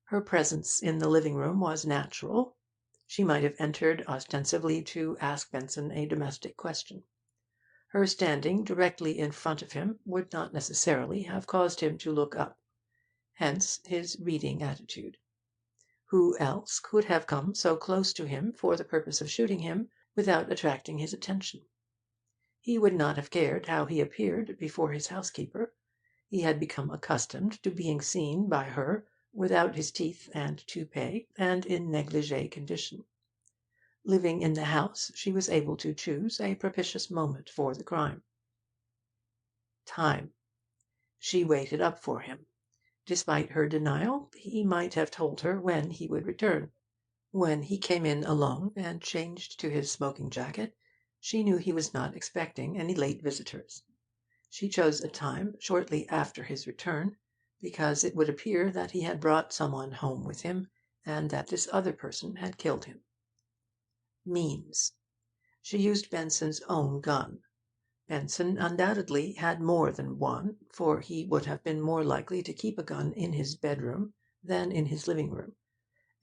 Her presence in the living room was natural. She might have entered ostensibly to ask Benson a domestic question. Her standing directly in front of him would not necessarily have caused him to look up. Hence his reading attitude. Who else could have come so close to him for the purpose of shooting him without attracting his attention? He would not have cared how he appeared before his housekeeper. He had become accustomed to being seen by her without his teeth and toupee, and in negligee condition. Living in the house, she was able to choose a propitious moment for the crime. Time: She waited up for him. Despite her denial, he might have told her when he would return. When he came in alone and changed to his smoking jacket, she knew he was not expecting any late visitors. She chose a time shortly after his return, because it would appear that he had brought someone home with him, and that this other person had killed him. Means: She used Benson's own gun. Benson undoubtedly had more than one, for he would have been more likely to keep a gun in his bedroom than in his living room,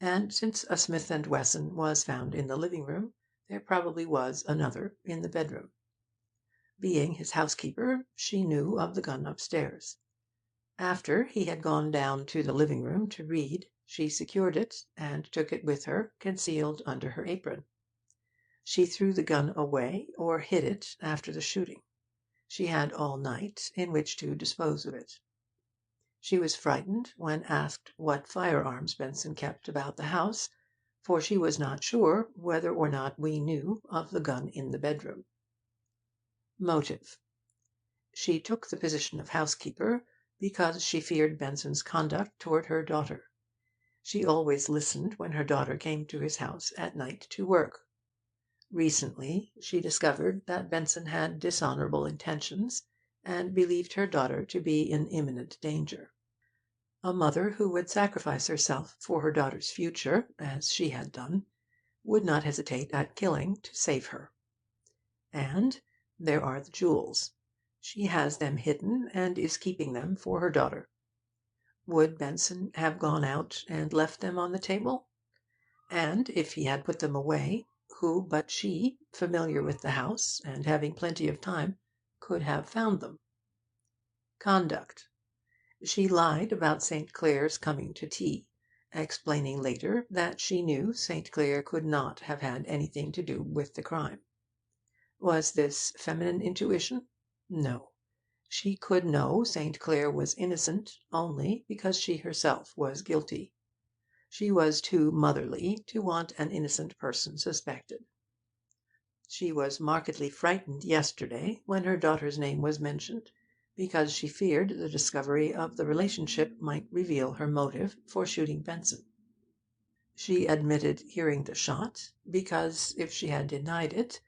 and since a Smith & Wesson was found in the living room, there probably was another in the bedroom. Being his housekeeper, she knew of the gun upstairs. After he had gone down to the living room to read, she secured it and took it with her, concealed under her apron. She threw the gun away or hid it after the shooting. She had all night in which to dispose of it. She was frightened when asked what firearms Benson kept about the house, for she was not sure whether or not we knew of the gun in the bedroom. Motive: She took the position of housekeeper because she feared Benson's conduct toward her daughter. She always listened when her daughter came to his house at night to work. Recently she discovered that Benson had dishonourable intentions, and believed her daughter to be in imminent danger. A mother who would sacrifice herself for her daughter's future, as she had done, would not hesitate at killing to save her. And there are the jewels. She has them hidden, and is keeping them for her daughter. Would Benson have gone out and left them on the table? And if he had put them away, who but she, familiar with the house and having plenty of time, could have found them? Conduct. She lied about St. Clare's coming to tea, explaining later that she knew St. Clare could not have had anything to do with the crime. Was this feminine intuition? No. She could know St. Clare was innocent only because she herself was guilty. She was too motherly to want an innocent person suspected. She was markedly frightened yesterday when her daughter's name was mentioned, because she feared the discovery of the relationship might reveal her motive for shooting Benson. She admitted hearing the shot, because if she had denied it,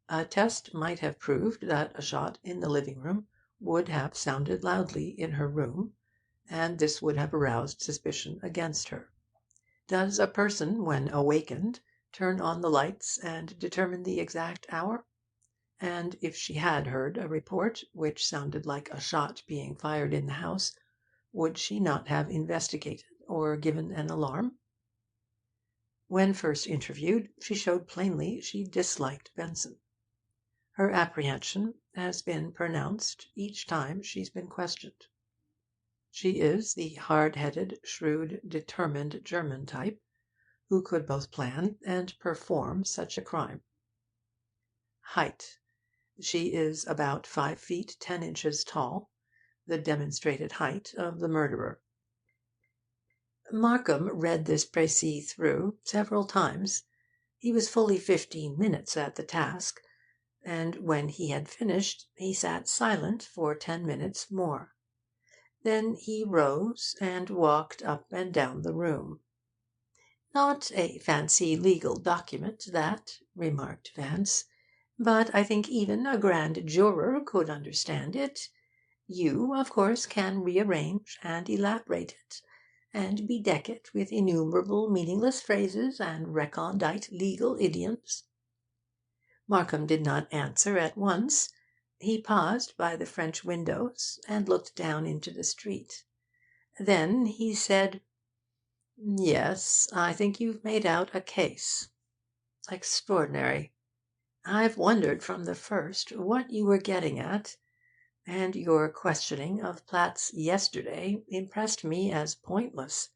a test might have proved that a shot in the living room would have sounded loudly in her room, and this would have aroused suspicion against her. Does a person, when awakened, turn on the lights and determine the exact hour? And if she had heard a report which sounded like a shot being fired in the house, would she not have investigated or given an alarm? When first interviewed, she showed plainly she disliked Benson. Her apprehension has been pronounced each time she's been questioned. She is the hard-headed, shrewd, determined German type, who could both plan and perform such a crime. Height. She is about 5 feet 10 inches tall, the demonstrated height of the murderer. Markham read this précis through several times. He was fully 15 minutes at the task, and when he had finished, he sat silent for 10 minutes more. Then he rose and walked up and down the room. "Not a fancy legal document, that," remarked Vance, "but I think even a grand juror could understand it. You, of course, can rearrange and elaborate it, and bedeck it with innumerable meaningless phrases and recondite legal idioms." Markham did not answer at once. He paused by the French windows and looked down into the street. Then he said, "Yes, I think you've made out a case. Extraordinary. I've wondered from the first what you were getting at, and your questioning of Platts yesterday impressed me as pointless.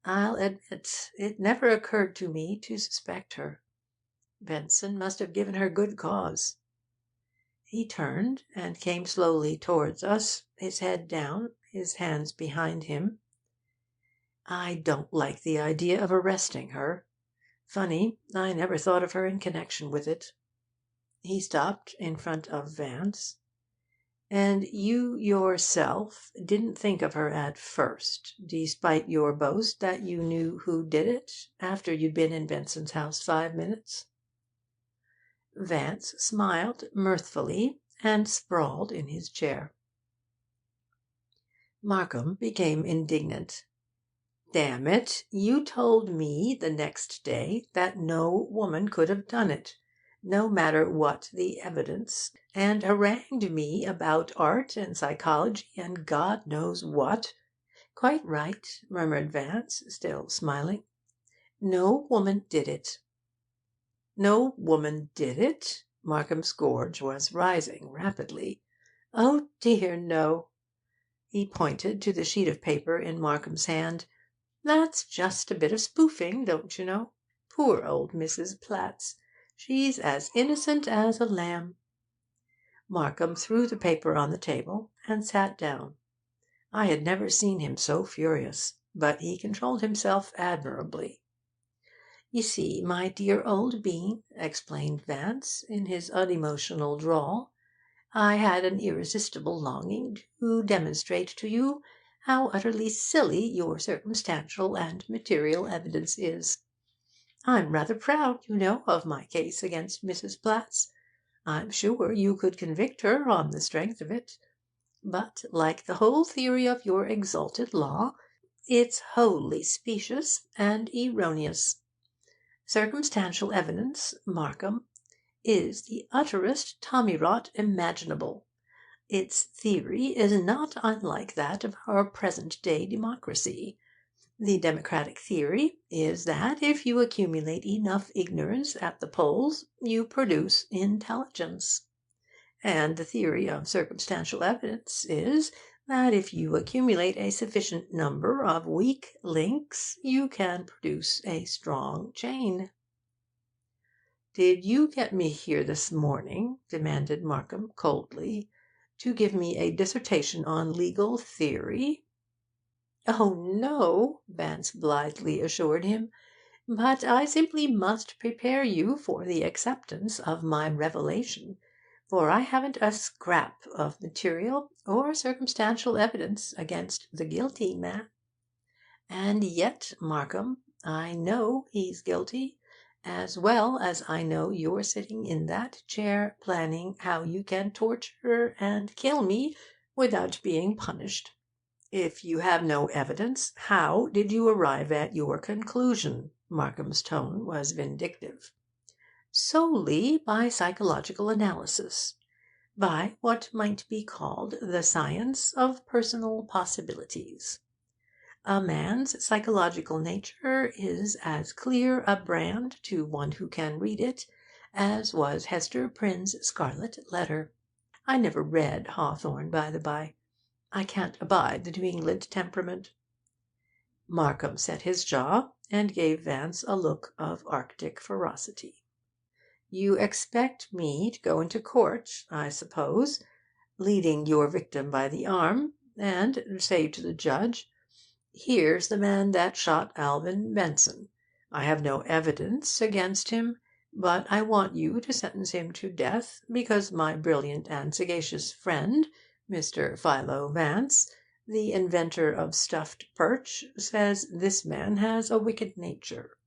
I'll admit it never occurred to me to suspect her. Benson must have given her good cause." He turned and came slowly towards us, his head down, his hands behind him. "I don't like the idea of arresting her. Funny, I never thought of her in connection with it." He stopped in front of Vance. "And you yourself didn't think of her at first, despite your boast that you knew who did it, after you'd been in Benson's house 5 minutes?" Vance smiled mirthfully and sprawled in his chair. Markham became indignant. "Damn it, you told me the next day that no woman could have done it, no matter what the evidence, and harangued me about art and psychology and God knows what." "Quite right," murmured Vance, still smiling. "No woman did it." "No woman did it?" Markham's gorge was rising rapidly. "Oh dear, no." He pointed to the sheet of paper in Markham's hand. "That's just a bit of spoofing, don't you know? Poor old Mrs. Platts. She's as innocent as a lamb." Markham threw the paper on the table and sat down. I had never seen him so furious, but he controlled himself admirably. "You see, my dear old bean," explained Vance, in his unemotional drawl, "I had an irresistible longing to demonstrate to you how utterly silly your circumstantial and material evidence is. I'm rather proud, you know, of my case against Mrs. Platts. I'm sure you could convict her on the strength of it. But, like the whole theory of your exalted law, it's wholly specious and erroneous. Circumstantial evidence, Markham, is the utterest tommyrot imaginable. Its theory is not unlike that of our present-day democracy. The democratic theory is that if you accumulate enough ignorance at the polls, you produce intelligence. And the theory of circumstantial evidence is that if you accumulate a sufficient number of weak links, you can produce a strong chain. "Did you get me here this morning," demanded Markham coldly, "to give me a dissertation on legal theory?" "Oh, no," Vance blithely assured him, "but I simply must prepare you for the acceptance of my revelation, for I haven't a scrap of material or circumstantial evidence against the guilty man. And yet, Markham, I know he's guilty, as well as I know you're sitting in that chair planning how you can torture and kill me without being punished. If you have no evidence, how did you arrive at your conclusion?" Markham's tone was vindictive. "Solely by psychological analysis, by what might be called the science of personal possibilities. A man's psychological nature is as clear a brand to one who can read it as was Hester Prynne's scarlet letter. I never read Hawthorne, by the by. I can't abide the New England temperament." Markham set his jaw, and gave Vance a look of arctic ferocity. "You expect me to go into court, I suppose, leading your victim by the arm, and say to the judge, 'Here's the man that shot Alvin Benson. I have no evidence against him, but I want you to sentence him to death because my brilliant and sagacious friend, Mr. Philo Vance, the inventor of stuffed perch, says this man has a wicked nature.'"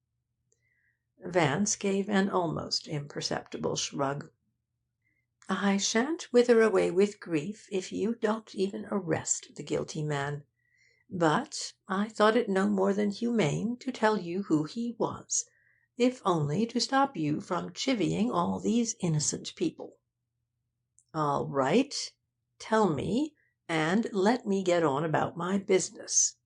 Vance gave an almost imperceptible shrug. "I shan't wither away with grief if you don't even arrest the guilty man. But I thought it no more than humane to tell you who he was, if only to stop you from chivying all these innocent people." "All right. Tell me, and let me get on about my business."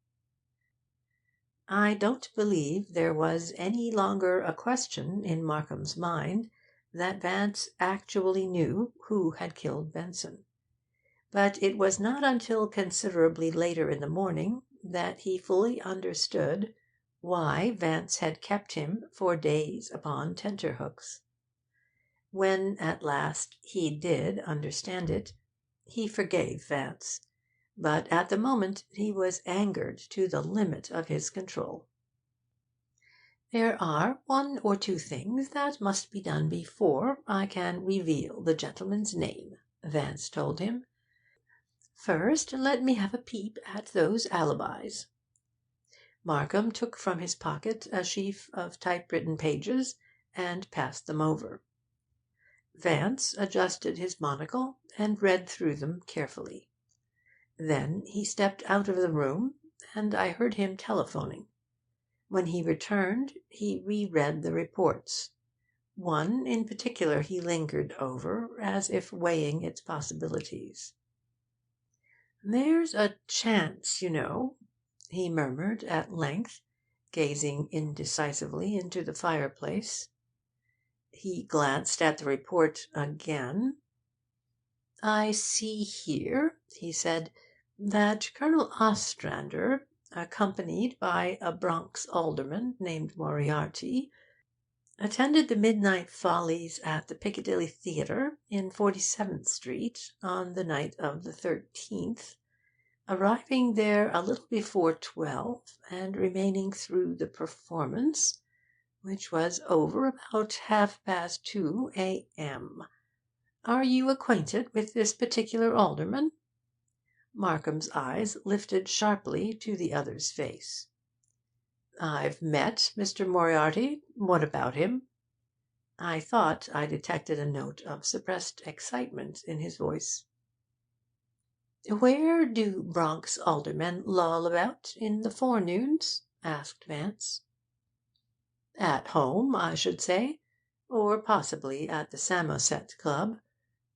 I don't believe there was any longer a question in Markham's mind that Vance actually knew who had killed Benson. But it was not until considerably later in the morning that he fully understood why Vance had kept him for days upon tenterhooks. When at last he did understand it, he forgave Vance, but at the moment he was angered to the limit of his control. "There are one or two things that must be done before I can reveal the gentleman's name," Vance told him. "First, let me have a peep at those alibis." Markham took from his pocket a sheaf of typewritten pages and passed them over. Vance adjusted his monocle and read through them carefully. Then he stepped out of the room, and I heard him telephoning. When he returned, he re-read the reports. One in particular he lingered over, as if weighing its possibilities. "There's a chance, you know," he murmured at length, gazing indecisively into the fireplace. He glanced at the report again. "I see here," he said, "that Colonel Ostrander, accompanied by a Bronx alderman named Moriarty, attended the midnight follies at the Piccadilly Theatre in 47th Street on the night of the 13th, arriving there a little before 12 and remaining through the performance, which was over about 2:30 a.m. Are you acquainted with this particular alderman?" Markham's eyes lifted sharply to the other's face. "I've met Mr. Moriarty. What about him?" I thought I detected a note of suppressed excitement in his voice. "Where do Bronx aldermen loll about in the forenoons?" asked Vance. "At home, I should say, or possibly at the Samoset Club.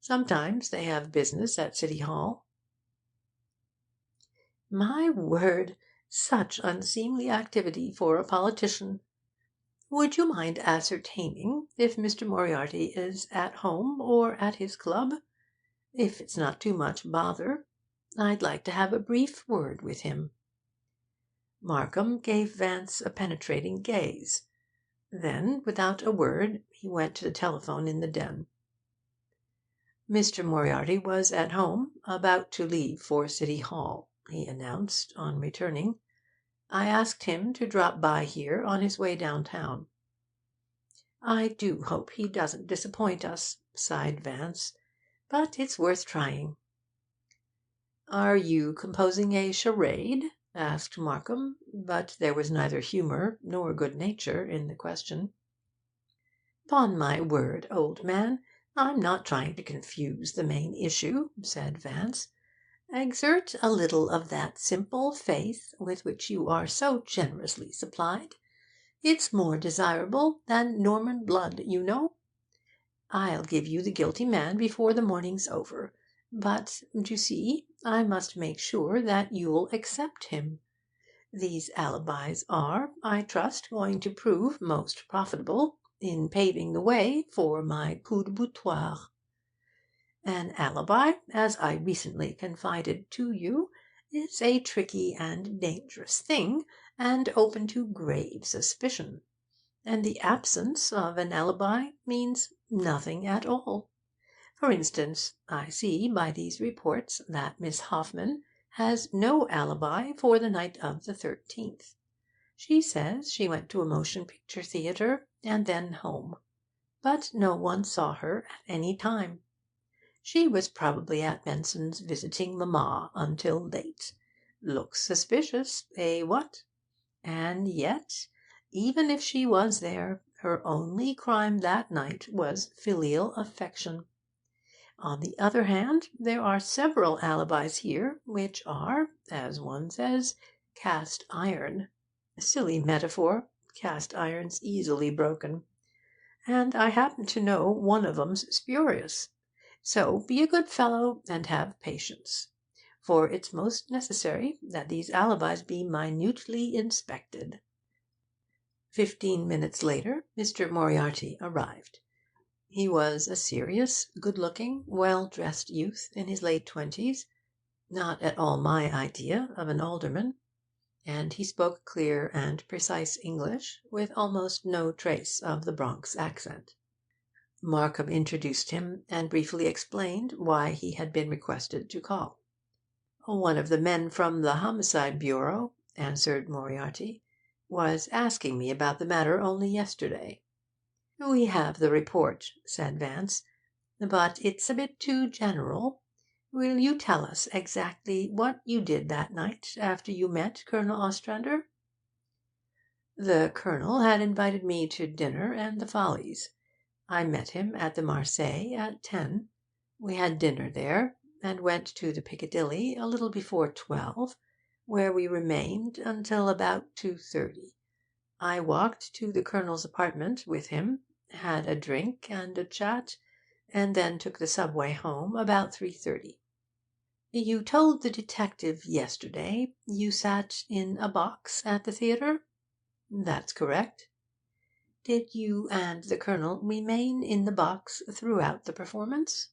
Sometimes they have business at City Hall." "My word! Such unseemly activity for a politician. Would you mind ascertaining if Mr. Moriarty is at home or at his club? If it's not too much bother, I'd like to have a brief word with him." Markham gave Vance a penetrating gaze. Then, without a word, he went to the telephone in the den. "Mr. Moriarty was at home, about to leave for City Hall," he announced, on returning. "I asked him to drop by here on his way downtown." "I do hope he doesn't disappoint us," sighed Vance, "but it's worth trying." "Are you composing a charade?" asked Markham, but there was neither humour nor good nature in the question. "'Pon my word, old man, I'm not trying to confuse the main issue," said Vance. "Exert a little of that simple faith with which you are so generously supplied. It's more desirable than Norman blood, you know. I'll give you the guilty man before the morning's over. But, d'you see, I must make sure that you'll accept him. These alibis are, I trust, going to prove most profitable in paving the way for my coup de boutoir. An alibi, as I recently confided to you, is a tricky and dangerous thing, and open to grave suspicion. And the absence of an alibi means nothing at all. For instance, I see by these reports that Miss Hoffman has no alibi for the night of the 13th. She says she went to a motion picture theatre and then home, but no one saw her at any time. She was probably at Benson's visiting mamma until late. Looks suspicious, eh, what? And yet, even if she was there, her only crime that night was filial affection. On the other hand, there are several alibis here which are, as one says, cast iron. Silly metaphor, cast iron's easily broken. And I happen to know one of 'em's spurious. So be a good fellow and have patience, for it's most necessary that these alibis be minutely inspected." 15 minutes later, Mr. Moriarty arrived. He was a serious, good-looking, well-dressed youth in his late 20s, not at all my idea of an alderman, and he spoke clear and precise English, with almost no trace of the Bronx accent. Markham introduced him, and briefly explained why he had been requested to call. "One of the men from the Homicide Bureau," answered Moriarty, "was asking me about the matter only yesterday." "We have the report," said Vance, "but it's a bit too general. Will you tell us exactly what you did that night after you met Colonel Ostrander?" "The Colonel had invited me to dinner and the Follies. I met him at the Marseilles at 10. We had dinner there, and went to the Piccadilly a little before 12, where we remained until about 2:30. I walked to the Colonel's apartment with him, had a drink and a chat, and then took the subway home about 3:30. You told the detective yesterday you sat in a box at the theatre?" "That's correct." "Did you and the Colonel remain in the box throughout the performance?"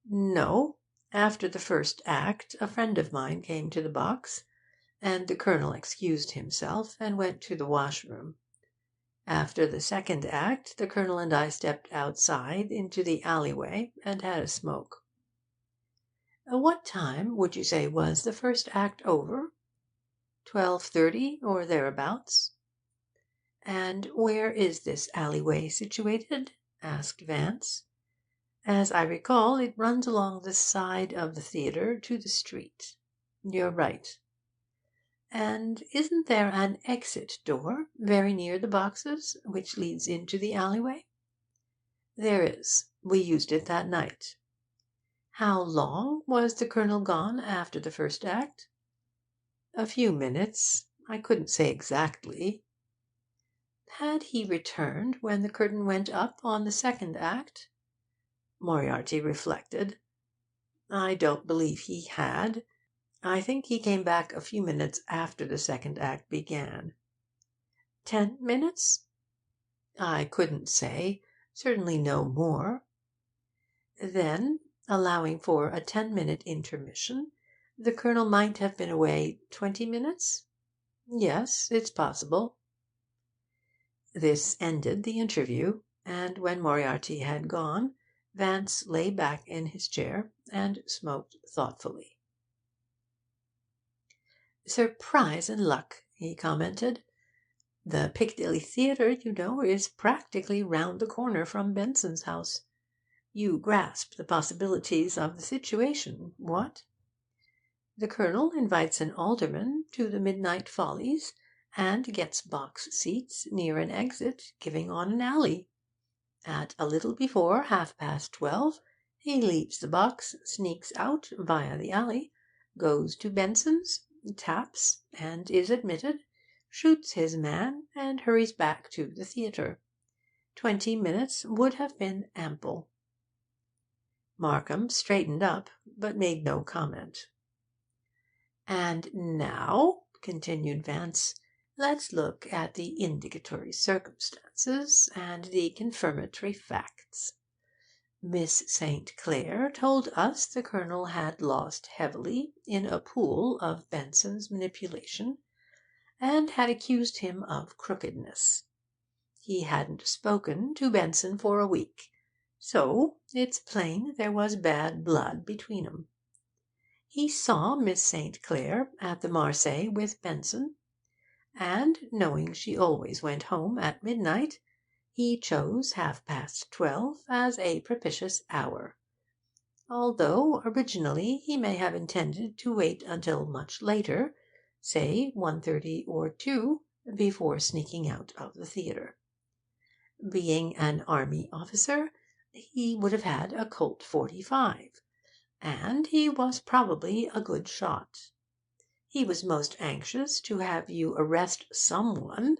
"No. After the first act a friend of mine came to the box, and the Colonel excused himself and went to the washroom. After the second act the Colonel and I stepped outside into the alleyway and had a smoke." "What time would you say was the first act over?" 12:30 or thereabouts." "And where is this alleyway situated?" asked Vance. "As I recall, it runs along the side of the theatre to the street." "You're right." "And isn't there an exit door very near the boxes, which leads into the alleyway?" "There is. We used it that night." How long was the Colonel gone after the first act? A few minutes. I couldn't say exactly. Had he returned when the curtain went up on the second act? Moriarty reflected. I don't believe he had. I think he came back a few minutes after the second act began. 10 minutes? I couldn't say. Certainly no more. Then, allowing for a 10-minute intermission, the Colonel might have been away 20 minutes? Yes, it's possible. This ended the interview, and when Moriarty had gone, Vance lay back in his chair and smoked thoughtfully. "Surprise and luck," he commented. "The Piccadilly Theatre, you know, is practically round the corner from Benson's house. You grasp the possibilities of the situation, what? The Colonel invites an alderman to the midnight follies, and gets box seats near an exit giving on an alley. At a little before 12:30, he leaves the box, sneaks out via the alley, goes to Benson's, taps, and is admitted, shoots his man, and hurries back to the theatre. 20 minutes would have been ample." Markham straightened up, but made no comment. "And now," continued Vance, "let's look at the indicatory circumstances and the confirmatory facts. Miss St. Clair told us the Colonel had lost heavily in a pool of Benson's manipulation, and had accused him of crookedness. He hadn't spoken to Benson for a week, so it's plain there was bad blood between 'em. He saw Miss St. Clair at the Marseilles with Benson, and, knowing she always went home at midnight, he chose 12:30 as a propitious hour, although originally he may have intended to wait until much later, say 1:30 or 2, before sneaking out of the theatre. Being an army officer, he would have had a Colt .45, and he was probably a good shot. He was most anxious to have you arrest someone,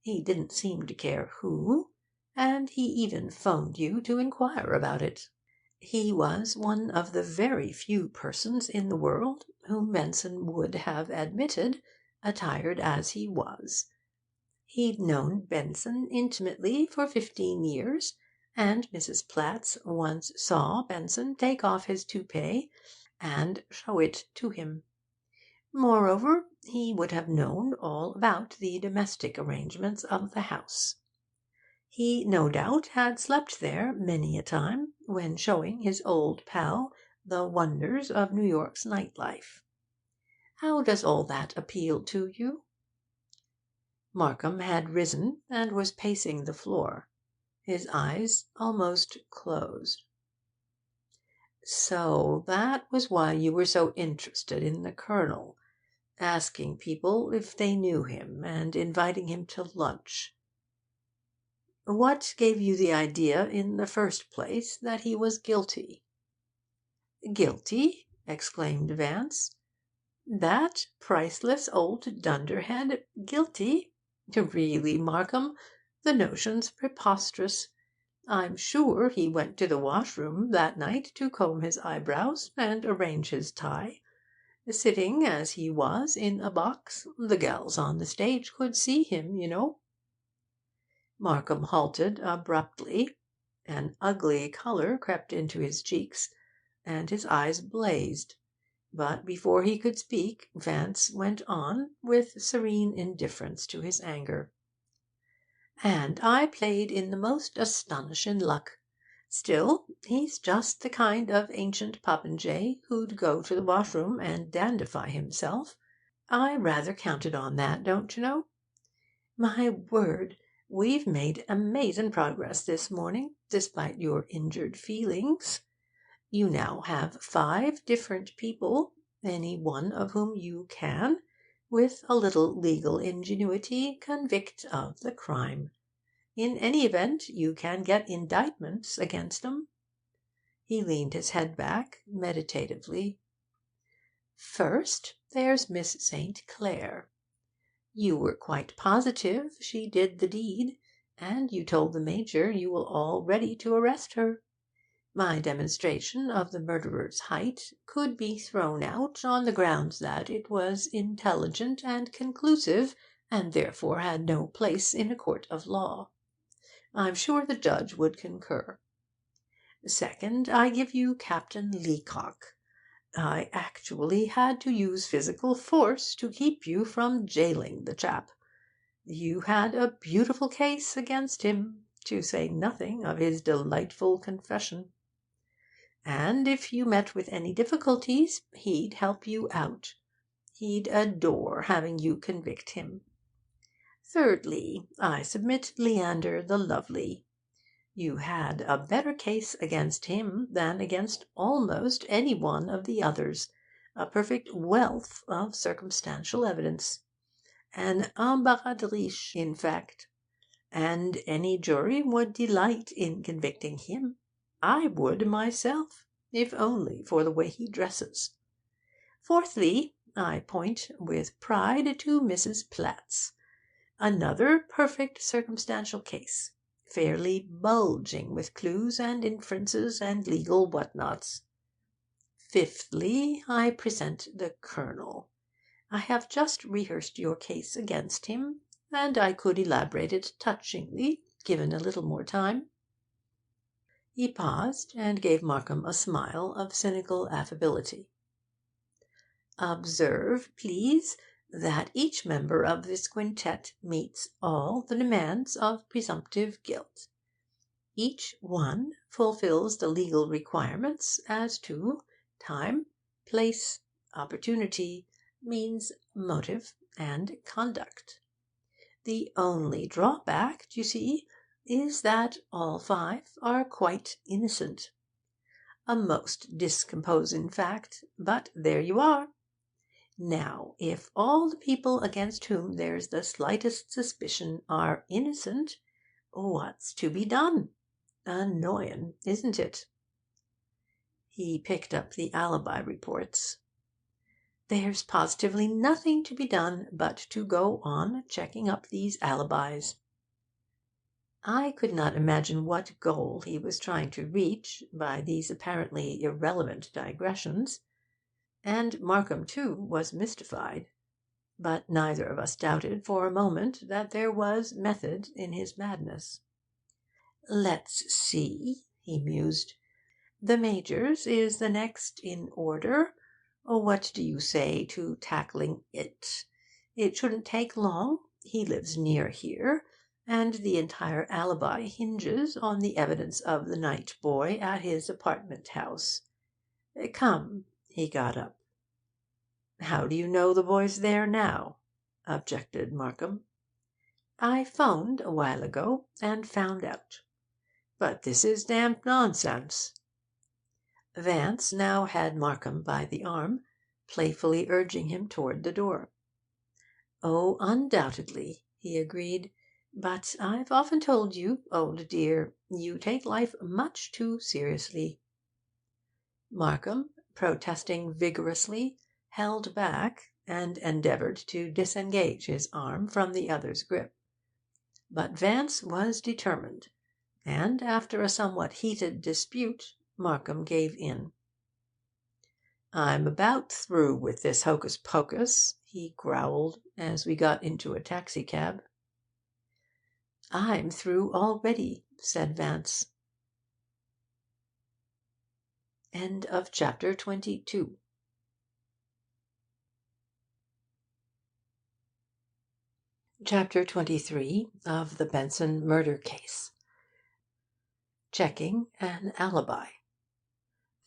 he didn't seem to care who, and he even 'phoned you to inquire about it. He was one of the very few persons in the world whom Benson would have admitted, attired as he was. He'd known Benson intimately for 15 years, and Mrs. Platts once saw Benson take off his toupee and show it to him. Moreover, he would have known all about the domestic arrangements of the house. He no doubt had slept there many a time when showing his old pal the wonders of New York's night life. How does all that appeal to you?" Markham had risen and was pacing the floor, his eyes almost closed. "So that was why you were so interested in the Colonel, asking people if they knew him, and inviting him to lunch. What gave you the idea, in the first place, that he was guilty?" "Guilty?" exclaimed Vance. "That priceless old dunderhead guilty? Really, Markham, the notion's preposterous. I'm sure he went to the washroom that night to comb his eyebrows and arrange his tie. Sitting as he was in a box, the gals on the stage could see him, you know." Markham halted abruptly. An ugly colour crept into his cheeks, and his eyes blazed. But before he could speak, Vance went on, with serene indifference to his anger. "And I played in the most astonishin' luck. Still, he's just the kind of ancient popinjay who'd go to the washroom and dandify himself. I rather counted on that, don't you know? My word, we've made amazin' progress this morning, despite your injured feelings. You now have 5 different people, any one of whom you can, with a little legal ingenuity, convict of the crime. In any event, you can get indictments against 'em." He leaned his head back meditatively. "First, there's Miss St. Clair. You were quite positive she did the deed, and you told the Major you were all ready to arrest her. My demonstration of the murderer's height could be thrown out on the grounds that it was intelligent and conclusive, and therefore had no place in a court of law. I'm sure the judge would concur. Second, I give you Captain Leacock. I actually had to use physical force to keep you from jailing the chap. You had a beautiful case against him, to say nothing of his delightful confession. And if you met with any difficulties, he'd help you out. He'd adore having you convict him. Thirdly, I submit Leander the Lovely. You had a better case against him than against almost any one of the others, a perfect wealth of circumstantial evidence, an embarras de riche, in fact, and any jury would delight in convicting him. I would myself, if only for the way he dresses. Fourthly, I point with pride to Mrs. Platts, another perfect circumstantial case, fairly bulging with clues and inferences and legal what-nots. Fifthly, I present the Colonel. I have just rehearsed your case against him, and I could elaborate it touchingly, given a little more time." He paused, and gave Markham a smile of cynical affability. "Observe, please, that each member of this quintet meets all the demands of presumptive guilt. Each one fulfils the legal requirements as to time, place, opportunity, means, motive, and conduct. The only drawback, you see, is that all five are quite innocent. A most discomposing fact, but there you are. Now, if all the people against whom there's the slightest suspicion are innocent, what's to be done? Annoying, isn't it?" He picked up the alibi reports. "There's positively nothing to be done but to go on checking up these alibis." I could not imagine what goal he was trying to reach by these apparently irrelevant digressions, and Markham, too, was mystified. But neither of us doubted for a moment that there was method in his madness. "Let's see," he mused. "The Major's is the next in order. What do you say to tackling it? It shouldn't take long. He lives near here, and the entire alibi hinges on the evidence of the night boy at his apartment house. Come." He got up. "How do you know the boy's there now?" objected Markham. "I 'phoned a while ago and found out." "But this is damned nonsense." Vance now had Markham by the arm, playfully urging him toward the door. "Oh, undoubtedly," he agreed. "But I've often told you, old dear, you take life much too seriously." Markham, protesting vigorously, held back, and endeavoured to disengage his arm from the other's grip. But Vance was determined, and after a somewhat heated dispute, Markham gave in. "I'm about through with this hocus-pocus," he growled, as we got into a taxicab. "I'm through already," said Vance. End of chapter 22. Chapter 23 of the Benson Murder Case. Checking an Alibi.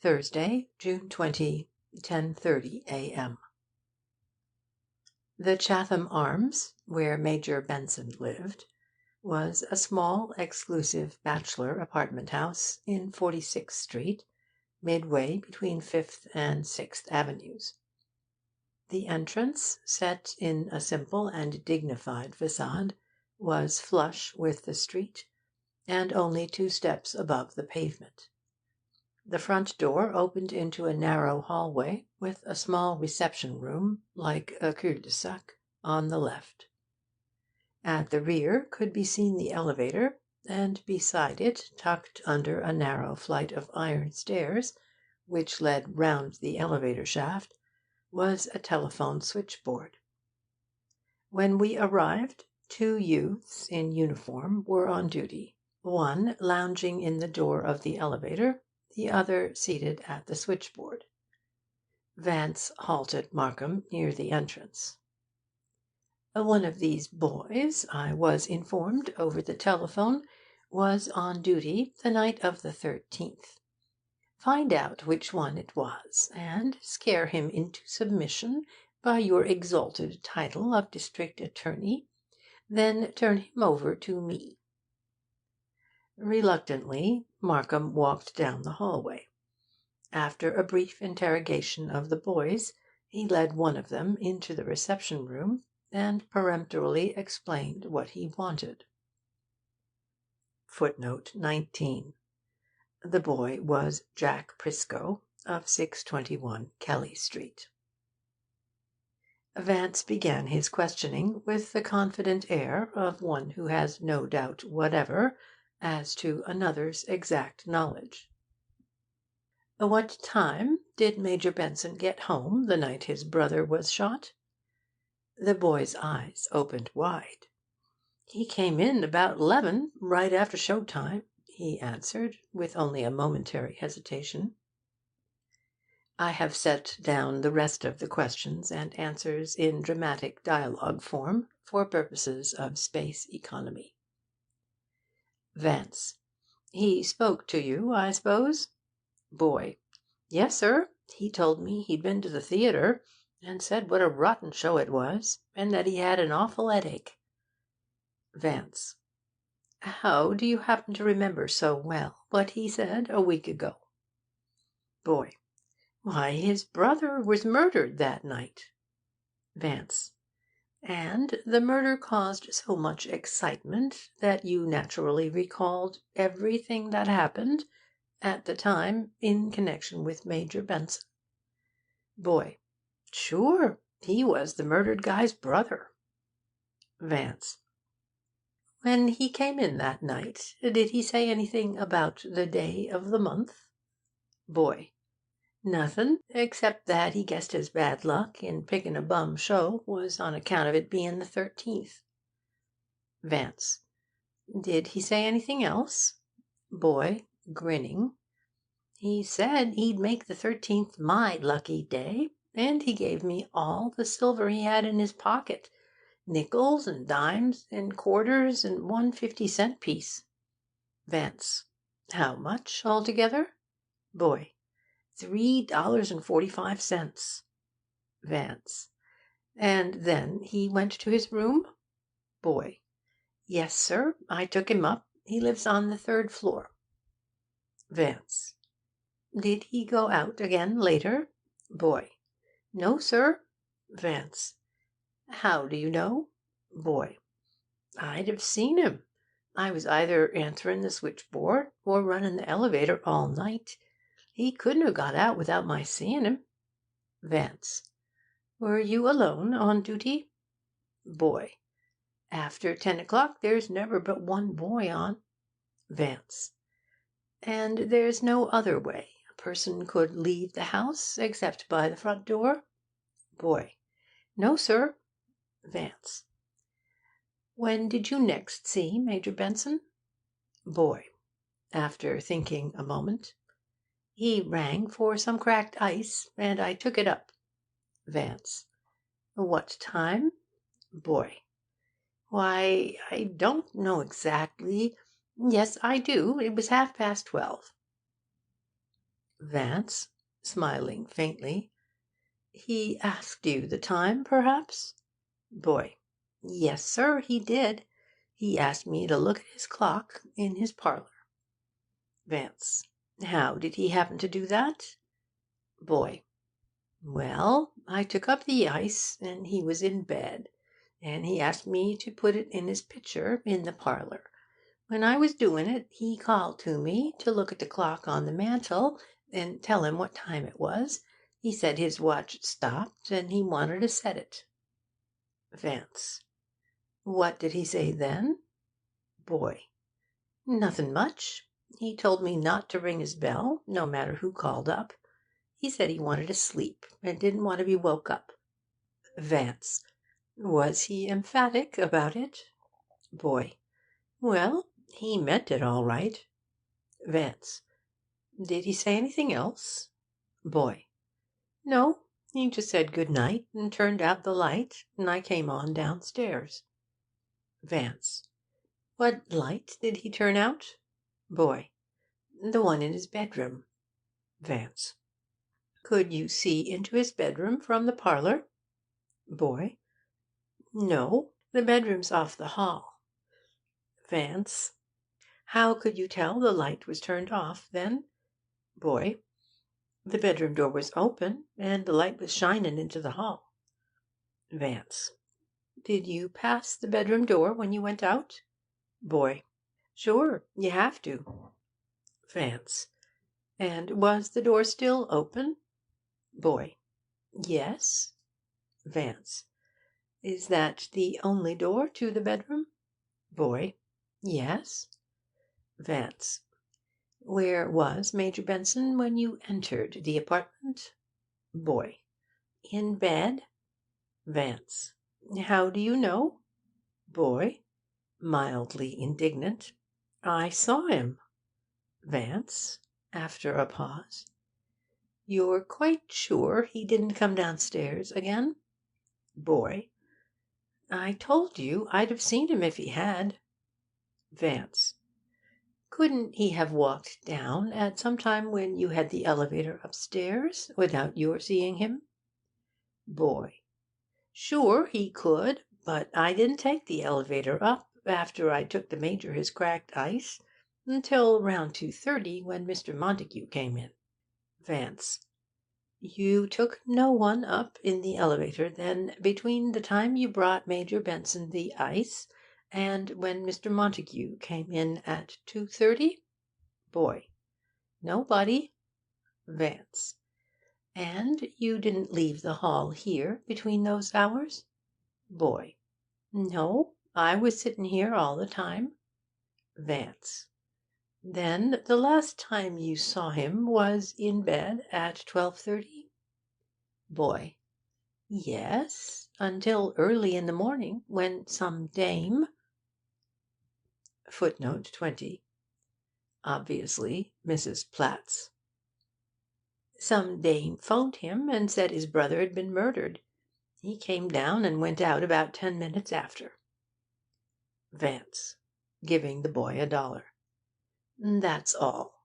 Thursday, June 20, 10:30 a.m. The Chatham Arms, where Major Benson lived, was a small, exclusive bachelor apartment house in 46th Street, midway between 5th and 6th Avenues. The entrance, set in a simple and dignified façade, was flush with the street, and only 2 steps above the pavement. The front door opened into a narrow hallway, with a small reception room, like a cul-de-sac, on the left. At the rear could be seen the elevator, and beside it, tucked under a narrow flight of iron stairs, which led round the elevator shaft, was a telephone switchboard. When we arrived, two youths in uniform were on duty, one lounging in the door of the elevator, the other seated at the switchboard. Vance halted Markham near the entrance. One of these boys, I was informed over the telephone, was on duty the night of the 13th. Find out which one it was, and scare him into submission by your exalted title of district attorney. Then turn him over to me. Reluctantly, Markham walked down the hallway. After a brief interrogation of the boys, he led one of them into the reception room, and peremptorily explained what he wanted. Footnote 19. The boy was Jack Prisco, of 621 Kelly Street. Vance began his questioning with the confident air of one who has no doubt whatever as to another's exact knowledge. What time did Major Benson get home the night his brother was shot? The boy's eyes opened wide. He came in about 11, right after show time, he answered, with only a momentary hesitation. I have set down the rest of the questions and answers in dramatic dialogue form for purposes of space economy. Vance. He spoke to you, I suppose? Boy. Yes, sir. He told me he'd been to the theatre, and said what a rotten show it was, and that he had an awful headache. Vance. How do you happen to remember so well what he said a week ago? Boy. Why, his brother was murdered that night. Vance. And the murder caused so much excitement that you naturally recalled everything that happened at the time in connection with Major Benson. Boy. Sure, he was the murdered guy's brother. Vance. When he came in that night, did he say anything about the day of the month? Boy. Nothin', except that he guessed his bad luck in picking a bum show was on account of it being the 13th. Vance. Did he say anything else? Boy, grinning. He said he'd make the 13th my lucky day, and he gave me all the silver he had in his pocket, nickels and dimes and quarters and one 50-cent piece. Vance. How much altogether? Boy. $3.45. Vance. And then he went to his room? Boy. Yes, sir. I took him up. He lives on the 3rd floor. Vance. Did he go out again later? Boy. No, sir. Vance. How do you know? Boy. I'd have seen him. I was either answering the switchboard or running the elevator all night. He couldn't have got out without my seeing him. Vance. Were you alone on duty? Boy. After 10 o'clock there's never but one boy on. Vance. And there's no other way a person could leave the house except by the front door? Boy. No, sir. Vance. When did you next see Major Benson? Boy. After thinking a moment. He rang for some cracked ice, and I took it up. Vance. What time? Boy. Why, I don't know exactly. Yes, I do. It was 12:30. Vance, smiling faintly. He asked you the time, perhaps? Boy. Yes, sir, he did. He asked me to look at his clock in his parlour. Vance. How did he happen to do that? Boy. Well, I took up the ice, and he was in bed, and he asked me to put it in his pitcher in the parlour. When I was doing it, he called to me to look at the clock on the mantel, and tell him what time it was. He said his watch stopped, and he wanted to set it. Vance. What did he say then? Boy. Nothing much. He told me not to ring his bell, no matter who called up. He said he wanted to sleep, and didn't want to be woke up. Vance. Was he emphatic about it? Boy. Well, he meant it all right. Vance. Did he say anything else? Boy. No, he just said good night and turned out the light, and I came on downstairs. Vance. What light did he turn out? Boy. The one in his bedroom. Vance. Could you see into his bedroom from the parlour? Boy. No, the bedroom's off the hall. Vance. How could you tell the light was turned off, then? Boy. The bedroom door was open, and the light was shinin' into the hall. Vance. Did you pass the bedroom door when you went out? Boy. Sure, you have to. Vance. And was the door still open? Boy. Yes. Vance. Is that the only door to the bedroom? Boy. Yes. Vance. Where was Major Benson when you entered the apartment? Boy. In bed. Vance. How do you know? Boy. Mildly indignant. I saw him. Vance. After a pause. You're quite sure he didn't come downstairs again? Boy. I told you I'd have seen him if he had. Vance. Couldn't he have walked down at some time when you had the elevator upstairs, without your seeing him? Boy. Sure he could, but I didn't take the elevator up after I took the Major his cracked ice, until round 2:30, when Mr. Montague came in. Vance. You took no one up in the elevator, then, between the time you brought Major Benson the ice and when Mr. Montague came in at 2:30? Boy. Nobody. Vance. And you didn't leave the hall here between those hours? Boy. No, I was sitting here all the time. Vance. Then the last time you saw him was in bed at 12:30? Boy. Yes, until early in the morning, when some dame. Footnote 20. Obviously, Mrs. Platts. Some dame phoned him and said his brother had been murdered. He came down and went out about 10 minutes after. Vance. Giving the boy $1. That's all.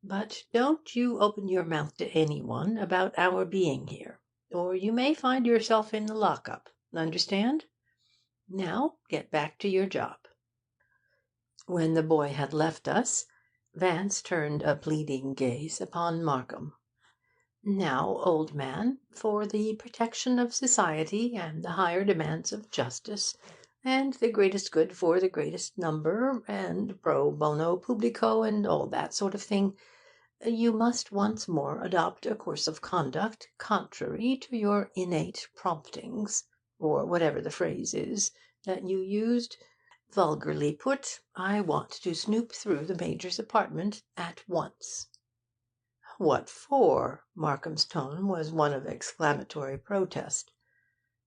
But don't you open your mouth to anyone about our being here, or you may find yourself in the lock-up. Understand? Now get back to your job. When the boy had left us, Vance turned a pleading gaze upon Markham. Now, old man, for the protection of society and the higher demands of justice, and the greatest good for the greatest number, and pro bono publico, and all that sort of thing, you must once more adopt a course of conduct contrary to your innate promptings, or whatever the phrase is that you used. Vulgarly put, I want to snoop through the Major's apartment at once. What for? Markham's tone was one of exclamatory protest.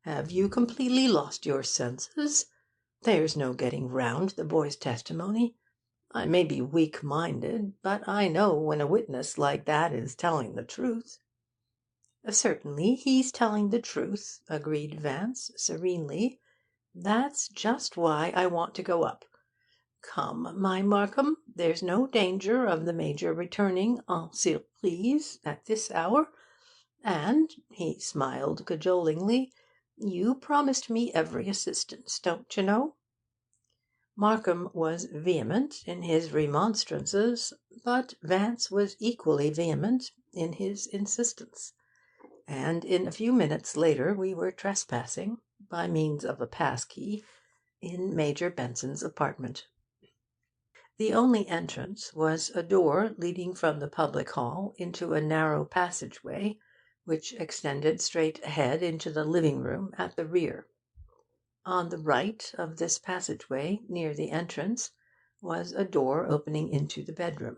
Have you completely lost your senses? There's no getting round the boy's testimony. I may be weak-minded, but I know when a witness like that is telling the truth. Certainly he's telling the truth, agreed Vance serenely. That's just why I want to go up. Come, my Markham, there's no danger of the Major returning en surprise at this hour, and, he smiled cajolingly, you promised me every assistance, don't you know? Markham was vehement in his remonstrances, but Vance was equally vehement in his insistence, and in a few minutes later we were trespassing, by means of a pass-key, in Major Benson's apartment. The only entrance was a door leading from the public hall into a narrow passageway, which extended straight ahead into the living room at the rear. On the right of this passageway, near the entrance, was a door opening into the bedroom.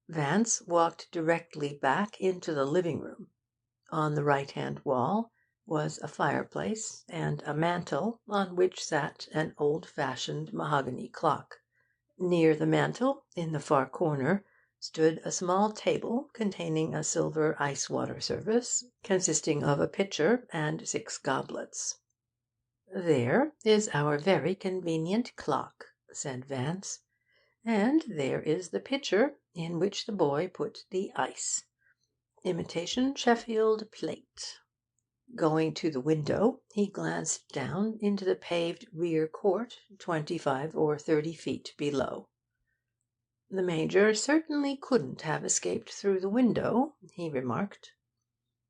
Vance walked directly back into the living room. On the right-hand wall was a fireplace and a mantel on which sat an old-fashioned mahogany clock. Near the mantel, in the far corner, stood a small table containing a silver ice-water service, consisting of a pitcher and 6 goblets. "There is our very convenient clock," said Vance, "and there is the pitcher in which the boy put the ice. Imitation Sheffield plate." Going to the window, he glanced down into the paved rear court 25 or 30 feet below. "The Major certainly couldn't have escaped through the window," he remarked.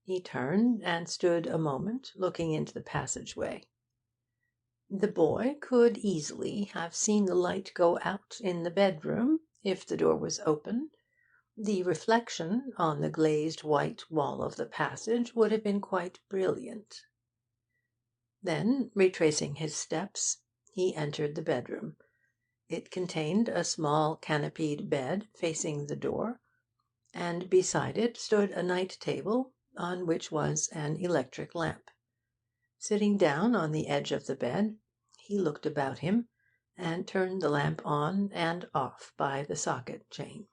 He turned and stood a moment looking into the passageway. "The boy could easily have seen the light go out in the bedroom, if the door was open. The reflection on the glazed white wall of the passage would have been quite brilliant." Then, retracing his steps, he entered the bedroom. It contained a small canopied bed facing the door, and beside it stood a night table on which was an electric lamp. Sitting down on the edge of the bed, he looked about him, and turned the lamp on and off by the socket chain.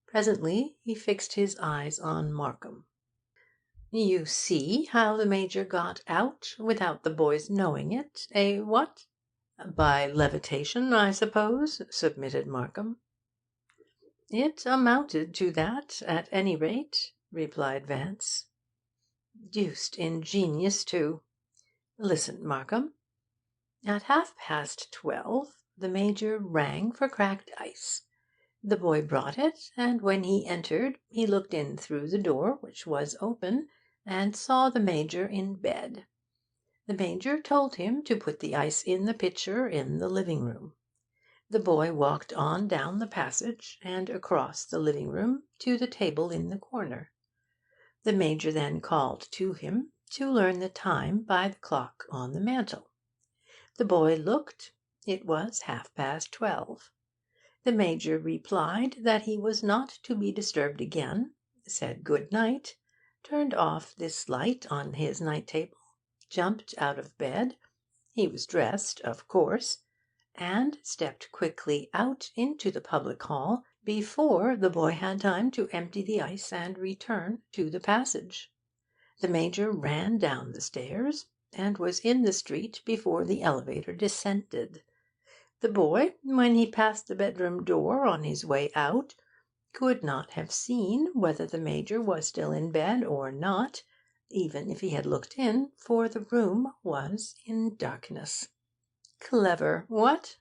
Presently he fixed his eyes on Markham. "You see how the Major got out without the boy's knowing it, eh, what?" "By levitation, I suppose," submitted Markham. "It amounted to that, at any rate," replied Vance. "Deuced ingenious, too. Listen, Markham. At 12:30 the Major rang for cracked ice. The boy brought it, and when he entered he looked in through the door, which was open, and saw the Major in bed. The Major told him to put the ice in the pitcher in the living room. The boy walked on down the passage and across the living room to the table in the corner. The Major then called to him to learn the time by the clock on the mantel. The boy looked. It was 12:30. The Major replied that he was not to be disturbed again, said good night, turned off this light on his night table, jumped out of bed he was dressed, of course and stepped quickly out into the public hall before the boy had time to empty the ice and return to the passage. The Major ran down the stairs, and was in the street before the elevator descended. The boy, when he passed the bedroom door on his way out, could not have seen whether the Major was still in bed or not, even if he had looked in, for the room was in darkness. Clever, what?"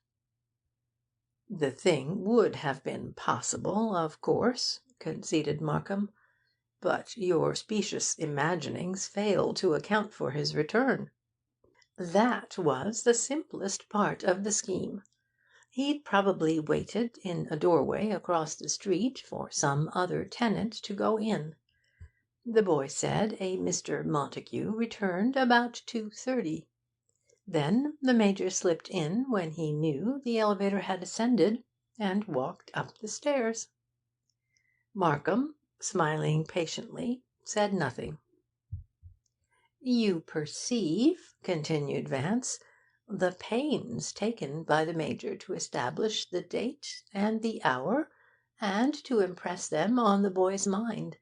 "The thing would have been possible, of course," conceded Markham, "but your specious imaginings fail to account for his return." "That was the simplest part of the scheme. He'd probably waited in a doorway across the street for some other tenant to go in. The boy said a Mr. Montague returned about 2:30. Then the Major slipped in when he knew the elevator had ascended, and walked up the stairs." Markham, smiling patiently, said nothing. "You perceive," continued Vance, "the pains taken by the Major to establish the date and the hour, and to impress them on the boy's mind.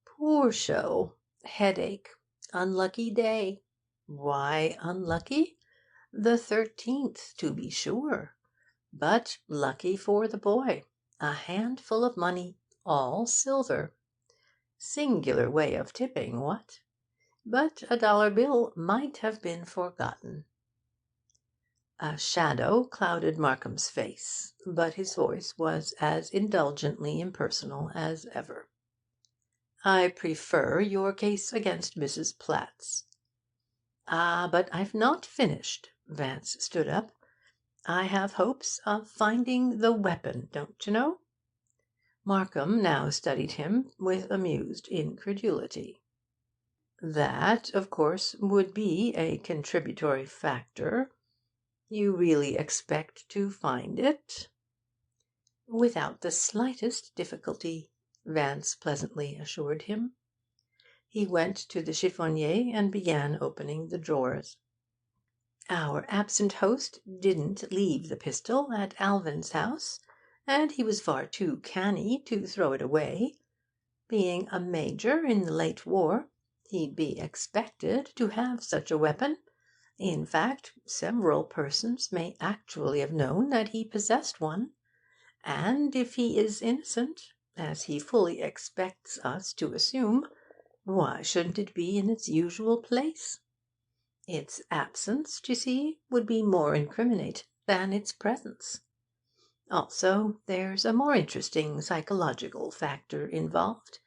Poor show! Headache! Unlucky day! Why unlucky? The 13th, to be sure. But lucky for the boy. A handful of money, all silver. Singular way of tipping, what? But a dollar bill might have been forgotten." A shadow clouded Markham's face, but his voice was as indulgently impersonal as ever. "I prefer your case against Mrs. Platt's." "Ah, but I've not finished." Vance stood up. I have hopes of finding the weapon, don't you know?' Markham now studied him with amused incredulity. 'That, of course, would be a contributory factor. You really expect to find it?' 'Without the slightest difficulty,' Vance pleasantly assured him. He went to the chiffonier and began opening the drawers. Our absent host didn't leave the pistol at Alvin's house, and he was far too canny to throw it away. Being a major in the late war, he'd be expected to have such a weapon. In fact, several persons may actually have known that he possessed one. And if he is innocent, as he fully expects us to assume, why shouldn't it be in its usual place? Its absence, you see, would be more incriminating than its presence. Also, there's a more interesting psychological factor involved.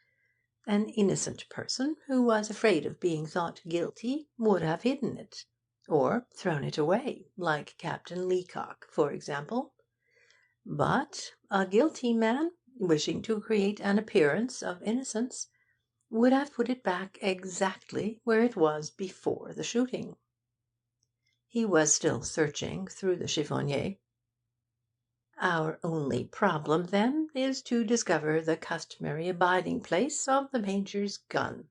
An innocent person who was afraid of being thought guilty would have hidden it, or thrown it away, like Captain Leacock, for example. But a guilty man, wishing to create an appearance of innocence, would have put it back exactly where it was before the shooting. He was still searching through the chiffonier. 'Our only problem, then, is to discover the customary abiding place of the Major's gun.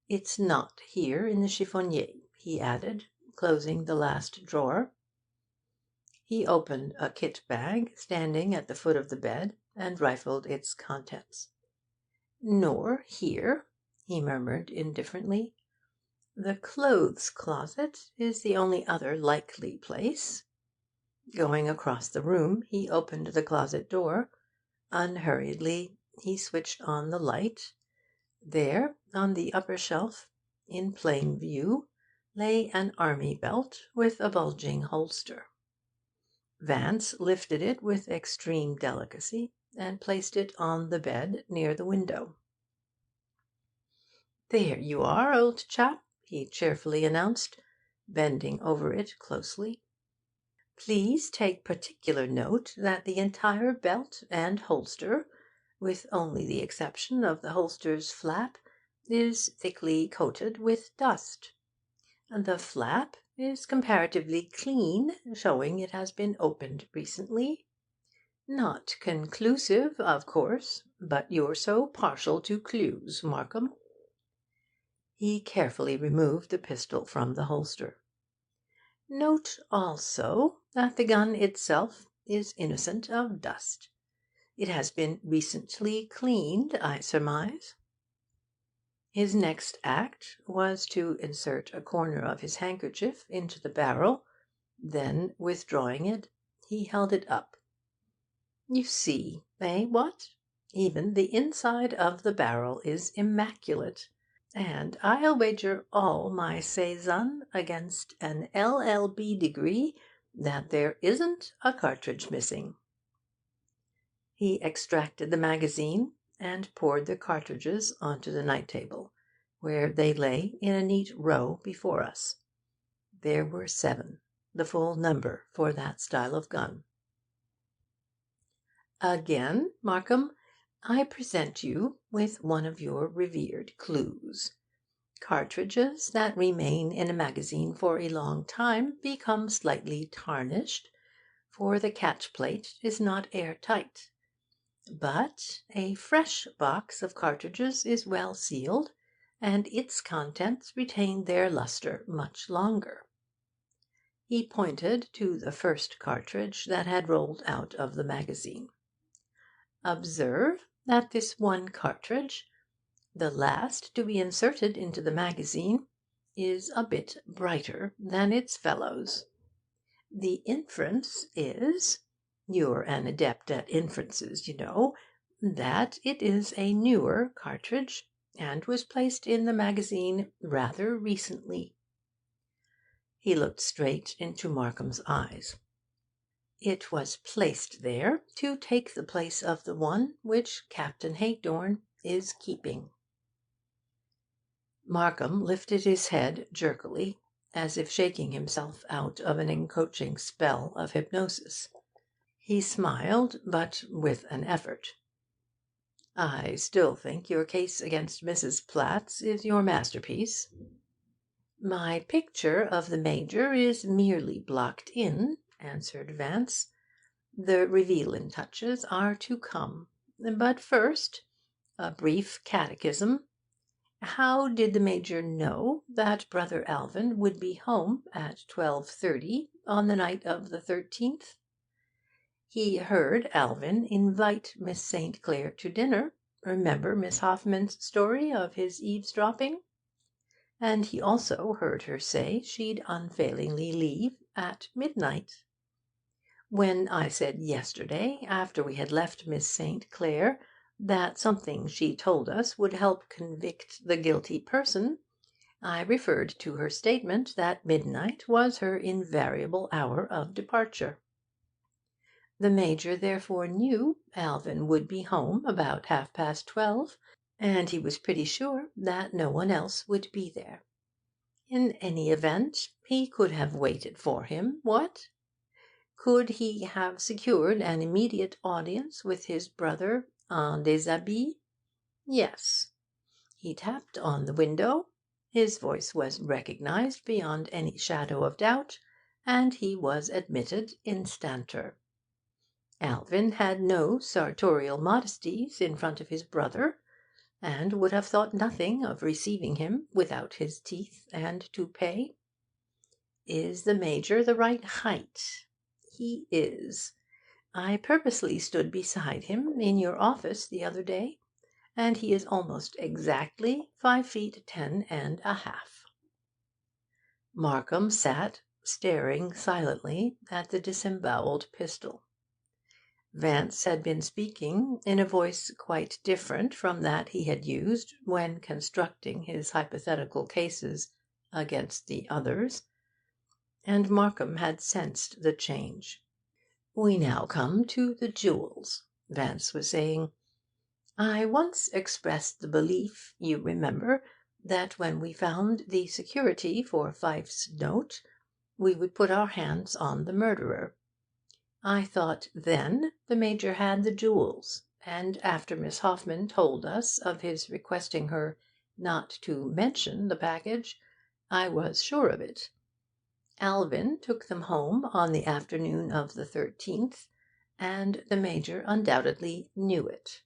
It's not here in the chiffonier,' he added, closing the last drawer. He opened a kit bag standing at the foot of the bed, and rifled its contents. 'Nor here,' he murmured indifferently. 'The clothes closet is the only other likely place.' Going across the room, he opened the closet door. Unhurriedly, he switched on the light. There, on the upper shelf, in plain view, lay an army belt with a bulging holster. Vance lifted it with extreme delicacy and placed it on the bed near the window. 'There you are, old chap,' he cheerfully announced, bending over it closely. 'Please take particular note that the entire belt and holster, with only the exception of the holster's flap, is thickly coated with dust. The flap is comparatively clean, showing it has been opened recently. Not conclusive, of course, but you're so partial to clues, Markham.' He carefully removed the pistol from the holster. 'Note also that the gun itself is innocent of dust. It has been recently cleaned, I surmise.' His next act was to insert a corner of his handkerchief into the barrel. Then, withdrawing it, he held it up. 'You see, what? Even the inside of the barrel is immaculate. And I'll wager all my sezon against an LL.B. degree that there isn't a cartridge missing.' He extracted the magazine and poured the cartridges onto the night table, where they lay in a neat row before us. There were 7, the full number for that style of gun. 'Again, Markham, I present you with one of your revered clues. Cartridges that remain in a magazine for a long time become slightly tarnished, for the catch-plate is not air-tight. But a fresh box of cartridges is well sealed, and its contents retain their lustre much longer.' He pointed to the first cartridge that had rolled out of the magazine. 'Observe that this one cartridge, the last to be inserted into the magazine, is a bit brighter than its fellows. The inference is you're an adept at inferences, you know that it is a newer cartridge, and was placed in the magazine rather recently.' He looked straight into Markham's eyes. 'It was placed there to take the place of the one which Captain Haydorn is keeping.' Markham lifted his head jerkily, as if shaking himself out of an encroaching spell of hypnosis. He smiled, but with an effort. "I still think your case against Mrs. Platts is your masterpiece." "My picture of the Major is merely blocked in," answered Vance. "The revealing touches are to come. But first, a brief catechism. How did the Major know that brother Alvin would be home at 12:30 on the night of the 13th? He heard Alvin invite Miss St. Clair to dinner. Remember Miss Hoffman's story of his eavesdropping? And he also heard her say she'd unfailingly leave at midnight. When I said yesterday, after we had left Miss St. Clair, that something she told us would help convict the guilty person, I referred to her statement that midnight was her invariable hour of departure. The Major therefore knew Alvin would be home about 12:30, and he was pretty sure that no one else would be there. In any event, he could have waited for him, what? Could he have secured an immediate audience with his brother en déshabille? Yes. He tapped on the window, his voice was recognised beyond any shadow of doubt, and he was admitted instanter. Alvin had no sartorial modesties in front of his brother, and would have thought nothing of receiving him without his teeth and toupee. Is the Major the right height? He is. I purposely stood beside him in your office the other day, and he is almost exactly 5 feet 10 and a half. Markham sat staring silently at the disembowelled pistol. Vance had been speaking in a voice quite different from that he had used when constructing his hypothetical cases against the others, and Markham had sensed the change. "We now come to the jewels," Vance was saying. "I once expressed the belief, you remember, that when we found the security for Pfyfe's note, we would put our hands on the murderer. I thought then the Major had the jewels, and after Miss Hoffman told us of his requesting her not to mention the package, I was sure of it. Alvin took them home on the afternoon of the 13th, and the Major undoubtedly knew it.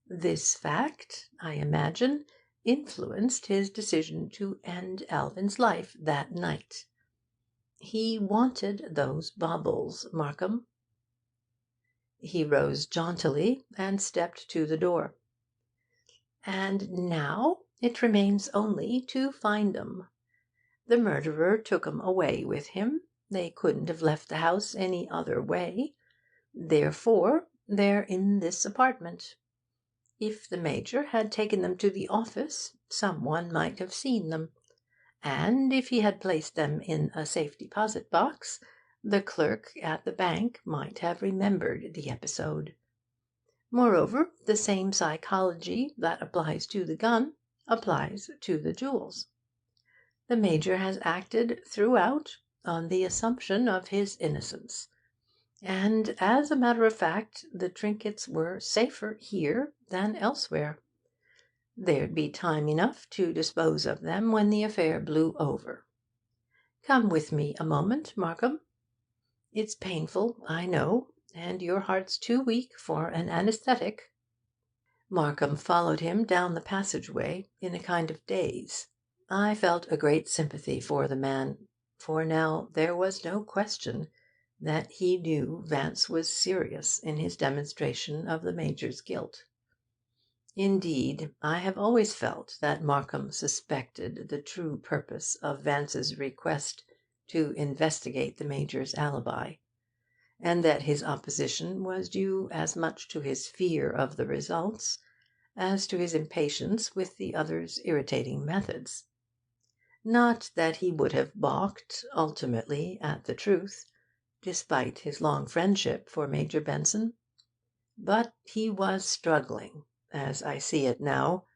This fact, I imagine, influenced his decision to end Alvin's life that night. He wanted those baubles, Markham." He rose jauntily and stepped to the door. "And now it remains only to find 'em. The murderer took 'em away with him. They couldn't have left the house any other way. Therefore they're in this apartment. If the Major had taken them to the office, some one might have seen them, and if he had placed them in a safe deposit box, the clerk at the bank might have remembered the episode. Moreover, the same psychology that applies to the gun applies to the jewels. The Major has acted throughout on the assumption of his innocence, and, as a matter of fact, the trinkets were safer here than elsewhere. There'd be time enough to dispose of them when the affair blew over. Come with me a moment, Markham. It's painful, I know, and your heart's too weak for an anaesthetic." Markham followed him down the passageway in a kind of daze. I felt a great sympathy for the man, for now there was no question that he knew Vance was serious in his demonstration of the Major's guilt. Indeed, I have always felt that Markham suspected the true purpose of Vance's request to investigate the Major's alibi, and that his opposition was due as much to his fear of the results as to his impatience with the other's irritating methods. Not that he would have balked ultimately at the truth, despite his long friendship for Major Benson, but he was struggling, as I see it now,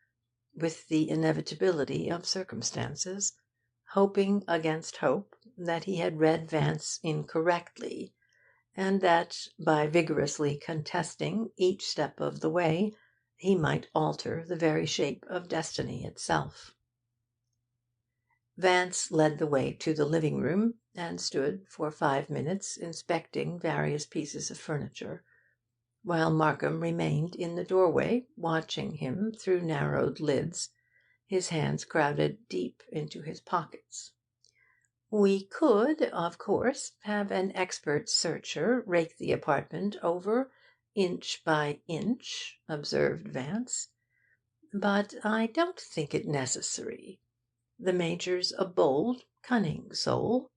with the inevitability of circumstances, hoping against hope that he had read Vance incorrectly, and that, by vigorously contesting each step of the way, he might alter the very shape of destiny itself. Vance led the way to the living-room, and stood for 5 minutes inspecting various pieces of furniture, while Markham remained in the doorway, watching him through narrowed lids, his hands crowded deep into his pockets. "We could, of course, have an expert searcher rake the apartment over inch by inch," observed Vance, "but I don't think it necessary. The Major's a bold, cunning soul.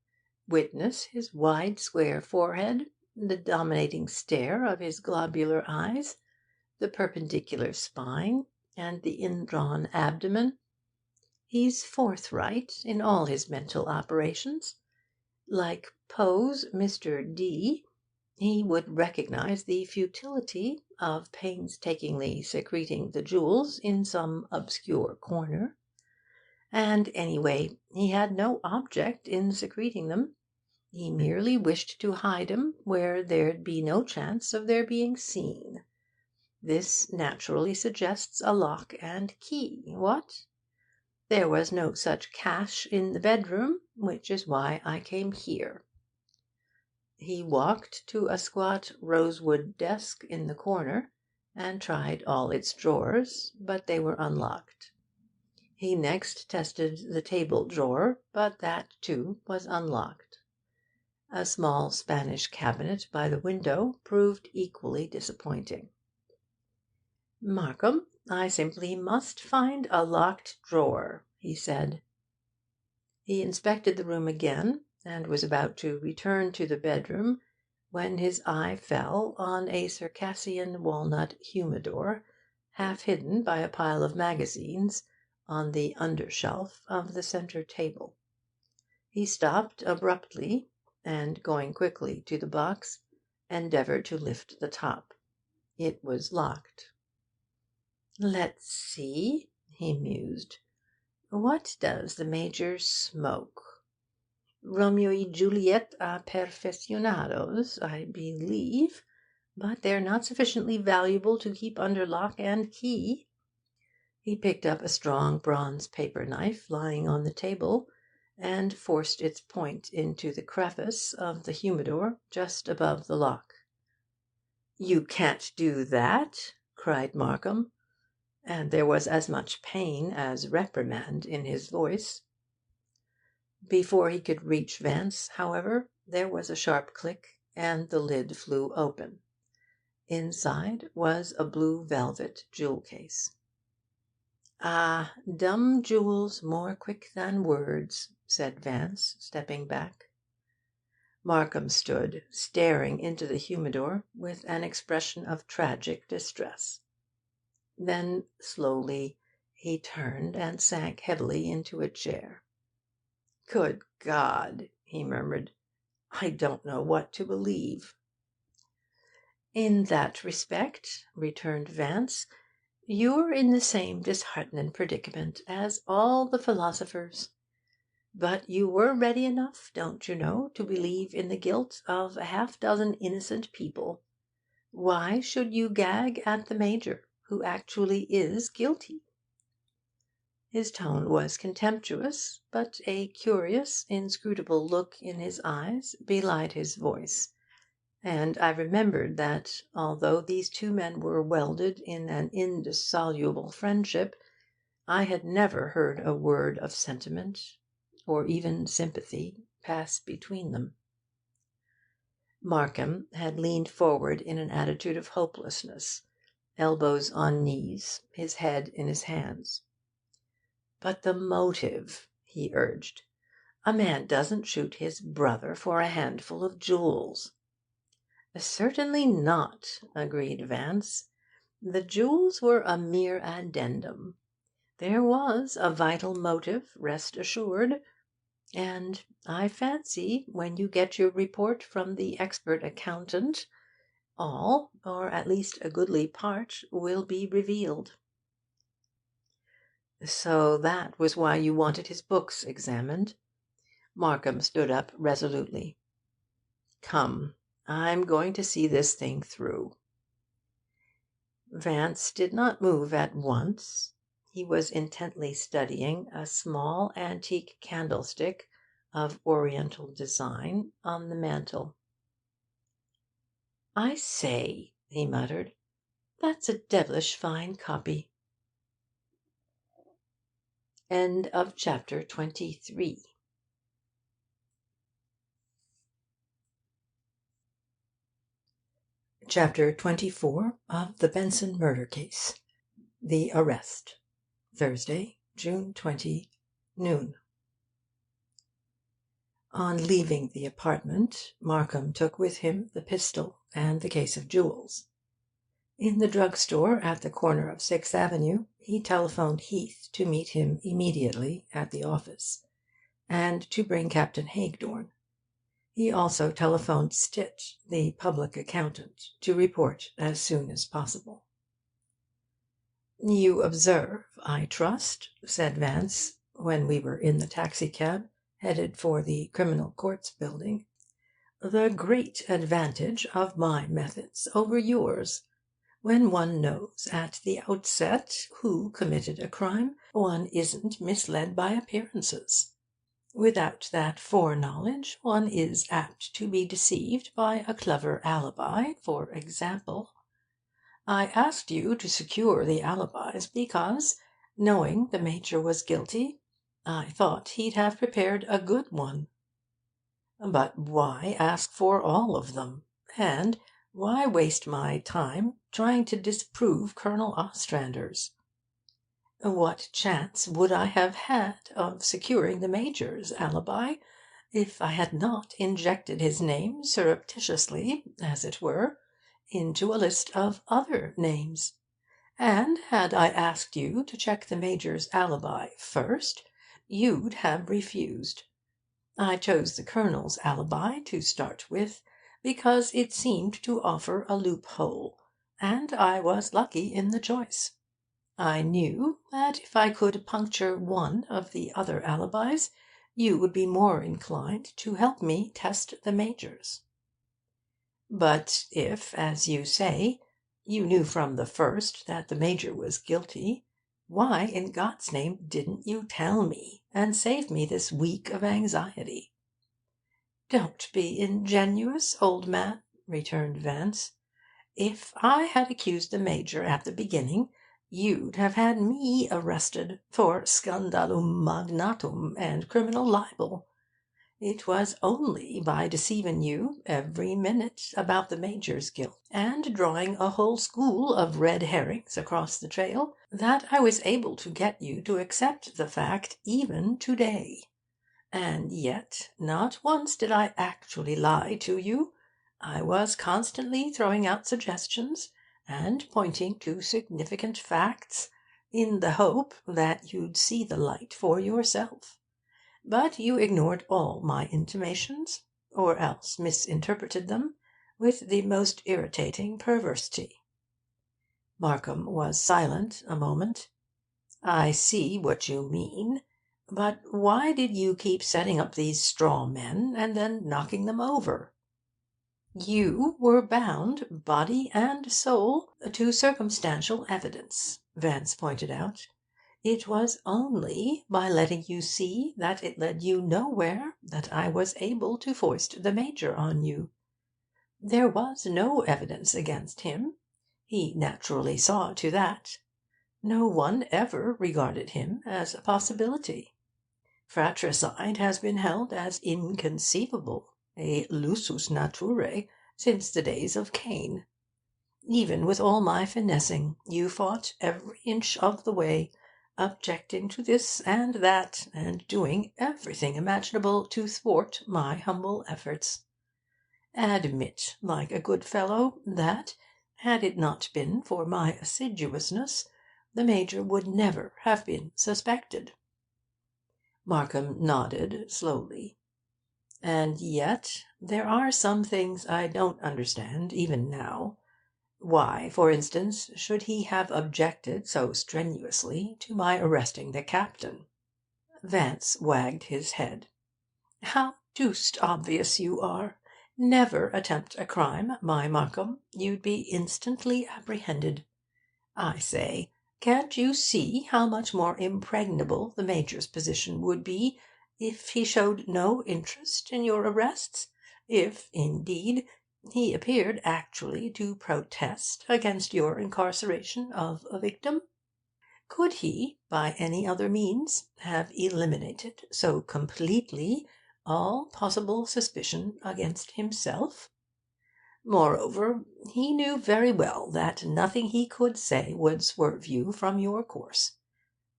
Witness his wide, square forehead, the dominating stare of his globular eyes, the perpendicular spine, and the indrawn abdomen. He's forthright in all his mental operations. Like Poe's Mr. D, he would recognise the futility of painstakingly secreting the jewels in some obscure corner. And anyway, he had no object in secreting them. He merely wished to hide 'em where there'd be no chance of their being seen. This naturally suggests a lock and key, what? There was no such cache in the bedroom, which is why I came here." He walked to a squat rosewood desk in the corner, and tried all its drawers, but they were unlocked. He next tested the table drawer, but that, too, was unlocked. A small Spanish cabinet by the window proved equally disappointing. "Markham, I simply must find a locked drawer," he said. He inspected the room again, and was about to return to the bedroom, when his eye fell on a Circassian walnut humidor, half hidden by a pile of magazines, on the undershelf of the centre table. He stopped abruptly, and, going quickly to the box, endeavoured to lift the top. It was locked. "Let's see," he mused. "What does the Major smoke? Romeo y Juliet perfeccionados, I believe, but they're not sufficiently valuable to keep under lock and key." He picked up a strong bronze paper knife lying on the table, and forced its point into the crevice of the humidor just above the lock. "You can't do that!" cried Markham, and there was as much pain as reprimand in his voice. Before he could reach Vance, however, there was a sharp click, and the lid flew open. Inside was a blue velvet jewel case. "Ah, dumb jewels more quick than words," said Vance, stepping back. Markham stood, staring into the humidor with an expression of tragic distress. Then, slowly, he turned and sank heavily into a chair. "Good God!" he murmured. "I don't know what to believe." "In that respect," returned Vance, "you're in the same disheartenin' predicament as all the philosophers. But you were ready enough, don't you know, to believe in the guilt of a half-dozen innocent people. Why should you gag at the Major, who actually is guilty?" His tone was contemptuous, but a curious, inscrutable look in his eyes belied his voice, and I remembered that, although these two men were welded in an indissoluble friendship, I had never heard a word of sentiment, or even sympathy, pass between them. Markham had leaned forward in an attitude of hopelessness, elbows on knees, his head in his hands. "But the motive," he urged. "A man doesn't shoot his brother for a handful of jewels." "Certainly not," agreed Vance. "The jewels were a mere addendum. There was a vital motive, rest assured. And I fancy, when you get your report from the expert accountant, all, or at least a goodly part, will be revealed." "So that was why you wanted his books examined?" Markham stood up resolutely. "Come, I'm going to see this thing through." Vance did not move at once. He was intently studying a small antique candlestick of Oriental design on the mantel. "I say," he muttered, "that's a devilish fine copy." End of chapter 23. Chapter 24 of the Benson Murder Case. The Arrest. Thursday, June 20, noon. On leaving the apartment, Markham took with him the pistol and the case of jewels. In the drug store at the corner of Sixth Avenue, he telephoned Heath to meet him immediately at the office, and to bring Captain Hagedorn. He also telephoned Stitt, the public accountant, to report as soon as possible. "You observe, I trust," said Vance, when we were in the taxicab, headed for the Criminal Courts Building, "the great advantage of my methods over yours. When one knows at the outset who committed a crime, one isn't misled by appearances. Without that foreknowledge, one is apt to be deceived by a clever alibi, for example. I asked you to secure the alibis because, knowing the Major was guilty, I thought he'd have prepared a good one. But why ask for all of them? And why waste my time trying to disprove Colonel Ostrander's? What chance would I have had of securing the Major's alibi if I had not injected his name surreptitiously, as it were, into a list of other names? And had I asked you to check the Major's alibi first, you'd have refused. I chose the Colonel's alibi to start with because it seemed to offer a loophole, and I was lucky in the choice. I knew that if I could puncture one of the other alibis, you would be more inclined to help me test the Major's. But if, as you say, you knew from the first that the Major was guilty, why in God's name didn't you tell me and save me this week of anxiety?" "Don't be ingenuous, old man," returned Vance. "If I had accused the Major at the beginning, you'd have had me arrested for scandalum magnatum and criminal libel. It was only by deceiving you every minute about the Major's guilt, and drawing a whole school of red herrings across the trail, that I was able to get you to accept the fact even to-day. And yet not once did I actually lie to you. I was constantly throwing out suggestions and pointing to significant facts, in the hope that you'd see the light for yourself. But you ignored all my intimations, or else misinterpreted them with the most irritating perversity." Markham was silent a moment. "I see what you mean. But why did you keep setting up these straw men and then knocking them over?" "You were bound, body and soul, to circumstantial evidence," Vance pointed out. "It was only by letting you see that it led you nowhere that I was able to foist the Major on you. There was no evidence against him. He naturally saw to that. No one ever regarded him as a possibility. Fratricide has been held as inconceivable, a lusus naturae, since the days of Cain. Even with all my finessing, you fought every inch of the way, objecting to this and that, and doing everything imaginable to thwart my humble efforts. Admit, like a good fellow, that, had it not been for my assiduousness, the Major would never have been suspected." Markham nodded slowly. "And yet there are some things I don't understand even now. Why, for instance, should he have objected so strenuously to my arresting the captain?" Vance wagged his head. How deuced obvious you are! Never attempt a crime, my Markham. You'd be instantly apprehended. I say, can't you see how much more impregnable the Major's position would be if he showed no interest in your arrests? If, indeed, he appeared actually to protest against your incarceration of a victim? Could he, by any other means, have eliminated so completely all possible suspicion against himself? Moreover, he knew very well that nothing he could say would swerve you from your course.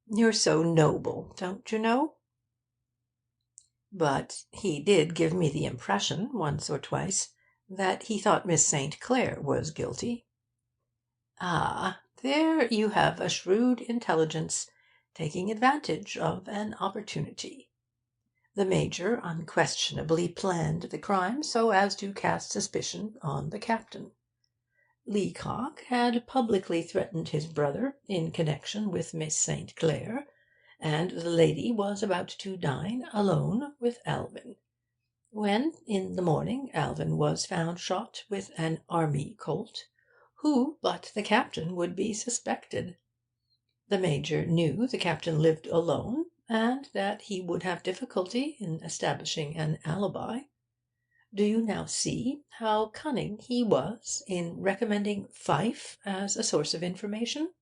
You're so noble, don't you know? But he did give me the impression, once or twice, that he thought Miss St. Clair was guilty. Ah, there you have a shrewd intelligence taking advantage of an opportunity. The Major unquestionably planned the crime so as to cast suspicion on the captain. Leacock had publicly threatened his brother in connection with Miss St. Clair, and the lady was about to dine alone with Alvin, when in the morning Alvin was found shot with an army Colt. Who but the captain would be suspected? The Major knew the captain lived alone, and that he would have difficulty in establishing an alibi. Do you now see how cunning he was in recommending Pfyfe as a source of information?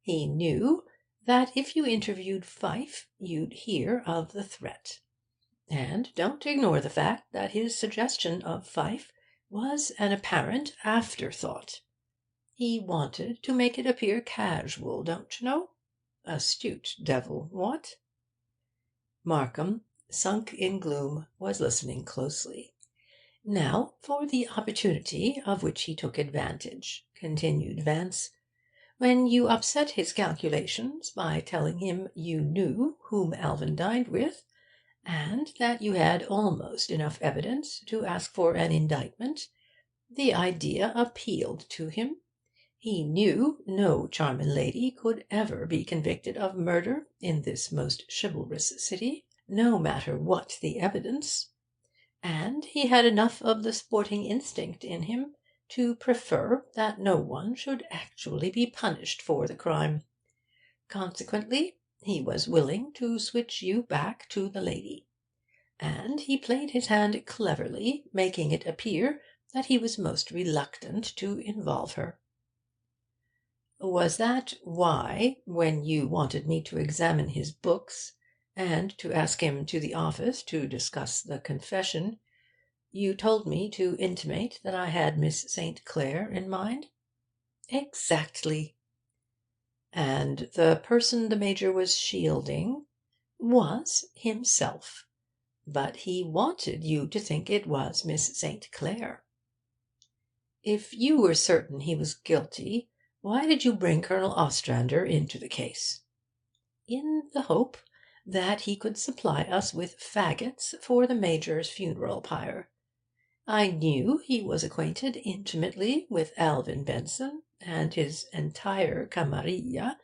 He knew that if you interviewed Pfyfe, you'd hear of the threat. And don't ignore the fact that his suggestion of Pfyfe was an apparent afterthought. He wanted to make it appear casual, don't you know? Astute devil, what? Markham, sunk in gloom, was listening closely. "Now for the opportunity of which he took advantage," continued Vance. "When you upset his calculations by telling him you knew whom Alvin dined with, and that you had almost enough evidence to ask for an indictment, the idea appealed to him. He knew no charming lady could ever be convicted of murder in this most chivalrous city, no matter what the evidence. And he had enough of the sporting instinct in him to prefer that no one should actually be punished for the crime. Consequently, he was willing to switch you back to the lady. And he played his hand cleverly, making it appear that he was most reluctant to involve her. Was that why, when you wanted me to examine his books, and to ask him to the office to discuss the confession, you told me to intimate that I had Miss St. Clair in mind?" "Exactly." "And the person the Major was shielding?" "Was himself. But he wanted you to think it was Miss St. Clair." "If you were certain he was guilty, why did you bring Colonel Ostrander into the case?" "In the hope that he could supply us with faggots for the Major's funeral pyre. I knew he was acquainted intimately with Alvin Benson and his entire camarilla,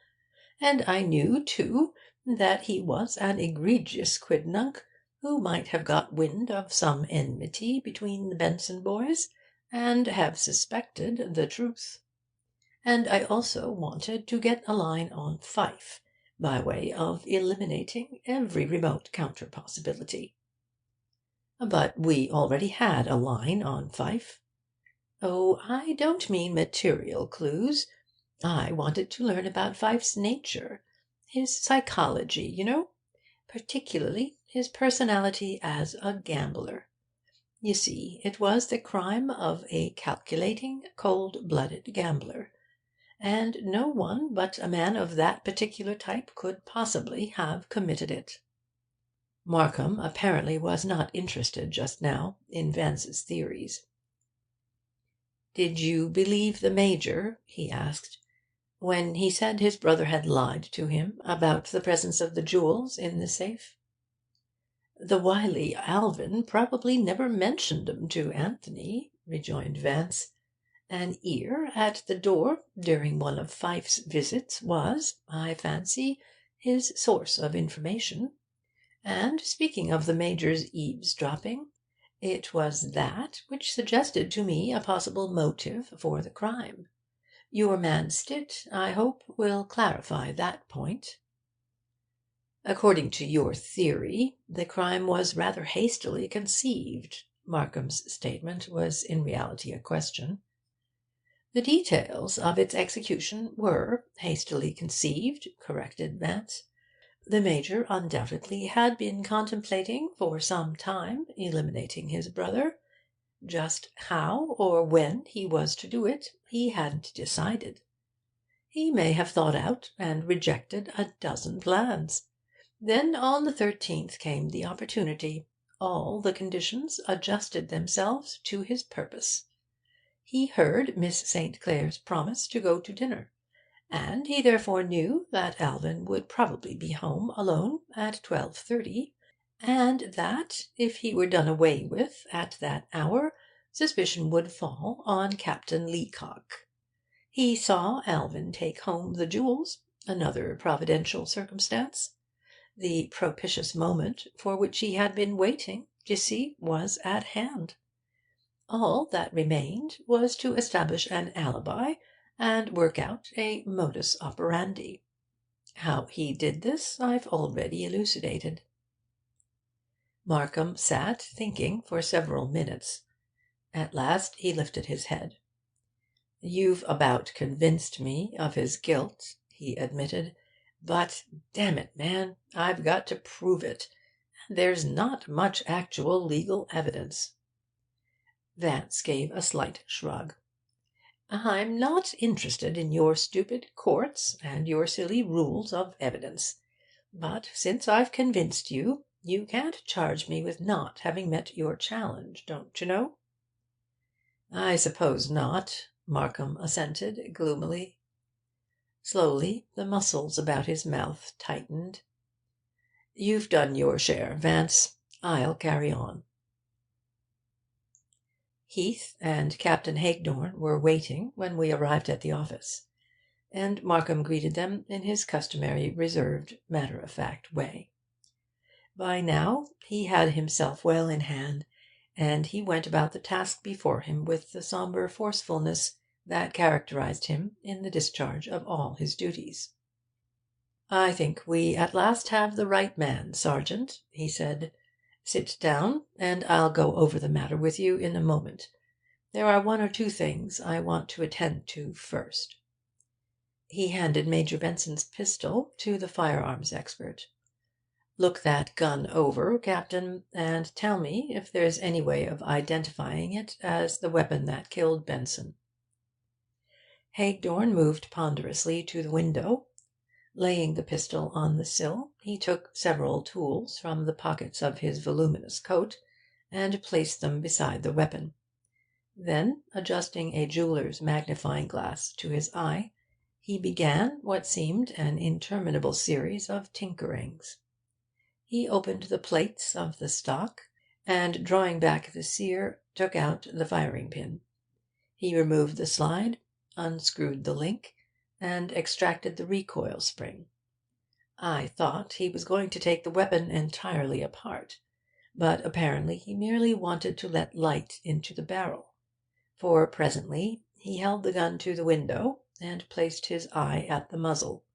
and I knew, too, that he was an egregious quidnunc who might have got wind of some enmity between the Benson boys, and have suspected the truth. And I also wanted to get a line on Pfyfe, by way of eliminating every remote counter possibility." "But we already had a line on Pfyfe." "Oh, I don't mean material clues. I wanted to learn about Pfyfe's nature, his psychology, you know. Particularly his personality as a gambler. You see, it was the crime of a calculating, cold-blooded gambler, and no one but a man of that particular type could possibly have committed it." Markham apparently was not interested just now in Vance's theories. "Did you believe the Major," he asked, "when he said his brother had lied to him about the presence of the jewels in the safe?" "The wily Alvin probably never mentioned 'em to Anthony," rejoined Vance. "An ear at the door during one of Pfyfe's visits was, I fancy, his source of information. And speaking of the Major's eavesdropping, it was that which suggested to me a possible motive for the crime. Your man Stitt, I hope, will clarify that point. According to your theory, the crime was rather hastily conceived. Markham's statement was in reality a question. The details of its execution were hastily conceived, corrected Vance. The Major undoubtedly had been contemplating for some time eliminating his brother. Just how or when he was to do it he hadn't decided. He may have thought out and rejected a dozen plans. Then on the 13th came the opportunity. All the conditions adjusted themselves to his purpose. He heard Miss St. Clair's promise to go to dinner, and he therefore knew that Alvin would probably be home alone at 12:30, and that, if he were done away with at that hour, suspicion would fall on Captain Leacock. He saw Alvin take home the jewels, another providential circumstance. The propitious moment for which he had been waiting, you see, was at hand. All that remained was to establish an alibi and work out a modus operandi. How he did this I've already elucidated. Markham sat thinking for several minutes. At last he lifted his head. "You've about convinced me of his guilt," he admitted. "But, damn it, man, I've got to prove it. And there's not much actual legal evidence." Vance gave a slight shrug. "I'm not interested in your stupid courts and your silly rules of evidence. But since I've convinced you, you can't charge me with not having met your challenge, don't you know?" "I suppose not," Markham assented gloomily. Slowly the muscles about his mouth tightened. "You've done your share, Vance. I'll carry on." Heath and Captain Hagedorn were waiting when we arrived at the office, and Markham greeted them in his customary reserved, matter-of-fact way. By now he had himself well in hand, and he went about the task before him with the sombre forcefulness that characterized him in the discharge of all his duties. "I think we at last have the right man, Sergeant," he said. "Sit down, and I'll go over the matter with you in a moment. There are one or two things I want to attend to first." He handed Major Benson's pistol to the firearms expert. "Look that gun over, Captain, and tell me if there's any way of identifying it as the weapon that killed Benson." Hagedorn moved ponderously to the window. Laying the pistol on the sill, he took several tools from the pockets of his voluminous coat and placed them beside the weapon. Then, adjusting a jeweller's magnifying glass to his eye, he began what seemed an interminable series of tinkerings. He opened the plates of the stock, and drawing back the sear, took out the firing pin. He removed the slide, unscrewed the link, and extracted the recoil spring. I thought he was going to take the weapon entirely apart, but apparently he merely wanted to let light into the barrel, for presently he held the gun to the window and placed his eye at the muzzle.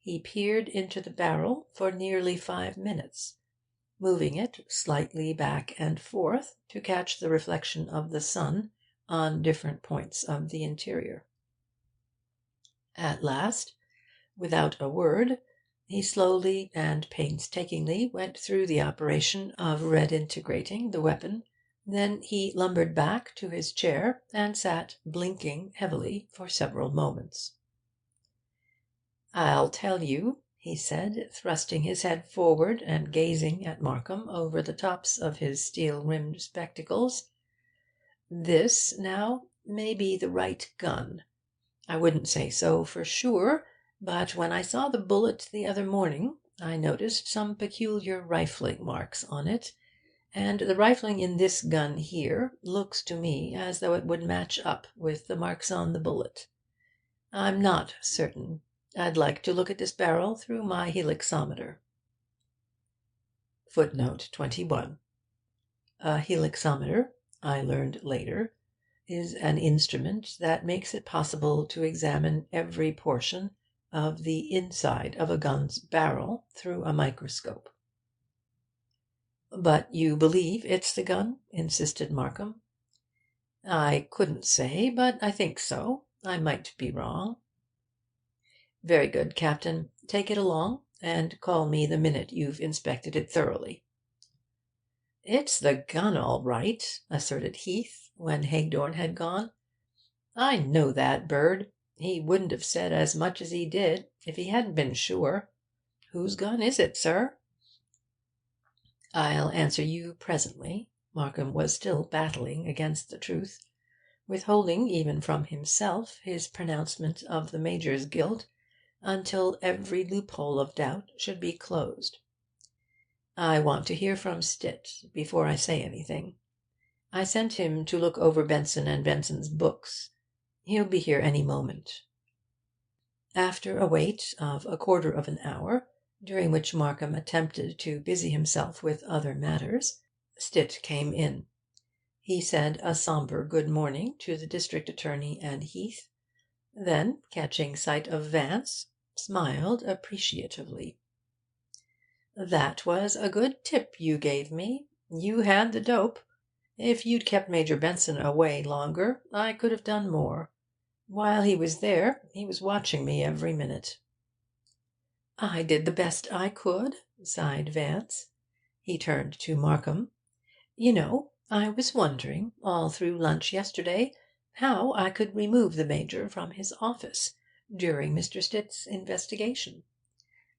He peered into the barrel for nearly 5 minutes, moving it slightly back and forth to catch the reflection of the sun on different points of the interior. At last, without a word, he slowly and painstakingly went through the operation of redintegrating the weapon. Then he lumbered back to his chair and sat blinking heavily for several moments. "I'll tell you," he said, thrusting his head forward and gazing at Markham over the tops of his steel-rimmed spectacles. "This, now, may be the right gun. I wouldn't say so for sure, but when I saw the bullet the other morning, I noticed some peculiar rifling marks on it, and the rifling in this gun here looks to me as though it would match up with the marks on the bullet. I'm not certain. I'd like to look at this barrel through my helixometer." Footnote 21. A helixometer, I learned later, is an instrument that makes it possible to examine every portion of the inside of a gun's barrel through a microscope. "But you believe it's the gun?" insisted Markham. "I couldn't say, but I think so. I might be wrong." "Very good, Captain. Take it along, and call me the minute you've inspected it thoroughly." "It's the gun, all right," asserted Heath, when Hagedorn had gone. "I know that bird. He wouldn't have said as much as he did if he hadn't been sure. Whose gun is it, sir?" "I'll answer you presently." Markham was still battling against the truth, withholding even from himself his pronouncement of the Major's guilt until every loophole of doubt should be closed. "I want to hear from Stitt before I say anything. I sent him to look over Benson and Benson's books. He'll be here any moment." After a wait of a quarter of an hour, during which Markham attempted to busy himself with other matters, Stitt came in. He said a sombre good morning to the district attorney and Heath, then, catching sight of Vance, smiled appreciatively. "That was a good tip you gave me. You had the dope. If you'd kept Major Benson away longer, I could have done more. While he was there, he was watching me every minute." "I did the best I could," sighed Vance. He turned to Markham. "You know, I was wondering all through lunch yesterday how I could remove the Major from his office during Mr. Stitt's investigation.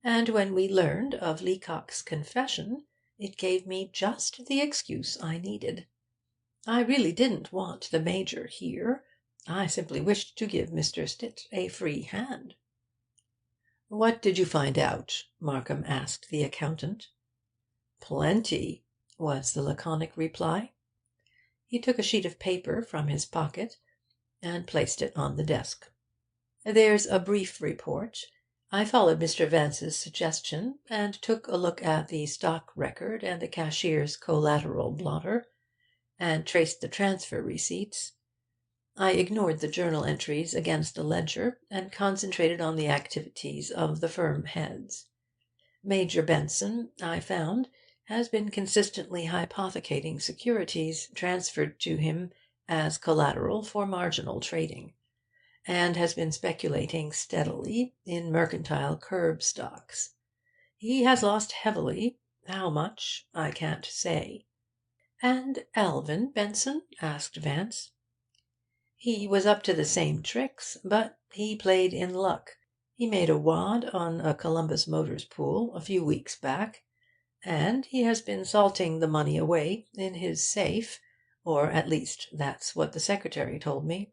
And when we learned of Leacock's confession, it gave me just the excuse I needed. I really didn't want the Major here. I simply wished to give Mr. Stitt a free hand." "What did you find out?" Markham asked the accountant. "Plenty," was the laconic reply. He took a sheet of paper from his pocket and placed it on the desk. "There's a brief report. I followed Mr. Vance's suggestion, and took a look at the stock record and the cashier's collateral blotter, and traced the transfer receipts. I ignored the journal entries against the ledger, and concentrated on the activities of the firm heads. Major Benson, I found, has been consistently hypothecating securities transferred to him as collateral for marginal trading, and has been speculating steadily in mercantile curb stocks. He has lost heavily. How much, I can't say." "And Alvin Benson?" asked Vance. "He was up to the same tricks, but he played in luck. He made a wad on a Columbus Motors pool a few weeks back, and he has been salting the money away in his safe, or at least that's what the secretary told me."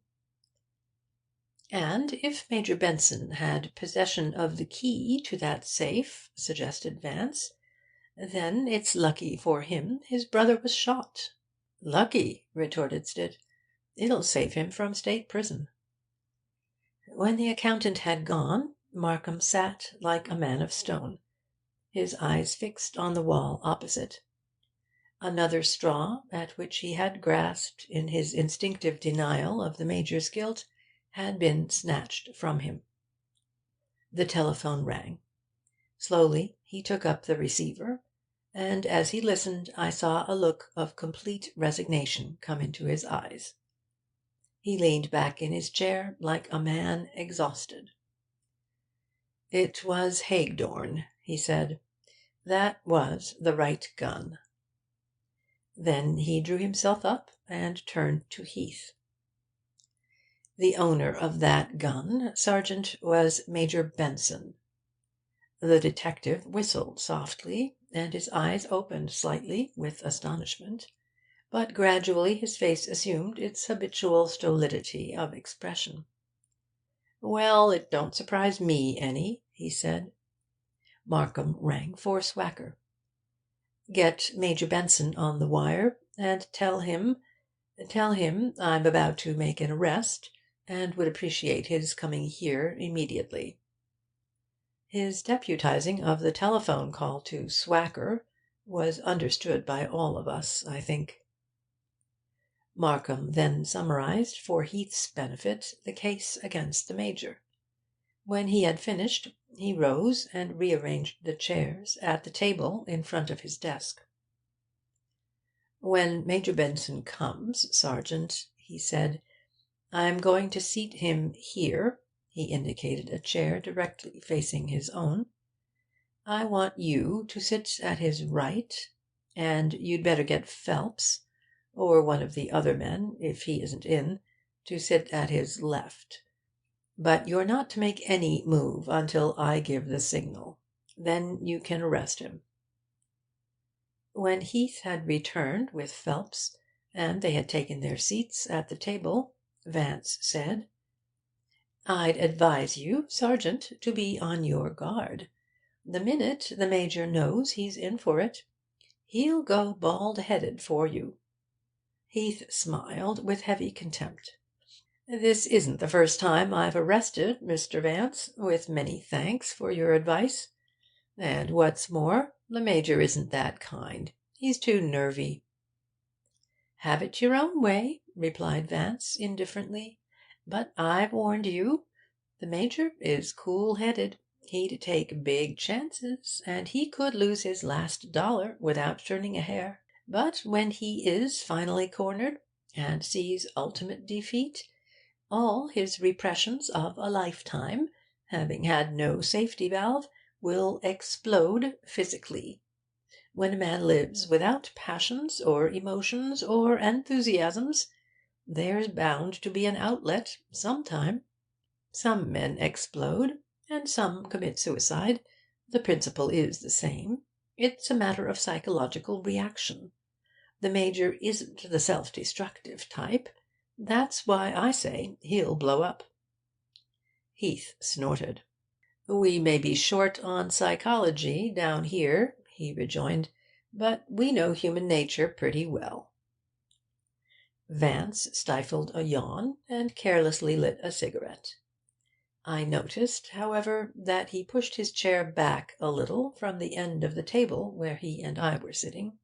"And if Major Benson had possession of the key to that safe," suggested Vance, "then it's lucky for him his brother was shot." "Lucky?" retorted Stitt. "It'll save him from state prison." When the accountant had gone, Markham sat like a man of stone, his eyes fixed on the wall opposite. Another straw, at which he had grasped in his instinctive denial of the Major's guilt, had been snatched from him. The telephone rang. Slowly he took up the receiver, and as he listened I saw a look of complete resignation come into his eyes. He leaned back in his chair like a man exhausted. "It was Hagedorn," he said. "That was the right gun." Then he drew himself up and turned to Heath. "The owner of that gun, Sergeant, was Major Benson." The detective whistled softly, and his eyes opened slightly with astonishment, but gradually his face assumed its habitual stolidity of expression. "Well, it don't surprise me any," he said. Markham rang for Swacker. "Get Major Benson on the wire, and tell him I'm about to make an arrest, and would appreciate his coming here immediately." His deputizing of the telephone call to Swacker was understood by all of us, I think. Markham then summarised, for Heath's benefit, the case against the Major. When he had finished, he rose and rearranged the chairs at the table in front of his desk. "When Major Benson comes, Sergeant," he said, "I'm going to seat him here." He indicated a chair directly facing his own. "I want you to sit at his right, and you'd better get Phelps, or one of the other men, if he isn't in, to sit at his left. But you're not to make any move until I give the signal. Then you can arrest him." When Heath had returned with Phelps, and they had taken their seats at the table, Vance said, "I'd advise you, Sergeant, to be on your guard. The minute the Major knows he's in for it, he'll go bald-headed for you." Heath smiled with heavy contempt. "This isn't the first time I've arrested Mr. Vance, with many thanks for your advice. And what's more, the Major isn't that kind. He's too nervy." "Have it your own way," replied Vance indifferently. "But I've warned you. The Major is cool-headed. He'd take big chances, and he could lose his last dollar without turning a hair. But when he is finally cornered, and sees ultimate defeat, all his repressions of a lifetime, having had no safety valve, will explode physically. When a man lives without passions or emotions or enthusiasms, there's bound to be an outlet some time. Some men explode, and some commit suicide. The principle is the same. It's a matter of psychological reaction. The Major isn't the self-destructive type. That's why I say he'll blow up." Heath snorted. "We may be short on psychology down here," he rejoined, "but we know human nature pretty well." Vance stifled a yawn and carelessly lit a cigarette. I noticed, however, that he pushed his chair back a little from the end of the table where he and I were sitting.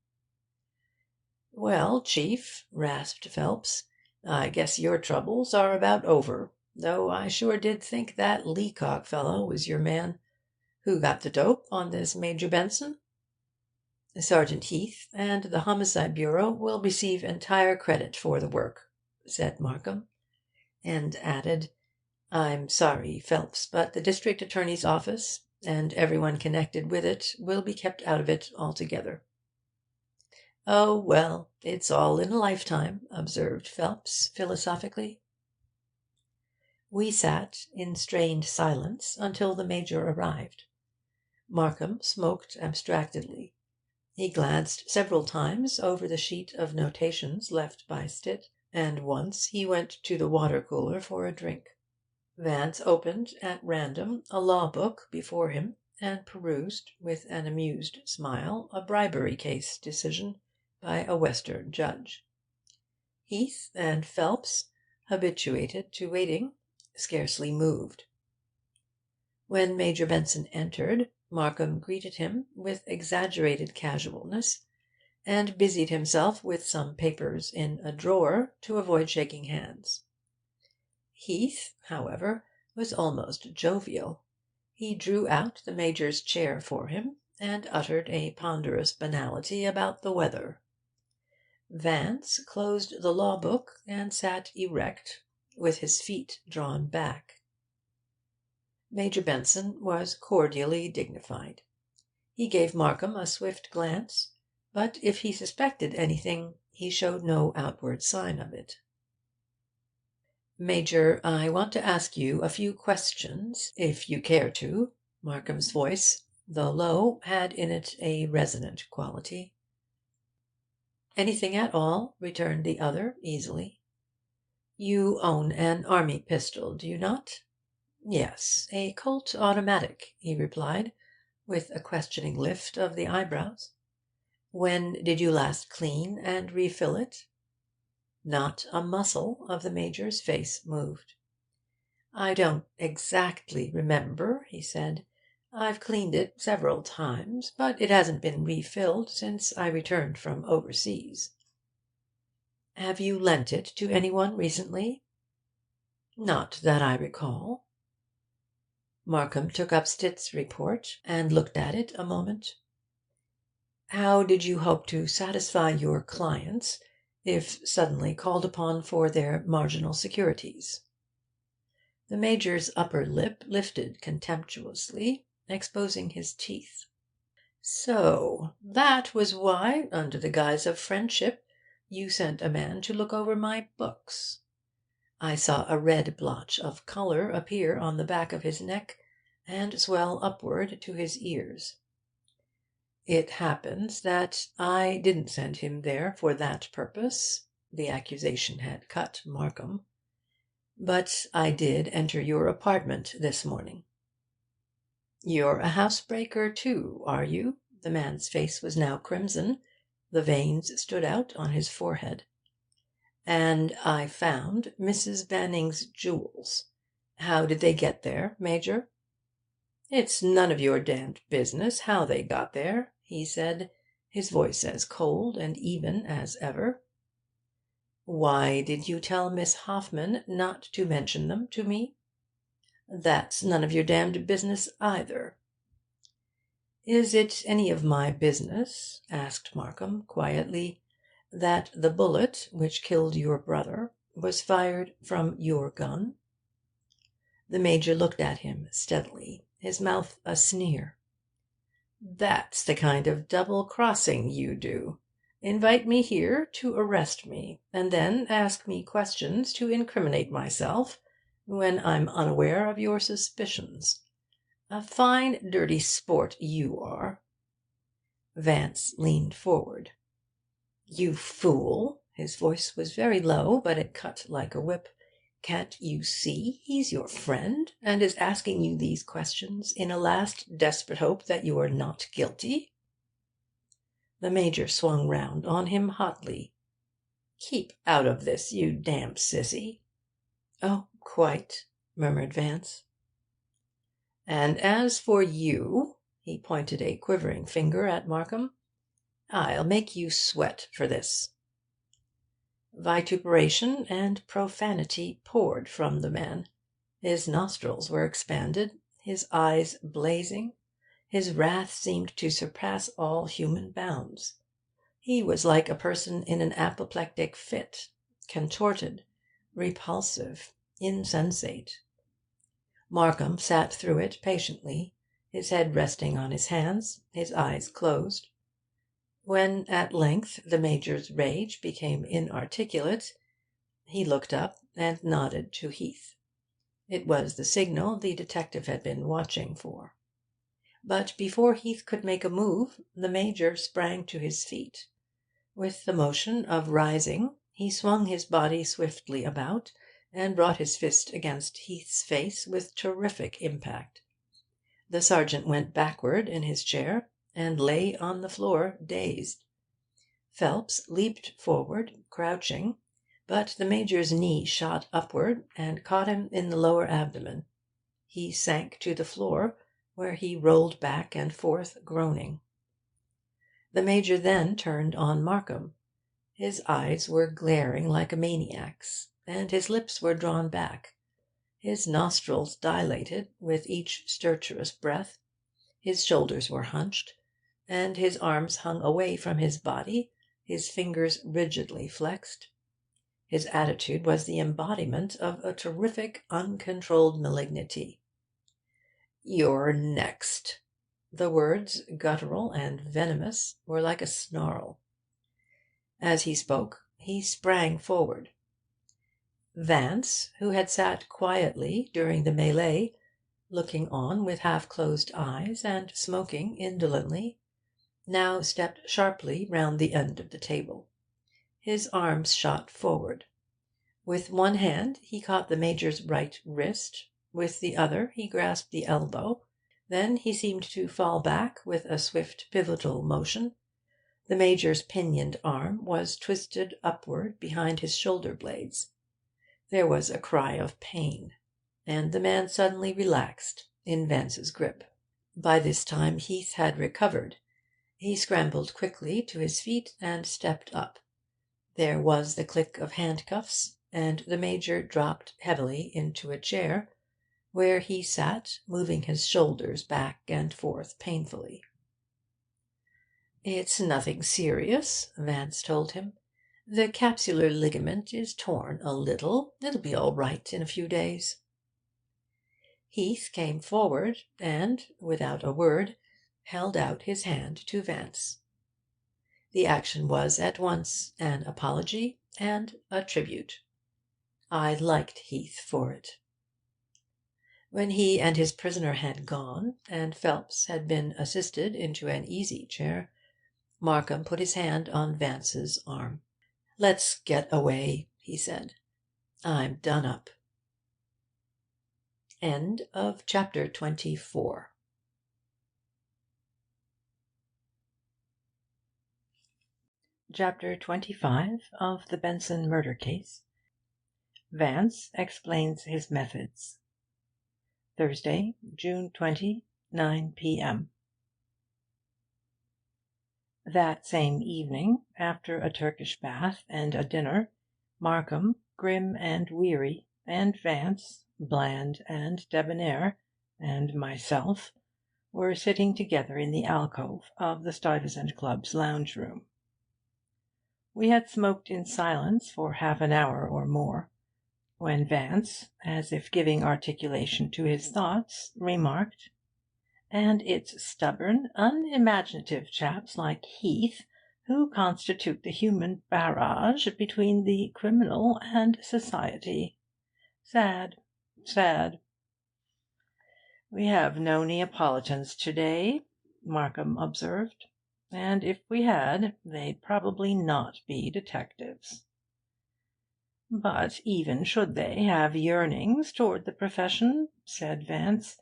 "Well, Chief," rasped Phelps, "I guess your troubles are about over, though I sure did think that Leacock fellow was your man. Who got the dope on this Major Benson?" "Sergeant Heath and the Homicide Bureau will receive entire credit for the work," said Markham, and added, "I'm sorry, Phelps, but the District Attorney's office, and everyone connected with it, will be kept out of it altogether." "Oh, well, it's all in a lifetime," observed Phelps philosophically. We sat in strained silence until the Major arrived. Markham smoked abstractedly. He glanced several times over the sheet of notations left by Stitt, and once he went to the water-cooler for a drink. Vance opened at random a law book before him, and perused, with an amused smile, a bribery case decision by a Western judge. Heath and Phelps, habituated to waiting, scarcely moved. When Major Benson entered, Markham greeted him with exaggerated casualness, and busied himself with some papers in a drawer to avoid shaking hands. Heath, however, was almost jovial. He drew out the Major's chair for him, and uttered a ponderous banality about the weather. Vance closed the law book and sat erect, with his feet drawn back. Major Benson was cordially dignified. He gave Markham a swift glance, but if he suspected anything, he showed no outward sign of it. "Major, I want to ask you a few questions, if you care to." Markham's voice, though low, had in it a resonant quality. "Anything at all," returned the other easily. "You own an army pistol, do you not?" "Yes, a Colt automatic," he replied, with a questioning lift of the eyebrows. "When did you last clean and refill it?" Not a muscle of the Major's face moved. "I don't exactly remember," he said. I've cleaned it several times, but it hasn't been refilled since I returned from overseas. Have you lent it to anyone recently? Not that I recall. Markham took up Stitt's report and looked at it a moment. How did you hope to satisfy your clients if suddenly called upon for their marginal securities? The Major's upper lip lifted contemptuously, exposing his teeth. So that was why, under the guise of friendship, you sent a man to look over my books. I saw a red blotch of colour appear on the back of his neck and swell upward to his ears. It happens that I didn't send him there for that purpose. The accusation had cut Markham. But I did enter your apartment this morning. You're a housebreaker, too, are you? The man's face was now crimson. The veins stood out on his forehead. And I found Mrs. Banning's jewels. How did they get there, Major? It's none of your damned business how they got there, he said, his voice as cold and even as ever. Why did you tell Miss Hoffman not to mention them to me? That's none of your damned business either. Is it any of my business, asked Markham quietly, that the bullet which killed your brother was fired from your gun? The Major looked at him steadily, his mouth a sneer. That's the kind of double-crossing you do. Invite me here to arrest me, and then ask me questions to incriminate myself when I'm unaware of your suspicions. A fine, dirty sport you are. Vance leaned forward. You fool! His voice was very low, but it cut like a whip. Can't you see he's your friend, and is asking you these questions in a last desperate hope that you are not guilty? The Major swung round on him hotly. Keep out of this, you damned sissy. Oh, quite, murmured Vance. And as for you, he pointed a quivering finger at Markham, I'll make you sweat for this. Vituperation and profanity poured from the man. His nostrils were expanded, his eyes blazing. His wrath seemed to surpass all human bounds. He was like a person in an apoplectic fit, contorted, repulsive, insensate. Markham sat through it patiently, his head resting on his hands, his eyes closed. When at length the Major's rage became inarticulate, he looked up and nodded to Heath. It was the signal the detective had been watching for. But before Heath could make a move, the Major sprang to his feet. With the motion of rising, he swung his body swiftly about and brought his fist against Heath's face with terrific impact. The sergeant went backward in his chair and lay on the floor, dazed. Phelps leaped forward, crouching, but the Major's knee shot upward and caught him in the lower abdomen. He sank to the floor, where he rolled back and forth, groaning. The Major then turned on Markham. His eyes were glaring like a maniac's, and his lips were drawn back. His nostrils dilated with each stertorous breath. His shoulders were hunched, and his arms hung away from his body, his fingers rigidly flexed. His attitude was the embodiment of a terrific, uncontrolled malignity. You're next. The words, guttural and venomous, were like a snarl. As he spoke, he sprang forward. Vance, who had sat quietly during the mêlée, looking on with half-closed eyes and smoking indolently, now stepped sharply round the end of the table. His arms shot forward. With one hand he caught the Major's right wrist, with the other he grasped the elbow. Then he seemed to fall back with a swift pivotal motion. The Major's pinioned arm was twisted upward behind his shoulder blades. There was a cry of pain, and the man suddenly relaxed in Vance's grip. By this time Heath had recovered. He scrambled quickly to his feet and stepped up. There was the click of handcuffs, and the Major dropped heavily into a chair, where he sat, moving his shoulders back and forth painfully. "It's nothing serious," Vance told him. "The capsular ligament is torn a little. It'll be all right in a few days." Heath came forward and, without a word, held out his hand to Vance. The action was at once an apology and a tribute. I liked Heath for it. When he and his prisoner had gone, and Phelps had been assisted into an easy-chair, Markham put his hand on Vance's arm. "Let's get away," he said. "I'm done up." End of chapter 24. Chapter 25 of the Benson Murder Case. Vance explains his methods. Thursday, June 20, 9 p.m. That same evening, after a Turkish bath and a dinner, Markham, grim and weary, and Vance, bland and debonair, and myself, were sitting together in the alcove of the Stuyvesant Club's lounge-room. We had smoked in silence for half an hour or more, when Vance, as if giving articulation to his thoughts, remarked, "And it's stubborn, unimaginative chaps like Heath who constitute the human barrage between the criminal and society. Sad, sad." "We have no Neapolitans to-day," Markham observed, "and if we had, they'd probably not be detectives." "But even should they have yearnings toward the profession," said Vance,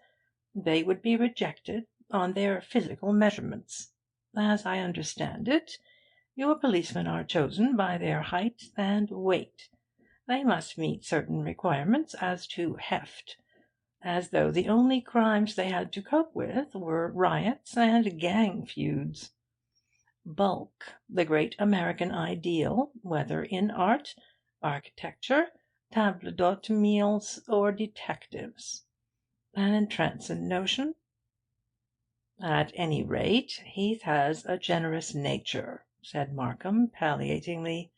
"they would be rejected on their physical measurements. As I understand it, your policemen are chosen by their height and weight. They must meet certain requirements as to heft, as though the only crimes they had to cope with were riots and gang feuds. Bulk, the great American ideal, whether in art, architecture, table d'hote meals, or detectives. An entrancing notion." "At any rate, Heath has a generous nature," said Markham palliatingly.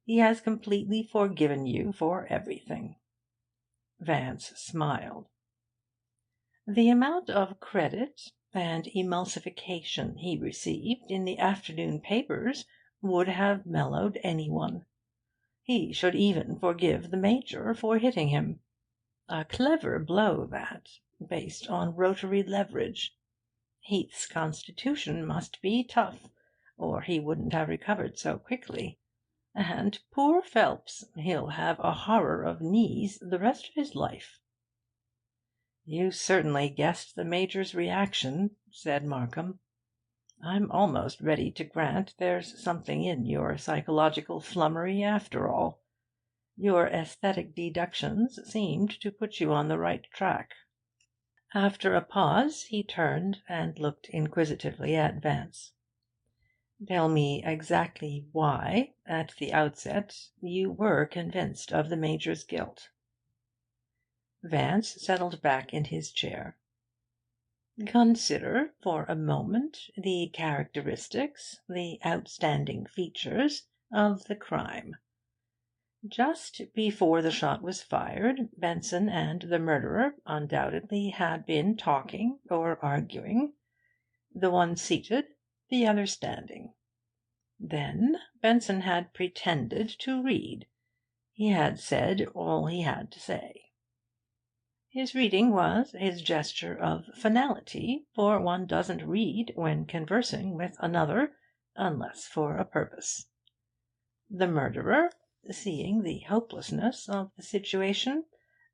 "He has completely forgiven you for everything." Vance smiled. "The amount of credit and emulsification he received in the afternoon papers would have mellowed anyone. He should even forgive the Major for hitting him. A clever blow, that, based on rotary leverage. Heath's constitution must be tough, or he wouldn't have recovered so quickly. And poor Phelps, he'll have a horror of knees the rest of his life." "You certainly guessed the Major's reaction," said Markham. "I'm almost ready to grant there's something in your psychological flummery, after all. Your aesthetic deductions seemed to put you on the right track." After a pause he turned and looked inquisitively at Vance. "Tell me exactly why, at the outset, you were convinced of the Major's guilt." Vance settled back in his chair. "Consider for a moment the characteristics, the outstanding features, of the crime. Just before the shot was fired, Benson and the murderer undoubtedly had been talking or arguing, the one seated, the other standing. Then Benson had pretended to read. He had said all he had to say. His reading was his gesture of finality, for one doesn't read when conversing with another, unless for a purpose. The murderer, seeing the hopelessness of the situation,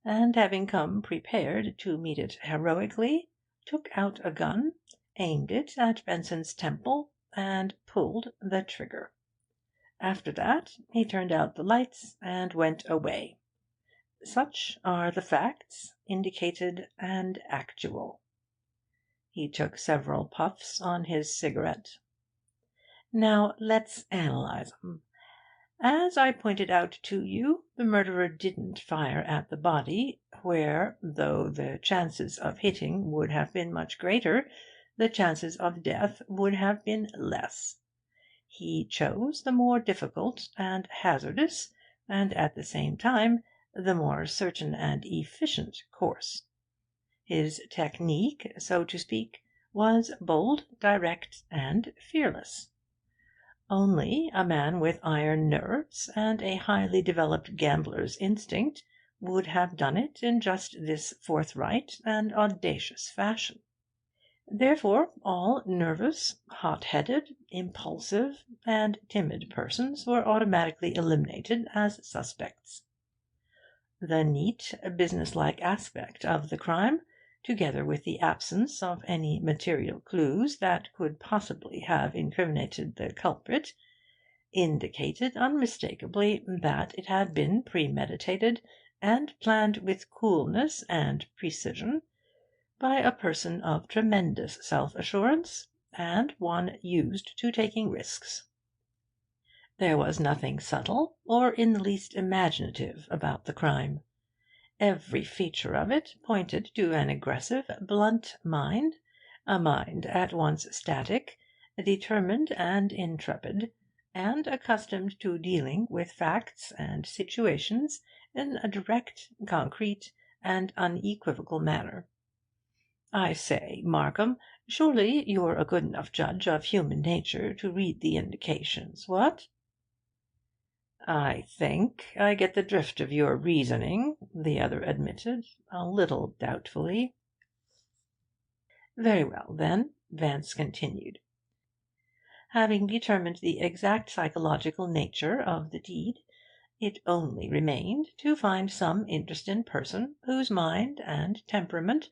and having come prepared to meet it heroically, took out a gun, aimed it at Benson's temple, and pulled the trigger. After that he turned out the lights and went away. Such are the facts, indicated and actual. He took several puffs on his cigarette. "Now let's analyse 'em. As I pointed out to you, the murderer didn't fire at the body, where, though the chances of hitting would have been much greater, the chances of death would have been less. He chose the more difficult and hazardous, and at the same time the more certain and efficient course. His technique, so to speak, was bold, direct, and fearless. Only a man with iron nerves and a highly developed gambler's instinct would have done it in just this forthright and audacious fashion. Therefore, all nervous, hot-headed, impulsive, and timid persons were automatically eliminated as suspects. The neat, businesslike aspect of the crime, together with the absence of any material clues that could possibly have incriminated the culprit, indicated unmistakably that it had been premeditated and planned with coolness and precision by a person of tremendous self-assurance and one used to taking risks. There was nothing subtle or in the least imaginative about the crime. Every feature of it pointed to an aggressive, blunt mind, a mind at once static, determined, and intrepid, and accustomed to dealing with facts and situations in a direct, concrete, and unequivocal manner. I say, Markham, surely you're a good enough judge of human nature to read the indications, what?" "I think I get the drift of your reasoning," the other admitted, a little doubtfully. "Very well, then," Vance continued. "Having determined the exact psychological nature of the deed, it only remained to find some interested person whose mind and temperament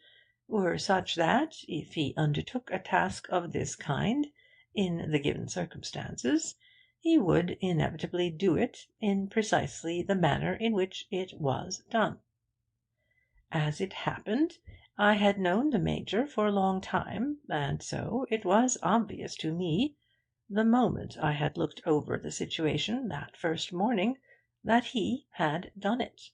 were such that, if he undertook a task of this kind, in the given circumstances, he would inevitably do it in precisely the manner in which it was done. As it happened, I had known the Major for a long time, and so it was obvious to me, the moment I had looked over the situation that first morning, that he had done it.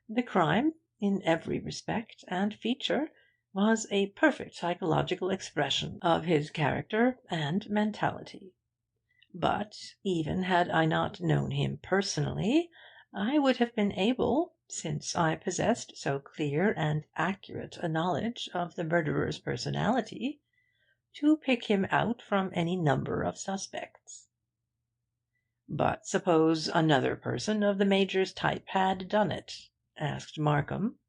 The crime, in every respect and feature, was a perfect psychological expression of his character and mentality. But even had I not known him personally, I would have been able, since I possessed so clear and accurate a knowledge of the murderer's personality, to pick him out from any number of suspects." "But suppose another person of the Major's type had done it?" asked Markham.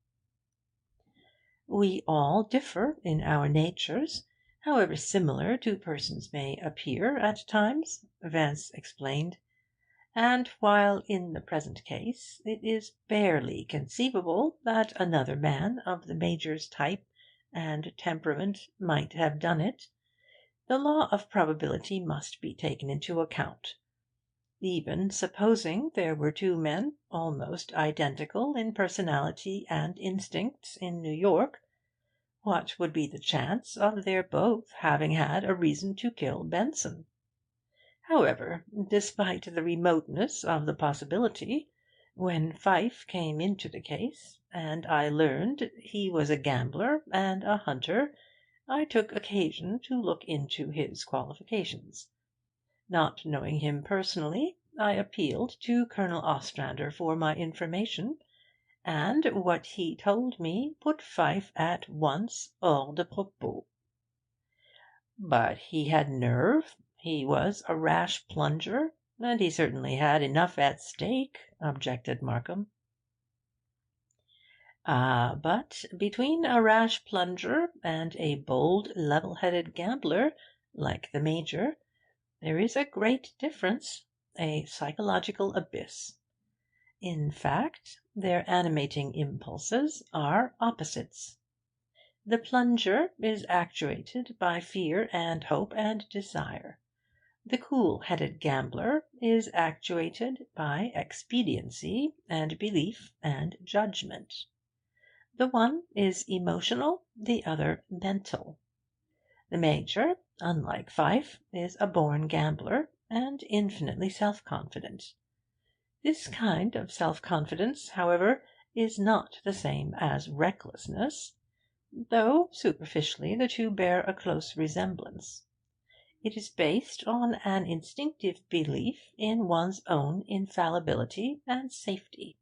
"We all differ in our natures, however similar two persons may appear at times," Vance explained, "and while in the present case it is barely conceivable that another man of the Major's type and temperament might have done it, the law of probability must be taken into account. Even supposing there were two men almost identical in personality and instincts in New York, what would be the chance of their both having had a reason to kill Benson? However, despite the remoteness of the possibility, when Pfyfe came into the case, and I learned he was a gambler and a hunter, I took occasion to look into his qualifications. Not knowing him personally, I appealed to Colonel Ostrander for my information, and what he told me put Pfyfe at once hors de propos." "But he had nerve, he was a rash plunger, and he certainly had enough at stake," objected Markham. "Ah, but between a rash plunger and a bold, level-headed gambler like the Major, there is a great difference, a psychological abyss. In fact, their animating impulses are opposites. The plunger is actuated by fear and hope and desire. The cool-headed gambler is actuated by expediency and belief and judgment. The one is emotional, the other mental. The Major, unlike Pfyfe, is a born gambler, and infinitely self-confident. This kind of self-confidence, however, is not the same as recklessness, though superficially the two bear a close resemblance. It is based on an instinctive belief in one's own infallibility and safety.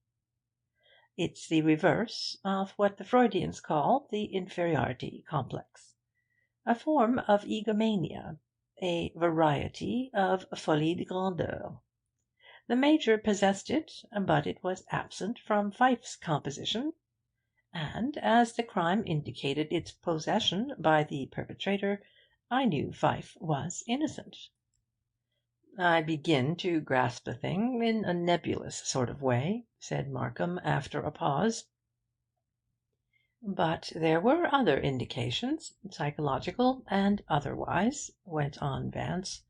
It's the reverse of what the Freudians call the inferiority complex, a form of egomania, a variety of folie de grandeur. The Major possessed it, but it was absent from Pfyfe's composition, and as the crime indicated its possession by the perpetrator, I knew Pfyfe was innocent. "I begin to grasp the thing in a nebulous sort of way," said Markham, after a pause. "But there were other indications, psychological and otherwise," went on Vance.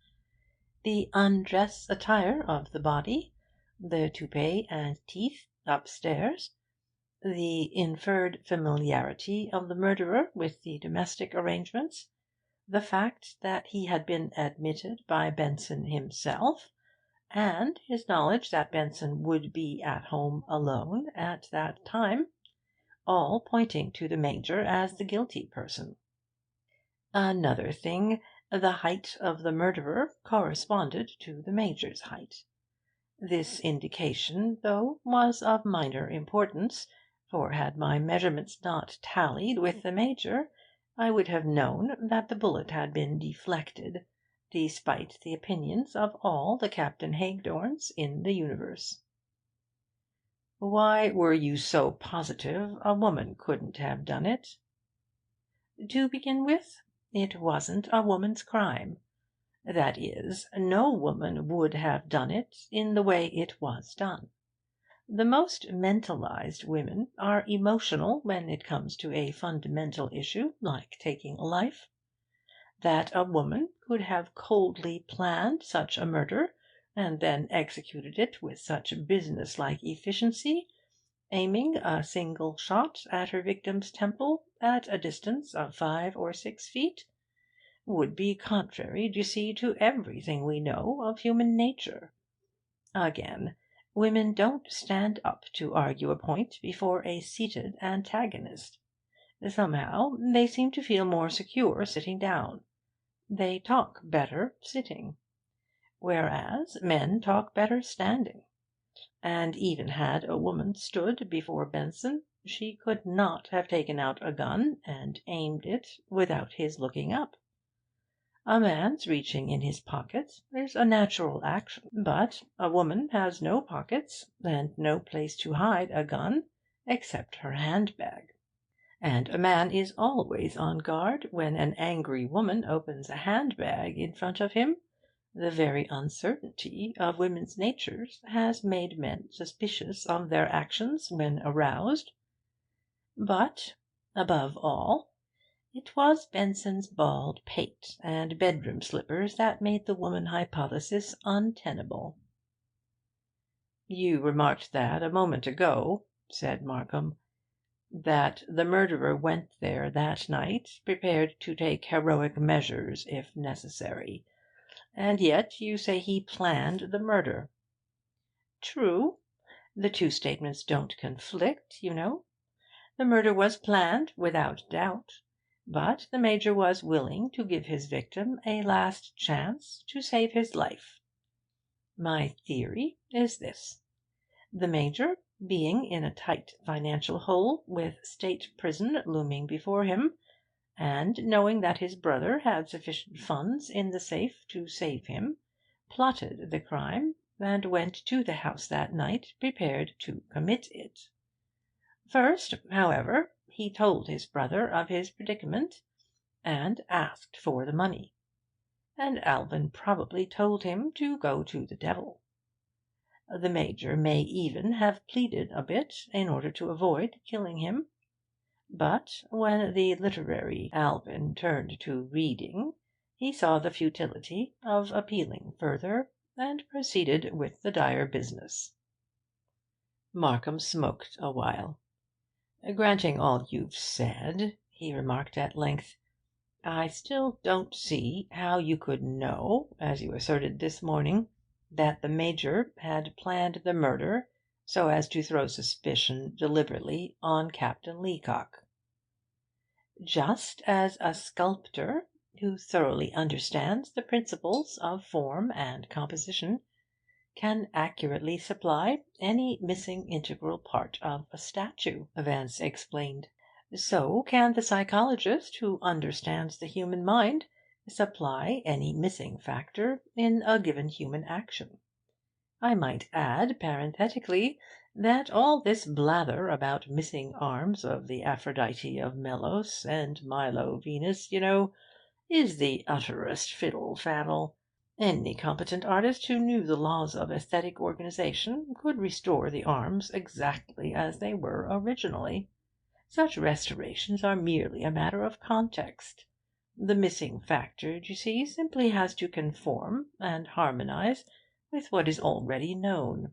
"The undress attire of the body, the toupet and teeth upstairs, the inferred familiarity of the murderer with the domestic arrangements, the fact that he had been admitted by Benson himself, and his knowledge that Benson would be at home alone at that time, all pointing to the Major as the guilty person. Another thing, the height of the murderer corresponded to the Major's height. This indication, though, was of minor importance, for had my measurements not tallied with the Major, I would have known that the bullet had been deflected, despite the opinions of all the Captain Hagedorns in the universe." "Why were you so positive a woman couldn't have done it?" "To begin with, it wasn't a woman's crime. That is, no woman would have done it in the way it was done. The most mentalized women are emotional when it comes to a fundamental issue like taking a life. That a woman could have coldly planned such a murder, and then executed it with such business-like efficiency, aiming a single shot at her victim's temple at a distance of 5 or 6 feet, would be contrary, d'you see, to everything we know of human nature. Again, women don't stand up to argue a point before a seated antagonist. Somehow they seem to feel more secure sitting down. They talk better sitting, whereas men talk better standing. And even had a woman stood before Benson, she could not have taken out a gun and aimed it without his looking up. A man's reaching in his pockets is a natural action, but a woman has no pockets and no place to hide a gun except her handbag. And a man is always on guard when an angry woman opens a handbag in front of him. The very uncertainty of women's natures has made men suspicious of their actions when aroused. But, above all, it was Benson's bald pate and bedroom slippers that made the woman hypothesis untenable." "You remarked that a moment ago," said Markham, "that the murderer went there that night prepared to take heroic measures if necessary, and yet you say he planned the murder." "True. The two statements don't conflict, you know. The murder was planned, without doubt, but the Major was willing to give his victim a last chance to save his life. My theory is this. The Major, being in a tight financial hole, with state prison looming before him, and knowing that his brother had sufficient funds in the safe to save him, plotted the crime, and went to the house that night prepared to commit it. First, however, he told his brother of his predicament, and asked for the money, and Alvin probably told him to go to the devil. The Major may even have pleaded a bit in order to avoid killing him. But when the literary Alvin turned to reading, he saw the futility of appealing further, and proceeded with the dire business." Markham smoked a while. "Granting all you've said," he remarked at length, I still don't see how you could know, as you asserted this morning, that the Major had planned the murder so as to throw suspicion deliberately on Captain Leacock. Just as a sculptor, who thoroughly understands the principles of form and composition, can accurately supply any missing integral part of a statue, Vance explained, so can the psychologist who understands the human mind supply any missing factor in a given human action. I might add, parenthetically, that all this blather about missing arms of the Aphrodite of Melos and Milo Venus, is the utterest fiddle-faddle. Any competent artist who knew the laws of aesthetic organisation could restore the arms exactly as they were originally. Such restorations are merely a matter of context. The missing factor, you see, simply has to conform and harmonise with what is already known.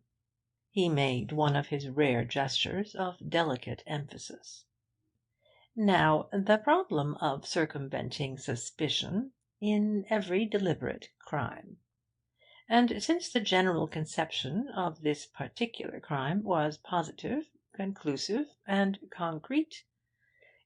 He made one of his rare gestures of delicate emphasis. Now, the problem of circumventing suspicion in every deliberate crime. And since the general conception of this particular crime was positive, conclusive, and concrete,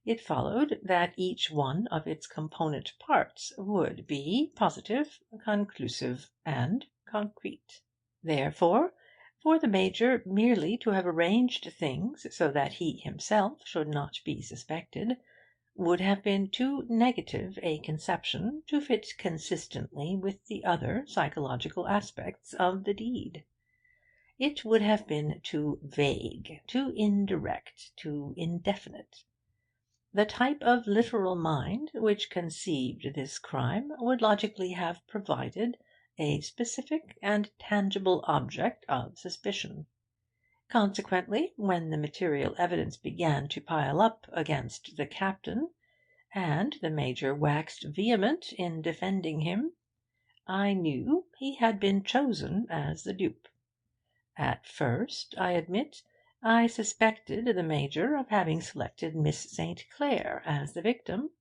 it followed that each one of its component parts would be positive, conclusive, and concrete. Therefore, for the Major merely to have arranged things so that he himself should not be suspected would have been too negative a conception to fit consistently with the other psychological aspects of the deed. It would have been too vague, too indirect, too indefinite. The type of literal mind which conceived this crime would logically have provided a specific and tangible object of suspicion. Consequently, when the material evidence began to pile up against the captain, and the Major waxed vehement in defending him, I knew he had been chosen as the dupe. At first, I admit, I suspected the Major of having selected Miss St. Clair as the victim,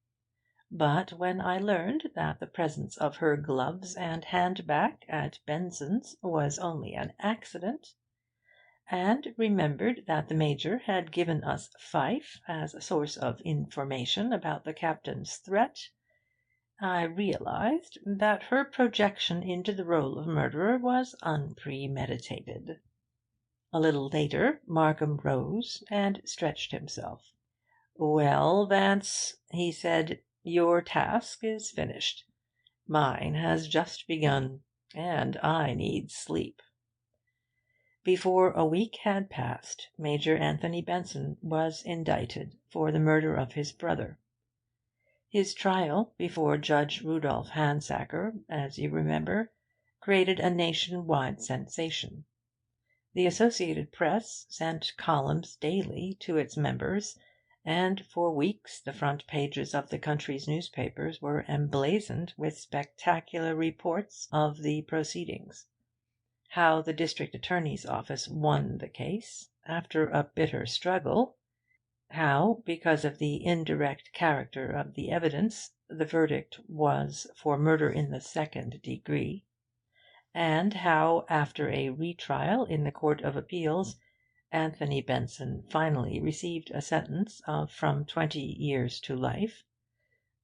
but when I learned that the presence of her gloves and hand-bag at Benson's was only an accident, and remembered that the Major had given us Pfyfe as a source of information about the captain's threat, I realised that her projection into the role of murderer was unpremeditated. A little later Markham rose and stretched himself. "Well, Vance," he said, "your task is finished. Mine has just begun, and I need sleep." Before a week had passed, Major Anthony Benson was indicted for the murder of his brother. His trial before Judge Rudolph Handsacker, as you remember, created a nation-wide sensation. The Associated Press sent columns daily to its members, and for weeks the front pages of the country's newspapers were emblazoned with spectacular reports of the proceedings. How the district attorney's office won the case, after a bitter struggle; how, because of the indirect character of the evidence, the verdict was for murder in the second degree; and how, after a retrial in the Court of Appeals, Anthony Benson finally received a sentence of from 20 years to life.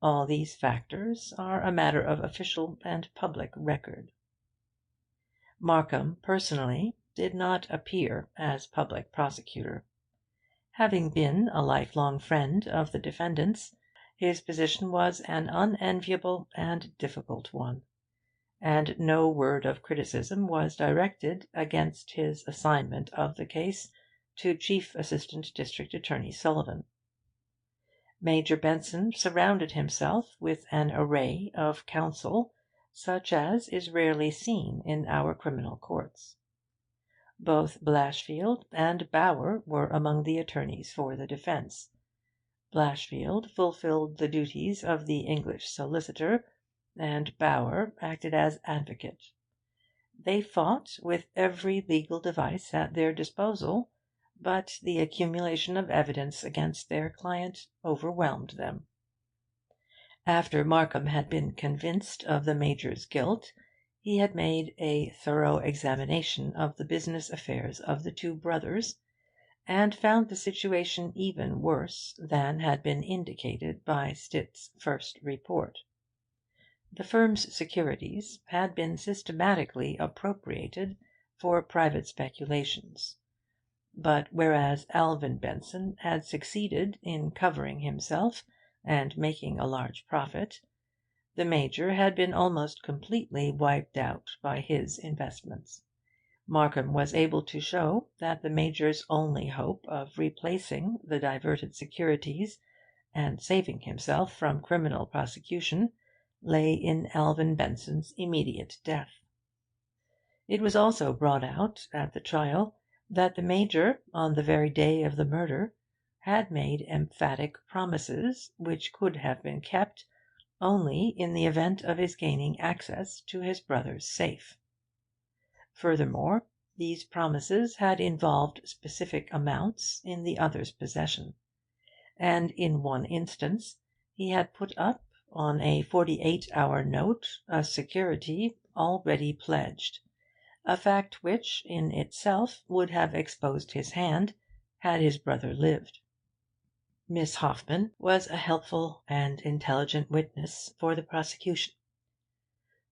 All these factors are a matter of official and public record. Markham, personally, did not appear as public prosecutor. Having been a lifelong friend of the defendants, his position was an unenviable and difficult one, and no word of criticism was directed against his assignment of the case to Chief Assistant District Attorney Sullivan. Major Benson surrounded himself with an array of counsel such as is rarely seen in our criminal courts. Both Blashfield and Bower were among the attorneys for the defence. Blashfield fulfilled the duties of the English solicitor, and Bower acted as advocate. They fought with every legal device at their disposal, but the accumulation of evidence against their client overwhelmed them. After Markham had been convinced of the Major's guilt, he had made a thorough examination of the business affairs of the two brothers, and found the situation even worse than had been indicated by Stitt's first report. The firm's securities had been systematically appropriated for private speculations. But whereas Alvin Benson had succeeded in covering himself and making a large profit, the Major had been almost completely wiped out by his investments. Markham was able to show that the Major's only hope of replacing the diverted securities and saving himself from criminal prosecution lay in Alvin Benson's immediate death. It was also brought out at the trial that the Major, on the very day of the murder, had made emphatic promises which could have been kept only in the event of his gaining access to his brother's safe. Furthermore, these promises had involved specific amounts in the other's possession, and in one instance he had put up on a 48-hour note a security already pledged, a fact which in itself would have exposed his hand had his brother lived. Miss Hoffman was a helpful and intelligent witness for the prosecution.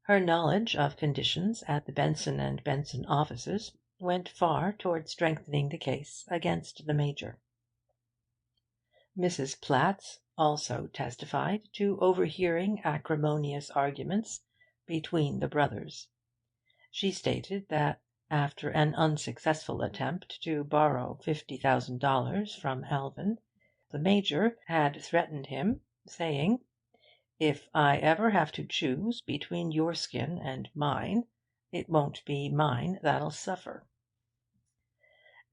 Her knowledge of conditions at the Benson and Benson offices went far towards strengthening the case against the Major. Mrs. Platts also testified to overhearing acrimonious arguments between the brothers. She stated that after an unsuccessful attempt to borrow $50,000 from Alvin, the Major had threatened him, saying, "If I ever have to choose between your skin and mine, it won't be mine that'll suffer."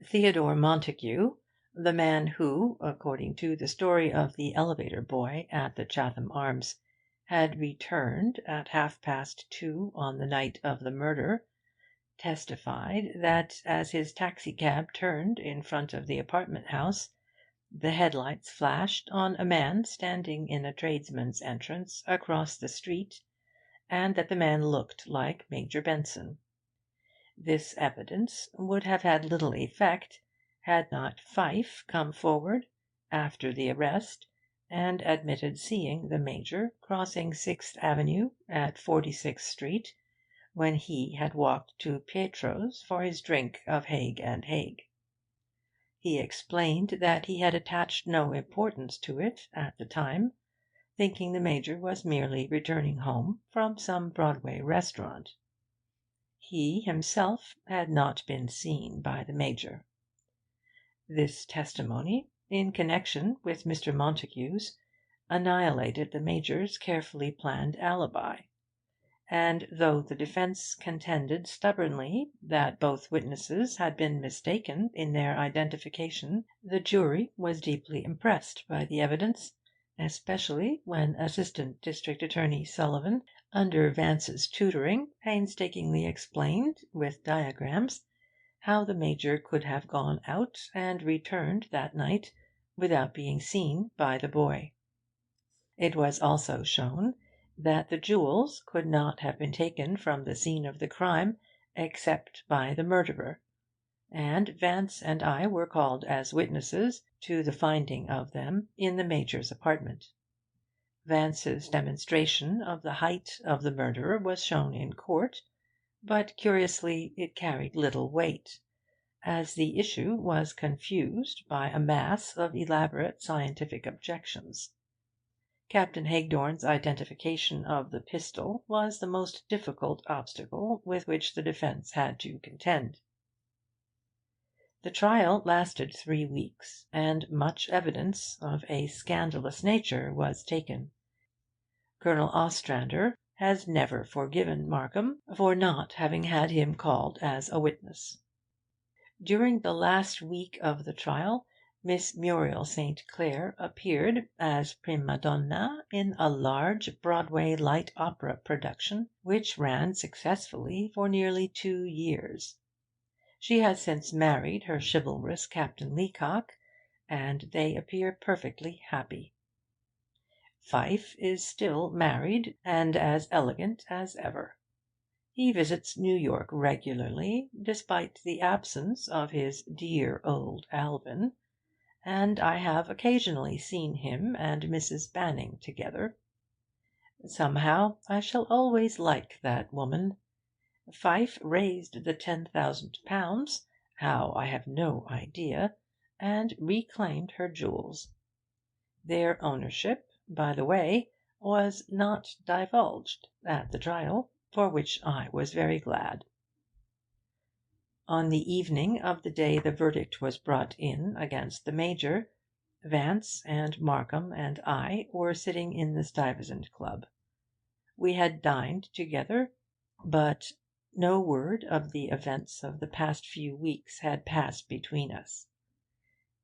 Theodore Montague, the man who, according to the story of the elevator boy at the Chatham Arms, had returned at 2:30 on the night of the murder, testified that as his taxicab turned in front of the apartment house, the headlights flashed on a man standing in a tradesman's entrance across the street, and that the man looked like Major Benson. This evidence would have had little effect had not Pfyfe come forward, after the arrest, and admitted seeing the Major crossing 6th Avenue at 46th Street when he had walked to Pietro's for his drink of Haig and Haig. He explained that he had attached no importance to it at the time, thinking the Major was merely returning home from some Broadway restaurant. He himself had not been seen by the Major. This testimony, in connection with Mr. Montague's, annihilated the Major's carefully planned alibi, and though the defence contended stubbornly that both witnesses had been mistaken in their identification, the jury was deeply impressed by the evidence, especially when Assistant District Attorney Sullivan, under Vance's tutoring, painstakingly explained, with diagrams, how the Major could have gone out and returned that night without being seen by the boy. It was also shown that the jewels could not have been taken from the scene of the crime except by the murderer, and Vance and I were called as witnesses to the finding of them in the Major's apartment. Vance's demonstration of the height of the murderer was shown in court, but curiously it carried little weight, as the issue was confused by a mass of elaborate scientific objections. Captain Hagedorn's identification of the pistol was the most difficult obstacle with which the defence had to contend. The trial lasted 3 weeks, and much evidence of a scandalous nature was taken. Colonel Ostrander has never forgiven Markham for not having had him called as a witness. During the last week of the trial, Miss Muriel St. Clair appeared as prima donna in a large Broadway light opera production, which ran successfully for nearly 2 years. She has since married her chivalrous Captain Leacock, and they appear perfectly happy. Pfyfe is still married and as elegant as ever. He visits New York regularly, despite the absence of his dear old Alvin, and I have occasionally seen him and Mrs. Banning together. Somehow I shall always like that woman. Pfyfe raised the £10,000, how I have no idea, and reclaimed her jewels. Their ownership, by the way, was not divulged at the trial, for which I was very glad. On the evening of the day the verdict was brought in against the Major, Vance and Markham and I were sitting in the Stuyvesant Club. We had dined together, but no word of the events of the past few weeks had passed between us.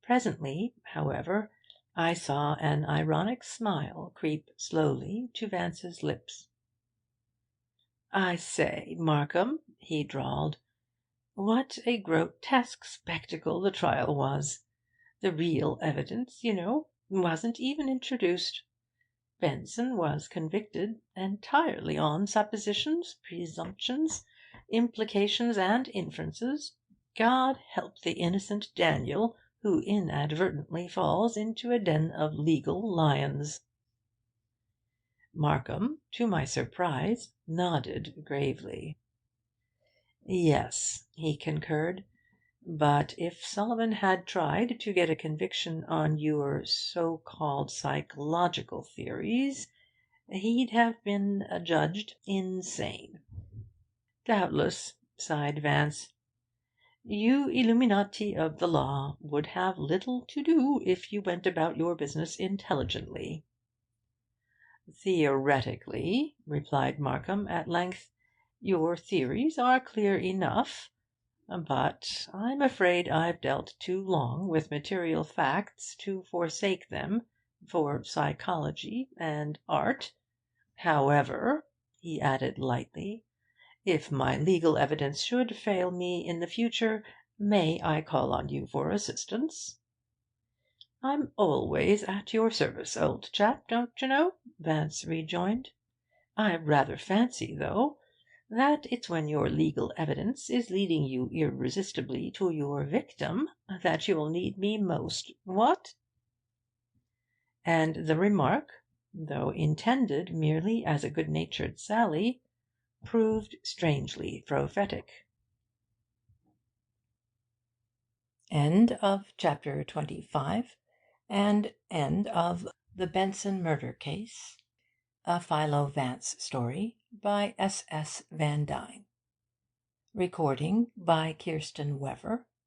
Presently, however, I saw an ironic smile creep slowly to Vance's lips. "I say, Markham," he drawled, "what a grotesque spectacle the trial was! The real evidence, wasn't even introduced. Benson was convicted entirely on suppositions, presumptions, implications, and inferences. God help the innocent Daniel, who inadvertently falls into a den of legal lions." Markham, to my surprise, nodded gravely. "Yes," he concurred, "but if Sullivan had tried to get a conviction on your so-called psychological theories, he'd have been adjudged insane." "Doubtless," sighed Vance. "You illuminati of the law would have little to do if you went about your business intelligently." "Theoretically," replied Markham at length, "your theories are clear enough. But I'm afraid I've dealt too long with material facts to forsake them for psychology and art. However," he added lightly, "if my legal evidence should fail me in the future, may I call on you for assistance?" "I'm always at your service, old chap, don't you know," Vance rejoined. "I rather fancy, though, that it's when your legal evidence is leading you irresistibly to your victim that you'll need me most. What?" And the remark, though intended merely as a good-natured sally, proved strangely prophetic. End of chapter 25, and end of The Benson Murder Case, a Philo Vance story by S.S. Van Dine. Recording by Kirsten Wever.